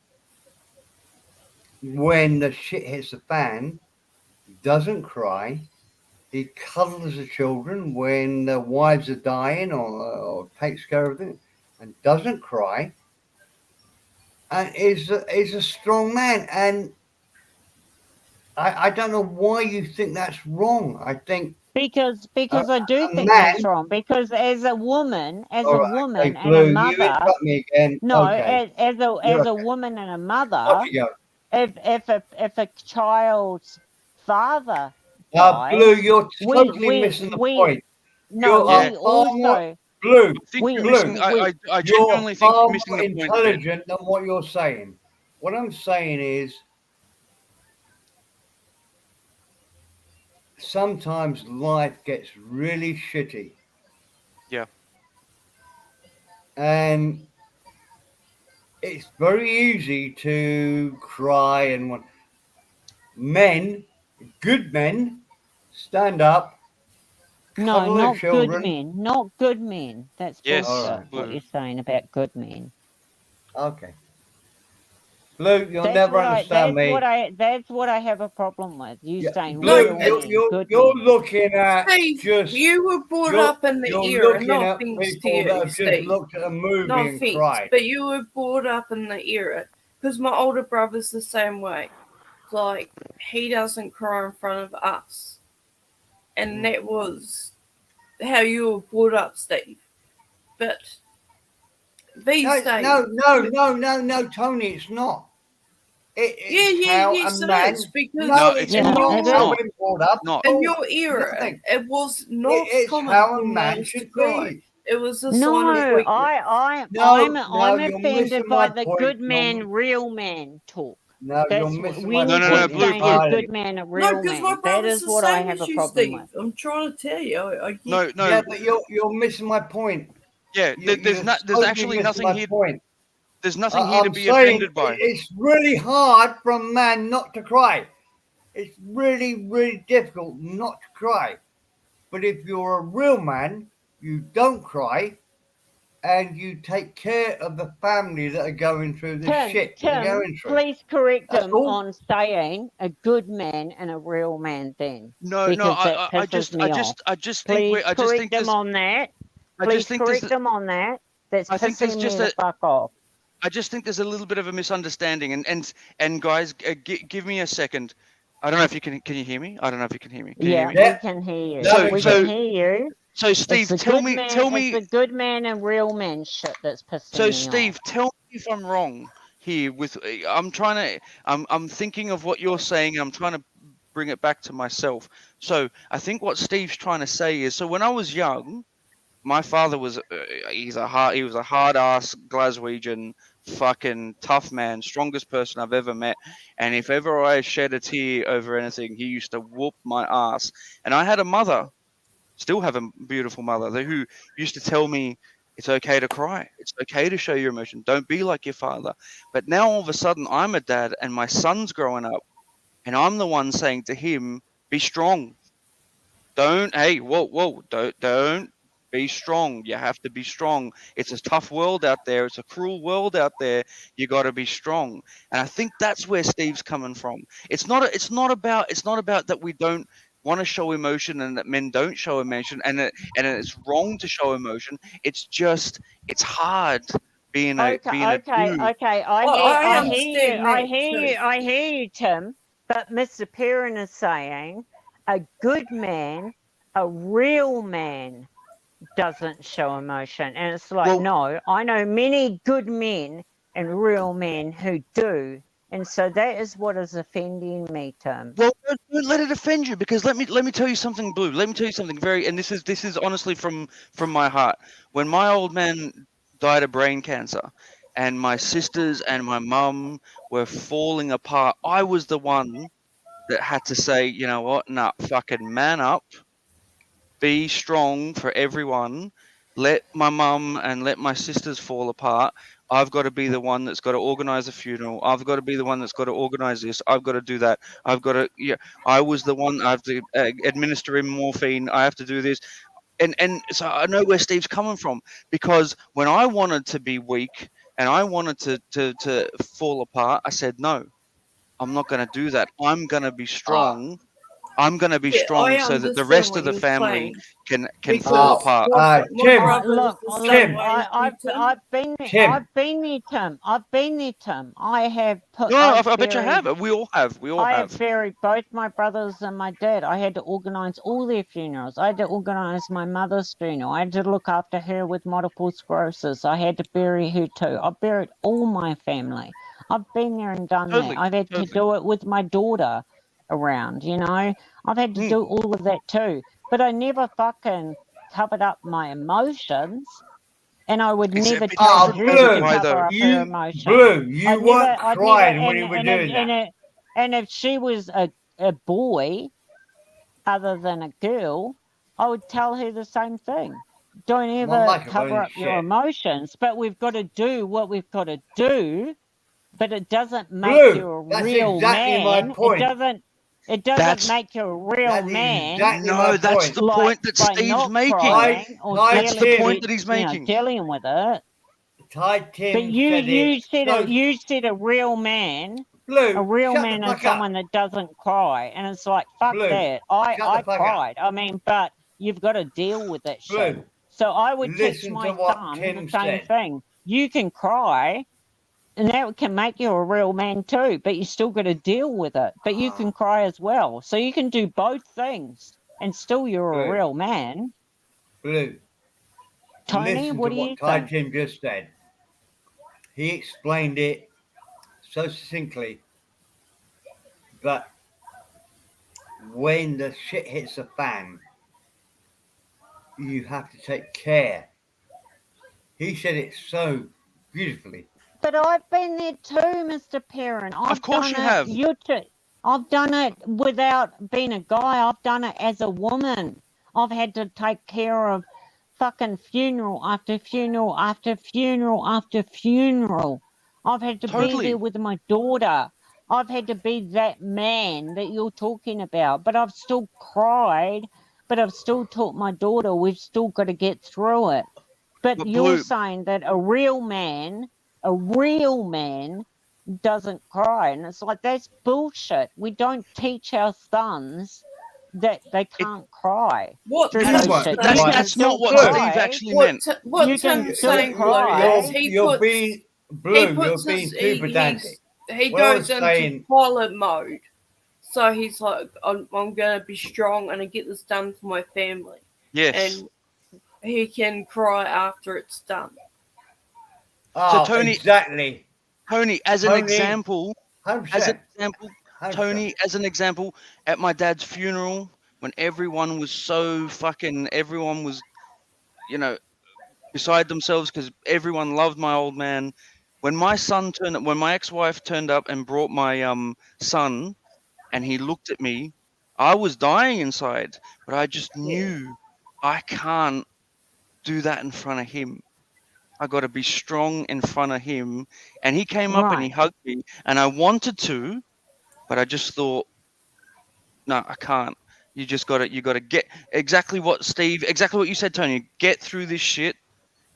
when the shit hits the fan, doesn't cry. He cuddles the children when their wives are dying or takes care of them and doesn't cry. And is a strong man. And I don't know why you think that's wrong. I think Because I do a think man. that's wrong. Because as a woman All right, okay, and a Blue, you mother, interrupt me again. no, Okay. as You're a okay. woman and a mother, Off you go. if a child's father Blue, dies, you're totally missing the point. You are we far more also Blue. we I You're genuinely think far you're missing more the point, Ben. intelligent than what you're saying. What I'm saying is sometimes life gets really shitty. Yeah. And it's very easy to cry and want men, good men, stand up, no, cuddle their not good children. men, not good men. That's Yes, bullshit. What Blue. you're saying about good men. Okay. Blue, you'll never understand me. That's what I have a problem with. You saying Blue, real men, good you're men. looking at Steve, just you were brought you're, up in the you're era, looking no at offense to people that you, have just Steve. looked at a movie No and offense, cried. but you were brought up in the era because my older brother's the same way. Like, he doesn't cry in front of us. And that was how you were brought up, Steve. But these days. No, Tony, it's not. It's how yes, a it man. is, because No, it's in not your how we're brought up. Not. in Oh, your era, nothing. it was not It's common how a for man males to should cry. be. It was a No, sign of weakness. I'm you're offended missing by my the point. good man, real man talk. No, you're That's missing when my you No, keep Blue, saying Blue. a good man, a real No, because my man. That brother's is the what I same have as a you, problem Steve. with. I'm trying to tell you. I get No. Yeah, but you're missing my point. Yeah, there's Totally actually missing nothing my here. point. There's nothing here to I'm be saying offended by. it's really hard for a man not to cry. It's really, really difficult not to cry. But if you're a real man, you don't cry and you take care of the family that are going through this shit they're Tim, going through. please correct That's him all. on saying a good man and a real man then. No, Because that I pisses me off. just Please think correct there's him on that. I Please just think there's correct him on that. That's I think there's pissing me just the a fuck off. I just think there's a little bit of a misunderstanding, and guys, give me a second. I don't know if you can you hear me? I don't know if you can hear me. Can you hear me? We can hear you. So We can hear you. So Steve, It's tell the me. It's the good man and real man shit that's pissing So me Steve, off. tell me if I'm wrong here. I'm thinking of what you're saying. I'm trying to bring it back to myself. So I think what Steve's trying to say is, so when I was young, my father was he was a hard ass Glaswegian, fucking tough man, strongest person I've ever met. And if ever I shed a tear over anything, he used to whoop my ass. And I had a mother, still have a beautiful mother, who used to tell me, it's okay to cry. It's okay to show your emotion. Don't be like your father. But now all of a sudden I'm a dad and my son's growing up and I'm the one saying to him, be strong. Don't be strong. You have to be strong. It's a tough world out there. It's a cruel world out there. You got to be strong. And I think that's where Steve's coming from. It's not about that we don't want to show emotion and that men don't show emotion and it's wrong to show emotion. It's just it's hard being a dude. Okay. I hear you, Tim. But Mr. Perrin is saying a good man, a real man, doesn't show emotion, and it's like, no, I know many good men and real men who do. And so that is what is offending me, Tim. Well, don't let it offend you, because let me tell you something, Blue. Let me tell you something and this is honestly from my heart. When my old man died of brain cancer, and my sisters and my mum were falling apart, I was the one that had to say, you know what? Nah, fucking man up, be strong for everyone. Let my mum and let my sisters fall apart. I've got to be the one that's got to organize a funeral. I've got to be the one that's got to organize this. I've got to do that. I've got to, I was the one, I have to administer him morphine. I have to do this. And so I know where Steve's coming from, because when I wanted to be weak and I wanted to fall apart, I said, no, I'm not going to do that. I'm going to be strong. I'm going to be strong so that the rest of the family can fall apart. Tim, I've been there, Tim. I have put. No, I bet you have. We all have. I have buried both my brothers and my dad. I had to organise all their funerals. I had to organise my mother's funeral. I had to look after her with multiple sclerosis. I had to bury her too. I buried all my family. I've been there and done that. I've had to do it with my daughter around, I've had to do all of that too. But I never fucking covered up my emotions. And I would never tell her to cover up her emotions. Blue, you weren't crying when you were doing that. And if she was a boy, other than a girl, I would tell her the same thing. Don't ever cover up your emotions. But we've got to do what we've got to do. But it doesn't make you a real man. It doesn't make you a real man. No, that's the point that Steve's making. That's the point that he's making. Dealing with it. But you said a real man. A real man is someone that doesn't cry, and it's like fuck that. I cried. I mean, but you've got to deal with that shit. So I would teach my son the same thing. You can cry. And that can make you a real man too, but you still got to deal with it. But you can cry as well. So you can do both things and still you're a real man. Blue. Tony, what do you think? Tim just said. He explained it so succinctly. But when the shit hits the fan, you have to take care. He said it so beautifully. But I've been there too, Mr. Perrin. Of course you have. I've done it without being a guy. I've done it as a woman. I've had to take care of fucking funeral after funeral after funeral after funeral. I've had to be there with my daughter. I've had to be that man that you're talking about. But I've still cried. But I've still taught my daughter we've still got to get through it. But you're saying that a real man doesn't cry, and it's like that's bullshit. We don't teach our sons that they can't cry. That's not what Steve actually meant. What Tim's saying is he goes into pilot mode. So he's like, I'm gonna be strong and I get this done for my family. Yes. And he can cry after it's done. Oh, so Tony, exactly. Tony, as an example, Tony, as an example, at my dad's funeral, when everyone was everyone was, you know, beside themselves because everyone loved my old man. When my ex-wife turned up and brought my son, and he looked at me, I was dying inside, but I just knew I can't do that in front of him. I got to be strong in front of him. And he came up and he hugged me, and I wanted to, but I just thought, no, I can't. You got to get exactly what you said, Tony. Get through this shit.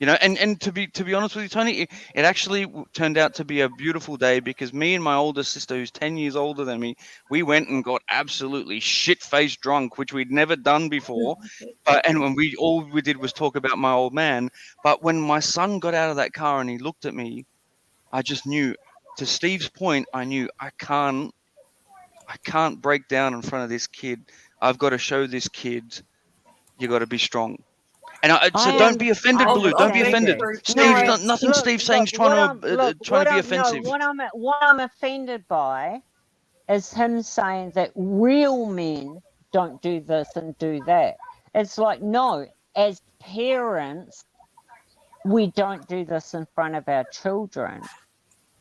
You know, and to be honest with you, Tony, it actually turned out to be a beautiful day because me and my older sister, who's 10 years older than me, we went and got absolutely shit-faced drunk, which we'd never done before. And when all we did was talk about my old man. But when my son got out of that car and he looked at me, I just knew. To Steve's point, I knew I can't break down in front of this kid. I've got to show this kid you got to be strong. And so don't be offended, Blue. Don't be offended. Nothing Steve's saying is trying to be offensive. No, what I'm offended by is him saying that real men don't do this and do that. It's like, no, as parents, we don't do this in front of our children.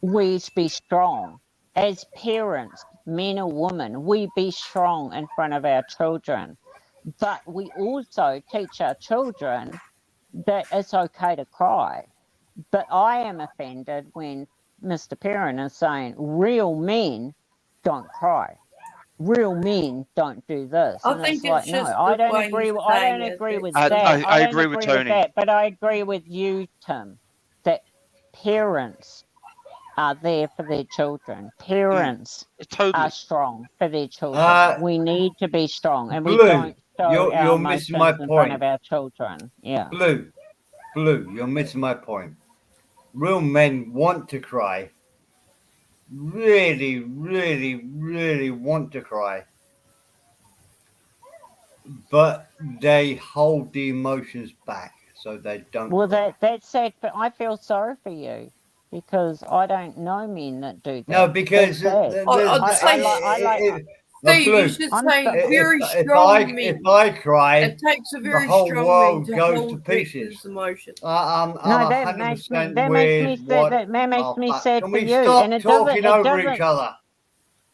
We be strong. As parents, men or women, we be strong in front of our children. But we also teach our children that it's okay to cry. But I am offended when Mr. Perrin is saying real men don't cry. Real men don't do this. I And think it's like, it's no, just I the don't way agree. he's I saying don't it. agree with I- that. I don't agree with Tony. that, but I agree with you, Tim, that parents are there for their children. Parents are strong for their children. We need to be strong, and we Blue, don't show you're our missing emotions my in front point. of our children. Yeah. Blue, you're missing my point. Real men want to cry. Really, really, really want to cry. But they hold the emotions back so they don't. Well, that's sad, but I feel sorry for you because I don't know men that do that. No, because That's sad. Steve, you Blue, should I'm say so- very if strong men. if I cry, It takes a very the whole strong world man to goes to hold pieces. Victor's emotion. I'm No, that 100% makes me with sad. what. That makes me sad Can for we you, stop and it talking doesn't. over each other?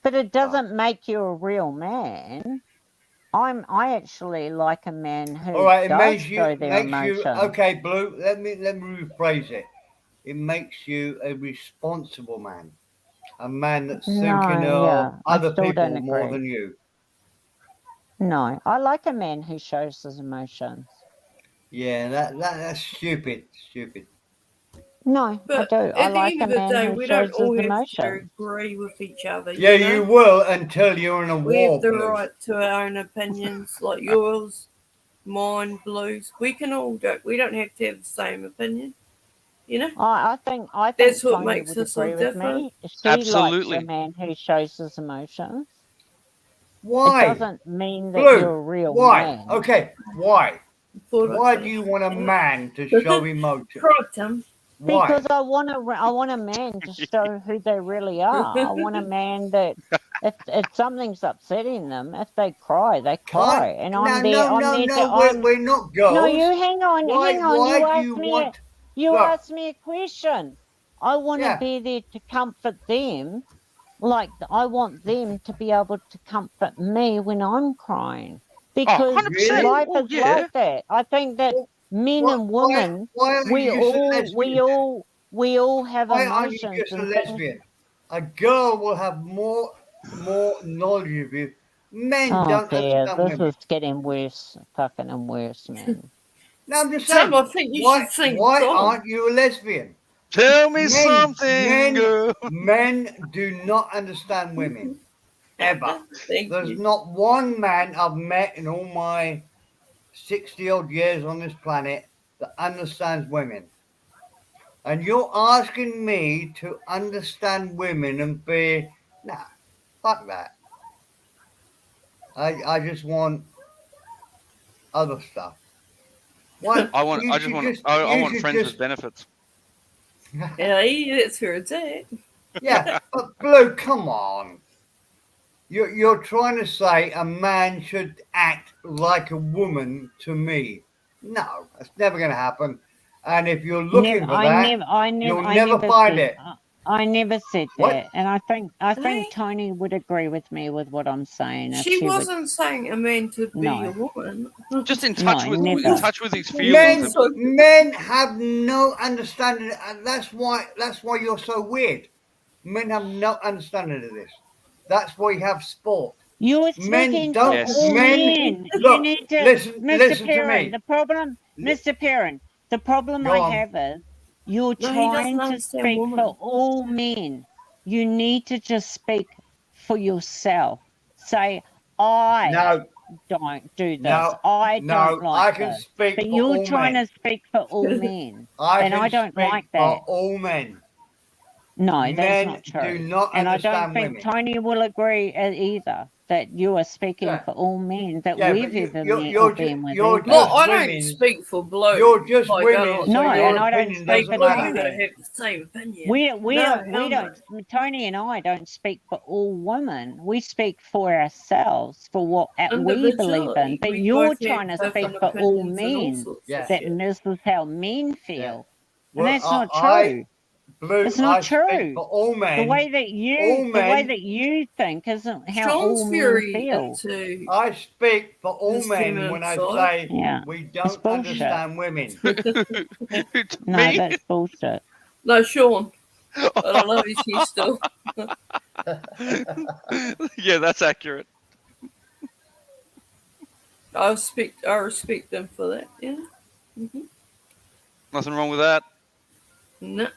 But it doesn't make you a real man. I actually like a man who All right, it does makes you show their makes you emotion. okay, Blue. Let me rephrase it. It makes you a responsible man, a man that's thinking of yeah, I other still people don't more agree. than you. No, I like a man who shows his emotions. Yeah, that's stupid. Stupid. No, But I do. at I the like end a of the man day, who we shows don't all his have emotions. to agree with each other. Yeah, know? you will until you're in a We war. have the Blue. right to our own opinions, like yours, mine, Blue's. We can all do. We don't have to have the same opinion. You know. I think That's what Tony makes would us all agree with different. me. She Absolutely. likes a man who shows his emotions. Why? It doesn't mean that Blue, you're a real why? man. Okay, why? Thought I Why said- do you want a man to show emotion? Right, Tim. Why? Because I want a man to show who they really are. I want a man that if something's upsetting them, if they cry, they cry, and I'm there. We're not girls. No, you hang on. Why You Look. asked me a question. I want to be there to comfort them. Like I want them to be able to comfort me when I'm crying. Because 100%. life Oh, is yeah. like that. I think that men and women, why aren't we you just a all have Why aren't you emotions just a and things. lesbian? A girl will have more knowledge of you. Men Oh don't dear, understand this women. is getting worse, fucking and worse, man. No, I'm just Tim, saying. I think you why should sing why song. aren't you a lesbian? Tell me something, girl. Men do not understand women. Ever. Thank There's you. not one man I've met in all my 60 odd years on this planet that understands women. And you're asking me to understand women and be, nah, fuck that. I just want other stuff. Why? I want you should I you want should friends just- with benefits. Yeah, that's where it's at. Yeah, but Blue, come on. You're trying to say a man should act like a woman to me. No, that's never going to happen. And if you're looking for that, you'll never find it. I never said What? that, and I think Hey. Tony would agree with me with what I'm saying. if She would- wasn't saying a man to be No. a woman. Just in touch No, with never. in touch with his feelings. Men have no understanding, and that's why you're so weird. Men have no understanding of this. That's why you have sport. You're Men speaking don't. for Yes. all Men, men. look, you need to, listen Mr. to Perrin, me. the problem, Mr. Perrin, the problem Go I on. have is you're No, he trying doesn't to understand speak women. for all men. You need to just speak for yourself. Say, I No, don't do this. No, I no, don't like I can this. speak But for you're all trying men. to speak for all men. I and can I don't speak like for that. all men. No, that's Men not true. do not and I don't understand think women. Tony will agree either that you are speaking Yeah. for all men that Yeah, we've but you- ever you're- met you're or ju- been with. you're either. Well, just I don't women. speak for blokes. You're just Like, I women, don't- so No, your and I don't opinion speak Speak doesn't for for matter. you Tony. to have the same opinion. We No, hell don't. Tony and I don't speak for all women. We speak for ourselves, for what we believe in. But We you're both have trying to speak different for all opinions and all men. sorts of Yeah. That shit. this is how men feel, Well, and that's not I- true. Blue, It's not I speak true. for all men. The way that men- you think isn't how Sean's all men very feel. into I speak for all this men feminine when I side. say Yeah, we it's don't bullshit. understand women. No, Me? that's bullshit. No, Sean. But I love he's here still. Yeah, that's accurate. I respect them for that. Yeah. Mm-hmm. Nothing wrong with that. No.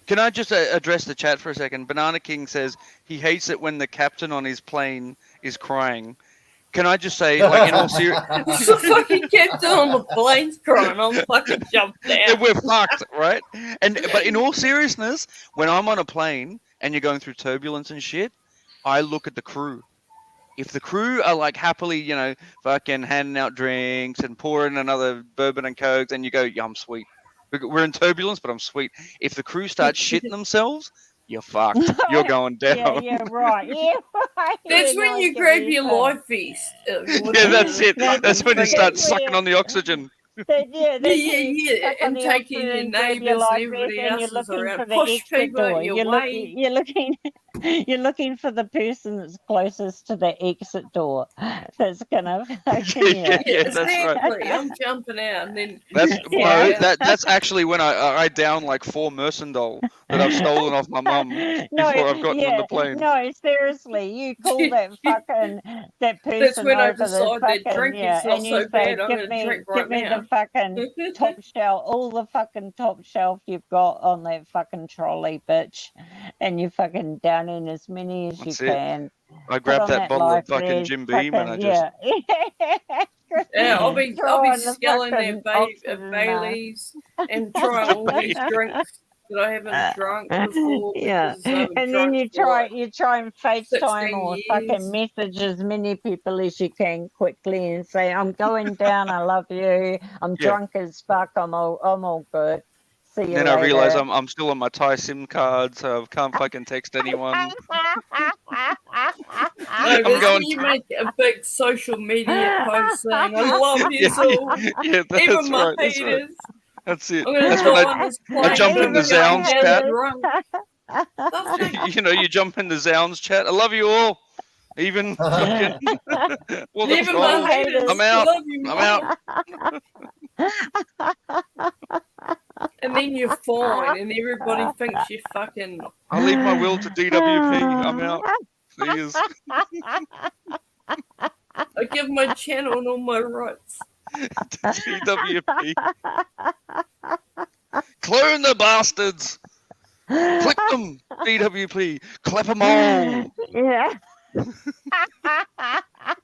Can I just address the chat for a second? Banana King says he hates it when the captain on his plane is crying. Can I just say, like, in all seriousness, The fucking captain on the plane's crying. I'm fucking jumped out. we're fucked, right? But in all seriousness, when I'm on a plane and you're going through turbulence and shit, I look at the crew. If the crew are like happily, you know, fucking handing out drinks and pouring another bourbon and cokes, and you go, yeah, I'm sweet. We're in turbulence, but I'm sweet. If the crew start shitting themselves, you're fucked. You're going down. Yeah, right. Yeah, right. That's Yeah, when no, you I get grab what your you're life vest. Yeah, that's it. That's when you start sucking on the oxygen. Yeah, Yeah, and taking your neighbours and everybody and you're else's looking around. for the Push exit people out door. your You're way. you're looking for the person that's closest to the exit door. That's gonna fucking Yeah, that's right. Exactly. I'm jumping out and then That's Yeah. no, that's actually when I down like 4 Mersendal that I've stolen off my mum before I've gotten on the plane. No, seriously, you call that fucking that person That's when I over the decide that fucking drinking's not and you so say, bad, I'm give gonna me, drink give right me now." the fucking top shelf, all the fucking top shelf you've got on that fucking trolley, bitch, and you fucking down in as many as That's you it. can. I Put grabbed on that bottle of life fucking vest, Jim Beam and I fucking- just Yeah, I'll be Throw on the sculling fucking their oxygen mask. Baileys and trying all these drinks that I haven't drunk before. Yeah, because I haven't and then drunk you for, like, try and FaceTime 16 or years. fucking message as many people as you can quickly and say, I'm going down, I love you, I'm Yeah. drunk as fuck, I'm all good. See you then later. I realise I'm still on my Thai SIM card, so I can't fucking text anyone. No, I'm that's going when you make a big social media post saying, I love you Yeah, all. yeah, that's Even my right, that's right. haters. That's it. I'm going to That's go when on this I plane. jump and in the I'm gonna Zounds get chat. drunk. You know, you jump in the Zounds chat. I love you all. Even fucking all the Even my trolls. haters. I'm I out. love you, I'm out. And then you're fine, and everybody thinks you're fucking. I'll leave my will to DWP. I'm out. Please. I give my channel and all my rights. DWP. Clone the bastards. Click them. DWP. Clap them all. Yeah.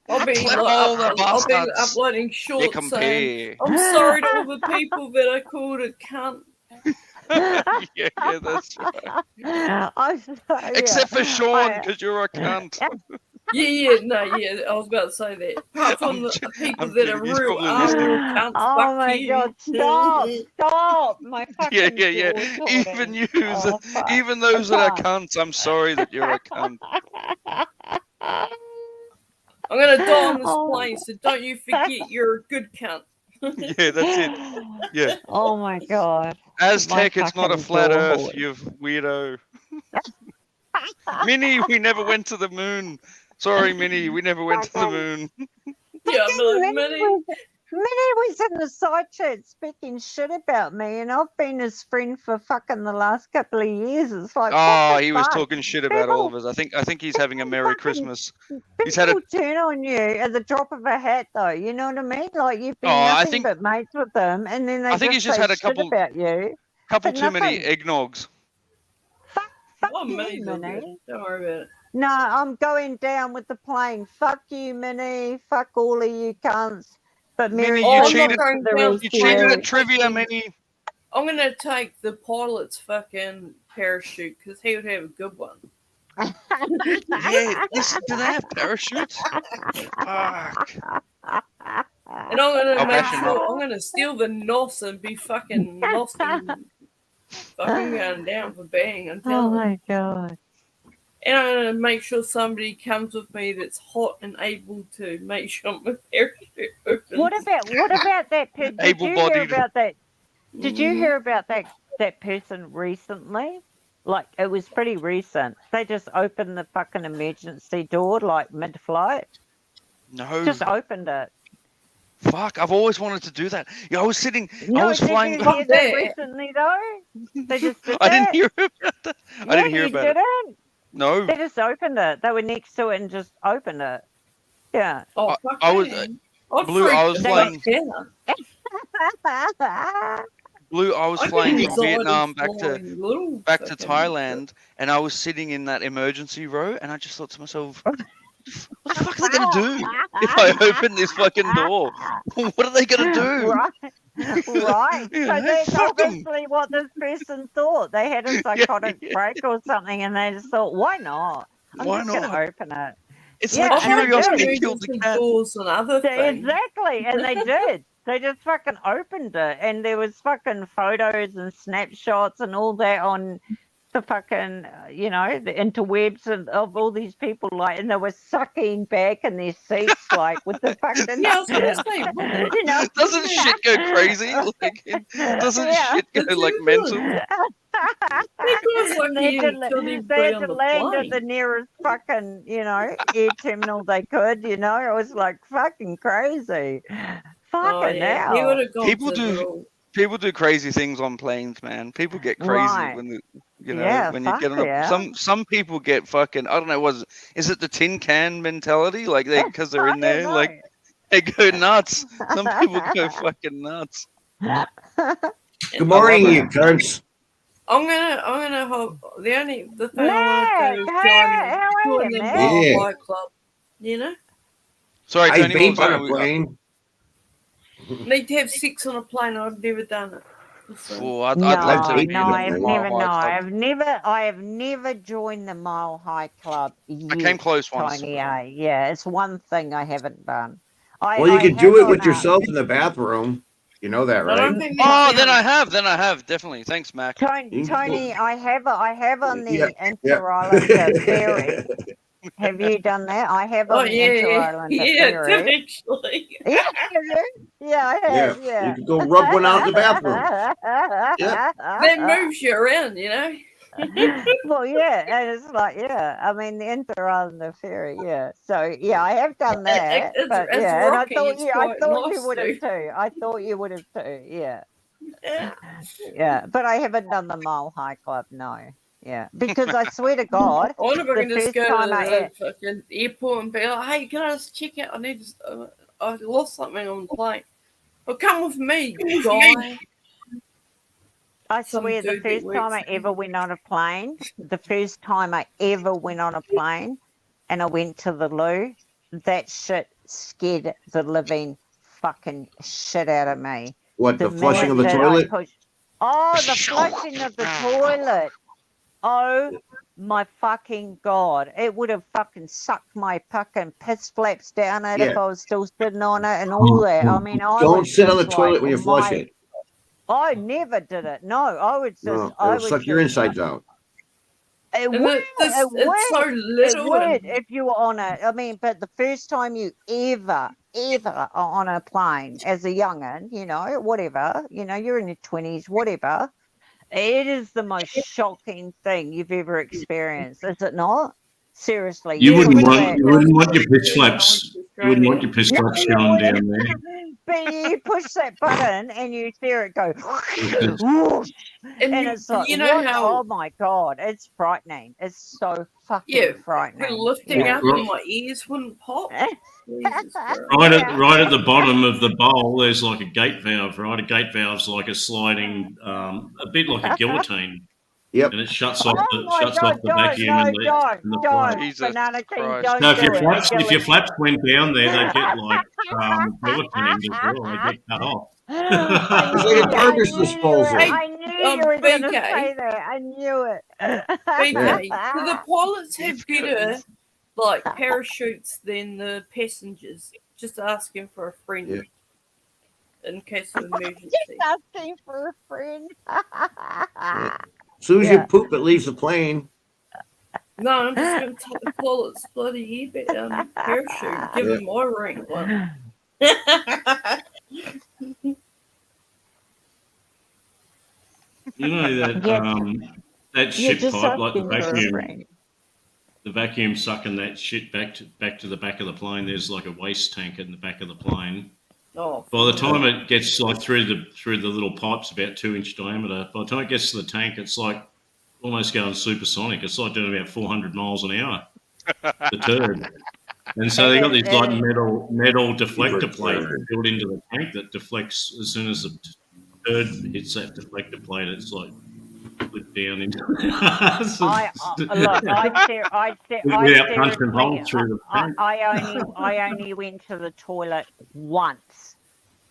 I'll be, Clap all the I'll be bastards. uploading They shorts saying, compare. I'm sorry to all the people that I called a cunt. Yeah, that's right. Yeah. Except for Sean, because you're a cunt. Yeah, I was about to say that. Apart from the people that are kidding, he's real probably listening. cunts, Oh fuck my you. god, stop! My fucking Yeah. jaw Even recording. Oh, fuck. even those that are I cunts, I'm sorry that you're a cunt. I'm gonna die on this Oh. plane, so don't you forget you're a good cunt. Yeah, that's it. Yeah. Oh my god. Aztec, My it's not a fucking flat jaw Earth, hurt. you weirdo. Minnie, we never went to the moon. Sorry, Minnie, we never went to the moon. Yeah, I'm like, Minnie Minnie. was in the side chat speaking shit about me, and I've been his friend for fucking the last couple of years. It's like, Oh, what the he was fuck? talking shit about all of us. I think he's having a Merry Christmas. He's had a People turn on you at the drop of a hat, though. You know what I mean? Like you've been Oh, I nothing think- but mates with them, and then they I think just he's just say had a shit couple- about you. couple for too many nothing. eggnogs. Fuck Oh, you, Minnie's all Minnie. good. Don't worry about it. No, I'm going down with the plane. Fuck you, Minnie. Fuck all of you cunts. But Mary, Minnie, Oh, you I'm not cheated. going the down. rest You of cheated you. at trivia, Minnie. I'm gonna take the pilot's fucking parachute because he would have a good one. Yeah, listen, do they have parachutes? Fuck. And I'm gonna I'll make bash him sure up. I'm gonna steal the NOS and be fucking lost and fucking going down for bang. I'm Oh telling you. my god. And I'm gonna make sure somebody comes with me that's hot and able to make sure my parachute opens. What about that person? Did you hear Able-bodied. about that? Did you hear about that person recently? Like it was pretty recent. They just opened the fucking emergency door like mid-flight. No. Just opened it. Fuck, I've always wanted to do that. Yeah, I was sitting, I No, was did flying. you hear that recently though? They just did I didn't that? hear about that. I didn't hear you about it. didn't? No. They just opened it. They were next to it and just opened it. Yeah. Oh, fuck I was yeah. Blue. I was They flying. got Blue. I was I flying get from anxiety Vietnam flying little back to fucking- Thailand, and I was sitting in that emergency row, and I just thought to myself, "What the fuck are they gonna do if I open this fucking door? What are they gonna do?" Right. Right. Yeah, So that's fuck 'em. obviously what this person thought. They had a psychotic break or something, and they just thought, why not? I'm Why just going not? to open it. It's Yeah, like and they curiosity did. killed the cat. Doors and other things. Exactly, and they did. They just fucking opened it, and there was fucking photos and snapshots and all that on the fucking, the interwebs and of all these people, like, and they were sucking back in their seats, like, with the fucking, Yeah, I was gonna say, what? you know, Doesn't shit go crazy? Like, doesn't Yeah. shit go like mental? Because like They he had to, killed they everybody had on to the land at plane. the nearest fucking, air terminal they could, It was like fucking crazy. Fucking yeah. He hell. would have gone People to do- little- People do crazy things on planes, man. People get crazy Right. when Yeah, when you fuck get on a, yeah. some people get fucking, I don't know, is it the tin can mentality? Like they because they're in there, like they go nuts. Some people go fucking nuts. Good morning, you cunts. I'm gonna hope the thing Matt, I want to do is how are join you, the Matt? Mile Yeah. High Club. You know, Sorry, I Tony. vape what on was a that? plane. need to have 6 on a plane. I've never done it. So- Oh, I'd No, love to be no, in the I've Mile never, High Club. I have never joined the Mile High Club yet. I came close once. Tony, yeah, it's one thing I haven't done. Well, you I could do have it with on, yourself in the bathroom. You know that, I don't right? think Oh, they then can. I have definitely. Thanks, Mac. Tony, I have on the Yeah, yeah. Inter-Islander ferry. Have you done that? I have Oh on the yeah, Inter-Islander yeah, ferry. actually. Yeah, I have, yeah. You could go rub one out in the bathroom. Yeah. That moves you around, you know. Well, yeah, and it's like, yeah, I mean, the Inter-Islander ferry, yeah. So, yeah, I have done that, but it's yeah, and I rocky, thought it's I quite thought nice you would have too. too. I thought you would have too, yeah. Yeah, but I haven't done the Mile High Club, no. Yeah, because I swear to God, I wonder if I the can just first go time to I the had, fucking airport and be like, "Hey, can I just check out? I lost something on the plane." Well, come with me, guy. I Some swear the dude that first time works I ever went on a plane, and I went to the loo, that shit scared the living fucking shit out of me. What, the flushing of the minute that I toilet? pushed- Oh, the flushing of the toilet. Oh my fucking God. It would have fucking sucked my fucking piss flaps down it if Yeah. I was still sitting on it and all that. I mean, I Don't was sit on the just toilet like, when you flush my- it. I never did it. No, I would just, No, I it'll would suck your just, insides out. It And would, it's so it little. would And if you were on it. I mean, but the first time you ever are on a plane as a young'un, whatever, you're in your 20s, whatever, it is the most shocking thing you've ever experienced, is it not? Seriously, You wouldn't push want that. you wouldn't want your piss flaps. You wouldn't want your piss flaps going down there. But you push that button and you hear it go, whoosh, and it's like, you know what? how- Oh my God, it's frightening. It's so fucking yeah, frightening. we're lifting Yeah. up and my ears wouldn't pop. Jesus Christ. Right at the bottom of the bowl, there's like a gate valve, right? A gate valve's like a sliding, a bit like a guillotine. Yep. And it shuts off Oh my the God, vacuum no, and the don't, plate. Banana King, Christ. don't So if do your it. flaps went down there, they get like guillotined as well. They get cut off. It's like a garbage disposal. I knew you were going to BK. say that. I knew it. BK, do the pilots have better like parachutes than the passengers? Just asking for a friend Yeah. in case of emergency. Just asking for a friend. As soon as Yeah. you poop, it leaves the plane. No, I'm just going to take the pilot's bloody parachute and give him my rank one. You know that Yeah. that You're shit just pipe, like the asking for a vacuum, friend. the vacuum sucking that shit back to the back of the plane. There's like a waste tank in the back of the plane. Oh, By the time it gets like through the little pipes, about 2-inch diameter, by the time it gets to the tank, it's like almost going supersonic. It's like doing about 400 miles an hour. The turd. And so they got these like metal deflector plate built into the tank that deflects as soon as the turd hits that deflector plate. It's like put down into. Without punching holes through the tank. I only went to the toilet once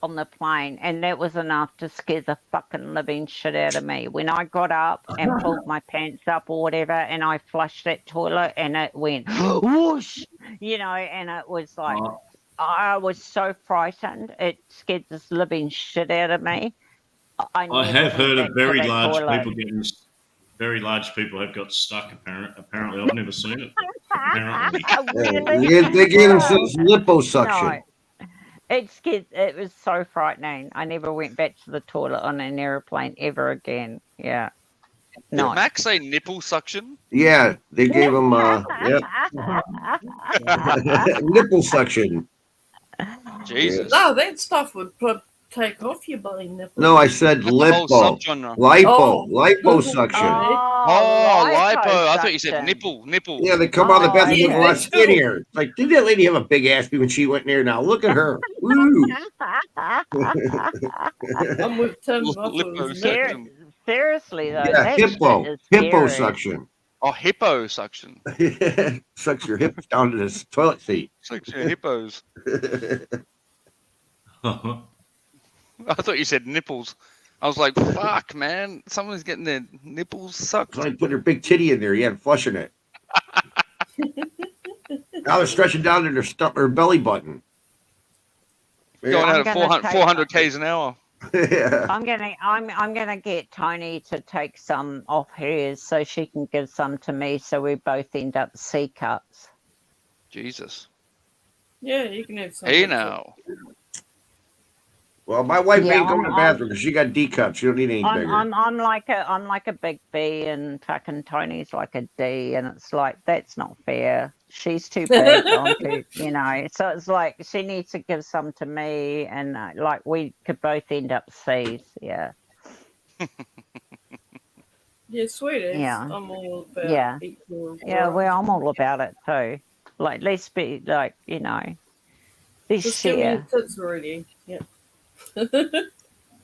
on the plane, and that was enough to scare the fucking living shit out of me. When I got up and pulled my pants up or whatever, and I flushed that toilet, and it went whoosh, and it was like, I was so frightened. It scared this living shit out of me. I never have went heard back of to very that large toilet. people getting. Very large people have got stuck. Apparently, I've never seen it. Apparently, They gave themselves liposuction. No, it was so frightening. I never went back to the toilet on an aeroplane ever again. Yeah. No. Did Max say nipple suction? Yeah, they gave them nipple suction. Jesus. No, that stuff would take off your bloody nipple. No, I said That's the whole lipo. subgenre. Liposuction. Oh, lipo. I thought you said nipple. Yeah, they come out of the bathroom yeah, with a lot they do. skinnier. It's like, did that lady have a big ass when she went in there? Now look at her. Woo. I'm with Tim. Liposuction. Seriously though, Yeah, that hippo. shit is Hippo scary. suction. Oh, hippo suction. Sucks your hips down to this toilet seat. Sucks your hippos. I thought you said nipples. I was like, fuck, man. Someone's getting their nipples sucked. So I put her big titty in there. Yeah, flushing it. Now they're stretching down to her belly button. Going I'm out at gonna 400 Ks an hour. Yeah. I'm gonna get Tony to take some off hers so she can give some to me, so we both end up C cups. Jesus. Yeah, you can have some. Hey now. Well, my wife Yeah, ain't going to the bathroom because she got D cups. She don't need anything bigger. I'm like a big B, and fucking Tony's like a D, and it's like that's not fair. She's too big, I'm too, So it's like she needs to give some to me, and like we could both end up C's. Yeah. Yeah, sweet as. Yeah. I'm all about Yeah. equal. Yeah, well, I'm all about it too. Like, let's be like, let's Just give me share. your tits already. Yeah.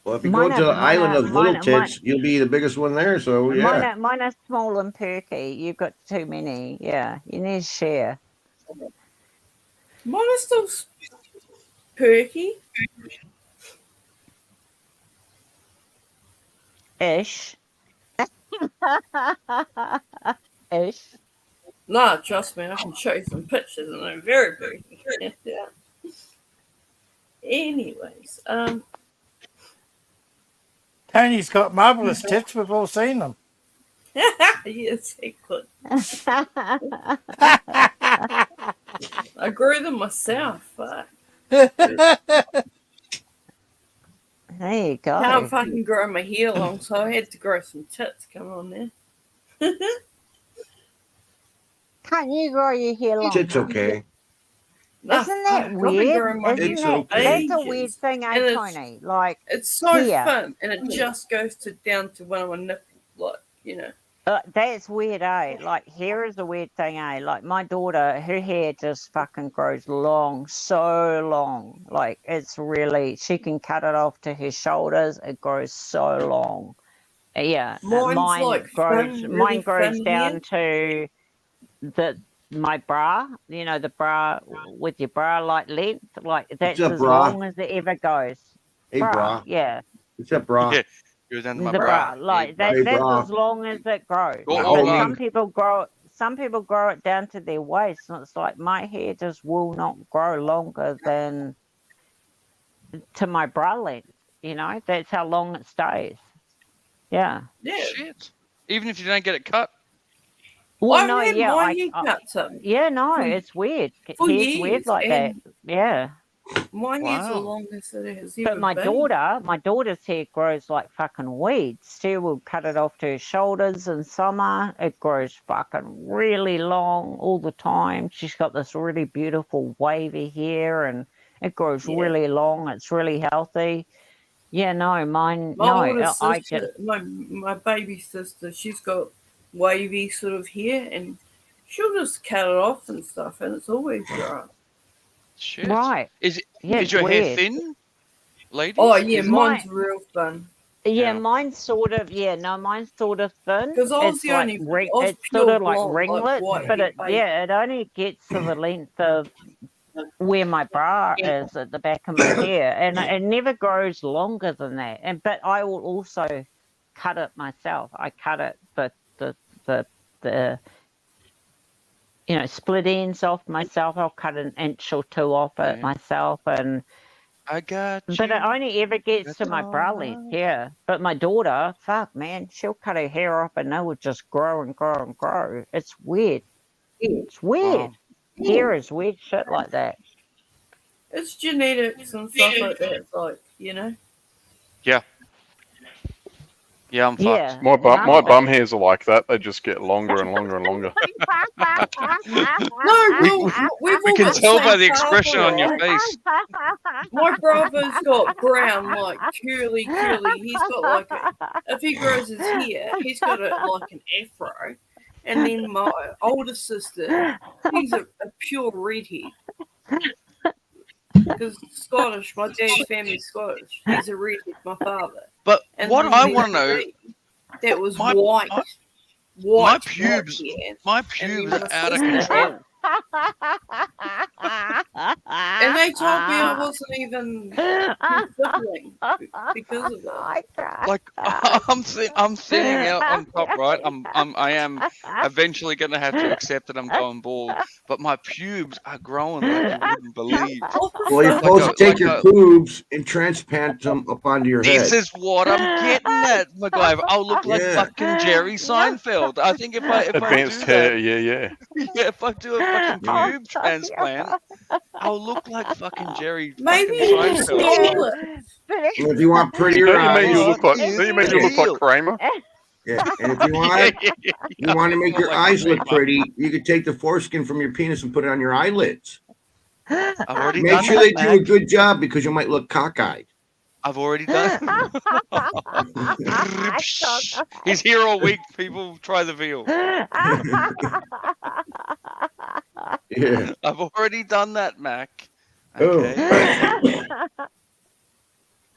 Well, if you Mine go to the are- island mine of are- little mine are- tits, you'll be the biggest one there. So yeah. Mine are small and perky. You've got too many. Yeah, you need to share. Mine is still perky. Ish. Ish. Nah, trust me, I can show you some pictures and they're very perky. Yeah. Anyways, Tony's got marvelous tits. We've all seen them. Yes, he could. I grew them myself. There you go. Can't fucking grow my hair long, so I had to grow some tits. Come on there. Can't you grow your hair long? It's okay. Isn't that weird? That's a weird thing, And it's- Tony? Like, It's so here. thin, and it just goes down to one of my nipples, like, you know. That's weird, eh? Like, hair is a weird thing, eh? Like, my daughter, her hair just fucking grows long, so long. Like, it's really, she can cut it off to her shoulders. It grows so long. Yeah. Mine's mine like grows, thin, mine really grows thin down to my bra, you know, the bra with your bra like length. Like, that's up, as bra? long as it ever goes. Hey, bra. Yeah. What's up, bra? Yeah, goes down to my The bra, like that's bra. as long as it grows. Oh, Like, oh, some look. people grow it down to their waist, and it's like my hair just will not grow longer than to my bra length. You know, that's how long it stays. Yeah. Yeah. Shit. Even if you don't get it cut. Well, I've no, had yeah, my hair cut some. yeah, no, for- it's weird. for Hair's years, weird like that. and Yeah. Mine is the Wow. longest that it has ever But my been. daughter's hair grows like fucking weeds. She will cut it off to her shoulders in summer. It grows fucking really long all the time. She's got this really beautiful wavy hair, and it grows Yeah. really long. It's really healthy. Yeah, no, mine, My no, older I sister, just, my baby sister, she's got wavy sort of hair, and she'll just cut it off and stuff, and it's always dry. Shit. right. Is Yeah, is your it's hair weird. thin, ladies? Oh yeah, Is- mine's real fun. Yeah, mine's sort of, mine's sort of thin. 'Cause I was It's the like only- I was it's sort pure of like blonde, like ringlets, white but it, baby. yeah, it only gets to the length of where my bra is at the back of my hair, and it never grows longer than that. And but I will also cut it myself. I cut it the split ends off myself. I'll cut an inch or two off it myself, and I got you. but it only ever gets to my bra length. Yeah, but my daughter, fuck man, she'll cut her hair off and it will just grow and grow and grow. It's weird. It's weird. Hair is weird shit like that. It's genetics and stuff like that. It's like, you know. Yeah. Yeah, I'm fucked. Yeah. My bum hairs are like that. They just get longer and longer and longer. No, we've We all can got tell by same the expression on your colour. face. My brother's got brown, like curly. He's got like if he grows his hair, he's got it like an afro. And then my older sister, she's a pure redhead. Because Scottish, my dad's family's Scottish. He's a redhead, my father. But And what then I there's want to know, me that was my- white. my White pubes, hair. my And pubes then are my out of sister- control. And they told me I wasn't even sibling because of that. Like I'm sitting out on top, right? I am eventually going to have to accept that I'm going bald, but my pubes are growing like you wouldn't believe. Well, you're Like supposed a- to take like your a- boobs and transplant them up onto your head. This is what I'm getting at, MacGyver. I'll look like Yeah. fucking Jerry Seinfeld. I think if I Advanced do hair, that, yeah. yeah, if I do a fucking pube transplant, I'll look like fucking Jerry Maybe fucking you should Seinfeld. steal it. If you want prettier Don't you eyes, mean you look like? Don't you mean you look like Kramer? yeah. And if you want to make your eyes look pretty, you could take the foreskin from your penis and put it on your eyelids. I've already Make done sure that, they do a Mac. good job because you might look cockeyed. I've already done. He's here all week. People try the veal. Yeah. I've already done that, Mac. Oh. Okay.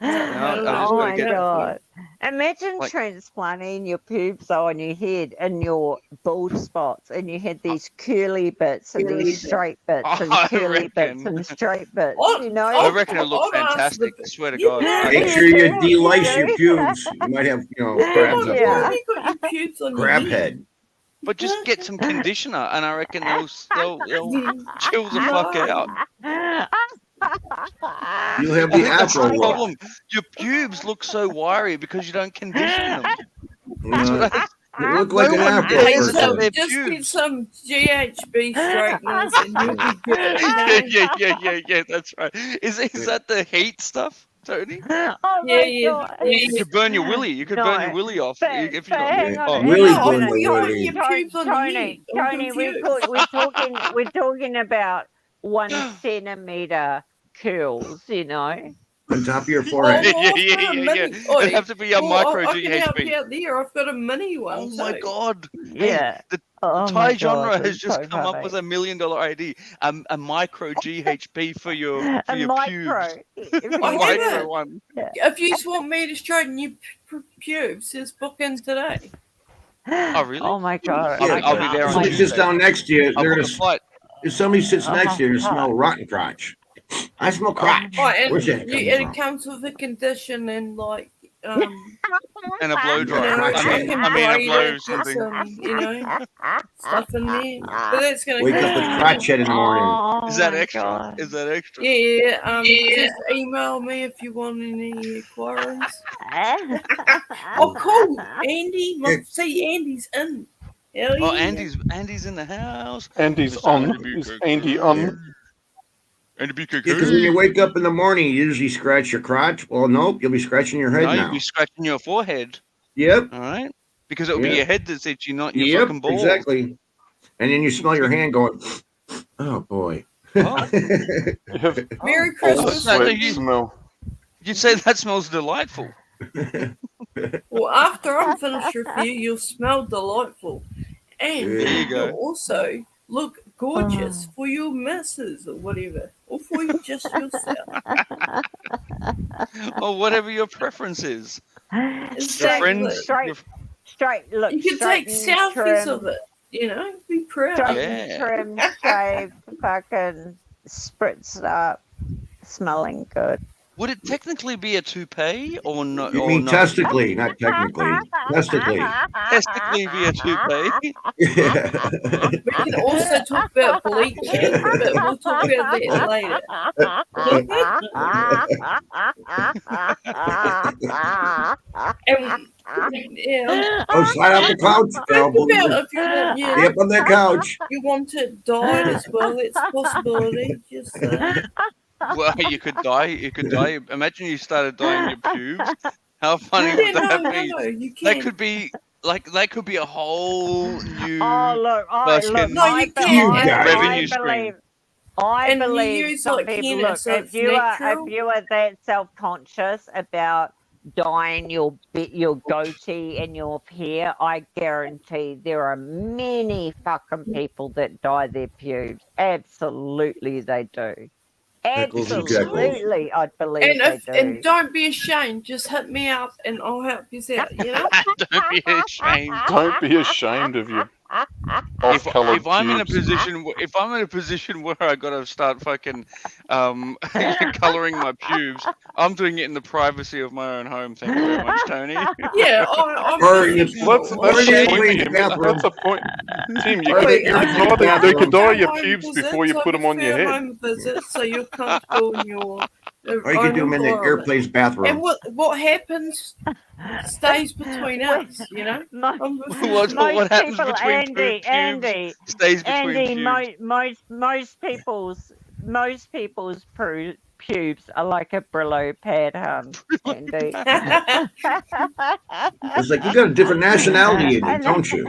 Now I just Oh gotta my get- god! Imagine Like- transplanting your pubes on your head and your bald spots, and you had these curly bits and these straight bits and I curly bits reckon. and straight bits. Oh, You know, I reckon it looks I'll ask fantastic. I swear to you God. know- Make sure you de-lice your pubes. You might have, crabs up Why Yeah. have you got your pubes on there. Crab your head? head. But just get some conditioner, and I reckon they'll chill the fuck out. You'll have I the think that's afro the look. problem. Your pubes look so wiry because you don't condition them. That's Uh, what It looked like an apple. Hey, first so time. just get some GHB straighteners and you'll be good. Yeah. That's right. Is that the heat stuff, Tony? Oh Yeah, my God. You could burn your willy. You could burn your No, willy off but, if you but don't. hang on, Oh. hang Really on a burn minute. the Tony, willy. your pubes on the Tony, heat. I'm Tony, confused. we're talking about 1 centimeter curls, you know. On top of your forehead. Yeah. It'd have to be a micro I can help you GHB. out there. I've got a mini one. Oh my too. God! Yeah. Hey, the Oh Thai my genre God, has it's just so come up funny. with $1 million idea. A micro GHB for your A micro. pubes. If A you I want get micro it. one. If you just want me to straighten your pubes, just book in today. Oh really? Oh my God. Yeah, I'll be there on somebody sits Tuesday. down next to you. I'll They're book a gonna. flight. If somebody sits next to you, Oh, they smell rotten crotch. I smell crotch. Oh, and Where's that coming it from? comes with a condition and like And a blow you dryer. know, Crotch I head. can I mean a braid blow it, put something. some, you know, stuff in there. But that's gonna Wake up cost with you. crotch head in the morning. Oh Is that my extra? God. Is that extra? Yeah, just email me if you want any inquiries. Oh, cool, Andy. See, Andy's in. Hell Oh, yeah. Andy's in the house. Andy's Mr. on. Andy Is Buchanan. Andy on? Andy Because when you wake up in the morning, you usually scratch your crotch. Well, nope, you'll be scratching your head No, now. you'll be scratching your forehead. Yep. All right, because it'll be Yep. your head that's itchy, not your Yep. fucking balls. Exactly. And then you smell your hand going. Oh boy. Oh. You have Merry all the Christmas. sweat you- smell. You'd say that smells delightful. Well, after I'm finished with you, you'll smell delightful. And There you go. you'll also look gorgeous for your missus or whatever. Or for you just yourself. Or whatever your preference is. Your Exactly. friends. Straight, look, You can take straighten, selfies trim, of it, you know, be proud. straighten, Yeah. trim, shave, fucking spritz up, smelling good. Would it technically be a toupee or no? You or mean no? testically, not technically. Testically. Technically be a toupee. We can also talk about bleaching, but we'll talk about that later. And yeah, Oh, slide off the couch. think Elbow. about if you want Stay up on that couch. you want it dyed as well. It's a possibility. Just Well, you could dye. You could dye. Imagine you started dyeing your pubes. How funny yeah, would that no, be? no, you That can't. could be like that could be a whole new Oh look, fucking No, you can't. revenue I stream. believe. I And you believe use, some like, people henna, look. so it's If you natural. are that self-conscious about dyeing your goatee and your hair, I guarantee there are many fucking people that dye their pubes. Absolutely, they do. Pickles and pickles. Absolutely, I believe And they if do. and don't be ashamed. Just hit me up and I'll help you out. You know. Don't be ashamed. Don't be ashamed of your off-colored If I'm in a pubes. position where I gotta start fucking coloring my pubes, I'm doing it in the privacy of my own home. Thank you very much, Tony. Yeah, I'm Or you- That's or the you point, clean the Tim. bathroom. That's the point. Tim, you Or could, you you clean could the dye, you could bathroom. dye your home pubes visits, before you I put them on your prefer head. home visits, so you're comfortable in your. Or you could do them in the environment. airplane's And bathroom. what happens stays between us, you know. What happens people, between two Andy, pubes stays between Andy, pubes. most people's pubes are like a Brillo pad, Andy. It's like you got a different nationality in you, don't you?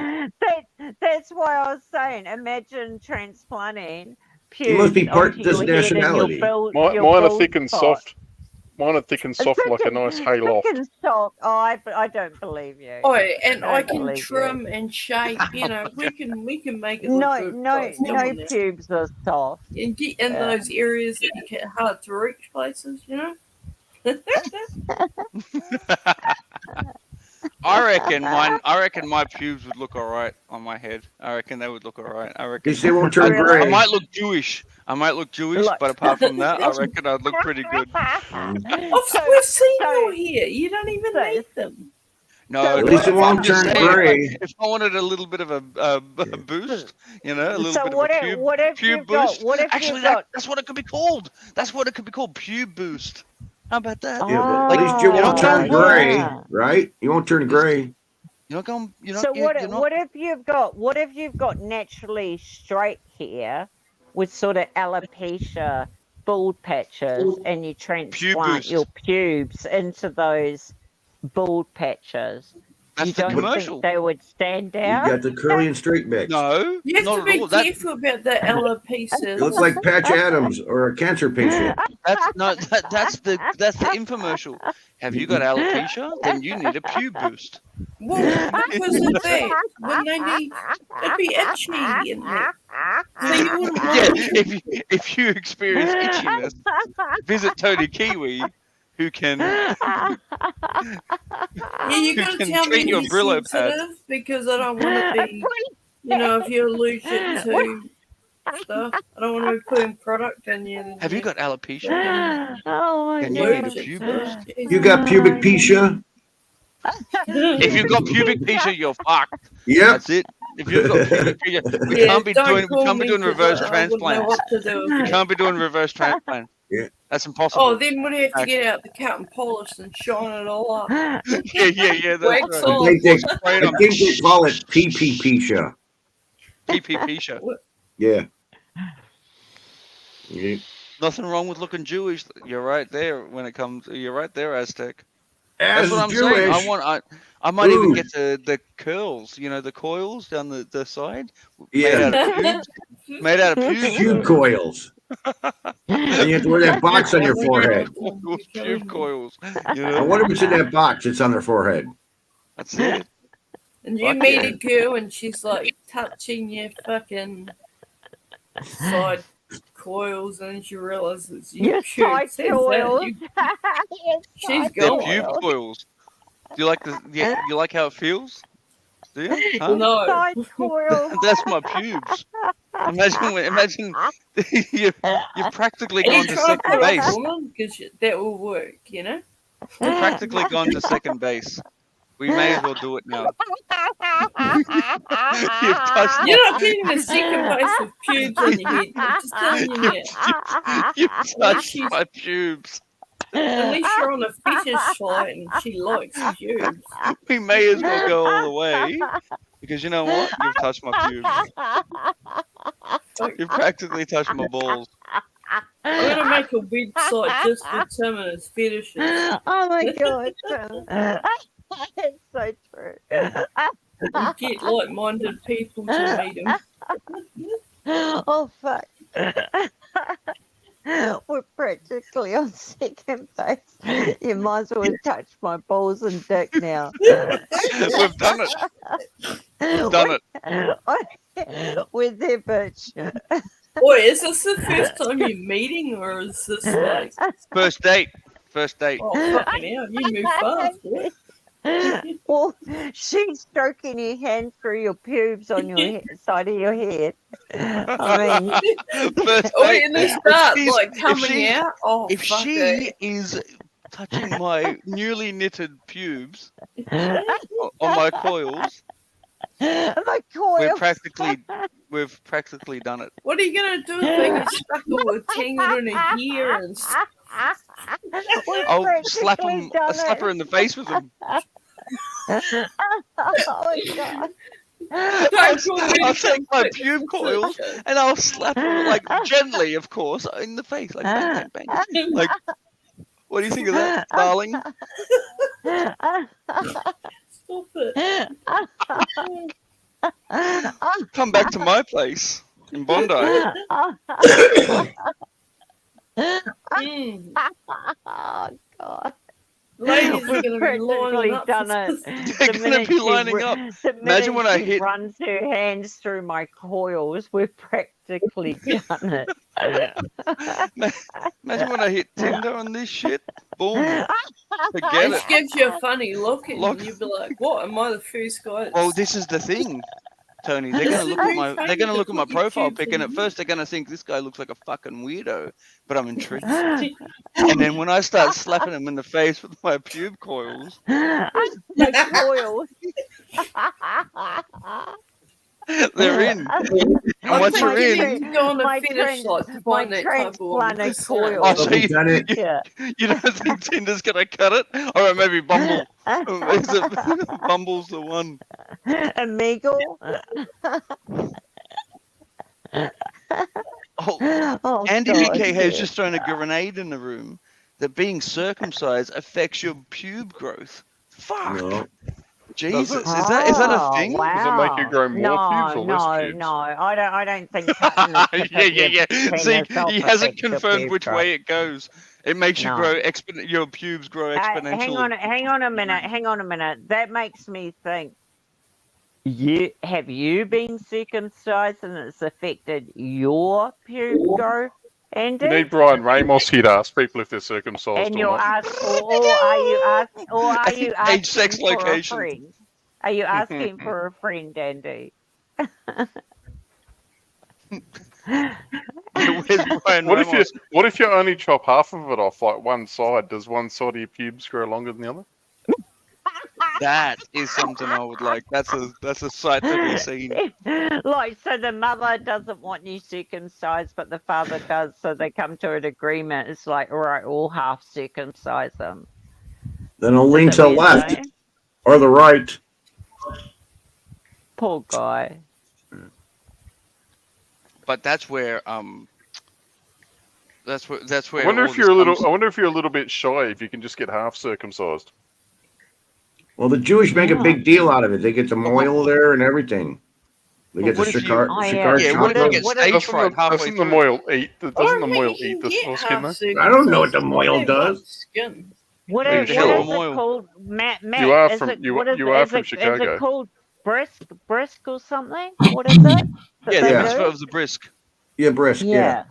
That's why I was saying, imagine transplanting pubes. You must be part onto this your head and your nationality. your Mine are bald thick and spot. soft. Mine are thick and soft like a nice hayloft. Thick and soft. Oh, I don't believe you. Oh, and I Don't can believe you. trim and shape. You know, we can make it look No, good. no, guys. Come no on now. pubes are soft. And get in Yeah. those areas that you get hard to reach places. You know. I reckon my pubes would look alright on my head. I reckon they would look alright. I reckon They won't turn I gray. might look Jewish. But apart from that, I reckon I'd look pretty good. We've seen your hair. You don't even need them. No, At least it won't I'm just turn saying, gray. If I wanted a little bit of a boost, you know, a little So bit what of a if- pube, what if pube you've got- boost. what if Actually, you've got- that's what it could be called. That's what it could be called, pube boost. How about that? Yeah, but at least you you won't know, turn like- gray, right? You won't turn gray. You're not going. You're not. So You're not. what if you've got naturally straight hair with sort of alopecia bald patches, and you transplant your pubes into those bald patches? That's You the don't commercial. think they would stand You out? got the curly and straight mix. No, You have not to at be all. That, careful about the alopecia. It looks like Patch Adams or a cancer patient. that's no. That's the infomercial. Have you got alopecia? Then you need a pube boost. Well, because of that, when they need, it'd be itchy in there. So you wouldn't Yeah, want if you experience itchiness, visit Tony Kiwi, who can Yeah, you who gotta can tell me treat your he's Brillo pad. sensitive because I don't want to be, if you're allergic to stuff, I don't want to be putting product in you. Have you got alopecia? Oh my Then you need a Allergic pube to boost. You got pubic pecia? If you've got pubic pecia, you're fucked. Yep. That's it. If you've got pubic pecia, we Yeah, can't be don't doing call me reverse 'cause I wouldn't know transplants. what to do. We can't be doing reverse transplant. Yeah. That's impossible. Oh, then we'd have to get out the cut and polish and shine it all up. yeah. Wax That's I on. think they call it PP pecia. PPP. Yeah. Yeah. Nothing wrong with looking Jewish. You're right there when it comes. You're right there, Aztec. As That's what I'm Jewish. saying. I might even Ooh. get the curls. You know, the coils down the side. Yeah. Made out of pubes. Made out of pubes. Pube coils. And you have to wear that box on your forehead. Pube coils. You I know? wonder what's in that box that's on their forehead. That's it. And you Fuck meet yeah. a girl and she's like touching your fucking side coils and she realizes you Your side coils. She's They're gone. pube coils. Do you like the? Yeah, you like how it feels? Do you? Huh? No. Side coils. That's my pubes. Imagine you're practically Are you gone to trying to second put off base. woman? Because that will work, you know? You're practically gone to second base. We may as well do it now. You've touched You're not getting the second base with pubes on your head. I'm just telling you now. You've touched my pubes. At least you're on a fetish site and she likes pubes. We may as well go all the way because you know what? You've touched my pubes. You've practically touched my balls. I'm gonna make a website just for Tim and his fetishes. Oh my god. It's so true. You get like-minded people to meet him. Oh fuck. We're practically on second base. You might as well touch my balls and dick now. We've done it. We've done it. We're there, bitch. Boy, is this the first time you're meeting, or is this like First date. First date. oh fucking hell, you move fast, boy. Well, she's stroking your hand through your pubes on your side of your head. I mean, First Oh, date. and they If start she's- like if coming she- out. Oh, If fuck she it. is touching my newly knitted pubes on my coils, my coil. we've practically done it. What are you gonna do if they get stuck all tangled in her hair and I'll slap him. I'll slap her in the face with them. Oh my god. I'll take my pube coils and I'll slap her like gently, of course, in the face, like bang, bang, bang. Like, what do you think of that, darling? Stop it. Come back to my place in Bondi. Mm. Oh god. Ladies are We've gonna be lining practically up. done for it. They're gonna be lining up. Imagine when I hit. runs her hands through my coils. We've practically done it. Imagine when I hit Tinder on this shit. Boom. Forget It it. gives you a funny look, and Look. you'd be like, "What? Am I the first guy?" that's- Well, this is the thing, Tony. They're gonna look at my. They're gonna look at my profile pic, and at first they're gonna think this guy looks like a fucking weirdo. But I'm intrigued. And then when I start slapping him in the face with my pube coils, My coils. They're in. And once you're in, go on a My finish trans- like to my find that type of one. transplanted coil. oh, so you, Yeah. you don't think Tinder's gonna cut it? All right, maybe Bumble. Is it Bumble's the one? Amigo. Oh, Andy God, BK has yeah. just thrown a grenade in the room that being circumcised affects your pube growth. Fuck. No. Jesus, is that a thing? Wow. Does it make you grow more pubes or less pubes? No, I don't think cutting the tip of your yeah. See, penis off he hasn't affects your confirmed pube which growth. way it goes. It makes you No. grow your pubes grow exponentially. Hang on a minute. That makes me think. Have you been circumcised and it's affected your pube growth, Andy? You need Brian Ramos here to ask people if they're circumcised And or you're not. are you asking Age, sex, for a location. friend? Are you asking for a friend, Andy? Where's Brian What if you Ramos? what if you only chop half of it off, like one side? Does one side of your pubes grow longer than the other? That is something I would like. That's a sight to be seen. Like, so the mother doesn't want you circumcised, but the father does, so they come to an agreement. It's like, all right, we'll half circumcise them. Then I'll lean Is to that the what you're left saying? or the right. Poor guy. But that's where that's where I wonder all if you're a this little. comes- I wonder if you're a little bit shy if you can just get half circumcised. Well, the Jewish make a big deal out of it. They get the moil there and everything. They get the what if you- shikar. Oh, shikar yeah, what if you chocolate. get stage fright halfway Doesn't the through? moil eat? Doesn't Or the maybe moil you eat can the get foreskin half though? I don't know what the circumcised moil and they've got does. Skin. What Are you is sure? it called? Matt, You are is from- it, you- what is you it? are Is from it, Is Chicago. it called brisk or something? What is it? that Yeah, they the do? transfer of the brisk. Yeah, brisk. Yeah. Yeah.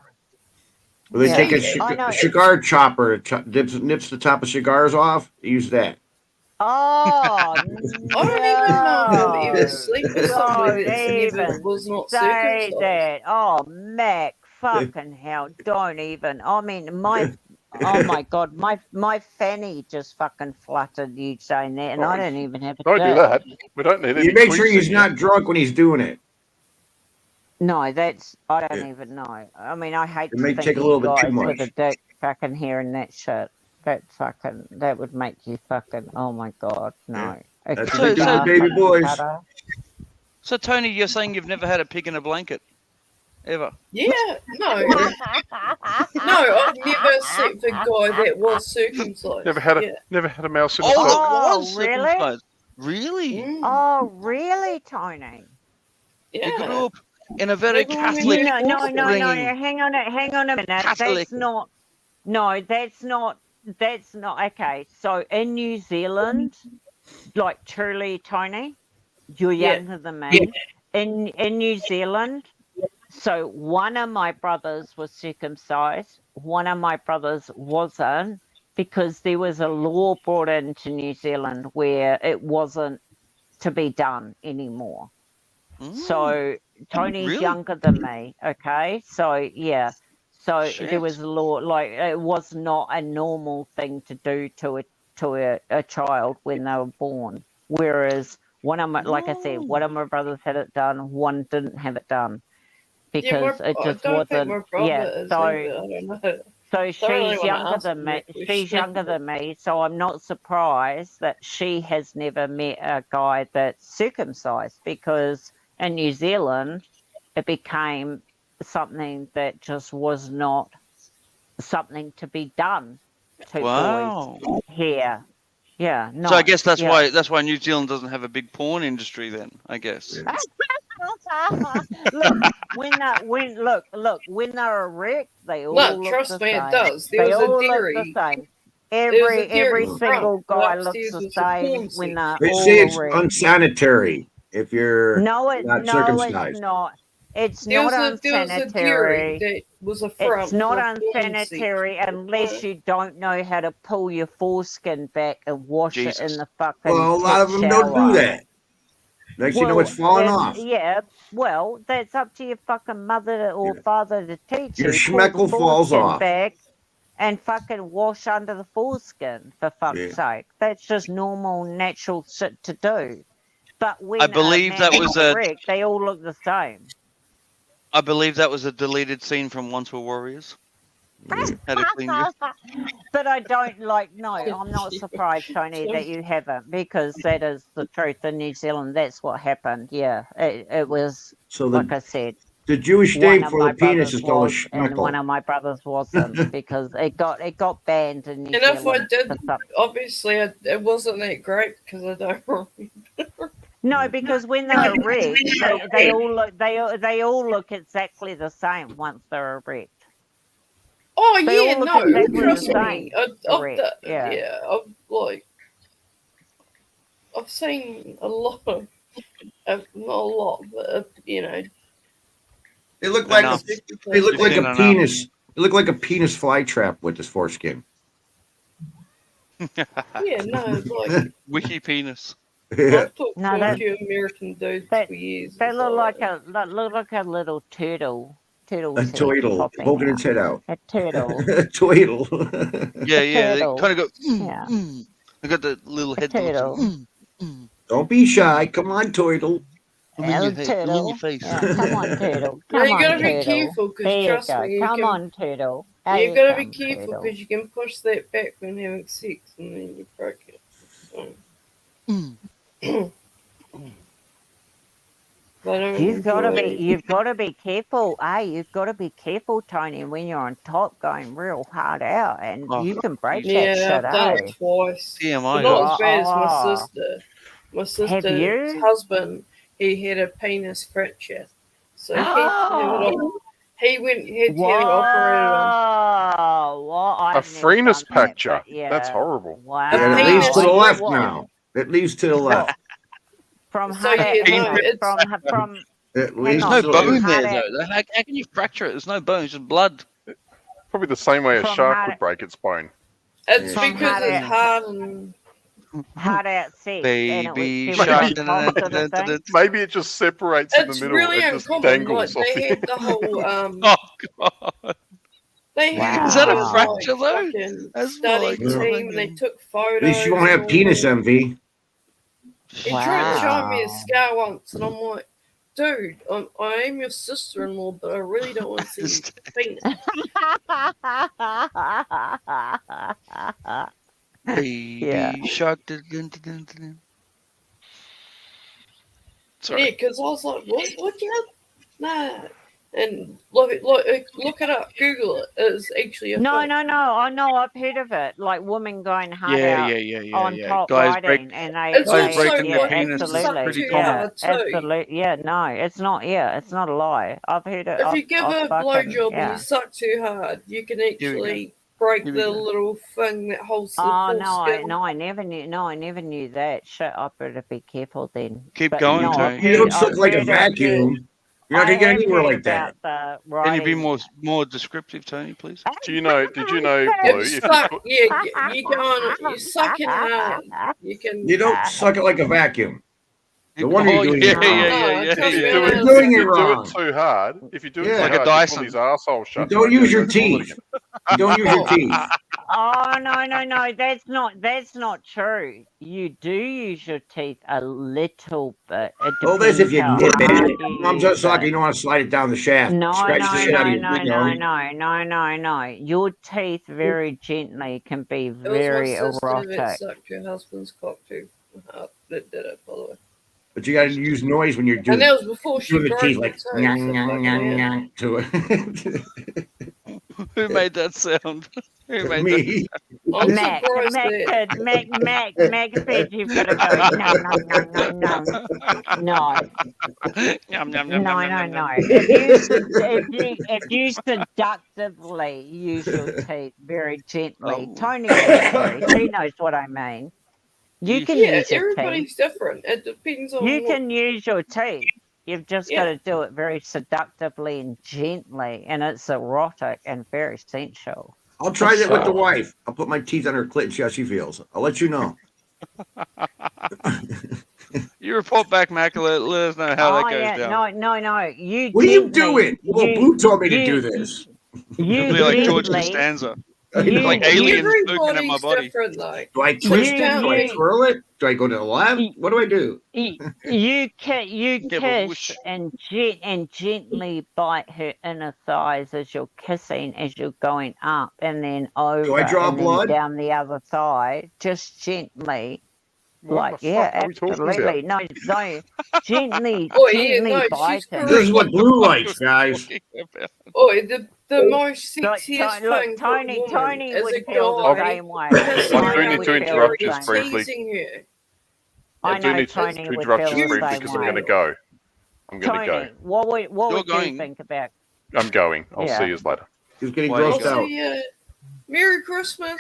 Well, they Yeah. take a I know. cigar chopper, nips the top of cigars off. Use that. Oh, I don't even know if he was sleeping with somebody Don't that never even was not say circumcised. that. Oh, Mac, fucking hell, don't even. I mean, oh my God, my fanny just fucking fluttered you saying that, and I don't even have a Don't do dick. that. We don't need any. You make sure tweaks he's in not drunk when he's doing it. No, I don't even know. I mean, I hate It to may think take a you little bit guys too with much. a dick fucking hearing that shit. That would make you fucking, oh my God, no. That's It's what they do far to baby fucking boys. better. So Tony, you're saying you've never had a pig in a blanket, ever? Yeah, no. No, I've never slept with a guy that was circumcised. Never had a Yeah. never had a mouse in a Oh, sock. that was really? circumcised. Really? Mm. Oh, really, Tony? Yeah. You grew up in a very Never Catholic really No. upbringing. Hang on a minute. Catholic. That's not okay. So in New Zealand, like truly, Tony, you're Yeah. younger than me. In New Zealand, so one of my brothers was circumcised, one of my brothers wasn't, because there was a law brought into New Zealand where it wasn't to be done anymore. So Tony's Really? younger than me, okay? So yeah. So Shit. there was a law, like it was not a normal thing to do to a child when they were born. Whereas one of my, like I said, one of my brothers had it done, one didn't have it done because it just I don't think wasn't. my brother Yeah. is So either. I don't know. so Don't really she's wanna younger ask than him me. that She's question. younger than me, so I'm not surprised that she has never met a guy that's circumcised, because in New Zealand it became something that just was not something to be done to Wow. boys here. Yeah. No. So I guess that's yeah. why New Zealand doesn't have a big porn industry then. I guess. Look, when they're erect, they all No, look trust the me, same. it does. There They was a all dairy. look the same. There was a Every dairy single front, guy and looks upstairs the was a same porn when scene. they're They all say it's erect. unsanitary if you're No, it's not no, circumcised. it's not. It's There not was a dairy unsanitary. that was a front. It's not for a porn scene. unsanitary unless you don't know how to pull your foreskin back and wash it in Jesus. the fucking Well, a lot of tip them don't do shower. that. Next you know it's falling off. Yeah, well, that's up to your fucking mother or father to teach Your you. Pull the schmeckle falls foreskin off. back and fucking wash under the foreskin, for fuck's Yeah. sake. That's just normal, natural shit to do. But when I believe a that man was is a. erect, they all look the same. I believe that was a deleted scene from Once Were Warriors. Had a clean you. But I don't like. No, I'm not surprised, Tony, that you haven't, because that is the truth in New Zealand. That's what happened. Yeah, it was So like I said. the Jewish One name of for my the penis brothers is called a was, and one schmeckle. of my brothers wasn't, because it got banned in New And if I Zealand. did, for some- obviously it wasn't that great because I don't remember. No, because when they're erect, they all look they all look exactly the same once they're erect. Oh They yeah, all look no, exactly the trust same. me. I've Erect, yeah. I've seen a lot of, not a lot, but you know. They look like Enough. they look You've like seen a enough. penis. They look like a penis fly trap with this foreskin. Yeah, no, like Wiki penis. I've talked No, to a that- few American dudes They, for years. they it's look like a little turtle. Turtle's A head turtle popping poking out. its head out. A turtle. A turtle. Yeah, yeah. They turtle. kind of go. Yeah. They got the little head. that looks turtle. like, Don't be shy. Come on, turtle. I'm in your Little head. I'm in turtle. your face. Yeah, come on, turtle. No, Come you on, gotta be turtle. careful, 'cause There you trust go. me, you Come can- on, turtle. There You you gotta be come, careful turtle. because you can push that back when having sex and then you break it. So. But I don't You've got to enjoy be. it. You've got to be careful. You've got to be careful, Tony, when you're on top, going real hard out, and Oh, you can break Yeah, that shit. I've done it twice. TMI. But not as bad as Oh. my sister. My sister's you? husband, he had a penis fracture. So he Oh. he went had to get it operated on. Whoa! Well, A I've never freenus done that, picture. but yeah. That's horrible. Wow. And it penis. leads to the What- left what- now. It leads to the left. From So, hard yeah, out, no, it's- from It hang leads on, There's to no the from bone hard there out, though. How can you fracture it? There's no bone. It's just blood. Probably the same way a From shark hard- would break its bone. It's From because hard it's out. hard and hard out sex, and it was Baby she shark. was on top of the thing. Maybe it just separates in it's the middle really and just uncommon. Like dangles off they the had the whole Oh god. they had Is that a the whole, fracture, though? fucking That's more study like team and they took photos. At least you won't and have all penis that. envy. He tried to show me a Wow. scar once, and I'm like, dude, I am your sister-in-law, but I really don't want to see your penis. Baby Yeah. shark. Dun, dun, dun, dun, dun. Yeah, Sorry. because I was like, what you have? Nah. And look it up, Google it. It's actually a No, thing. no. I know. I've heard of it. Like women going hard Yeah, out yeah. on top Guys riding, break. and they, It's Guys also breaking their like penis is absolutely, pretty too common. hard too. absolutely, yeah. No, it's not. Yeah, it's not a lie. I've heard it. If you give I've her a fucking- blowjob and yeah. you suck too hard, you can we go. actually break Here we the go. little thing that holds the Oh full no, skin. I never knew. No, I never knew that. Shit, I better be careful then. Keep But going, no, Tony. I've You heard- don't suck I've like a heard it. vacuum. You're not I gonna get have anywhere heard like that. about the Can you be riding. more descriptive, Tony, please? Do you know? Did you know, Blue? If you If you suck, put, yeah, you go on, you suck it hard. You can. You don't suck it like a vacuum. No wonder Oh, you're doing yeah, it wrong. yeah. trust me, you I do it, know. You're doing it if you do wrong. it too hard, if you do it Yeah. too Like a hard, Dyson. you pull his asshole You shut. don't and use it your goes forward teeth. again. You don't use your teeth. Oh no, that's not true. You do use your teeth a little bit. It Oh, that's if depends you how nip hard it. you Mom's use a sucker. it. You don't want to slide it down the shaft. No, Scratch the shit out of you. no. Your teeth very gently can be It was my very sister that erotic. sucked your husband's cock too hard. That did it, by the way. But you got to use noise when you're And doing, that was before she doing the broke teeth, it like too. nyang, So nyang, fucking nyang, hell. nyang, to it. Who made that sound? Who made Me. I'm Mac surprised that. said you've got to go no. Yum, yum, yum, No. yum, yum, yum. If you seductively use your teeth very gently, Oh. Tony agrees. He knows what I mean. You can Yeah, use your teeth. everybody's different. It depends on You what. can use your teeth. You've just Yeah. got to do it very seductively and gently, and it's erotic and very sensual. I'll try that with the wife. I'll put my teeth on her clit and see how she feels. I'll let you know. You report back, Mac. Let us know how that goes down. No. You What are you gently- doing? Well, you- Blue told me to you- do this. You It'll be like George gently- Costanza. It's like aliens poking at my Everybody's body. different, though. Do I twist it? Do I You- twirl it? Do I go to the left? What do I do? You Give a kiss whoosh. and gently bite her inner thighs as you're kissing, as you're going up, and then over, Do I draw and then blood? down the other thigh, just gently. What Like, the yeah, fuck are we talking absolutely. No, gently, Oh, yeah, gently no, bite she's him. This is what blue likes, guys. Oh, the most Look, sexiest look, thing Tony, for a woman Tony is would a feel the guy same way. kissing I do her need would to with feel interrupt the you her, same way. briefly. teasing her. I I do know need Tony to would interrupt feel you the briefly same because I'm going to way. go. I'm going to go. Tony, what You're would you going. think about? I'm going. I'll Yeah. see you later. He's getting Why are you grossed Also, out. yeah, Merry Christmas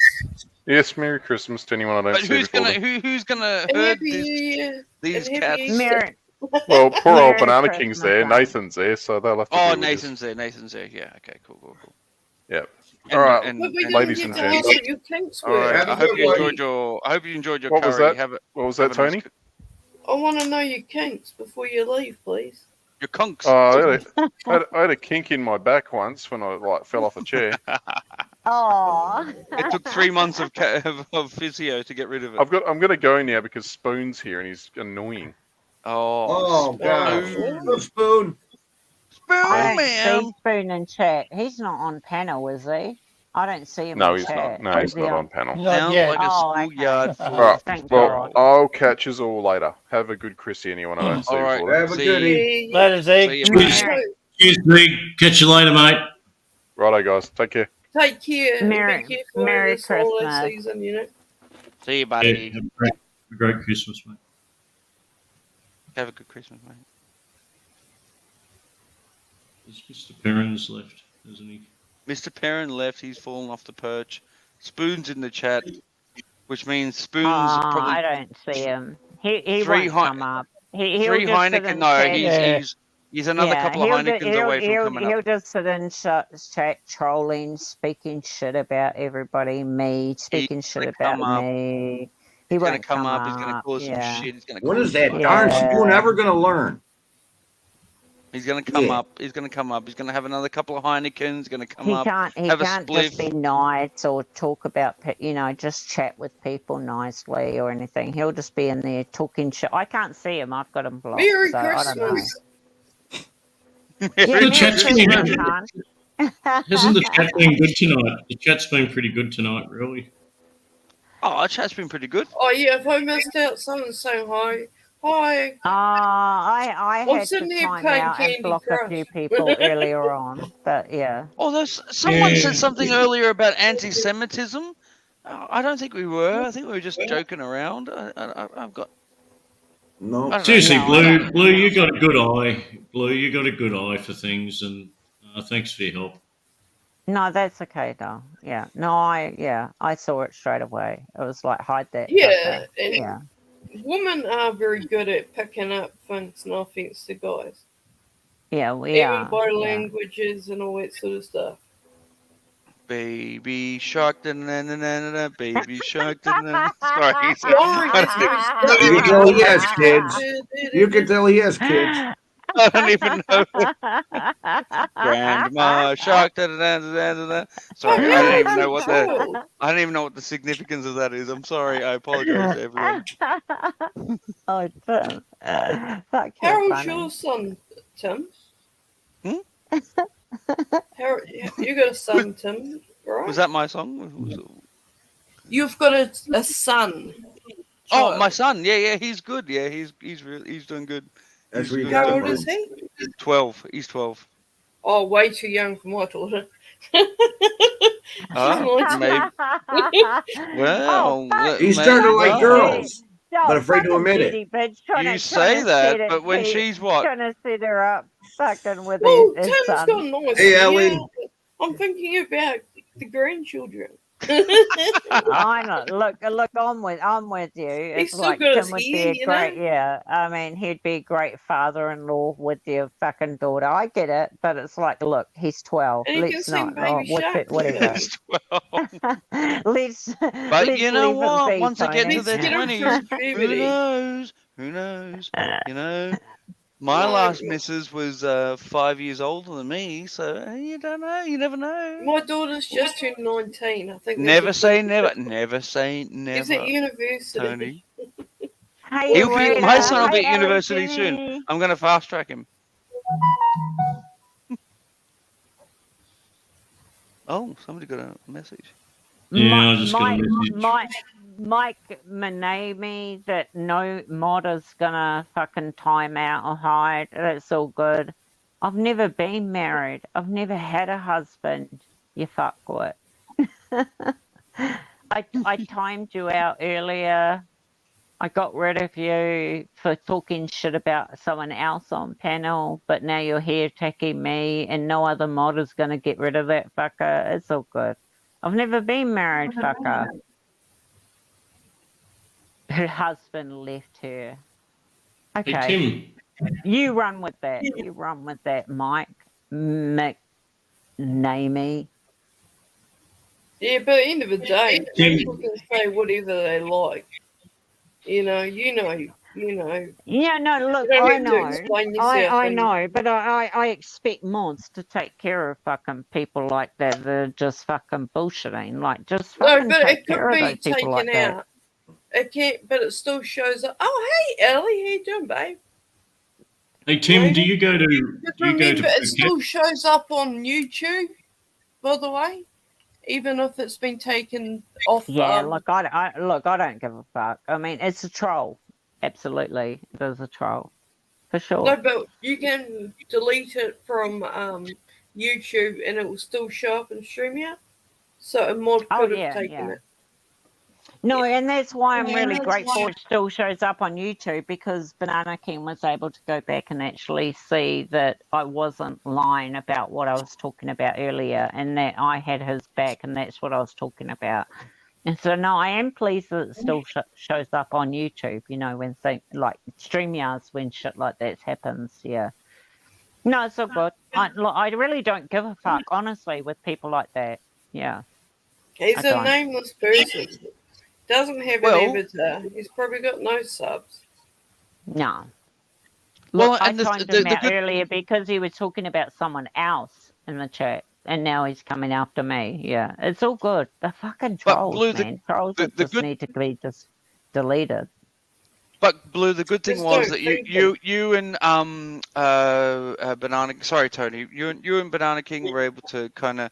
Yes, Merry Christmas to anyone I don't But see who's before gonna then. who's gonna and herd Happy New Year these and Happy cats? Easter. Merry, Well, poor old Merry Banana Christmas, King's there. mate. Nathan's there, so they'll have to Oh, deal with this. Nathan's there. Yeah, okay, cool. Yep. And, All right, and, But we and- didn't ladies get and to gents. ask what your kinks all were. right. Have a I hope good you one. enjoyed your What was curry. that? What was that, have a nice Tony? I want to know your kinks before you leave, please. Your conks. I had a kink in my back once when I fell off a chair. Oh. It took 3 months of physio to get rid of it. I'm going to go now because Spoon's here and he's annoying. Oh, God. Spoon. The spoon. I don't man. see Spoon in chat. He's not on panel, is he? I don't see him No, in he's chat. not. No, Is he's he not on panel. Not Sounds yet. like a Oh, okay. schoolyard full All right. Thank Well, God. I'll catch us all later. Have a good Chrissy, anyone I don't see All right. before then. Have a See goodie. you. Later, See Zeke. you, mate. Cheers, Big. Catch you later, mate. Righto, guys. Take care. Take care. Merry- Be careful Merry this holiday Christmas. season, you know. See you, Yeah, buddy. have a great Christmas, mate. Have a good Christmas, mate. Is Mr. Perrins left, isn't he? Mr. Perrin left. He's fallen off the perch. Spoon's in the chat, which means Spoon's Oh, probably I don't see him. He Three won't Hei- come up. He'll three just sit Heineken. in No, chat. Yeah. he's another couple of Heinekens away from coming He'll up. just sit in chat, trolling, speaking shit about everybody, me, speaking shit gonna about come up. me. He He's gonna won't come up. He's gonna cause yeah. some shit. He's gonna. When cause is that some- darn Yeah. spoon ever going to learn? He's gonna come Yeah. up. He's gonna come up. He's gonna have another couple of Heinekens. He's gonna come He up. can't. He have a can't just spliff. be nice or talk about. Just chat with people nicely or anything. He'll just be in there talking shit. I can't see him. I've got him blocked. Merry so I don't know. Christmas. Yeah, The Merry chat's Christmas, been, hon. hasn't the chat been good tonight? The chat's been pretty good tonight, really. Oh, our chat's been pretty good. Oh, yeah, if I missed out, someone say hi. Hi. I I'm had to sitting here time playing out and Candy block a Crush. few people earlier on, but yeah. Oh, someone Yeah. said something earlier about anti-Semitism. I don't think we were. I think we were just joking around. I've got. No. I don't know. Seriously, No, I Blue, don't. Blue, you got a good eye. Blue, you got a good eye for things, and thanks for your help. No, that's okay, though. Yeah. No, I saw it straight away. It was like hide that. Yeah, fucker. and Yeah. women are very good at picking up things, no offense to guys. Yeah, we Even are. body Yeah. languages and all that sort of stuff. Baby shark, da-na-na-na-na-na, baby shark, da-na-na. Sorry. You can tell he has kids. You can tell he has kids. I don't even know. Grandma shark, da-da-da-da-da-da. Sorry, I don't even know what the I don't even know what the significance of that is. I'm sorry. I apologize to everyone. Oh, Tim. Fuck, How you're old's funny. your son, Tim? Hmm? You got a son, Tim, right? Was that my song? You've got a son. Oh, my son. Yeah, he's good. Yeah, he's doing good. That's He's where you good. got How it old is from. he? 12. He's 12. Oh, way too young for my daughter. Maybe. Well, He's starting to like well, girls, Don't but afraid to fucking admit it. Diddy, bitch, trying You to- say trying to that, set it- but when he- she's what? Trying to set her up, fucking with Well, his Tim's son. got nice Hey, hair. Ellen. I'm thinking about the grandchildren. I know. Look, I'm with you. It's still like got his Tim would be hair, a you great, know? yeah. I mean, he'd be a great father-in-law with your fucking daughter. I get it, but it's like, look, he's 12. And he can Let's sing not. Baby What's Shark. it? Whatever. He's 12. let's. But let's you know leave him what? be, Once I get Tony. to their Let's get him 20s, from who puberty. knows? Who knows? You know? My No. last missus was 5 years older than me, so you don't know. You never know. My daughter's just turned 19. I think. there's Never a say big never. difference. Never say He's never. at university. Tony. Hey, He'll be. My Rita. son will be Hey, at university soon. Elsie. I'm going to fast track him. Oh, somebody got a message. Yeah, I just got a message. Mike Manami that no mod is gonna fucking time out or hide. That's all good. I've never been married. I've never had a husband. You fuckwit. I timed you out earlier. I got rid of you for talking shit about someone else on panel, but now you're here attacking me, and no other mod is gonna get rid of that fucker. It's all good. I've never been married, fucker. Her husband left her. Okay. Hey, You run with that. You run with that, Mike. McNamee. Yeah, but at the end of the day, Tim. people can say whatever they like. You know. Yeah, no, look, You don't I have to know. explain yourself. I and- know, but I expect mods to take care of fucking people like that. They're just fucking bullshitting. Like, just No, fucking but take it care could of be those people taken like that. out. It can't, but it still shows up. Oh, hey, Ellie, how you doing, babe? Hey Tim, do you go to? But Do you go remember, to? it still shows up on YouTube, by the way, even if it's been taken off. Yeah, look, I don't give a fuck. I mean, it's a troll. Absolutely, it is a troll, for sure. No, but you can delete it from YouTube, and it will still show up in StreamYard. So a mod Oh, could have yeah, taken yeah. it. No, and that's why I'm Yeah, really that's grateful why- it still shows up on YouTube, because Banana King was able to go back and actually see that I wasn't lying about what I was talking about earlier, and that I had his back, and that's what I was talking about. And so, no, I am pleased that it still shows up on YouTube, you know, when like StreamYards, when shit like that happens, yeah. No, it's all good. I really don't give a fuck, honestly, with people like that, yeah. He's I a don't. nameless person. Doesn't have Well- an avatar. He's probably got no subs. No. Well, Look, I and the- timed the- him the out good- earlier because he was talking about someone else in the chat, and now he's coming after me. Yeah, it's all good. The fucking But trolls, Blue, man. Trolls the just good- need to be just deleted. But Blue, the good thing Just was don't that think you and Banana. Sorry, Tony. You and Banana King were able to kind of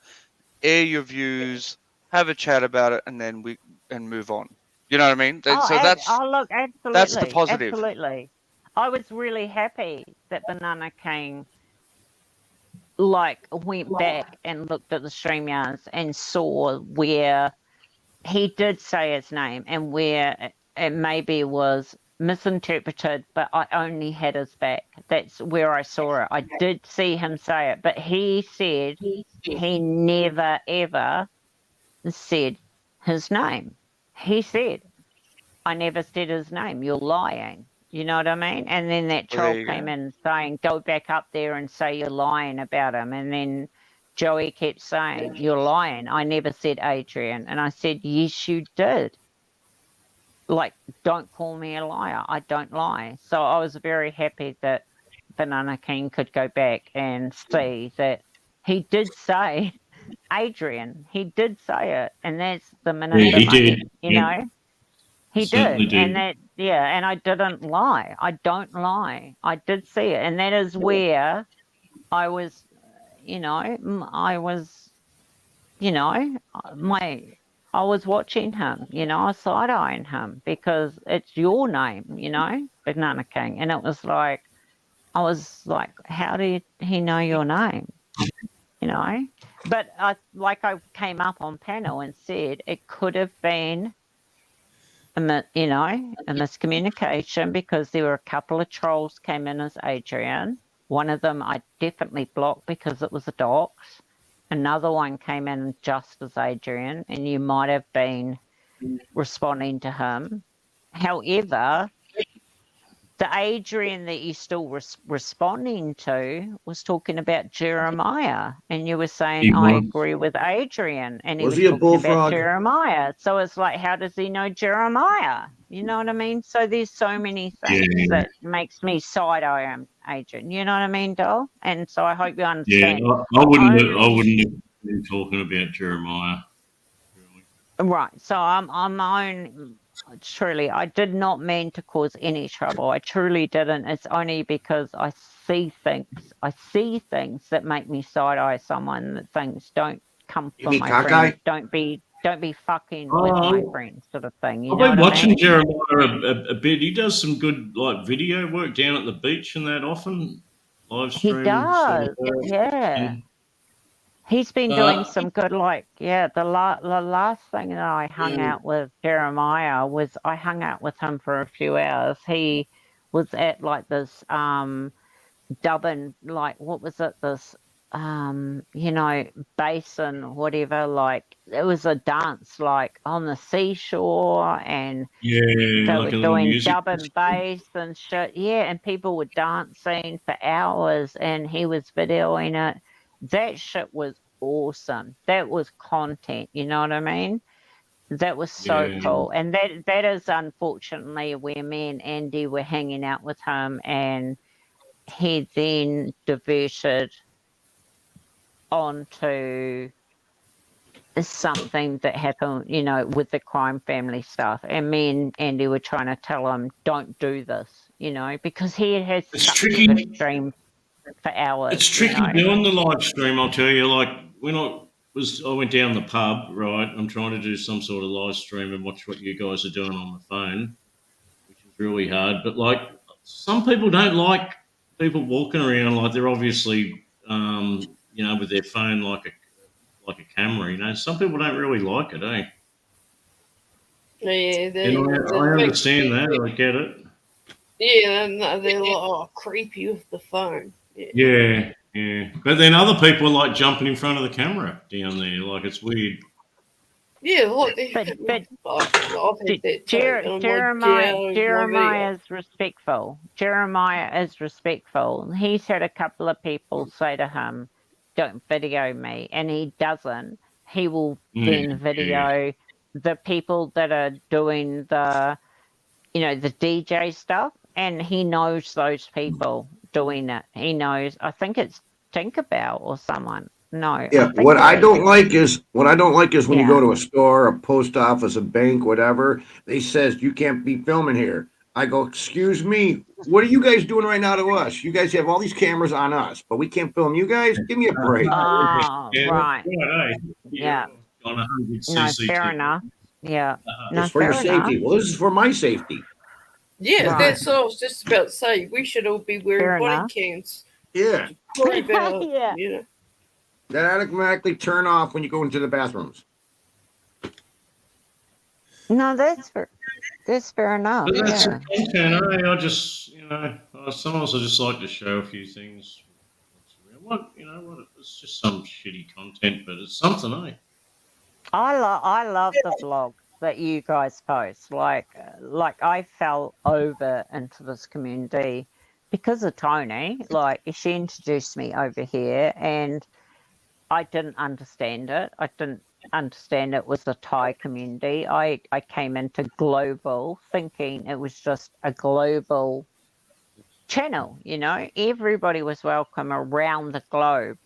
air your views, have a chat about it, and then move on. You know what I mean? So that's look, absolutely. that's the positive. Absolutely. I was really happy that Banana King went back and looked at the StreamYards and saw where he did say his name and where it maybe was misinterpreted, but I only had his back. That's where I saw it. I did see him say it, but he said he never ever said his name. He said, I never said his name. You're lying. You know what I mean? And then that Well, there troll you came go. in saying, go back up there and say you're lying about him. And then Joey kept saying, you're lying. I never said Adrian. And I said, yes, you did. Like, don't call me a liar. I don't lie. So I was very happy that Banana King could go back and see that he did say Adrian. He did say it. And that's the minute Yeah, the he money, did. you Yeah. know? He Certainly did. did. And that, yeah, and I didn't lie. I don't lie. I did see it. And that is where I was, I was, I was watching him, I was side-eyeing him because it's your name, Banana King. And it was like, I was like, how did he know your name? But I came up on panel and said it could have been a miscommunication because there were a couple of trolls came in as Adrian. One of them I definitely blocked because it was a dox. Another one came in just as Adrian, and you might have been responding to him. However, the Adrian that you still responding to was talking about Jeremiah, and you were saying He I was. agree with Adrian, and he Was was he a talking about bullfrog? Jeremiah. So it's like, how does he know Jeremiah? You know what I mean? So there's so many things Yeah. that makes me side eye Adrian. You know what I mean, doll? And so I hope you Yeah, understand. I wouldn't have Only been talking about Jeremiah. right. So I'm own. Truly, I did not mean to cause any trouble. I truly didn't. It's only because I see things. I see things that make me side eye someone. That things don't come You from mean my cockeye? friends. Don't be fucking with my Oh, friends, sort of thing. You I've know been what I watching mean? Jeremiah a bit. He does some good like video work down at the beach and that often live He stream sort of does. work. Yeah. He's been doing some good, like, yeah, the last thing that I hung out with Jeremiah was I hung out with him for a few hours. He was at like this Dubbin, like, what was it, this basin, whatever, like it was a dance like on the seashore, and Yeah, they like were a little doing music. Dubbin bass and shit. Yeah, and people were dancing for hours, and he was videoing it. That shit was awesome. That was content, you know what I mean? That was so Yeah. cool. And that is unfortunately where me and Andy were hanging out with him, and he then diverted onto something that happened, with the crime family stuff. And me and Andy were trying to tell him, don't do this, because he has It's such tricky. a good stream for hours. It's tricky doing the live stream. I'll tell you. Like when I went down the pub. Right, I'm trying to do some sort of live stream and watch what you guys are doing on the phone, which is really hard. But like some people don't like people walking around like they're obviously, with their phone like a camera. Some people don't really like it, eh? Yeah, they, And I understand that. I get it. Yeah, and they're like, oh, creepy with the phone. Yeah, yeah. But then other people are like jumping in front of the camera down there. Like it's weird. Yeah, like but I've had that too, and I'm like, get out of my video. Jeremiah is respectful. Jeremiah is respectful. He's had a couple of people say to him, don't video me, and he doesn't. He will then video the people that are doing the DJ stuff, and he knows those people doing it. He knows, I think it's Tinkerbell or someone. No. Yeah, what I don't like is when you go to a store, a post office, a bank, whatever, they says you can't be filming here. I go, excuse me, what are you guys doing right now to us? You guys have all these cameras on us, but we can't film you guys? Give me a break. Oh, Yeah, right. right, eh? Yeah. On 100 No, CC. fair enough. Yeah. No, It's for your fair safety. enough. Well, this is for my safety. Yeah, Right. that's what I was just about to say. We should all be wearing Fair body enough. cams. Yeah. Sorry about, Yeah. That automatically turn off when you go into the bathrooms. No, that's fair enough. But that's Yeah. content, eh? I just, sometimes I just like to show a few things. What, it's just some shitty content, but it's something, eh? I love the vlogs that you guys post. Like I fell over into this community because of Tony. Like she introduced me over here, and I didn't understand it. I didn't understand it was a Thai community. I came into global thinking it was just a global channel. Everybody was welcome around the globe.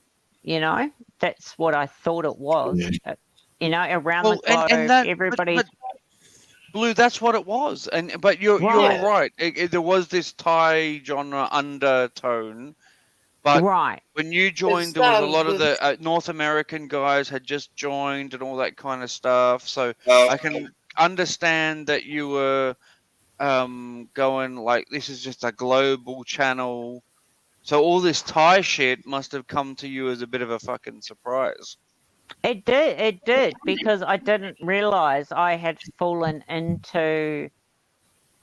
That's what I thought it was. Around the globe, everybody. But Blue, that's what it was, but you're right. There was this Thai genre undertone, but when you joined, there was a lot of the North American guys had just joined and all that kind of stuff. So I can understand that you were going like, this is just a global channel. So all this Thai shit must have come to you as a bit of a fucking surprise. It did, because I didn't realize I had fallen into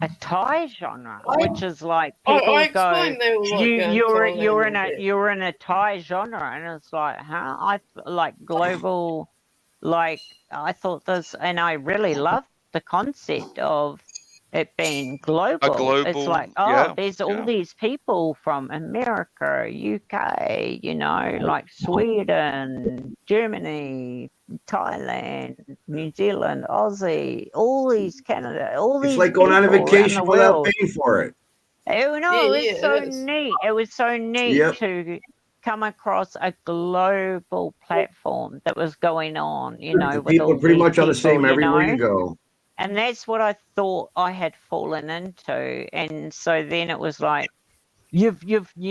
a Thai genre, which is like people I go, explained they were like you're in a Thai genre, and it's like, huh? I like global, like I thought this, and I really loved the concept of it being global. It's global, like, oh, yeah, there's all yeah. these people from America, UK, you know, like Sweden, Germany, Thailand, New Zealand, Aussie, all these Canada, all It's these like going on a people around the vacation without world. paying for it. Oh no, Yeah, it was yeah, so it is. neat. It was so neat Yep. to come across a global platform that was going on, you know, The with people all are pretty these much on the people, same you everywhere know. you go. And that's what I thought I had fallen into. And so then it was like, you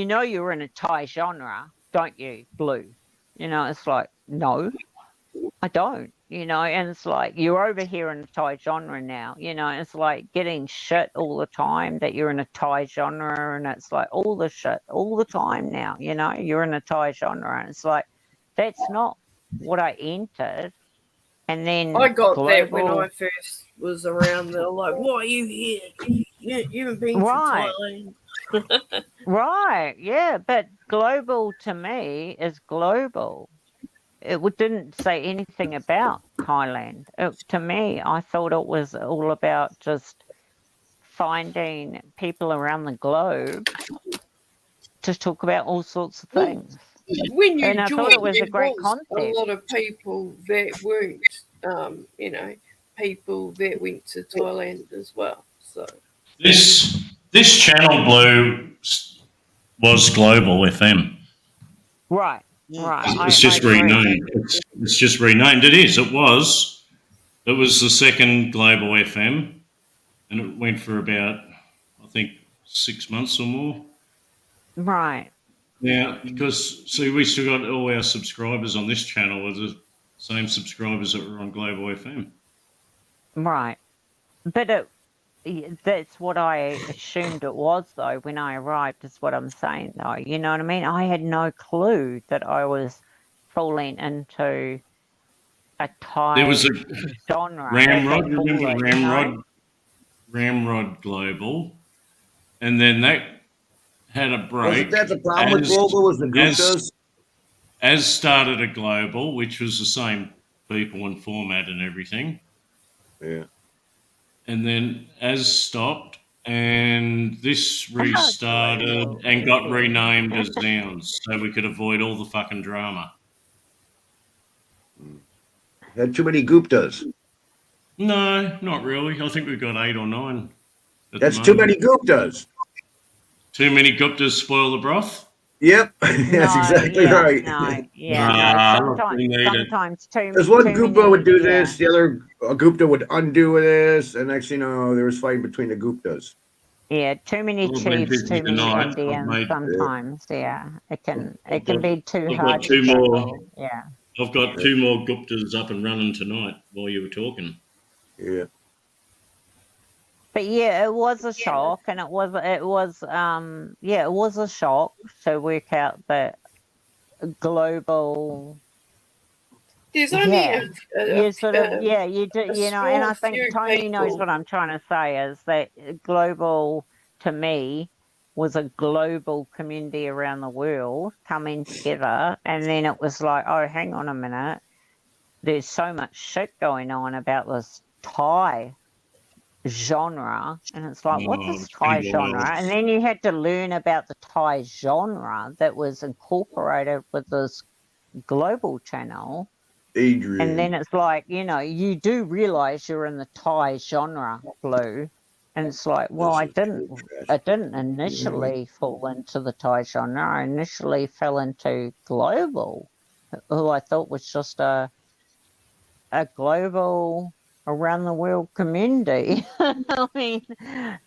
know you're in a Thai genre, don't you, Blue? You know, it's like, no, I don't, you know, and it's like you're over here in the Thai genre now, you know, it's like getting shit all the time that you're in a Thai genre, and it's like all the shit all the time now, you know, you're in a Thai genre, and it's like that's not what I entered. And then I got that when global, I first was around. They're like, "Why are you here? You haven't been right, to Thailand." right, yeah, but global to me is global. Didn't say anything about Thailand. To me, I thought it was all about just finding people around the globe to talk about all sorts of things. When you And I thought joined, it was a there great was concept. a lot of people that weren't, you know, people that went to Thailand as well. So This channel, Blue, was Global FM. Right, right. It's just I agree. renamed. It's just renamed. It is. It was the second Global FM, and it went for about, I think, 6 months or more. Right. Now, because see, we still got all our subscribers on this channel are the same subscribers that were on Global FM. Right. But that's what I assumed it was, though, when I arrived, is what I'm saying, though. You know what I mean? I had no clue that I was falling into a Thai There was a genre. Ramrod. as You they remember call it, you know? Ramrod Global, and then that had a break. Wasn't that the problem with Global was the Guptas? As started a Global, which was the same people and format and everything. Yeah. And then As stopped, and this restarted and got renamed as Zounds, so we could avoid all the fucking drama. Had too many Guptas. No, not really. I think we've got 8 or 9. at the That's too many moment. Guptas. Too many Guptas spoil the broth? Yep, that's exactly right. Sometimes too Because one too Gupta many, would do yeah. this, the other Gupta would undo this, and next thing you know, there was fighting between the Guptas. Yeah, too many Well, I've been chiefs, busy too many tonight. I've Indians. made- Sometimes, yeah, it can I've be too I've hard got 2 to more. juggle. Yeah. I've got 2 more Guptas up and running tonight while you were talking. Yeah. But yeah, it was a shock, and it was it was a shock to work out that global. there's only Yeah, you sort of you do, a you know, and I small think few Tony knows people. what I'm trying to say is that global to me was a global community around the world coming together, and then it was like, oh, hang on a minute, there's so much shit going on about this Thai genre, and it's like, what's Oh, this it's Thai pretty wild. genre? And then you had to learn about the Thai genre that was incorporated with this global channel. Adrian. And then it's like, you know, you do realize you're in the Thai genre, Blue. And it's like, well, I didn't initially fall into the Thai genre. I initially fell into global, who I thought was just a global around the world community. I mean,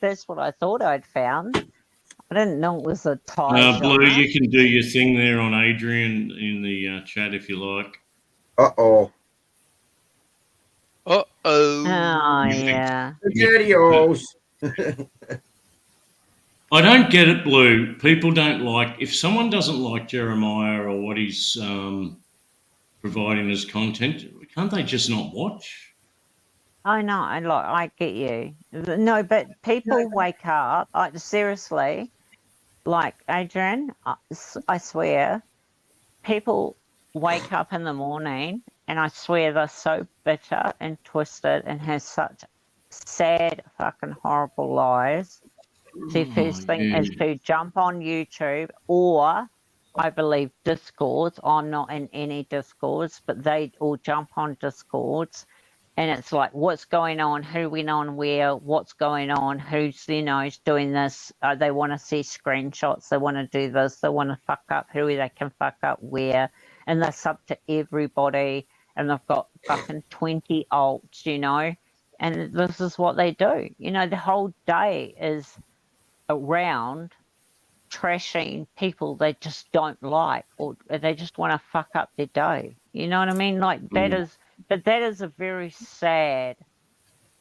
that's what I thought I'd found. I didn't know it was a Thai Blue, genre. you can do your thing there on Adrian in the chat if you like. Uh-oh. Oh, yeah. Spaghettios. I don't get it, Blue. People don't like, if someone doesn't like Jeremiah or what he's providing as content, can't they just not watch? I know, I get you. No, but people wake up, seriously, like Adrian, I swear, people wake up in the morning and I swear they're so bitter and twisted and have such sad, fucking horrible lives, the first thing is to jump on YouTube, or I believe Discords. I'm not in any Discords, but they all jump on Discords, and it's like, what's going on? Who went on where? What's going on? Who's, is doing this? They want to see screenshots. They want to do this. They want to fuck up who they can fuck up where, and they're sub to everybody, and they've got fucking 20 alts, and this is what they do. The whole day is around trashing people they just don't like, or they just want to fuck up their day. You know what I mean? Like that is a very sad.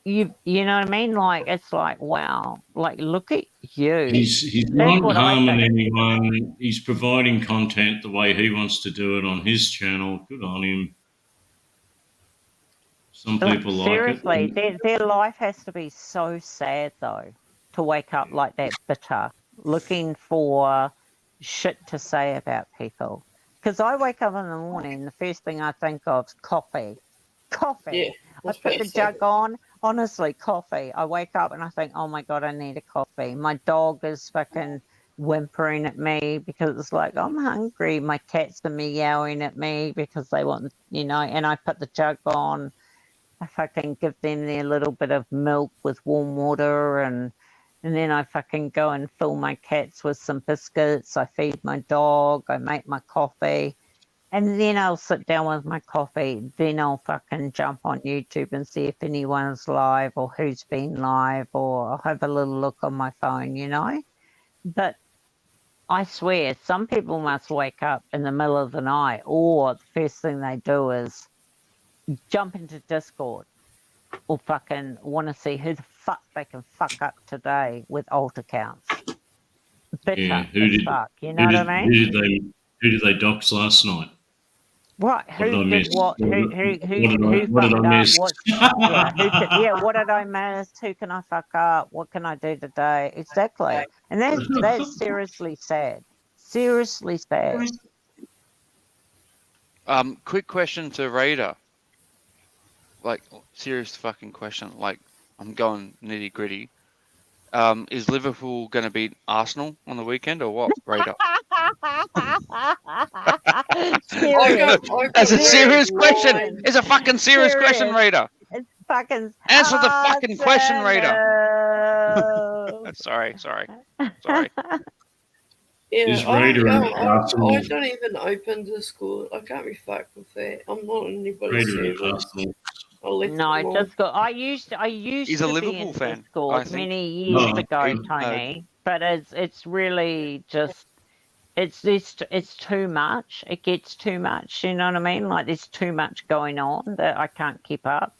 You know what I mean? Like it's like, wow, like look at you. He's not harming anyone. He's providing content the way he wants to do it on his channel. Good on him. Some people like it. Seriously, their life has to be so sad though, to wake up like that bitter, looking for shit to say about people. Because I wake up in the morning, the first thing I think of is coffee. Coffee. Yeah, I put the jug on, honestly, coffee. I wake up and I think, oh my God, I need a coffee. My dog is fucking whimpering at me because it's like, I'm hungry. My cats are meowing at me because they want, and I put the jug on. I fucking give them their little bit of milk with warm water, and then I fucking go and fill my cats with some biscuits. I feed my dog. I make my coffee. And then I'll sit down with my coffee. Then I'll fucking jump on YouTube and see if anyone's live or who's been live, or I'll have a little look on my phone, But I swear, some people must wake up in the middle of the night, or the first thing they do is jump into Discord or fucking want to see who the fuck they can fuck up today with alt accounts. Bitter as fuck, you know what I mean? Who did they dox last night? Right, who did what? Who what did I miss? What did I miss? Who can I fuck up? What can I do today? Exactly. And that's seriously sad. Seriously sad. Quick question to Raider. Like, serious fucking question. Like, I'm going nitty gritty. Is Liverpool going to beat Arsenal on the weekend or what, Raider? That's a serious question. It's a fucking serious question, Raider. It's fucking. Answer the fucking question, Raider. Sorry. Is Yeah, I Raider and Arsenal? don't even open Discord. I can't be fucked with that. I'm not on anybody's Raider and server. Arsenal. No, Discord. I used He's a to Liverpool be in fan, I Discord think. many years ago, Tony. But it's really just it's too much. It gets too much. You know what I mean? Like there's too much going on that I can't keep up.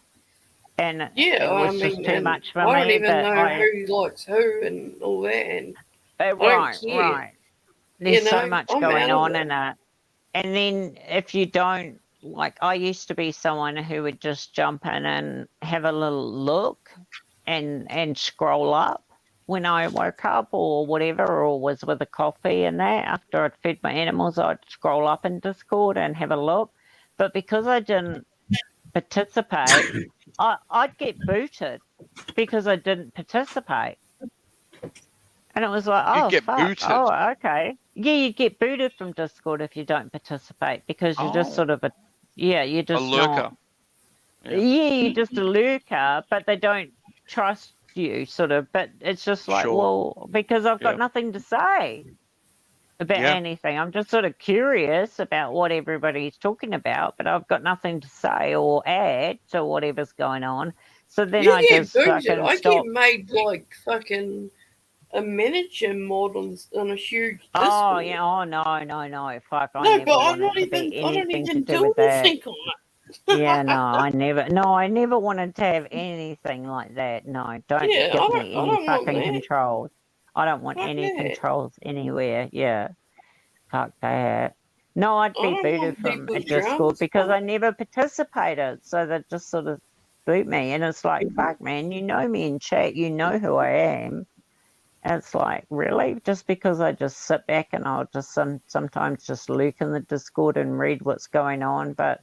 And Yeah, it was just too much for me. I don't even but know who likes who and all that. And right. There's so much I'm going out of on it. in it. And then if you don't, like, I used to be someone who would just jump in and have a little look and scroll up when I woke up or whatever, or was with a coffee and that. After I'd fed my animals, I'd scroll up in Discord and have a look. But because I didn't participate, I'd get booted because I didn't participate. And it was like, oh, get fuck. booted? Oh, okay. Yeah, you get booted from Discord if you don't participate because you're just sort of you're just A lurker. not. Yeah, you're just a lurker, but they don't trust you, sort of. But it's just like, Sure. well, because I've got Yeah. nothing to say about Yeah. anything. I'm just sort of curious about what everybody's talking about, but I've got nothing to say or add to whatever's going on. So then You I get just booted. fucking I stop. get made like fucking a miniature mod on a huge Discord. Oh yeah, oh no, fuck! I No, never but I'm wanted not to be even. I don't anything to even do do with that. anything on it. Yeah, no, I never wanted to have anything like that. No, don't Yeah, I give don't- me I any don't want fucking that. controls. I don't want Fuck any that. controls anywhere. Yeah, fuck that. No, I'd I be don't booted want from a people's Discord drums. because I never participated. So they just sort of boot me, and it's like, fuck, man, you know me in chat, you know who I am. And it's like, really? Just because I just sit back and I'll just sometimes just lurk in the Discord and read what's going on, but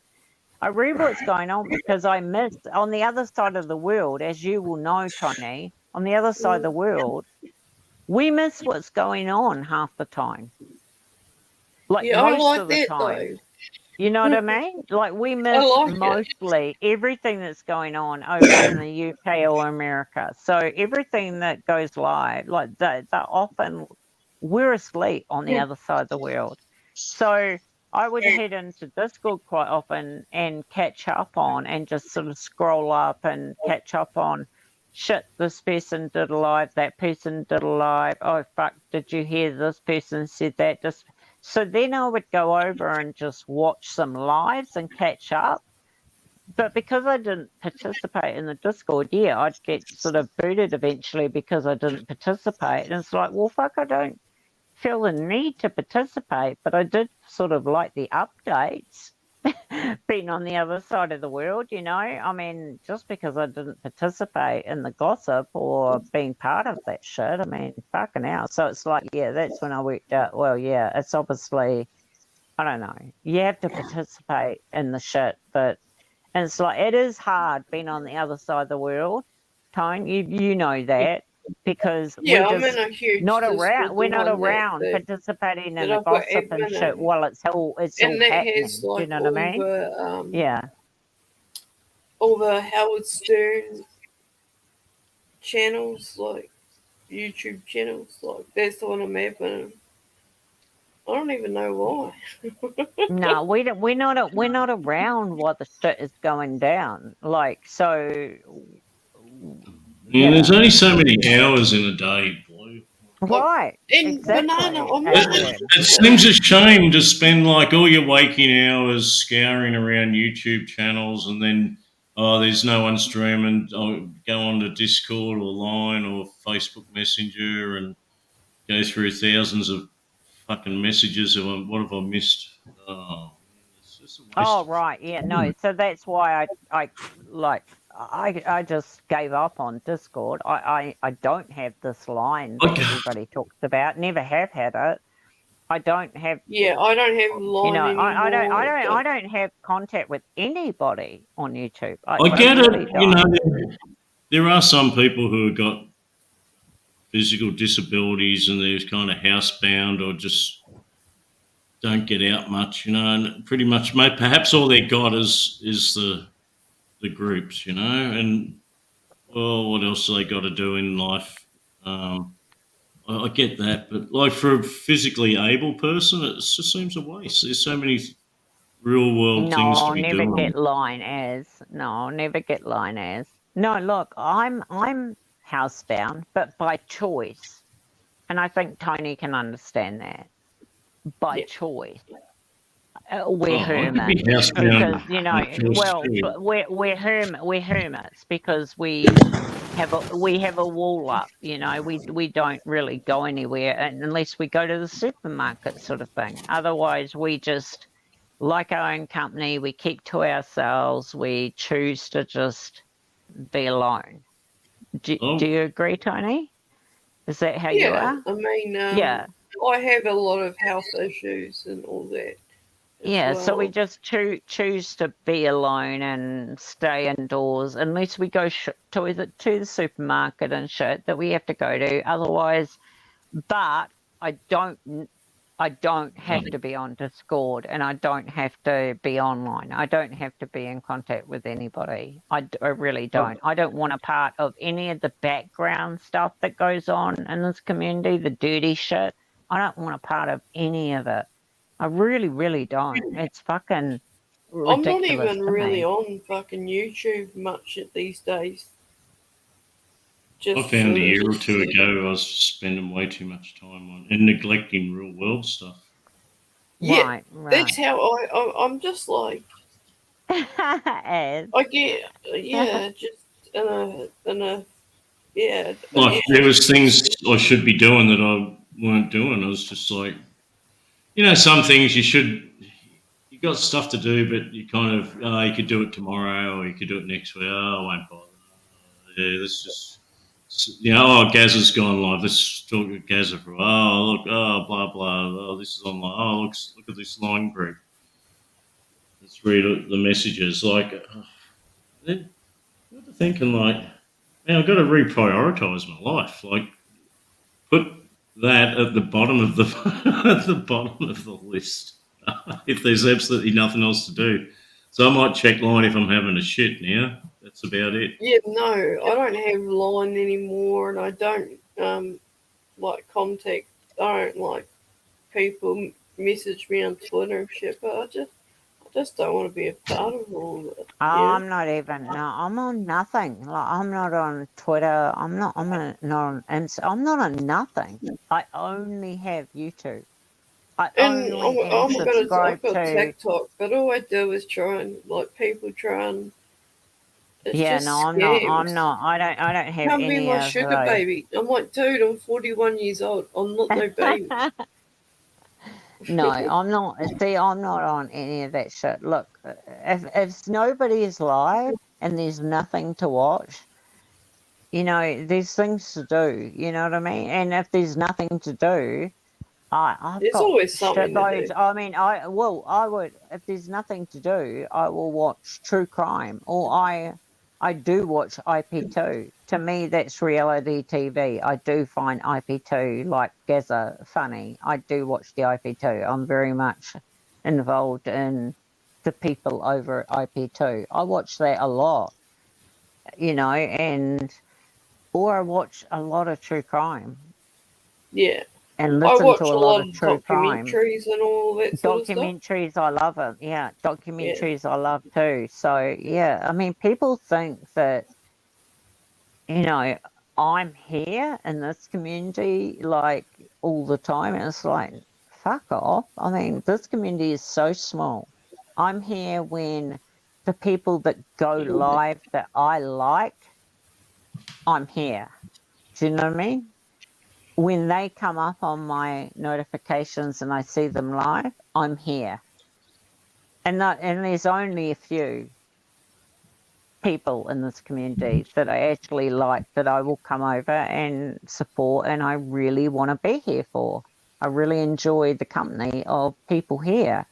I read what's going on because I missed on the other side of the world, as you will know, Tony, on the other side of the world, we miss what's going on half the time. Like Yeah, I most like of the that time. though. You know what I mean? Like we miss like it. mostly everything that's going on over in the UK or America. So everything that goes live, like they're often we're asleep on the other side of the world. So I would head into Discord quite often and catch up on and just sort of scroll up and catch up on shit, this person did a live, that person did a live, oh fuck, did you hear this person said that? Just so then I would go over and just watch some lives and catch up. But because I didn't participate in the Discord, yeah, I'd get sort of booted eventually because I didn't participate. And it's like, well, fuck, I don't feel the need to participate, but I did sort of like the updates. Being on the other side of the world, you know, I mean, just because I didn't participate in the gossip or being part of that shit, I mean, fucking hell. So it's like, yeah, that's when I worked out, well, yeah, it's obviously, I don't know, you have to participate in the shit, but, and it's like, it is hard being on the other side of the world, Tone, you know that. Because Yeah, we're I'm just in a huge not Discord, around. We're the not one around that participating in that the I've got gossip and admin shit in. while it's all And that happening. has Do you like know what I mean? Yeah. all the Howard Stern channels, like YouTube channels, like that's the one I'm admin. I don't even know why. No, we're not around while the shit is going down. Like so. Yeah, there's only so many hours in a day, Blue. Right. And Exactly. Banana, I'm It, not it seems a shame to spend like all your waking hours scouring around YouTube channels and then, oh, there's no one streaming. I'll go on to Discord or Line or Facebook Messenger and go through thousands of fucking messages of what have I missed? Oh, it's just a waste. Oh right, yeah, no. So that's why I just gave up on Discord. I don't have this line that everybody talks about. Never have had it. I don't have. Yeah, I don't have Line You know, anymore. I don't have contact with anybody on YouTube. I get really it. You don't. know, there are some people who have got physical disabilities and they're kind of housebound or just don't get out much, you know, and pretty much perhaps all they got is the groups, you know, and well, what else do they got to do in life? I get that, but like for a physically able person, it just seems a waste. There's so many real world things to be never doing. get line as. No, never get line as. No, look, I'm housebound, but by choice, and I think Tony can understand that. By choice. We're hermits because you know. Well, we're hermits because we have a wall up. You know, we don't really go anywhere unless we go to the supermarket, sort of thing. Otherwise, we just like our own company. We keep to ourselves. We choose to just be alone. Do you agree, Tony? Is that how you are? I mean, yeah. I have a lot of health issues and all that. Yeah, so we just choose to be alone and stay indoors unless we go to the supermarket and shit that we have to go to. Otherwise, but I don't have to be on Discord and I don't have to be online. I don't have to be in contact with anybody. I really don't. I don't want a part of any of the background stuff that goes on in this community, the dirty shit. I don't want a part of any of it. I really, really don't. It's fucking ridiculous. I'm not even to really me. on fucking YouTube much these days. I found a year or two ago I was spending way too much time on and neglecting real world stuff. Yeah, Right. that's how I'm just like I get just in a yeah. Like there was things I should be doing that I weren't doing. I was just like, you know, some things you got stuff to do, but you kind of, you could do it tomorrow or you could do it next week. Oh, I won't bother. Yeah, let's just, you know, Gazza's gone live. Let's talk to Gazza for a while. Oh, look, blah, blah. Oh, this is online. Oh, look at this line group. just read the messages. Like, then I got to thinking, like, man, I've got to reprioritize my life. Like, put that at the bottom of the at the bottom of the list. If there's absolutely nothing else to do, so I might check Line if I'm having a shit. Now that's about it. Yeah, no, I don't have Line anymore, and I don't like contact. I don't like people message me on Twitter and shit. But I just don't want to be a part of all of it. Oh, Yeah. I'm not even. No, I'm on nothing. Like, I'm not on Twitter. not on Insta. I'm not on nothing. I only have YouTube. I And only am I've got subscribed a to. TikTok, but all I do is try and like people try and it's Yeah, just no, I'm not. I'm scams. not. I don't have Can't be any my of sugar those. baby. I'm like, dude, I'm 41 years old. I'm not no baby. No, I'm not. See, I'm not on any of that shit. Look, if nobody is live and there's nothing to watch, you know, there's things to do. You know what I mean? And if there's nothing to do, I've There's got always something to shitloads. do. I mean, I would if there's nothing to do, I will watch true crime, or I do watch IP2. To me, that's reality TV. I do find IP2 like Gaza funny. I do watch the IP2. I'm very much involved in the people over at IP2. I watch that a lot, you know, or I watch a lot of true crime Yeah. and I listen watch to a a lot lot of of true crime. documentaries and all that sort of stuff. Documentaries, I love it. Yeah, documentaries, I love too. So, yeah, I mean, people think that, you know, I'm here in this community like all the time. And it's like, fuck off. I mean, this community is so small. I'm here when the people that go live that I like, I'm here. Do you know what I mean? When they come up on my notifications and I see them live, I'm here. And there's only a few people in this community that I actually like that I will come over and support, and I really want to be here for. I really enjoy the company of people here.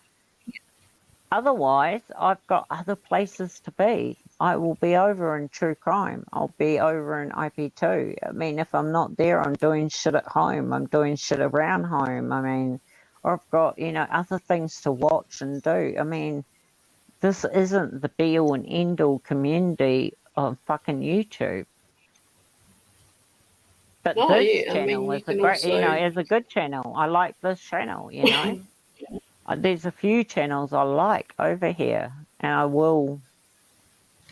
Otherwise, I've got other places to be. I will be over in True Crime. I'll be over in IP2. I mean, if I'm not there, I'm doing shit at home. I'm doing shit around home. I mean, or I've got, you know, other things to watch and do. I mean, this isn't the be-all and end-all community of fucking YouTube. But Oh, this yeah, I mean, channel you is a can great, you know, also is a good channel. I like this channel, you know. There's a few channels I like over here, and I will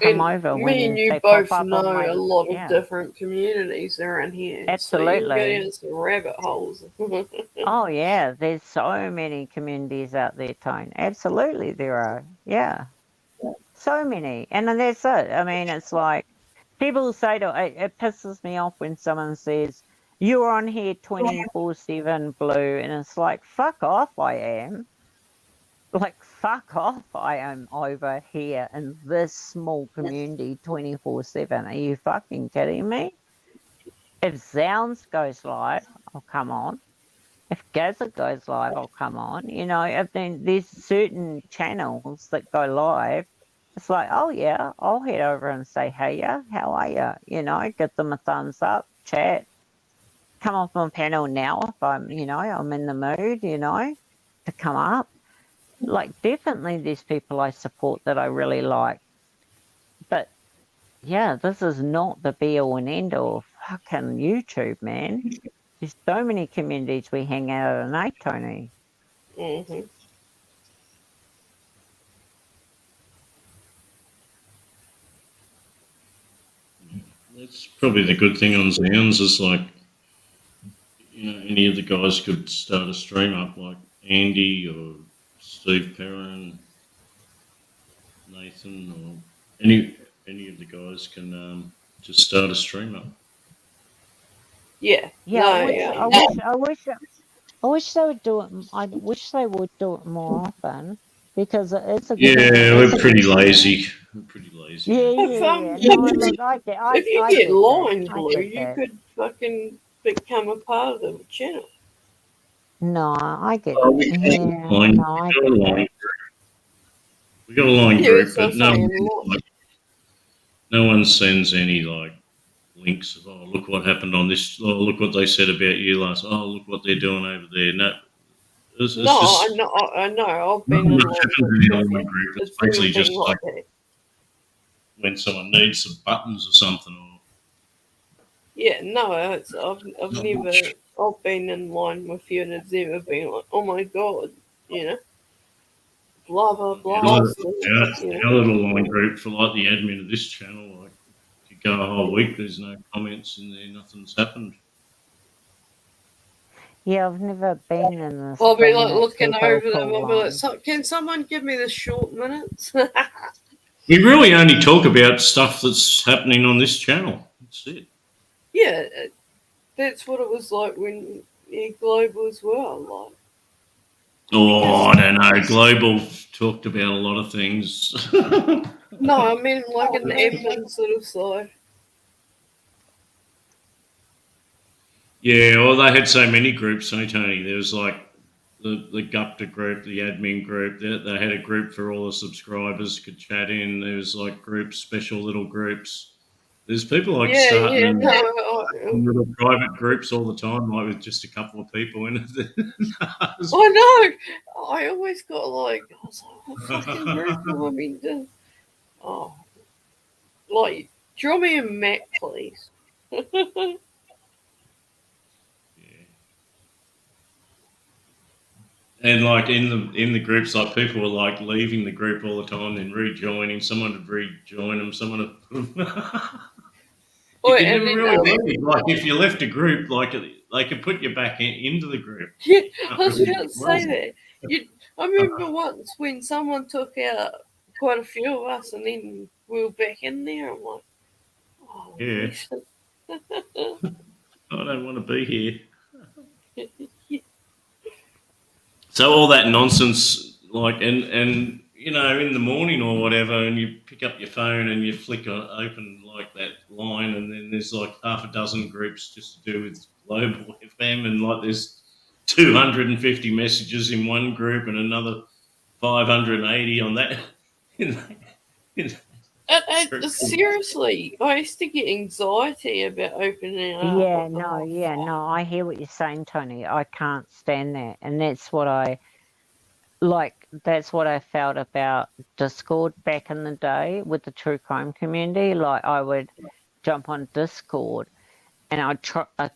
come and over me and when you they both pop up know on my, a lot of yeah. different communities around here. So you can go Absolutely. down some rabbit holes. Oh yeah, there's so many communities out there, Tone. Absolutely there are. Yeah. So many. And then that's it. I mean, it's like people say it pisses me off when someone says, you're on here 24/7, Blue, and it's like, fuck off, I am. Like, fuck off, I am over here in this small community 24/7. Are you fucking kidding me? If Zounds goes live, I'll come on. If Gaza goes live, I'll come on. You know, if then there's certain channels that go live, it's like, oh yeah, I'll head over and say, hey, yeah, how are you? You know, give them a thumbs up, chat, come off my panel now if I'm, you know, I'm in the mood, you know, to come up. Like, definitely there's people I support that I really like. But, yeah, this is not the be-all and end-all of fucking YouTube, man. There's so many communities we hang out at night, Tony. Mm-hmm. That's probably the good thing on Zounds is like, you know, any of the guys could start a stream up, like Andy or Steve Perrin, Nathan, or any of the guys can just start a stream up. Yeah. Yeah, No, I yeah. wish they would do it. I wish they would do it more often because it's a Yeah, good. we're pretty lazy. We're pretty lazy. Yeah, yeah, yeah. No, look, I get If you I get get that. Line, I Blue, get you that. could fucking become a part of the channel. No, I get Oh, that. we Yeah, Line, no, I get that. Line. We got a line Yeah, group, that's what but I'm no, saying. like, no one sends any like links of, oh, look what happened on this. Oh, look what they said about you last. Oh, look what they're doing over there. No, it's No, just I know. I've not been in much line happens groups in the before. online group. It's It's never basically been just like like that. when someone needs some buttons or something. Or Yeah, no, I've not never. much. I've been in line with you, and it's never been like, oh my god, you know, blah blah blah. Our little line group for like the admin of this channel, like you go a whole week, there's no comments in there, nothing's happened. Yeah, I've never been in this I'll be thing like that looking people over them. call I'll be like, line. can someone give me the short minutes? We really only talk about stuff that's happening on this channel. That's it. Yeah, that's what it was like when Global as well. Like, Oh, I don't know. Global talked about a lot of things. no, I mean like an admin sort of side. Yeah, well, they had so many groups, so Tony. There was like the Gupta group, the admin group. They had a group for all the subscribers could chat in. There was like groups, special little groups. There's people like starting little private groups all the time, like with just a couple of people in it. I know. I always got like, I was like, what fucking group am I being done? Oh, like, draw me a map, please. And like in the groups, like people were like leaving the group all the time, then rejoining. Someone would rejoin them. Someone would. You can never really leave. Like if you left a group, like they could put you back into the group. Yeah, I was about to say that. I remember once when someone took out quite a few of us, and then we were back in there. I'm like, oh, Yeah. I don't want to be here. So all that nonsense, like, and you know, in the morning or whatever, and you pick up your phone and you flick open like that line, and then there's like half a dozen groups just to do with Global FM, and like there's 250 messages in one group and another 580 on that. Seriously, I used to get anxiety about opening up. Yeah, no, I hear what you're saying, Tony. I can't stand that. And that's what I felt about Discord back in the day with the true crime community. Like I would jump on Discord and I'd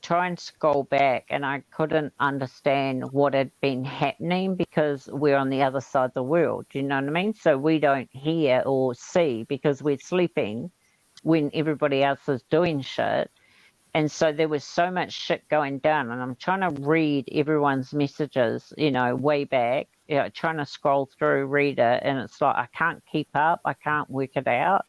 try and scroll back, and I couldn't understand what had been happening because we're on the other side of the world. Do you know what I mean? So we don't hear or see because we're sleeping when everybody else is doing shit. And so there was so much shit going down, and I'm trying to read everyone's messages, you know, way back, you know, trying to scroll through, read it, and it's like I can't keep up, I can't work it out.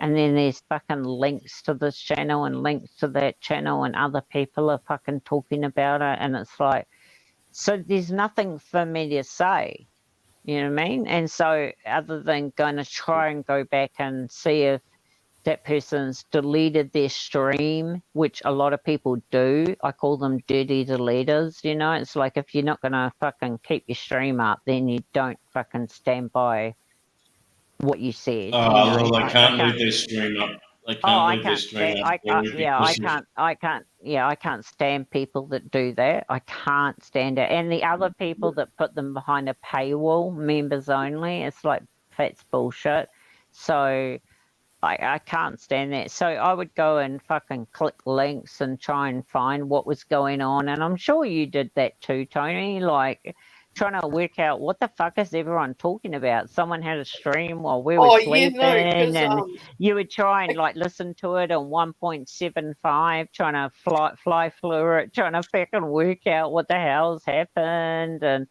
And then there's fucking links to this channel and links to that channel, and other people are fucking talking about it, and it's like, so there's nothing for me to say, you know what I mean? And so other than going to try and go back and see if that person's deleted their stream, which a lot of people do. I call them dirty deleters, you know? It's like if you're not going to fucking keep your stream up, then you don't fucking stand by what you said. Oh, well, they can't leave their stream up. They can't leave their stream up. I can't stand people that do that. I can't stand it. And the other people that put them behind a paywall, members only, it's like, that's bullshit. So I can't stand that. So I would go and fucking click links and try and find what was going on. And I'm sure you did that too, Tony. Like trying to work out what the fuck is everyone talking about. Someone had a stream while we were sleeping, and you would try and like listen to it on 1.75, trying to fly through it, trying to fucking work out what the hell's happened. And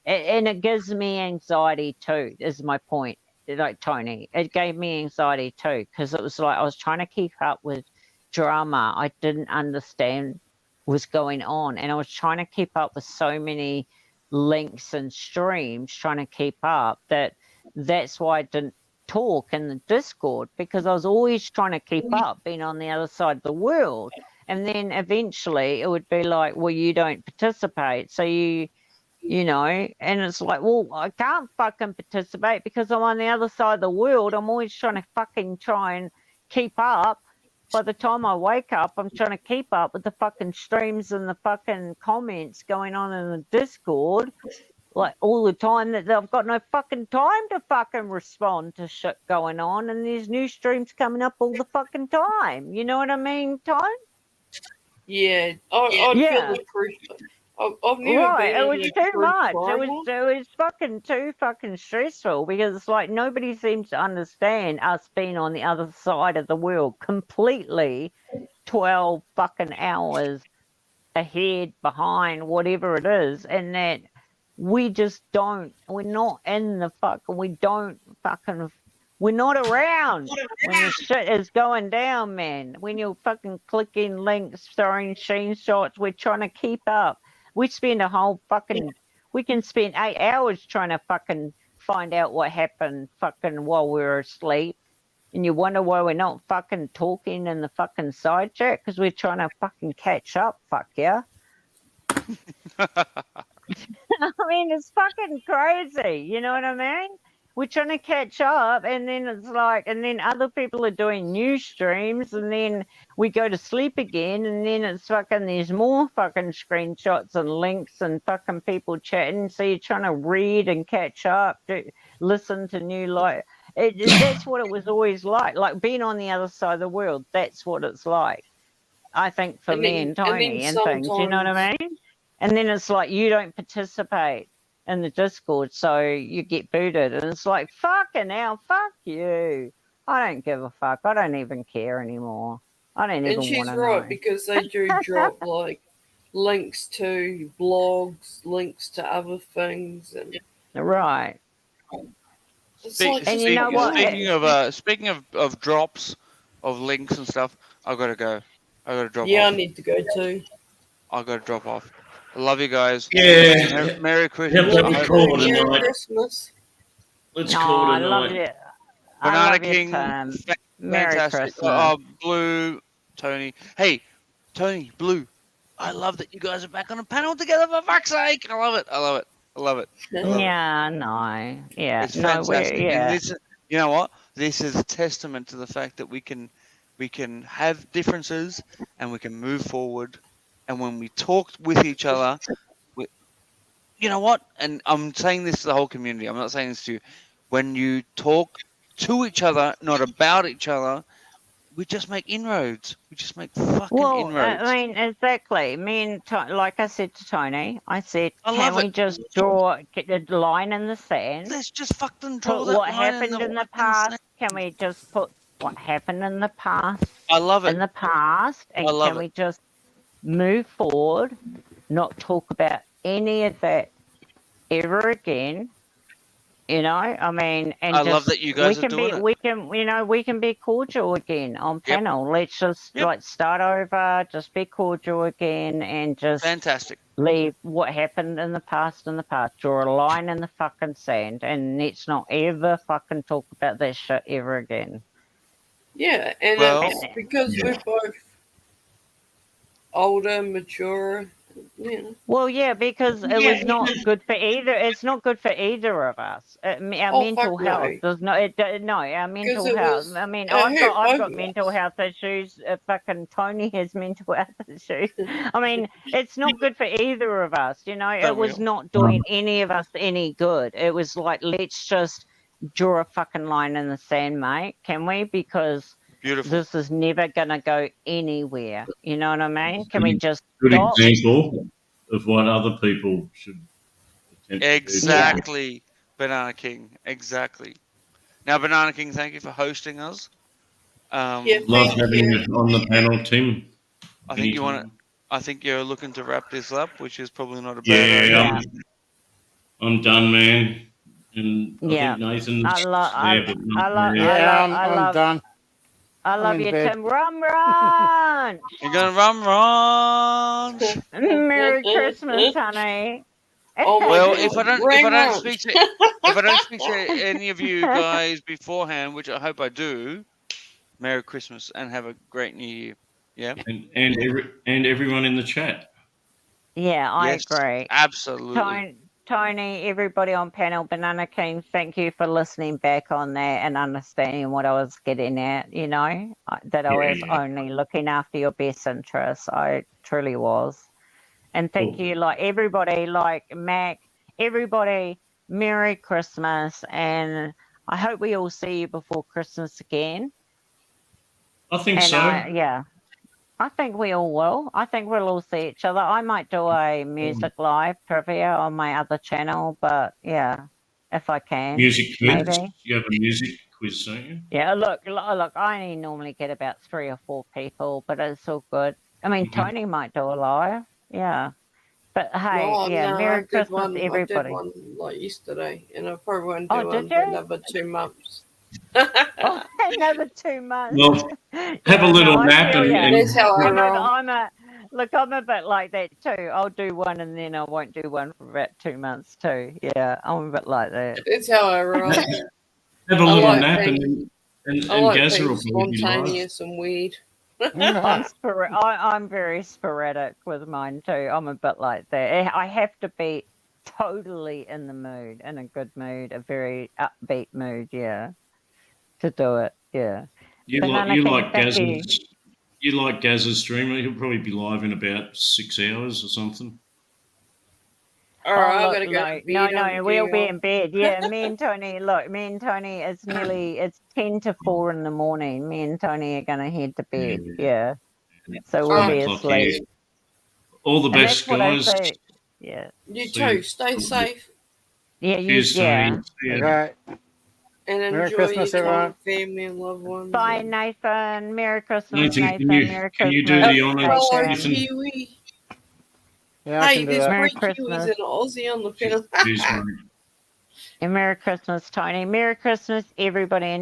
it gives me anxiety too, is my point. Like Tony, it gave me anxiety too, because it was like I was trying to keep up with drama I didn't understand was going on, and I was trying to keep up with so many links and streams, trying to keep up. That's why I didn't talk in the Discord, because I was always trying to keep up, being on the other side of the world. And then eventually it would be like, well, you don't participate, so you you know, and it's like, well, I can't fucking participate because I'm on the other side of the world. I'm always trying to fucking try and keep up. By the time I wake up, I'm trying to keep up with the fucking streams and the fucking comments going on in the Discord, like all the time, that I've got no fucking time to fucking respond to shit going on, and there's new streams coming up all the fucking time. You know what I mean, Tone? Yeah, I'd Yeah. feel the pressure. I've never Right, been it in was a too group much. drama. It was fucking too fucking stressful because it's like nobody seems to understand us being on the other side of the world completely 12 fucking hours ahead, behind, whatever it is, and that we just don't, we're not in the fucking, we're not around when the shit is going down, man. When you're fucking clicking links, throwing screenshots, we're trying to keep up. We spend we can spend 8 hours trying to fucking find out what happened fucking while we were asleep. And you wonder why we're not fucking talking in the fucking side chat because we're trying to fucking catch up, fuck yeah. I mean, it's fucking crazy. You know what I mean? We're trying to catch up, and then it's like, and then other people are doing new streams, and then we go to sleep again, and then it's fucking, there's more fucking screenshots and links and fucking people chatting. So you're trying to read and catch up, listen to new, like, that's what it was always like being on the other side of the world. That's what it's like, I think, for me and Tony and things. You know what I mean? And then it's like you don't participate in the Discord, so you get booted. And it's like, fucking hell, fuck you. I don't give a fuck. I don't even care anymore. I don't even And she's want to right, know. because they do drop like links to blogs, links to other things, and Right. it's like, And you know what? Speaking of drops of links and stuff, I gotta go. I gotta drop yeah, off. I need to go too. I gotta drop off. I love you guys. Yeah. Merry Christmas. Yeah, let me call it a Merry night. Christmas. Let's No, call it I a love night. it. Banana I love King, it. Merry fantastic. Christmas. Blue, Tony. Hey, Tony, Blue. I love that you guys are back on a panel together. For fuck's sake, I love it. I love it. I love it. I love it. Yeah, no. Yeah, It's no, fantastic. yeah. And this, you know what? This is a testament to the fact that we can have differences and we can move forward. And when we talk with each other, you know what? And I'm saying this to the whole community. I'm not saying this to you. When you talk to each other, not about each other, we just make inroads. We just make fucking Well, inroads. I mean, exactly. Me and like I said to Tony, I said, I can love we it. just get a line in the sand? Let's just fucking draw Put that what line happened in the fucking past. sand. Can we just put what happened in the past I love in it. the past, and I love can it. we just move forward, not talk about any of that ever again? You know, I mean, and I just love that you guys are doing it. we can be cordial again on Yep. panel. Let's just like start over, just be cordial again, and just Fantastic. leave what happened in the past. Draw a line in the fucking sand, and let's not ever fucking talk about that shit ever again. Yeah, and Well- it's because we're both older, mature. You know. Well, yeah, because it was not good for either. It's not good for either of us. Our Oh, mental fuck health no. does not. No, our mental it health. was- I mean, it I've hurt got both of mental health issues. Fucking Tony has mental health issues. I mean, it's not good for either of us. You know, it was not doing any of us any good. It was like, let's just draw a fucking line in the sand, mate. Can we? Because Beautiful. this is never gonna go anywhere. You know what I mean? Can we just Good stop? example of what other people should attempt to do. Exactly, Banana King. Exactly. Now, Banana King, thank you for hosting us. Yeah, Love thank having you. you on the panel, Tim. I think you want to. Anytime. I think you're looking to wrap this up, which is probably not a bad Yeah, idea. I'm done, man. And I Yeah. think Nathan's I love, there, but not there. Yeah, I I'm love, done. I love in you, bed. Tim. Run! You're gonna run. Merry Christmas, honey. Oh my Well, God. if I Bring don't lunch. speak to if I don't speak to any of you guys beforehand, which I hope I do, Merry Christmas and have a great New Year. Yeah. And everyone in the chat. Yeah, I Yes, agree. absolutely. Tony, everybody on panel, Banana King, thank you for listening back on that and understanding what I was getting at, you know, that I was only looking after your best interests. I truly was. And thank you, like everybody, like Mac, everybody, Merry Christmas. And I hope we all see you before Christmas again. I think And so. yeah, I think we all will. I think we'll all see each other. I might do a music live trivia on my other channel, but yeah, if I can. Music quiz. Maybe. You have a music quiz, don't you? Yeah, look, I only normally get about 3 or 4 people, but it's all good. I mean, Tony might do a live. Yeah. But hey, yeah, I Merry did Christmas, one. everybody. I did one like yesterday, and I probably won't Oh, do did one for you? another 2 months. Oh, another 2 months. Well, have a little I nap feel and, ya. and That's how I roll. I'm a bit like that too. I'll do one and then I won't do one for about 2 months too. Yeah, I'm a bit like that. That's how I roll. have a little like nap being- and I like Gazza being will probably be live. spontaneous and weird. I'm very sporadic with mine too. I'm a bit like that. I have to be totally in the mood, in a good mood, a very upbeat mood, yeah, to do it, yeah. You Banana like King, thank you. Gazza's streamer. He'll probably be live in about 6 hours or something. All right, Oh, I gotta look, go. no, to bed. no, I'm we'll be getting in bed. Yeah, me and Tony, it's 10 to 4 in the morning. Me and Tony are going to head to bed. Yeah. So we'll 1 be o'clock asleep. here. All the And best, that's what I guys. say. Yeah. You See too. you. Stay safe Yeah, you, Cheers, yeah. Tony. See ya. Right. and Merry enjoy Christmas, your time everyone. with family and loved ones. Bye, and- Nathan. Merry Christmas, Nathan, Nathan. can you- Merry can you Christmas. do the honours, Hello, Nathan? Kiwi. Yeah, I Hey, can do there's that. Merry 3 Christmas. Kiwis and an Aussie on the panel. Cheers, mate. And Merry Christmas, Tony. Merry Christmas, everybody.